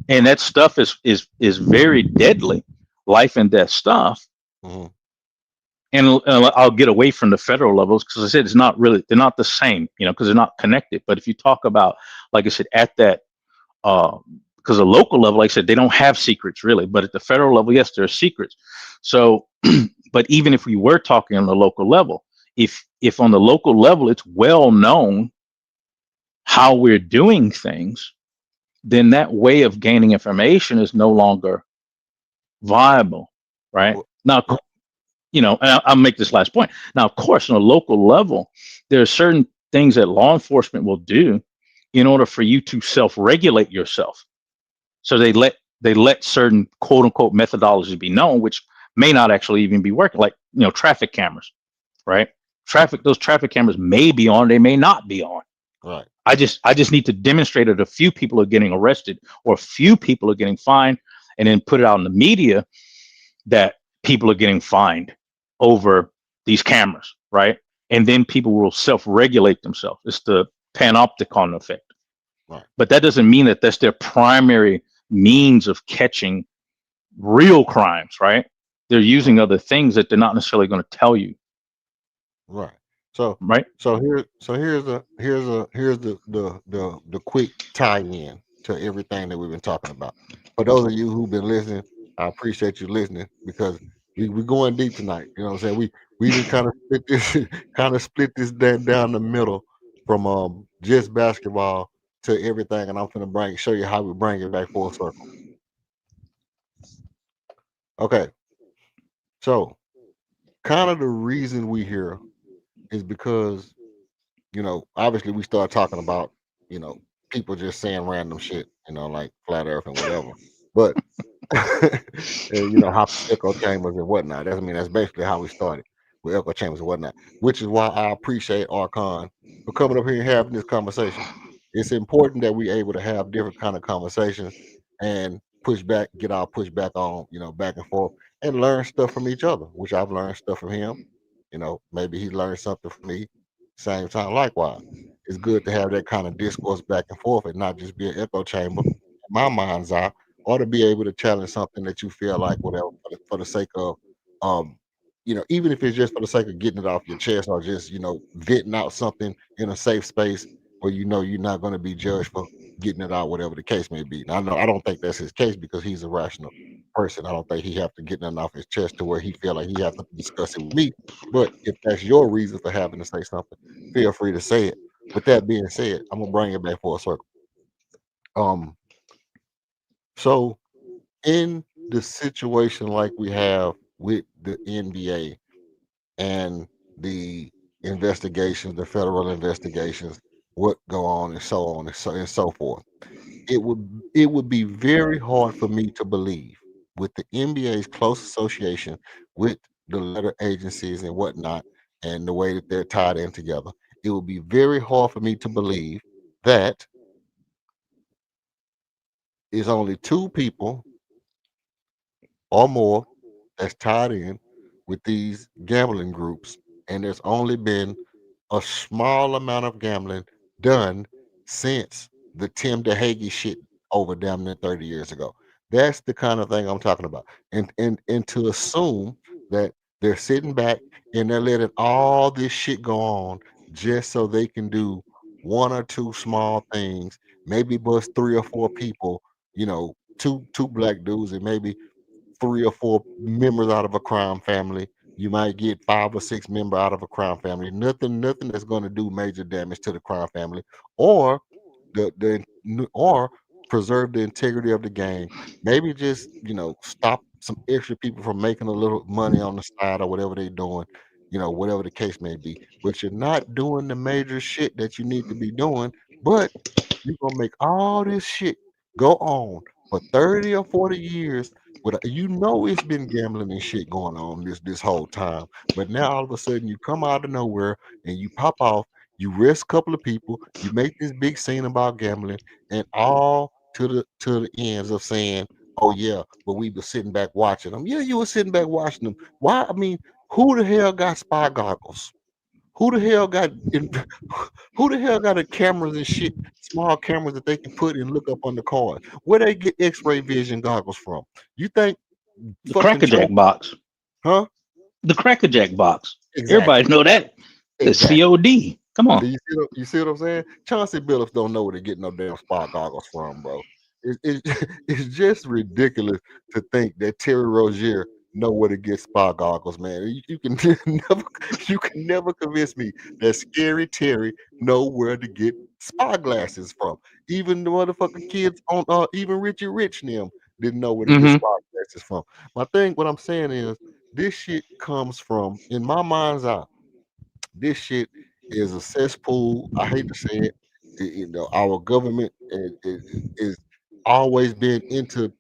and that stuff is very deadly, life and death stuff, and I'll get away from the federal levels because I said they're not the same, because they're not connected. But if you talk about, like I said, at that, because the local level, like I said, they don't have secrets really, but at the federal level, yes, there are secrets. So, but even if we were talking on the local level, if on the local level it's well known how we're doing things, then that way of gaining information is no longer viable, right? Now, and I'll make this last point. Now, of course, on a local level, there are certain things that law enforcement will do in order for you to self-regulate yourself. So they let certain quote unquote methodologies be known, which may not actually even be working, like traffic cameras, right? Those traffic cameras may be on, they may not be on. Right. I just need to demonstrate that a few people are getting arrested or a few people are getting fined, and then put it out in the media that people are getting fined over these cameras, right? And then people will self-regulate themselves. It's the panopticon effect. Right. But that doesn't mean that that's their primary means of catching real crimes, right? They're using other things that they're not necessarily going to tell you, Right. So right? here's the quick tie-in to everything that we've been talking about. For those of you who've been listening, I appreciate you listening because we're going deep tonight. You know what I'm saying? We just kind of split this down the middle from just basketball to everything, and I'm gonna show you how we bring it back full circle. Okay. So kind of the reason we here is because, obviously we start talking about, people just saying random shit, like flat earth and whatever. But and how echo chambers and whatnot. That's basically how we started with echo chambers and whatnot, which is why I appreciate Archon for coming up here and having this conversation. It's important that we're able to have different kind of conversations and push back, get our pushback on, back and forth and learn stuff from each other, which I've learned stuff from him. Maybe he learned something from me. Same time, likewise. It's good to have that kind of discourse back and forth and not just be an echo chamber, in my mind's eye, or to be able to challenge something that you feel like whatever for the sake of even if it's just for the sake of getting it off your chest or just venting out something in a safe space where you're not going to be judged for getting it out, whatever the case may be. Now, I don't think that's his case because he's a rational person. I don't think he have to get nothing off his chest to where he feel like he have to discuss it with me. But if that's your reason for having to say something, feel free to say it. With that being said, I'm gonna bring it back full circle. So in the situation like we have with the NBA and the investigations, the federal investigations, what go on and so on and so forth, it would be very hard for me to believe with the NBA's close association with the letter agencies and whatnot and the way that they're tied in together. It would be very hard for me to believe that it's only two people or more that's tied in with these gambling groups, and there's only been a small amount of gambling done since the Tim DeHage shit over damn near 30 years ago. That's the kind of thing I'm talking about. And to assume that they're sitting back and they're letting all this shit go on just so they can do one or two small things, maybe bust three or four people, two black dudes and maybe three or four members out of a crime family. You might get five or six members out of a crime family. Nothing that's going to do major damage to the crime family, or or preserve the integrity of the game. Maybe just stop some extra people from making a little money on the side or whatever they're doing. Whatever the case may be. But you're not doing the major shit that you need to be doing. But you're gonna make all this shit go on for 30 or 40 years it's been gambling and shit going on this whole time. But now all of a sudden you come out of nowhere and you pop off, you arrest a couple of people, you make this big scene about gambling, and all to the ends of saying, oh yeah, but we were sitting back watching them. Yeah, you were sitting back watching them. Why? I mean, who the hell got spy goggles? Who the hell got who the hell got a cameras and shit, small cameras that they can put and look up on the card? Where they get X-ray vision goggles from? You think The fucking Crackerjack Chauncey, box. huh? The Crackerjack box. Everybody Exactly. know that. The Exactly. COD. Come Do on. you see what I'm saying? Chauncey Billups don't know where to get no damn spy goggles from, bro. It it's just ridiculous to think that Terry Rozier know where to get spy goggles, man. You can never convince me that Scary Terry know where to get spy glasses from. Even the motherfucking kids on even Richie Rich and them didn't know where to get Hmm. spy glasses from. What I'm saying is this shit comes from, in my mind's eye, this shit is a cesspool. I hate to say it. Our government is always been into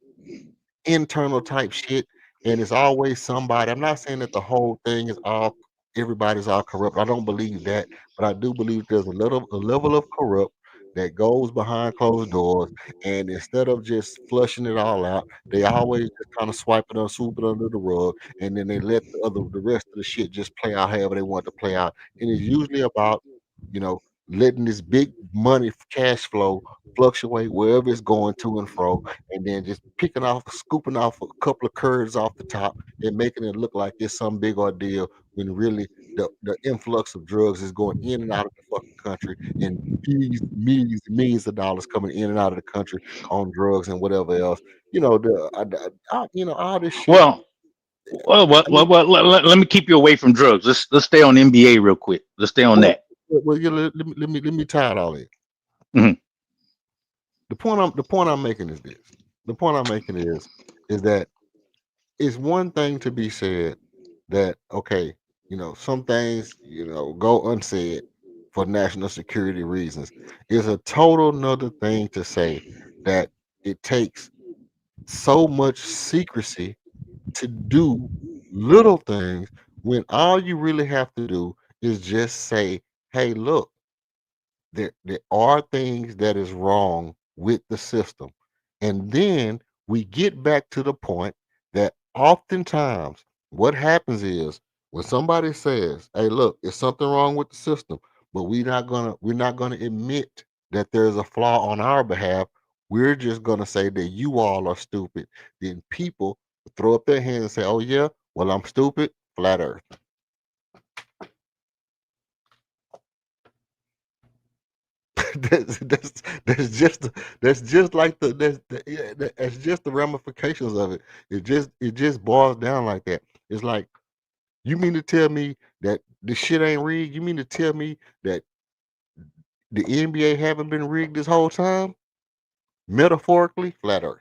internal type shit, and it's always somebody. I'm not saying that the whole thing is all everybody's all corrupt. I don't believe that, but I do believe there's a level of corrupt. that goes behind closed doors, and instead of just flushing it all out, they always just kind of swipe it or swoop it under the rug, and then they let the rest of the shit just play out however they want to play out. And it's usually about, you know, letting this big money cash flow fluctuate wherever it's going to and fro, and then just scooping off a couple of curds off the top and making it look like it's some big ordeal when really the influx of drugs is going in and out of the fucking country, and millions of dollars coming in and out of the country on drugs and whatever else. You know, you know, all this shit. Well, I mean, let me keep you away from drugs. Let's stay on NBA real quick. Let's stay on well, that. yeah, let me tie it all in. Mhm. The point I'm making is this. The point I'm making is that it's one thing to be said that, okay, you know, some things, you know, go unsaid for national security reasons. It's a total another thing to say that it takes so much secrecy to do little things when all you really have to do is just say, hey, look, there are things that is wrong with the system. And then we get back to the point that oftentimes what happens is when somebody says, hey, look, it's something wrong with the system, but we're not gonna admit that there's a flaw on our behalf. We're just gonna say that you all are stupid. Then people throw up their hands and say, oh yeah, well, I'm stupid, flat earth. That's just like that's just the ramifications of it. It just boils down like that. It's like, you mean to tell me that the shit ain't rigged? You mean to tell me that the NBA haven't been rigged this whole time? Metaphorically, flat earth.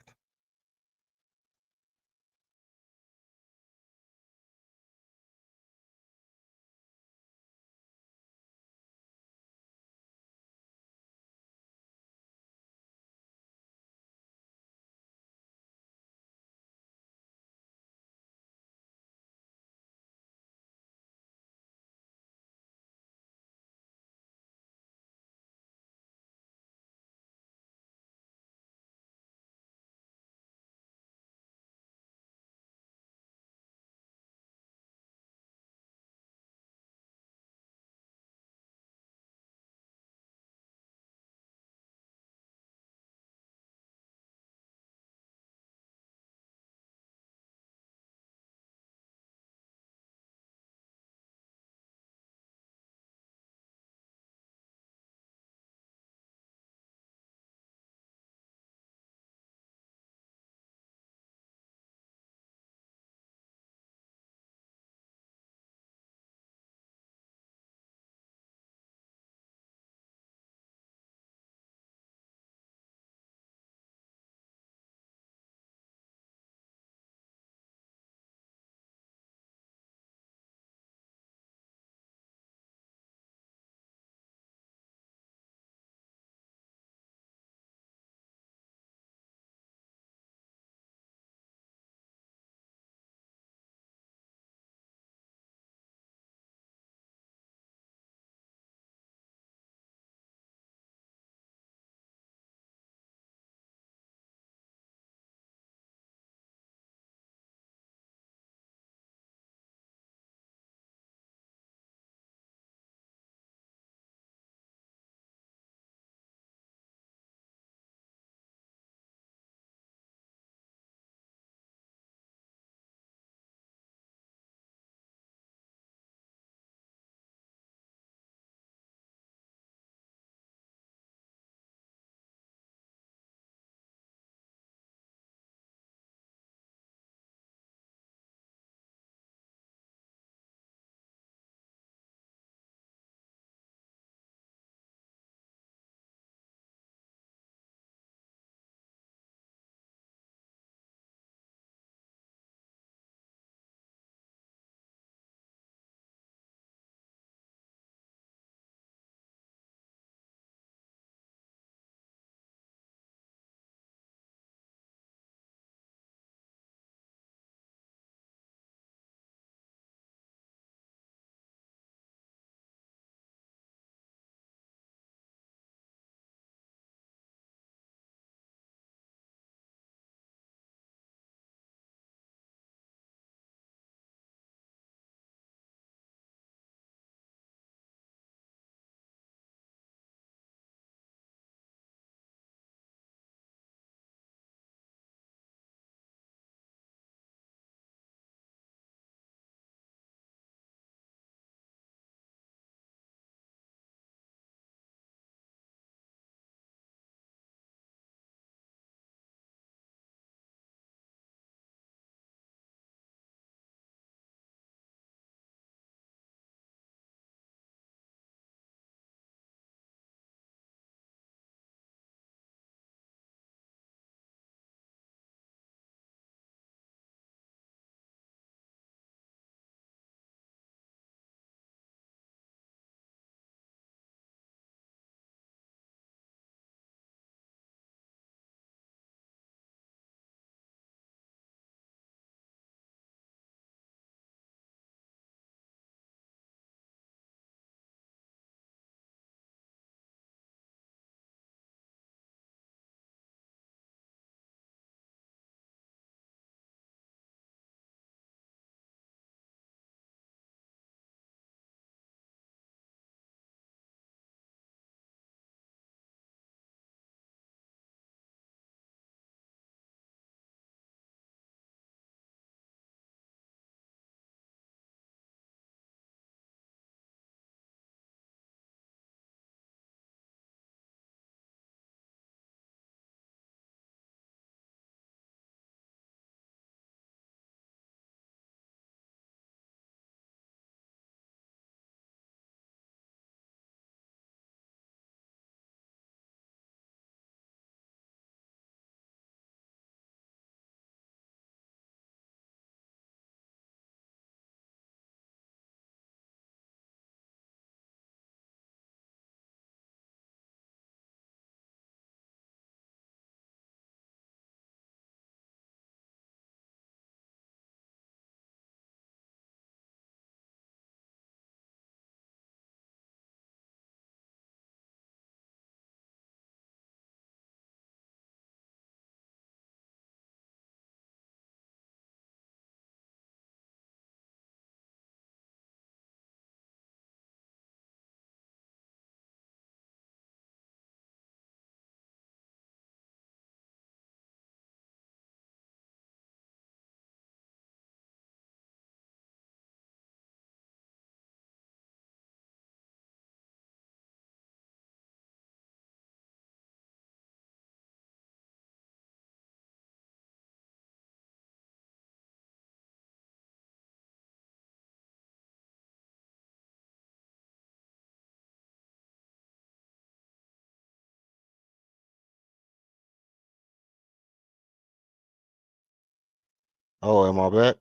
Oh, am I back?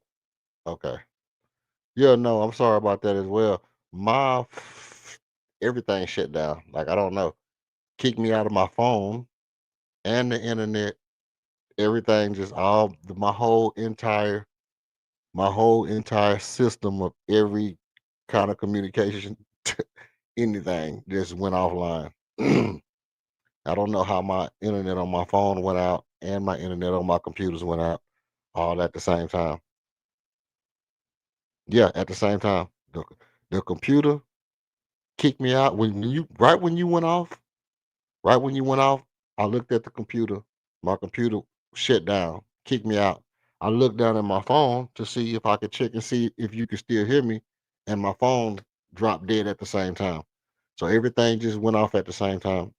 Okay. Yeah, no, I'm sorry about that as well. My everything shut down. Like I don't know. Kicked me out of my phone and the internet. Everything just all my whole entire system of every kind of communication, anything just went offline. I don't know how my internet on my phone went out and my internet on my computers went out all at the same time. Yeah, at the same time. The computer kicked me out when you right when you went off. Right when you went off, I looked at the computer. My computer shut down, kicked me out. I looked down at my phone to see if I could check and see if you could still hear me, and my phone dropped dead at the same time. So everything just went off at the same time,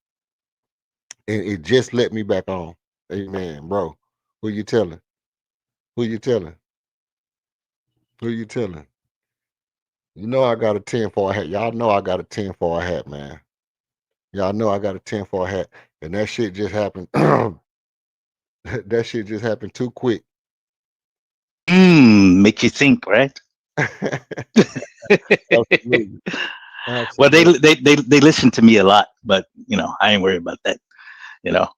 and it just let me back on. Amen, bro. Who you telling? Who you telling? Who you telling? You know I got a 10 for a hat. Y'all know I got a 10 for a hat, man. Y'all know I got a 10 for a hat. And that shit just happened. That shit just happened too quick. Make you think, right? Absolutely. Well, Absolutely. they listen to me a lot, but I ain't worried about that. You know,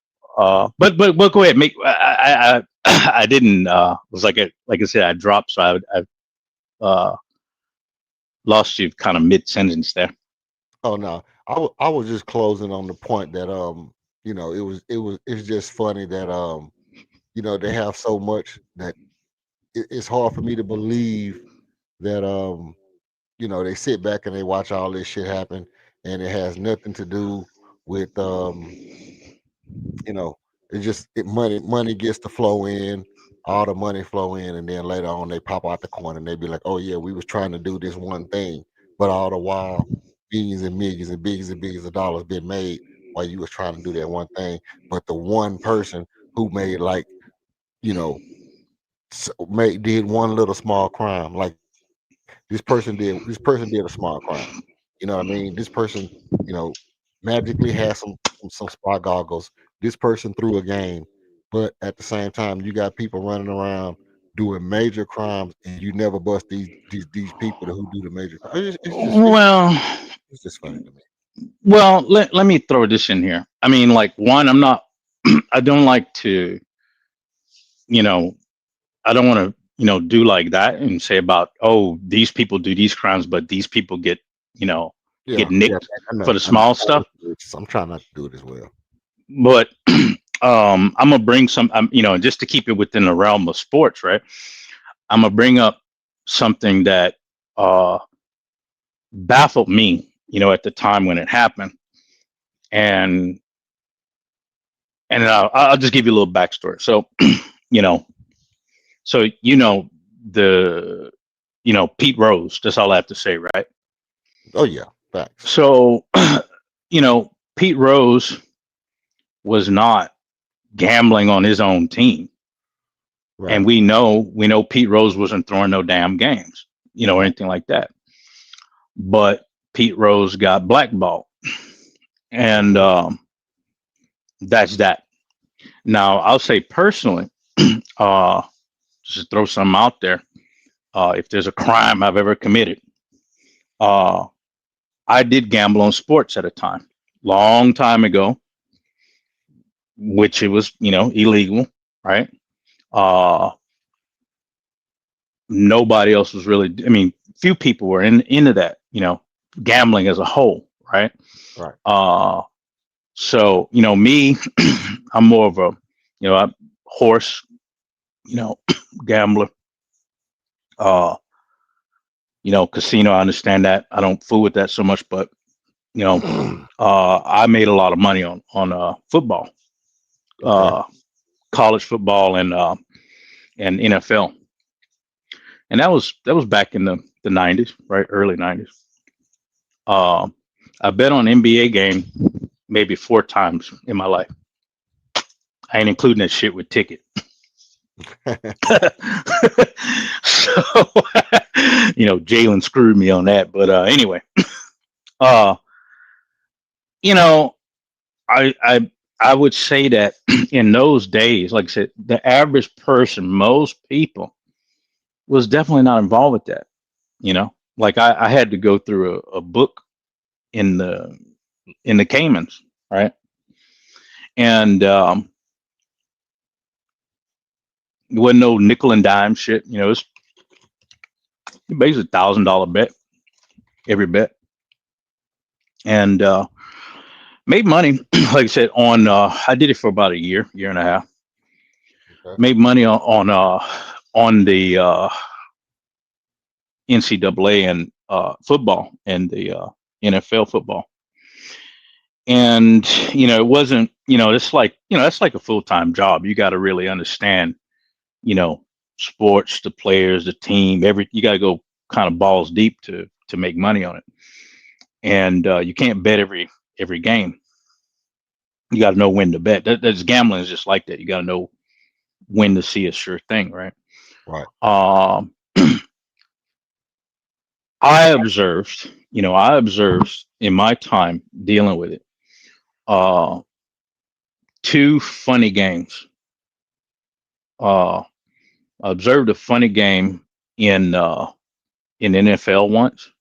but go ahead. Make I didn't. Was like I said, I dropped, so I lost you kind of mid sentence there. Oh no. I was just closing on the point that it's just funny that they have so much that it's hard for me to believe that they sit back and they watch all this shit happen and it has nothing to do with you know, money gets to flow in, all the money flow in, and then later on they pop out the corner and they be like, oh yeah, we was trying to do this one thing, but all the while billions and millions and billions of dollars been made while you was trying to do that one thing. But the one person who made like, you know, did one little small crime, like this person did a small crime. You know what I mean? This person, you know, magically had some spy goggles. This person threw a game, but at the same time, you got people running around doing major crimes, and you never bust these people who do the major crimes. Well, It's just funny to me. let me throw this in here. I mean, like one, I'm not. I don't like to. You know, I don't want to. Do like that and say about these people do these crimes, but these people get Yeah, nicked for the I know. small stuff. I'm trying not to do it as well. But I'm gonna bring some. Just to keep it within the realm of sports, right? I'm gonna bring up something that uh, baffled me. At the time when it happened, and I'll just give you a little backstory. So, you know, so the Pete Rose. That's all I have to say, right? Oh yeah, facts. So, Pete Rose was not gambling on his own team. And Right, we know Pete Rose wasn't throwing no damn games, or right. anything like that. But Pete Rose got blackballed, and Hmm. that's that. Now I'll say personally, uh, just to throw something out there. If there's a crime I've ever committed, uh, I did gamble on sports at a time, long time ago, which it was illegal, right? Uh, Nobody else was really. I mean, few people were into that, gambling as a whole, right? Right. Uh, so me, I'm more of a horse, you know, gambler. Uh, casino. I understand that. I don't fool with that so much, but you know, I made a lot of money on football, Okay. uh, college football, and NFL, and that was back in the '90s, right, early '90s. Uh, I bet on NBA game maybe 4 times in my life. I ain't including that shit with ticket. So Jalen screwed me on that, but anyway, uh, you know, I would say that in those days, like I said, the average person, most people. was definitely not involved with that. You know, like I had to go through a book in the Caymans, right? And it wasn't no nickel and dime shit. You know, it's basically $1,000 bet every bet, and made money. Like I said, on I did it for about a year and a half. Okay. Made money on the NCAA and football and the NFL football. And it wasn't, it's like, that's like a full-time job. You got to really understand, sports, the players, the team, you got to go kind of balls deep to make money on it. And you can't bet every game. You got to know when to bet. That's gambling is just like that. You got to know when to see a sure thing, right? Right. I observed in my time dealing with it, two funny games. I observed a funny game in NFL once,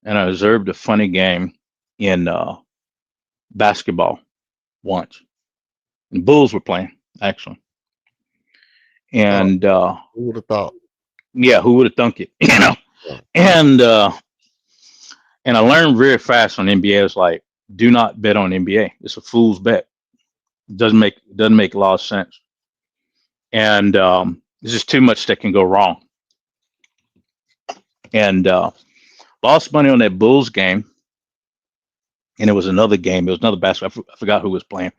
and I observed a funny game in basketball once. And Bulls were playing actually, and Who would have thought? yeah, who would have thunk it? Yeah. And I learned very fast on NBA. It's like, do not bet on NBA. It's a fool's bet. It doesn't make a lot of sense. And there's just too much that can go wrong. And lost money on that Bulls game. And it was another game. It was another basketball. I forgot who was playing.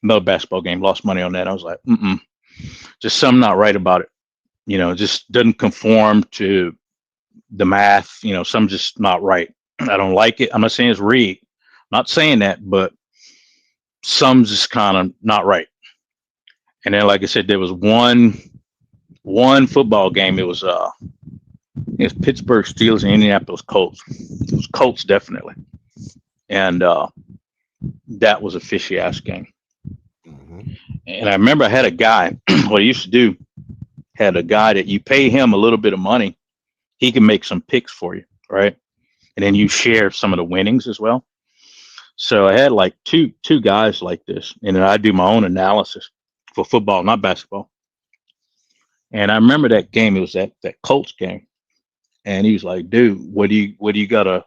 Another basketball game. Lost money on that. I was like, just something not right about it. It just doesn't conform to the math. Something just not right. I don't like it. I'm not saying it's rigged. I'm not saying that, but something's just kind of not right. And then, like I said, there was one football game. It was Pittsburgh Steelers and Indianapolis Colts. It was Colts definitely, and that was a fishy ass game. Mm-hmm. And I remember I had a guy. What I used to do, had a guy that you pay him a little bit of money, he can make some picks for you, right? And then you share some of the winnings as well. So I had like two guys like this, and then I do my own analysis for football, not basketball. And I remember that game. It was that Colts game, and he was like, "Dude, what do you got to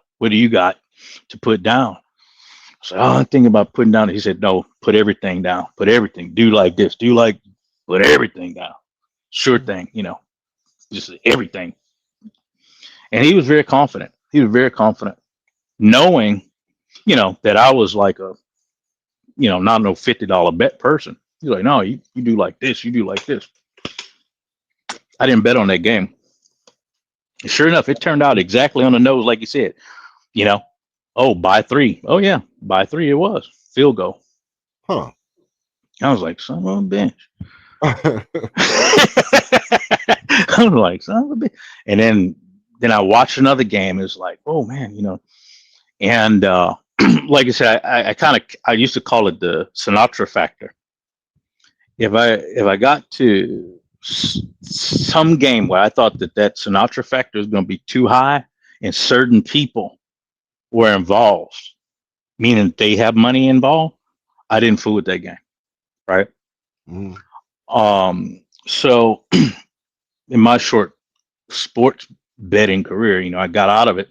put down?" I said, "Oh, I'm thinking about putting down." He said, "No, put everything down. Put everything. Do like this. Put everything down. Sure thing. Just everything." And he was very confident. Knowing, that I was like a, not no $50 bet person. He's like, "No, you do like this. You do like this." I didn't bet on that game. Sure enough, it turned out exactly on the nose, like you said. Oh, by 3. Oh yeah, by 3 it was field goal. Huh. I was like, son of a bitch. I was like, son of a bitch. And then I watched another game. It's like, oh man, and like I said, I used to call it the Sinatra factor. If I got to some game where I thought that Sinatra factor was going to be too high and certain people were involved, meaning they have money involved, I didn't fool with that game, right? So in my short sports betting career, I got out of it,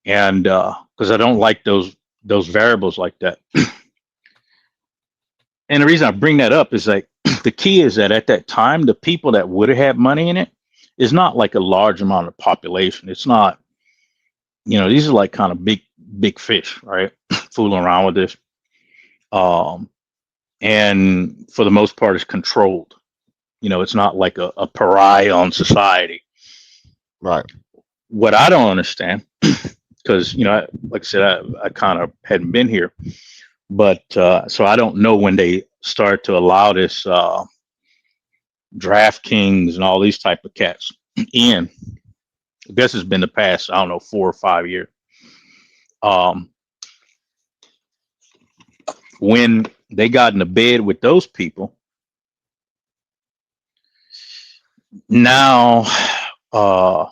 and because I don't like those variables like that. And the reason I bring that up is like the key is that at that time, the people that would have had money in it is not like a large amount of population. It's not, these are like kind of big fish, right? Fooling around with this. And for the most part, it's controlled. It's not like a pariah on society. Right. What I don't understand, because, like I said, I kind of hadn't been here, but so I don't know when they start to allow this DraftKings and all these type of cats in. I guess it's been the past, I don't know, 4 or 5 years. When they got in the bed with those people, now, uh,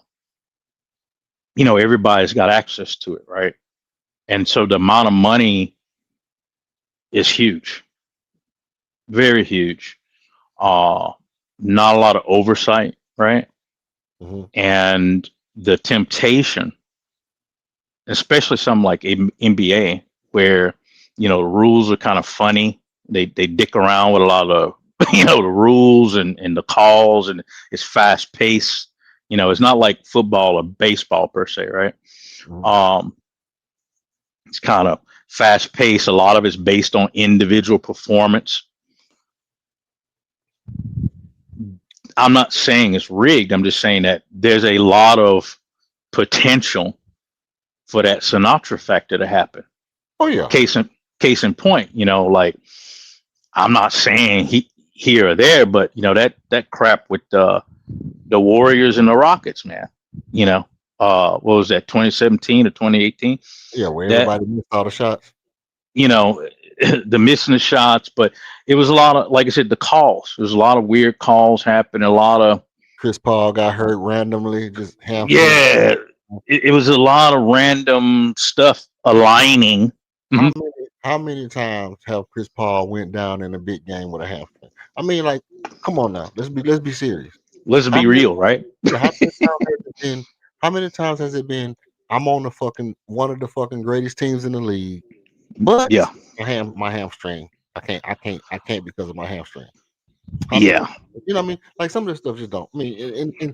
everybody's got access to it, right? And so the amount of money is huge, very huge. Uh, Not a lot of oversight, right? Mm-hmm. And the temptation, especially something like NBA, where the rules are kind of funny. They dick around with a lot of the rules and the calls, and it's fast paced. It's not like football or baseball per se, right? Mm-hmm. It's kind of fast paced. A lot of it's based on individual performance. I'm not saying it's rigged. I'm just saying that there's a lot of potential for that Sinatra factor to happen. Oh yeah. Case in point, like I'm not saying here or there, but that crap with the Warriors and the Rockets, man. What was that, 2017 or 2018? Yeah, where That everybody missed all the shots. the missing the shots, but it was a lot of, like I said, the calls. There's a lot of weird calls happening. A lot of Chris Paul got hurt randomly, just hamstring. yeah. It was a lot of random stuff aligning. How many times have Chris Paul went down in a big game with a hamstring? I mean, like, come on now, let's be serious. Let's be real, right? How many times has it been? I'm on one of the fucking greatest teams in the league, but yeah, my hamstring. I can't because of my hamstring. Yeah. You know what I mean? Like some of this stuff just don't. I mean,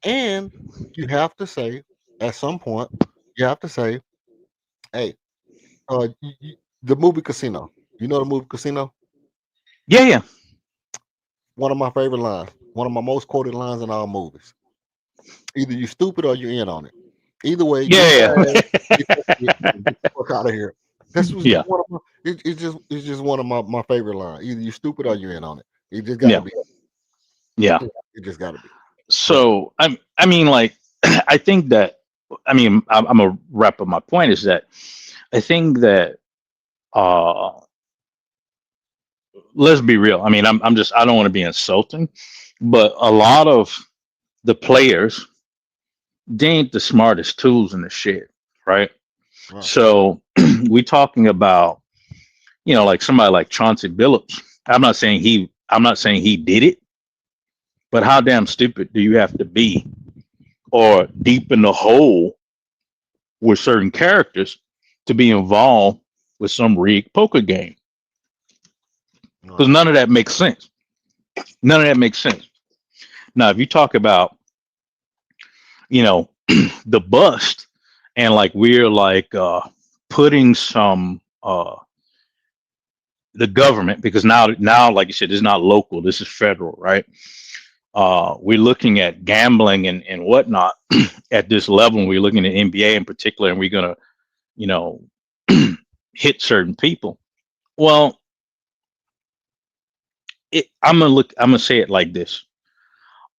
and you have to say at some point, you have to say, hey, the movie Casino. You know the movie Casino? Yeah. One of my favorite lines. One of my most quoted lines in all movies. Either you stupid or you in on it. Either way, Yeah. get the fuck out of here. This was one of my, it's just one of my favorite lines. Either you stupid or you in on it. It just gotta be. Yeah. It just gotta be. So I mean, like, I think that I'm gonna wrap up my point is that I think that let's be real. I mean, I don't want to be insulting, but a lot of the players, they ain't the smartest tools in the shed, right? So we talking about, like somebody like Chauncey Billups. I'm not saying he did it, but how damn stupid do you have to be, or deep in the hole with certain characters to be involved with some rigged poker game? Because none of that makes sense. None of that makes sense. Now, if you talk about, the bust, and like we're like putting some the government, because now like you said, it's not local, this is federal, right? We're looking at gambling and whatnot at this level. We're looking at NBA in particular, and we're gonna hit certain people. Well, I'm gonna say it like this.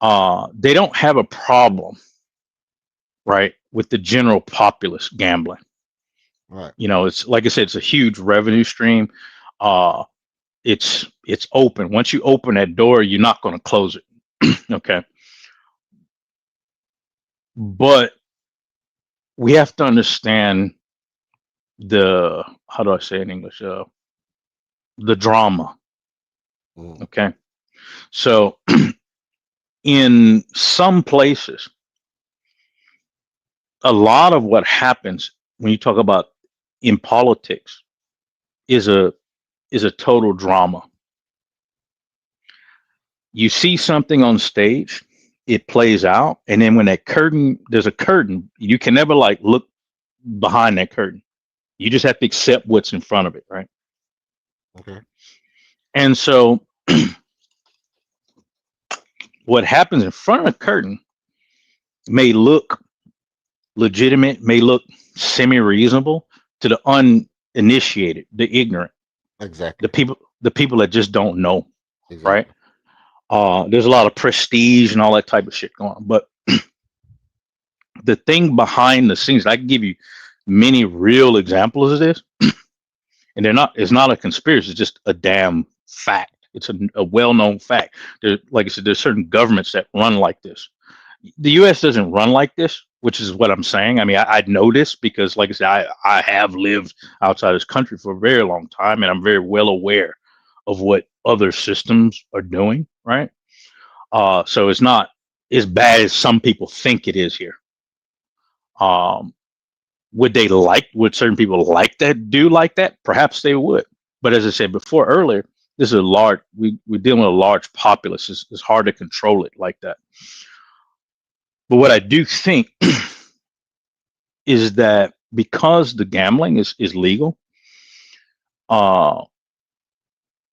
They don't have a problem, right, with the general populace gambling. Right. It's like I said, it's a huge revenue stream. It's open. Once you open that door, you're not going to close it. Okay. But we have to understand how do I say it in English? The drama. Okay. So in some places, a lot of what happens when you talk about in politics is a total drama. You see something on stage, it plays out, and then when there's a curtain, you can never like look behind that curtain. You just have to accept what's in front of it, right? Okay. And so what happens in front of the curtain may look legitimate, may look semi-reasonable to the uninitiated, the ignorant. Exactly. The people that just don't know, right? There's a lot of prestige and all that type of shit going on. But the thing behind the scenes, I can give you many real examples of this, and it's not a conspiracy, it's just a damn fact. It's a well-known fact. There, like I said, there's certain governments that run like this. The U.S. doesn't run like this, which is what I'm saying. I mean, I know this because, like I said, I have lived outside this country for a very long time, and I'm very well aware of what other systems are doing, right? So it's not as bad as some people think it is here. Would certain people like that, do like that? Perhaps they would. But as I said before earlier, this is a large, we're dealing with a large populace. It's hard to control it like that. But what I do think is that because the gambling is legal,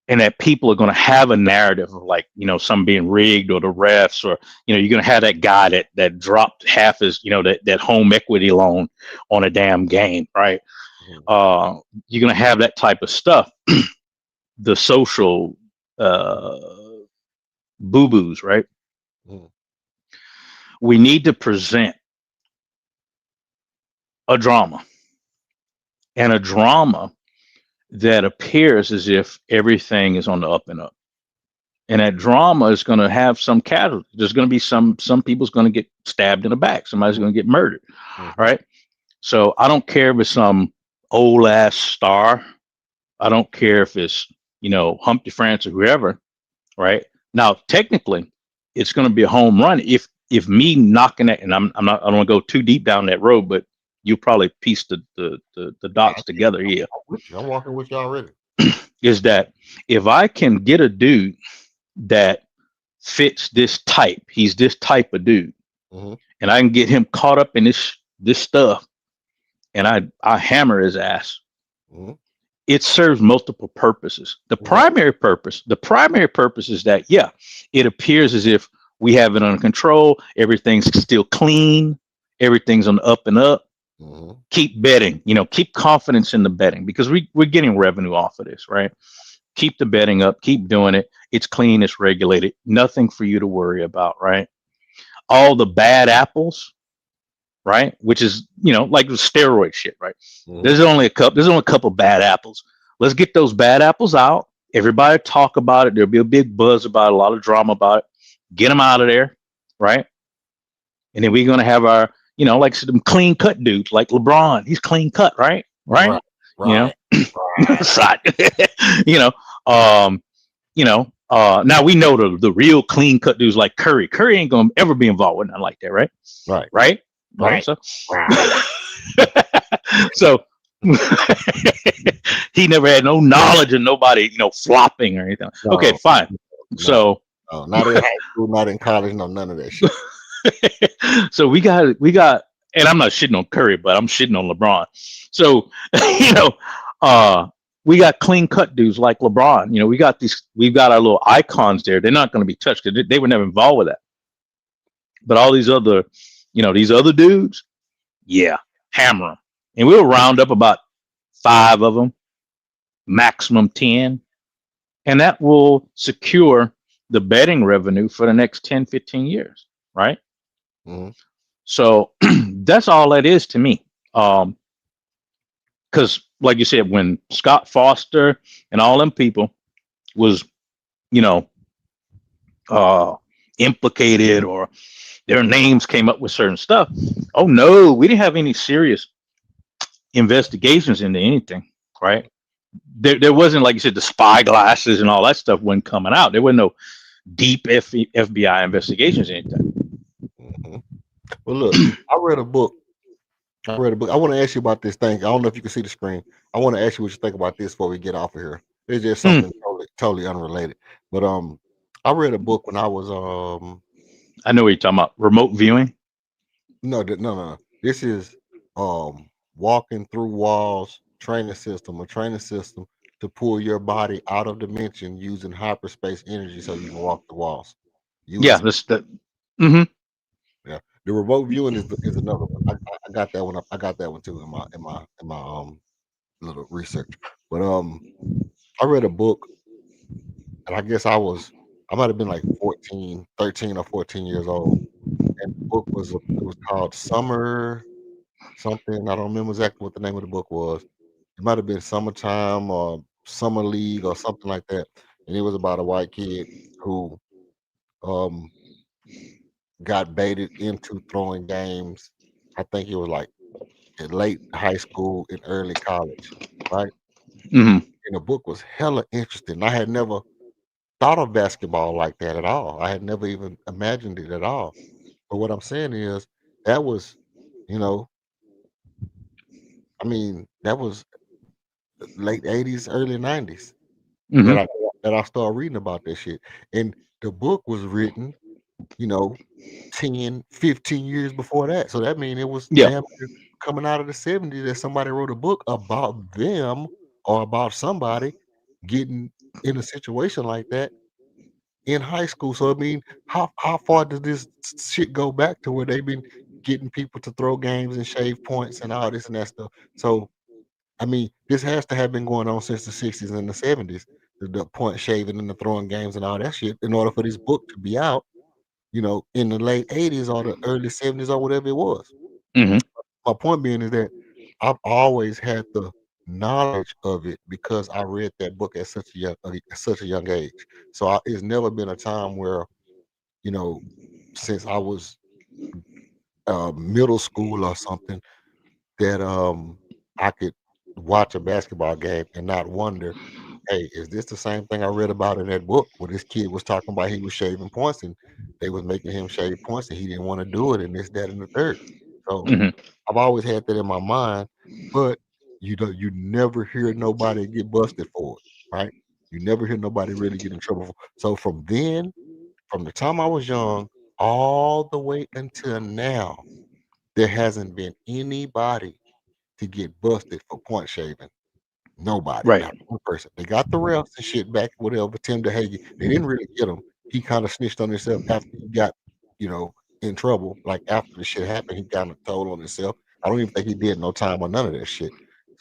and that people are going to have a narrative of, like, some being rigged, or the refs, or you're going to have that guy that dropped half his that home equity loan on a damn game, right? You're going to have that type of stuff. The social boo-boos, right? We need to present a drama, and a drama that appears as if everything is on the up and up. And that drama is going to have some casualties. There's going to be some people's going to get stabbed in the back. Somebody's going to get murdered. Right? So I don't care if it's some old ass star. I don't care if it's, Humpty France or whoever. Right? Now, technically, it's going to be a home run if me knocking it, and I don't want to go too deep down that road, but you probably piece the dots together here. I'm walking with you already. Is that if I can get a dude that fits this type, he's this type of dude, and I can get him caught up in this stuff, and I hammer his ass. It serves multiple purposes. The primary purpose is that, yeah, it appears as if we have it under control. Everything's still clean. Everything's on the up and up. Keep betting, keep confidence in the betting, because we're getting revenue off of this, right? Keep the betting up, keep doing it. It's clean, it's regulated, nothing for you to worry about, right? All the bad apples, right? Which is, like the steroid shit, right? There's only a couple bad apples. Let's get those bad apples out. Everybody talk about it. There'll be a big buzz about it, a lot of drama about it. Get them out of there, right? And then we're going to have our, like some clean cut dudes like LeBron. He's clean cut, right? Right. Now we know the real clean cut dudes like Curry. Curry ain't gonna ever be involved with nothing like that, right? Right. So he never had no knowledge of nobody, flopping or anything. No, okay, fine. No, so not in high school, not in college, no, none of that shit. So we got, and I'm not shitting on Curry, but I'm shitting on LeBron. So, we got clean cut dudes like LeBron. We've got our little icons there. They're not going to be touched because they were never involved with that. But all these other, these other dudes, yeah, hammer them. And we'll round up about 5 of them, maximum 10. And that will secure the betting revenue for the next 10, 15 years, right? So that's all that is to me. Because like you said, when Scott Foster and all them people was, implicated, or their names came up with certain stuff. Oh no, we didn't have any serious investigations into anything, right? There wasn't, like you said, the spy glasses and all that stuff wasn't coming out. There were no deep FBI investigations or anything. Well, look, I read a book. I want to ask you about this thing. I don't know if you can see the screen. I want to ask you what you think about this before we get off of here. It's just something totally unrelated. But I read a book when I was I know what you're talking about. Remote viewing? No. This is walking through walls training system to pull your body out of dimension using hyperspace energy so you can walk the walls. Yeah, that's the. Mm-hmm. Yeah, the remote viewing is another one. I got that one. I got that one too in my little research. But I read a book, and I guess I might have been like 13 or 14 years old, and the book was called Summer something. I don't remember exactly what the name of the book was. It might have been Summertime or Summer League or something like that. and it was about a white kid who um got baited into throwing games. I think it was like in late high school and early college, right? Hmm. And the book was hella interesting. I had never thought of basketball like that at all. I had never even imagined it at all. But what I'm saying is that was, you know, I mean, that was late 80s, early 90s Hmm. that I started reading about this shit. And the book was written, you know, 10, 15 years before that. So that means it was Yeah. damn near coming out of the 70s that somebody wrote a book about them or about somebody getting in a situation like that in high school. So I mean, how far does this shit go back to where they've been getting people to throw games and shave points and all this and that stuff? So I mean, this has to have been going on since the 60s and the 70s, the point shaving and the throwing games and all that shit, in order for this book to be out, in the late 80s or the early 70s or whatever it was. Hmm. My point being is that I've always had the knowledge of it because I read that book at such a young age. So it's never been a time where, you know, since I was middle school or something, that I could watch a basketball game and not wonder, hey, is this the same thing I read about in that book where this kid was talking about he was shaving points and they was making him shave points and he didn't want to do it and this, that, and the third. So Hmm. I've always had that in my mind, but you never hear nobody get busted for it, right? You never hear nobody really get in trouble for. So from the time I was young, all the way until now, there hasn't been anybody to get busted for point shaving. Nobody, Right. not one person. They got the refs and shit back, whatever. Tim DeHagen, they didn't really get him. He kind of snitched on himself after he got, you know, in trouble. Like after the shit happened, he kind of told on himself. I don't even think he did no time or none of that shit.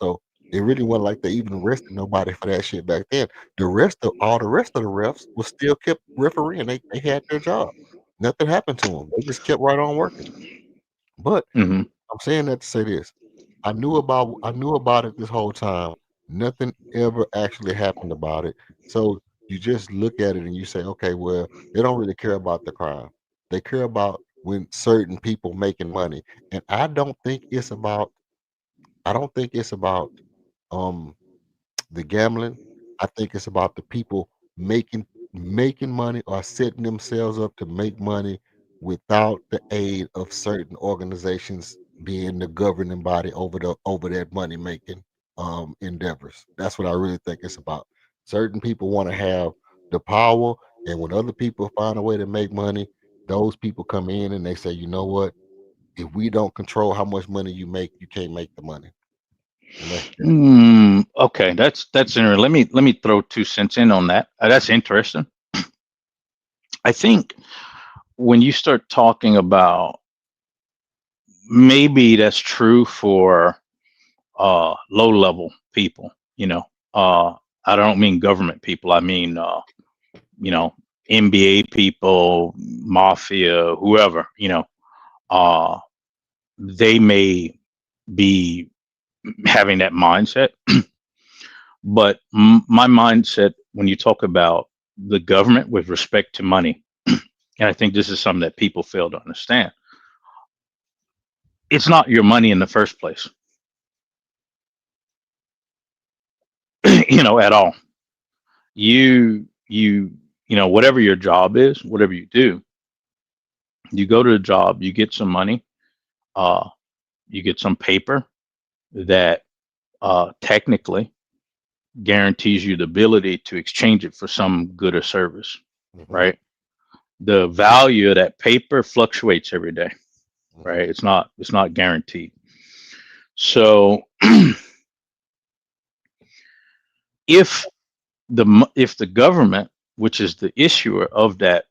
So it really wasn't like they even arrested nobody for that shit back then. The rest of the refs was still kept refereeing. They had their job. Nothing happened to them. They just kept right on working. But Hmm. I'm saying that to say this. I knew about it this whole time. Nothing ever actually happened about it. So you just look at it and you say, okay, well, they don't really care about the crime. They care about when certain people making money. And I don't think it's about um the gambling. I think it's about the people making making money or setting themselves up to make money without the aid of certain organizations being the governing body over that money making endeavors. That's what I really think it's about. Certain people want to have the power, and when other people find a way to make money, those people come in and they say, you know what? If we don't control how much money you make, you can't make the money. And that's it. Okay, that's interesting. Let me throw 2 cents in on that. That's interesting. I think when you start talking about, maybe that's true for low level people. Uh, I don't mean government people. I mean you know NBA people, mafia, whoever. Uh, they may be having that mindset. But my mindset, when you talk about the government with respect to money, and I think this is something that people fail to understand, it's not your money in the first place, at all. Whatever your job is, whatever you do, you go to the job, you get some money, uh, you get some paper that technically guarantees you the ability to exchange it for some good or service, Mhm, right? The value of that paper fluctuates every day, mhm, right? It's not guaranteed. So if if the government, which is the issuer of that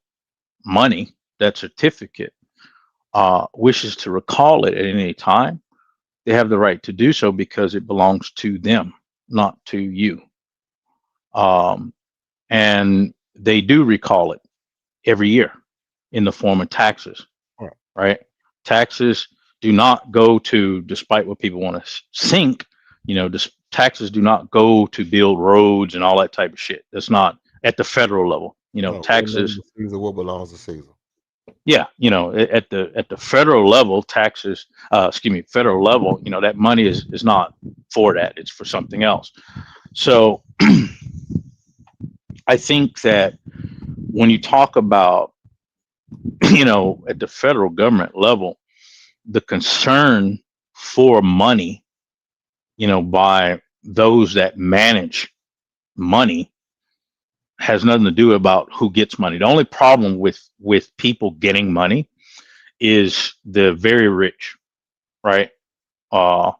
money, that certificate, wishes to recall it at any time, they have the right to do so because it belongs to them, not to you. Um, and they do recall it every year in the form of taxes, right, right? Taxes do not go to, despite what people want to think, taxes do not go to build roads and all that type of shit. That's not at the federal level. You know, No, taxes. Caesar what belongs to Caesar. Yeah, you know, at the federal level, taxes. Excuse me, federal level. You know, that money is not for that. It's for something else. So I think that when you talk about, you know, at the federal government level, the concern for money, you know, by those that manage money has nothing to do about who gets money. The only problem with people getting money is the very rich, right? Uh,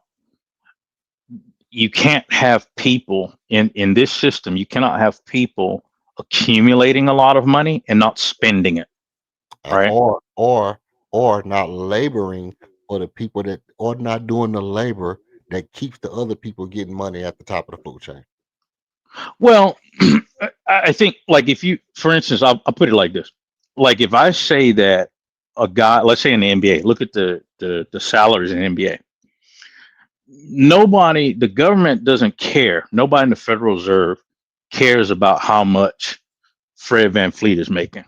you can't have people in this system. You cannot have people accumulating a lot of money and not spending it, right? Or not laboring for the people that, or not doing the labor that keeps the other people getting money at the top of the food chain. Well, I think, like, if you, for instance, I'll put it like this: like, if I say that a guy, let's say in the NBA, look at the salaries in the NBA. Nobody, the government doesn't care. Nobody in the Federal Reserve cares about how much Fred VanVleet is making.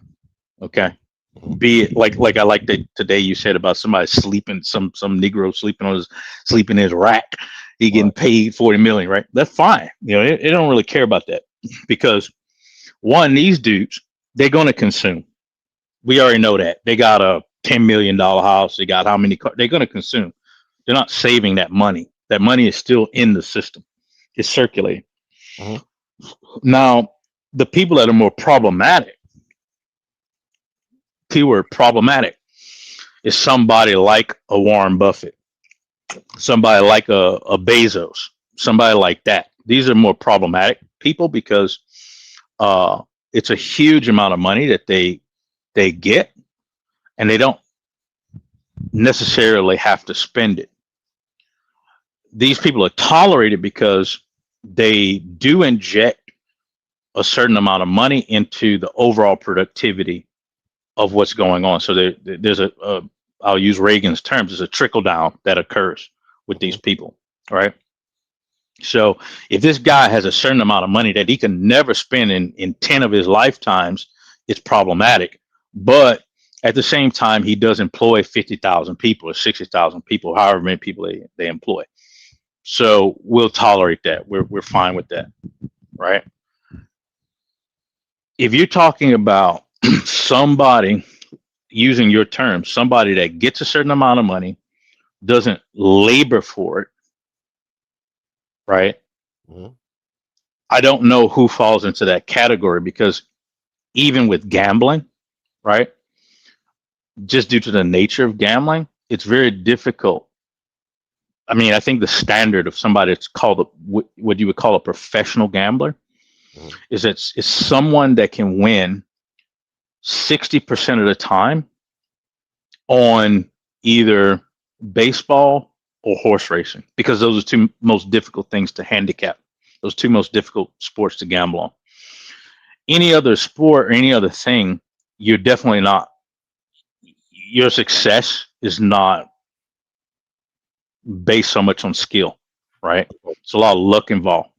Okay, be it like I like that today you said about somebody sleeping, some Negro sleeping in his rack. He getting paid 40 million, right? That's fine. You know, it don't really care about that, because one, these dudes, they're going to consume. We already know that. They got a $10 million house. They got how many cars? They're going to consume. They're not saving that money. That money is still in the system. It's circulating. Now, the people that are more problematic, keyword problematic, is somebody like a Warren Buffett, somebody like a Bezos, somebody like that. These are more problematic people because it's a huge amount of money that they get, and they don't necessarily have to spend it. These people are tolerated because they do inject a certain amount of money into the overall productivity of what's going on. So there's I'll use Reagan's terms, there's a trickle down that occurs with these people, right? So if this guy has a certain amount of money that he can never spend in 10 of his lifetimes, it's problematic. But at the same time, he does employ 50,000 people or 60,000 people, however many people they employ. So we'll tolerate that. We're fine with that, right? If you're talking about somebody, using your term, somebody that gets a certain amount of money, doesn't labor for it, right? I don't know who falls into that category, because even with gambling, right, just due to the nature of gambling, it's very difficult. I mean, I think the standard of somebody that's called what you would call a professional gambler is it's someone that can win 60% of the time on either baseball or horse racing, because those are two most difficult things to handicap. Those two most difficult sports to gamble on. Any other sport or any other thing, you're definitely not. Your success is not based so much on skill, right? It's a lot of luck involved.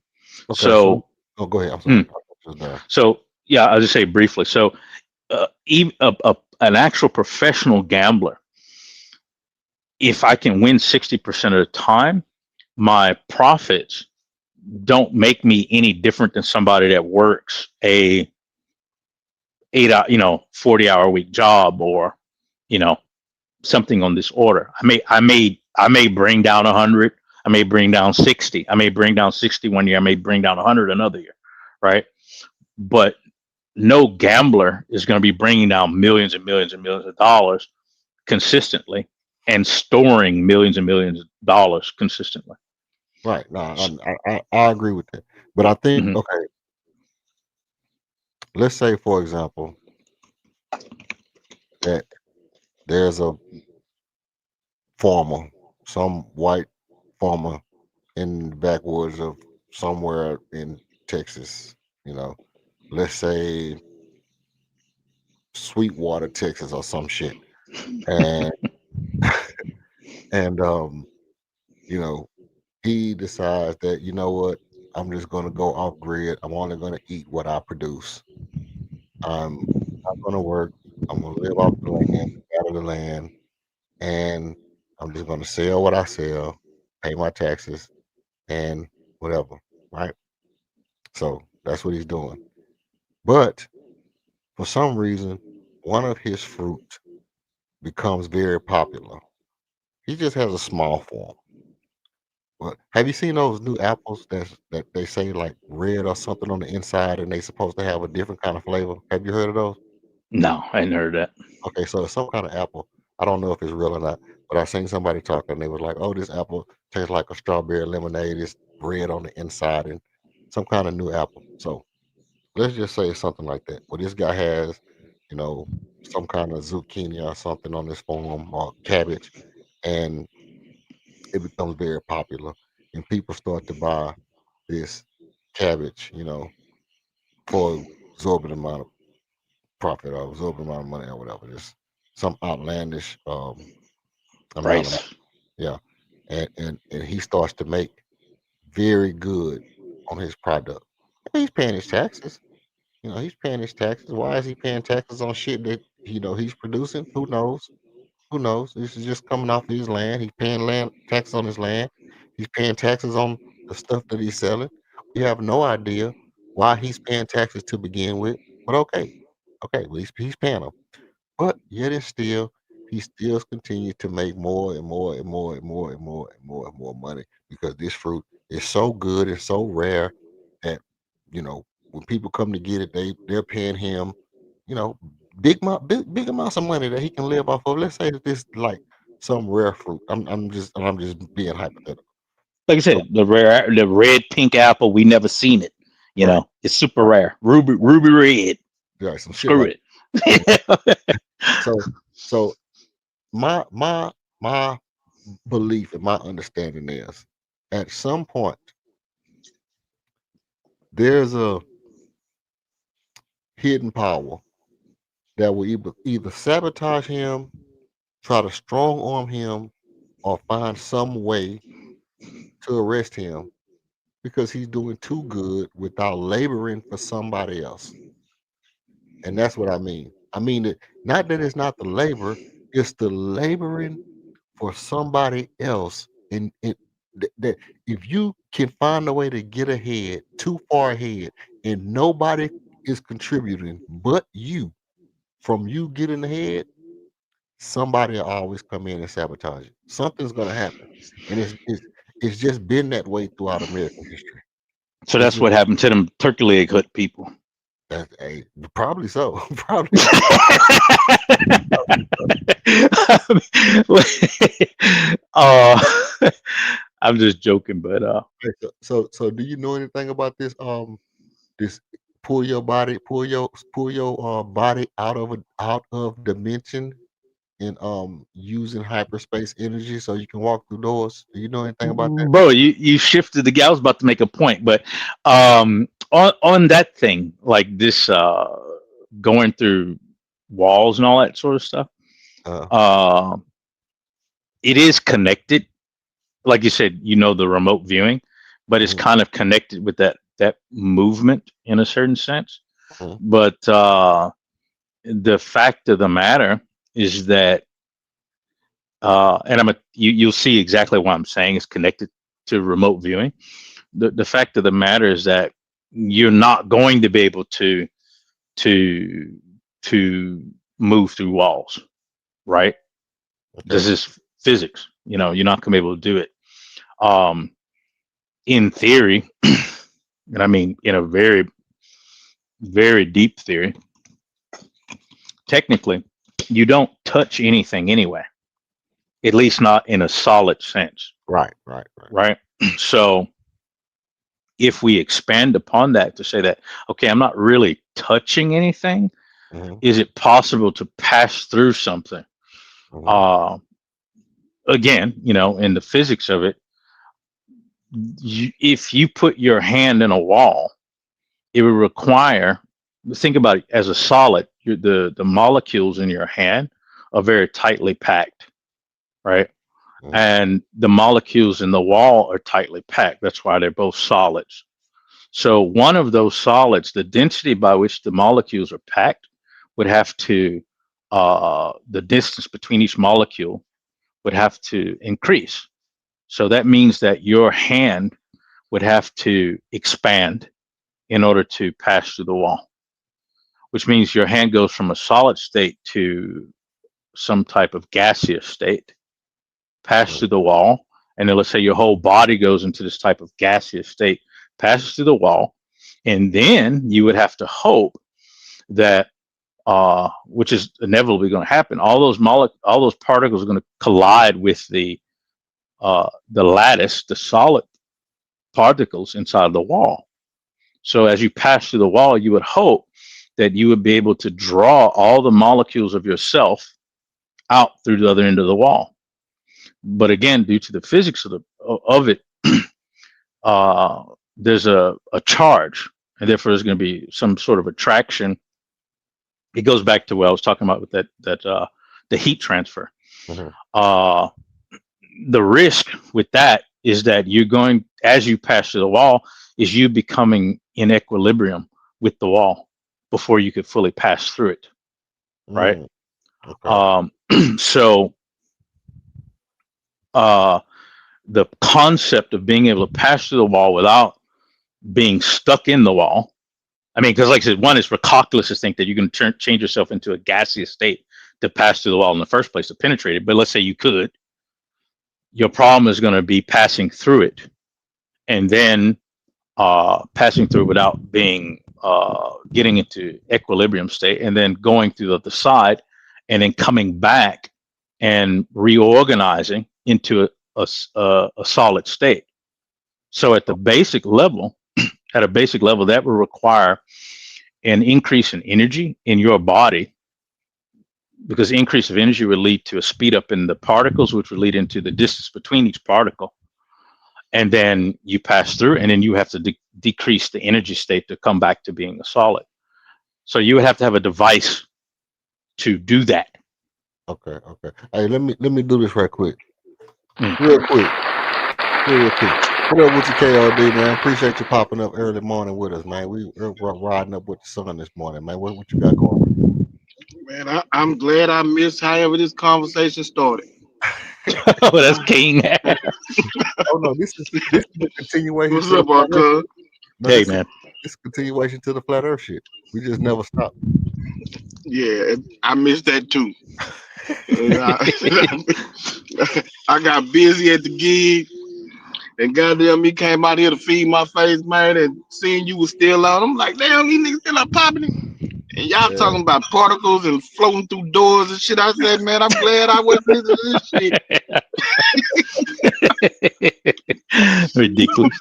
Okay, so go ahead. I'm sorry. So yeah, I'll just say briefly. So even an actual professional gambler, if I can win 60% of the time, my profits don't make me any different than somebody that works a 40-hour week job, or, something on this order. I may bring down 100. I may bring down 60. I may bring down 60 one year. I may bring down 100 another year, right? But no gambler is going to be bringing down millions and millions and millions of dollars consistently and storing millions and millions of dollars consistently. Right. No, I agree with that. But I think, okay, let's say, for example, that there's a farmer, some white farmer in the backwoods of somewhere in Texas, let's say Sweetwater, Texas, or some shit. And and he decides that, you know what, I'm just going to go off grid. I'm only going to eat what I produce. I'm not going to work. I'm going to live off the land, out of the land, and I'm just going to sell what I sell, pay my taxes, and whatever. Right. So that's what he's doing. But for some reason, one of his fruit becomes very popular. He just has a small form. But have you seen those new apples that they say like red or something on the inside, and they supposed to have a different kind of flavor? Have you heard of those? No, I hadn't heard that. Okay, so it's some kind of apple. I don't know if it's real or not, but I seen somebody talking. They was like, "Oh, this apple tastes like a strawberry lemonade. It's red on the inside, and some kind of new apple." So let's just say it's something like that. Well, this guy has, you know, some kind of zucchini or something on his farm or cabbage, and it becomes very popular, and people start to buy this cabbage, for absorbent amount of profit or absorbent amount of money or whatever. Just some outlandish amount of money. Price. Yeah. And he starts to make very good on his product. He's paying his taxes. He's paying his taxes. Why is he paying taxes on shit that he's producing? Who knows? Who knows? This is just coming off of his land. He's paying land taxes on his land. He's paying taxes on the stuff that he's selling. We have no idea why he's paying taxes to begin with. But okay, well he's paying them. But yet and still, he still continues to make more and more and more and more and more and more and more money because this fruit is so good and so rare that when people come to get it, they're paying him, you know, big amounts of money that he can live off of. Let's say that this like some rare fruit. I'm just being hypothetical. Like I So said, the red pink apple, we never seen it. right, It's super right, rare. Ruby red. right, some shit Screw like it. that. So so my belief and my understanding is at some point there's a hidden power that will either sabotage him, try to strong arm him, or find some way to arrest him because he's doing too good without laboring for somebody else. And that's what I mean. I mean it not that it's not the labor, it's the laboring for somebody else. And that if you can find a way to get ahead, too far ahead, and nobody is contributing but you from you getting ahead, somebody will always come in and sabotage it. Something's gonna happen. And it's just been that way throughout American history. So It's that's just what happened to them turkey leg hut people. probably so. Probably so. uh, I'm just joking, but So do you know anything about this pull your body out of dimension and using hyperspace energy so you can walk through doors? Do you know anything about that? bro, you shifted the. I was about to make a point, but on that thing, like this going through walls and all that sort of stuff, Uh, uh, it is connected. Like you said, the remote viewing, but it's mhm, kind of connected with that movement in a certain sense. mhm, But the fact of the matter is that, and you'll see exactly what I'm saying is connected to remote viewing. The fact of the matter is that you're not going to be able to to move through walls, right? This okay. is physics. You're not going to be able to do it. In theory, and I mean in a very, very deep theory, technically, you don't touch anything anyway, at least not in a solid sense, Right. right? So if we expand upon that to say that, okay, I'm not really touching anything, Hmm. is it possible to pass through something? Hmm. Uh, Again, in the physics of it, if you put your hand in a wall, it would require, think about it as a solid, the molecules in your hand are very tightly packed, right? Hmm. And the molecules in the wall are tightly packed. That's why they're both solids. So one of those solids, the density by which the molecules are packed would have to, the distance between each molecule would have to increase. So that means that your hand would have to expand in order to pass through the wall, which means your hand goes from a solid state to some type of gaseous state, pass through the wall, and then let's say your whole body goes into this type of gaseous state, passes through the wall, and then you would have to hope that, which is inevitably going to happen, all those particles are going to collide with the lattice, the solid particles inside the wall. So as you pass through the wall, you would hope that you would be able to draw all the molecules of yourself out through the other end of the wall. But again, due to the physics of it, there's a charge, and therefore there's going to be some sort of attraction. It goes back to what I was talking about with the heat transfer. Mhm. The risk with that is that you're going, as you pass through the wall, is you becoming in equilibrium with the wall before you could fully pass through it, right? Okay. So the concept of being able to pass through the wall without being stuck in the wall, I mean, because like I said, one is recalculous to think that you can change yourself into a gaseous state to pass through the wall in the first place to penetrate it. But let's say you could, your problem is going to be passing through it, and then passing through without being getting into equilibrium state, and then going through the other side, and then coming back and reorganizing into a solid state. So at the basic level, that will require an increase in energy in your body, because the increase of energy would lead to a speed up in the particles, which would lead into the distance between each particle. And then you pass through, and then you have to decrease the energy state to come back to being a solid. So you would have to have a device to do that. Okay. Hey, let me do this right quick. Mm. Real quick. What up with you, KRD, man? Appreciate you popping up early morning with us, man. We're riding up with the sun this morning, man. What you got going? Man, I'm glad I missed however this conversation started. Oh, that's King. Oh no, this is the continuation. What's up, Arcus? No, Hey, man. This continuation to the flat earth shit. We just never stop. Yeah, I missed that too. I got busy at the gig, and goddamn me came out here to feed my face, man, and seeing you was still out. I'm like, damn, these niggas still up popping it. And y'all talking about particles and floating through doors and shit. I said, man, I'm glad I wasn't listening to this shit. Ridiculous.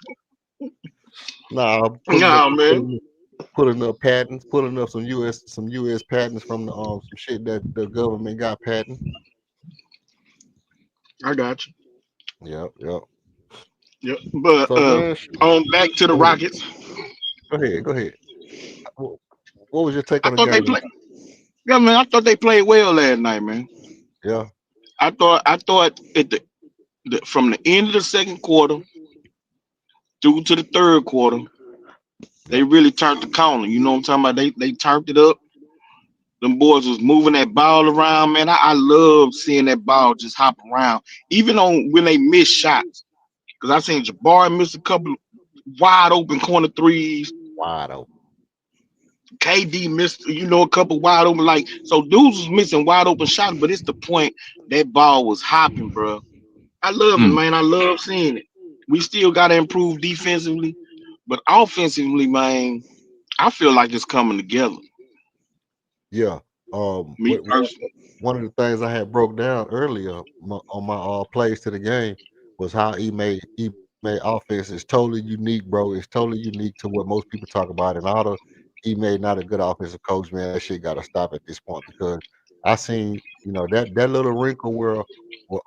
Nah, man. Pulling up patents, pulling up some US patents from the some shit that the government got patent. I got you. Yep. But so, on back to the Rockets. Go ahead. What was your take on the game? I thought they played well last night, man. Yeah. I thought at from the end of the second quarter through to the third quarter, they really turned the corner. You know what I'm talking about? They turned it up. Them boys was moving that ball around, man. I love seeing that ball just hop around, even on when they miss shots. Because I seen Jabari miss a couple wide open corner threes. Wide open. KD missed, a couple wide open. Like, so dudes was missing wide open shots, but it's the point that ball was hopping, bro. I love it, man. I love seeing it. We still got to improve defensively, but offensively, man, I feel like it's coming together. Yeah. Me personally. One of the things I had broke down earlier on my plays to the game was how he made offense is totally unique, bro. It's totally unique to what most people talk about. And although he made not a good offensive coach, man, that shit got to stop at this point, because I seen, that little wrinkle where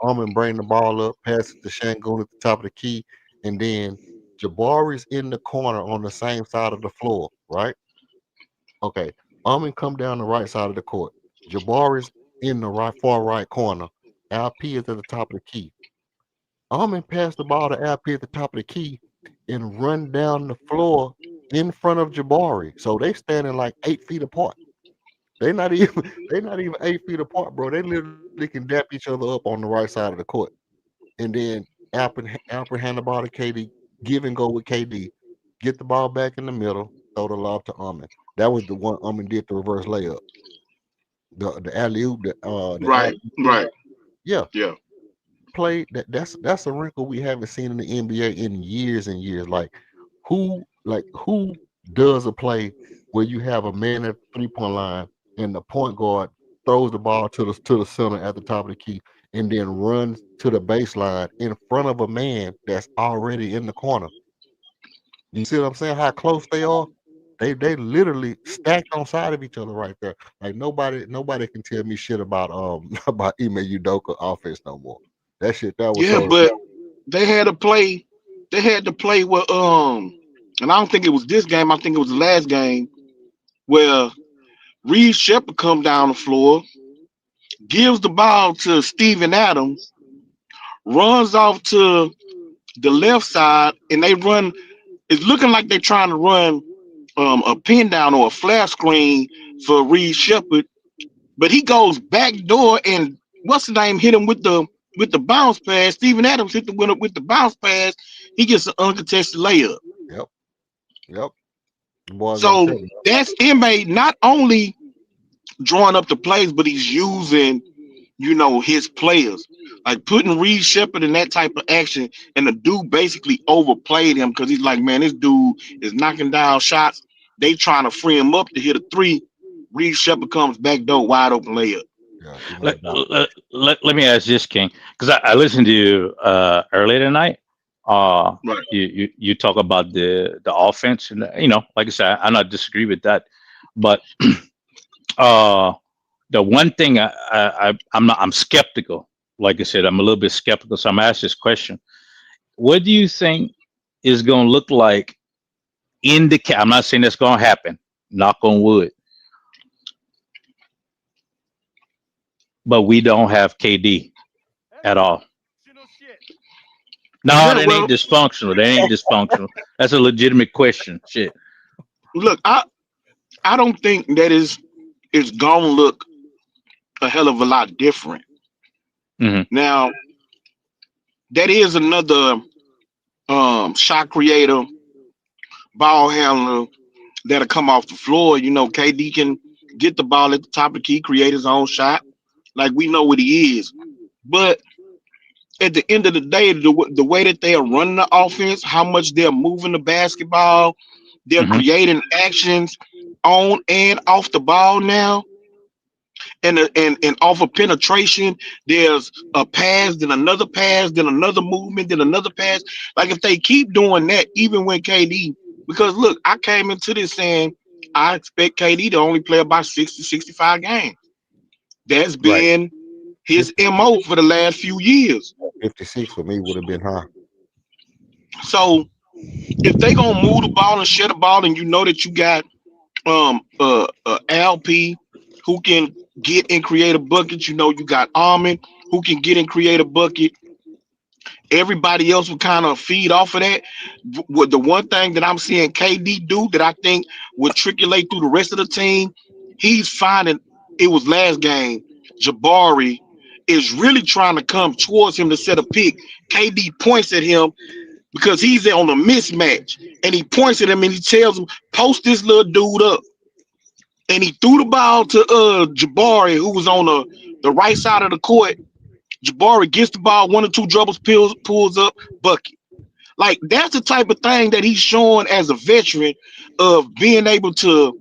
Armin bring the ball up, pass it to Shangoon at the top of the key, and then Jabari's in the corner on the same side of the floor, right? Okay. Armin come down the right side of the court. Jabari's in the far right corner. LP is at the top of the key. Armin passed the ball to LP at the top of the key and run down the floor in front of Jabari. So they standing like 8 feet apart. They not even 8 feet apart, bro. They literally can dap each other up on the right side of the court. And then Alfred hand the ball to KD, give and go with KD, get the ball back in the middle, throw the lob to Amin. That was the one Amin did the reverse layup. The alley oop, the Right, alley right. yeah, Yeah. play that's a wrinkle we haven't seen in the NBA in years and years. Who does a play where you have a man at the 3 point line and the point guard throws the ball to the center at the top of the key and then runs to the baseline in front of a man that's already in the corner. You see what I'm saying? How close they are? They literally stacked on side of each other right there. Like nobody can tell me shit about about Ime Udoka offense no more. That shit that was Yeah, so but they had to play. They had to play with and I don't think it was this game. I think it was the last game where Reed Shepard come down the floor, gives the ball to Steven Adams, runs off to the left side, and they run. It's looking like they're trying to run a pin down or a flash screen for Reed Shepard, but he goes back door and what's the name hit him with the bounce pass. Steven Adams hit the winner with the bounce pass. He gets an uncontested layup. yep, yep. Boys, I'm So telling you. that's MA not only drawing up the plays, but he's using, his players. Like putting Reed Shepard in that type of action, and the dude basically overplayed him because he's like, man, this dude is knocking down shots. They trying to free him up to hit a three. Reed Shepard comes back door, wide open layup. Yeah, you no Let, doubt. let me ask this, King, because I listened to you earlier tonight. Right. You talk about the offense, and like I said, I not disagree with that, but uh, the one thing I'm skeptical. Like I said, I'm a little bit skeptical, so I'm asked this question: what do you think is going to look like in the? I'm not saying that's going to happen. Knock on wood. But we don't have KD That's at all. dysfunctional shit. No, Yeah, that well, ain't dysfunctional. That ain't dysfunctional. That's a legitimate question. Shit. look, I don't think that it's gonna look a hell of a lot different. Hmm. Now, that is another shot creator, ball handler that'll come off the floor. KD can get the ball at the top of the key, create his own shot. Like we know what he is. But at the end of the day, the way that they are running the offense, how much they're moving the basketball, they're Hmm. creating actions on and off the ball now. And off of penetration, there's a pass, then another movement, then another pass. Like if they keep doing that, even when KD, because look, I came into this saying I expect KD to only play about 60, 65 games. That's Right. been his 50, MO for the last few years. 56 for me would have been high. So if they gonna move the ball and share the ball, and you know that you got LP who can get and create a bucket. You got Armin who can get and create a bucket. Everybody else will kind of feed off of that. With the one thing that I'm seeing KD do that I think will triculate through the rest of the team, he's finding it was last game. Jabari is really trying to come towards him to set a pick. KD points at him because he's on a mismatch, and he points at him and he tells him, "Post this little dude up." And he threw the ball to Jabari, who was on the right side of the court. Jabari gets the ball, one or two dribbles, pulls up, bucket. Like that's the type of thing that he's showing as a veteran of being able to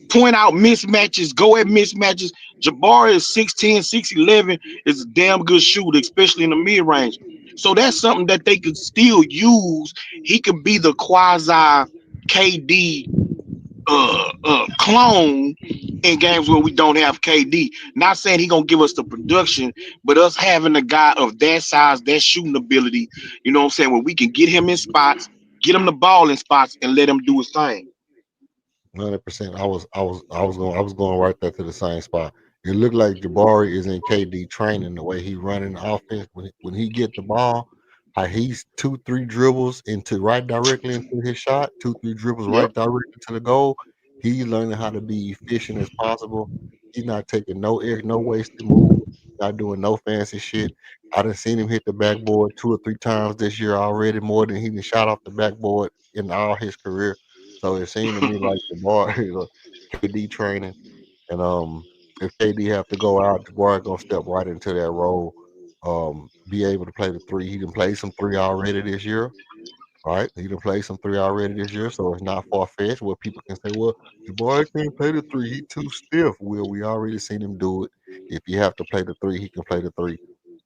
point out mismatches, go at mismatches. Jabari is 6'10", 6'11", is a damn good shooter, especially in the mid range. So that's something that they could still use. He could be the quasi KD clone in games where we don't have KD. Not saying he gonna give us the production, but us having a guy of that size, that shooting ability, you know what I'm saying, where we can get him in spots, get him the ball in spots, and let him do his thing. 100%. I was going right there to the same spot. It looked like Jabari is in KD training the way he running the offense when he get the ball. how he's 2-3 dribbles into right directly into his shot, 2-3 dribbles Yep. right directly to the goal. He's learning how to be efficient as possible. He's not taking no wasted move, not doing no fancy shit. I done seen him hit the backboard 2 or 3 times this year already, more than he done shot off the backboard in all his career. So it seemed to me like the bar is a KD training. And if KD have to go out, Jabari gonna step right into that role. Be able to play the three. He done played some three already this year. Right? He done played some three already this year, so it's not far fetched where people can say, well, Jabari can't play the three. He too stiff. Well, we already seen him do it. If you have to play the three, he can play the three.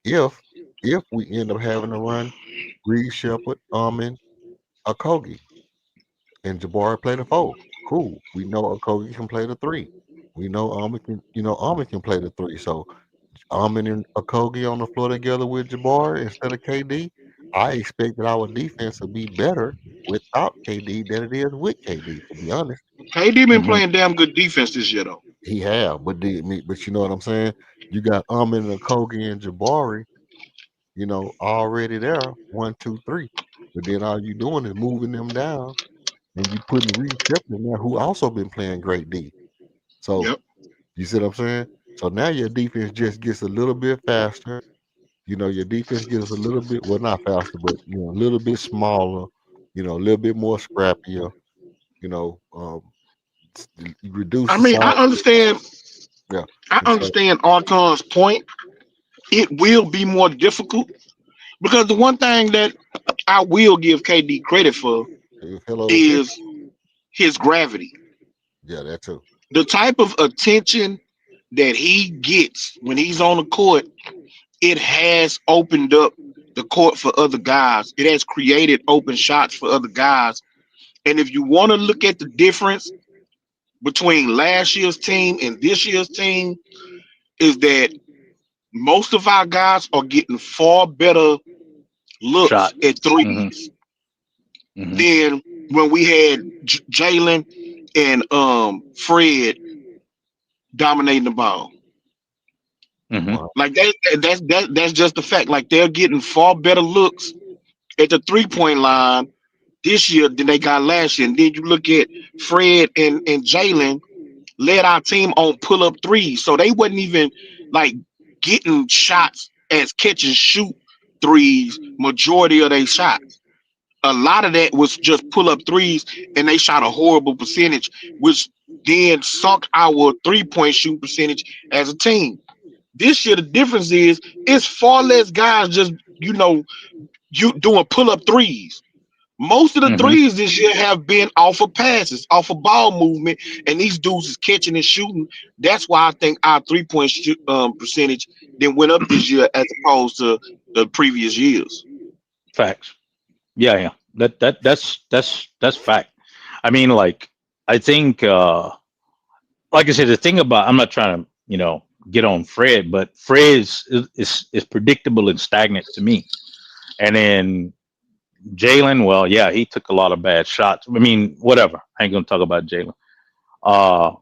If we end up having to run Reed Shepard, Okogie, and Jabari play the four, cool. We know Okogie can play the three. We know Ahmed can play the three. So Ahmed and Okogie on the floor together with Jabari instead of KD, I expect that our defense will be better without KD than it is with KD. To be honest, KD been Hmm. playing damn good defense this year though. he have, but you know what I'm saying. You got Ahmed and Okogie and Jabari, already there, 1, 2, 3. But then all you doing is moving them down, and you putting Reed Shepard in there, who also been playing great D. So Yep. you see what I'm saying. So now your defense just gets a little bit faster. Your defense gets a little bit, well, not faster, but a little bit smaller, a little bit more scrappier. You know, you reduce I the mean, size. Yeah, I and so understand Archon's point. It will be more difficult because the one thing that I will give KD credit for it fell over 50. is his gravity. Yeah, that too. The type of attention that he gets when he's on the court, it has opened up the court for other guys. It has created open shots for other guys. And if you want to look at the difference between last year's team and this year's team, is that most of our guys are getting far better looks Shots. at Hmm. threes Hmm. than when we had Jalen and Fred dominating the ball. Hmm. Wow. Like that's just the fact. Like they're getting far better looks at the 3-point line this year than they got last year. And then you look at Fred and Jalen led our team on pull up threes, so they wasn't even like getting shots as catch and shoot threes. Majority of their shots, a lot of that was just pull up threes, and they shot a horrible percentage, which then sunk our 3-point shoot percentage as a team. This year, the difference is it's far less guys just you doing pull up threes. Most of the Hmm. threes this year have been off of passes, off of ball movement, and these dudes is catching and shooting. That's why I think our 3-point percentage then went up this year as opposed to the previous years. Facts. Yeah, yeah. That's fact. I mean, like, I think, like I said, the thing about, I'm not trying to, get on Fred, but Fred is predictable and stagnant to me. And then Jalen, well, yeah, he took a lot of bad shots. I mean, whatever. I ain't gonna talk about Jalen. Uh,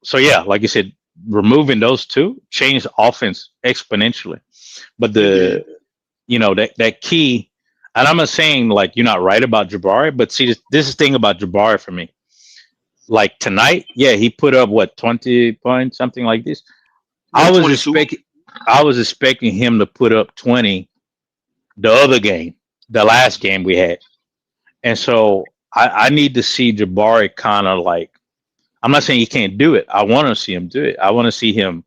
so yeah, like you said, removing those two changed the offense exponentially. But It did. that key, and I'm not saying like you're not right about Jabari, but see, this is the thing about Jabari for me. Like tonight, yeah, he put up what 20 points, something like this. Yeah, I was 22. expecting, I was expecting him to put up 20 the other game, the last game we had, and so I need to see Jabari kind of like. I'm not saying he can't do it. I want to see him do it. I want to see him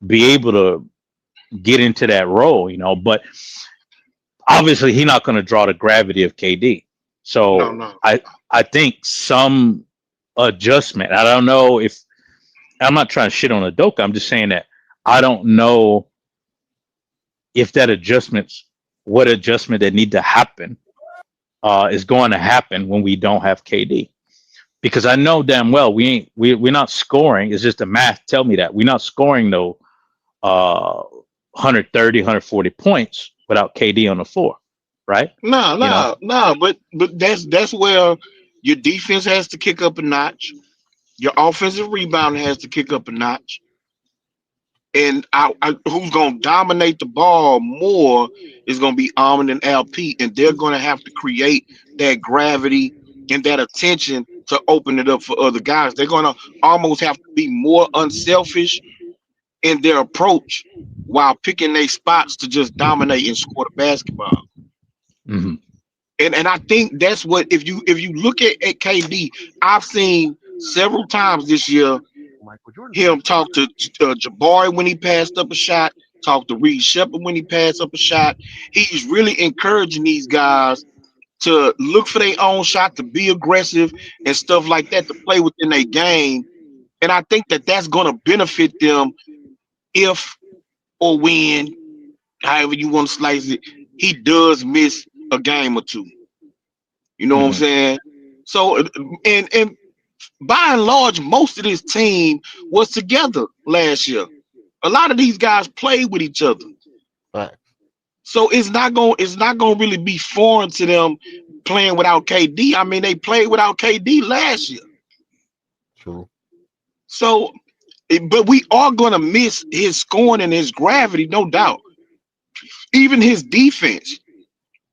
be able to get into that role, But obviously, he's not going to draw the gravity of KD. No, So no. I think some adjustment. I don't know if I'm not trying to shit on Adoka. I'm just saying that I don't know if that what adjustment that need to happen is going to happen when we don't have KD. Because I know damn well we're not scoring. It's just the math tell me that we're not scoring no 130, 140 points without KD on the floor, right? No, You know, no, no. But that's where your defense has to kick up a notch. Your offensive rebounding has to kick up a notch. And who's gonna dominate the ball more is gonna be Almond and LP, and they're gonna have to create that gravity and that attention to open it up for other guys. They're gonna almost have to be more unselfish in their approach while picking their spots to just dominate and score the basketball. Mm-hmm. And I think that's what, if you look at KD, I've seen several times this year Michael Jordan fans. him talk to Jabari when he passed up a shot, talk to Reed Shepard when he passed up a shot. He's really encouraging these guys to look for their own shot, to be aggressive and stuff like that, to play within their game. And I think that that's going to benefit them if or when, however you want to slice it, he does miss a game or two. You know what I'm Mm-hmm. saying? So, and by and large, most of this team was together last year. A lot of these guys played with each other, Right. so it's not gonna really be foreign to them playing without KD. I mean, they played without KD last year, True. so but we are gonna miss his scoring and his gravity, no doubt. Even his defense.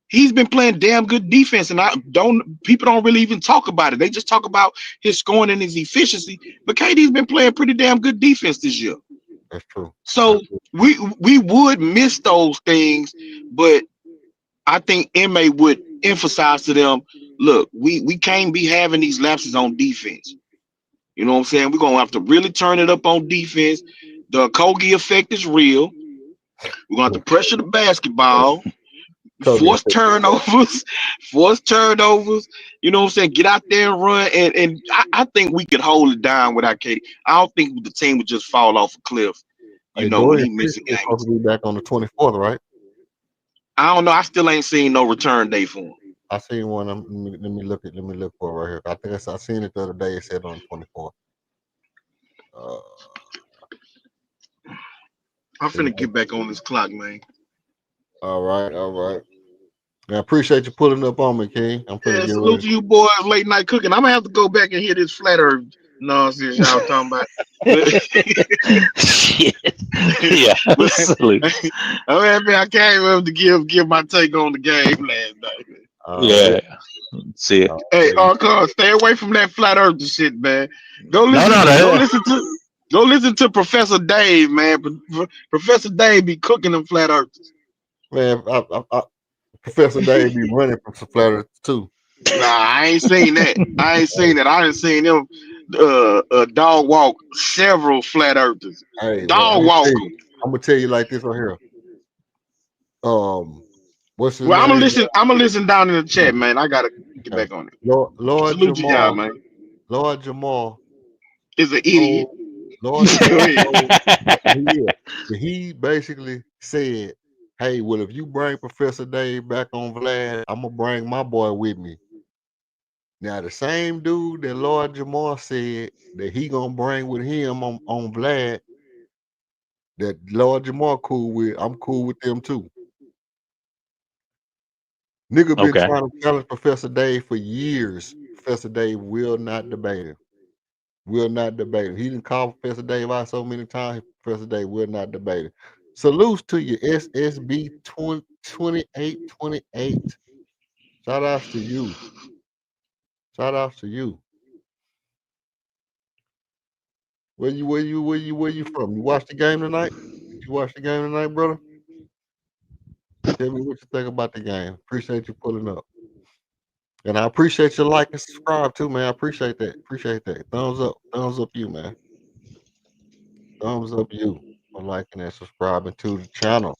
He's been playing damn good defense, and people don't really even talk about it. They just talk about his scoring and his efficiency. But KD's been playing pretty damn good defense this year. That's true. So we would miss those things, but I think MA would emphasize to them, look, we can't be having these lapses on defense. You know what I'm saying? We're gonna have to really turn it up on defense. The Kogi effect is real. We're gonna have to pressure the basketball. Kobe Force effect. turnovers, force turnovers. You know what I'm saying? Get out there and run. And I think we could hold it down without K. I don't think the team would just fall off a cliff, Hey, when Dorian he Finney missed a is game. supposed to be back on the 24th, right? I don't know. I still ain't seen no return date for him. I seen one. Let me look for it right here. I think I seen it the other day. It said on the 24th. I'm finna get back on this clock, man. All right, all right. I appreciate you pulling up on me, King. I'm finna Yeah, get salute ready. to you boys, late night cooking. I'm gonna have to go back and hear this flat earth nonsense y'all talking about. Shit. Yeah, absolutely. I came up to give my take on the game last night. Yeah. See it. Hey, Arcon, stay away from that flat earth shit, man. Go No, listen to Professor Dave, man. Professor Dave be cooking them flat earthers. Man, Professor Dave be running from some flat earth too. Nah, I ain't seen that. I done seen them dog walk several flat earthers. Hey, Dog walk them. I'm gonna tell you like this right here. What's his Well, name? I'm gonna listen down in the chat, man. I gotta get back on it. Lord Salute to y'all, Jamal. man. Lord Jamal. Is an idiot. Lord Go Jamal ahead. he basically said, "Hey, well, if you bring Professor Dave back on Vlad, I'm gonna bring my boy with me." Now, the same dude that Lord Jamal said that he gonna bring with him on Vlad, that Lord Jamal cool with, I'm cool with them too. Nigga been Okay. trying to challenge Professor Dave for years. Professor Dave will not debate him. Will not debate him. He didn't call Professor Dave out so many times. Professor Dave will not debate him. Salutes to you, SSB 2828. Shout outs to you. Shout outs to you. Where you from? You watched the game tonight? Did you watch the game tonight, brother? Tell me what you think about the game. Appreciate you pulling up. And I appreciate your like and subscribe too, man. I appreciate that. Appreciate that. Thumbs up. Thumbs up you, man. Thumbs up you for liking and subscribing to the channel.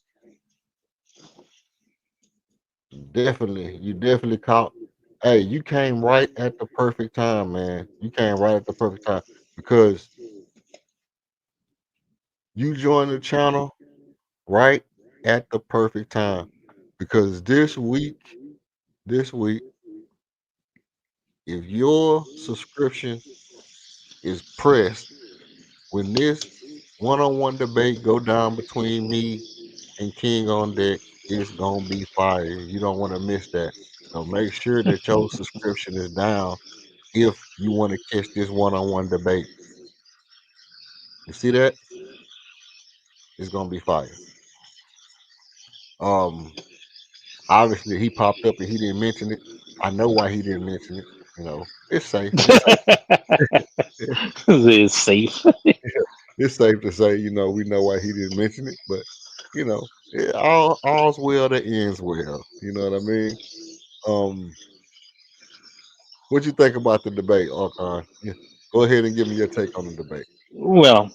You definitely caught. Hey, you came right at the perfect time, man. You came right at the perfect time because you joined the channel right at the perfect time. Because this week, if your subscription is pressed when this one-on-one debate go down between me and King on deck, it's gonna be fire. You don't want to miss that. So make sure that your subscription is down if you want to catch this one-on-one debate. You see that? is gonna be fire. Um, obviously he popped up and he didn't mention it. I know why he didn't mention it. You know, it's safe. It's safe. It's safe. It's safe to say, you know, we know why he didn't mention it, but you know, all's well that ends well. You know what I mean? Um, what you think about the debate, Archon? Yeah. Go ahead and give me your take on the debate. Well,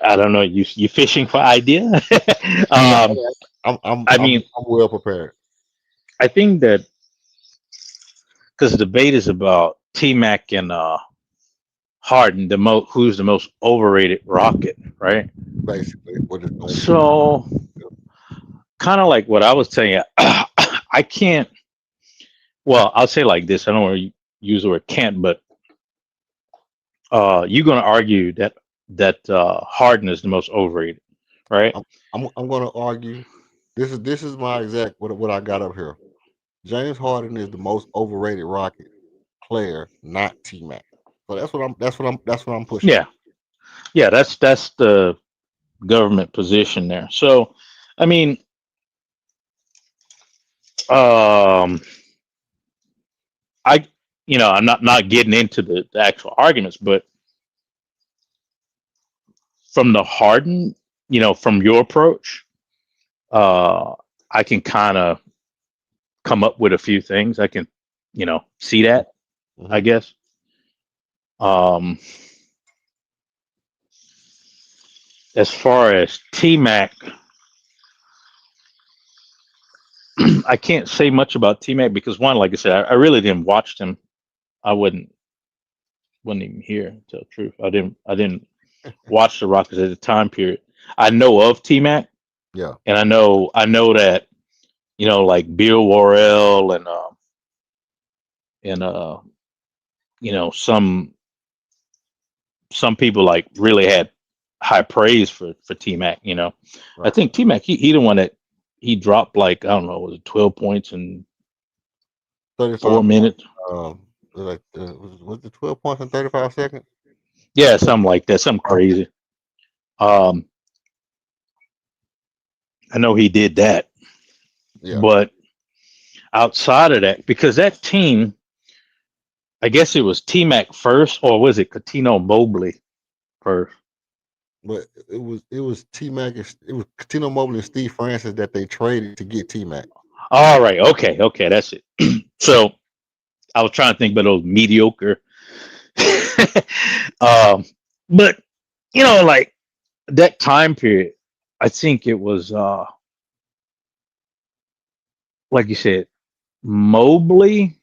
I don't know. You fishing for idea? No, um, I mean, I'm well prepared. I think that because the debate is about T Mac and Harden, who's the most overrated Rocket, right? Basically, what it's going to be. So, kind of like what I was saying, I can't. Well, I'll say like this. I don't want to use the word can't, but you're going to argue that Harden is the most overrated, right? I'm going to argue. This is my exact what I got up here. James Harden is the most overrated Rocket player, not T Mac. So that's what I'm pushing. Yeah, yeah. That's the government position there. So, I mean, um, I, I'm not getting into the actual arguments, but from the Harden, from your approach, uh, I can kind of come up with a few things. I can, see that, I guess. As far as T Mac, I can't say much about T Mac because one, like I said, I really didn't watch him. I wasn't even here to tell the truth. I didn't watch the Rockets at the time period. I know of T Mac, Yeah. and I know that like Bill Worrell and some people like really had high praise for T Mac. I Right. think T Mac he the one that he dropped like I don't know, was it 12 points in 35 4 minutes? Was it 12 points in 35 seconds? Yeah, something like that, something crazy. Um, I know he did that, Yeah. but outside of that, because that team, I guess it was T Mac first, or was it Katino Mobley first? But it was T Mac. It was Tino Mobley and Steve Francis that they traded to get T Mac. All right, okay, that's it. So I was trying to think about those mediocre. um, but like that time period, I think it was like you said, Mobley.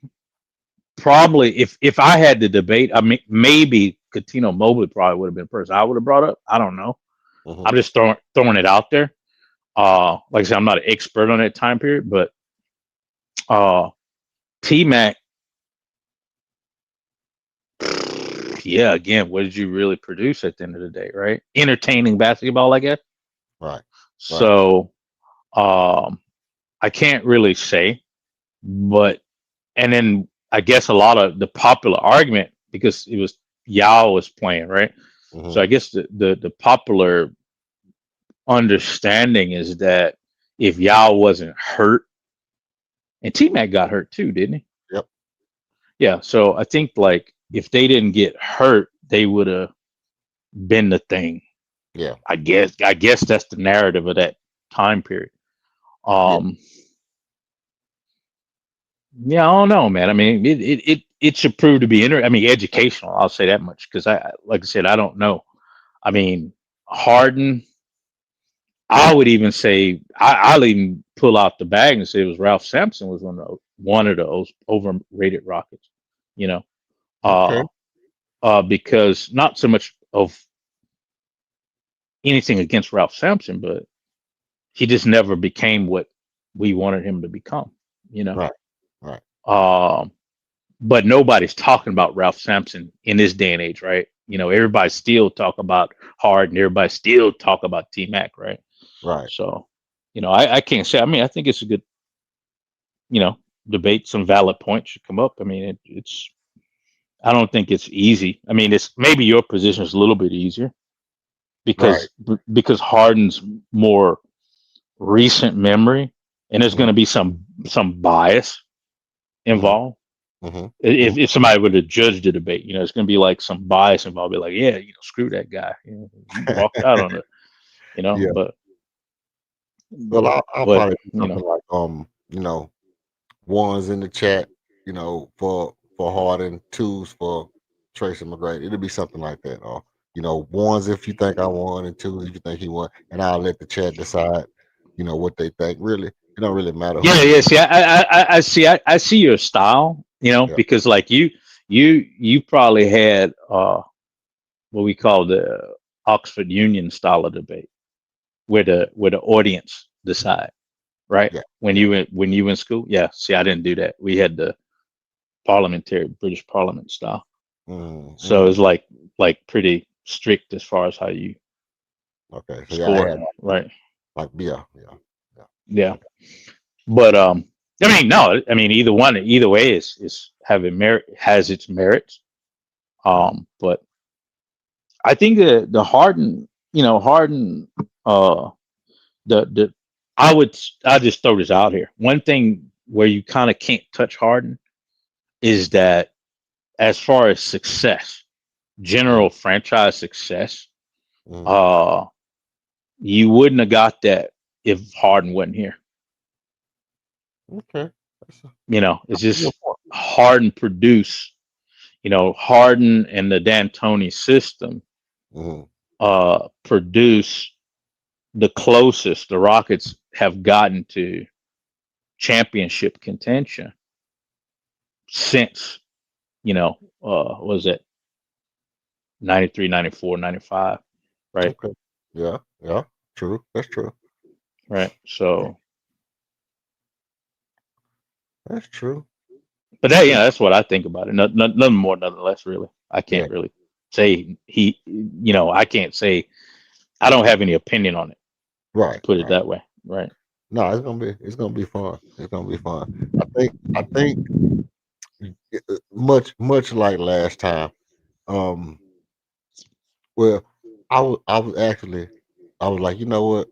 Probably, if I had to debate, I mean, maybe Katino Mobley probably would have been the person I would have brought up. I don't know. I'm just throwing it out there. Like I said, I'm not an expert on that time period, but T Mac, yeah, again, what did you really produce at the end of the day, right? Entertaining basketball, I guess. Right. So I can't really say, but and then I guess a lot of the popular argument because it was Yao was playing, right? So I guess the popular understanding is that if Yao wasn't hurt, and T Mac got hurt too, didn't he? Yep. Yeah. So I think like if they didn't get hurt, they would have been the thing. Yeah. I guess that's the narrative of that time period. Yeah, I don't know, man. I mean, it should prove to be I mean, educational. I'll say that much because like I said, I don't know. I mean, Harden. I would even say I'll even pull out the bag and say it was Ralph Sampson was one of those overrated Rockets. You know, Okay. because not so much of anything against Ralph Sampson, but he just never became what we wanted him to become. You know, Right. Right. but nobody's talking about Ralph Sampson in this day and age, right? Everybody still talk about Harden, everybody still talk about T Mac, right? Right. So, I can't say. I mean, I think it's a good, debate. Some valid points should come up. I mean, it's. I don't think it's easy. I mean, it's maybe your position is a little bit easier, Right. because Harden's more recent memory, and there's going Mhm. to be some bias Mhm. involved. Mhm. Mhm. If somebody were to judge the debate, it's going to be like some bias involved. Be like, yeah, screw that guy. He walked out on it. Yeah. But Well, I'll but probably do something like ones in the chat, for Harden, twos for Tracy McGrady. It'll be something like that. Or, ones if you think I won and twos if you think he won. And I'll let the chat decide, what they think. Really, it don't really matter who yeah, wins. see, I see your style. Yeah. Because like you probably had what we call the Oxford Union style of debate, where the audience decide, right? Yeah. When Yeah. you in school, yeah. See, I didn't do that. We had the parliamentary British Parliament style, so Mm-hmm. it's like pretty strict as far as how you Okay. So yeah, I score, had right? yeah, yeah, yeah. Yeah, Okay. but I mean, no, I mean either way is having merit has its merits. Mhm. But I think the Harden, uh, the I just throw this out here. One thing where you kind of can't touch Harden is that as far as success, Mhm. general franchise success, Mhm. uh, you wouldn't have got that if Harden wasn't here. Okay. That's It's a good just point. Harden produce, Harden and the D'Antoni system Mhm. produce the closest the Rockets have gotten to championship contention since, was it 93, 94, 95, right? Okay. Yeah. Yeah. True. That's true. Right. So, That's true. but that's what I think about it. Nothing more, nothing less, really. I Yeah. can't really say I can't say, I don't have any opinion on it, to Right. put it Right. that way. Right. No, it's gonna be fun. It's gonna be fun. I think much like last time. Um. Well, I was like, you know what?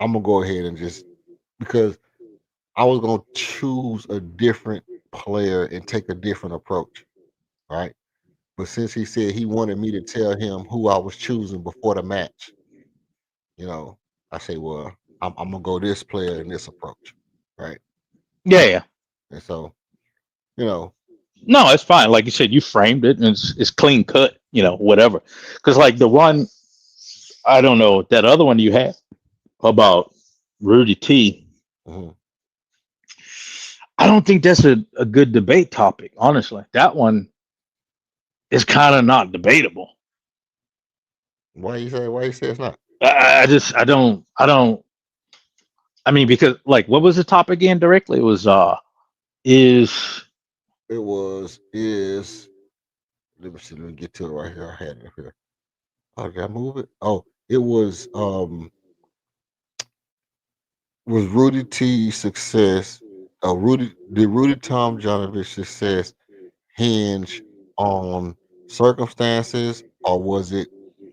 I'm gonna go ahead and just because I was gonna choose a different player and take a different approach, right? But since he said he wanted me to tell him who I was choosing before the match, you know, I say, well, I'm gonna go this player and this approach, right? Yeah. Yeah. And so, you know, No, it's fine. Like you said, you framed it and it's clean cut, whatever. Because like the one, I don't know, that other one you had about Rudy T, mhm. I don't think that's a good debate topic, honestly. That one is kind of not debatable. Why you say it's not? I don't, I mean, because like, what was the topic again directly? It was, is, It was is let me see, let me get to it right here. I had it here. Oh, did I move it? Oh, it was Rudy T's success, did Rudy Tom Jonovich success hinge on circumstances or was it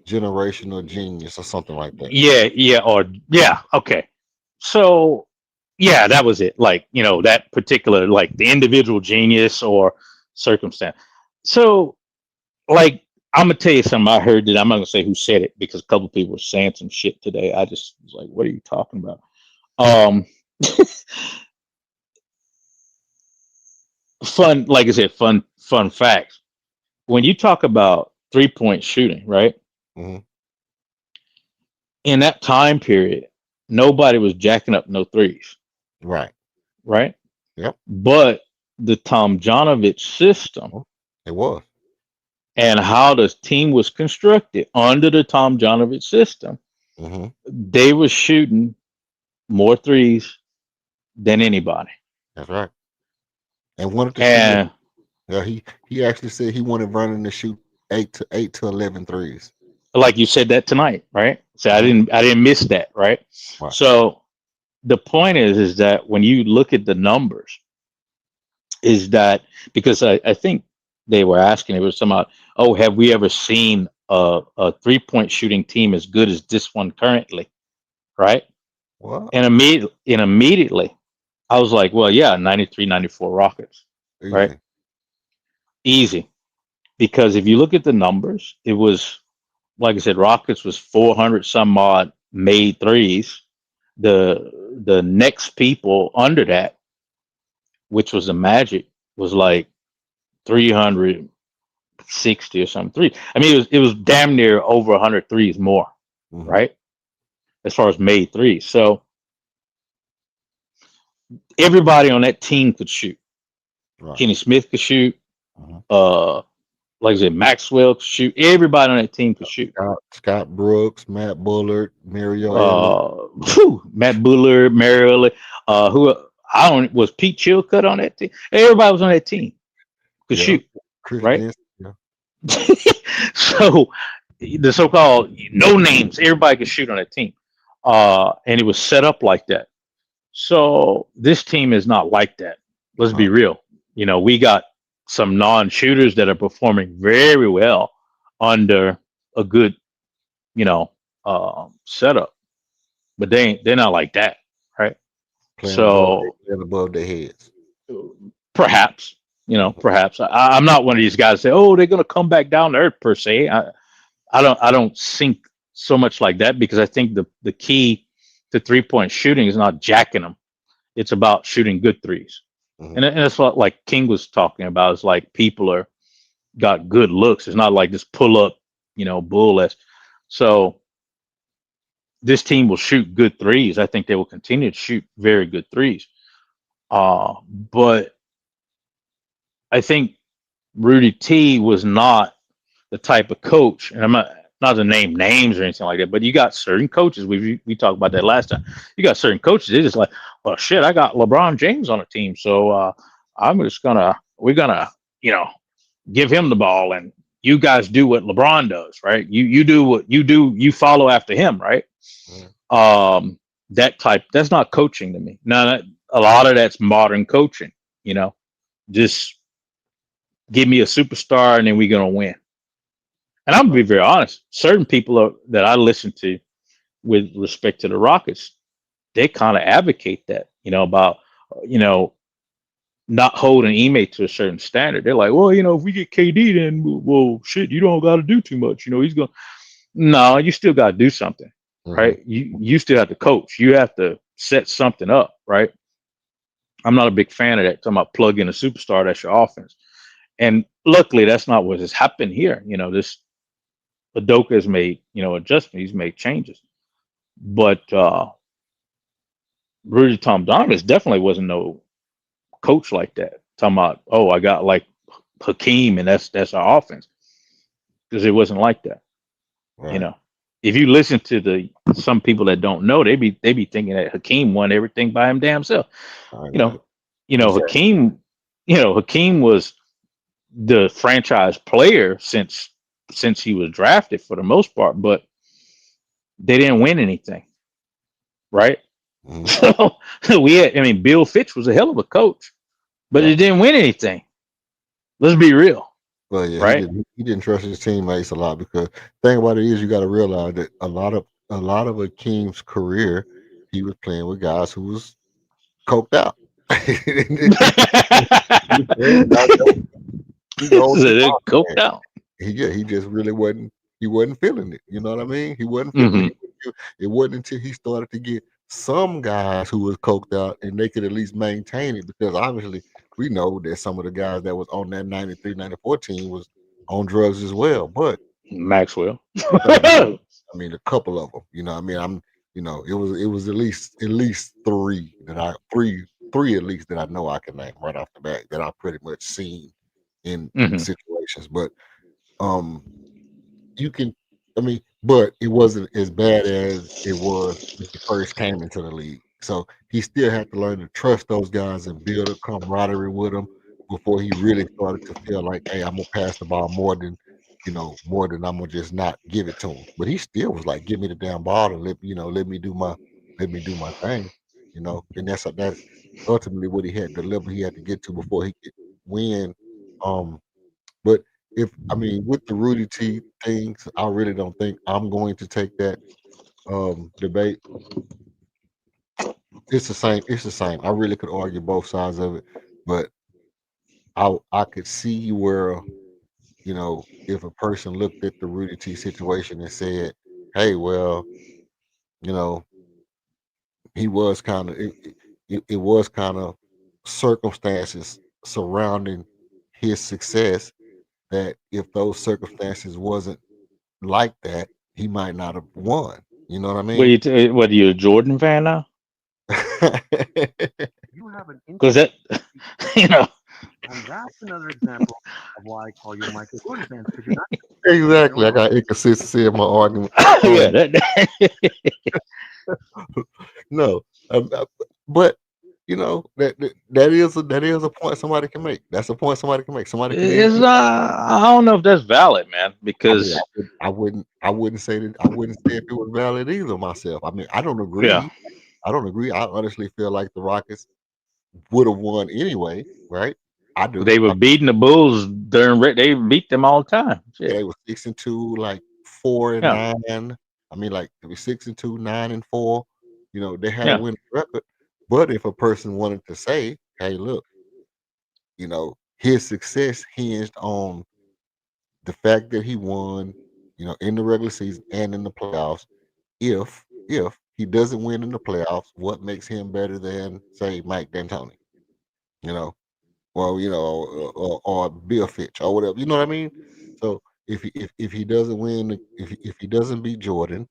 generational genius or something like that? yeah, okay. So, yeah, that was it. Like, that particular, like the individual genius or circumstance. So, like, I'm gonna tell you something I heard that I'm not gonna say who said it because a couple people were saying some shit today. I just was like, what are you talking about? Um, fun, like I said, fun facts. When you talk about 3-point shooting, right? Hmm. In that time period, nobody was jacking up no threes, Right. right? Yep. But the Tom Janovich system Mhm. It was. and how the team was constructed under the Tom Janovich system, Hmm. they were shooting more threes than anybody. That's right. And wanted to shoot more. And Yeah, he actually said he wanted Vernon to shoot 8 to 11 threes. like you said that tonight, right? So I Hmm. didn't miss that, right? Right. So the point is that when you look at the numbers, is that because I think they were asking, it was somehow, oh, have we ever seen a 3-point shooting team as good as this one currently, right? Wow. And immediately, I was like, well, yeah, 93, 94 Rockets, right? Easy. Easy. Because if you look at the numbers, it was, like I said, Rockets was 400 some odd made threes. The next people under that, which was the Magic, was like 360 or something. I mean, it was damn near over 100 threes more, Mhm. right? As far as made threes. So everybody on that team could shoot. Right. Kenny Smith could shoot. Mhm. Like I said, Maxwell could shoot. Everybody on that team could shoot. Scott Brooks, Matt Bullard, Mario Ellis. Matt Bullard, Mario, who I don't was Pete Chilcutt on that team. Everybody was on that team could Yeah. shoot, Chris right? Jensen. Yeah. So the so-called no names, everybody could shoot on that team, and it was set up like that. So this team is not like that. Let's be real. We got some non-shooters that are performing very well under a good, setup, but they're not like that, right? Playing So above their heads. perhaps, perhaps I'm not one of these guys that say, oh, they're going to come back down to earth per se. I don't think so much like that, because I think the key to 3-point shooting is not jacking them. It's about shooting good threes. Mhm. And that's what like King was talking about. It's like people got good looks. It's not like this pull up, bull ass. So this team will shoot good threes. I think they will continue to shoot very good threes. But I think Rudy T was not the type of coach, and I'm not to name names or anything like that, but you got certain coaches. We talked about that last time. You got certain coaches. They're just like, well, shit, I got LeBron James on a team, so we're gonna, give him the ball, and you guys do what LeBron does, right? You do what you do. You follow after him, right? Mhm. That's not coaching to me. Now, a lot of that's modern coaching. Just give me a superstar, and then we're gonna win. And I'm gonna be very honest. Certain people that I listen to with respect to the Rockets, they kind of advocate that, about, not holding Ime to a certain standard. They're like, well, if we get KD, then well, shit, you don't got to do too much. He's going. No, you still got to do something, right? You still have to coach. You have to set something up, right? I'm not a big fan of that. Talking about plug in a superstar, that's your offense. And luckily, that's not what has happened here. This Udoka has made, adjustments. He's made changes. But Rudy Tom Donovan definitely wasn't no coach like that. Talking about, oh, I got like Hakeem, and that's our offense, because it wasn't like that. Right. If you listen to some people that don't know, they be thinking that Hakeem won everything by him damn self. I You know. know, Hakeem was the franchise player since he was drafted for the most part, but they didn't win anything, right? Mhm. So Bill Fitch was a hell of a coach, but Right. it didn't win anything. Let's be real, Well, yeah, right? he didn't trust his teammates a lot, because thing about it is, you got to realize that a lot of Akeem's career, he was playing with guys who was coked out. He's an old So they're Tupac coked fan. out. He just really wasn't. He wasn't feeling it. You know what I mean? He wasn't feeling Hmm. it. It wasn't until he started to get some guys who was coked out, and they could at least maintain it, because obviously we know that some of the guys that was on that 93, 94 team was on drugs as well. But Maxwell. I mean, a couple of them. You know, what I mean, it was at least three at least that I know I can name right off the bat, that I've pretty much seen in Hmm. situations. But um, you can, but it wasn't as bad as it was when he first came into the league. So he still had to learn to trust those guys and build a camaraderie with them before he really started to feel like, hey, I'm gonna pass the ball more than I'm gonna just not give it to him. But he still was like, give me the damn ball and let me do my thing, and that's ultimately what he had, the level he had to get to before he could win. But if I mean with the Rudy T things, I really don't think I'm going to take that debate. It's the same. It's the same. I really could argue both sides of it, but I could see where if a person looked at the Rudy T situation and said, "Hey, well, you know, he was kind of it was kind of circumstances surrounding his success that if those circumstances wasn't like that, he might not have won." You know what I mean? What are you a Jordan fan now? You have an Because that, you know, and that's another example of why I call you Michael Jordan fans, because you're not Exactly. I got inconsistency in my argument. yeah, that, No, but that is a point somebody can make. That's a point somebody can make. Somebody could it's easily. I don't know if that's valid, man. I mean, Because I wouldn't say that. I wouldn't say if it was valid either myself. I mean, I don't yeah, agree. I don't agree. I honestly feel like the Rockets would have won anyway, right? I do. they were beating the Bulls during they beat them all the time. Yeah, Shit. they were 6-2, like 4 and Yeah, 9. I mean, like it was 6-2, 9-4. They had a yeah. winning record. But if a person wanted to say, "Hey, look, his success hinged on the fact that he won, in the regular season and in the playoffs. If he doesn't win in the playoffs, what makes him better than, say, Mike D'Antoni? You know, or Bill Fitch or whatever. You know what I mean? So if he doesn't win, if he doesn't beat Jordan,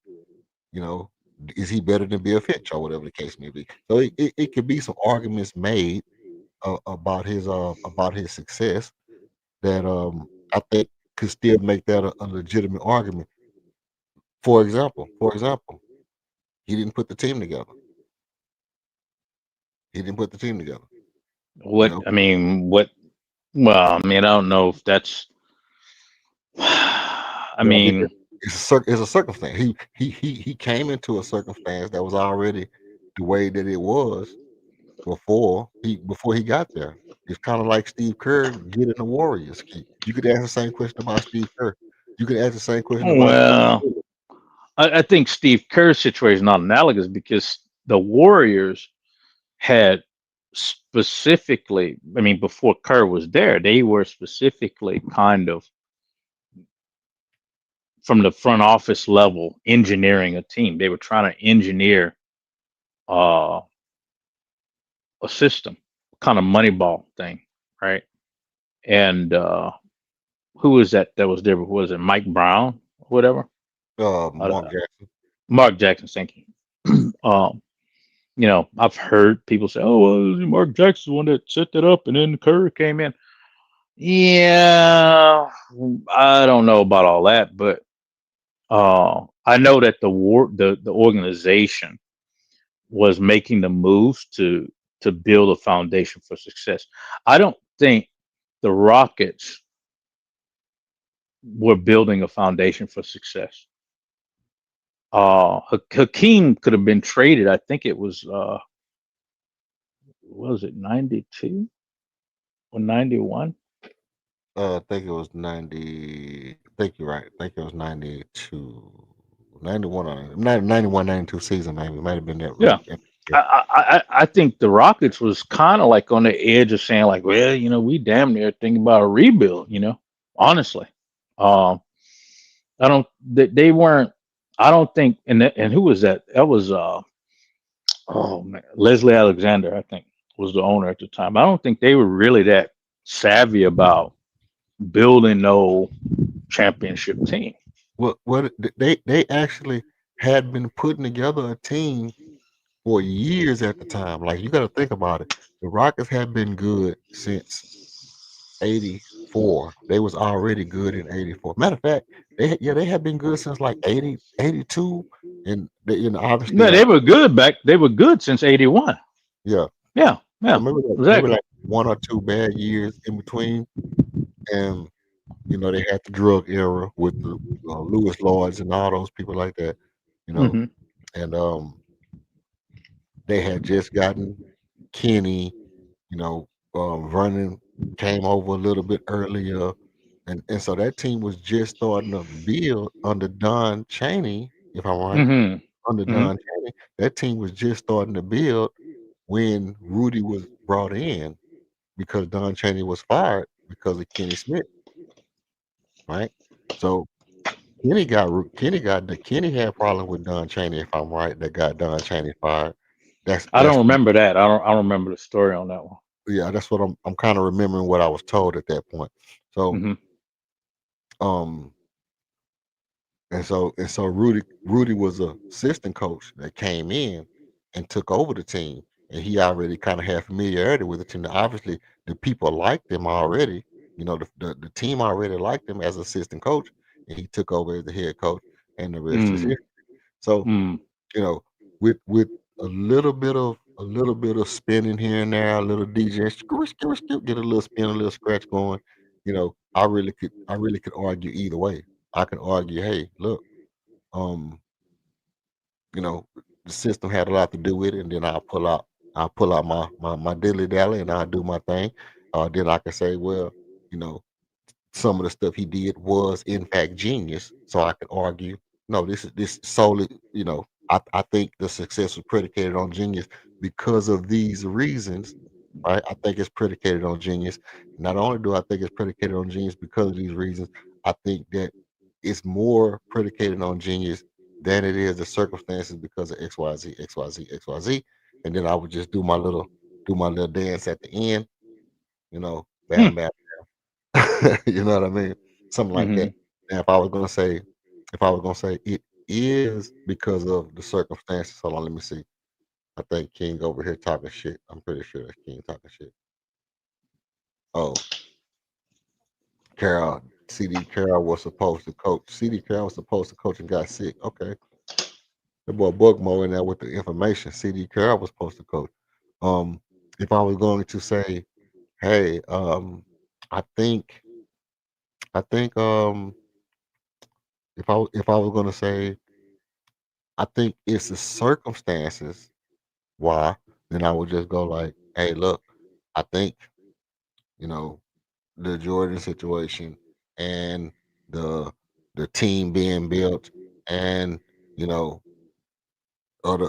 you know, is he better than Bill Fitch or whatever the case may be? So it could be some arguments made about his success that I think could still make that a legitimate argument. For example, he didn't put the team together. He didn't put the team together. You What know, I mean, what? Well, I mean, I don't know if that's. I Well, I mean, mean, it's a circumstance. He came into a circumstance that was already the way that it was before he got there. It's kind of like Steve Kerr getting the Warriors. You could ask the same question about Steve Kerr. You could ask the same question about well, I think Steve Kerr's situation is not analogous because the Warriors had specifically, I mean, before Kerr was there, they were specifically kind of from the front office level engineering a team. They were trying to engineer uh, a system, kind of Moneyball thing, right? And who was that was there? Was it Mike Brown or whatever? Mark Jackson. Mark Jackson, thank you. I've heard people say, "Oh, well, Mark Jackson's the one that set that up, and then Kerr came in." Yeah, I don't know about all that, but I know that the organization was making the moves to build a foundation for success. I don't think the Rockets were building a foundation for success. Hakeem could have been traded. I think it was it 92 or 91? I think it was 90. I think you're right. I think it was 92, 91 on 91, 92 season. Maybe it might have been that Yeah. rookie. I think the Rockets was kind of like on the edge of saying like, well, we damn near thinking about a rebuild. Honestly, um, I don't. They weren't. I don't think. And who was that? That was oh man, Leslie Alexander. I think was the owner at the time. I don't think they were really that savvy about building no championship team. What they actually had been putting together a team for years at the time. Like you got to think about it. The Rockets had been good since '84. They was already good in '84. Matter of fact, they had been good since like '80, '82, and obviously No, they like were good back. They were good since '81. yeah. Yeah, So yeah, maybe exactly. like 1 or 2 bad years in between, and they had the drug era with the Lewis Lloyds and all those people like that, you know, Hmm. and they had just gotten Kenny, Vernon came over a little bit earlier, and so that team was just starting to build under Don Chaney, if I'm right. Mm-hmm. Under Mm-hmm. Don Chaney, that team was just starting to build when Rudy was brought in because Don Chaney was fired because of Kenny Smith, right? So Kenny had a problem with Don Chaney, if I'm right, that got Don Chaney fired. I That's don't remember that. I don't remember the story on that one. yeah, that's what I'm kind of remembering what I was told at that point. So Mm-hmm. um and so Rudy was a assistant coach that came in and took over the team, and he already kind of had familiarity with the team. Now, obviously, the people liked him already. You know, the team already liked him as assistant coach, and he took over as the head coach, and the rest is Mm. history. So Mm. you know, with a little bit of spinning here and there, a little DJ, get a little spin, a little scratch going. I really could argue either way. I could argue, hey, look, um, you know, the system had a lot to do with it, and then I'll pull out my dilly dally and I'll do my thing. Then I can say, well, you know, some of the stuff he did was in fact genius. So I could argue, no, this solely, I think the success was predicated on genius because of these reasons, right? I think it's predicated on genius. Not only do I think it's predicated on genius because of these reasons, I think that it's more predicated on genius than it is the circumstances because of XYZ, XYZ, XYZ. And then I would just do my little dance at the end, Hmm. bam, bam. You know what I mean? Something like Mm-hmm. that. And if I was gonna say it is because of the circumstances. Hold on, let me see. I think King over here talking shit. I'm pretty sure that's King talking shit. Oh, Carol, CD Carroll was supposed to coach. CD Carroll was supposed to coach and got sick. Okay. The boy Buckmo in there with the information. CD Carroll was supposed to coach. Um, if I was going to say, hey, I think I think if I was gonna say I think it's the circumstances why, then I would just go like, hey, look, I think, you know, the Jordan situation and the the team being built and, you know,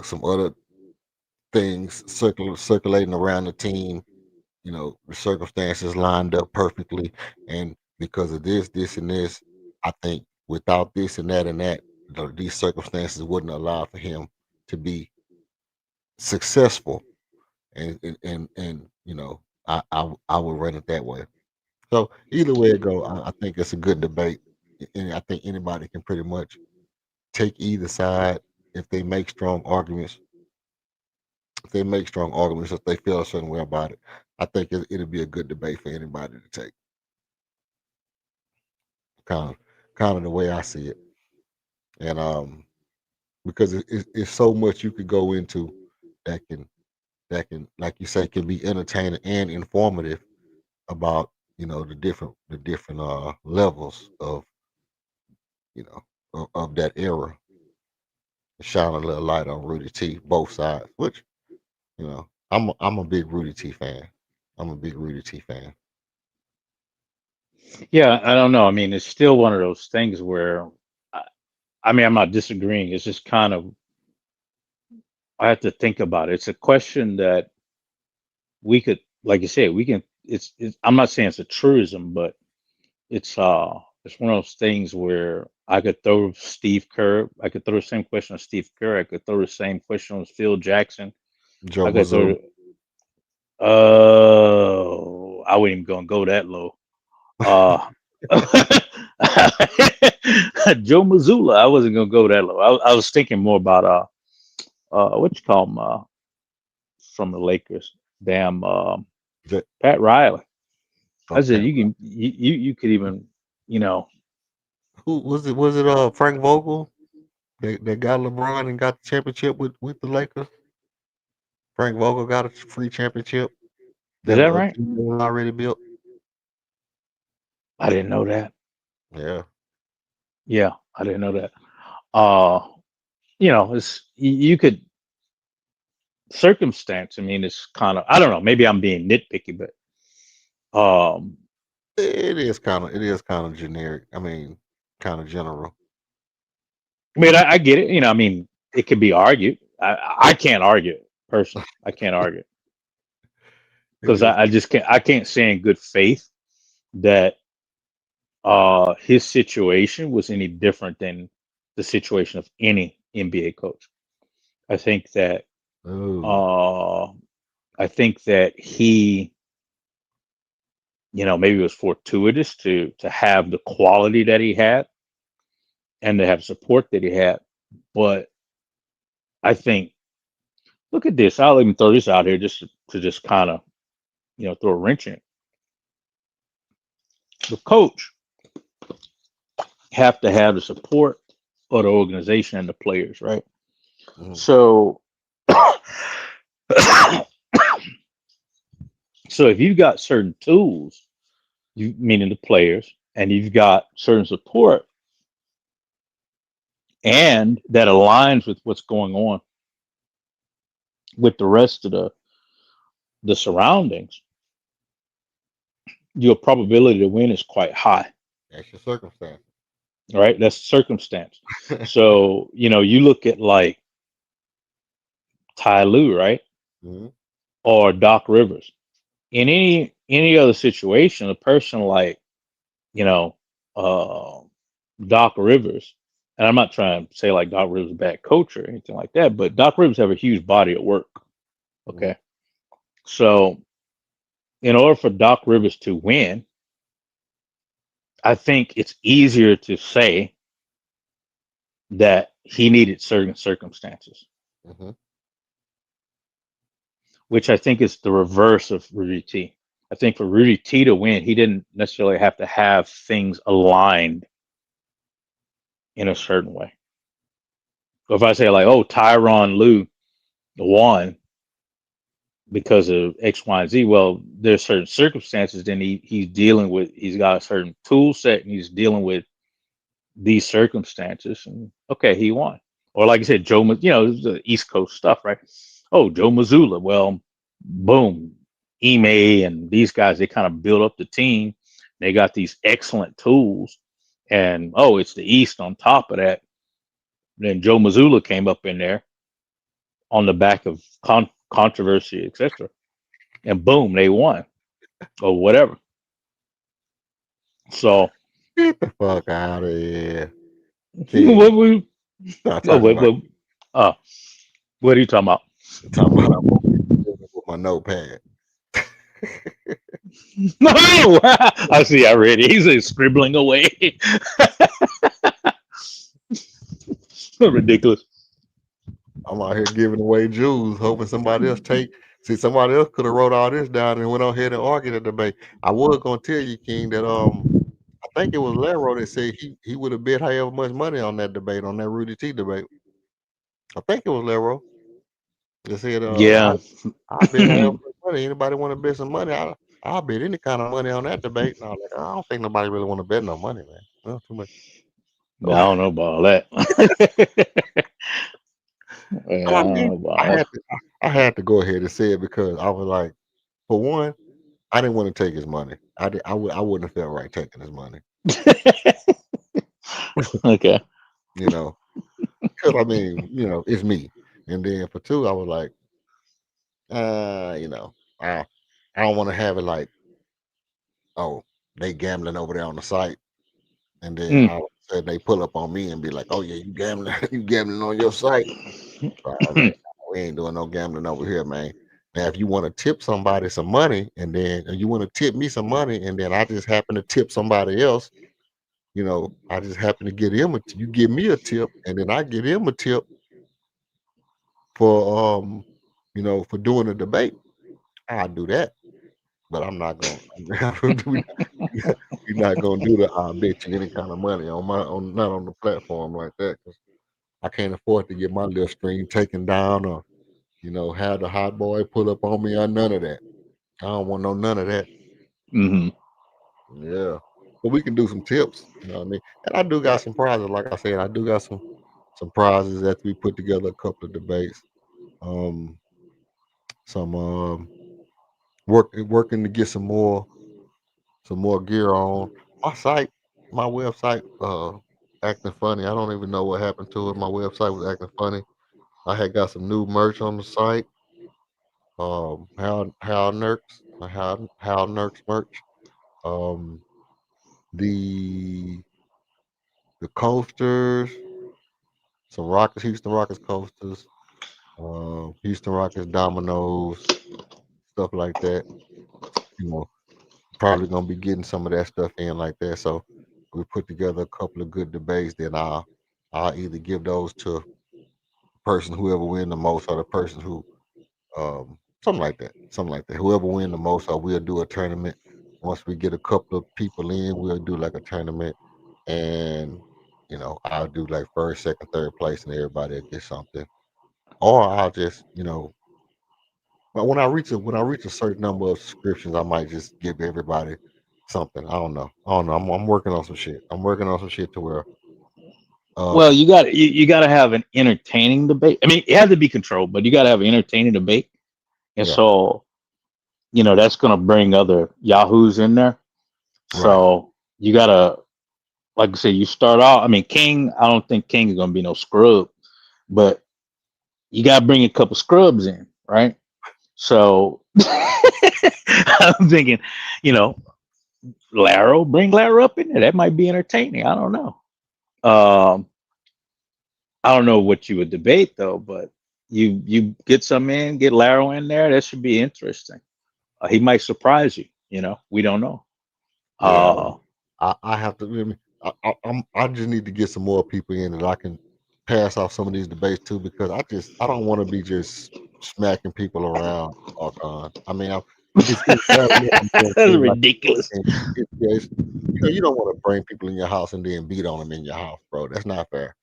some other things circulating around the team, the circumstances lined up perfectly. And because of this, and this, I think without this and that, these circumstances wouldn't allow for him to be successful and I would run it that way. So either way it go, I think it's a good debate, and I think anybody can pretty much take either side if they make strong arguments. If they make strong arguments, if they feel a certain way about it, I think it'll be a good debate for anybody to take. Kind of, kind of the way I see it, and because it's so much you could go into that can, like you say, can be entertaining and informative about the different levels of of that era. Shine a little light on Rudy T, both sides. Which I'm a big Rudy T fan. I'm a big Rudy T fan. Yeah, I don't know. I mean, it's still one of those things where, I, I mean, I'm not disagreeing. It's just kind of, I have to think about it. It's a question that we could, like you said, we can. I'm not saying it's a truism, but it's one of those things where I could throw Steve Kerr. I could throw the same question on Steve Kerr. I could throw the same question on Phil Jackson. Joe I could Mazzulla. throw. Oh, I wasn't even gonna go that low. Uh, Joe Mazzulla. I wasn't gonna go that low. I was thinking more about what you call him from the Lakers. Damn, J- Pat Riley. I said Pat. you could even, you know, Who was it? Was it Frank Vogel that got LeBron and got the championship with the Lakers? Frank Vogel got a free championship is that that a right? team that was already built. I didn't know that. Yeah. Yeah, I didn't know that. Uh, it's you could circumstance. I mean, it's kind of, I don't know. Maybe I'm being nitpicky, but um, It is kind of generic. I mean, kind of general. I mean, I get it. I mean, it could be argued. I can't argue it personally. I can't argue it It because is. I just can't. I can't say in good faith that his situation was any different than the situation of any NBA coach. I think that Oh, uh, I think that he, maybe it was fortuitous to have the quality that he had and to have support that he had. But I think, look at this. I'll even throw this out here just to just kind of, throw a wrench in it. The coach have to have the support of the organization and the players, right? mhm. So, so if you've got certain tools, you meaning the players, and you've got certain support, and that aligns with what's going on with the rest of the surroundings, your probability to win is quite high, That's your circumstance. right? That's circumstance. So, you look at like Ty Lue, right? Mhm. Or Doc Rivers. In any other situation, a person like, you know, uh, Doc Rivers, and I'm not trying to say like Doc Rivers is a bad coach or anything like that, but Doc Rivers have a huge body of work. Mhm. Okay. So in order for Doc Rivers to win, I think it's easier to say that he needed certain circumstances, Mhm. which I think is the reverse of Rudy T. I think for Rudy T to win, he didn't necessarily have to have things aligned in a certain way. So if I say like, oh, Tyronn Lue won because of X, Y, and Z, well, there's certain circumstances. Then he's dealing with. He's got a certain tool set, and he's dealing with these circumstances. And okay, he won. Or like I said, the East Coast stuff, right? Oh, Joe Mazzulla. Well, boom, Ime and these guys, they kind of build up the team. They got these excellent tools, and oh, it's the East on top of that. Then Joe Mazzulla came up in there on the back of controversy, etc., and boom, they won or whatever. So Get the fuck out of here, what King. we Not oh, talking about uh, what are you talking about? talking about I'm over here with my notepad. No, I see. I read it. He's scribbling away. Ridiculous. I'm out here giving away jewels, hoping somebody else take. See, somebody else could have wrote all this down and went on ahead and argued the debate. I was gonna tell you, King, that I think it was Lero that said he would have bet however much money on that debate, on that Rudy T debate. I think it was Lero that said, Yeah. I bet however much money. Anybody want to bet some money? I'll bet any kind of money on that debate. And I was like, I don't think nobody really want to bet no money, man. Well, too much. I don't know about all that. Yeah, I I don't mean, know about all I had to go ahead and say it because I was like, for one, I didn't want to take his money. I wouldn't have felt right taking his money. that. Okay. You know, because I mean, it's me. And then for two, I was like, you know, I don't want to have it like, oh, they gambling over there on the site, and then Mm. all of a sudden they pull up on me and be like, oh yeah, you gambling, you gambling on your site. So I was like, "No, we ain't doing no gambling over here, man. Now, if you want to tip somebody some money, and then you want to tip me some money, and then I just happen to tip somebody else, I just happen to get him you give me a tip, and then I get him a tip for for doing a debate. I'll do that, but I'm not gonna. We're not gonna do the I bet you any kind of money on not on the platform like that because I can't afford to get my little stream taken down or have the hot boy pull up on me or none of that. I don't want none of that. Hmm. Yeah. But we can do some tips, you know what I mean? And I do got some prizes. Like I said, I do got some prizes that we put together a couple of debates. Um some working to get some more some more gear on. My site, my website, acting funny. I don't even know what happened to it. My website was acting funny. I had got some new merch on the site. How Nerks, how Nerks merch. Um, the the coasters, some Rockets, Houston Rockets coasters, Houston Rockets dominoes, stuff like that. You know, probably gonna be getting some of that stuff in like that. So we put together a couple of good debates. Then I'll either give those to the person whoever win the most, or the person who something like that, something like that. Whoever win the most, or we'll do a tournament. Once we get a couple of people in, we'll do like a tournament, and I'll do like first, second, third place, and everybody will get something. Or I'll just but when I reach a certain number of subscriptions, I might just give everybody something. I don't know. I'm working on some shit. I'm working on some shit to where Well, um you got to have an entertaining debate. I mean, it has to be controlled, but you got to have an entertaining debate. And yeah, so, that's going to bring other yahoos in there. right. So you got to, like I said, you start off. I mean, King. I don't think King is going to be no scrub, but you got to bring a couple scrubs in, right? So I'm thinking, you know, bring Laro up in there. That might be entertaining. I don't know. Um, I don't know what you would debate though, but you get some in, get Laro in there. That should be interesting. He might surprise you. We don't know. Yeah. Uh, I have to. I just need to get some more people in that I can pass off some of these debates to, because I don't want to be just smacking people around. I mean, it's bad enough I'm being that's seen like a ridiculous. and you don't want to bring people in your house and then beat on them in your house, bro. That's not fair.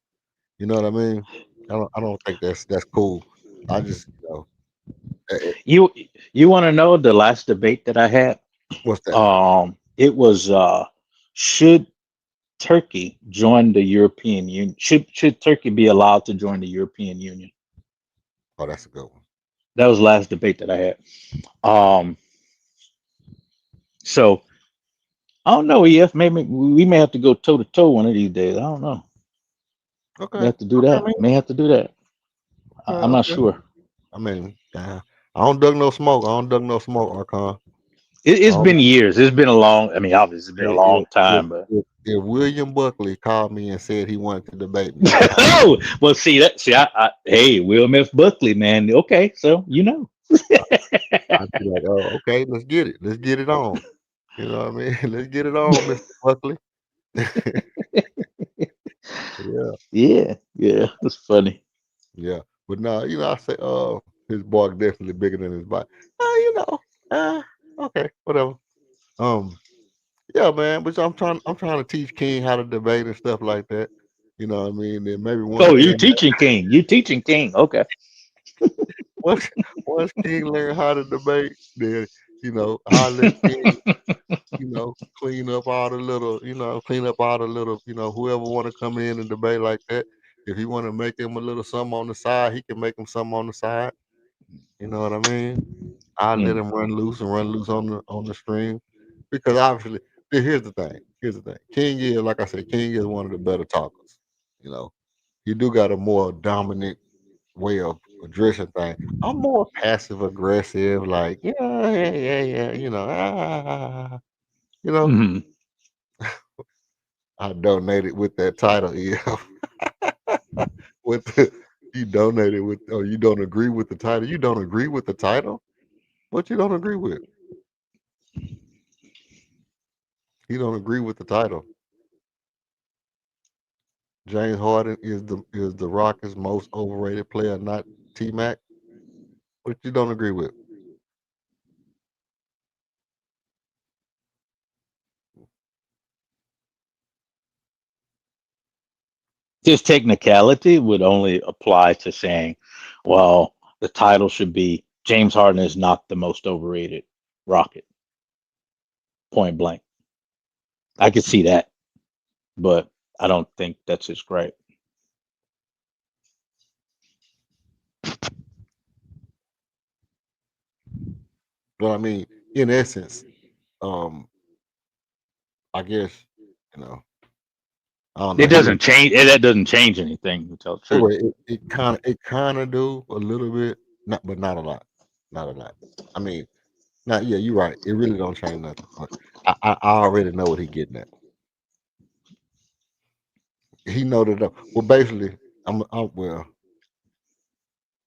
You know what I mean? I don't think that's cool. I just You you want to know the last debate that I had? what's that? It was should Turkey join the European Union? Should Turkey be allowed to join the European Union? Oh, that's a good one. That was the last debate that I had. Um, so I don't know, EF. Maybe we may have to go toe to toe one of these days. I don't know. May Okay. have to do Okay, that. man. May have to do that. I'm not Okay. Okay. sure. I mean, I don't dug no smoke. I don't dug no smoke, Archon. It's Um, been years. It's been a long. I mean, obviously, it's been a if, long if, time, but if William Buckley called me and said he wanted to debate me, oh well. See that. See, hey, Will Smith Buckley, man. Okay, so I'd be like, oh, okay, let's get it. Let's get it on. You know what I mean? Let's get it on, Mr. Buckley. Yeah, yeah, yeah. It's funny. yeah. But no, I say, his bark definitely bigger than his bite. Uh, okay, whatever. Um, yeah, man. But I'm trying to teach King how to debate and stuff like that. You know what I mean? And maybe once Oh, you King teaching King. You teaching King. Okay. once once King learn how to debate, then I'll let King, clean up all the little, whoever want to come in and debate like that. If he want to make him a little something on the side, he can make him something on the side. You know what I mean? I let Mm, him run loose on the stream, because obviously, here's the thing. Here's the thing. King is, like I said, King is one of the better talkers. You know, he do got a more dominant way of addressing things. I'm more passive aggressive, like yeah, yeah, yeah, yeah. You know. mhm. I donated with that title. Yeah, with you donated with, or you don't agree with the title. You don't agree with the title. What you don't agree with? You don't agree with the title. James Harden is the Rockets' most overrated player, not T Mac. What you don't agree with? This technicality would only apply to saying, well, the title should be James Harden is not the most overrated Rocket. Point blank. I could see that, but I don't think that's his gripe. But I mean, in essence, um, I guess, you know, I don't know. It doesn't change. That doesn't change anything. To tell the truth. Anyway, it kind of do a little bit, but not a lot, not a lot. I mean, not yeah, you're right. It really don't change nothing. But I already know what he getting at. He know that. Well, basically, well.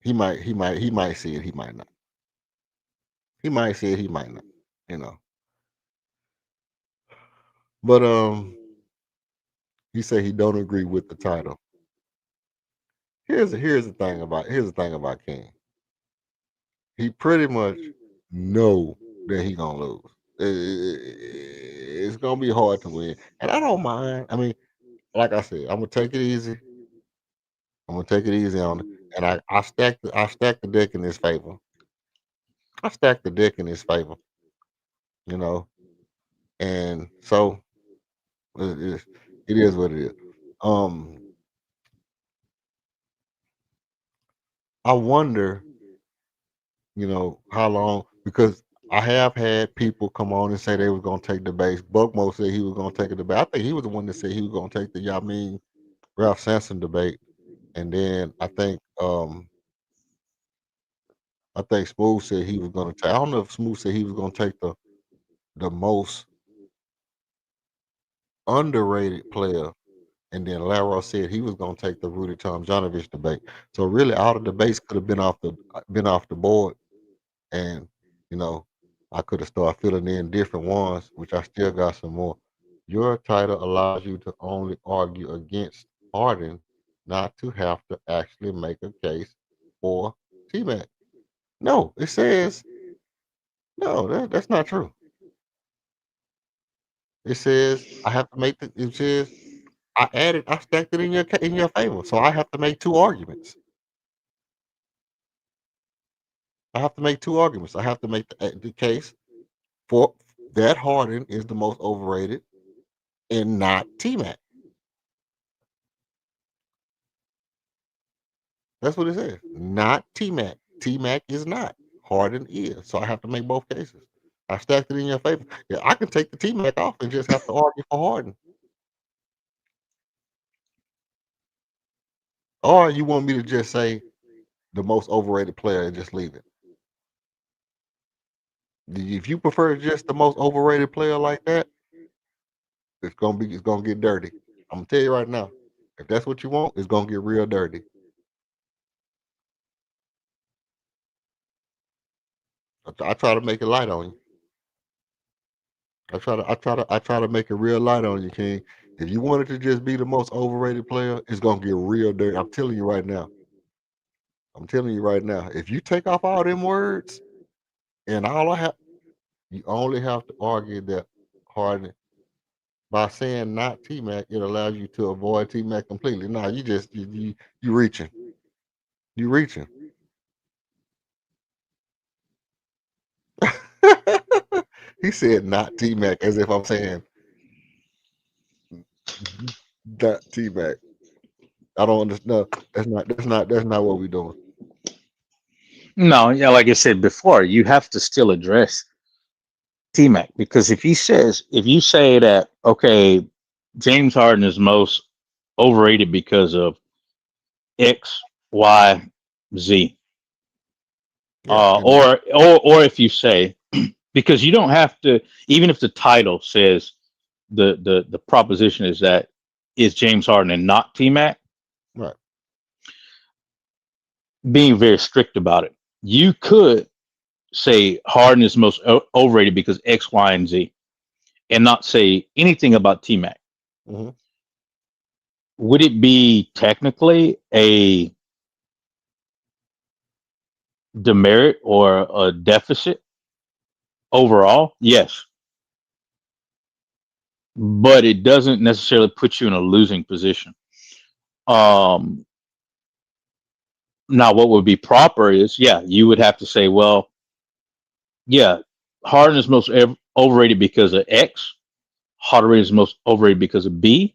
He might see it. He might not. He might see it. He might not. You know. But he said he don't agree with the title. Here's the thing about King. He pretty much know that he gonna lose. It's gonna be hard to win, and I don't mind. I mean, like I said, I'm gonna take it easy. I'm gonna take it easy on it, and I stack the deck in his favor. I stack the deck in his favor. You know, and so it is. It is what it is. Um, I wonder, how long because I have had people come on and say they was gonna take the base. Buckmo said he was gonna take a debate. I think he was the one that said he was gonna take the Yamin Ralph Sampson debate, and then I think Smooth said he was gonna take. I don't know if Smooth said he was gonna take the most underrated player, and then Laro said he was gonna take the Rudy Tomjanovich debate. So really, all the debates could have been off the board, and you know, I could have started filling in different ones, which I still got some more. Your title allows you to only argue against Harden, not to have to actually make a case for T-Mac. No, it says no. That's not true. It says I have to make the. It says I stacked it in your favor, so I have to make two arguments. I have to make two arguments. I have to make the case for that Harden is the most overrated and not T-Mac. That's what it says. Not T-Mac. T-Mac is not. Harden is. So I have to make both cases. I stacked it in your favor. Yeah, I can take the T-Mac off and just have to argue for Harden. Or you want me to just say the most overrated player and just leave it? If you prefer just the most overrated player like that, it's gonna get dirty. I'm gonna tell you right now. If that's what you want, it's gonna get real dirty. I try to make it light on you. I try to make it real light on you, King. If you wanted to just be the most overrated player, it's gonna get real dirty. I'm telling you right now. I'm telling you right now. If you take off all them words and you only have to argue that Harden by saying not T Mac, it allows you to avoid T Mac completely. No, you just you reaching. You reaching. He said not T Mac as if I'm saying not T Mac. I don't understand. No, that's not what we're doing. No, yeah, like I said before, you have to still address T Mac because if you say that okay, James Harden is most overrated because of X, Y, Z, Yeah, and or if you say because you don't have to even if the title says the proposition is that is James Harden and not T Mac, right. being very strict about it, you could say Harden is most overrated because X, Y, and Z, and not say anything about T Mac. Hmm. Would it be technically a demerit or a deficit overall? Yes, but it doesn't necessarily put you in a losing position. Um, Now, what would be proper is, yeah, you would have to say, well, yeah, Harden is most overrated because of X. Harden is most overrated because of B,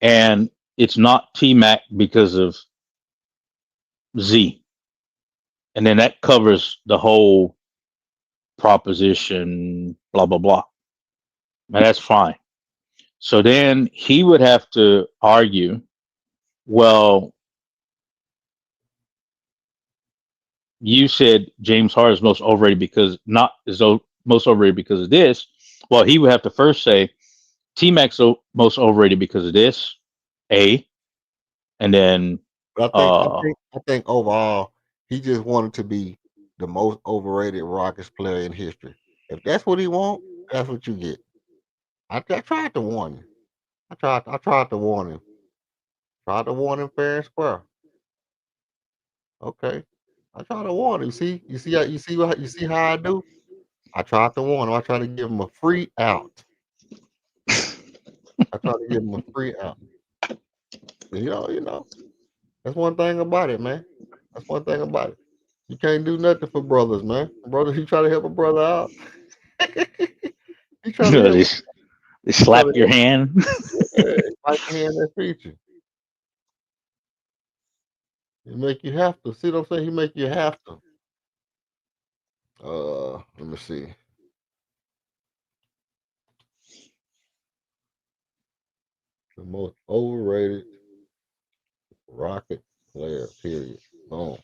and it's not T Mac because of Z, and then that covers the whole proposition. Blah blah blah. Now that's fine. So then he would have to argue, well, you said James Harden is most overrated because not most overrated because of this. Well, he would have to first say T Mac's most overrated because of this, A, and then But I think overall, he just wanted to be the most overrated Rockets player in history. If that's what he want, that's what you get. I tried to warn you. I tried to warn him. Tried to warn him fair and square. Okay. I tried to warn him. You see how I do? I tried to warn him. I tried to give him a free out. I tried to give him a free out. You know, that's one thing about it, man. That's one thing about it. You can't do nothing for brothers, man. Brothers, you try to help a brother out. You try to help. they, they You try slap to your help. hand. Yeah, fight the hand that feeds you. He make you have to. See what I'm saying? He make you have to. Let me see. The most overrated Rocket player. Period. Boom.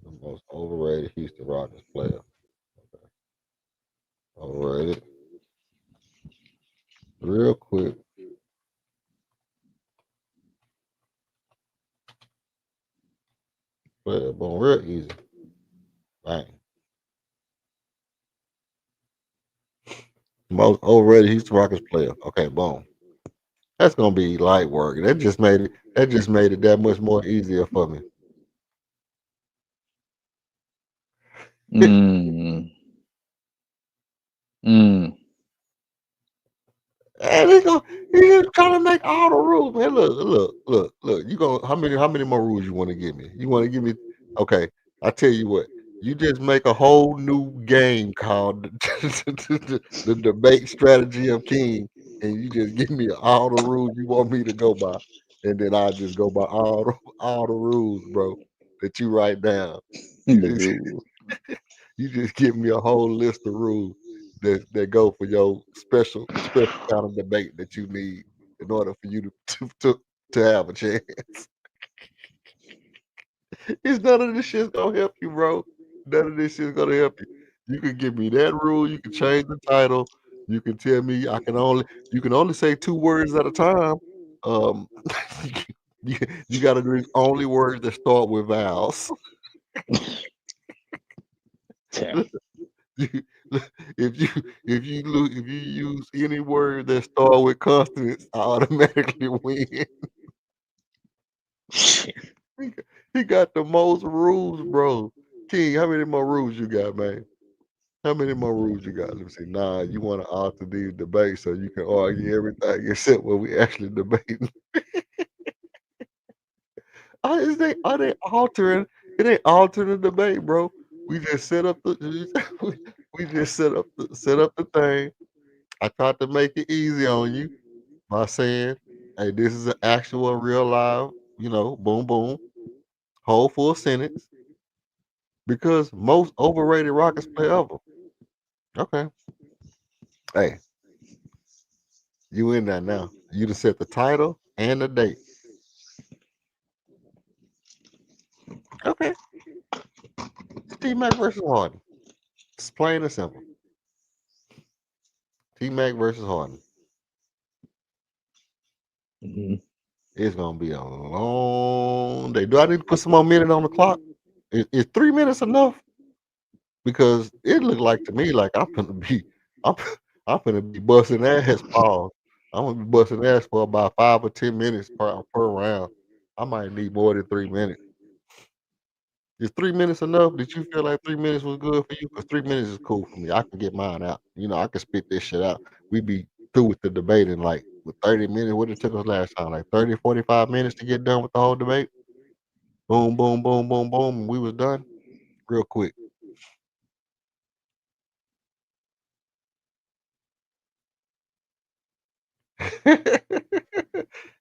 The most overrated Houston Rockets player. Okay. Overrated. Real quick. Player. Boom. Real easy. Bang. Most overrated Houston Rockets player. Okay. Boom. That's gonna be light work. That just made it. That just made it that much more easier for me. Mm, mm. And he just trying to make all the rules, man. Look. You gonna how many more rules you want to give me? You want to give me? Okay, I tell you what. You just make a whole new game called the debate strategy of King, and you just give me all the rules you want me to go by, and then I just go by all the rules, bro, that you write down. You The just rule. you just give me a whole list of rules that go for your special kind of debate that you need in order for you to have a chance. It's none of this shit's gonna help you, bro. None of this shit's gonna help you. You can give me that rule. You can change the title. You can tell me you can only say 2 words at a time. Um, you, you got to do only words that start with vowels. Damn. You- if you if you use any word that start with consonants, I automatically win. Shit. He got the most rules, bro. King, how many more rules you got, man? How many more rules you got? Let me see. Nah, you want to alter these debates so you can argue everything except what we actually debating. Are they altering? It ain't altering the debate, bro. We just set up the we just set up the thing. I tried to make it easy on you by saying, "Hey, this is an actual real live, boom boom, whole full sentence." Because most overrated Rockets play ever. Okay. Hey, you in there now. You just set the title and the date. Okay. T Mac versus Harden. It's plain and simple. T Mac versus Harden. Mhm. It's gonna be a long day. Do I need to put some more minute on the clock? Is 3 minutes enough? Because it looked like to me like I'm I'm gonna be busting ass, Paul. I'm gonna be busting ass for about 5 or 10 minutes per round. I might need more than 3 minutes. Is 3 minutes enough? Did you feel like 3 minutes was good for you? Because 3 minutes is cool for me. I can get mine out. I can spit this shit out. We be through with the debate in like with 30 minutes. What it took us last time? Like 30, 45 minutes to get done with the whole debate. Boom, boom, boom, boom, boom. And we was done real quick.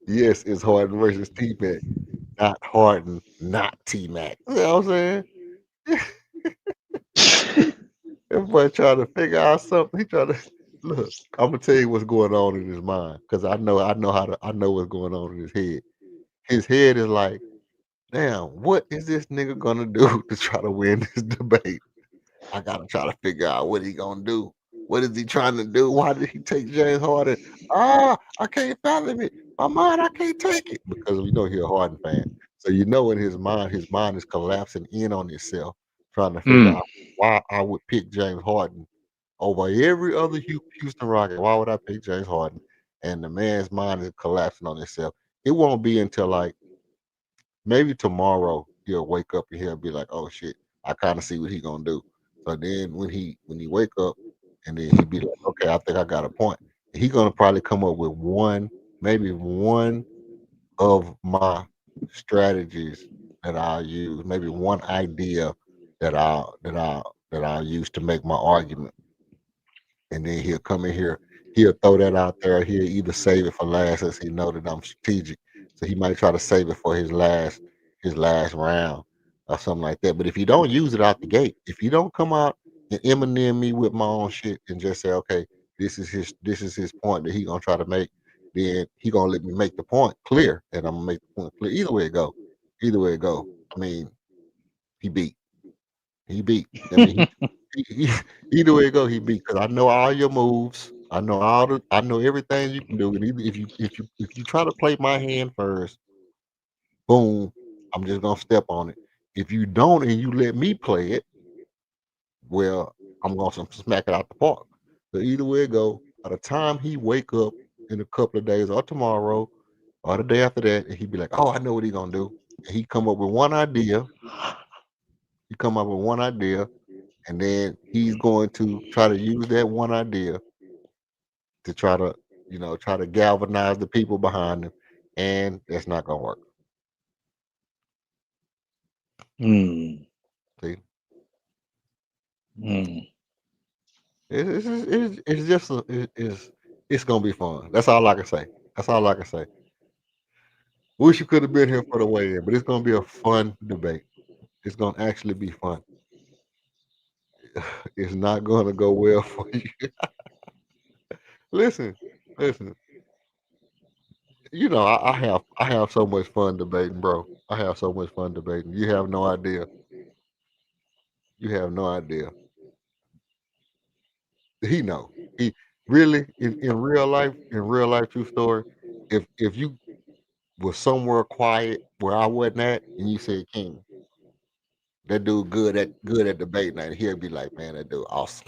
Yes, it's Harden versus T Mac. Not Harden, not T Mac. You know what I'm saying? That boy trying to figure out something. He trying to Look, I'm gonna tell you what's going on in his mind because I know what's going on in his head. His head is like, damn, what is this nigga gonna do to try to win this debate? I gotta try to figure out what he gonna do. What is he trying to do? Why did he take James Harden? I can't fathom it. My mind, I can't take it because we know he's a Harden fan. So you know in his mind is collapsing in on itself, trying to figure Mm. out why I would pick James Harden over every other Houston Rocket. Why would I pick James Harden? And the man's mind is collapsing on itself. It won't be until like maybe tomorrow he'll wake up and he'll be like, "Oh shit, I kind of see what he gonna do." So then when he wake up and then he be like, "Okay, I think I got a point." He gonna probably come up with maybe one of my strategies that I'll use, maybe one idea that I'll use to make my argument. And then he'll come in here, he'll throw that out there. He'll either save it for last as he know that I'm strategic. So he might try to save it for his last round or something like that. But if you don't use it out the gate, if you don't come out and Eminem me with my own shit and just say, okay, this is his point that he gonna try to make, then he gonna let me make the point clear, and I'm gonna make the point clear. Either way it go, either way it go. I mean, he beat. He beat. I mean, either way it go, he beat. Because I know all your moves. I know everything you can do. And even if you try to play my hand first, boom, I'm just gonna step on it. If you don't and you let me play it, well, I'm gonna smack it out the park. So either way it go, by the time he wake up in a couple of days or tomorrow or the day after that, and he be like, "Oh, I know what he gonna do." And he come up with one idea. He come up with one idea, and then he's going to try to use that one idea to try to galvanize the people behind him, and that's not gonna work. Mm. See, Mm. it's just it's gonna be fun. That's all I can say. That's all I can say. Wish you could have been here for the weigh-in, but it's gonna be a fun debate. It's gonna actually be fun. It's not gonna go well for you. Listen, listen. I have so much fun debating, bro. I have so much fun debating. You have no idea. You have no idea. He know. He really in real life true story. If you was somewhere quiet where I wasn't at and you said King, that dude good at debate night, he'll be like, man, that dude awesome.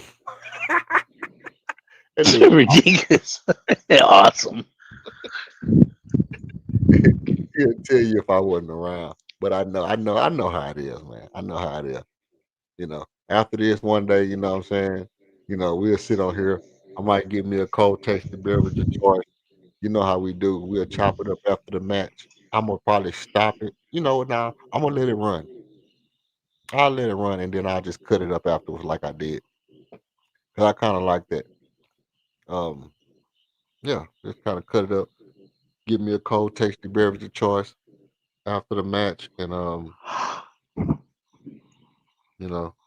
That dude Ridiculous. Awesome. he'll tell you if I wasn't around. But I know how it is, man. I know how it is. After this one day, you know what I'm saying? We'll sit on here. I might give me a cold tasted beverage of choice. You know how we do. We'll chop it up after the match. I'm gonna probably stop it. Now I'm gonna let it run. I'll let it run and then I'll just cut it up afterwards like I did. Cause I kind of like that. Um, yeah, just kind of cut it up. Give me a cold tasty beverage of choice after the match, and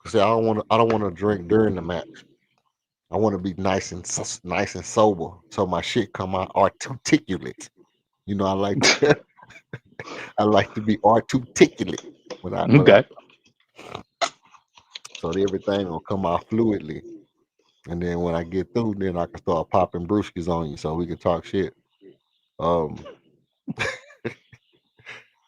'cause I don't want to drink during the match. I want to be nice and sober, so my shit come out articulate. I like to, I like to be articulate when I Okay. so that everything will come out fluidly, and then when I get through, then I can start popping brewskis on you, so we can talk shit. Um,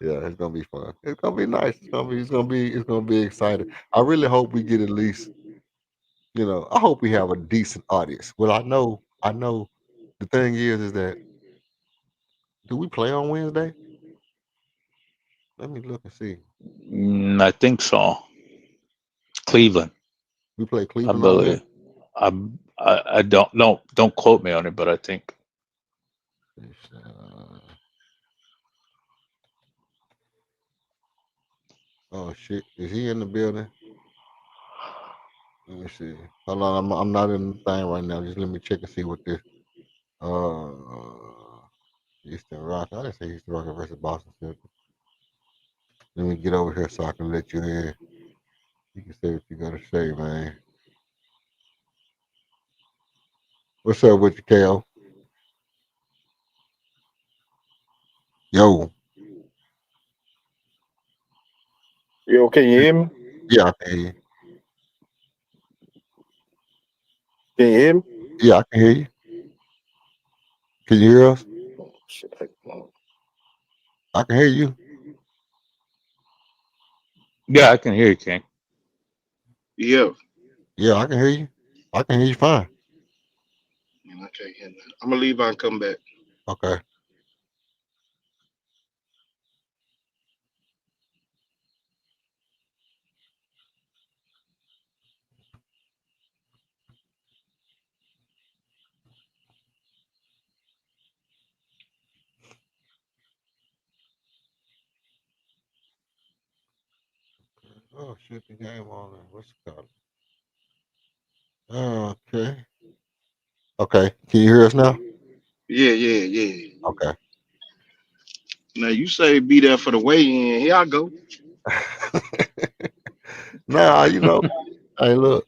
yeah, it's gonna be fun. It's gonna be nice. It's gonna be exciting. I really hope we get at least, I hope we have a decent audience. Well, I know. The thing is that do we play on Wednesday? Let me look and see. I think so. Cleveland, We play I Cleveland on believe. Wednesday. I don't know. Don't quote me on it, but I think. Oh shit, is he in the building? Let me see. Hold on, I'm not in the thing right now. Just let me check and see what this. Uh, Eastern Rock. I didn't say Eastern Rock versus Boston Celtics. Let me get over here so I can let you in. You can say what you gotta say, man. What's up with you, Cal? Yo, Yo, can you hear me? yeah, I can hear you. Can you hear me? Yeah, I can hear you. Can you hear us? Oh, shit, I can hear you. Yeah, I can hear you, King. Yeah. Yeah, I can hear you. I can hear you fine. I can't hear that. I'm gonna leave out and come back. Okay. Oh shit, the game on there. What's it called? Okay. Okay. Can you hear us now? Yeah, yeah, yeah. Okay. Now you say be there for the weigh-in. Here I go. Nah, hey, look,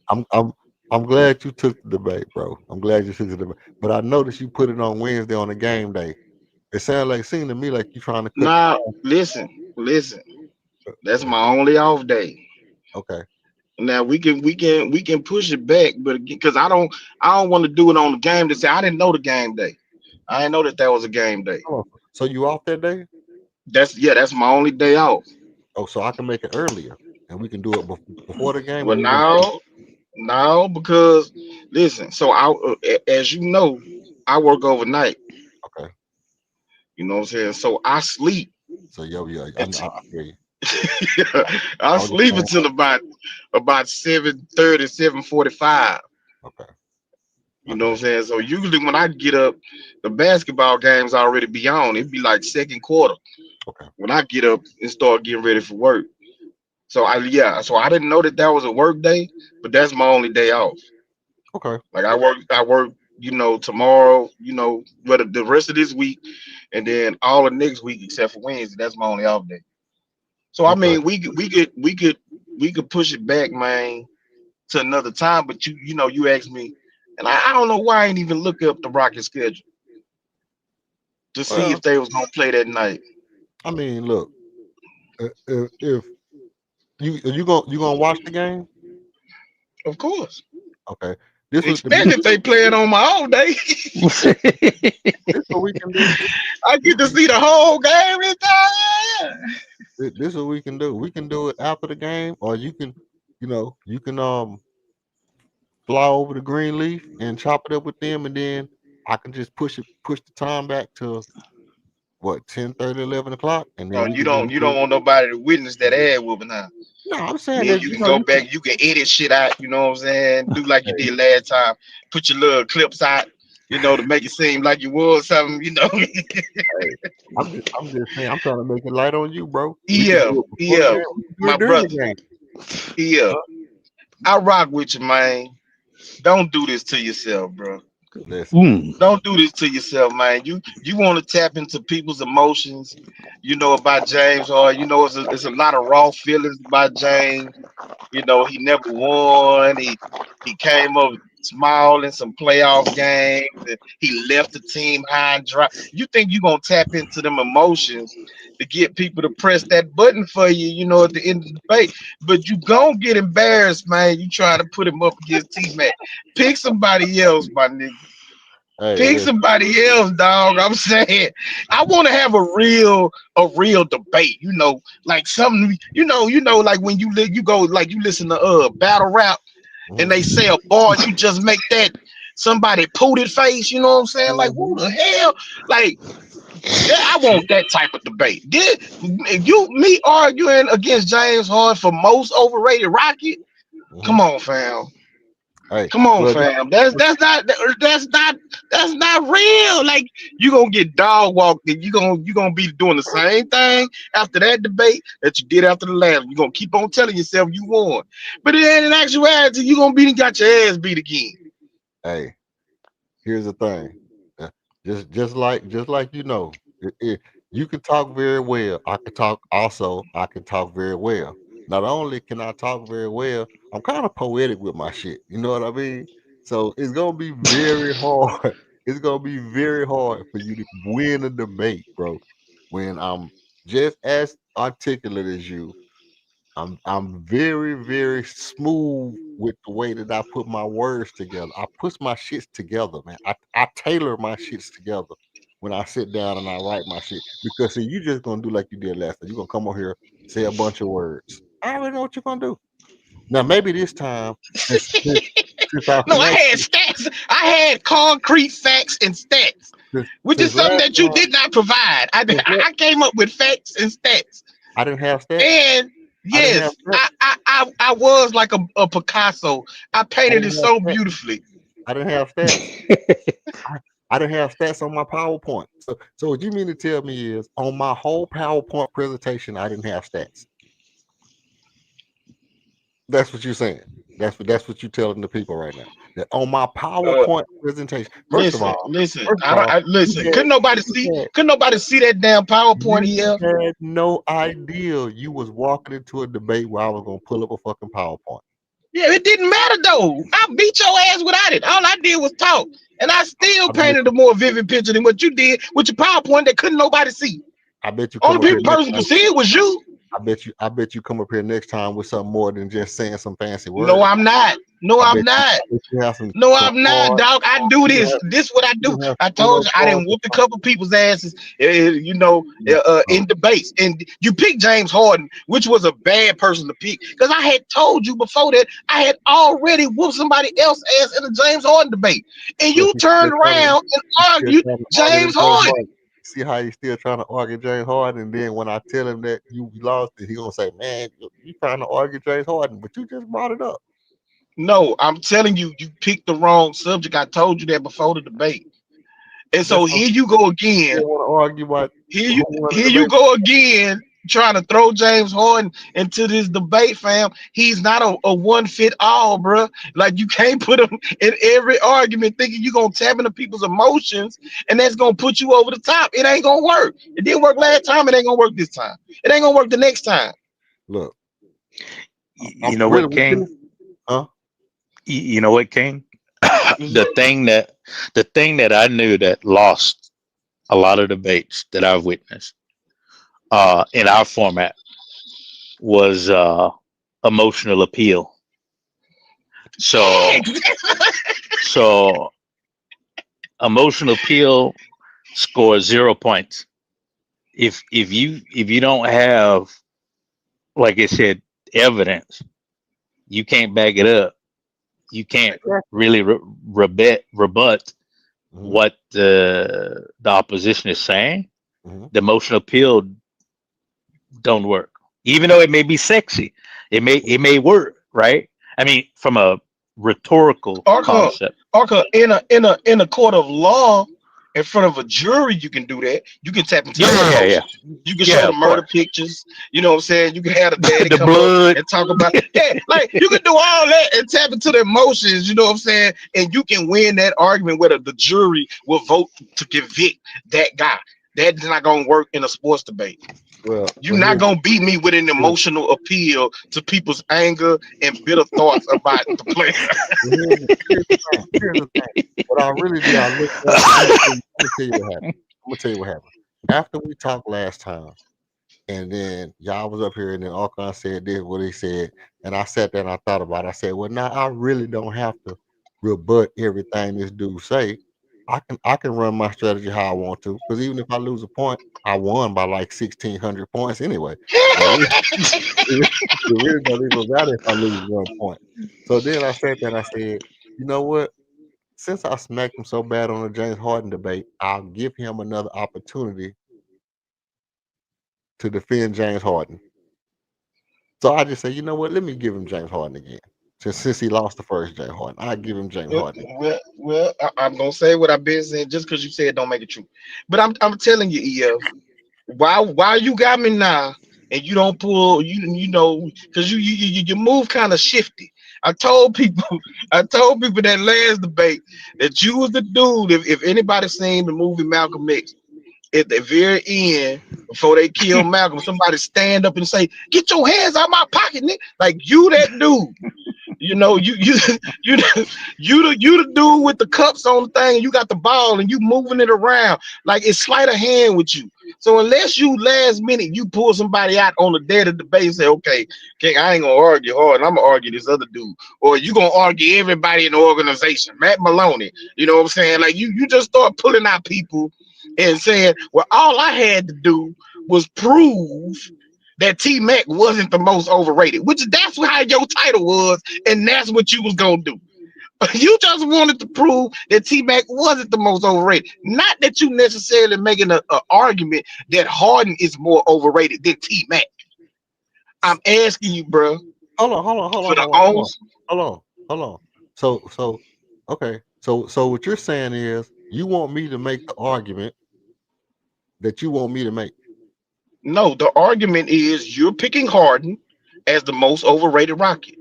I'm I'm I'm glad you took the debate, bro. I'm glad you took the debate. But I noticed you put it on Wednesday on the game day. It seemed to me like you trying to cut the Nah, time. listen. That's my only off day. Okay. Now we can push it back, but because I don't want to do it on the game to say I didn't know the game day. I didn't know that was a game day. Oh, so you off that day? That's my only day off. Oh, so I can make it earlier and we can do it before the game or Well, we gonna do it? now because listen, so as you know, I work overnight. Okay. You know what I'm saying? So I sleep. So yeah, I Until, hear you. I I was just sleep saying, until about 7:30, 7:45. okay. You know what Okay. I'm saying? So usually when I get up, the basketball games already be on. It'd be like second quarter Okay. when I get up and start getting ready for work. So I didn't know that was a work day, but that's my only day off. Okay. Like I work, tomorrow, but the rest of this week, and then all of next week except for Wednesday. That's my only off day. So I Okay. mean, we could push it back, man, to another time. But you asked me, and I don't know why I ain't even look up the Rocket schedule to see if Well, they was gonna play that night. I mean, look, if you gonna watch the game, Of course, okay. This was the especially if they play it on my own day. this what we can do. I We get to can see the whole game this time. this what we can do. We can do it after the game, or you can fly over to Greenleaf and chop it up with them, and then I can just push the time back to what 10:30, 11 o'clock, and then Oh, we you can just don't you do don't it. want nobody to witness that ad whooping, huh? No, I'm saying Then that you can go back, you can edit shit out, you know what I'm saying? Do like you hey, did last time. Put your little clips out, to make it seem like you was something. hey, I'm just saying I'm trying to make it light on you, bro. We can Yeah, do it before the yeah, game. We can do my it during the brother. game. Yeah. Huh? I rock with you, man. Don't do this to yourself, bro. Listen, Mm. Don't do this to yourself, man. You want to tap into people's emotions, about James, or it's a lot of raw feelings about James. He never won. He came up small in some playoff games, and he left the team high and dry. You think you're gonna tap into them emotions to get people to press that button for you, at the end of the debate. But you gonna get embarrassed, man. You trying to put him up against T-Mac. Pick somebody else, my nigga. hey, Pick listen. somebody else, dog. I'm saying I want to have a real debate. Like something. Like when you go like you listen to battle rap and they Mhm, say a bar, you just make that somebody pooted face. You know what I'm saying? Like who mhm, the hell? Like I want that type of debate. Me arguing against James Harden for most overrated Rocket? mhm. Come on, fam. Hey, Come on, well, fam. That's not real. Like you gonna get dog walked, and you gonna be doing the same thing after that debate that you did after the last one. You gonna keep on telling yourself you won, but then in actuality, you gonna got your ass beat again. hey, here's the thing. Uh, just like you can talk very well. I can talk very well. Not only can I talk very well, I'm kind of poetic with my shit. You know what I mean? So it's gonna be very hard. It's gonna be very hard for you to win a debate, bro. When I'm just as articulate as you, I'm very, very smooth with the way that I put my words together. I put my shits together, man. I tailor my shits together when I sit down and I write my shit. Because see, you just gonna do like you did last time. You're gonna come over here, say a bunch of words. I already know what you're gonna do. Now maybe this time, since I No, I smacked had you, stats. I had concrete facts and stats, which is since something last that you time, did not provide. I came up with facts and stats. I didn't have stats. And I didn't have yes, stats. I was like a Picasso. I I painted it didn't have so stats. beautifully. I didn't have stats. I didn't have stats on my PowerPoint. So what you mean to tell me is on my whole PowerPoint presentation, I didn't have stats. That's what you're saying. That's what you're telling the people right now. That on my PowerPoint presentation, first of Listen, all, listen. first of all, Listen. Couldn't nobody see? Couldn't nobody see that damn PowerPoint? you EF? had no idea you was walking into a debate where I was gonna pull up a fucking PowerPoint. Yeah, it didn't matter though. I beat your ass without it. All I did was talk, and I still I bet painted a more vivid picture than what you did with your PowerPoint that couldn't nobody see. you come Only up here next person time. could see it was you. I bet you come up here next time with something more than just saying some fancy No, words. I'm not. No, I I'm bet not. you have some No, I'm not, hard. dog. I do You this. have This what I do. I you told have you I hard. didn't whoop a couple people's asses, No. in debates. And you picked James Harden, which was a bad person to pick, because I had told you before that I had already whooped somebody else's ass in a James Harden debate, and Look, you turned around and argued James Harden. See how he's still trying to argue James Harden, and then when I tell him that you lost it, he gonna say, "Man, you trying to argue James Harden, but you just brought it up." No, I'm telling you, you picked the wrong subject. I told you that before the debate. And so That's what here you go you again. want to argue about. Here you go again, trying to throw James Harden into this debate, fam. He's not a one fit all, bro. Like you can't put him in every argument thinking you're gonna tap into people's emotions and that's gonna put you over the top. It ain't gonna work. It didn't work last time. It ain't gonna work this time. It ain't gonna work the next time. Look, you know what, King? Huh? You know what, King? the thing that I knew that lost a lot of debates that I've witnessed in our format was emotional appeal. So emotional appeal scores 0 points. If you don't have, like I said, evidence, you can't back it up. You can't really rebut what the opposition is saying. The emotional appeal don't work, even though it may be sexy. It may work, right? I mean, from a rhetorical concept. In a court of law, in front of a jury, you can do that. You can tap into emotions. You can show the murder pictures. You know what I'm saying? You can have the daddy the come blood up and talk about like you can do all that and tap into the emotions. You know what I'm saying? And you can win that argument whether the jury will vote to convict that guy. That's not gonna work in a sports debate. Well, you're not gonna beat me with an emotional appeal to people's anger and bitter thoughts about the player. Here's the thing. What I really did, I looked at. I'm gonna tell you what happened. After we talked last time, and then y'all was up here, and then Alcon said this, what he said, and I sat there and I thought about it. I said, well, now I really don't have to rebut everything this dude say. I can run my strategy how I want to, because even if I lose a point, I won by like 1,600 points anyway. It really don't even matter if I lose 1 point. So then I sat there and I said, you know what? Since I smacked him so bad on the James Harden debate, I'll give him another opportunity to defend James Harden. So I just said, you know what? Let me give him James Harden again. Since he lost the first James Harden, I give him James Harden. Well, I'm gonna say what I've been saying. Just because you said don't make it true, but I'm telling you, EF, why you got me now, and you don't pull, you know, because you move kind of shifty. I told people that last debate that you was the dude. If anybody seen the movie Malcolm X, at the very end, before they kill Malcolm, somebody stand up and say, "Get your hands out my pocket, nigga!" Like you, that dude. You know, you the dude with the cups on the thing, and you got the ball, and you moving it around like it's sleight of hand with you. So unless you last minute you pull somebody out on the dead of the debate and say, okay, I ain't gonna argue hard, and I'm gonna argue this other dude, or you gonna argue everybody in the organization, Matt Maloney. You know what I'm saying? Like you just start pulling out people and saying, well, all I had to do was prove that T Mac wasn't the most overrated, which that's how your title was, and that's what you was gonna do. You just wanted to prove that T Mac wasn't the most overrated, not that you necessarily making an argument that Harden is more overrated than T Mac. I'm asking you, bro. Hold on. So, okay. So what you're saying is you want me to make the argument that you want me to make. No, the argument is you're picking Harden as the most overrated Rocket.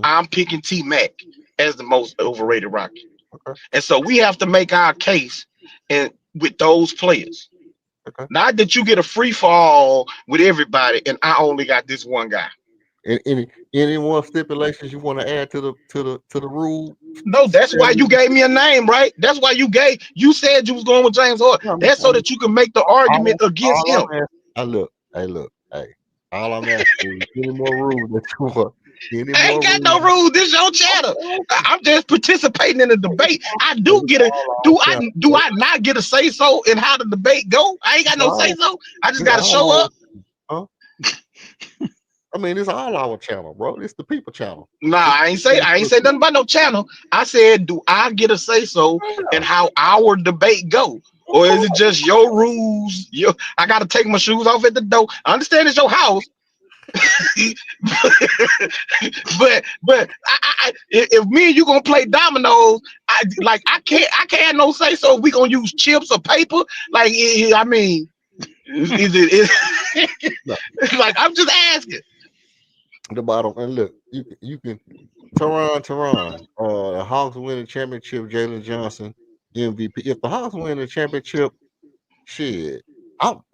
I'm picking T Mac as the most overrated Rocket. Okay. And so we have to make our case and with those players. Okay. Not that you get a free fall with everybody and I only got this one guy. Any more stipulations you want to add to the rule? No, that's why you gave me a name, right? That's why you said you was going with James Harden. That's so that you can make the argument against him. Look. All I'm asking is any more rules that you want. I ain't got no rules. This your channel. I'm just participating in the debate. I do get a do I not get a say so in how the debate go? I ain't got no say so. I just gotta show up. Huh? I mean, it's all our channel, bro. It's the people channel. Nah, I ain't say nothing about no channel. I said, do I get a say so in how our debate go? Or is it just your rules? I gotta take my shoes off at the door. I understand it's your house. but if me and you gonna play dominoes, I can't have no say so if we gonna use chips or paper. Like I mean, is it like I'm just asking. The bottom and look, you can Tehran. The Hawks win the championship. Jalen Johnson MVP. If the Hawks win the championship, shit,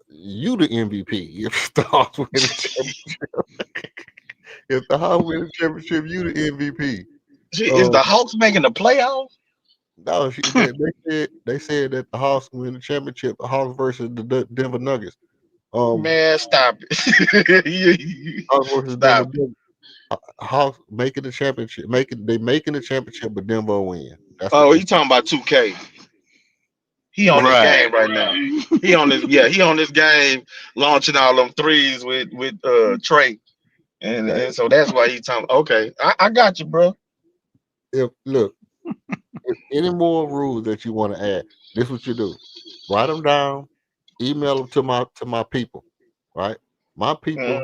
you the MVP. If the Hawks win the championship, if the Hawks win the championship, you the MVP. Is the Hawks making the playoffs? No, they said that the Hawks win the championship. The Hawks versus the Denver Nuggets. Man, stop it. Hawks versus Denver. Hawks making the championship. Making the championship, but Denver win. You talking about 2K? He on this game right now. He on this game launching all them threes with Trey, and so that's why he talking. Okay, I got you, bro. If any more rules that you want to add, this is what you do: write them down, email them to my people. Right, my people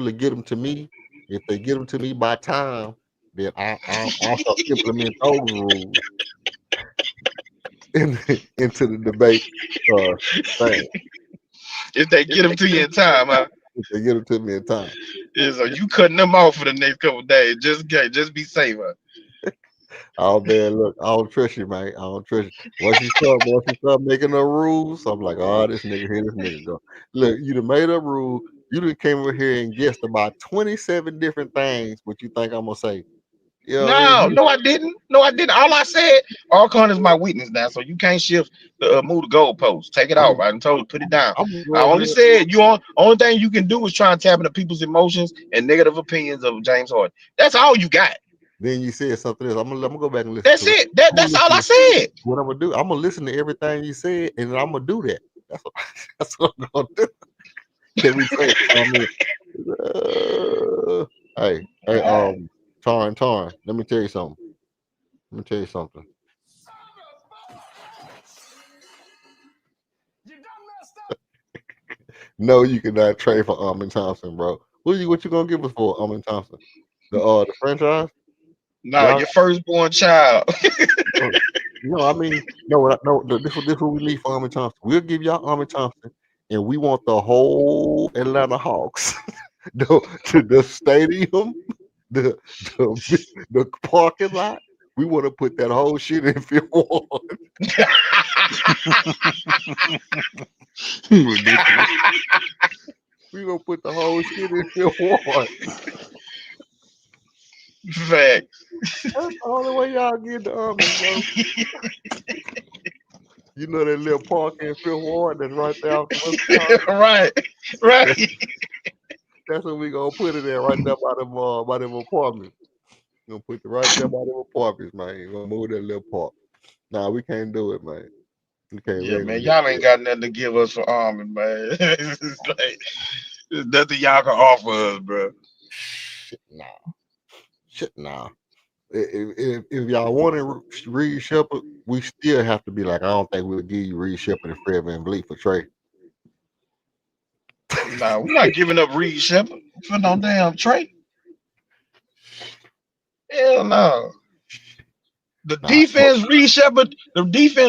will get them to me. If they get them to me by time, then I'll start implement those rules into the debate thing. If they get them to you in time, huh? If they get them to me in time. Yeah, so you cutting them off for the next couple of days. Just be safe, huh? Oh man, look, I don't trust you, man. I don't trust you. Once you start making the rules, I'm like, oh, this nigga go. Look, you done made a rule. You done came over here and guessed about 27 different things. What you think I'm gonna say? No, I didn't. All I said, Archon is my weakness now, so you can't shift move the goalpost. Take it off. I told you put it down. I only said only thing you can do is try and tap into people's emotions and negative opinions of James Harden. That's all you got. Then you said something else. I'm gonna go back and listen. That's it. That's all I said. What I'm gonna do? I'm gonna listen to everything you said, and I'm gonna do that. That's what I'm gonna do. Can we say? Hey, Tarn. Let me tell you something. No, you cannot trade for Amin Thompson, bro. What you gonna give us for Amin Thompson? The franchise? No, your firstborn child. No, I mean, no. This is what we need for Amin Thompson. We'll give y'all Amin Thompson, and we want the whole Atlanta Hawks, the stadium, the parking lot. We want to put that whole shit in field one. We gonna put the whole shit in field one. Fact. That's the only way y'all get the Army, bro. You know that little park in Fifth Ward that's right there off the West Side? Right. That's, Right. that's where we gonna put it at, right there by them apartments. We gonna put it right there by them apartments, man. We gonna move that little park. Nah, we can't do it, man. We can't. We Yeah, ain't gonna man. do Y'all it. ain't got nothing to give us for army, man. It's like, there's nothing y'all can offer us, bro. Shit, nah. Shit, nah. If y'all wanted Reed Shepard, we still have to be like, I don't think we'll give you Reed Shepard and Fred VanVleet for Trey. Nah, we're not giving up Reed Shepard for no damn Trey. Hell no. The Nah, but defense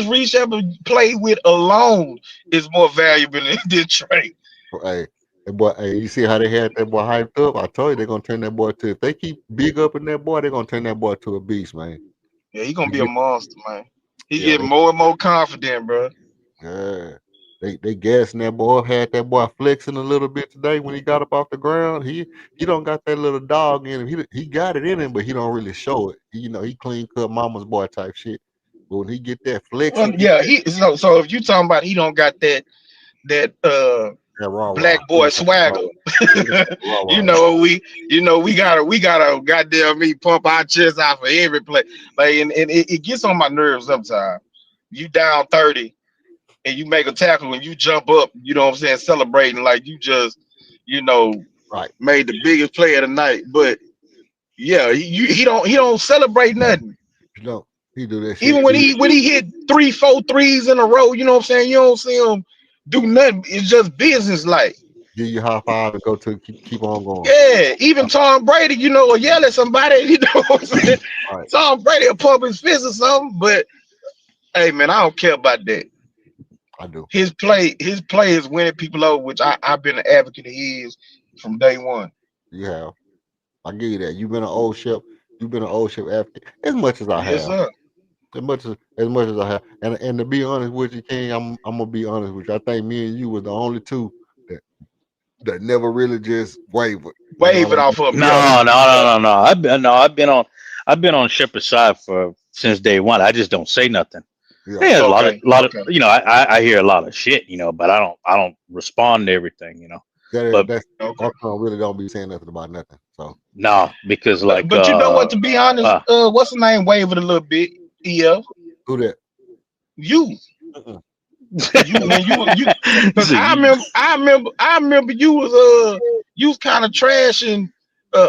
Reed Shepard played with alone is more valuable than Trey. hey, that boy, hey, you see how they had that boy hyped up? I told you they're gonna turn that boy to. If they keep big up in that boy, they're gonna turn that boy to a beast, man. Yeah, he gonna You be a get, monster, man. He yeah, getting more and more confident, bro. yeah. They gassing that boy up, had that boy flexing a little bit today when he got up off the ground. He don't got that little dog in him. He got it in him, but he don't really show it. He clean cut mama's boy type shit. But when he get that Well, flexing, get yeah, so if you talking about he don't got that that raw black raw. boy swagger. He got that raw you raw. know we gotta goddamn me pump our chest out for every play. Like and it gets on my nerves sometimes. You down 30 and you make a tackle and you jump up, you know what I'm saying, celebrating like you just, you know, Right. made the biggest play of the night. But yeah, he don't celebrate nothing. You know, he do that shit. Even when he hit 3-4 threes in a row, you know what I'm saying? You don't see him do nothing. It's just business like. Give you high five and go to keep on going. Yeah, even Tom Brady, you know, will yell at somebody, you know what I'm saying? Right. Tom Brady will pump his fist or something, but hey man, I don't care about that. I do. His play is winning people over, which I've been an advocate of his from day one. You have. I give you that. You've been an old ship. You've been an old ship advocate as much as I Yes, have. sir. As much as I have. And to be honest with you, King, I'm gonna be honest with you. I think me and you were the only two that never really just wavered. You know Wave what it I off of him. Yeah. No, no, Yeah. no, no, no. I've been on Shepard's side since day one. I just don't say nothing. mean? Yeah. Yeah, a lot of, Okay. lot of, Okay. I hear a lot of shit, but I don't respond to everything. But That's Okay. Arkansas really don't be saying nothing about nothing. So no, because like, But you know what, to be honest, what's the name wavered a little bit, EF? who that? You. Uh-uh. You when you because So you- I remember you was kind of trashing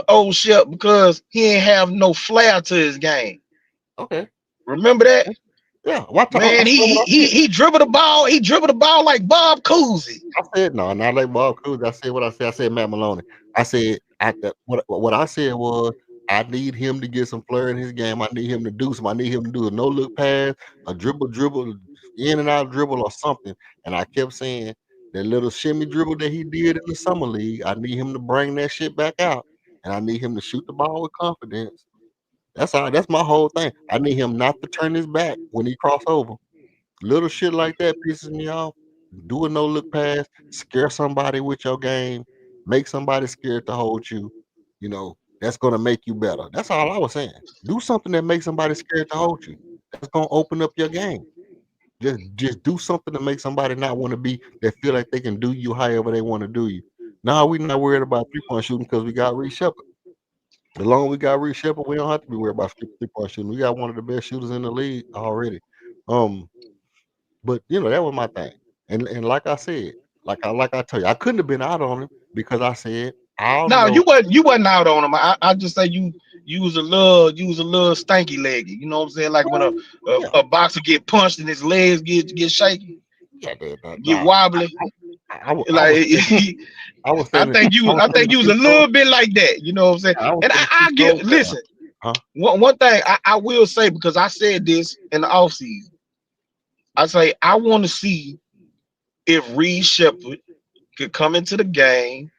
old Shep because he ain't have no flair to his game. Okay. Remember that? Yeah. What Man, he dribbled the ball. He dribbled the ball like Bob Cousy. I said no, not like Bob Cruz. I said what I said. I said Matt Maloney. I said what I said was I need him to get some flair in his game. I need him to do some. I need him to do a no look pass, a dribble, in and out dribble or something. And I kept saying that little shimmy dribble that he did in the summer league. I need him to bring that shit back out, and I need him to shoot the ball with confidence. That's all. That's my whole thing. I need him not to turn his back when he cross over. Little shit like that pisses me off. Do a no look pass, scare somebody with your game, make somebody scared to hold you. That's gonna make you better. That's all I was saying. Do something that makes somebody scared to hold you. That's gonna open up your game. Just do something to make somebody not want to be that feel like they can do you however they want to do you. Now we're not worried about 3-point shooting because we got Reed Shepard. As long as we got Reed Shepard, we don't have to be worried about 3-point shooting. We got one of the best shooters in the league already. But that was my thing. And like I said, like I tell you, I couldn't have been out on him because I said I'll No, know. you wasn't out on him. I just say you was a little stanky leggy. You know what I'm saying? Like when Yeah, a boxer get punched and his legs get shaky, yeah, get nah. wobbly. I Like was I standing. think I was you was standing a 6 rows. little bit like that. You know what I'm saying? I was And standing I 6 get rows down. listen. Huh? One thing I will say, because I said this in the offseason, I say I want to see if Reed Shepard could come into the game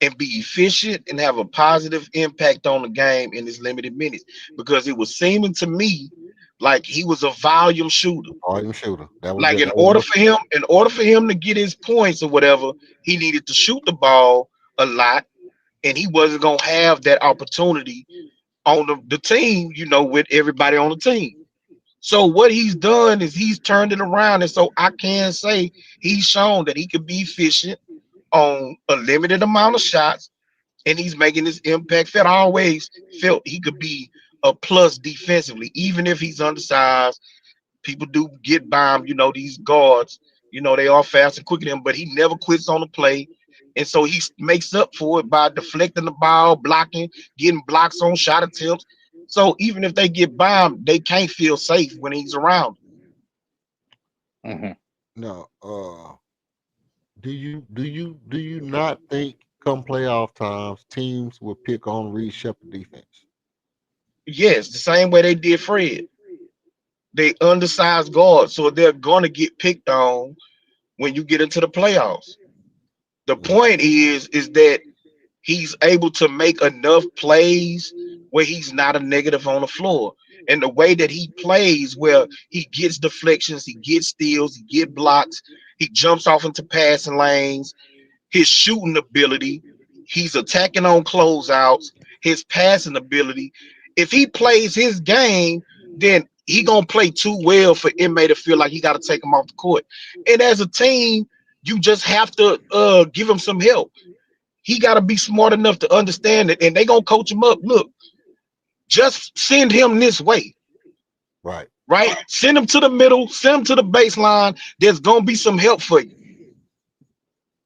and be efficient and have a positive impact on the game in his limited minutes, because it was seeming to me like he was a volume shooter. Volume shooter. That was Like it. That was in order for him to get his points or whatever, he needed to shoot the ball a lot, and he wasn't gonna have that opportunity on the team, with everybody on the team. So what he's done is he's turned it around, and so I can say he's shown that he can be efficient on a limited amount of shots, and he's making his impact felt. I always felt he could be a plus defensively, even if he's undersized. People do get by him, these guards, they are fast and quicker than him, but he never quits on the play. And so he makes up for it by deflecting the ball, blocking, getting blocks on shot attempts. So even if they get by him, they can't feel safe when he's around. Hmm. Now, do you not think come playoff times teams will pick on Reed Shepard defense? Yes, the same way they did Fred. They undersized guards, so they're gonna get picked on when you get into the playoffs. The Mhm. point is that he's able to make enough plays where he's not a negative on the floor. And the way that he plays, where he gets deflections, he gets steals, he get blocks, he jumps off into passing lanes, his shooting ability, he's attacking on closeouts, his passing ability. If he plays his game, then he gonna play too well for inmate to feel like he got to take him off the court. And as a team, you just have to give him some help. He got to be smart enough to understand it, and they gonna coach him up. Look, just send him this way, Right. right? Send him to the middle, send him to the baseline. There's gonna be some help for you.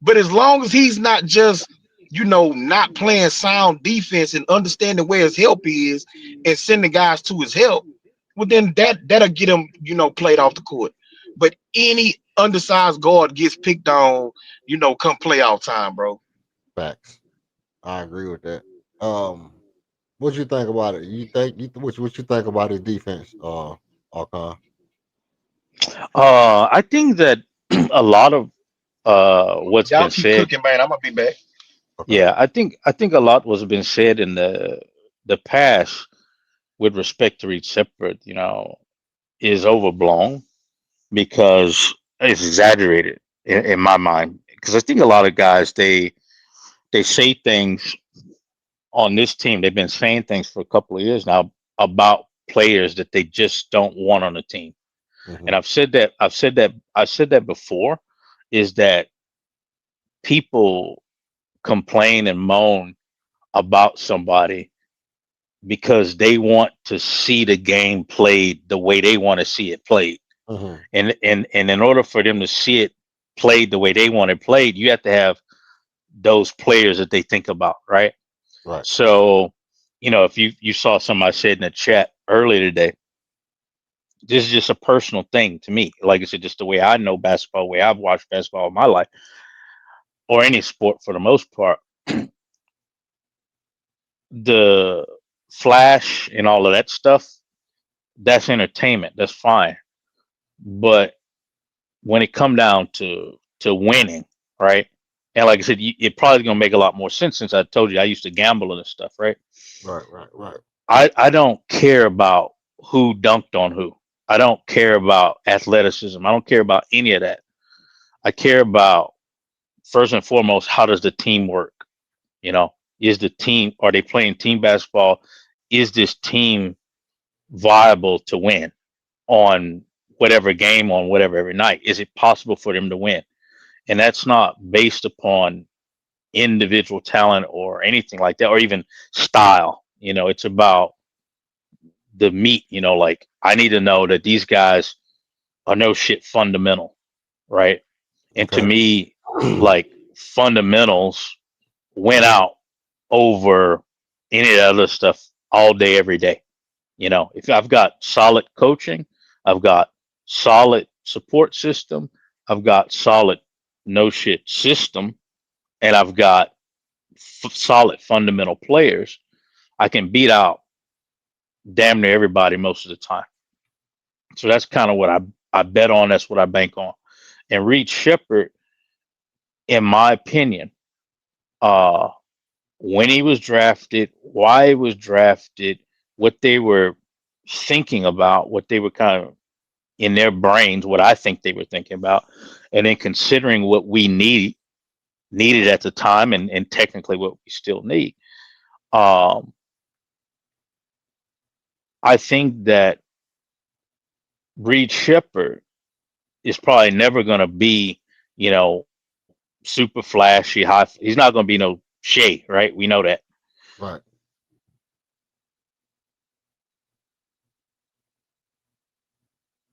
But as long as he's not just, not playing sound defense and understanding where his help is and sending guys to his help, well, then that'll get him, played off the court. But any undersized guard gets picked on, come playoff time, bro. Facts. I agree with that. Um, what you think about it? What you think about his defense? Archon? I think that a lot of what's Y'all been keep said. cooking, man. I'm gonna be back. Okay. Yeah, I think a lot was been said in the past with respect to Reed Shepherd, is overblown because it's exaggerated in my mind. Because I think a lot of guys they say things on this team. They've been saying things for a couple of years now about players that they just don't want on the team. Hmm. And I said that before, is that people complain and moan about somebody because they want to see the game played the way they want to see it played. Hmm. And in order for them to see it played the way they want it played, you have to have those players that they think about, right? Right. So, if you saw somebody said in the chat earlier today, this is just a personal thing to me. Like I said, just the way I know basketball, the way I've watched basketball in my life, or any sport for the most part. The flash and all of that stuff, that's entertainment. That's fine. But when it come down to winning, right? And like I said, it probably gonna make a lot more sense since I told you I used to gamble and this stuff, right? Right. Right. Right. I don't care about who dunked on who. I don't care about athleticism. I don't care about any of that. I care about, first and foremost, how does the team work? You know, is the team, are they playing team basketball? Is this team viable to win on whatever game, on whatever every night? Is it possible for them to win? And that's not based upon individual talent or anything like that, or even style. It's about the meat. Like, I need to know that these guys are no shit fundamental, right? And to Okay. me, like, fundamentals went out over any of the other stuff all day, every day. If I've got solid coaching, I've got solid support system, I've got solid no shit system, and I've got solid fundamental players, I can beat out damn near everybody most of the time. So that's kind of what I bet on. That's what I bank on. And Reed Shepard, in my opinion, uh, when he was drafted, why he was drafted, what they were thinking about, what they were kind of in their brains, what I think they were thinking about, and then considering what we needed at the time, and technically what we still need. Um, I think that Reed Shepherd is probably never going to be, you know, super flashy, high. He's not going to be no Shea, right? We know that. Right.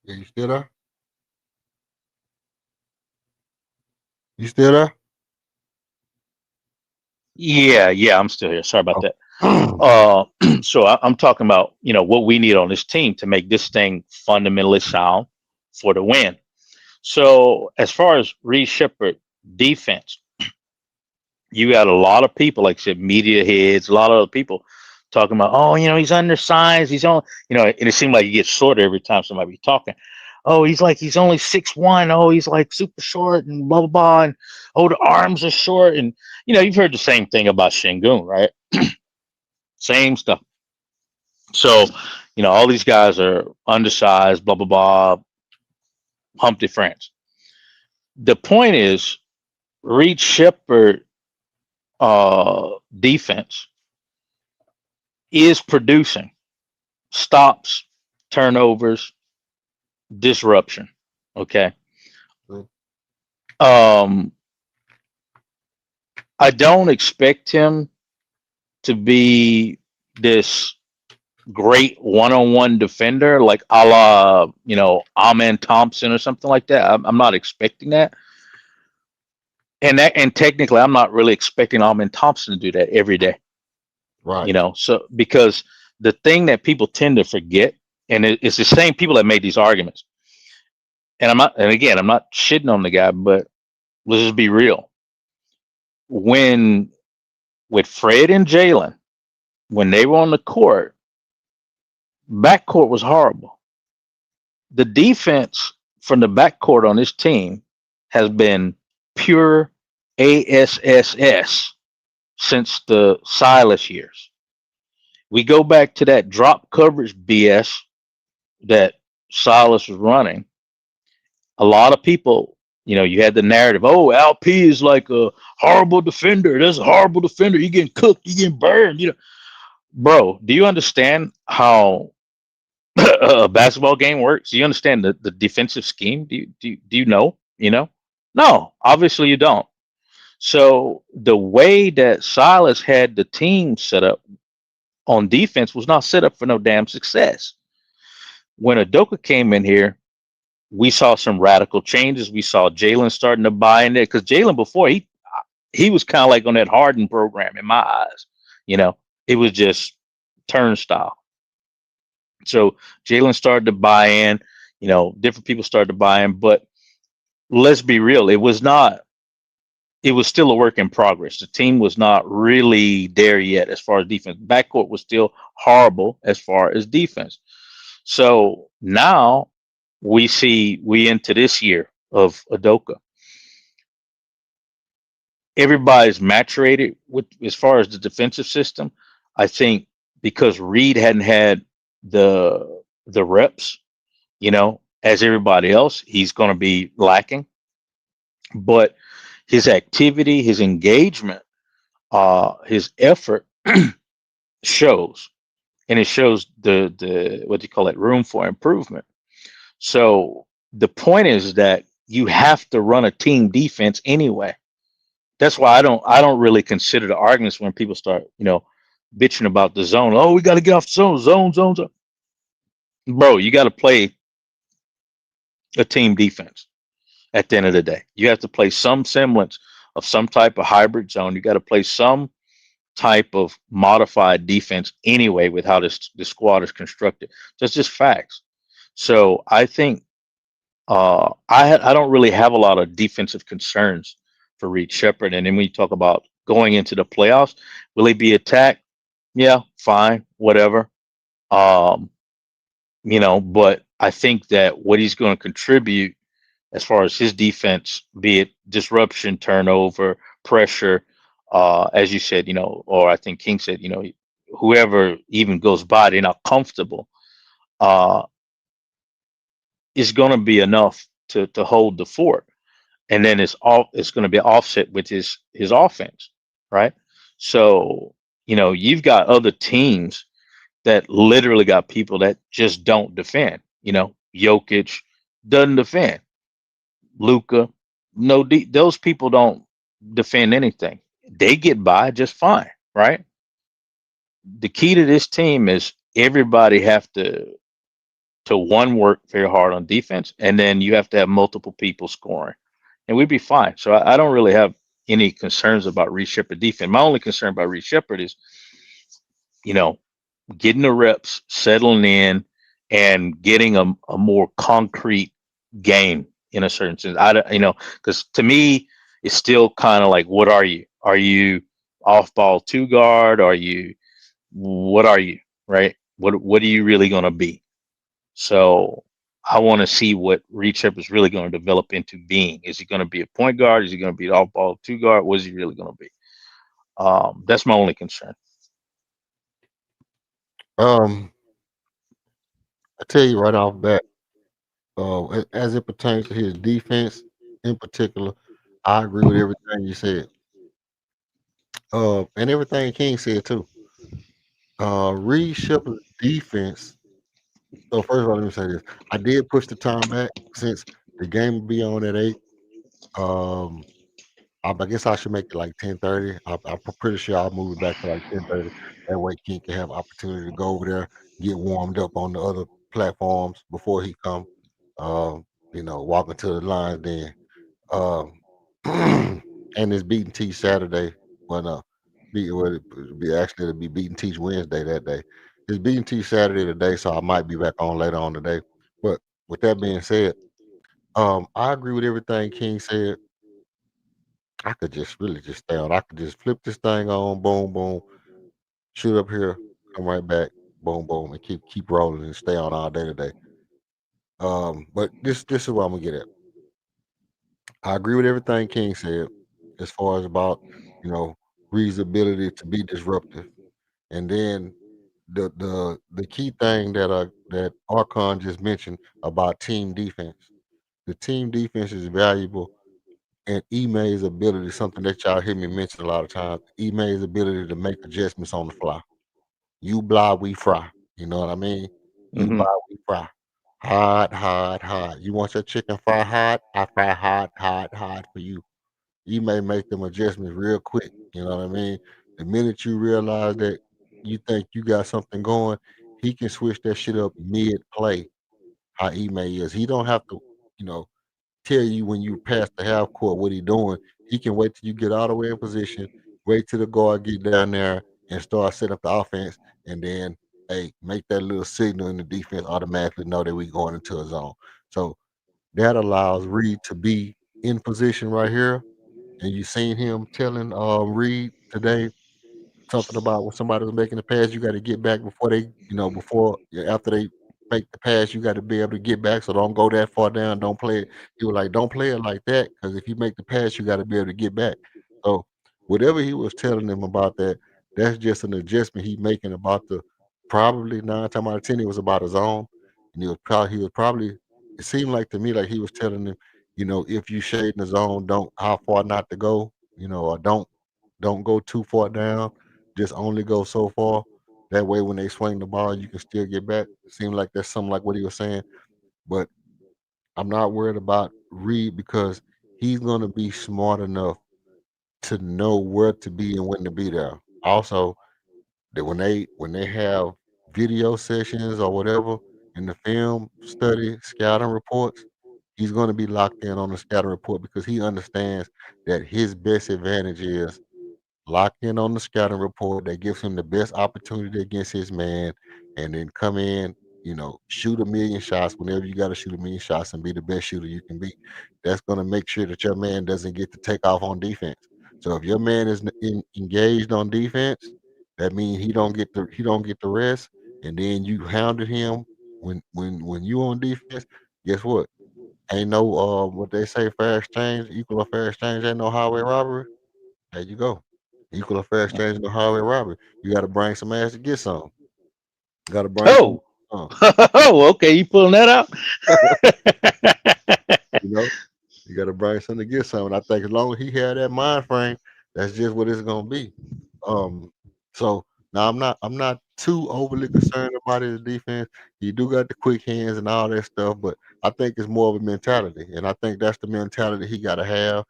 Yeah, you still there? You still there? Yeah, I'm still here. Sorry about that. Oh. So I'm talking about, you know, what we need on this team to make this thing fundamentally sound for the win. So as far as Reed Shepherd defense, you got a lot of people, like I said, media heads, a lot of other people talking about, oh, you know, he's undersized. He's on, you know, and it seemed like he gets shorter every time somebody be talking. Oh, he's only 6'1". Oh, he's like super short and blah blah blah. And oh, the arms are short. And you know, you've heard the same thing about Shingun, right? Same stuff. So, you know, all these guys are undersized, blah blah blah, Humpty France. The point is, Reed Shepherd defense is producing stops, turnovers, disruption. Okay. Um, I don't expect him to be this great one-on-one defender like a la, you know, Amen Thompson or something like that. I'm not expecting that. And technically, I'm not really expecting Amen Thompson to do that every day. Right. You know, so because the thing that people tend to forget, and it's the same people that made these arguments. And I'm not shitting on the guy, but let's just be real. When with Fred and Jalen, when they were on the court, backcourt was horrible. The defense from the backcourt on this team has been pure ASSS since the Silas years. We go back to that drop coverage BS that Silas was running. A lot of people, you know, you had the narrative, oh, LP is like a horrible defender. That's a horrible defender. You getting cooked, you getting burned. You know, bro, do you understand how a basketball game works? Do you understand the defensive scheme? Do you know? You know? No, obviously you don't. So the way that Silas had the team set up on defense was not set up for no damn success. When Adoka came in here, we saw some radical changes. We saw Jalen starting to buy in there because Jalen before he was kind of like on that Harden program in my eyes. You know, it was just turnstile. So Jalen started to buy in. You know, different people started to buy in. But let's be real, it was not. It was still a work in progress. The team was not really there yet as far as defense. Backcourt was still horrible as far as defense. So now we into this year of Adoka. Everybody's maturated with as far as the defensive system. I think because Reed hadn't had the reps, you know, as everybody else, he's going to be lacking. But his activity, his engagement, his effort shows, and it shows the what do you call it, room for improvement. So the point is that you have to run a team defense anyway. That's why I don't really consider the arguments when people start, you know, bitching about the zone. Oh, we got to get off the zone. Bro, you got to play a team defense at the end of the day. You have to play some semblance of some type of hybrid zone. You got to play some type of modified defense anyway with how this squad is constructed. That's just facts. So I think I don't really have a lot of defensive concerns for Reed Shepherd. And then when you talk about going into the playoffs, will he be attacked? Yeah, fine, whatever. Um, you know, but I think that what he's going to contribute as far as his defense, be it disruption, turnover, pressure, as you said, you know, or I think King said, you know, whoever even goes by, they're not comfortable, uh, is going to be enough to hold the fort. And then it's going to be offset with his offense, right? So, you know, you've got other teams that literally got people that just don't defend. You know, Jokic doesn't defend. Luca, those people don't defend anything. They get by just fine, right? The key to this team is everybody have to one work very hard on defense, and then you have to have multiple people scoring, and we'd be fine. So I don't really have any concerns about Reed Shepherd defense. My only concern about Reed Shepherd is, you know, getting the reps, settling in, and getting a more concrete game in a certain sense. Because to me, it's still kind of like, what are you? Are you off ball two guard? What are you? Right? What are you really going to be? So I want to see what Reed Shepherd is really going to develop into being. Is he going to be a point guard? Is he going to be an off ball two guard? What is he really going to be? That's my only concern. I tell you right off bat, as it pertains to his defense in particular, I agree with everything you said. And everything King said too. Reed Shepherd's defense. So first of all, let me say this: I did push the time back since the game will be on at 8. Um, I guess I should make it like 10:30. I'm pretty sure I'll move it back to like 10:30. That way, King can have opportunity to go over there, get warmed up on the other platforms before he come. Walking to the lines then. Um, and it's beating Teach Saturday. Well, no, it'll be beating Teach Wednesday that day. It's beating Teach Saturday today, so I might be back on later on today. But with that being said, I agree with everything King said. I could just really just stay on. I could just flip this thing on, boom, boom, shoot up here, come right back, boom, boom, and keep rolling and stay on all day today. But this is what I'm gonna get at. I agree with everything King said as far as about Reed's ability to be disruptive, and then the key thing that Archon just mentioned about team defense. The team defense is valuable, and Ema's ability, something that y'all hear me mention a lot of times. Ema's ability to make adjustments on the fly. You blind, we fry. You know what I mean? You Hmm. blind, we fry. Hot, hot, hot. You want your chicken fry hot? I fry hot, hot, hot for you. You may make them adjustments real quick. You know what I mean? The minute you realize that you think you got something going, he can switch that shit up mid play. How Ema is, he don't have to, you know, tell you when you pass the half court what he doing. He can wait till you get all the way in position, wait till the guard get down there and start setting up the offense, and then make that little signal in the defense automatically know that we going into a zone. So that allows Reed to be in position right here. And you seen him telling Reed today something about when somebody was making the pass, you got to get back before after they make the pass, you got to be able to get back. So don't go that far down. Don't play it. He was like, don't play it like that because if you make the pass, you got to be able to get back. So whatever he was telling them about that, that's just an adjustment he making about the probably 9 times out of 10 it was about his own, and he was probably. It seemed like to me like he was telling them, if you shade in the zone, don't how far not to go, or don't go too far down, just only go so far. That way, when they swing the ball, you can still get back. It seemed like that's something like what he was saying. But I'm not worried about Reed because he's going to be smart enough to know where to be and when to be there. Also, that when they have video sessions or whatever in the film study scouting reports, he's going to be locked in on the scouting report because he understands that his best advantage is lock in on the scouting report that gives him the best opportunity against his man, and then come in, shoot a million shots whenever you got to shoot a million shots and be the best shooter you can be. That's going to make sure that your man doesn't get to take off on defense. So if your man is engaged on defense, that means he don't get the rest, and then you hounded him when you on defense. Guess what? Ain't no what they say fair exchange, equal or fair exchange. Ain't no highway robbery. There you go. Equal or fair exchange in the highway robbery. You got to bring some ass to get some. Got to bring some. Oh, Uh, oh, okay. You pulling that out? you know, you got to bring some to get some. And I think as long as he had that mind frame, that's just what it's gonna be. So now I'm not too overly concerned about his defense. He do got the quick hands and all that stuff, but I think it's more of a mentality, and I think that's the mentality he got to have.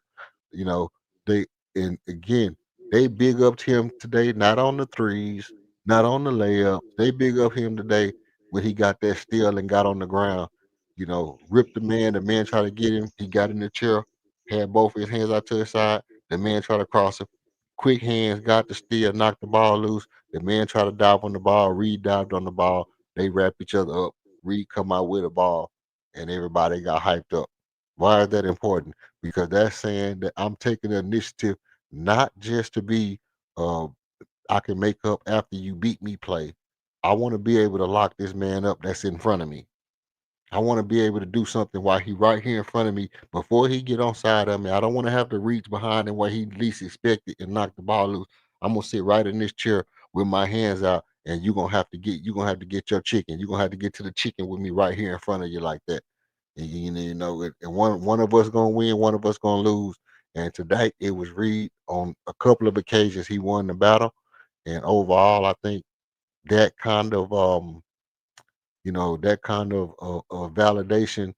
You know, they and again, they big up him today, not on the threes, not on the layups. They big up him today when he got that steal and got on the ground. Ripped the man tried to get him. He got in the chair, had both his hands out to his side. The man tried to cross him. Quick hands, got the steal, knocked the ball loose. The man tried to dive on the ball. Reed dived on the ball. They wrap each other up. Reed come out with a ball, and everybody got hyped up. Why is that important? Because that's saying that I'm taking the initiative not just to be uh I can make up after you beat me play. I want to be able to lock this man up that's in front of me. I want to be able to do something while he right here in front of me before he get on side of me. I don't want to have to reach behind him where he least expect it and knock the ball loose. I'm gonna sit right in this chair with my hands out, and you're gonna have to get your chicken. You're gonna have to get to the chicken with me right here in front of you like that. And and one of us gonna win, one of us gonna lose. And today it was Reed on a couple of occasions he won the battle. And overall, I think that kind of validation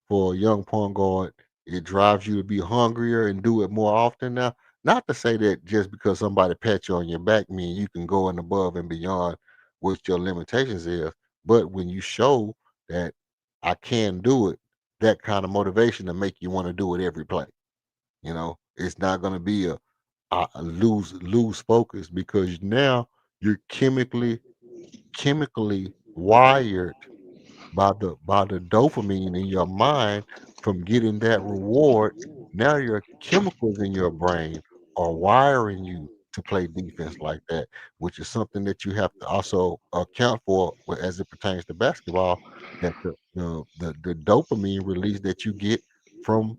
for a young point guard, it drives you to be hungrier and do it more often now. Not to say that just because somebody pats you on your back mean you can go and above and beyond what your limitations is. But when you show that I can do it, that kind of motivation to make you want to do it every play. It's not going to be a lose focus because now you're chemically wired by the dopamine in your mind from getting that reward. Now your chemicals in your brain are wiring you to play defense like that, which is something that you have to also account for as it pertains to basketball. That the dopamine release that you get from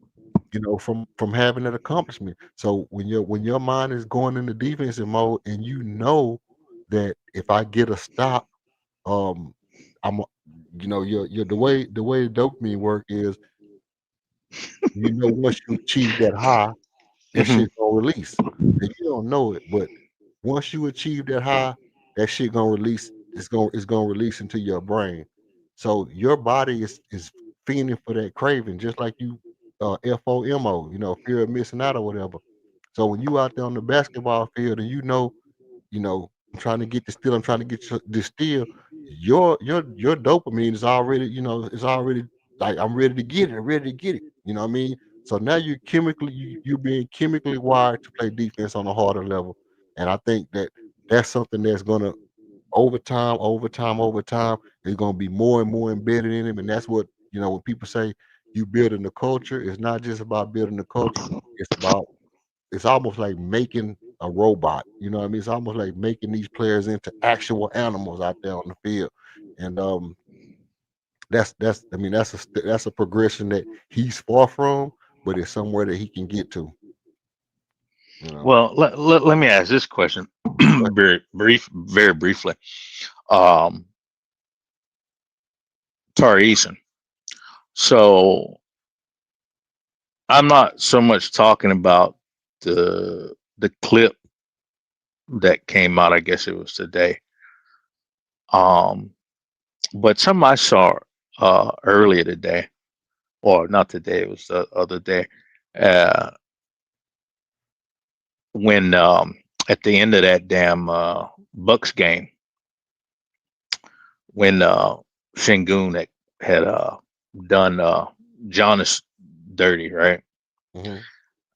from having an accomplishment. So when your mind is going into defensive mode and you know that if I get a stop, um I'm your the way dopamine work is, once you achieve that high, that Mhm. shit gonna release. And you don't know it, but once you achieve that high, that shit gonna release. It's gonna release into your brain. So your body is fiending for that craving, just like you FOMO, fear of missing out or whatever. So when you out there on the basketball field and I'm trying to get the steal, I'm trying to get the steal, your dopamine is already, it's already like I'm ready to get it, I'm ready to get it. You know what I mean? So now you're being chemically wired to play defense on a harder level. And I think that that's something that's gonna over time, is gonna be more and more embedded in him. And that's what when people say you building the culture, it's not just about building the culture, it's almost like making a robot. You know what I mean? It's almost like making these players into actual animals out there on the field. And that's I mean that's a progression that he's far from, but it's somewhere that he can get to. You know. Well, let me ask this question But very briefly. Um, Tari Eason. So I'm not so much talking about the clip that came out. I guess it was today. Um, but some I saw earlier today, or not today. It was the other day. Uh, when at the end of that damn Bucks game, when Shingun had done Jonas dirty, right? mhm.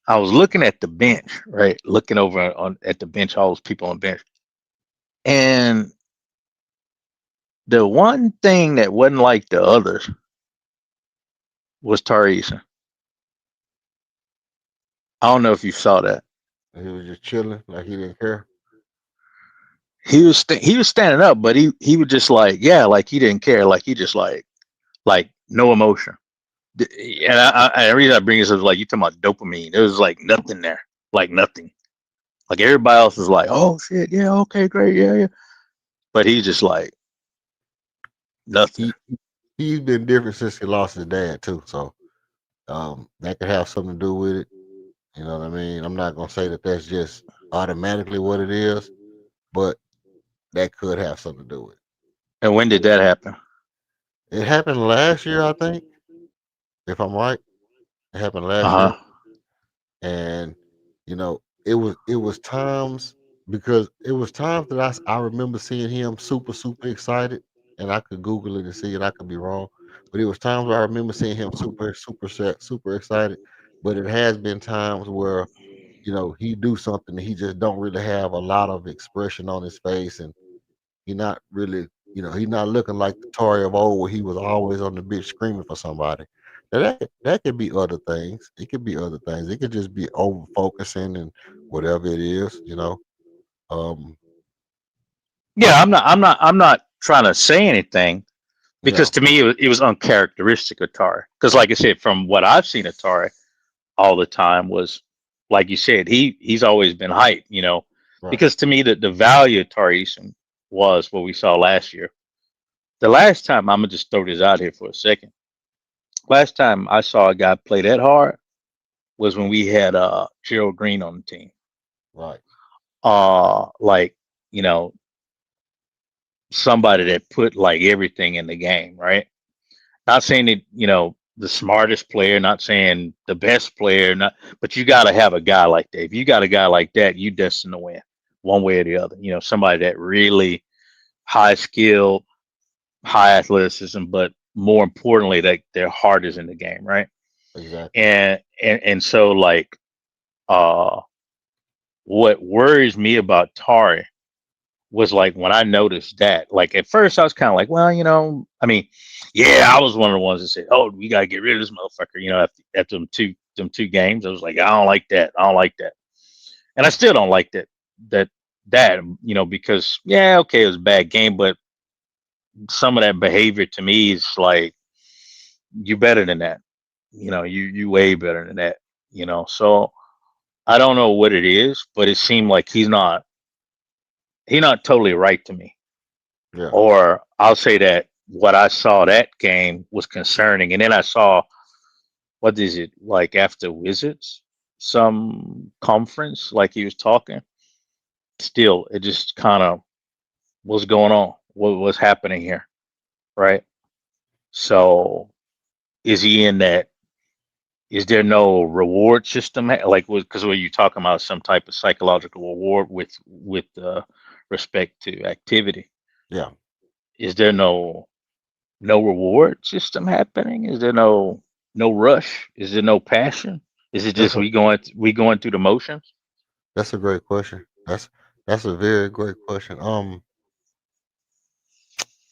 I was looking at the bench, right? Looking over on at the bench, all those people on the bench, and the one thing that wasn't like the others was Tariq. I don't know if you saw that. He was just chilling, like he didn't care. He was standing up, but he was just like, yeah, like he didn't care, like he just like no emotion. And the reason I bring this up is like you talking about dopamine. There was like nothing there, like nothing. Like everybody else is like, oh shit, yeah, okay, great, yeah, yeah. But he's just like nothing. He's been different since he lost his dad too. So that could have something to do with it. You know what I mean? I'm not gonna say that that's just automatically what it is, but that could have something to do with it. And when did that happen? It happened last year, I think, if I'm right. It happened Uh last year, huh. and it was times because it was times that I remember seeing him super excited, and I could Google it and see it. I could be wrong, but it was times where I remember seeing him super excited. But it has been times where he do something and he just don't really have a lot of expression on his face, and he not really, he's not looking like the Tory of old where he was always on the bitch screaming for somebody. Now that could be other things. It could be other things. It could just be over focusing and whatever it is. Um, Yeah, I'm not trying to say anything yeah, because to me it was uncharacteristic of Atari. Because like I said, from what I've seen Atari all the time was like you said, he's always been hype. right. Because to me the value of Atari Eason was what we saw last year. The last time I'm gonna just throw this out here for a second. Last time I saw a guy play that hard was when we had Gerald Green on the team. Right. Like you know somebody that put like everything in the game, right? Not saying that the smartest player, not saying the best player, not, but you got to have a guy like that. If you got a guy like that, you destined to win one way or the other. Somebody that really high skill, high athleticism, but more importantly, that their heart is in the game, right? Exactly. And so like uh what worries me about Tari was like when I noticed that, like at first I was kind of like, well, I mean, yeah, I was one of the ones that said, oh, we gotta get rid of this motherfucker. After them two games, I was like, I don't like that. I don't like that, and I still don't like that that because yeah, okay, it was a bad game, but some of that behavior to me is like you better than that. You way better than that. So I don't know what it is, but it seemed like he's not totally right to me. Yeah. Or I'll say that what I saw that game was concerning. And then I saw, what is it, like after Wizards, some conference, like he was talking. Still, it just kind of, what's going on? What's happening here? Right. So is he in that? Is there no reward system? Like, because what you talking about some type of psychological reward with respect to activity? Yeah. Is there no reward system happening? Is there no rush? Is there no passion? Is it That's just a we going through the motions? that's a great question. That's a very great question.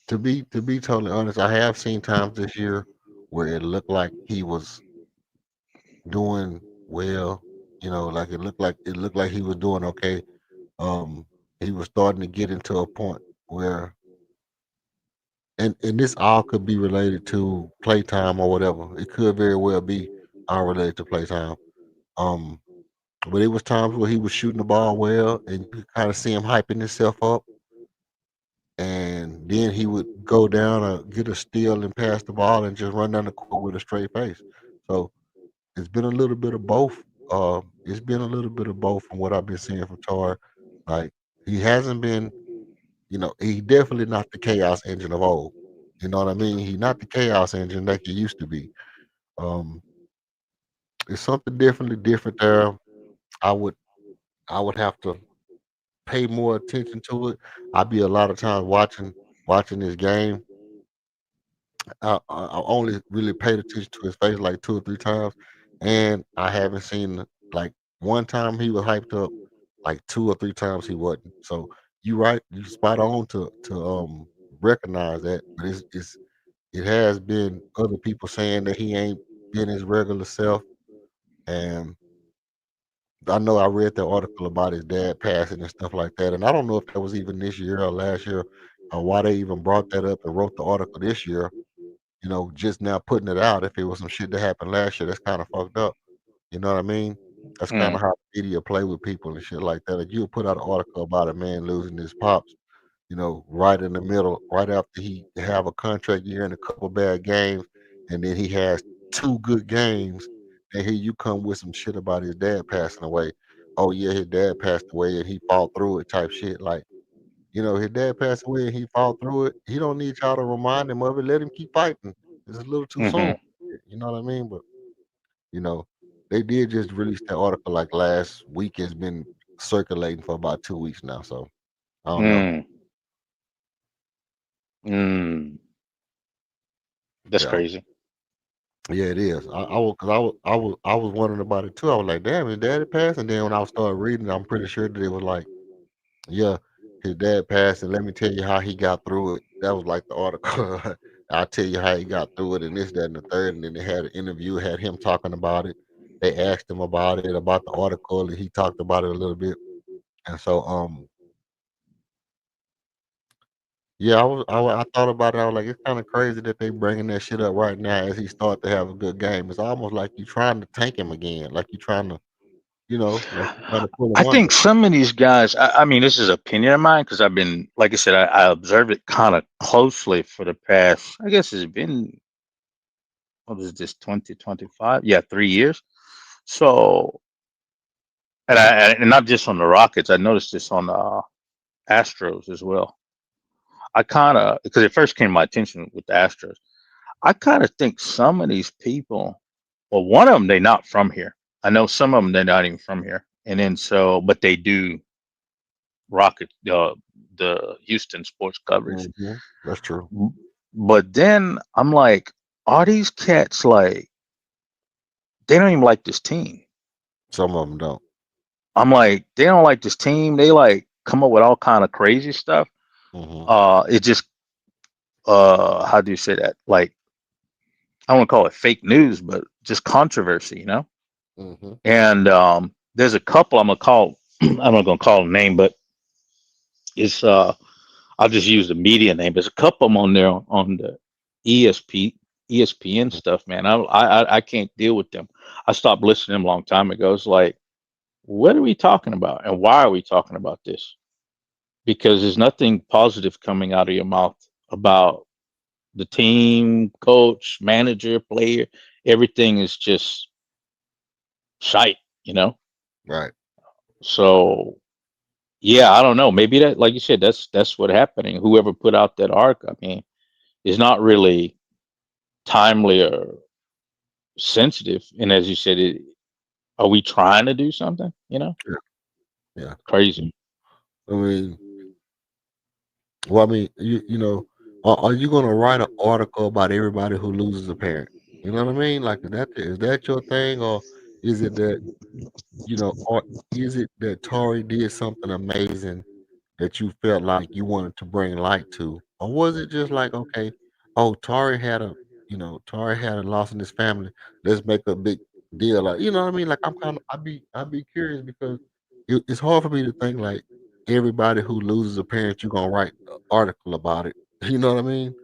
To be totally honest, I have seen times this year where it looked like he was doing well. Like it looked like he was doing okay. Um, he was starting to get into a point where, and this all could be related to playtime or whatever. It could very well be all related to playtime. Um, but it was times where he was shooting the ball well, and you could kind of see him hyping himself up, and then he would go down and get a steal and pass the ball and just run down the court with a straight face. So it's been a little bit of both. It's been a little bit of both from what I've been seeing from Tar. Like he hasn't been, he definitely not the chaos engine of old. You know what I mean? He's not the chaos engine like he used to be. Um, it's something different there. I would I would have to pay more attention to it. I'd be a lot of times watching this game. I only really paid attention to his face like 2 or 3 times, and I haven't seen like one time he was hyped up, like 2 or 3 times he wasn't. So you right, you spot on to recognize that, but it has been other people saying that he ain't been his regular self, and I know I read the article about his dad passing and stuff like that, and I don't know if that was even this year or last year, or why they even brought that up and wrote the article this year. Just now putting it out. If it was some shit that happened last year, that's kind of fucked up. You know what I mean? That's kind Mm, of how media play with people and shit like that. Like you would put out an article about a man losing his pops, right in the middle, right after he have a contract year and a couple bad games, and then he has 2 good games, and here you come with some shit about his dad passing away. Oh yeah, his dad passed away and he fought through it type shit. Like, His dad passed away and he fought through it. He don't need y'all to remind him of it. Let him keep fighting. It's a little too soon. Hmm. You know what I mean? But you know, they did just release that article like last week. It's been circulating for about 2 weeks now. So I don't know. Mm. Mm. That's Yeah, crazy. yeah, it is. I was wondering about it too. I was like, damn, his daddy passed. And then when I started reading, I'm pretty sure that it was like, yeah, his dad passed, and let me tell you how he got through it. That was like the article. I'll tell you how he got through it, and this, that, and the third. And then they had an interview, had him talking about it. They asked him about it, about the article, and he talked about it a little bit. And so, yeah, I thought about it. I was like, it's kind of crazy that they bringing that shit up right now as he start to have a good game. It's almost like you trying to tank him again, like you trying to, like you trying to pull I him under. think some of these guys, I mean, this is opinion of mine because I've been, like I said, I observed it kind of closely for the past, I guess it's been, what is this, 2025? Yeah, 3 years. So, and not just on the Rockets, I noticed this on Astros as well. I kind of, because it first came to my attention with the Astros, I kind of think some of these people, well, one of them, they're not from here. I know some of them, they're not even from here. And then so, but they do Rocket, the Houston sports coverage. That's true. But then I'm like, are these cats like, they don't even like this team? Some of them don't. I'm like, they don't like this team. They like come up with all kind of crazy stuff. Hmm. It just, how do you say that? Like, I don't want to call it fake news, but just controversy, you know? Hmm. And there's a couple I'm gonna call. I'm not gonna call a name, but it's I'll just use the media name. There's a couple of them on there on the ESPN stuff, man. I can't deal with them. I stopped listening to them a long time ago. It's like, what are we talking about, and why are we talking about this? Because there's nothing positive coming out of your mouth about the team, coach, manager, player. Everything is just shite, you know. Right. So yeah, I don't know. Maybe that, like you said, that's what happening. Whoever put out that arc, I mean, is not really timely or sensitive. And as you said, are we trying to do something? You know, Yeah. Yeah. crazy. I mean, well, I mean, are you gonna write an article about everybody who loses a parent? You know what I mean? Like, is that your thing, or is it that or is it that Tori did something amazing that you felt like you wanted to bring light to? Or was it just like, okay, oh, Tori had a loss in his family. Let's make a big deal. Like, you know what I mean? Like, I'd be curious because it's hard for me to think like everybody who loses a parent, you're gonna write an article about it. You know what I mean?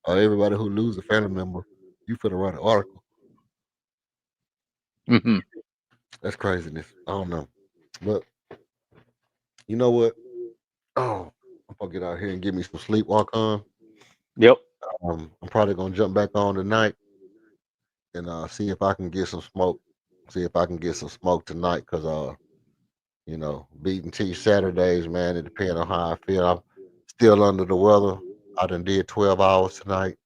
Or everybody who loses a family member, you finna write an article. Hmm. That's craziness. I don't know. But you know what? Oh, I'm gonna get out here and get me some sleep. Walk on. Yep. I'm probably gonna jump back on tonight and see if I can get some smoke. See if I can get some smoke tonight, cause beating T Saturdays, man. It depends on how I feel. I'm still under the weather. I done did 12 hours tonight.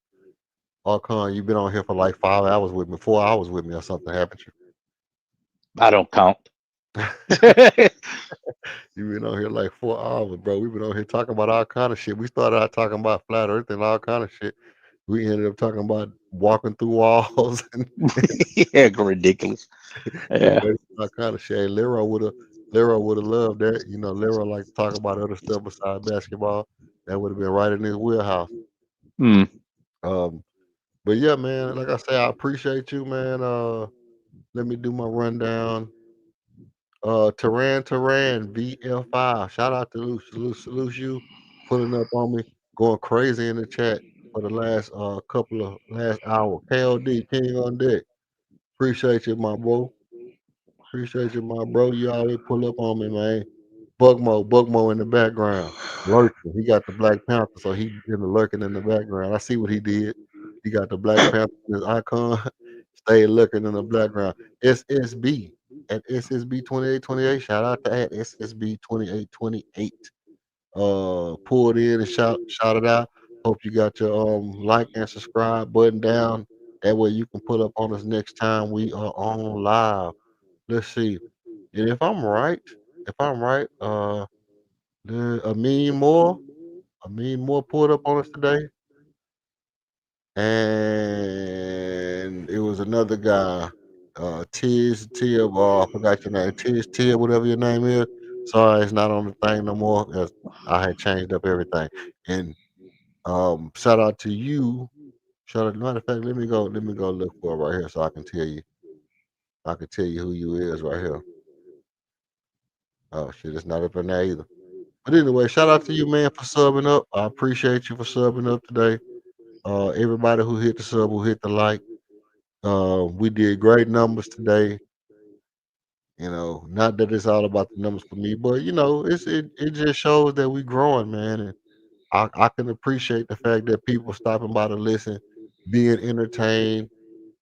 Arcon, you've been on here for like 5 hours with me, 4 hours with me, or something happened to I don't count. you. You've been on here like 4 hours, bro. We've been on here talking about all kind of shit. We started out talking about flat earth and all kind of shit. We ended up talking about walking through walls and Yeah, ridiculous. Yeah. basically all kind of shit. Hey, Lero would have loved that. Lero like to talk about other stuff besides basketball. That would have been right in his wheelhouse. Mm. Um, but yeah, man, like I say, I appreciate you, man. Let me do my rundown. Taran, VL5. Shout out to salute you, pulling up on me, going crazy in the chat for the last couple of last hour. KOD, King on deck. Appreciate you, my bro. Appreciate you, my bro. You always pull up on me, man. Bugmo in the background. Lurking. He got the Black Panther, so he in the lurking in the background. I see what he did. He got the Black Panther in his icon. Stay looking in the background. SSB at SSB 2828. Shout out to at SSB 2828. pulled in and shouted out. Hope you got your like and subscribe button down. That way you can pull up on us next time we are on live. Let's see. And if I'm right, a million more pulled up on us today. And it was another guy, Tiz Tib, I forgot your name, Tiz Tib, whatever your name is. Sorry, it's not on the thing no more. 'Cause I had changed up everything. And shout out to you. Shout out. Matter of fact, let me go look for it right here so I can tell you. I can tell you who you is right here. Oh shit, it's not up in there either. But anyway, shout out to you, man, for subbing up. I appreciate you for subbing up today. Everybody who hit the sub, who hit the like. We did great numbers today. Not that it's all about the numbers for me, but it just shows that we growing, man. And I can appreciate the fact that people stopping by to listen, being entertained.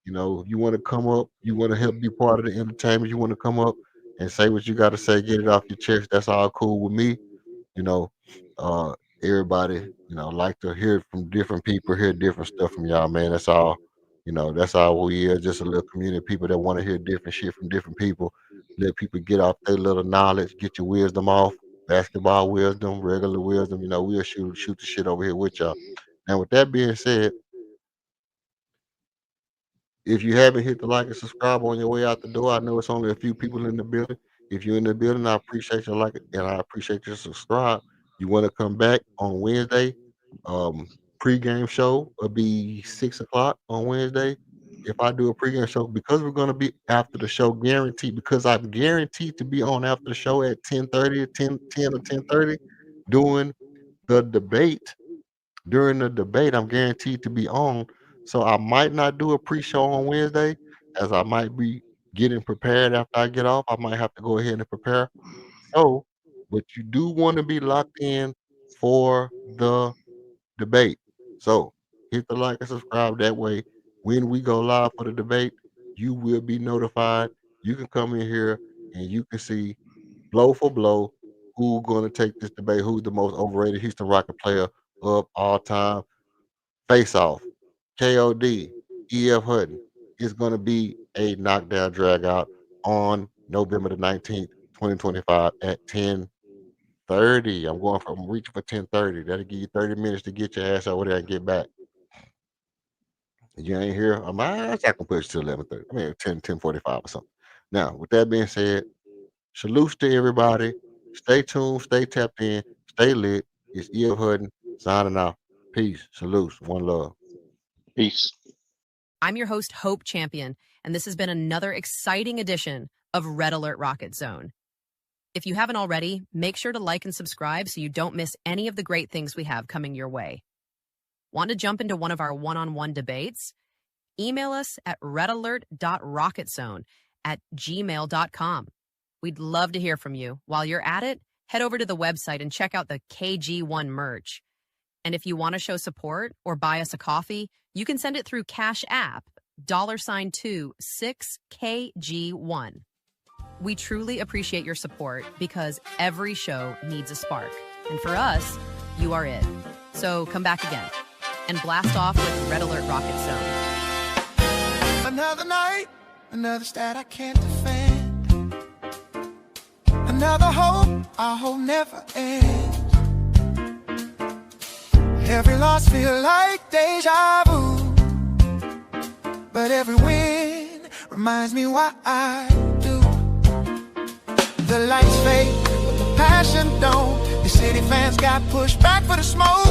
You want to come up, you want to help be part of the entertainment, you want to come up and say what you got to say, get it off your chest. That's all cool with me. You know, uh, everybody, like to hear from different people, hear different stuff from y'all, man. That's all. That's all we is. Just a little community of people that want to hear different shit from different people. Let people get off their little knowledge, get your wisdom off, basketball wisdom, regular wisdom. We'll shoot the shit over here with y'all. Now, with that being said, if you haven't hit the like and subscribe on your way out the door, I know it's only a few people in the building. If you're in the building, I appreciate your like and I appreciate your subscribe. You want to come back on Wednesday? Pre-game show will be 6 o'clock on Wednesday. If I do a pregame show, because we're gonna be after the show, guaranteed. Because I'm guaranteed to be on after the show at 10:30, 10 or 10:30, doing the debate. During the debate, I'm guaranteed to be on. So I might not do a pre-show on Wednesday, as I might be getting prepared after I get off. I might have to go ahead and prepare. So, but you do want to be locked in for the debate. So hit the like and subscribe. That way, when we go live for the debate, you will be notified. You can come in here and you can see blow for blow who's going to take this debate, who's the most overrated Houston Rocket player of all time. Face off. KOD, EF Hutton. It's going to be a knockdown drag out on November the 19th, 2025 at 10:30. I'm reaching for 10:30. That'll give you 30 minutes to get your ass over there and get back. If you ain't here, I can push to 11:30. I mean 10:45 or something. Now, with that being said, salutes to everybody. Stay tuned, stay tapped in, stay lit. It's EF Hutton signing off. Peace. Salutes. One love. Peace. I'm your host, Hope Champion, and this has been another exciting edition of Red Alert Rocket Zone. If you haven't already, make sure to like and subscribe so you don't miss any of the great things we have coming your way. Want to jump into one of our one-on-one debates? Email us at redalert.rocketzone@gmail.com. We'd love to hear from you. While you're at it, head over to the website and check out the KG1 merch. And if you want to show support or buy us a coffee, you can send it through Cash App, $6KG1. We truly appreciate your support because every show needs a spark. And for us, you are it. So come back again and blast off with Red Alert Rocket Zone. Another night, another stat I can't defend. Another hope, our hope never ends. Every loss feel like deja vu, but every win reminds me why I do. The lights fade, but the passion don't. The city fans got pushed back for the smoke.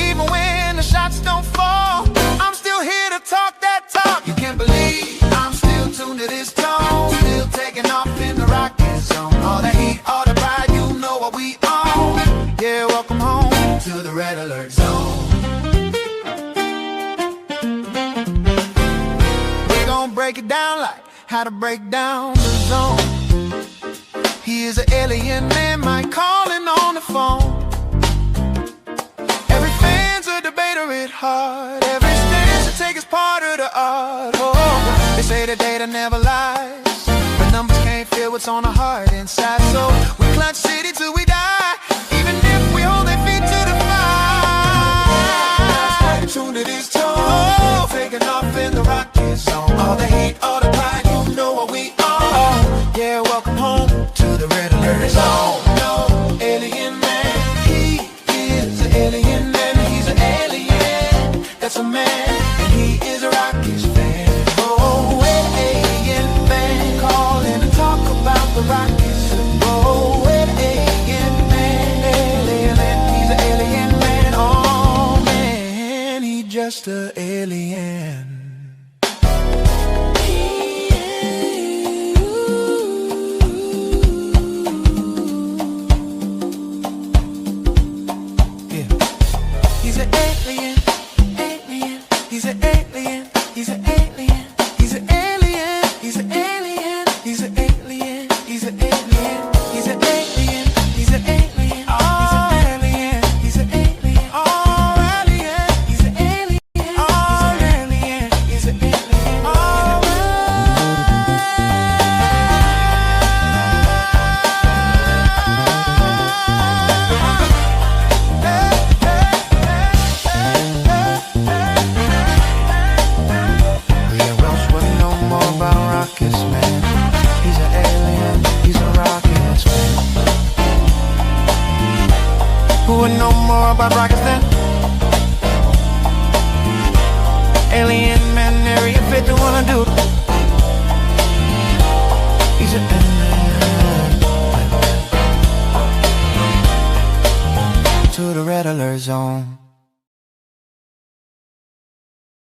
Even when the shots don't fall, I'm still here to talk that talk. You can't believe I'm still tuned to this tone. Still taking off in the rocket zone. All the heat, all the pride, you know what we own. Yeah, welcome home to the Red Alert Zone. We're gonna break it down like how to break down the zone. He is an alien man, Mike calling on the phone. Every fan's a debater at heart. Every stance to take is part of the art. Oh, they say the data never lies, but numbers can't feel what's on the heart inside. So we clutch city till we die, even if we unit is torn. Taking off in the rocket zone. All the hate, all the pride, you know what we are. Yeah, welcome home to the red alert zone. No alien man, he is an alien man. He's an alien, that's a man, and he is a Rockies fan. Oh, alien man, call in and talk about the Rockies. Oh, alien man, he's an alien man. Oh man, he just an alien. He's an alien, alien. He's an alien. He's an alien. He's an alien. He's an alien. He's an alien. He's an alien. He's an alien. He's an alien. Oh, alien. He's an alien. Oh, alien. He's an alien. Oh, alien. He's an alien. Oh, yeah, Welsh wouldn't know more about Rockets, man. He's an alien, he's a Rockets man. Who would know more about Rockets than alien man, area 51 dude. He's an alien. To the red alert zone.